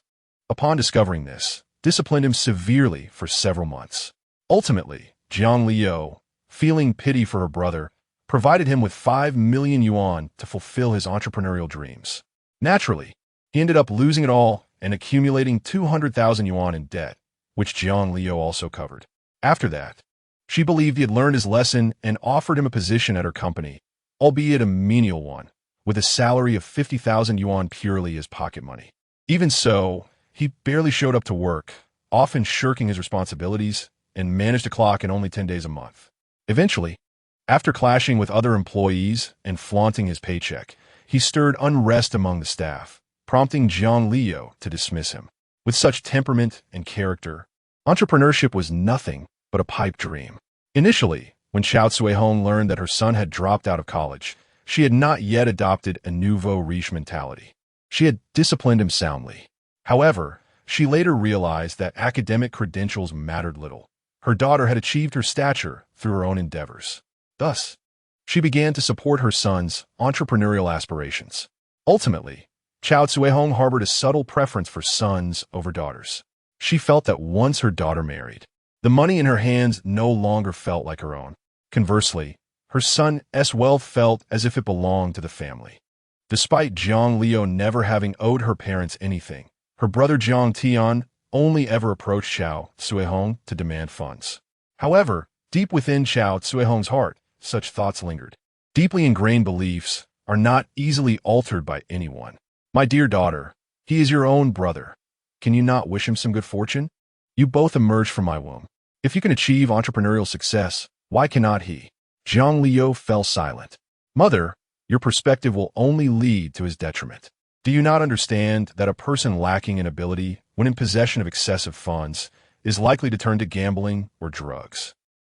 upon discovering this, disciplined him severely for several months. Ultimately, Jiang Liu, feeling pity for her brother, provided him with 5 million yuan to fulfill his entrepreneurial dreams. Naturally, he ended up losing it all and accumulating 200,000 yuan in debt, which Jiang Liu also covered. After that, she believed he had learned his lesson and offered him a position at her company, albeit a menial one, with a salary of 50,000 yuan purely as pocket money. Even so, he barely showed up to work, often shirking his responsibilities, and managed to clock in only 10 days a month. Eventually, after clashing with other employees and flaunting his paycheck, he stirred unrest among the staff, prompting Jiang Liu to dismiss him. With such temperament and character, entrepreneurship was nothing but a pipe dream. Initially, when Xiao Cuihong learned that her son had dropped out of college, she had not yet adopted a nouveau riche mentality. She had disciplined him soundly. However, she later realized that academic credentials mattered little. Her daughter had achieved her stature through her own endeavors. Thus, she began to support her son's entrepreneurial aspirations. Ultimately, Xiao Cuihong harbored a subtle preference for sons over daughters. She felt that once her daughter married, the money in her hands no longer felt like her own. Conversely, her son's wealth felt as if it belonged to the family. Despite Jiang Liu never having owed her parents anything, her brother Jiang Tian only ever approached Xiao Cuihong to demand funds. However, deep within Xiao Cuihong's heart, such thoughts lingered. Deeply ingrained beliefs are not easily altered by anyone. My dear daughter, he is your own brother. Can you not wish him some good fortune? You both emerged from my womb. If you can achieve entrepreneurial success, why cannot he? Jiang Liu fell silent. Mother, your perspective will only lead to his detriment. Do you not understand that a person lacking in ability, when in possession of excessive funds, is likely to turn to gambling or drugs?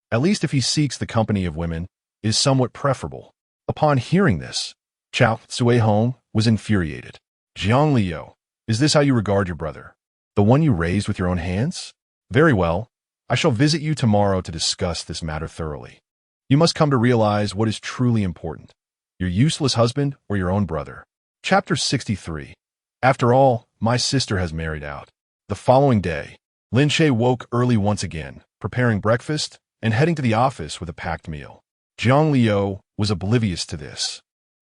At least if he seeks the company of women, it is somewhat preferable. Upon hearing this, Xiao Cuihong was infuriated. Jiang Liu, is this how you regard your brother? The one you raised with your own hands? Very well. I shall visit you tomorrow to discuss this matter thoroughly. You must come to realize what is truly important, your useless husband or your own brother. Chapter 63. After all, my sister has married out. The following day, Lin Che woke early once again, preparing breakfast and heading to the office with a packed meal. Jiang Liu was oblivious to this,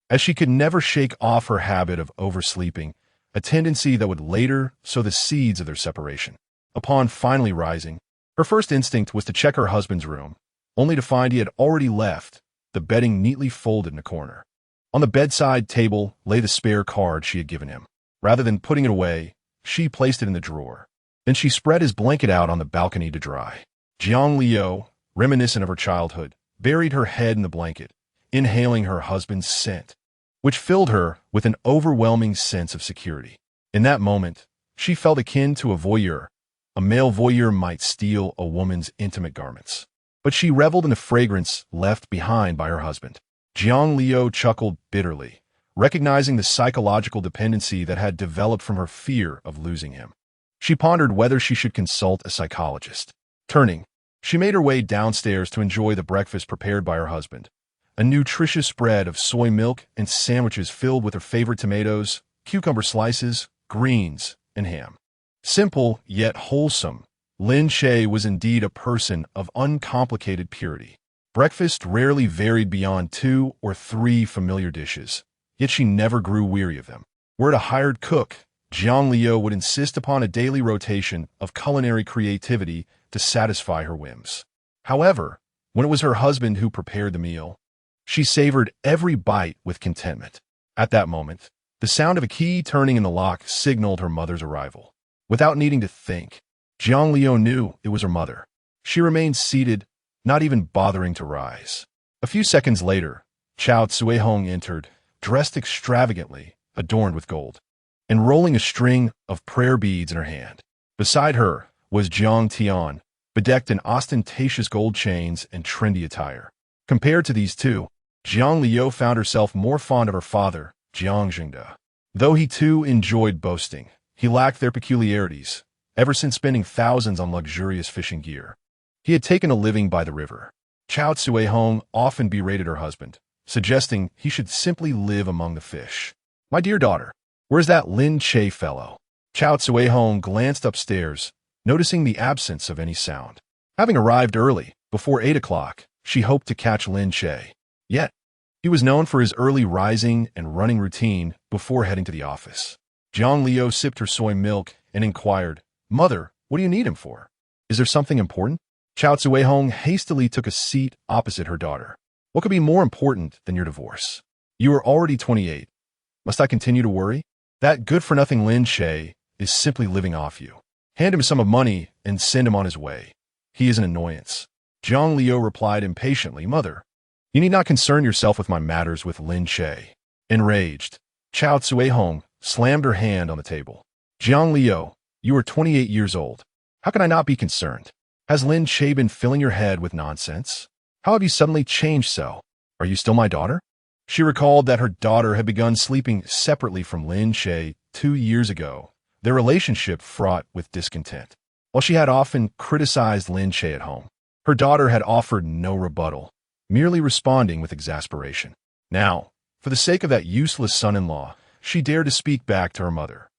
as she could never shake off her habit of oversleeping, a tendency that would later sow the seeds of their separation. Upon finally rising, her first instinct was to check her husband's room, only to find he had already left, the bedding neatly folded in a corner. On the bedside table lay the spare card she had given him. Rather than putting it away, she placed it in the drawer. Then she spread his blanket out on the balcony to dry. Jiang Liu, reminiscent of her childhood, buried her head in the blanket, inhaling her husband's scent, which filled her with an overwhelming sense of security. In that moment, she felt akin to a voyeur. A male voyeur might steal a woman's intimate garments, but she reveled in the fragrance left behind by her husband. Jiang Liu chuckled bitterly, recognizing the psychological dependency that had developed from her fear of losing him. She pondered whether she should consult a psychologist. Turning, she made her way downstairs to enjoy the breakfast prepared by her husband, a nutritious spread of soy milk and sandwiches filled with her favorite tomatoes, cucumber slices, greens, and ham. Simple yet wholesome, Lin Che was indeed a person of uncomplicated purity. Breakfast rarely varied beyond 2 or 3 familiar dishes, yet she never grew weary of them. Were it a hired cook, Jiang Liu would insist upon a daily rotation of culinary creativity to satisfy her whims. However, when it was her husband who prepared the meal, she savored every bite with contentment. At that moment, the sound of a key turning in the lock signaled her mother's arrival. Without needing to think, Jiang Liu knew it was her mother. She remained seated, not even bothering to rise. A few seconds later, Chao Tsuehong entered, dressed extravagantly, adorned with gold, and rolling a string of prayer beads in her hand. Beside her was Jiang Tian, bedecked in ostentatious gold chains and trendy attire. Compared to these two, Jiang Liu found herself more fond of her father, Jiang Jingde. Though he too enjoyed boasting, he lacked their peculiarities, ever since spending thousands on luxurious fishing gear. He had taken a living by the river. Chao Tsuehong often berated her husband, suggesting he should simply live among the fish. "My dear daughter, where's that Lin Che fellow?" Chao Tsuehong glanced upstairs, noticing the absence of any sound. Having arrived early, before 8 o'clock, she hoped to catch Lin Che. Yet, he was known for his early rising and running routine before heading to the office. Jiang Liu sipped her soy milk and inquired, "Mother, what do you need him for? Is there something important?" Chao Tsuehong hastily took a seat opposite her daughter. "What could be more important than your divorce? You are already 28. Must I continue to worry? That good-for-nothing Lin Che is simply living off you. Hand him a sum of money and send him on his way. He is an annoyance." Jiang Liu replied impatiently, "Mother, you need not concern yourself with my matters with Lin Che." Enraged, Chao Tsuehong slammed her hand on the table. "Jiang Liu, you are 28 years old. How can I not be concerned? Has Lin Che been filling your head with nonsense? How have you suddenly changed so? Are you still my daughter?" She recalled that her daughter had begun sleeping separately from Lin Che 2 years ago, their relationship fraught with discontent. While she had often criticized Lin Che at home, her daughter had offered no rebuttal, merely responding with exasperation. Now, for the sake of that useless son-in-law, she dared to speak back to her mother.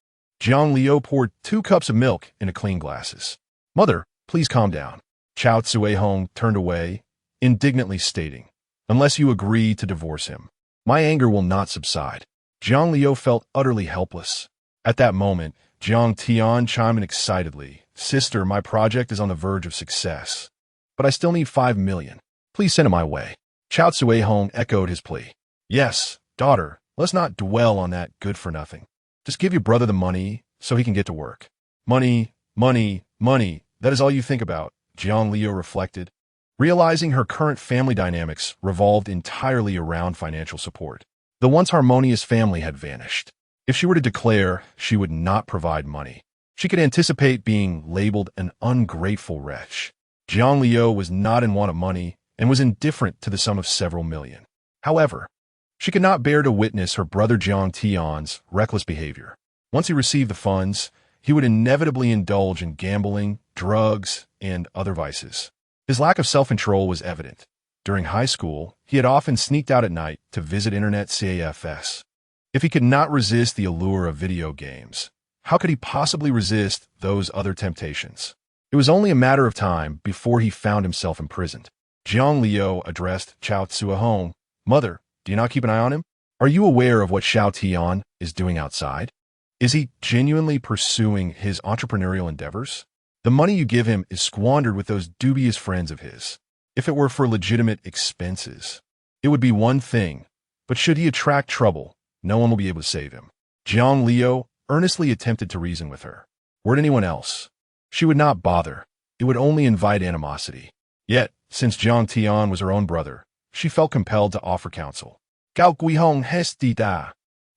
Jiang Liu poured 2 cups of milk into clean glasses. "Mother, please calm down." Chao Tsuehong turned away, indignantly stating, "Unless you agree to divorce him, my anger will not subside." Jiang Liu felt utterly helpless. At that moment, Jiang Tian chimed in excitedly, "Sister, my project is on the verge of success. But I still need 5 million. Please send it my way." Chao Tsuehong echoed his plea. "Yes, daughter, let's not dwell on that good-for-nothing. Just give your brother the money so he can get to work." "Money, money, money, that is all you think about," Jiang Liu reflected, realizing her current family dynamics revolved entirely around financial support. The once harmonious family had vanished. If she were to declare she would not provide money, she could anticipate being labeled an ungrateful wretch. Jiang Liu was not in want of money and was indifferent to the sum of several million. However, she could not bear to witness her brother Jiang Tian's reckless behavior. Once he received the funds, he would inevitably indulge in gambling, drugs, and other vices. His lack of self-control was evident. During high school, he had often sneaked out at night to visit internet cafes. If he could not resist the allure of video games, how could he possibly resist those other temptations? It was only a matter of time before he found himself imprisoned. Jiang Liu addressed Chao Tsuehong, "Mother, do you not keep an eye on him? Are you aware of what Xiao Tian is doing outside? Is he genuinely pursuing his entrepreneurial endeavors? The money you give him is squandered with those dubious friends of his. If it were for legitimate expenses, it would be one thing, but should he attract trouble, no one will be able to save him." Jiang Liu earnestly attempted to reason with her. Were it anyone else, she would not bother. It would only invite animosity. Yet, since Jiang Tian was her own brother, she felt compelled to offer counsel. "Gao Guihong Hesti Da."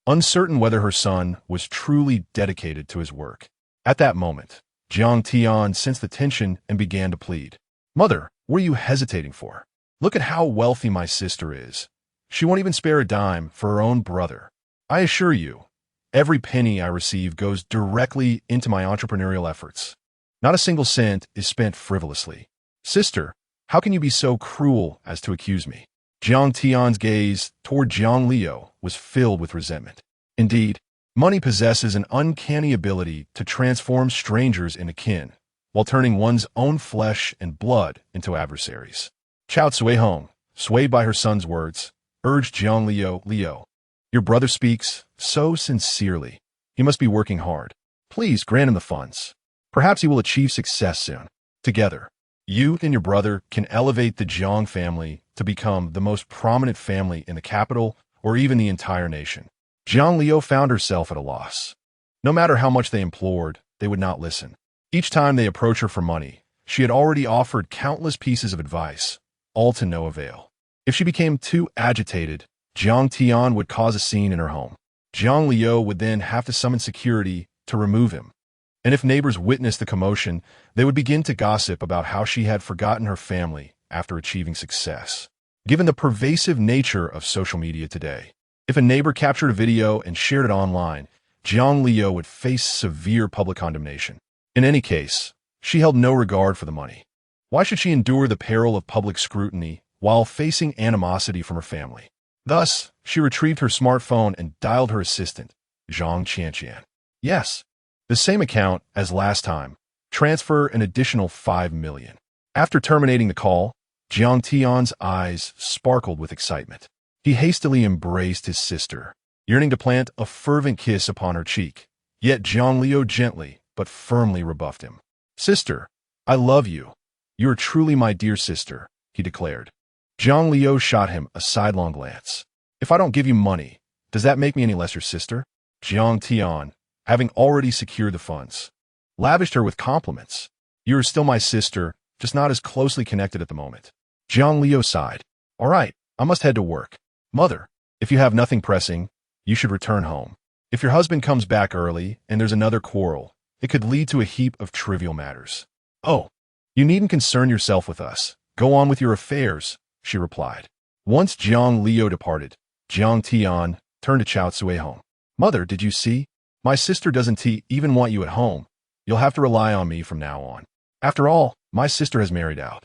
Uncertain whether her son was truly dedicated to his work. At that moment, Jiang Tian sensed the tension and began to plead. "Mother, what are you hesitating for? Look at how wealthy my sister is. She won't even spare a dime for her own brother. I assure you, every penny I receive goes directly into my entrepreneurial efforts. Not a single cent is spent frivolously. Sister, how can you be so cruel as to accuse me?" Jiang Tian's gaze toward Jiang Liu was filled with resentment. Indeed, money possesses an uncanny ability to transform strangers into kin, while turning one's own flesh and blood into adversaries. Chao Tsuehong, swayed by her son's words, urged Jiang Liu, "Liu, your brother speaks so sincerely. He must be working hard. Please grant him the funds. Perhaps he will achieve success soon. Together, you and your brother can elevate the Jiang family to become the most prominent family in the capital or even the entire nation." Jiang Liu found herself at a loss. No matter how much they implored, they would not listen. Each time they approached her for money, She had already offered countless pieces of advice, all to no avail. If she became too agitated, Jiang Tian would cause a scene in her home. Jiang Liu would then have to summon security to remove him. And if neighbors witnessed the commotion, they would begin to gossip about how she had forgotten her family after achieving success. Given the pervasive nature of social media today, if a neighbor captured a video and shared it online, Jiang Liu would face severe public condemnation. In any case, she held no regard for the money. Why should she endure the peril of public scrutiny while facing animosity from her family? Thus, she retrieved her smartphone and dialed her assistant, Zhang Qianqian. Yes, the same account as last time. Transfer an additional 5 million. After terminating the call, Jiang Tian's eyes sparkled with excitement. He hastily embraced his sister, yearning to plant a fervent kiss upon her cheek. Yet Jiang Liu gently but firmly rebuffed him. "Sister, I love you. You are truly my dear sister," he declared. Jiang Liu shot him a sidelong glance. "If I don't give you money, does that make me any less your sister?" Jiang Tian, having already secured the funds, lavished her with compliments. "You are still my sister, just not as closely connected at the moment." Jiang Liu sighed. "All right, I must head to work. Mother, if you have nothing pressing, you should return home. If your husband comes back early and there's another quarrel, it could lead to a heap of trivial matters." "Oh, you needn't concern yourself with us. Go on with your affairs," she replied. Once Jiang Liu departed, Jiang Tian turned to Chao Tsui home. "Mother, did you see? My sister doesn't even want you at home. You'll have to rely on me from now on. After all, my sister has married out."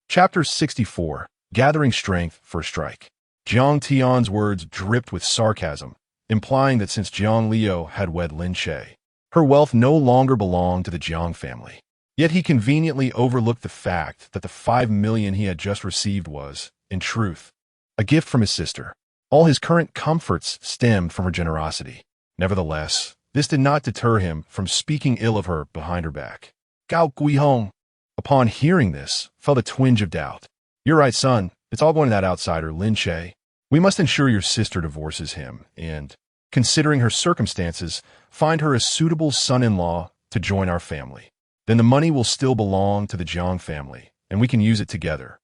Chapter 64, Gathering Strength for a Strike. Jiang Tian's words dripped with sarcasm, implying that since Jiang Liu had wed Lin Che, her wealth no longer belonged to the Jiang family. Yet he conveniently overlooked the fact that the 5 million he had just received was, in truth, a gift from his sister. All his current comforts stemmed from her generosity. Nevertheless, this did not deter him from speaking ill of her behind her back. Gao Guihong, upon hearing this, felt a twinge of doubt. "You're right, son. It's all going to that outsider, Lin Che. We must ensure your sister divorces him and, considering her circumstances, find her a suitable son-in-law to join our family. Then the money will still belong to the Jiang family, and we can use it together."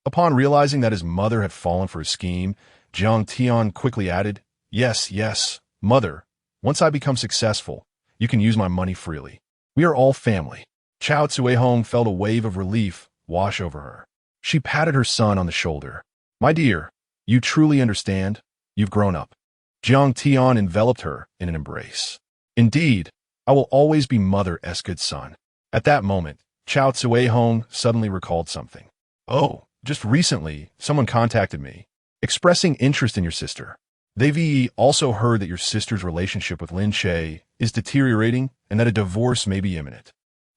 Upon realizing that his mother had fallen for his scheme, Jiang Tian quickly added, Yes, mother. Once I become successful, you can use my money freely. We are all family." Chao Tsui felt a wave of relief wash over her. She patted her son on the shoulder. "My dear, you truly understand? You've grown up." Jiang Tian enveloped her in an embrace. "Indeed, I will always be Mother's good son." At that moment, Chao Tsui suddenly recalled something. "Oh, just recently, someone contacted me, expressing interest in your sister. They've also heard that your sister's relationship with Lin Che is deteriorating and that a divorce may be imminent.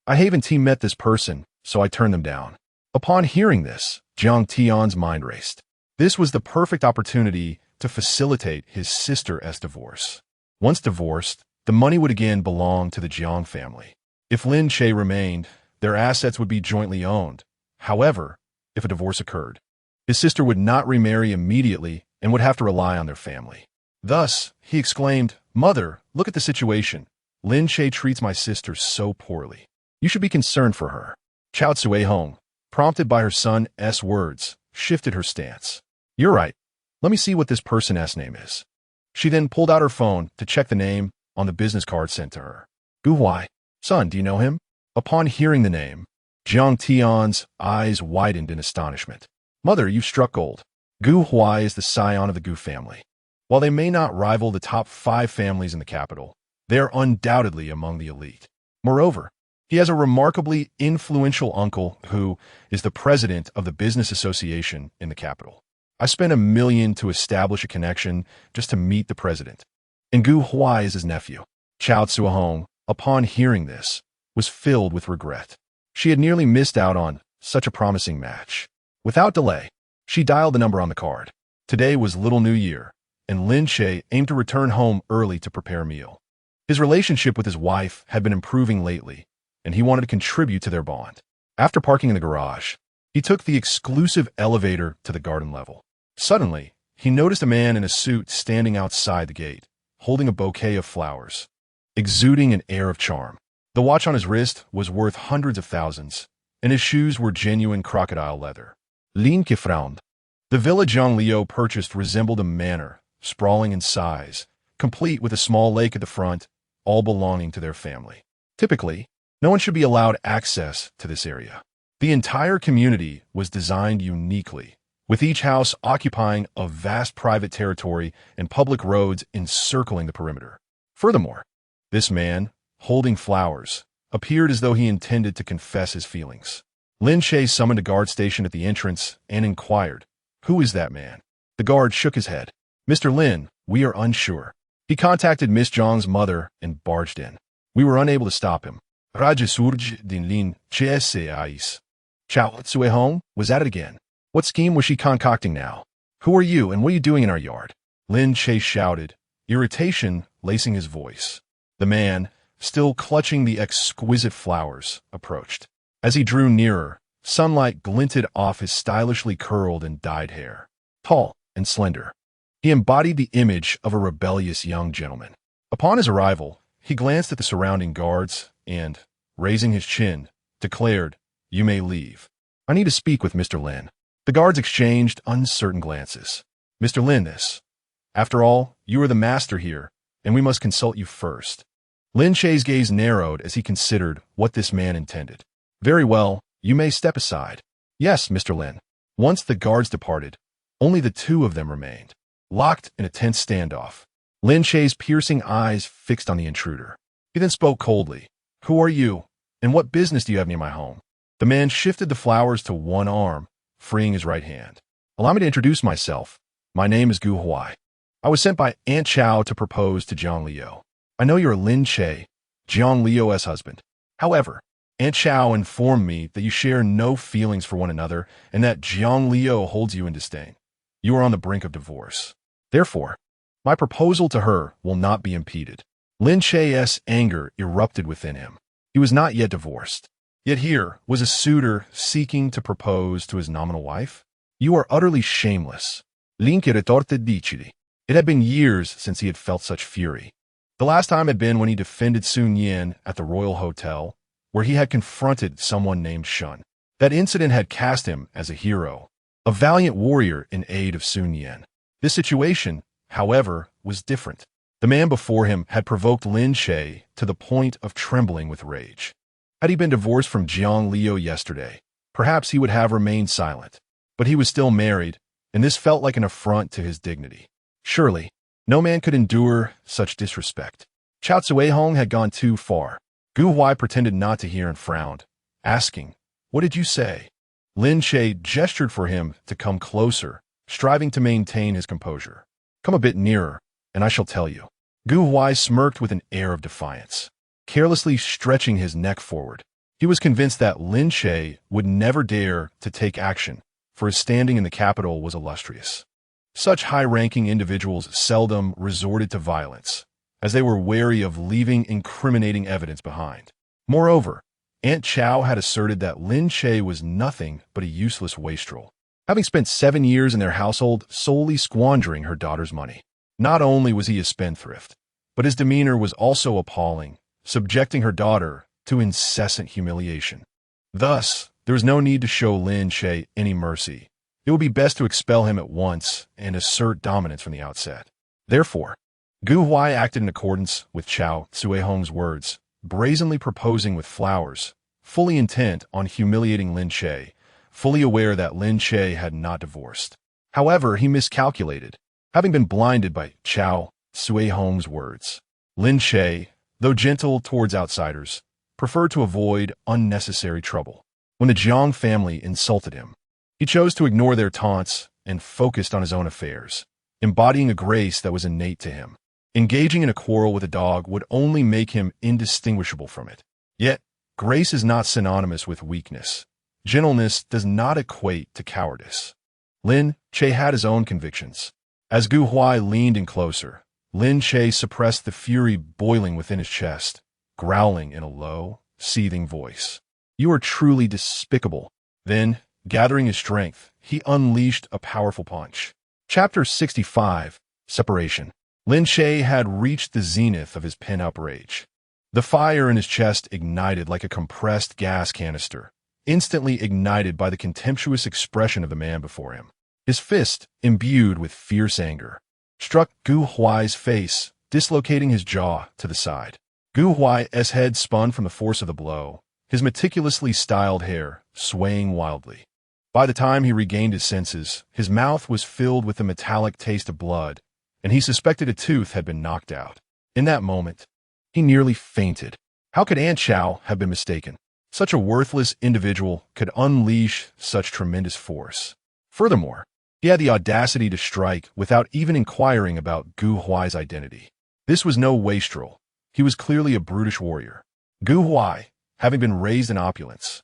I haven't met this person, so I turned them down." Upon hearing this, Jiang Tian's mind raced. This was the perfect opportunity to facilitate his sister's divorce. Once divorced, the money would again belong to the Jiang family. If Lin Che remained, their assets would be jointly owned. However, if a divorce occurred, his sister would not remarry immediately and would have to rely on their family. Thus, he exclaimed, "Mother, look at the situation. Lin Che treats my sister so poorly. You should be concerned for her." Chao Tsui, prompted by her son's words, shifted her stance. "You're right. Let me see what this person's name is." She then pulled out her phone to check the name on the business card sent to her. "Gu Huai. Son, do you know him?" Upon hearing the name, Jiang Tian's eyes widened in astonishment. "Mother, you've struck gold. Gu Huai is the scion of the Gu family. While they may not rival the top 5 families in the capital, they are undoubtedly among the elite. Moreover, he has a remarkably influential uncle who is the president of the business association in the capital. I spent $1 million to establish a connection just to meet the president. And Gu Huai is his nephew." Chao Tsui, upon hearing this, was filled with regret. She had nearly missed out on such a promising match. Without delay, she dialed the number on the card. Today was Little New Year, and Lin Che aimed to return home early to prepare a meal. His relationship with his wife had been improving lately, and he wanted to contribute to their bond. After parking in the garage, he took the exclusive elevator to the garden level. Suddenly, he noticed a man in a suit standing outside the gate, holding a bouquet of flowers, exuding an air of charm. The watch on his wrist was worth hundreds of thousands, and his shoes were genuine crocodile leather. Lin Che frowned. The villa Zhang Liu purchased resembled a manor, sprawling in size, complete with a small lake at the front, all belonging to their family. Typically, no one should be allowed access to this area. The entire community was designed uniquely, with each house occupying a vast private territory and public roads encircling the perimeter. Furthermore, this man, holding flowers, appeared as though he intended to confess his feelings. Lin Che summoned a guard station at the entrance and inquired, "Who is that man?" The guard shook his head. "Mr. Lin, we are unsure. He contacted Miss Zhang's mother and barged in. We were unable to stop him." Raja Surj din Lin Che se ais. Chao Tsue Hong was at it again. What scheme was she concocting now? "Who are you and what are you doing in our yard?" Lin Che shouted, irritation lacing his voice. The man, still clutching the exquisite flowers, approached. As he drew nearer, sunlight glinted off his stylishly curled and dyed hair. Tall and slender, he embodied the image of a rebellious young gentleman. Upon his arrival, he glanced at the surrounding guards and, raising his chin, declared, "You may leave. I need to speak with Mr. Lin." The guards exchanged uncertain glances. "Mr. Lin, this. After all, you are the master here, and we must consult you first." Lin Che's gaze narrowed as he considered what this man intended. "Very well, you may step aside." "Yes, Mr. Lin." Once the guards departed, only the two of them remained, locked in a tense standoff. Lin Che's piercing eyes fixed on the intruder. He then spoke coldly. "Who are you, and what business do you have near my home?" The man shifted the flowers to one arm, freeing his right hand. "Allow me to introduce myself. My name is Gu Huai. I was sent by Aunt Chao to propose to Zhang Liu. I know you're Lin Che, Zhang Liu's husband. However, Aunt Chao informed me that you share no feelings for one another and that Zhang Liu holds you in disdain. You are on the brink of divorce. Therefore, my proposal to her will not be impeded." Lin Che's anger erupted within him. He was not yet divorced. Yet here was a suitor seeking to propose to his nominal wife? "You are utterly shameless." Lin Che retorted dicili. It had been years since he had felt such fury. The last time had been when he defended Sun Yin at the Royal Hotel, where he had confronted someone named Shun. That incident had cast him as a hero, a valiant warrior in aid of Sun Yin. This situation, however, was different. The man before him had provoked Lin Che to the point of trembling with rage. Had he been divorced from Zhang Liu yesterday, perhaps he would have remained silent. But he was still married, and this felt like an affront to his dignity. Surely, no man could endure such disrespect. Chao Tsue Hong had gone too far. Gu Huai pretended not to hear and frowned, asking, "What did you say?" Lin Che gestured for him to come closer, striving to maintain his composure. "Come a bit nearer, and I shall tell you." Gu Huai smirked with an air of defiance, carelessly stretching his neck forward. He was convinced that Lin Che would never dare to take action, for his standing in the capital was illustrious. Such high-ranking individuals seldom resorted to violence, as they were wary of leaving incriminating evidence behind. Moreover, Aunt Chao had asserted that Lin Che was nothing but a useless wastrel, having spent 7 years in their household solely squandering her daughter's money. Not only was he a spendthrift, but his demeanor was also appalling, subjecting her daughter to incessant humiliation. Thus, there was no need to show Lin Che any mercy. It would be best to expel him at once and assert dominance from the outset. Therefore, Gu Huai acted in accordance with Chao Tsue Hong's words, brazenly proposing with flowers, fully intent on humiliating Lin Che, fully aware that Lin Che had not divorced. However, he miscalculated, having been blinded by Chao Tsue Hong's words. Lin Che, though gentle towards outsiders, preferred to avoid unnecessary trouble. When the Jiang family insulted him, he chose to ignore their taunts and focused on his own affairs, embodying a grace that was innate to him. Engaging in a quarrel with a dog would only make him indistinguishable from it. Yet, grace is not synonymous with weakness. Gentleness does not equate to cowardice. Lin Che had his own convictions. As Gu Huai leaned in closer, Lin Che suppressed the fury boiling within his chest, growling in a low, seething voice. "You are truly despicable." Then, gathering his strength, he unleashed a powerful punch. Chapter 65, Separation. Lin Che had reached the zenith of his pent-up rage. The fire in his chest ignited like a compressed gas canister, instantly ignited by the contemptuous expression of the man before him. His fist, imbued with fierce anger, struck Gu Huai's face, dislocating his jaw to the side. Gu Huai's head spun from the force of the blow, his meticulously styled hair swaying wildly. By the time he regained his senses, his mouth was filled with the metallic taste of blood, and he suspected a tooth had been knocked out. In that moment, he nearly fainted. How could Aunt Chow have been mistaken? Such a worthless individual could unleash such tremendous force. Furthermore, he had the audacity to strike without even inquiring about Gu Huai's identity. This was no wastrel. He was clearly a brutish warrior. Gu Huai, having been raised in opulence,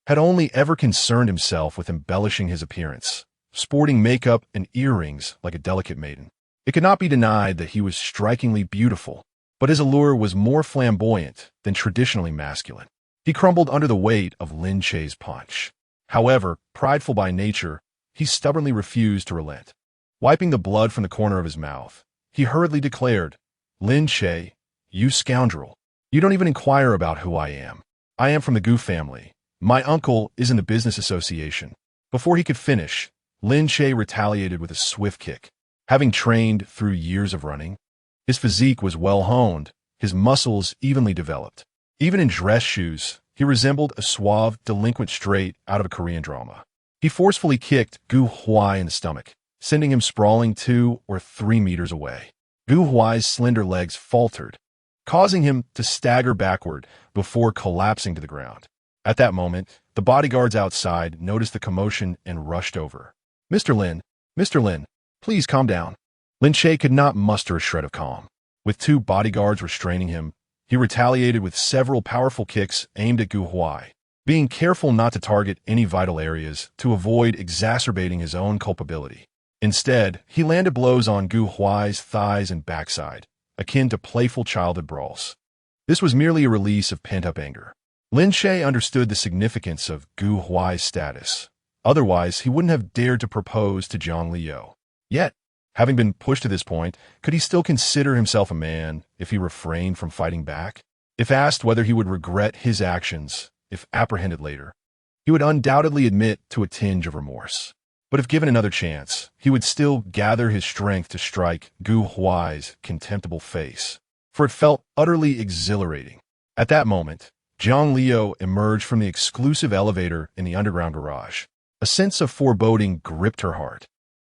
had only ever concerned himself with embellishing his appearance, sporting makeup and earrings like a delicate maiden. It could not be denied that he was strikingly beautiful, but his allure was more flamboyant than traditionally masculine. He crumbled under the weight of Lin Che's punch. However, prideful by nature, he stubbornly refused to relent. Wiping the blood from the corner of his mouth, he hurriedly declared, "Lin Che, you scoundrel. You don't even inquire about who I am. I am from the Gu family. My uncle is in the business association." Before he could finish, Lin Che retaliated with a swift kick. Having trained through years of running, his physique was well honed, his muscles evenly developed. Even in dress shoes, he resembled a suave delinquent straight out of a Korean drama. He forcefully kicked Gu Huai in the stomach, sending him sprawling 2 or 3 meters away. Gu Huai's slender legs faltered, causing him to stagger backward before collapsing to the ground. At that moment, the bodyguards outside noticed the commotion and rushed over. Mr. Lin, please calm down." Lin Che could not muster a shred of calm. With 2 bodyguards restraining him, he retaliated with several powerful kicks aimed at Gu Huai, being careful not to target any vital areas to avoid exacerbating his own culpability. Instead, he landed blows on Gu Huai's thighs and backside, akin to playful childhood brawls. This was merely a release of pent-up anger. Lin Che understood the significance of Gu Huai's status. Otherwise, he wouldn't have dared to propose to Zhang Liu. Yet, having been pushed to this point, could he still consider himself a man if he refrained from fighting back? If asked whether he would regret his actions, if apprehended later, he would undoubtedly admit to a tinge of remorse. But if given another chance, he would still gather his strength to strike Gu Huai's contemptible face, for it felt utterly exhilarating. At that moment, Zhang Liu emerged from the exclusive elevator in the underground garage. A sense of foreboding gripped her heart,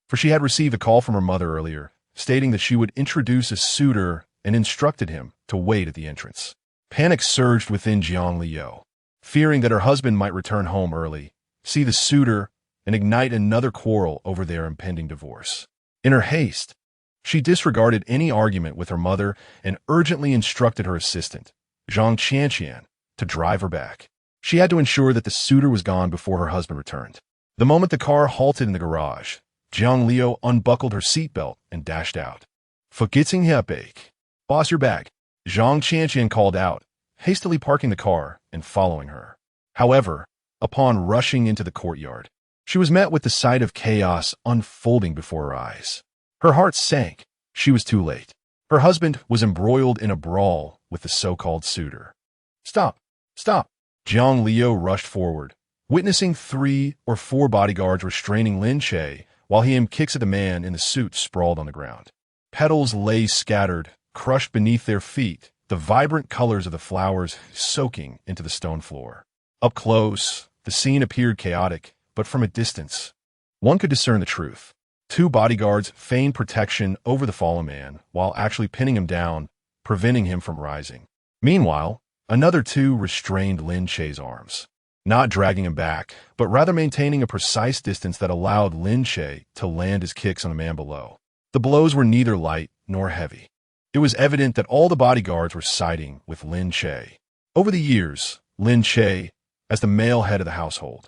for she had received a call from her mother earlier, stating that she would introduce a suitor and instructed him to wait at the entrance. Panic surged within Zhang Liu, fearing that her husband might return home early, see the suitor, and ignite another quarrel over their impending divorce. In her haste, she disregarded any argument with her mother and urgently instructed her assistant, Zhang Qianqian, to drive her back. She had to ensure that the suitor was gone before her husband returned. The moment the car halted in the garage, Zhang Liu unbuckled her seatbelt and dashed out. "Vergessen Heartbreak. Boss your bag," Zhang Qianqian called out, hastily parking the car and following her. However, upon rushing into the courtyard, she was met with the sight of chaos unfolding before her eyes. Her heart sank. She was too late. Her husband was embroiled in a brawl with the so-called suitor. "Stop! Stop!" Zhang Liu rushed forward, witnessing 3 or 4 bodyguards restraining Lin Che while he aimed kicks at the man in the suit sprawled on the ground. Petals lay scattered, crushed beneath their feet, the vibrant colors of the flowers soaking into the stone floor. Up close, the scene appeared chaotic, but from a distance, one could discern the truth. 2 bodyguards feigned protection over the fallen man while actually pinning him down, preventing him from rising. Meanwhile, another 2 restrained Lin Che's arms, not dragging him back, but rather maintaining a precise distance that allowed Lin Che to land his kicks on the man below. The blows were neither light nor heavy. It was evident that all the bodyguards were siding with Lin Che. Over the years, Lin Che, as the male head of the household,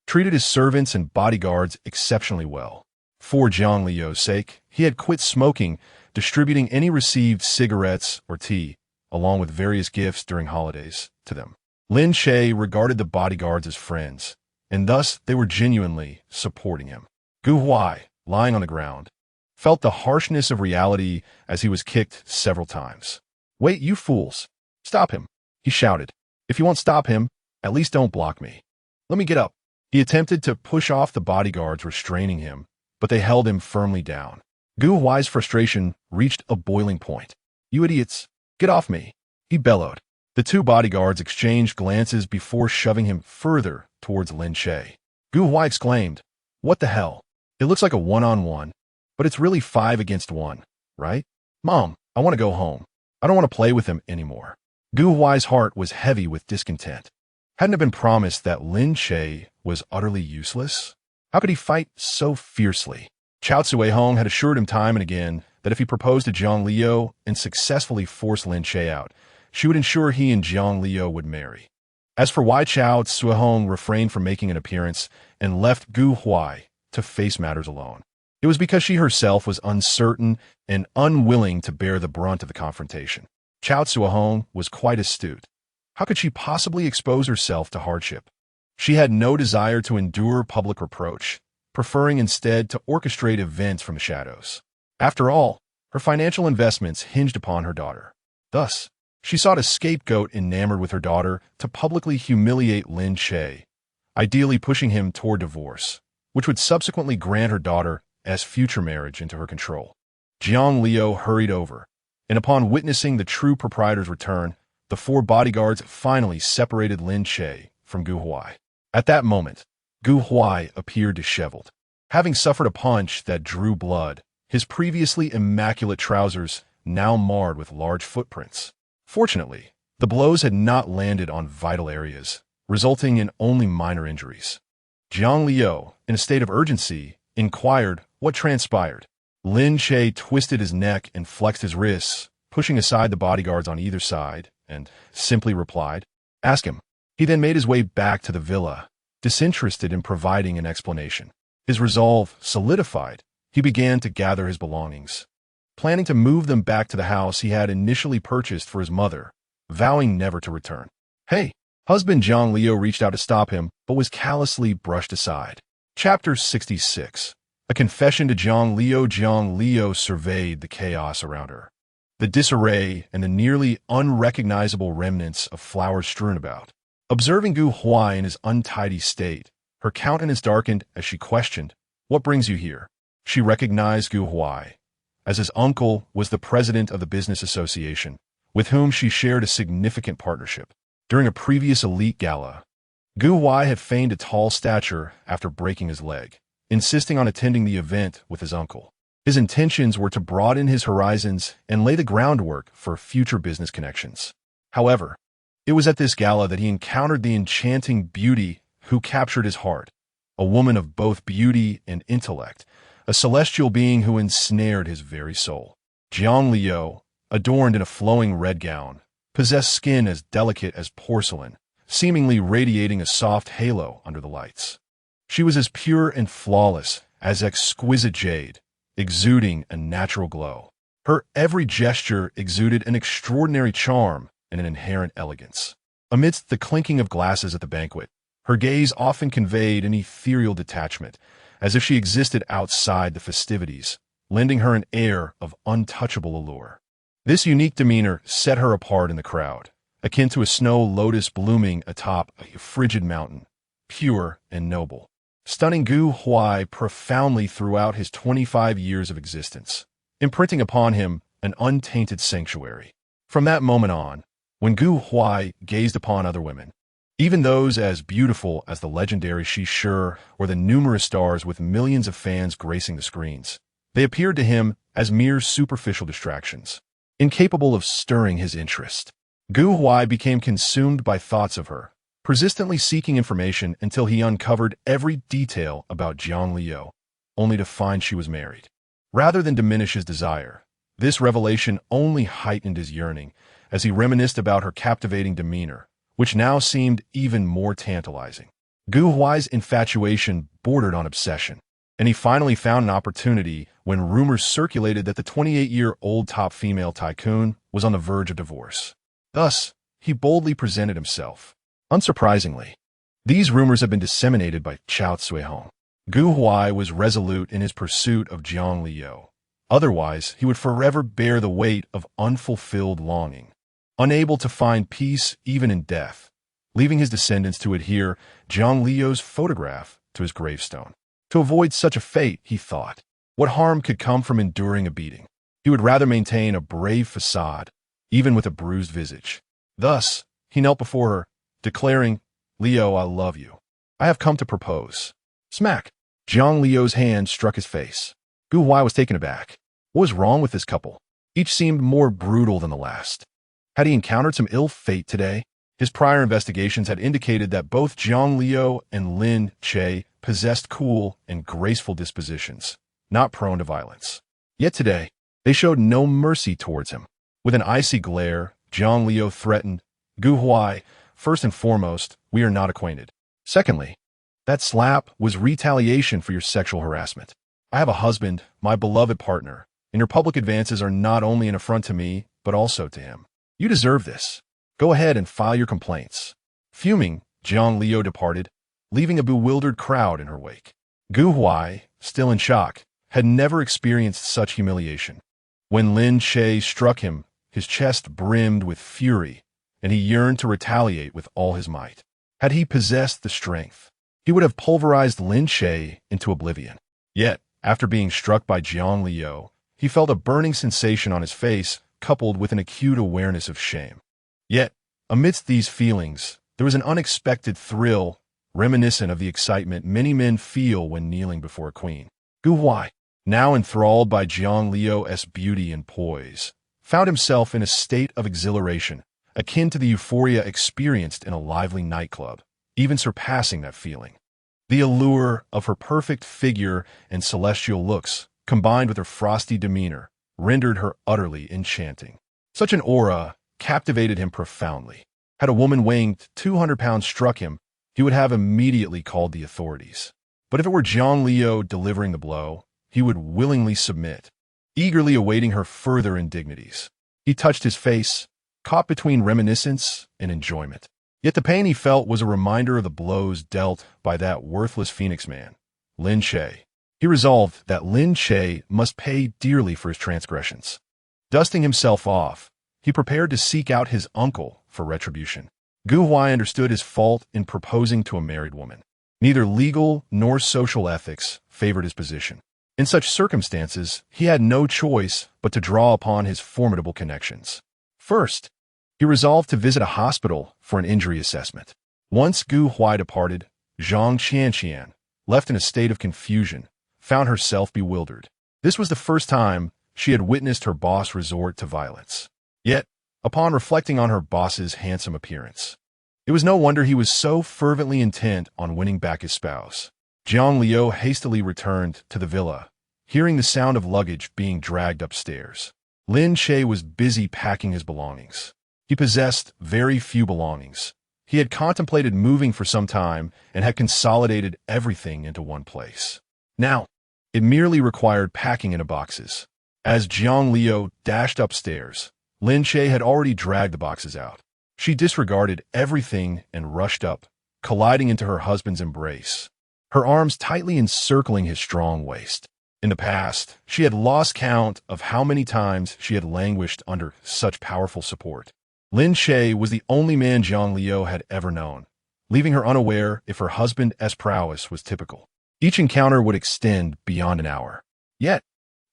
treated his servants and bodyguards exceptionally well. For Zhang Liu's sake, he had quit smoking, distributing any received cigarettes or tea, along with various gifts during holidays, to them. Lin Che regarded the bodyguards as friends, and thus they were genuinely supporting him. Gu Huai, lying on the ground, felt the harshness of reality as he was kicked several times. "Wait, you fools! Stop him!" he shouted. "If you won't stop him, at least don't block me." Let me get up. He attempted to push off the bodyguards restraining him, but they held him firmly down. Gu Huai's frustration reached a boiling point. You idiots, get off me, he bellowed. The two bodyguards exchanged glances before shoving him further towards Lin Che. Gu Huai exclaimed, What the hell? It looks like a one-on-one, but it's really 5 against 1, right? Mom, I want to go home. I don't want to play with him anymore. Gu Huai's heart was heavy with discontent. Hadn't it been promised that Lin Che was utterly useless? How could he fight so fiercely? Chao Tsui-hong had assured him time and again that if he proposed to Jiang Liu and successfully forced Lin Che out, she would ensure he and Jiang Liu would marry. As for why Chao Tsui-hong refrained from making an appearance and left Gu Huai to face matters alone, it was because she herself was uncertain and unwilling to bear the brunt of the confrontation. Chao Tsui-hong was quite astute. How could she possibly expose herself to hardship? She had no desire to endure public reproach, preferring instead to orchestrate events from the shadows. After all, her financial investments hinged upon her daughter. Thus, she sought a scapegoat enamored with her daughter to publicly humiliate Lin Che, ideally pushing him toward divorce, which would subsequently grant her daughter as future marriage into her control. Jiang Liu hurried over, and upon witnessing the true proprietor's return, the 4 bodyguards finally separated Lin Che from Gu Huai. At that moment, Gu Huai appeared disheveled. Having suffered a punch that drew blood, his previously immaculate trousers now marred with large footprints. Fortunately, the blows had not landed on vital areas, resulting in only minor injuries. Jiang Liu, in a state of urgency, inquired what transpired. Lin Che twisted his neck and flexed his wrists, pushing aside the bodyguards on either side, and simply replied, Ask him. He then made his way back to the villa, disinterested in providing an explanation. His resolve solidified, he began to gather his belongings, planning to move them back to the house he had initially purchased for his mother, vowing never to return. Hey! Husband Jiang Liu reached out to stop him, but was callously brushed aside. Chapter 66. A confession to Jiang Liu. Jiang Liu surveyed the chaos around her. The disarray and the nearly unrecognizable remnants of flowers strewn about. Observing Gu Huai in his untidy state, her countenance darkened as she questioned, What brings you here? She recognized Gu Huai, as his uncle was the president of the business association, with whom she shared a significant partnership. During a previous elite gala, Gu Huai had feigned a tall stature after breaking his leg, insisting on attending the event with his uncle. His intentions were to broaden his horizons and lay the groundwork for future business connections. However, it was at this gala that he encountered the enchanting beauty who captured his heart, a woman of both beauty and intellect, a celestial being who ensnared his very soul. Jiang Liu, adorned in a flowing red gown, possessed skin as delicate as porcelain, seemingly radiating a soft halo under the lights. She was as pure and flawless as exquisite jade, exuding a natural glow. Her every gesture exuded an extraordinary charm and an inherent elegance. Amidst the clinking of glasses at the banquet, her gaze often conveyed an ethereal detachment, as if she existed outside the festivities, lending her an air of untouchable allure. This unique demeanor set her apart in the crowd, akin to a snow lotus blooming atop a frigid mountain, pure and noble, stunning Gu Huai profoundly throughout his 25 years of existence, imprinting upon him an untainted sanctuary. From that moment on, when Gu Huai gazed upon other women, even those as beautiful as the legendary Shi Shi or the numerous stars with millions of fans gracing the screens, they appeared to him as mere superficial distractions, incapable of stirring his interest. Gu Huai became consumed by thoughts of her, persistently seeking information until he uncovered every detail about Jiang Liu, only to find she was married. Rather than diminish his desire, this revelation only heightened his yearning as he reminisced about her captivating demeanor, which now seemed even more tantalizing. Gu Huai's infatuation bordered on obsession, and he finally found an opportunity when rumors circulated that the 28-year-old top female tycoon was on the verge of divorce. Thus, he boldly presented himself. Unsurprisingly, these rumors had been disseminated by Chao Tsui-hong. Gu Huai was resolute in his pursuit of Jiang Liu. Otherwise, he would forever bear the weight of unfulfilled longing. Unable to find peace even in death, leaving his descendants to adhere Zhang Liu's photograph to his gravestone. To avoid such a fate, he thought, what harm could come from enduring a beating? He would rather maintain a brave facade, even with a bruised visage. Thus, he knelt before her, declaring, Liu, I love you. I have come to propose. Smack! Zhang Liu's hand struck his face. Gu Huai was taken aback. What was wrong with this couple? Each seemed more brutal than the last. Had he encountered some ill fate today? His prior investigations had indicated that both Zhang Liu and Lin Che possessed cool and graceful dispositions, not prone to violence. Yet today, they showed no mercy towards him. With an icy glare, Zhang Liu threatened, Gu Huai, first and foremost, we are not acquainted. Secondly, that slap was retaliation for your sexual harassment. I have a husband, my beloved partner, and your public advances are not only an affront to me, but also to him. You deserve this. Go ahead and file your complaints. Fuming, Zhang Liu departed, leaving a bewildered crowd in her wake. Gu Huai, still in shock, had never experienced such humiliation. When Lin Che struck him, his chest brimmed with fury, and he yearned to retaliate with all his might. Had he possessed the strength, he would have pulverized Lin Che into oblivion. Yet, after being struck by Zhang Liu, he felt a burning sensation on his face, coupled with an acute awareness of shame. Yet, amidst these feelings, there was an unexpected thrill, reminiscent of the excitement many men feel when kneeling before a queen. Gu Huai, now enthralled by Zhang Liu's beauty and poise, found himself in a state of exhilaration, akin to the euphoria experienced in a lively nightclub, even surpassing that feeling. The allure of her perfect figure and celestial looks, combined with her frosty demeanor, rendered her utterly enchanting. Such an aura captivated him profoundly. Had a woman weighing 200 pounds struck him, he would have immediately called the authorities. But if it were Zhang Liu delivering the blow, he would willingly submit, eagerly awaiting her further indignities. He touched his face, caught between reminiscence and enjoyment. Yet the pain he felt was a reminder of the blows dealt by that worthless phoenix man, Lin Che. He resolved that Lin Che must pay dearly for his transgressions. Dusting himself off, he prepared to seek out his uncle for retribution. Gu Huai understood his fault in proposing to a married woman. Neither legal nor social ethics favored his position. In such circumstances, he had no choice but to draw upon his formidable connections. First, he resolved to visit a hospital for an injury assessment. Once Gu Huai departed, Zhang Qianqian, left in a state of confusion, found herself bewildered. This was the first time she had witnessed her boss resort to violence. Yet, upon reflecting on her boss's handsome appearance, it was no wonder he was so fervently intent on winning back his spouse. Zhang Liu hastily returned to the villa, hearing the sound of luggage being dragged upstairs. Lin Che was busy packing his belongings. He possessed very few belongings. He had contemplated moving for some time and had consolidated everything into one place. Now, it merely required packing into boxes. As Zhang Liu dashed upstairs, Lin Che had already dragged the boxes out. She disregarded everything and rushed up, colliding into her husband's embrace, her arms tightly encircling his strong waist. In the past, she had lost count of how many times she had languished under such powerful support. Lin Che was the only man Zhang Liu had ever known, leaving her unaware if her husband's prowess was typical. Each encounter would extend beyond an hour. Yet,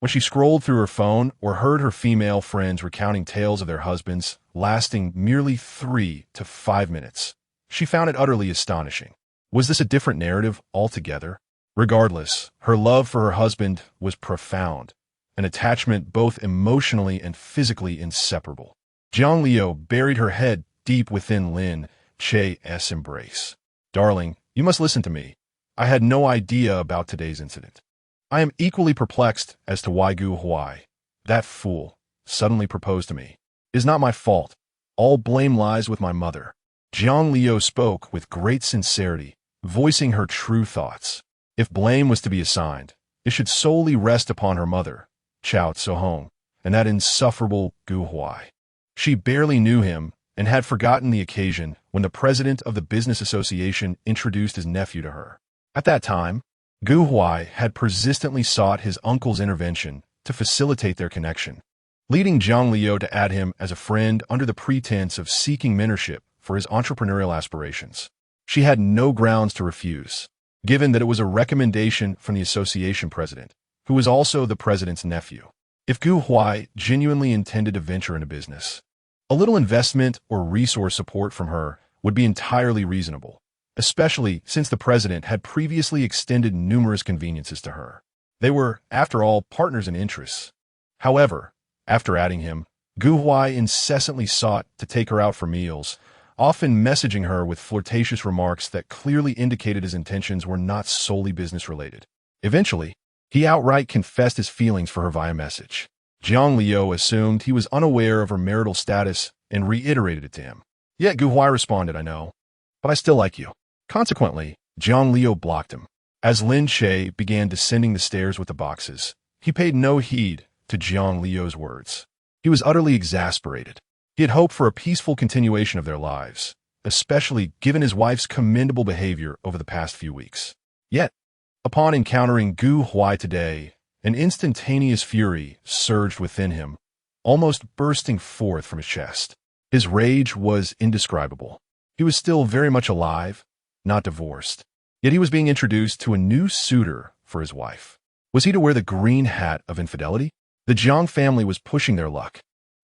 when she scrolled through her phone or heard her female friends recounting tales of their husbands lasting merely 3 to 5 minutes, she found it utterly astonishing. Was this a different narrative altogether? Regardless, her love for her husband was profound, an attachment both emotionally and physically inseparable. Zhang Liu buried her head deep within Lin Che's embrace. Darling, you must listen to me. I had no idea about today's incident. I am equally perplexed as to why Gu Huai, that fool, suddenly proposed to me. It is not my fault. All blame lies with my mother. Zhang Liu spoke with great sincerity, voicing her true thoughts. If blame was to be assigned, it should solely rest upon her mother, Chao Tsohong, and that insufferable Gu Huai. She barely knew him and had forgotten the occasion when the president of the business association introduced his nephew to her. At that time, Gu Huai had persistently sought his uncle's intervention to facilitate their connection, leading Zhang Liu to add him as a friend under the pretense of seeking mentorship for his entrepreneurial aspirations. She had no grounds to refuse, given that it was a recommendation from the association president, who was also the president's nephew. If Gu Huai genuinely intended to venture into business, a little investment or resource support from her would be entirely reasonable, especially since the president had previously extended numerous conveniences to her. They were, after all, partners in interests. However, after adding him, Gu Huai incessantly sought to take her out for meals, often messaging her with flirtatious remarks that clearly indicated his intentions were not solely business-related. Eventually, he outright confessed his feelings for her via message. Jiang Liu assumed he was unaware of her marital status and reiterated it to him. Yet Gu Huai responded, "I know, but I still like you." Consequently, Jiang Liu blocked him. As Lin Che began descending the stairs with the boxes, he paid no heed to Jiang Liu's words. He was utterly exasperated. He had hoped for a peaceful continuation of their lives, especially given his wife's commendable behavior over the past few weeks. Yet, upon encountering Gu Huai today, an instantaneous fury surged within him, almost bursting forth from his chest. His rage was indescribable. He was still very much alive, not divorced. Yet he was being introduced to a new suitor for his wife. Was he to wear the green hat of infidelity? The Jiang family was pushing their luck.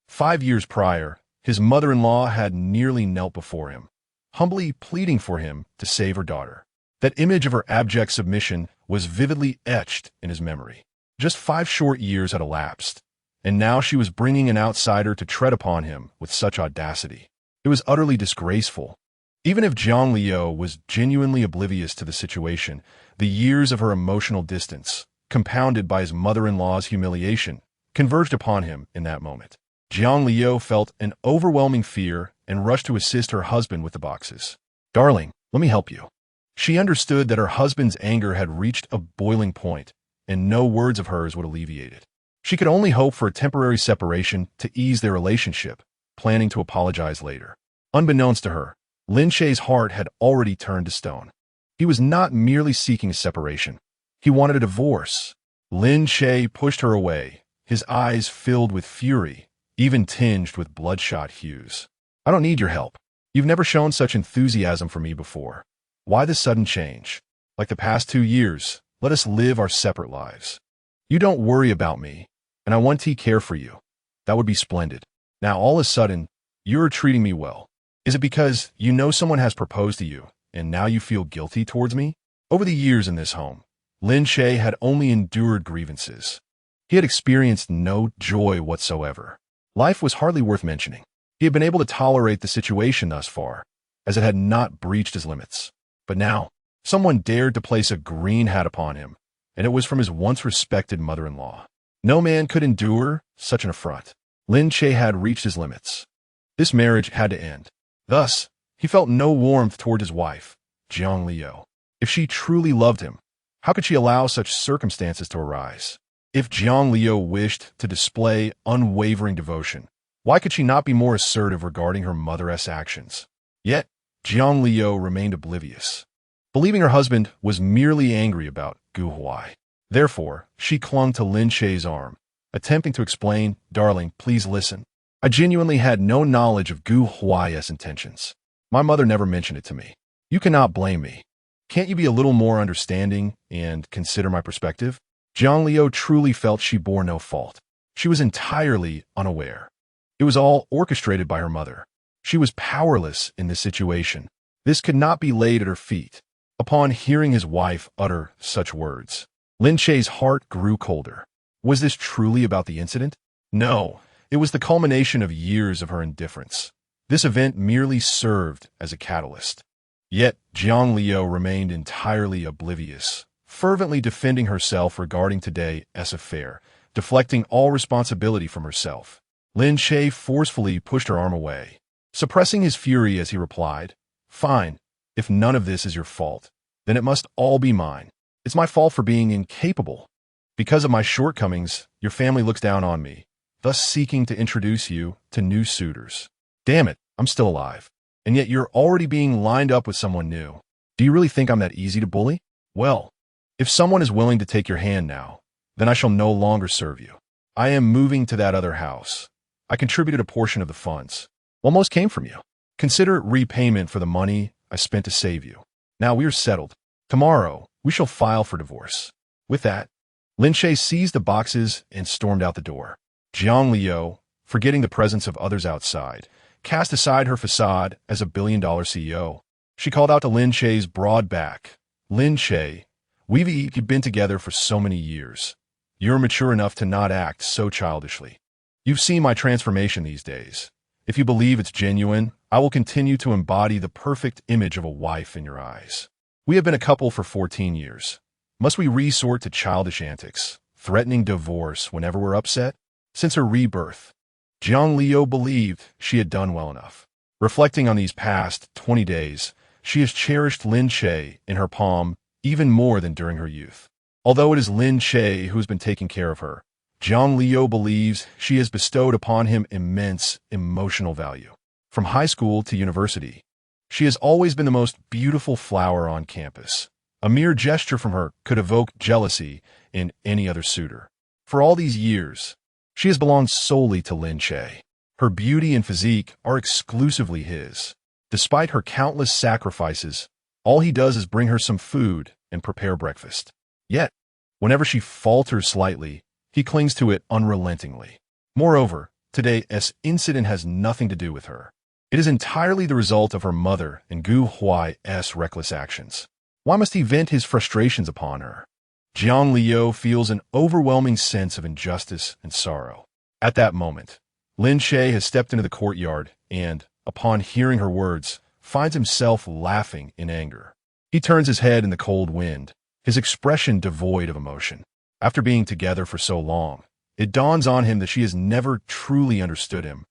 5 years prior, his mother-in-law had nearly knelt before him, humbly pleading for him to save her daughter. That image of her abject submission was vividly etched in his memory. Just 5 short years had elapsed, and now she was bringing an outsider to tread upon him with such audacity. It was utterly disgraceful. Even if Jiang Liu was genuinely oblivious to the situation, the years of her emotional distance, compounded by his mother-in-law's humiliation, converged upon him in that moment. Jiang Liu felt an overwhelming fear and rushed to assist her husband with the boxes. "Darling, let me help you." She understood that her husband's anger had reached a boiling point, and no words of hers would alleviate it. She could only hope for a temporary separation to ease their relationship, planning to apologize later. Unbeknownst to her, Lin Che's heart had already turned to stone. He was not merely seeking a separation. He wanted a divorce. Lin Che pushed her away, his eyes filled with fury, even tinged with bloodshot hues. "I don't need your help. You've never shown such enthusiasm for me before. Why this sudden change? Like the past 2 years, let us live our separate lives. You don't worry about me, and I want to care for you. That would be splendid. Now all of a sudden, you're treating me well. Is it because you know someone has proposed to you, and now you feel guilty towards me?" Over the years in this home, Lin Che had only endured grievances. He had experienced no joy whatsoever. Life was hardly worth mentioning. He had been able to tolerate the situation thus far, as it had not breached his limits. But now, someone dared to place a green hat upon him, and it was from his once respected mother-in-law. No man could endure such an affront. Lin Che had reached his limits. This marriage had to end. Thus, he felt no warmth toward his wife, Jiang Liu. If she truly loved him, how could she allow such circumstances to arise? If Jiang Liu wished to display unwavering devotion, why could she not be more assertive regarding her mother's actions? Yet, Jiang Liu remained oblivious, believing her husband was merely angry about Gu Huai. Therefore, she clung to Lin Che's arm, attempting to explain, "Darling, please listen. I genuinely had no knowledge of Gu Huai's intentions. My mother never mentioned it to me. You cannot blame me. Can't you be a little more understanding and consider my perspective?" Jiang Liu truly felt she bore no fault. She was entirely unaware. It was all orchestrated by her mother. She was powerless in this situation. This could not be laid at her feet. Upon hearing his wife utter such words, Lin Che's heart grew colder. Was this truly about the incident? No, it was the culmination of years of her indifference. This event merely served as a catalyst. Yet, Jiang Liu remained entirely oblivious, fervently defending herself regarding today's affair, deflecting all responsibility from herself. Lin Che forcefully pushed her arm away, suppressing his fury as he replied, "Fine, if none of this is your fault, then it must all be mine. It's my fault for being incapable. Because of my shortcomings, your family looks down on me, thus seeking to introduce you to new suitors. Damn it, I'm still alive. And yet you're already being lined up with someone new. Do you really think I'm that easy to bully? Well, if someone is willing to take your hand now, then I shall no longer serve you. I am moving to that other house. I contributed a portion of the funds. Well, most came from you. Consider it repayment for the money I spent to save you. Now we are settled. Tomorrow, we shall file for divorce." With that, Lin Che seized the boxes and stormed out the door. Jiang Liu, forgetting the presence of others outside, cast aside her facade as a billion-dollar CEO. She called out to Lin Che's broad back. "Lin Che, we've been together for so many years. You're mature enough to not act so childishly. You've seen my transformation these days. If you believe it's genuine, I will continue to embody the perfect image of a wife in your eyes. We have been a couple for 14 years. Must we resort to childish antics, threatening divorce whenever we're upset?" Since her rebirth, Jiang Liu believed she had done well enough. Reflecting on these past 20 days, she has cherished Lin Che in her palm even more than during her youth. Although it is Lin Che who has been taking care of her, Jiang Liu believes she has bestowed upon him immense emotional value. From high school to university, she has always been the most beautiful flower on campus. A mere gesture from her could evoke jealousy in any other suitor. For all these years, she has belonged solely to Lin Che. Her beauty and physique are exclusively his. Despite her countless sacrifices, all he does is bring her some food and prepare breakfast. Yet, whenever she falters slightly, he clings to it unrelentingly. Moreover, today's incident has nothing to do with her. It is entirely the result of her mother and Gu Huai's reckless actions. Why must he vent his frustrations upon her? Jiang Liu feels an overwhelming sense of injustice and sorrow. At that moment, Lin Che has stepped into the courtyard and, upon hearing her words, finds himself laughing in anger. He turns his head in the cold wind, his expression devoid of emotion. After being together for so long, it dawns on him that she has never truly understood him,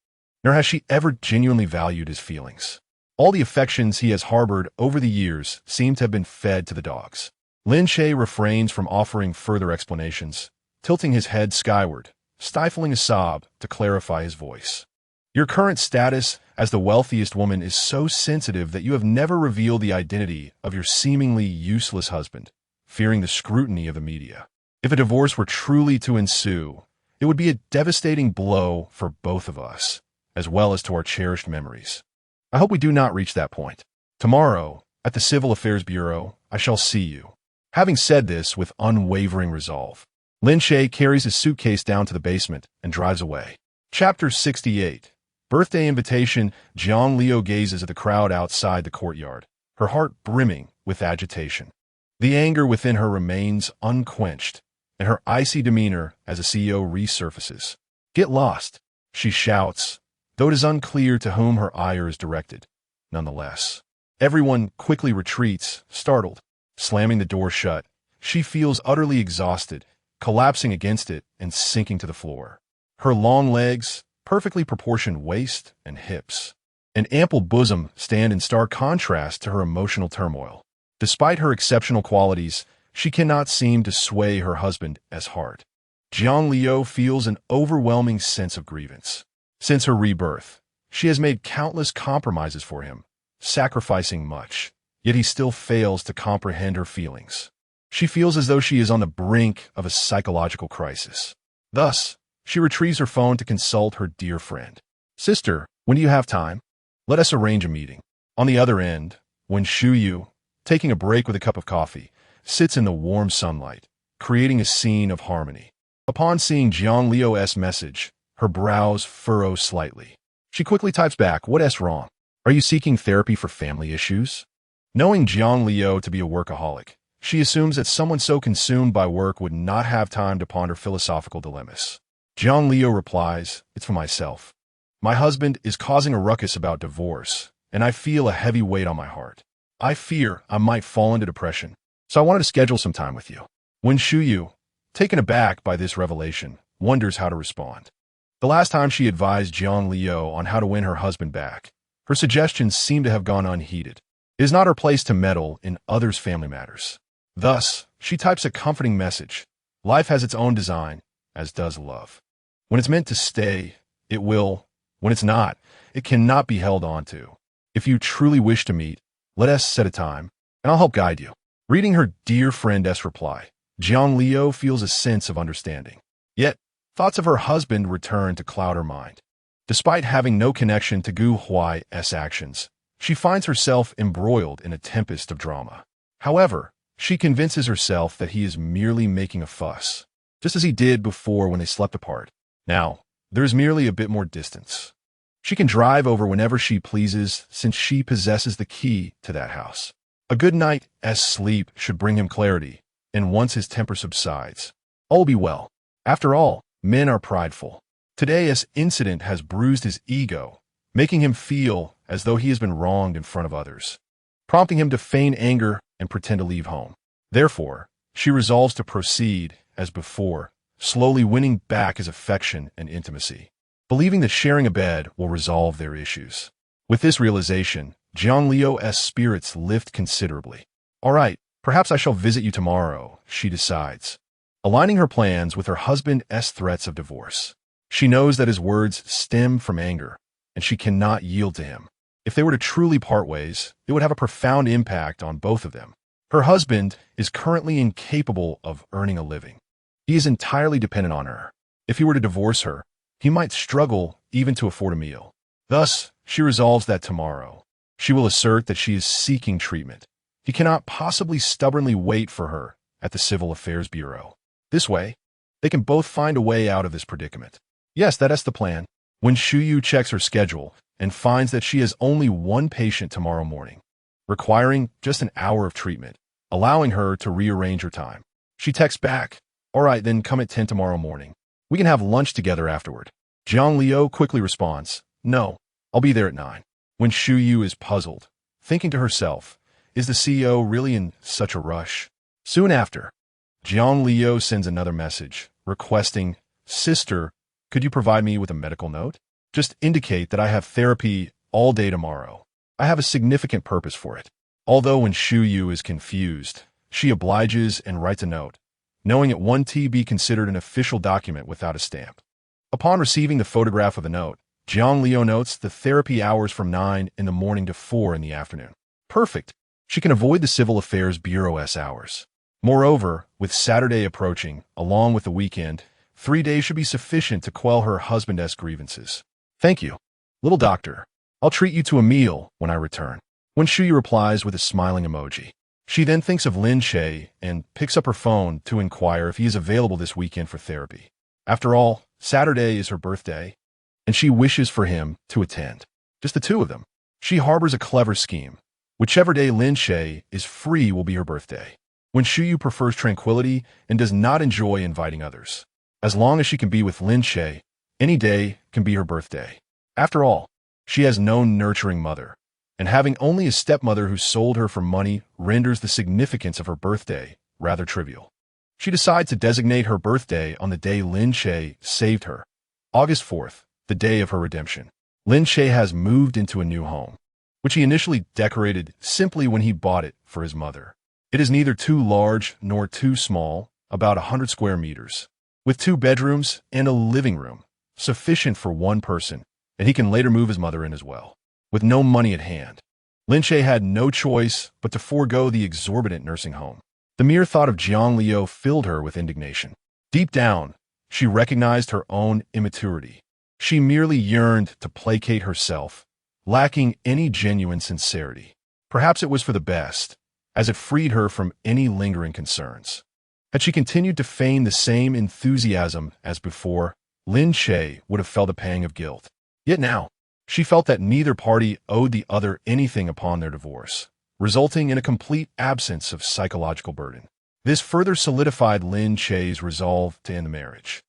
nor has she ever genuinely valued his feelings. All the affections he has harbored over the years seem to have been fed to the dogs. Lin Che refrains from offering further explanations, tilting his head skyward, stifling a sob to clarify his voice. "Your current status as the wealthiest woman is so sensitive that you have never revealed the identity of your seemingly useless husband, fearing the scrutiny of the media. If a divorce were truly to ensue, it would be a devastating blow for both of us, as well as to our cherished memories. I hope we do not reach that point. Tomorrow, at the Civil Affairs Bureau, I shall see you." Having said this with unwavering resolve, Lin Che carries his suitcase down to the basement and drives away. Chapter 68. Birthday Invitation. Jiang Liu gazes at the crowd outside the courtyard, her heart brimming with agitation. The anger within her remains unquenched, and her icy demeanor as a CEO resurfaces. "Get lost," she shouts, though it is unclear to whom her ire is directed. Nonetheless, everyone quickly retreats, startled. Slamming the door shut, she feels utterly exhausted, collapsing against it and sinking to the floor. Her long legs, perfectly proportioned waist and hips, and ample bosom stand in stark contrast to her emotional turmoil. Despite her exceptional qualities, she cannot seem to sway her husband's heart. Jiang Liu feels an overwhelming sense of grievance. Since her rebirth, she has made countless compromises for him, sacrificing much, yet he still fails to comprehend her feelings. She feels as though she is on the brink of a psychological crisis. Thus, she retrieves her phone to consult her dear friend. "Sister, when do you have time? Let us arrange a meeting." On the other end, when Shuyu, taking a break with a cup of coffee, sits in the warm sunlight, creating a scene of harmony. Upon seeing Jiang Liu's message, her brows furrow slightly. She quickly types back, "What's wrong? Are you seeking therapy for family issues?" Knowing Jiang Liu to be a workaholic, she assumes that someone so consumed by work would not have time to ponder philosophical dilemmas. Jiang Liu replies, "It's for myself. My husband is causing a ruckus about divorce, and I feel a heavy weight on my heart. I fear I might fall into depression, so I wanted to schedule some time with you." When Shuyu, taken aback by this revelation, wonders how to respond. The last time she advised Jiang Liu on how to win her husband back, her suggestions seem to have gone unheeded. It is not her place to meddle in others' family matters. Thus, she types a comforting message. Life has its own design, as does love. When it's meant to stay, it will. When it's not, it cannot be held on to. If you truly wish to meet, let us set a time, and I'll help guide you. Reading her dear friend's reply, Jiang Liu feels a sense of understanding. Yet, thoughts of her husband return to cloud her mind. Despite having no connection to Gu Huai's actions, she finds herself embroiled in a tempest of drama. However, she convinces herself that he is merely making a fuss, just as he did before when they slept apart. Now, there is merely a bit more distance. She can drive over whenever she pleases since she possesses the key to that house. A good night's sleep should bring him clarity, and once his temper subsides, all will be well. After all, men are prideful. Today's incident has bruised his ego, making him feel as though he has been wronged in front of others, prompting him to feign anger and pretend to leave home. Therefore, she resolves to proceed as before, slowly winning back his affection and intimacy, believing that sharing a bed will resolve their issues. With this realization, Jiang Liu's spirits lift considerably. All right, perhaps I shall visit you tomorrow, she decides, aligning her plans with her husband's threats of divorce. She knows that his words stem from anger, and she cannot yield to him. If they were to truly part ways, it would have a profound impact on both of them. Her husband is currently incapable of earning a living. He is entirely dependent on her. If he were to divorce her, he might struggle even to afford a meal. Thus, she resolves that tomorrow, she will assert that she is seeking treatment. He cannot possibly stubbornly wait for her at the Civil Affairs Bureau. This way, they can both find a way out of this predicament. Yes, that is the plan. When Shuyu checks her schedule and finds that she has only one patient tomorrow morning, requiring just an hour of treatment, allowing her to rearrange her time, she texts back, "All right, then come at 10 tomorrow morning. We can have lunch together afterward." Jiang Liu quickly responds, "No, I'll be there at 9. When Shuyu is puzzled, thinking to herself, is the CEO really in such a rush? Soon after, Jiang Liu sends another message, requesting, "Sister, could you provide me with a medical note? Just indicate that I have therapy all day tomorrow. I have a significant purpose for it." Although when Shuyu is confused, she obliges and writes a note, knowing it won't be considered an official document without a stamp. Upon receiving the photograph of the note, Jiang Liu notes the therapy hours from 9 in the morning to 4 in the afternoon. Perfect. She can avoid the Civil Affairs Bureau's hours. Moreover, with Saturday approaching, along with the weekend, 3 days should be sufficient to quell her husband's grievances. "Thank you, little doctor. I'll treat you to a meal when I return." When Shuyu replies with a smiling emoji, she then thinks of Lin Che and picks up her phone to inquire if he is available this weekend for therapy. After all, Saturday is her birthday, and she wishes for him to attend. Just the two of them. She harbors a clever scheme. Whichever day Lin Che is free will be her birthday. When Shuyu prefers tranquility and does not enjoy inviting others. As long as she can be with Lin Che, any day can be her birthday. After all, she has no nurturing mother, and having only a stepmother who sold her for money renders the significance of her birthday rather trivial. She decides to designate her birthday on the day Lin Che saved her, August 4th, the day of her redemption. Lin Che has moved into a new home, which he initially decorated simply when he bought it for his mother. It is neither too large nor too small, about 100 square meters, with 2 bedrooms and a living room, sufficient for one person, and he can later move his mother in as well. With no money at hand, Lin Che had no choice but to forego the exorbitant nursing home. The mere thought of Jiang Liu filled her with indignation. Deep down, she recognized her own immaturity. She merely yearned to placate herself, lacking any genuine sincerity. Perhaps it was for the best, as it freed her from any lingering concerns. Had she continued to feign the same enthusiasm as before, Lin Che would have felt a pang of guilt. Yet now, she felt that neither party owed the other anything upon their divorce, resulting in a complete absence of psychological burden. This further solidified Lin Che's resolve to end the marriage.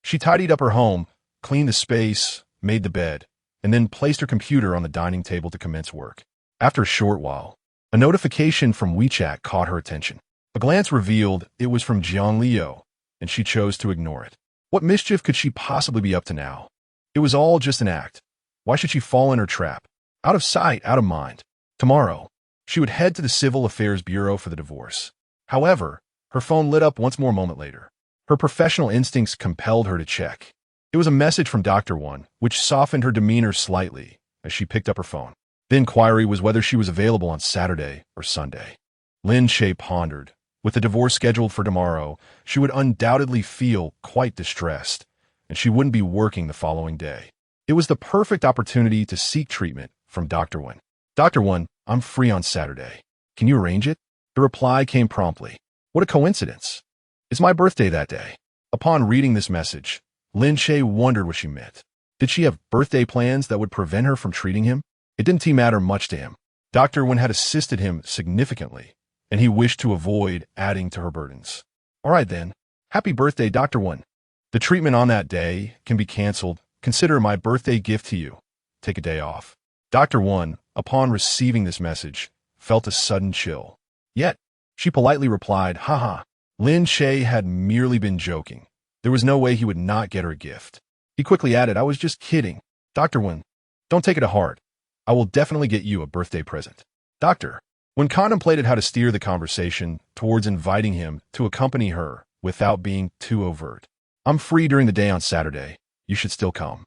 She tidied up her home, cleaned the space, made the bed, and then placed her computer on the dining table to commence work. After a short while, a notification from WeChat caught her attention. A glance revealed it was from Jiang Liu, and she chose to ignore it. What mischief could she possibly be up to now? It was all just an act. Why should she fall in her trap? Out of sight, out of mind. Tomorrow, she would head to the Civil Affairs Bureau for the divorce. However, her phone lit up once more a moment later. Her professional instincts compelled her to check. It was a message from Dr. One, which softened her demeanor slightly as she picked up her phone. The inquiry was whether she was available on Saturday or Sunday. Lin Che pondered. With the divorce scheduled for tomorrow, she would undoubtedly feel quite distressed, and she wouldn't be working the following day. It was the perfect opportunity to seek treatment from Dr. Wen. Dr. Wen, I'm free on Saturday. Can you arrange it? The reply came promptly. What a coincidence. It's my birthday that day. Upon reading this message, Lin Che wondered what she meant. Did she have birthday plans that would prevent her from treating him? It didn't matter much to him. Dr. Wen had assisted him significantly, and he wished to avoid adding to her burdens. All right then. Happy birthday, Dr. Wen. The treatment on that day can be canceled. Consider my birthday gift to you. Take a day off. Dr. Wen, upon receiving this message, felt a sudden chill. Yet, she politely replied, haha. Lin Che had merely been joking. There was no way he would not get her a gift. He quickly added, I was just kidding. Dr. Wen, don't take it to heart. I will definitely get you a birthday present. Dr. Wen contemplated how to steer the conversation towards inviting him to accompany her without being too overt. I'm free during the day on Saturday. You should still come.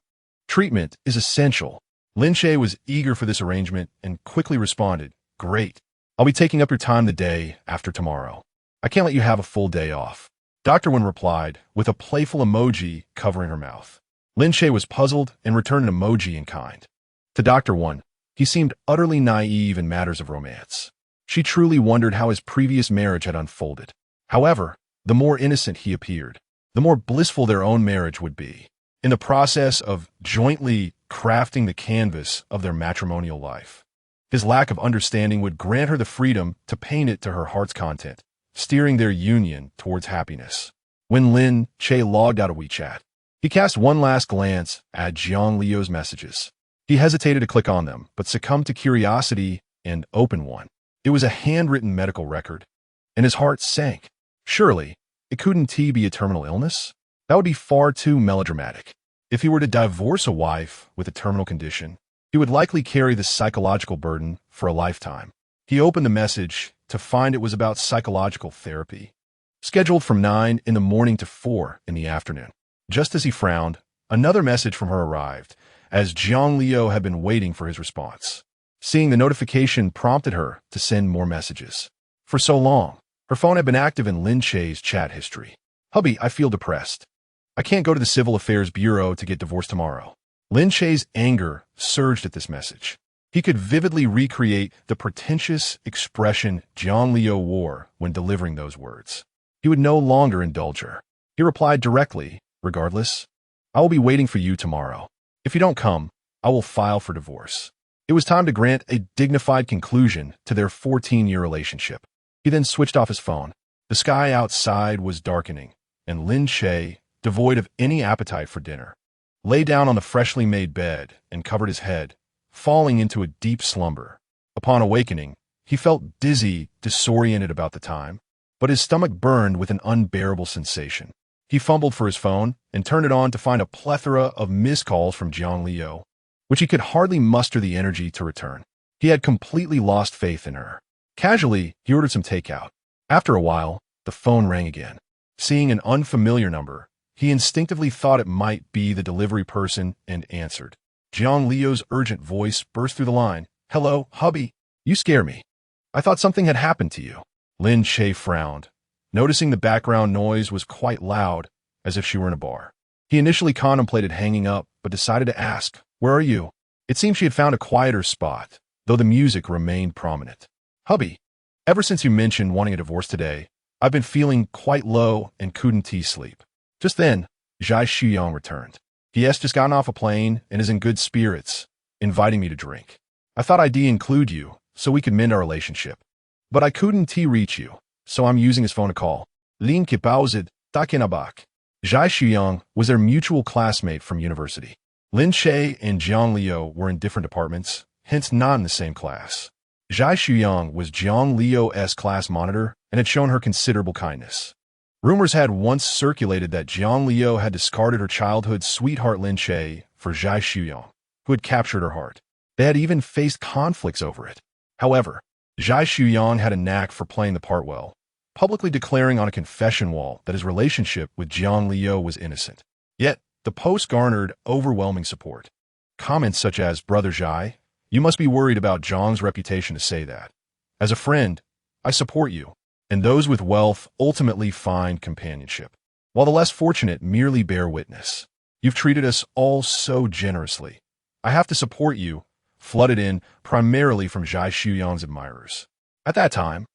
Treatment is essential. Lin Che was eager for this arrangement and quickly responded, great. I'll be taking up your time the day after tomorrow. I can't let you have a full day off. Dr. Wen replied with a playful emoji covering her mouth. Lin Che was puzzled and returned an emoji in kind. To Dr. Wen, he seemed utterly naive in matters of romance. She truly wondered how his previous marriage had unfolded. However, the more innocent he appeared, the more blissful their own marriage would be. In the process of jointly crafting the canvas of their matrimonial life, his lack of understanding would grant her the freedom to paint it to her heart's content, steering their union towards happiness. When Lin Che logged out of WeChat, he cast one last glance at Jiang Liu's messages. He hesitated to click on them, but succumbed to curiosity and opened one. It was a handwritten medical record, and his heart sank. Surely, it couldn't be a terminal illness? That would be far too melodramatic. If he were to divorce a wife with a terminal condition, he would likely carry the psychological burden for a lifetime. He opened the message to find it was about psychological therapy, scheduled from 9 in the morning to 4 in the afternoon. Just as he frowned, another message from her arrived, as Jiang Liu had been waiting for his response. Seeing the notification prompted her to send more messages. For so long, her phone had been active in Lin Che's chat history. Hubby, I feel depressed. I can't go to the Civil Affairs Bureau to get divorced tomorrow. Lin Che's anger surged at this message. He could vividly recreate the pretentious expression Jiang Liu wore when delivering those words. He would no longer indulge her. He replied directly, regardless, I will be waiting for you tomorrow. If you don't come, I will file for divorce. It was time to grant a dignified conclusion to their 14-year relationship. He then switched off his phone. The sky outside was darkening, and Lin Che, devoid of any appetite for dinner, lay down on the freshly made bed and covered his head, falling into a deep slumber. Upon awakening, he felt dizzy, disoriented about the time, but his stomach burned with an unbearable sensation. He fumbled for his phone and turned it on to find a plethora of missed calls from Jiang Liu, which he could hardly muster the energy to return. He had completely lost faith in her. Casually, he ordered some takeout. After a while, the phone rang again. Seeing an unfamiliar number, he instinctively thought it might be the delivery person and answered. Jiang Liu's urgent voice burst through the line. Hello, hubby. You scare me. I thought something had happened to you. Lin Che frowned, noticing the background noise was quite loud, as if she were in a bar. He initially contemplated hanging up, but decided to ask, Where are you? It seemed she had found a quieter spot, though the music remained prominent. Hubby, ever since you mentioned wanting a divorce today, I've been feeling quite low and couldn't sleep. Just then, Zhai Xuyang returned. He has just gotten off a plane and is in good spirits, inviting me to drink. I thought I'd include you, so we could mend our relationship. But I couldn't reach you, so I'm using his phone to call. Lin Che Baozid, Dakinabak. Zhai Xuyang was their mutual classmate from university. Lin Che and Jiang Liu were in different departments, hence not in the same class. Zhai Xuyang was Jiang Liu's class monitor and had shown her considerable kindness. Rumors had once circulated that Jiang Liu had discarded her childhood sweetheart Lin Che for Zhai Xuyang, who had captured her heart. They had even faced conflicts over it. However, Zhai Xuyang had a knack for playing the part well, publicly declaring on a confession wall that his relationship with Jiang Liu was innocent. Yet, the post garnered overwhelming support. Comments such as, Brother Zhai, you must be worried about Zhang's reputation to say that. As a friend, I support you, and those with wealth ultimately find companionship, while the less fortunate merely bear witness. You've treated us all so generously. I have to support you," flooded in primarily from Zhai Shuyang's admirers. At that time,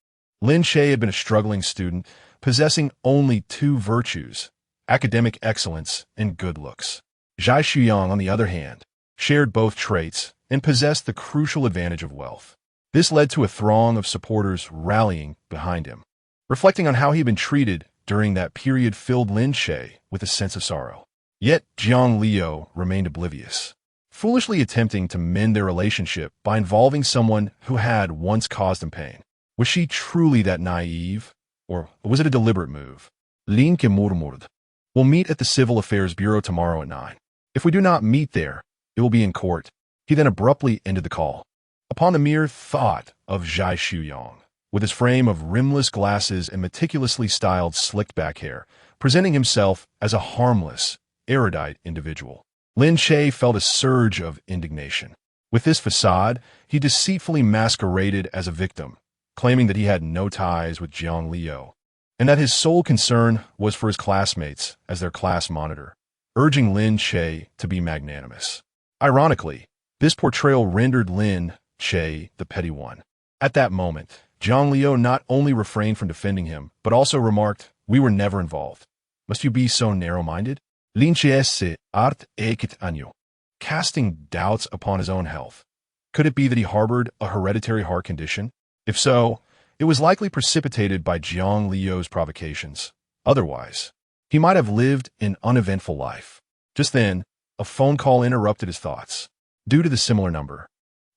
Lin Che had been a struggling student, possessing only two virtues: academic excellence and good looks. Zhai Shuyang, on the other hand, shared both traits and possessed the crucial advantage of wealth. This led to a throng of supporters rallying behind him. Reflecting on how he had been treated during that period filled Lin Che with a sense of sorrow. Yet Jiang Liu remained oblivious, foolishly attempting to mend their relationship by involving someone who had once caused him pain. Was she truly that naive, or was it a deliberate move? Lin Che murmured, "We'll meet at the Civil Affairs Bureau tomorrow at 9. If we do not meet there, it will be in court." He then abruptly ended the call. Upon the mere thought of Zhai Shuyang, with his frame of rimless glasses and meticulously styled slicked-back hair, presenting himself as a harmless, erudite individual, Lin Che felt a surge of indignation. With this facade, he deceitfully masqueraded as a victim, claiming that he had no ties with Jiang Liu, and that his sole concern was for his classmates as their class monitor, urging Lin Che to be magnanimous. Ironically, this portrayal rendered Lin Che the petty one. At that moment, Jiang Liu not only refrained from defending him, but also remarked, "We were never involved. Must you be so narrow-minded?" Lin Che se art ekit anyo, casting doubts upon his own health. Could it be that he harbored a hereditary heart condition? If so, it was likely precipitated by Jiang Liu's provocations. Otherwise, he might have lived an uneventful life. Just then, a phone call interrupted his thoughts. Due to the similar number,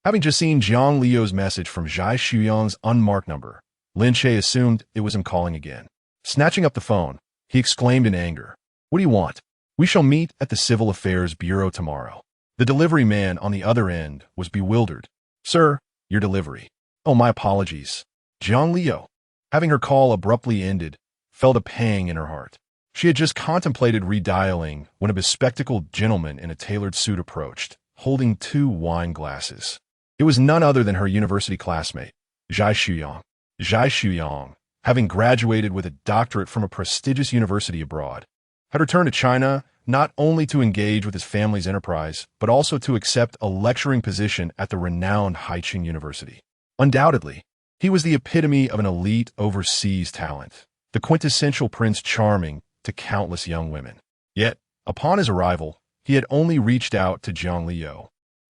having just seen Jiang Liu's message from Zhai Shuyang's unmarked number, Lin Che assumed it was him calling again. Snatching up the phone, he exclaimed in anger, "What do you want?" "We shall meet at the Civil Affairs Bureau tomorrow." The delivery man on the other end was bewildered. "Sir, your delivery." "Oh, my apologies." Jiang Liu, having her call abruptly ended, felt a pang in her heart. She had just contemplated redialing when a bespectacled gentleman in a tailored suit approached, holding 2 wine glasses. It was none other than her university classmate, Zhai Shuyang. Zhai Shuyang, having graduated with a doctorate from a prestigious university abroad, had returned to China not only to engage with his family's enterprise, but also to accept a lecturing position at the renowned Haiqing University. Undoubtedly, he was the epitome of an elite overseas talent, the quintessential Prince Charming to countless young women. Yet, upon his arrival, he had only reached out to Jiang Liu.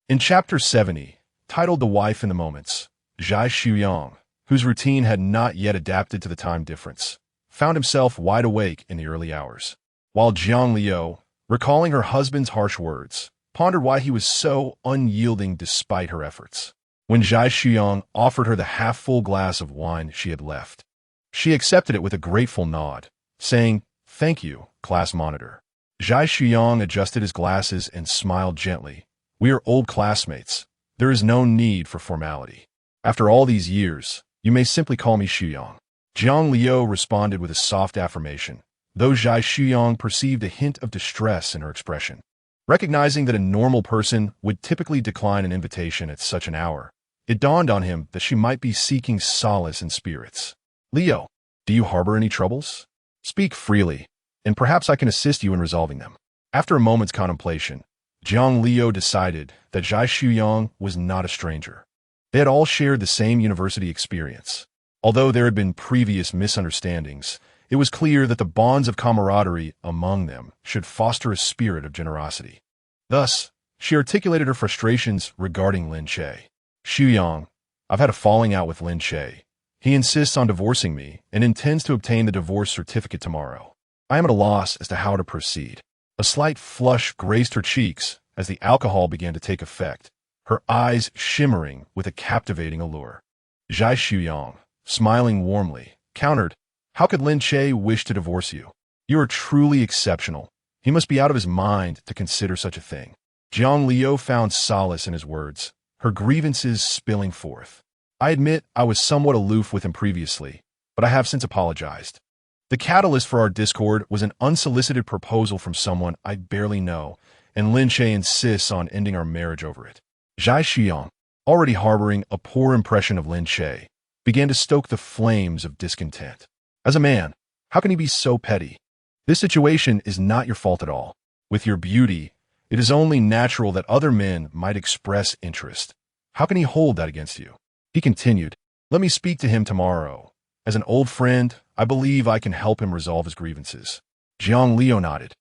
In Chapter 70, titled The Wife in the Moments, Zhai Shuyang, whose routine had not yet adapted to the time difference, found himself wide awake in the early hours, while Jiang Liu, recalling her husband's harsh words, pondered why he was so unyielding despite her efforts. When Zhai Shuyang offered her the half-full glass of wine she had left, she accepted it with a grateful nod, saying, "Thank you, class monitor." Zhai Shuyang adjusted his glasses and smiled gently. "We are old classmates. There is no need for formality. After all these years, you may simply call me Shuyang." Jiang Liu responded with a soft affirmation, though Zhai Shuyang perceived a hint of distress in her expression. Recognizing that a normal person would typically decline an invitation at such an hour, it dawned on him that she might be seeking solace in spirits. "Liu, do you harbor any troubles? Speak freely, and perhaps I can assist you in resolving them." After a moment's contemplation, Jiang Liu decided that Zhai Shuyang was not a stranger. They had all shared the same university experience. Although there had been previous misunderstandings, it was clear that the bonds of camaraderie among them should foster a spirit of generosity. Thus, she articulated her frustrations regarding Lin Che. "Shuyang, I've had a falling out with Lin Che. He insists on divorcing me and intends to obtain the divorce certificate tomorrow. I am at a loss as to how to proceed." A slight flush graced her cheeks as the alcohol began to take effect, her eyes shimmering with a captivating allure. Zhai Shuyang, smiling warmly, countered, "How could Lin Che wish to divorce you? You are truly exceptional. He must be out of his mind to consider such a thing." Jiang Liu found solace in his words, her grievances spilling forth. "I admit I was somewhat aloof with him previously, but I have since apologized. The catalyst for our discord was an unsolicited proposal from someone I barely know, and Lin Che insists on ending our marriage over it." Zhai Shuyang, already harboring a poor impression of Lin Che, began to stoke the flames of discontent. As a man, how can he be so petty? This situation is not your fault at all. With your beauty, it is only natural that other men might express interest. How can he hold that against you? He continued, let me speak to him tomorrow. As an old friend, I believe I can help him resolve his grievances. Jiang Liu nodded,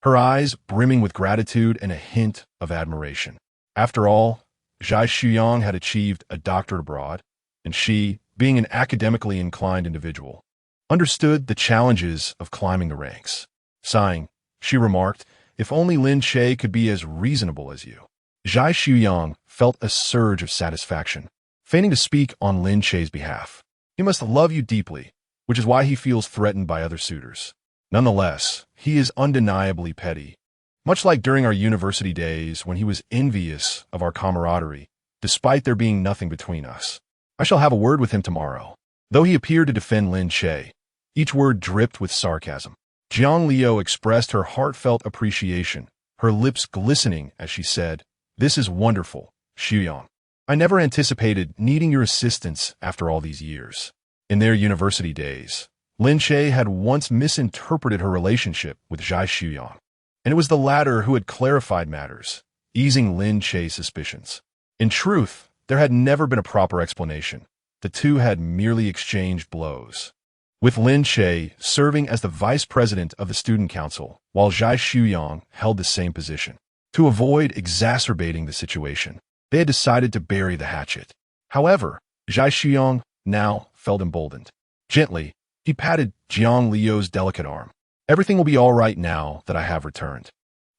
her eyes brimming with gratitude and a hint of admiration. After all, Zhai Shuyang had achieved a doctorate abroad, and she, being an academically inclined individual, understood the challenges of climbing the ranks. Sighing, she remarked, if only Lin Che could be as reasonable as you. Zhai Shuyang felt a surge of satisfaction, feigning to speak on Lin Che's behalf. He must love you deeply, which is why he feels threatened by other suitors. Nonetheless, he is undeniably petty. Much like during our university days when he was envious of our camaraderie, despite there being nothing between us. I shall have a word with him tomorrow. Though he appeared to defend Lin Che, each word dripped with sarcasm. Jiang Liu expressed her heartfelt appreciation, her lips glistening as she said, this is wonderful, Shuyang. I never anticipated needing your assistance after all these years. In their university days, Lin Che had once misinterpreted her relationship with Zhai Shuyang, and it was the latter who had clarified matters, easing Lin Che's suspicions. In truth, there had never been a proper explanation. The two had merely exchanged blows. With Lin Che serving as the vice president of the student council, while Zhai Shuyang held the same position. To avoid exacerbating the situation, they had decided to bury the hatchet. However, Zhai Shuyang now felt emboldened. Gently, he patted Jiang Liu's delicate arm. Everything will be all right now that I have returned.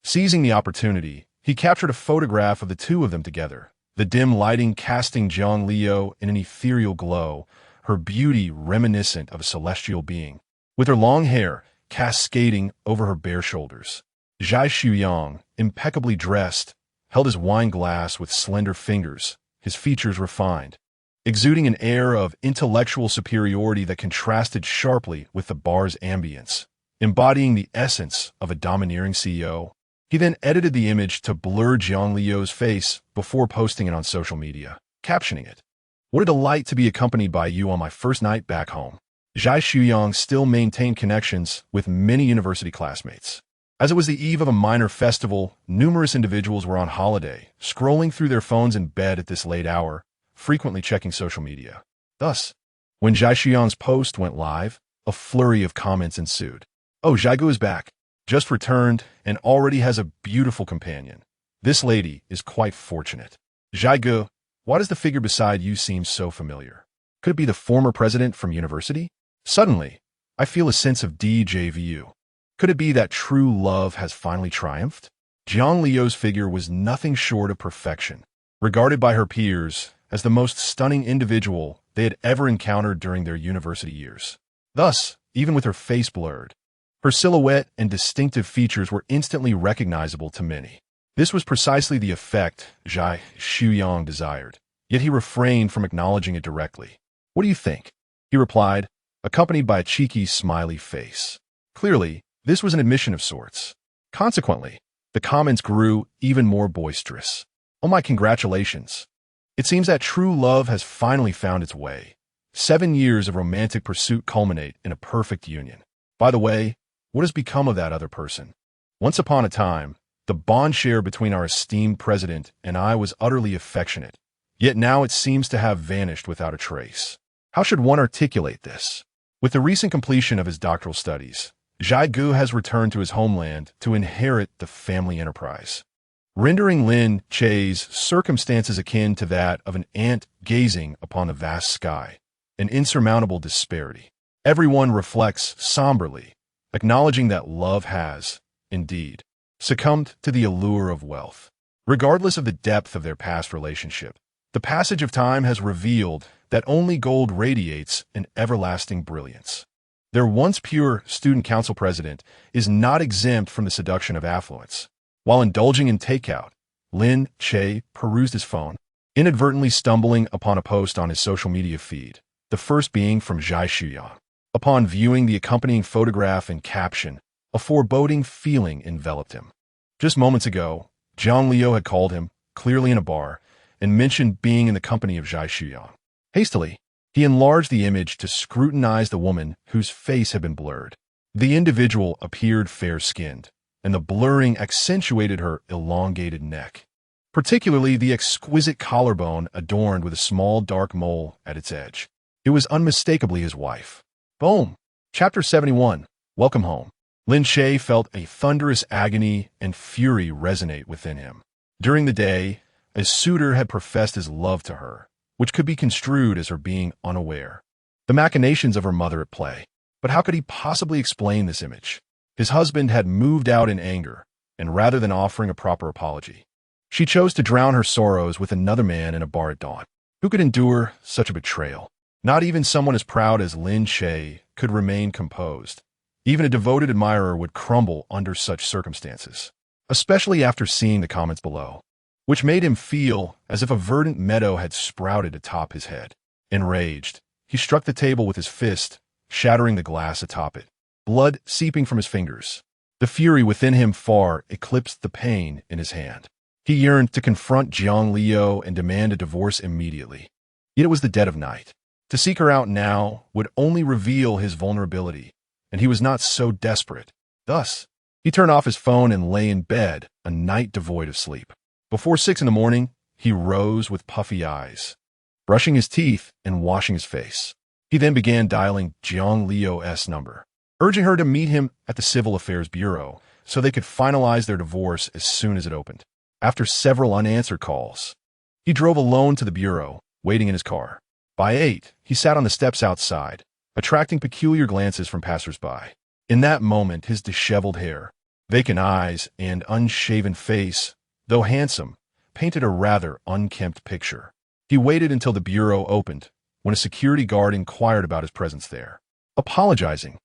Seizing the opportunity, he captured a photograph of the two of them together, the dim lighting casting Jiang Liu in an ethereal glow, her beauty reminiscent of a celestial being, with her long hair cascading over her bare shoulders. Zhai Shuyang, impeccably dressed, held his wine glass with slender fingers, his features refined, exuding an air of intellectual superiority that contrasted sharply with the bar's ambience. Embodying the essence of a domineering CEO, he then edited the image to blur Jiang Liu's face before posting it on social media, captioning it, "What a delight to be accompanied by you on my first night back home." Zhai Shuyang still maintained connections with many university classmates. As it was the eve of a minor festival, numerous individuals were on holiday, scrolling through their phones in bed at this late hour, frequently checking social media. Thus, when Zhai Shuyang's post went live, a flurry of comments ensued. Oh, Zhaigu is back, just returned, and already has a beautiful companion. This lady is quite fortunate. Zhaigu, why does the figure beside you seem so familiar? Could it be the former president from university? Suddenly, I feel a sense of déjà vu. Could it be that true love has finally triumphed? Jiang Liu's figure was nothing short of perfection, regarded by her peers as the most stunning individual they had ever encountered during their university years. Thus, even with her face blurred, her silhouette and distinctive features were instantly recognizable to many. This was precisely the effect Zhai Shuyang desired, yet he refrained from acknowledging it directly. What do you think? He replied, accompanied by a cheeky, smiley face. Clearly, this was an admission of sorts. Consequently, the comments grew even more boisterous. Oh my congratulations. It seems that true love has finally found its way. 7 years of romantic pursuit culminate in a perfect union. By the way, what has become of that other person? Once upon a time, the bond share between our esteemed president and I was utterly affectionate, yet now it seems to have vanished without a trace. How should one articulate this? With the recent completion of his doctoral studies, Zhaigu has returned to his homeland to inherit the family enterprise, rendering Lin Che's circumstances akin to that of an ant gazing upon the vast sky, an insurmountable disparity. Everyone reflects somberly, acknowledging that love has, indeed, succumbed to the allure of wealth. Regardless of the depth of their past relationship, the passage of time has revealed that only gold radiates an everlasting brilliance. Their once pure student council president is not exempt from the seduction of affluence. While indulging in takeout, Lin Che perused his phone, inadvertently stumbling upon a post on his social media feed, the first being from Zhai Shuyang. Upon viewing the accompanying photograph and caption, a foreboding feeling enveloped him. Just moments ago, Jiang Liu had called him, clearly in a bar, and mentioned being in the company of Zhai Shuyang. Hastily, he enlarged the image to scrutinize the woman whose face had been blurred. The individual appeared fair-skinned, and the blurring accentuated her elongated neck, particularly the exquisite collarbone adorned with a small dark mole at its edge. It was unmistakably his wife. Boom! Chapter 71. Welcome home. Lin Che felt a thunderous agony and fury resonate within him. During the day, a suitor had professed his love to her, which could be construed as her being unaware. The machinations of her mother at play. But how could he possibly explain this image? His husband had moved out in anger, and rather than offering a proper apology, she chose to drown her sorrows with another man in a bar at dawn. Who could endure such a betrayal? Not even someone as proud as Lin Che could remain composed. Even a devoted admirer would crumble under such circumstances, especially after seeing the comments below, which made him feel as if a verdant meadow had sprouted atop his head. Enraged, he struck the table with his fist, shattering the glass atop it, blood seeping from his fingers. The fury within him far eclipsed the pain in his hand. He yearned to confront Jiang Liu and demand a divorce immediately. Yet it was the dead of night. To seek her out now would only reveal his vulnerability, and he was not so desperate. Thus, he turned off his phone and lay in bed, a night devoid of sleep. Before 6 in the morning, he rose with puffy eyes, brushing his teeth and washing his face. He then began dialing Jiang Liu's number, urging her to meet him at the Civil Affairs Bureau so they could finalize their divorce as soon as it opened. After several unanswered calls, he drove alone to the bureau, waiting in his car. By 8, he sat on the steps outside, attracting peculiar glances from passers-by. In that moment, his disheveled hair, vacant eyes, and unshaven face, though handsome, painted a rather unkempt picture. He waited until the bureau opened, when a security guard inquired about his presence there. Apologizing,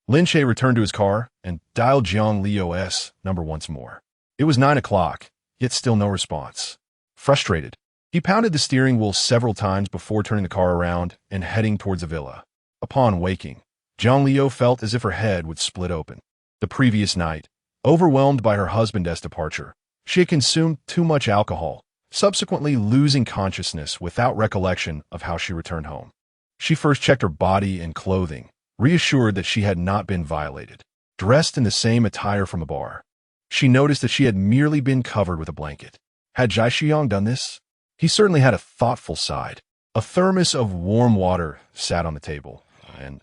Lin Che returned to his car and dialed Jiang Liu's number once more. It was 9 o'clock, yet still no response. Frustrated, he pounded the steering wheel several times before turning the car around and heading towards the villa. Upon waking, Jiang Liu felt as if her head would split open. The previous night, overwhelmed by her husband's departure, she had consumed too much alcohol, subsequently losing consciousness without recollection of how she returned home. She first checked her body and clothing, reassured that she had not been violated. Dressed in the same attire from the bar, she noticed that she had merely been covered with a blanket. Had Zhai Xiang done this? He certainly had a thoughtful side. A thermos of warm water sat on the table, and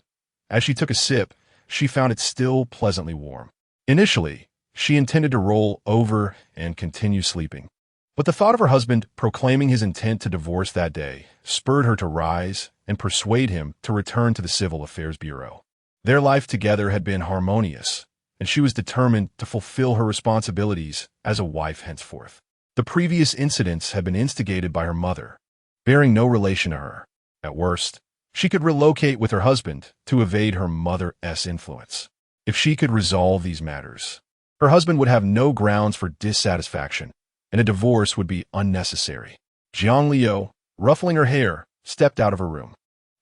as she took a sip, she found it still pleasantly warm. Initially, she intended to roll over and continue sleeping. But the thought of her husband proclaiming his intent to divorce that day spurred her to rise and persuade him to return to the Civil Affairs Bureau. Their life together had been harmonious, and she was determined to fulfill her responsibilities as a wife henceforth. The previous incidents had been instigated by her mother, bearing no relation to her. At worst, she could relocate with her husband to evade her mother's influence. If she could resolve these matters, her husband would have no grounds for dissatisfaction, and a divorce would be unnecessary. Jiang Liu, ruffling her hair, stepped out of her room.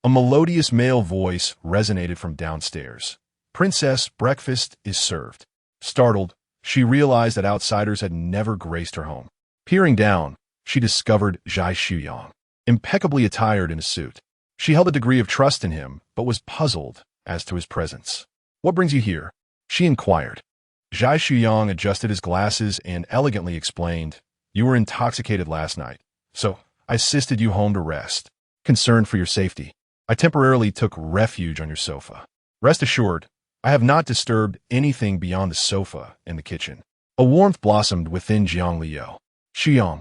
A melodious male voice resonated from downstairs. "Princess, breakfast is served." Startled, she realized that outsiders had never graced her home. Peering down, she discovered Zhai Xiang, impeccably attired in a suit. She held a degree of trust in him, but was puzzled as to his presence. "What brings you here?" she inquired. Zhai Xiang adjusted his glasses and elegantly explained, "You were intoxicated last night, so I assisted you home to rest. Concerned for your safety, I temporarily took refuge on your sofa. Rest assured, I have not disturbed anything beyond the sofa and the kitchen." A warmth blossomed within Jiang Liu. "Xiang,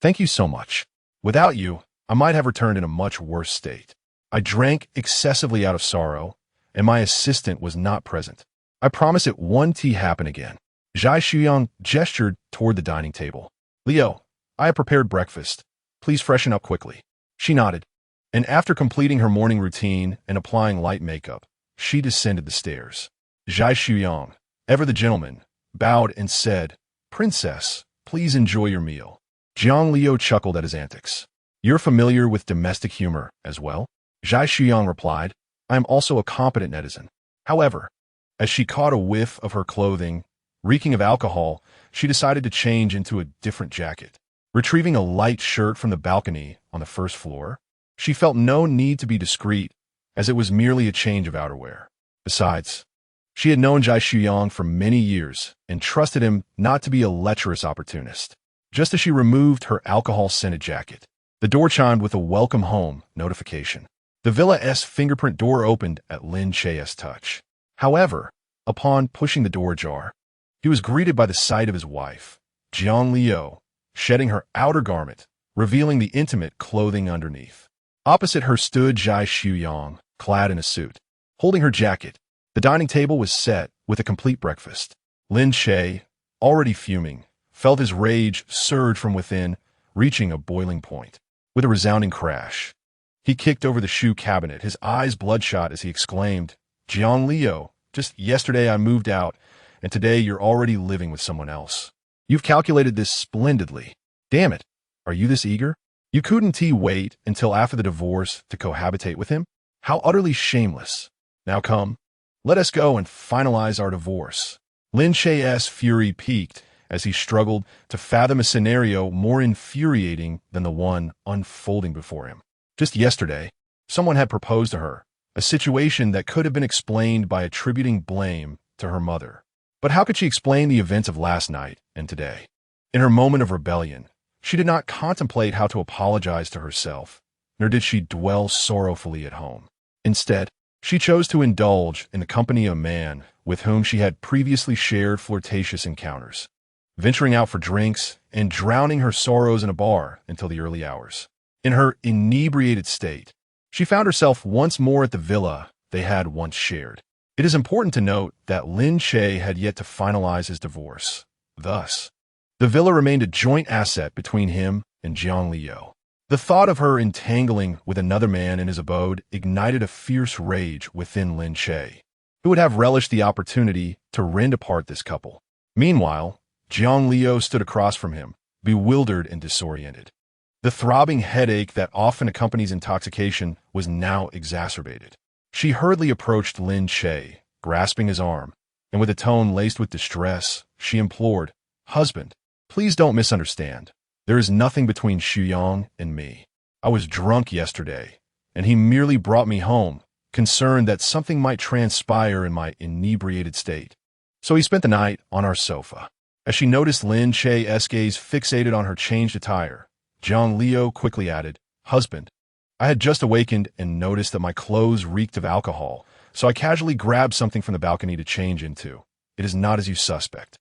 thank you so much. Without you, I might have returned in a much worse state. I drank excessively out of sorrow, and my assistant was not present. I promise it won't happen again." Zhai Xiang gestured toward the dining table. "Liu, I have prepared breakfast. Please freshen up quickly." She nodded, and after completing her morning routine and applying light makeup, she descended the stairs. Zhai Xiang, ever the gentleman, bowed and said, "Princess, please enjoy your meal." Jiang Liu chuckled at his antics. "You're familiar with domestic humor as well?" Zhai Xiang replied, "I am also a competent netizen." However, as she caught a whiff of her clothing, reeking of alcohol, she decided to change into a different jacket. Retrieving a light shirt from the balcony on the first floor, she felt no need to be discreet, as it was merely a change of outerwear. Besides, She had known Jai Shuyang for many years and trusted him not to be a lecherous opportunist. Just as she removed her alcohol-scented jacket, the door chimed with a welcome home notification. The Villa's fingerprint door opened at Lin Che's touch. However, upon pushing the door ajar, he was greeted by the sight of his wife, Jiang Liu, shedding her outer garment, revealing the intimate clothing underneath. Opposite her stood Jai Shuyang, clad in a suit, holding her jacket. The dining table was set with a complete breakfast. Lin Che, already fuming, felt his rage surge from within, reaching a boiling point. With a resounding crash, he kicked over the shoe cabinet, his eyes bloodshot as he exclaimed, "Jiang Liu, just yesterday I moved out, and today you're already living with someone else. You've calculated this splendidly. Damn it, are you this eager? You couldn't wait until after the divorce to cohabitate with him? How utterly shameless. Now come, let us go and finalize our divorce." Lin Che's fury peaked as he struggled to fathom a scenario more infuriating than the one unfolding before him. Just yesterday, someone had proposed to her, a situation that could have been explained by attributing blame to her mother. But how could she explain the events of last night and today? In her moment of rebellion, she did not contemplate how to apologize to herself, nor did she dwell sorrowfully at home. Instead, she chose to indulge in the company of a man with whom she had previously shared flirtatious encounters, venturing out for drinks and drowning her sorrows in a bar until the early hours. In her inebriated state, she found herself once more at the villa they had once shared. It is important to note that Lin Che had yet to finalize his divorce. Thus, the villa remained a joint asset between him and Jiang Liu. The thought of her entangling with another man in his abode ignited a fierce rage within Lin Che, who would have relished the opportunity to rend apart this couple. Meanwhile, Jiang Liu stood across from him, bewildered and disoriented. The throbbing headache that often accompanies intoxication was now exacerbated. She hurriedly approached Lin Che, grasping his arm, and with a tone laced with distress, she implored, "Husband, please don't misunderstand. There is nothing between Shuyang and me. I was drunk yesterday, and he merely brought me home, concerned that something might transpire in my inebriated state. So he spent the night on our sofa." As she noticed Lin Che's gaze fixated on her changed attire, Jiang Liu quickly added, "Husband, I had just awakened and noticed that my clothes reeked of alcohol, so I casually grabbed something from the balcony to change into. It is not as you suspect."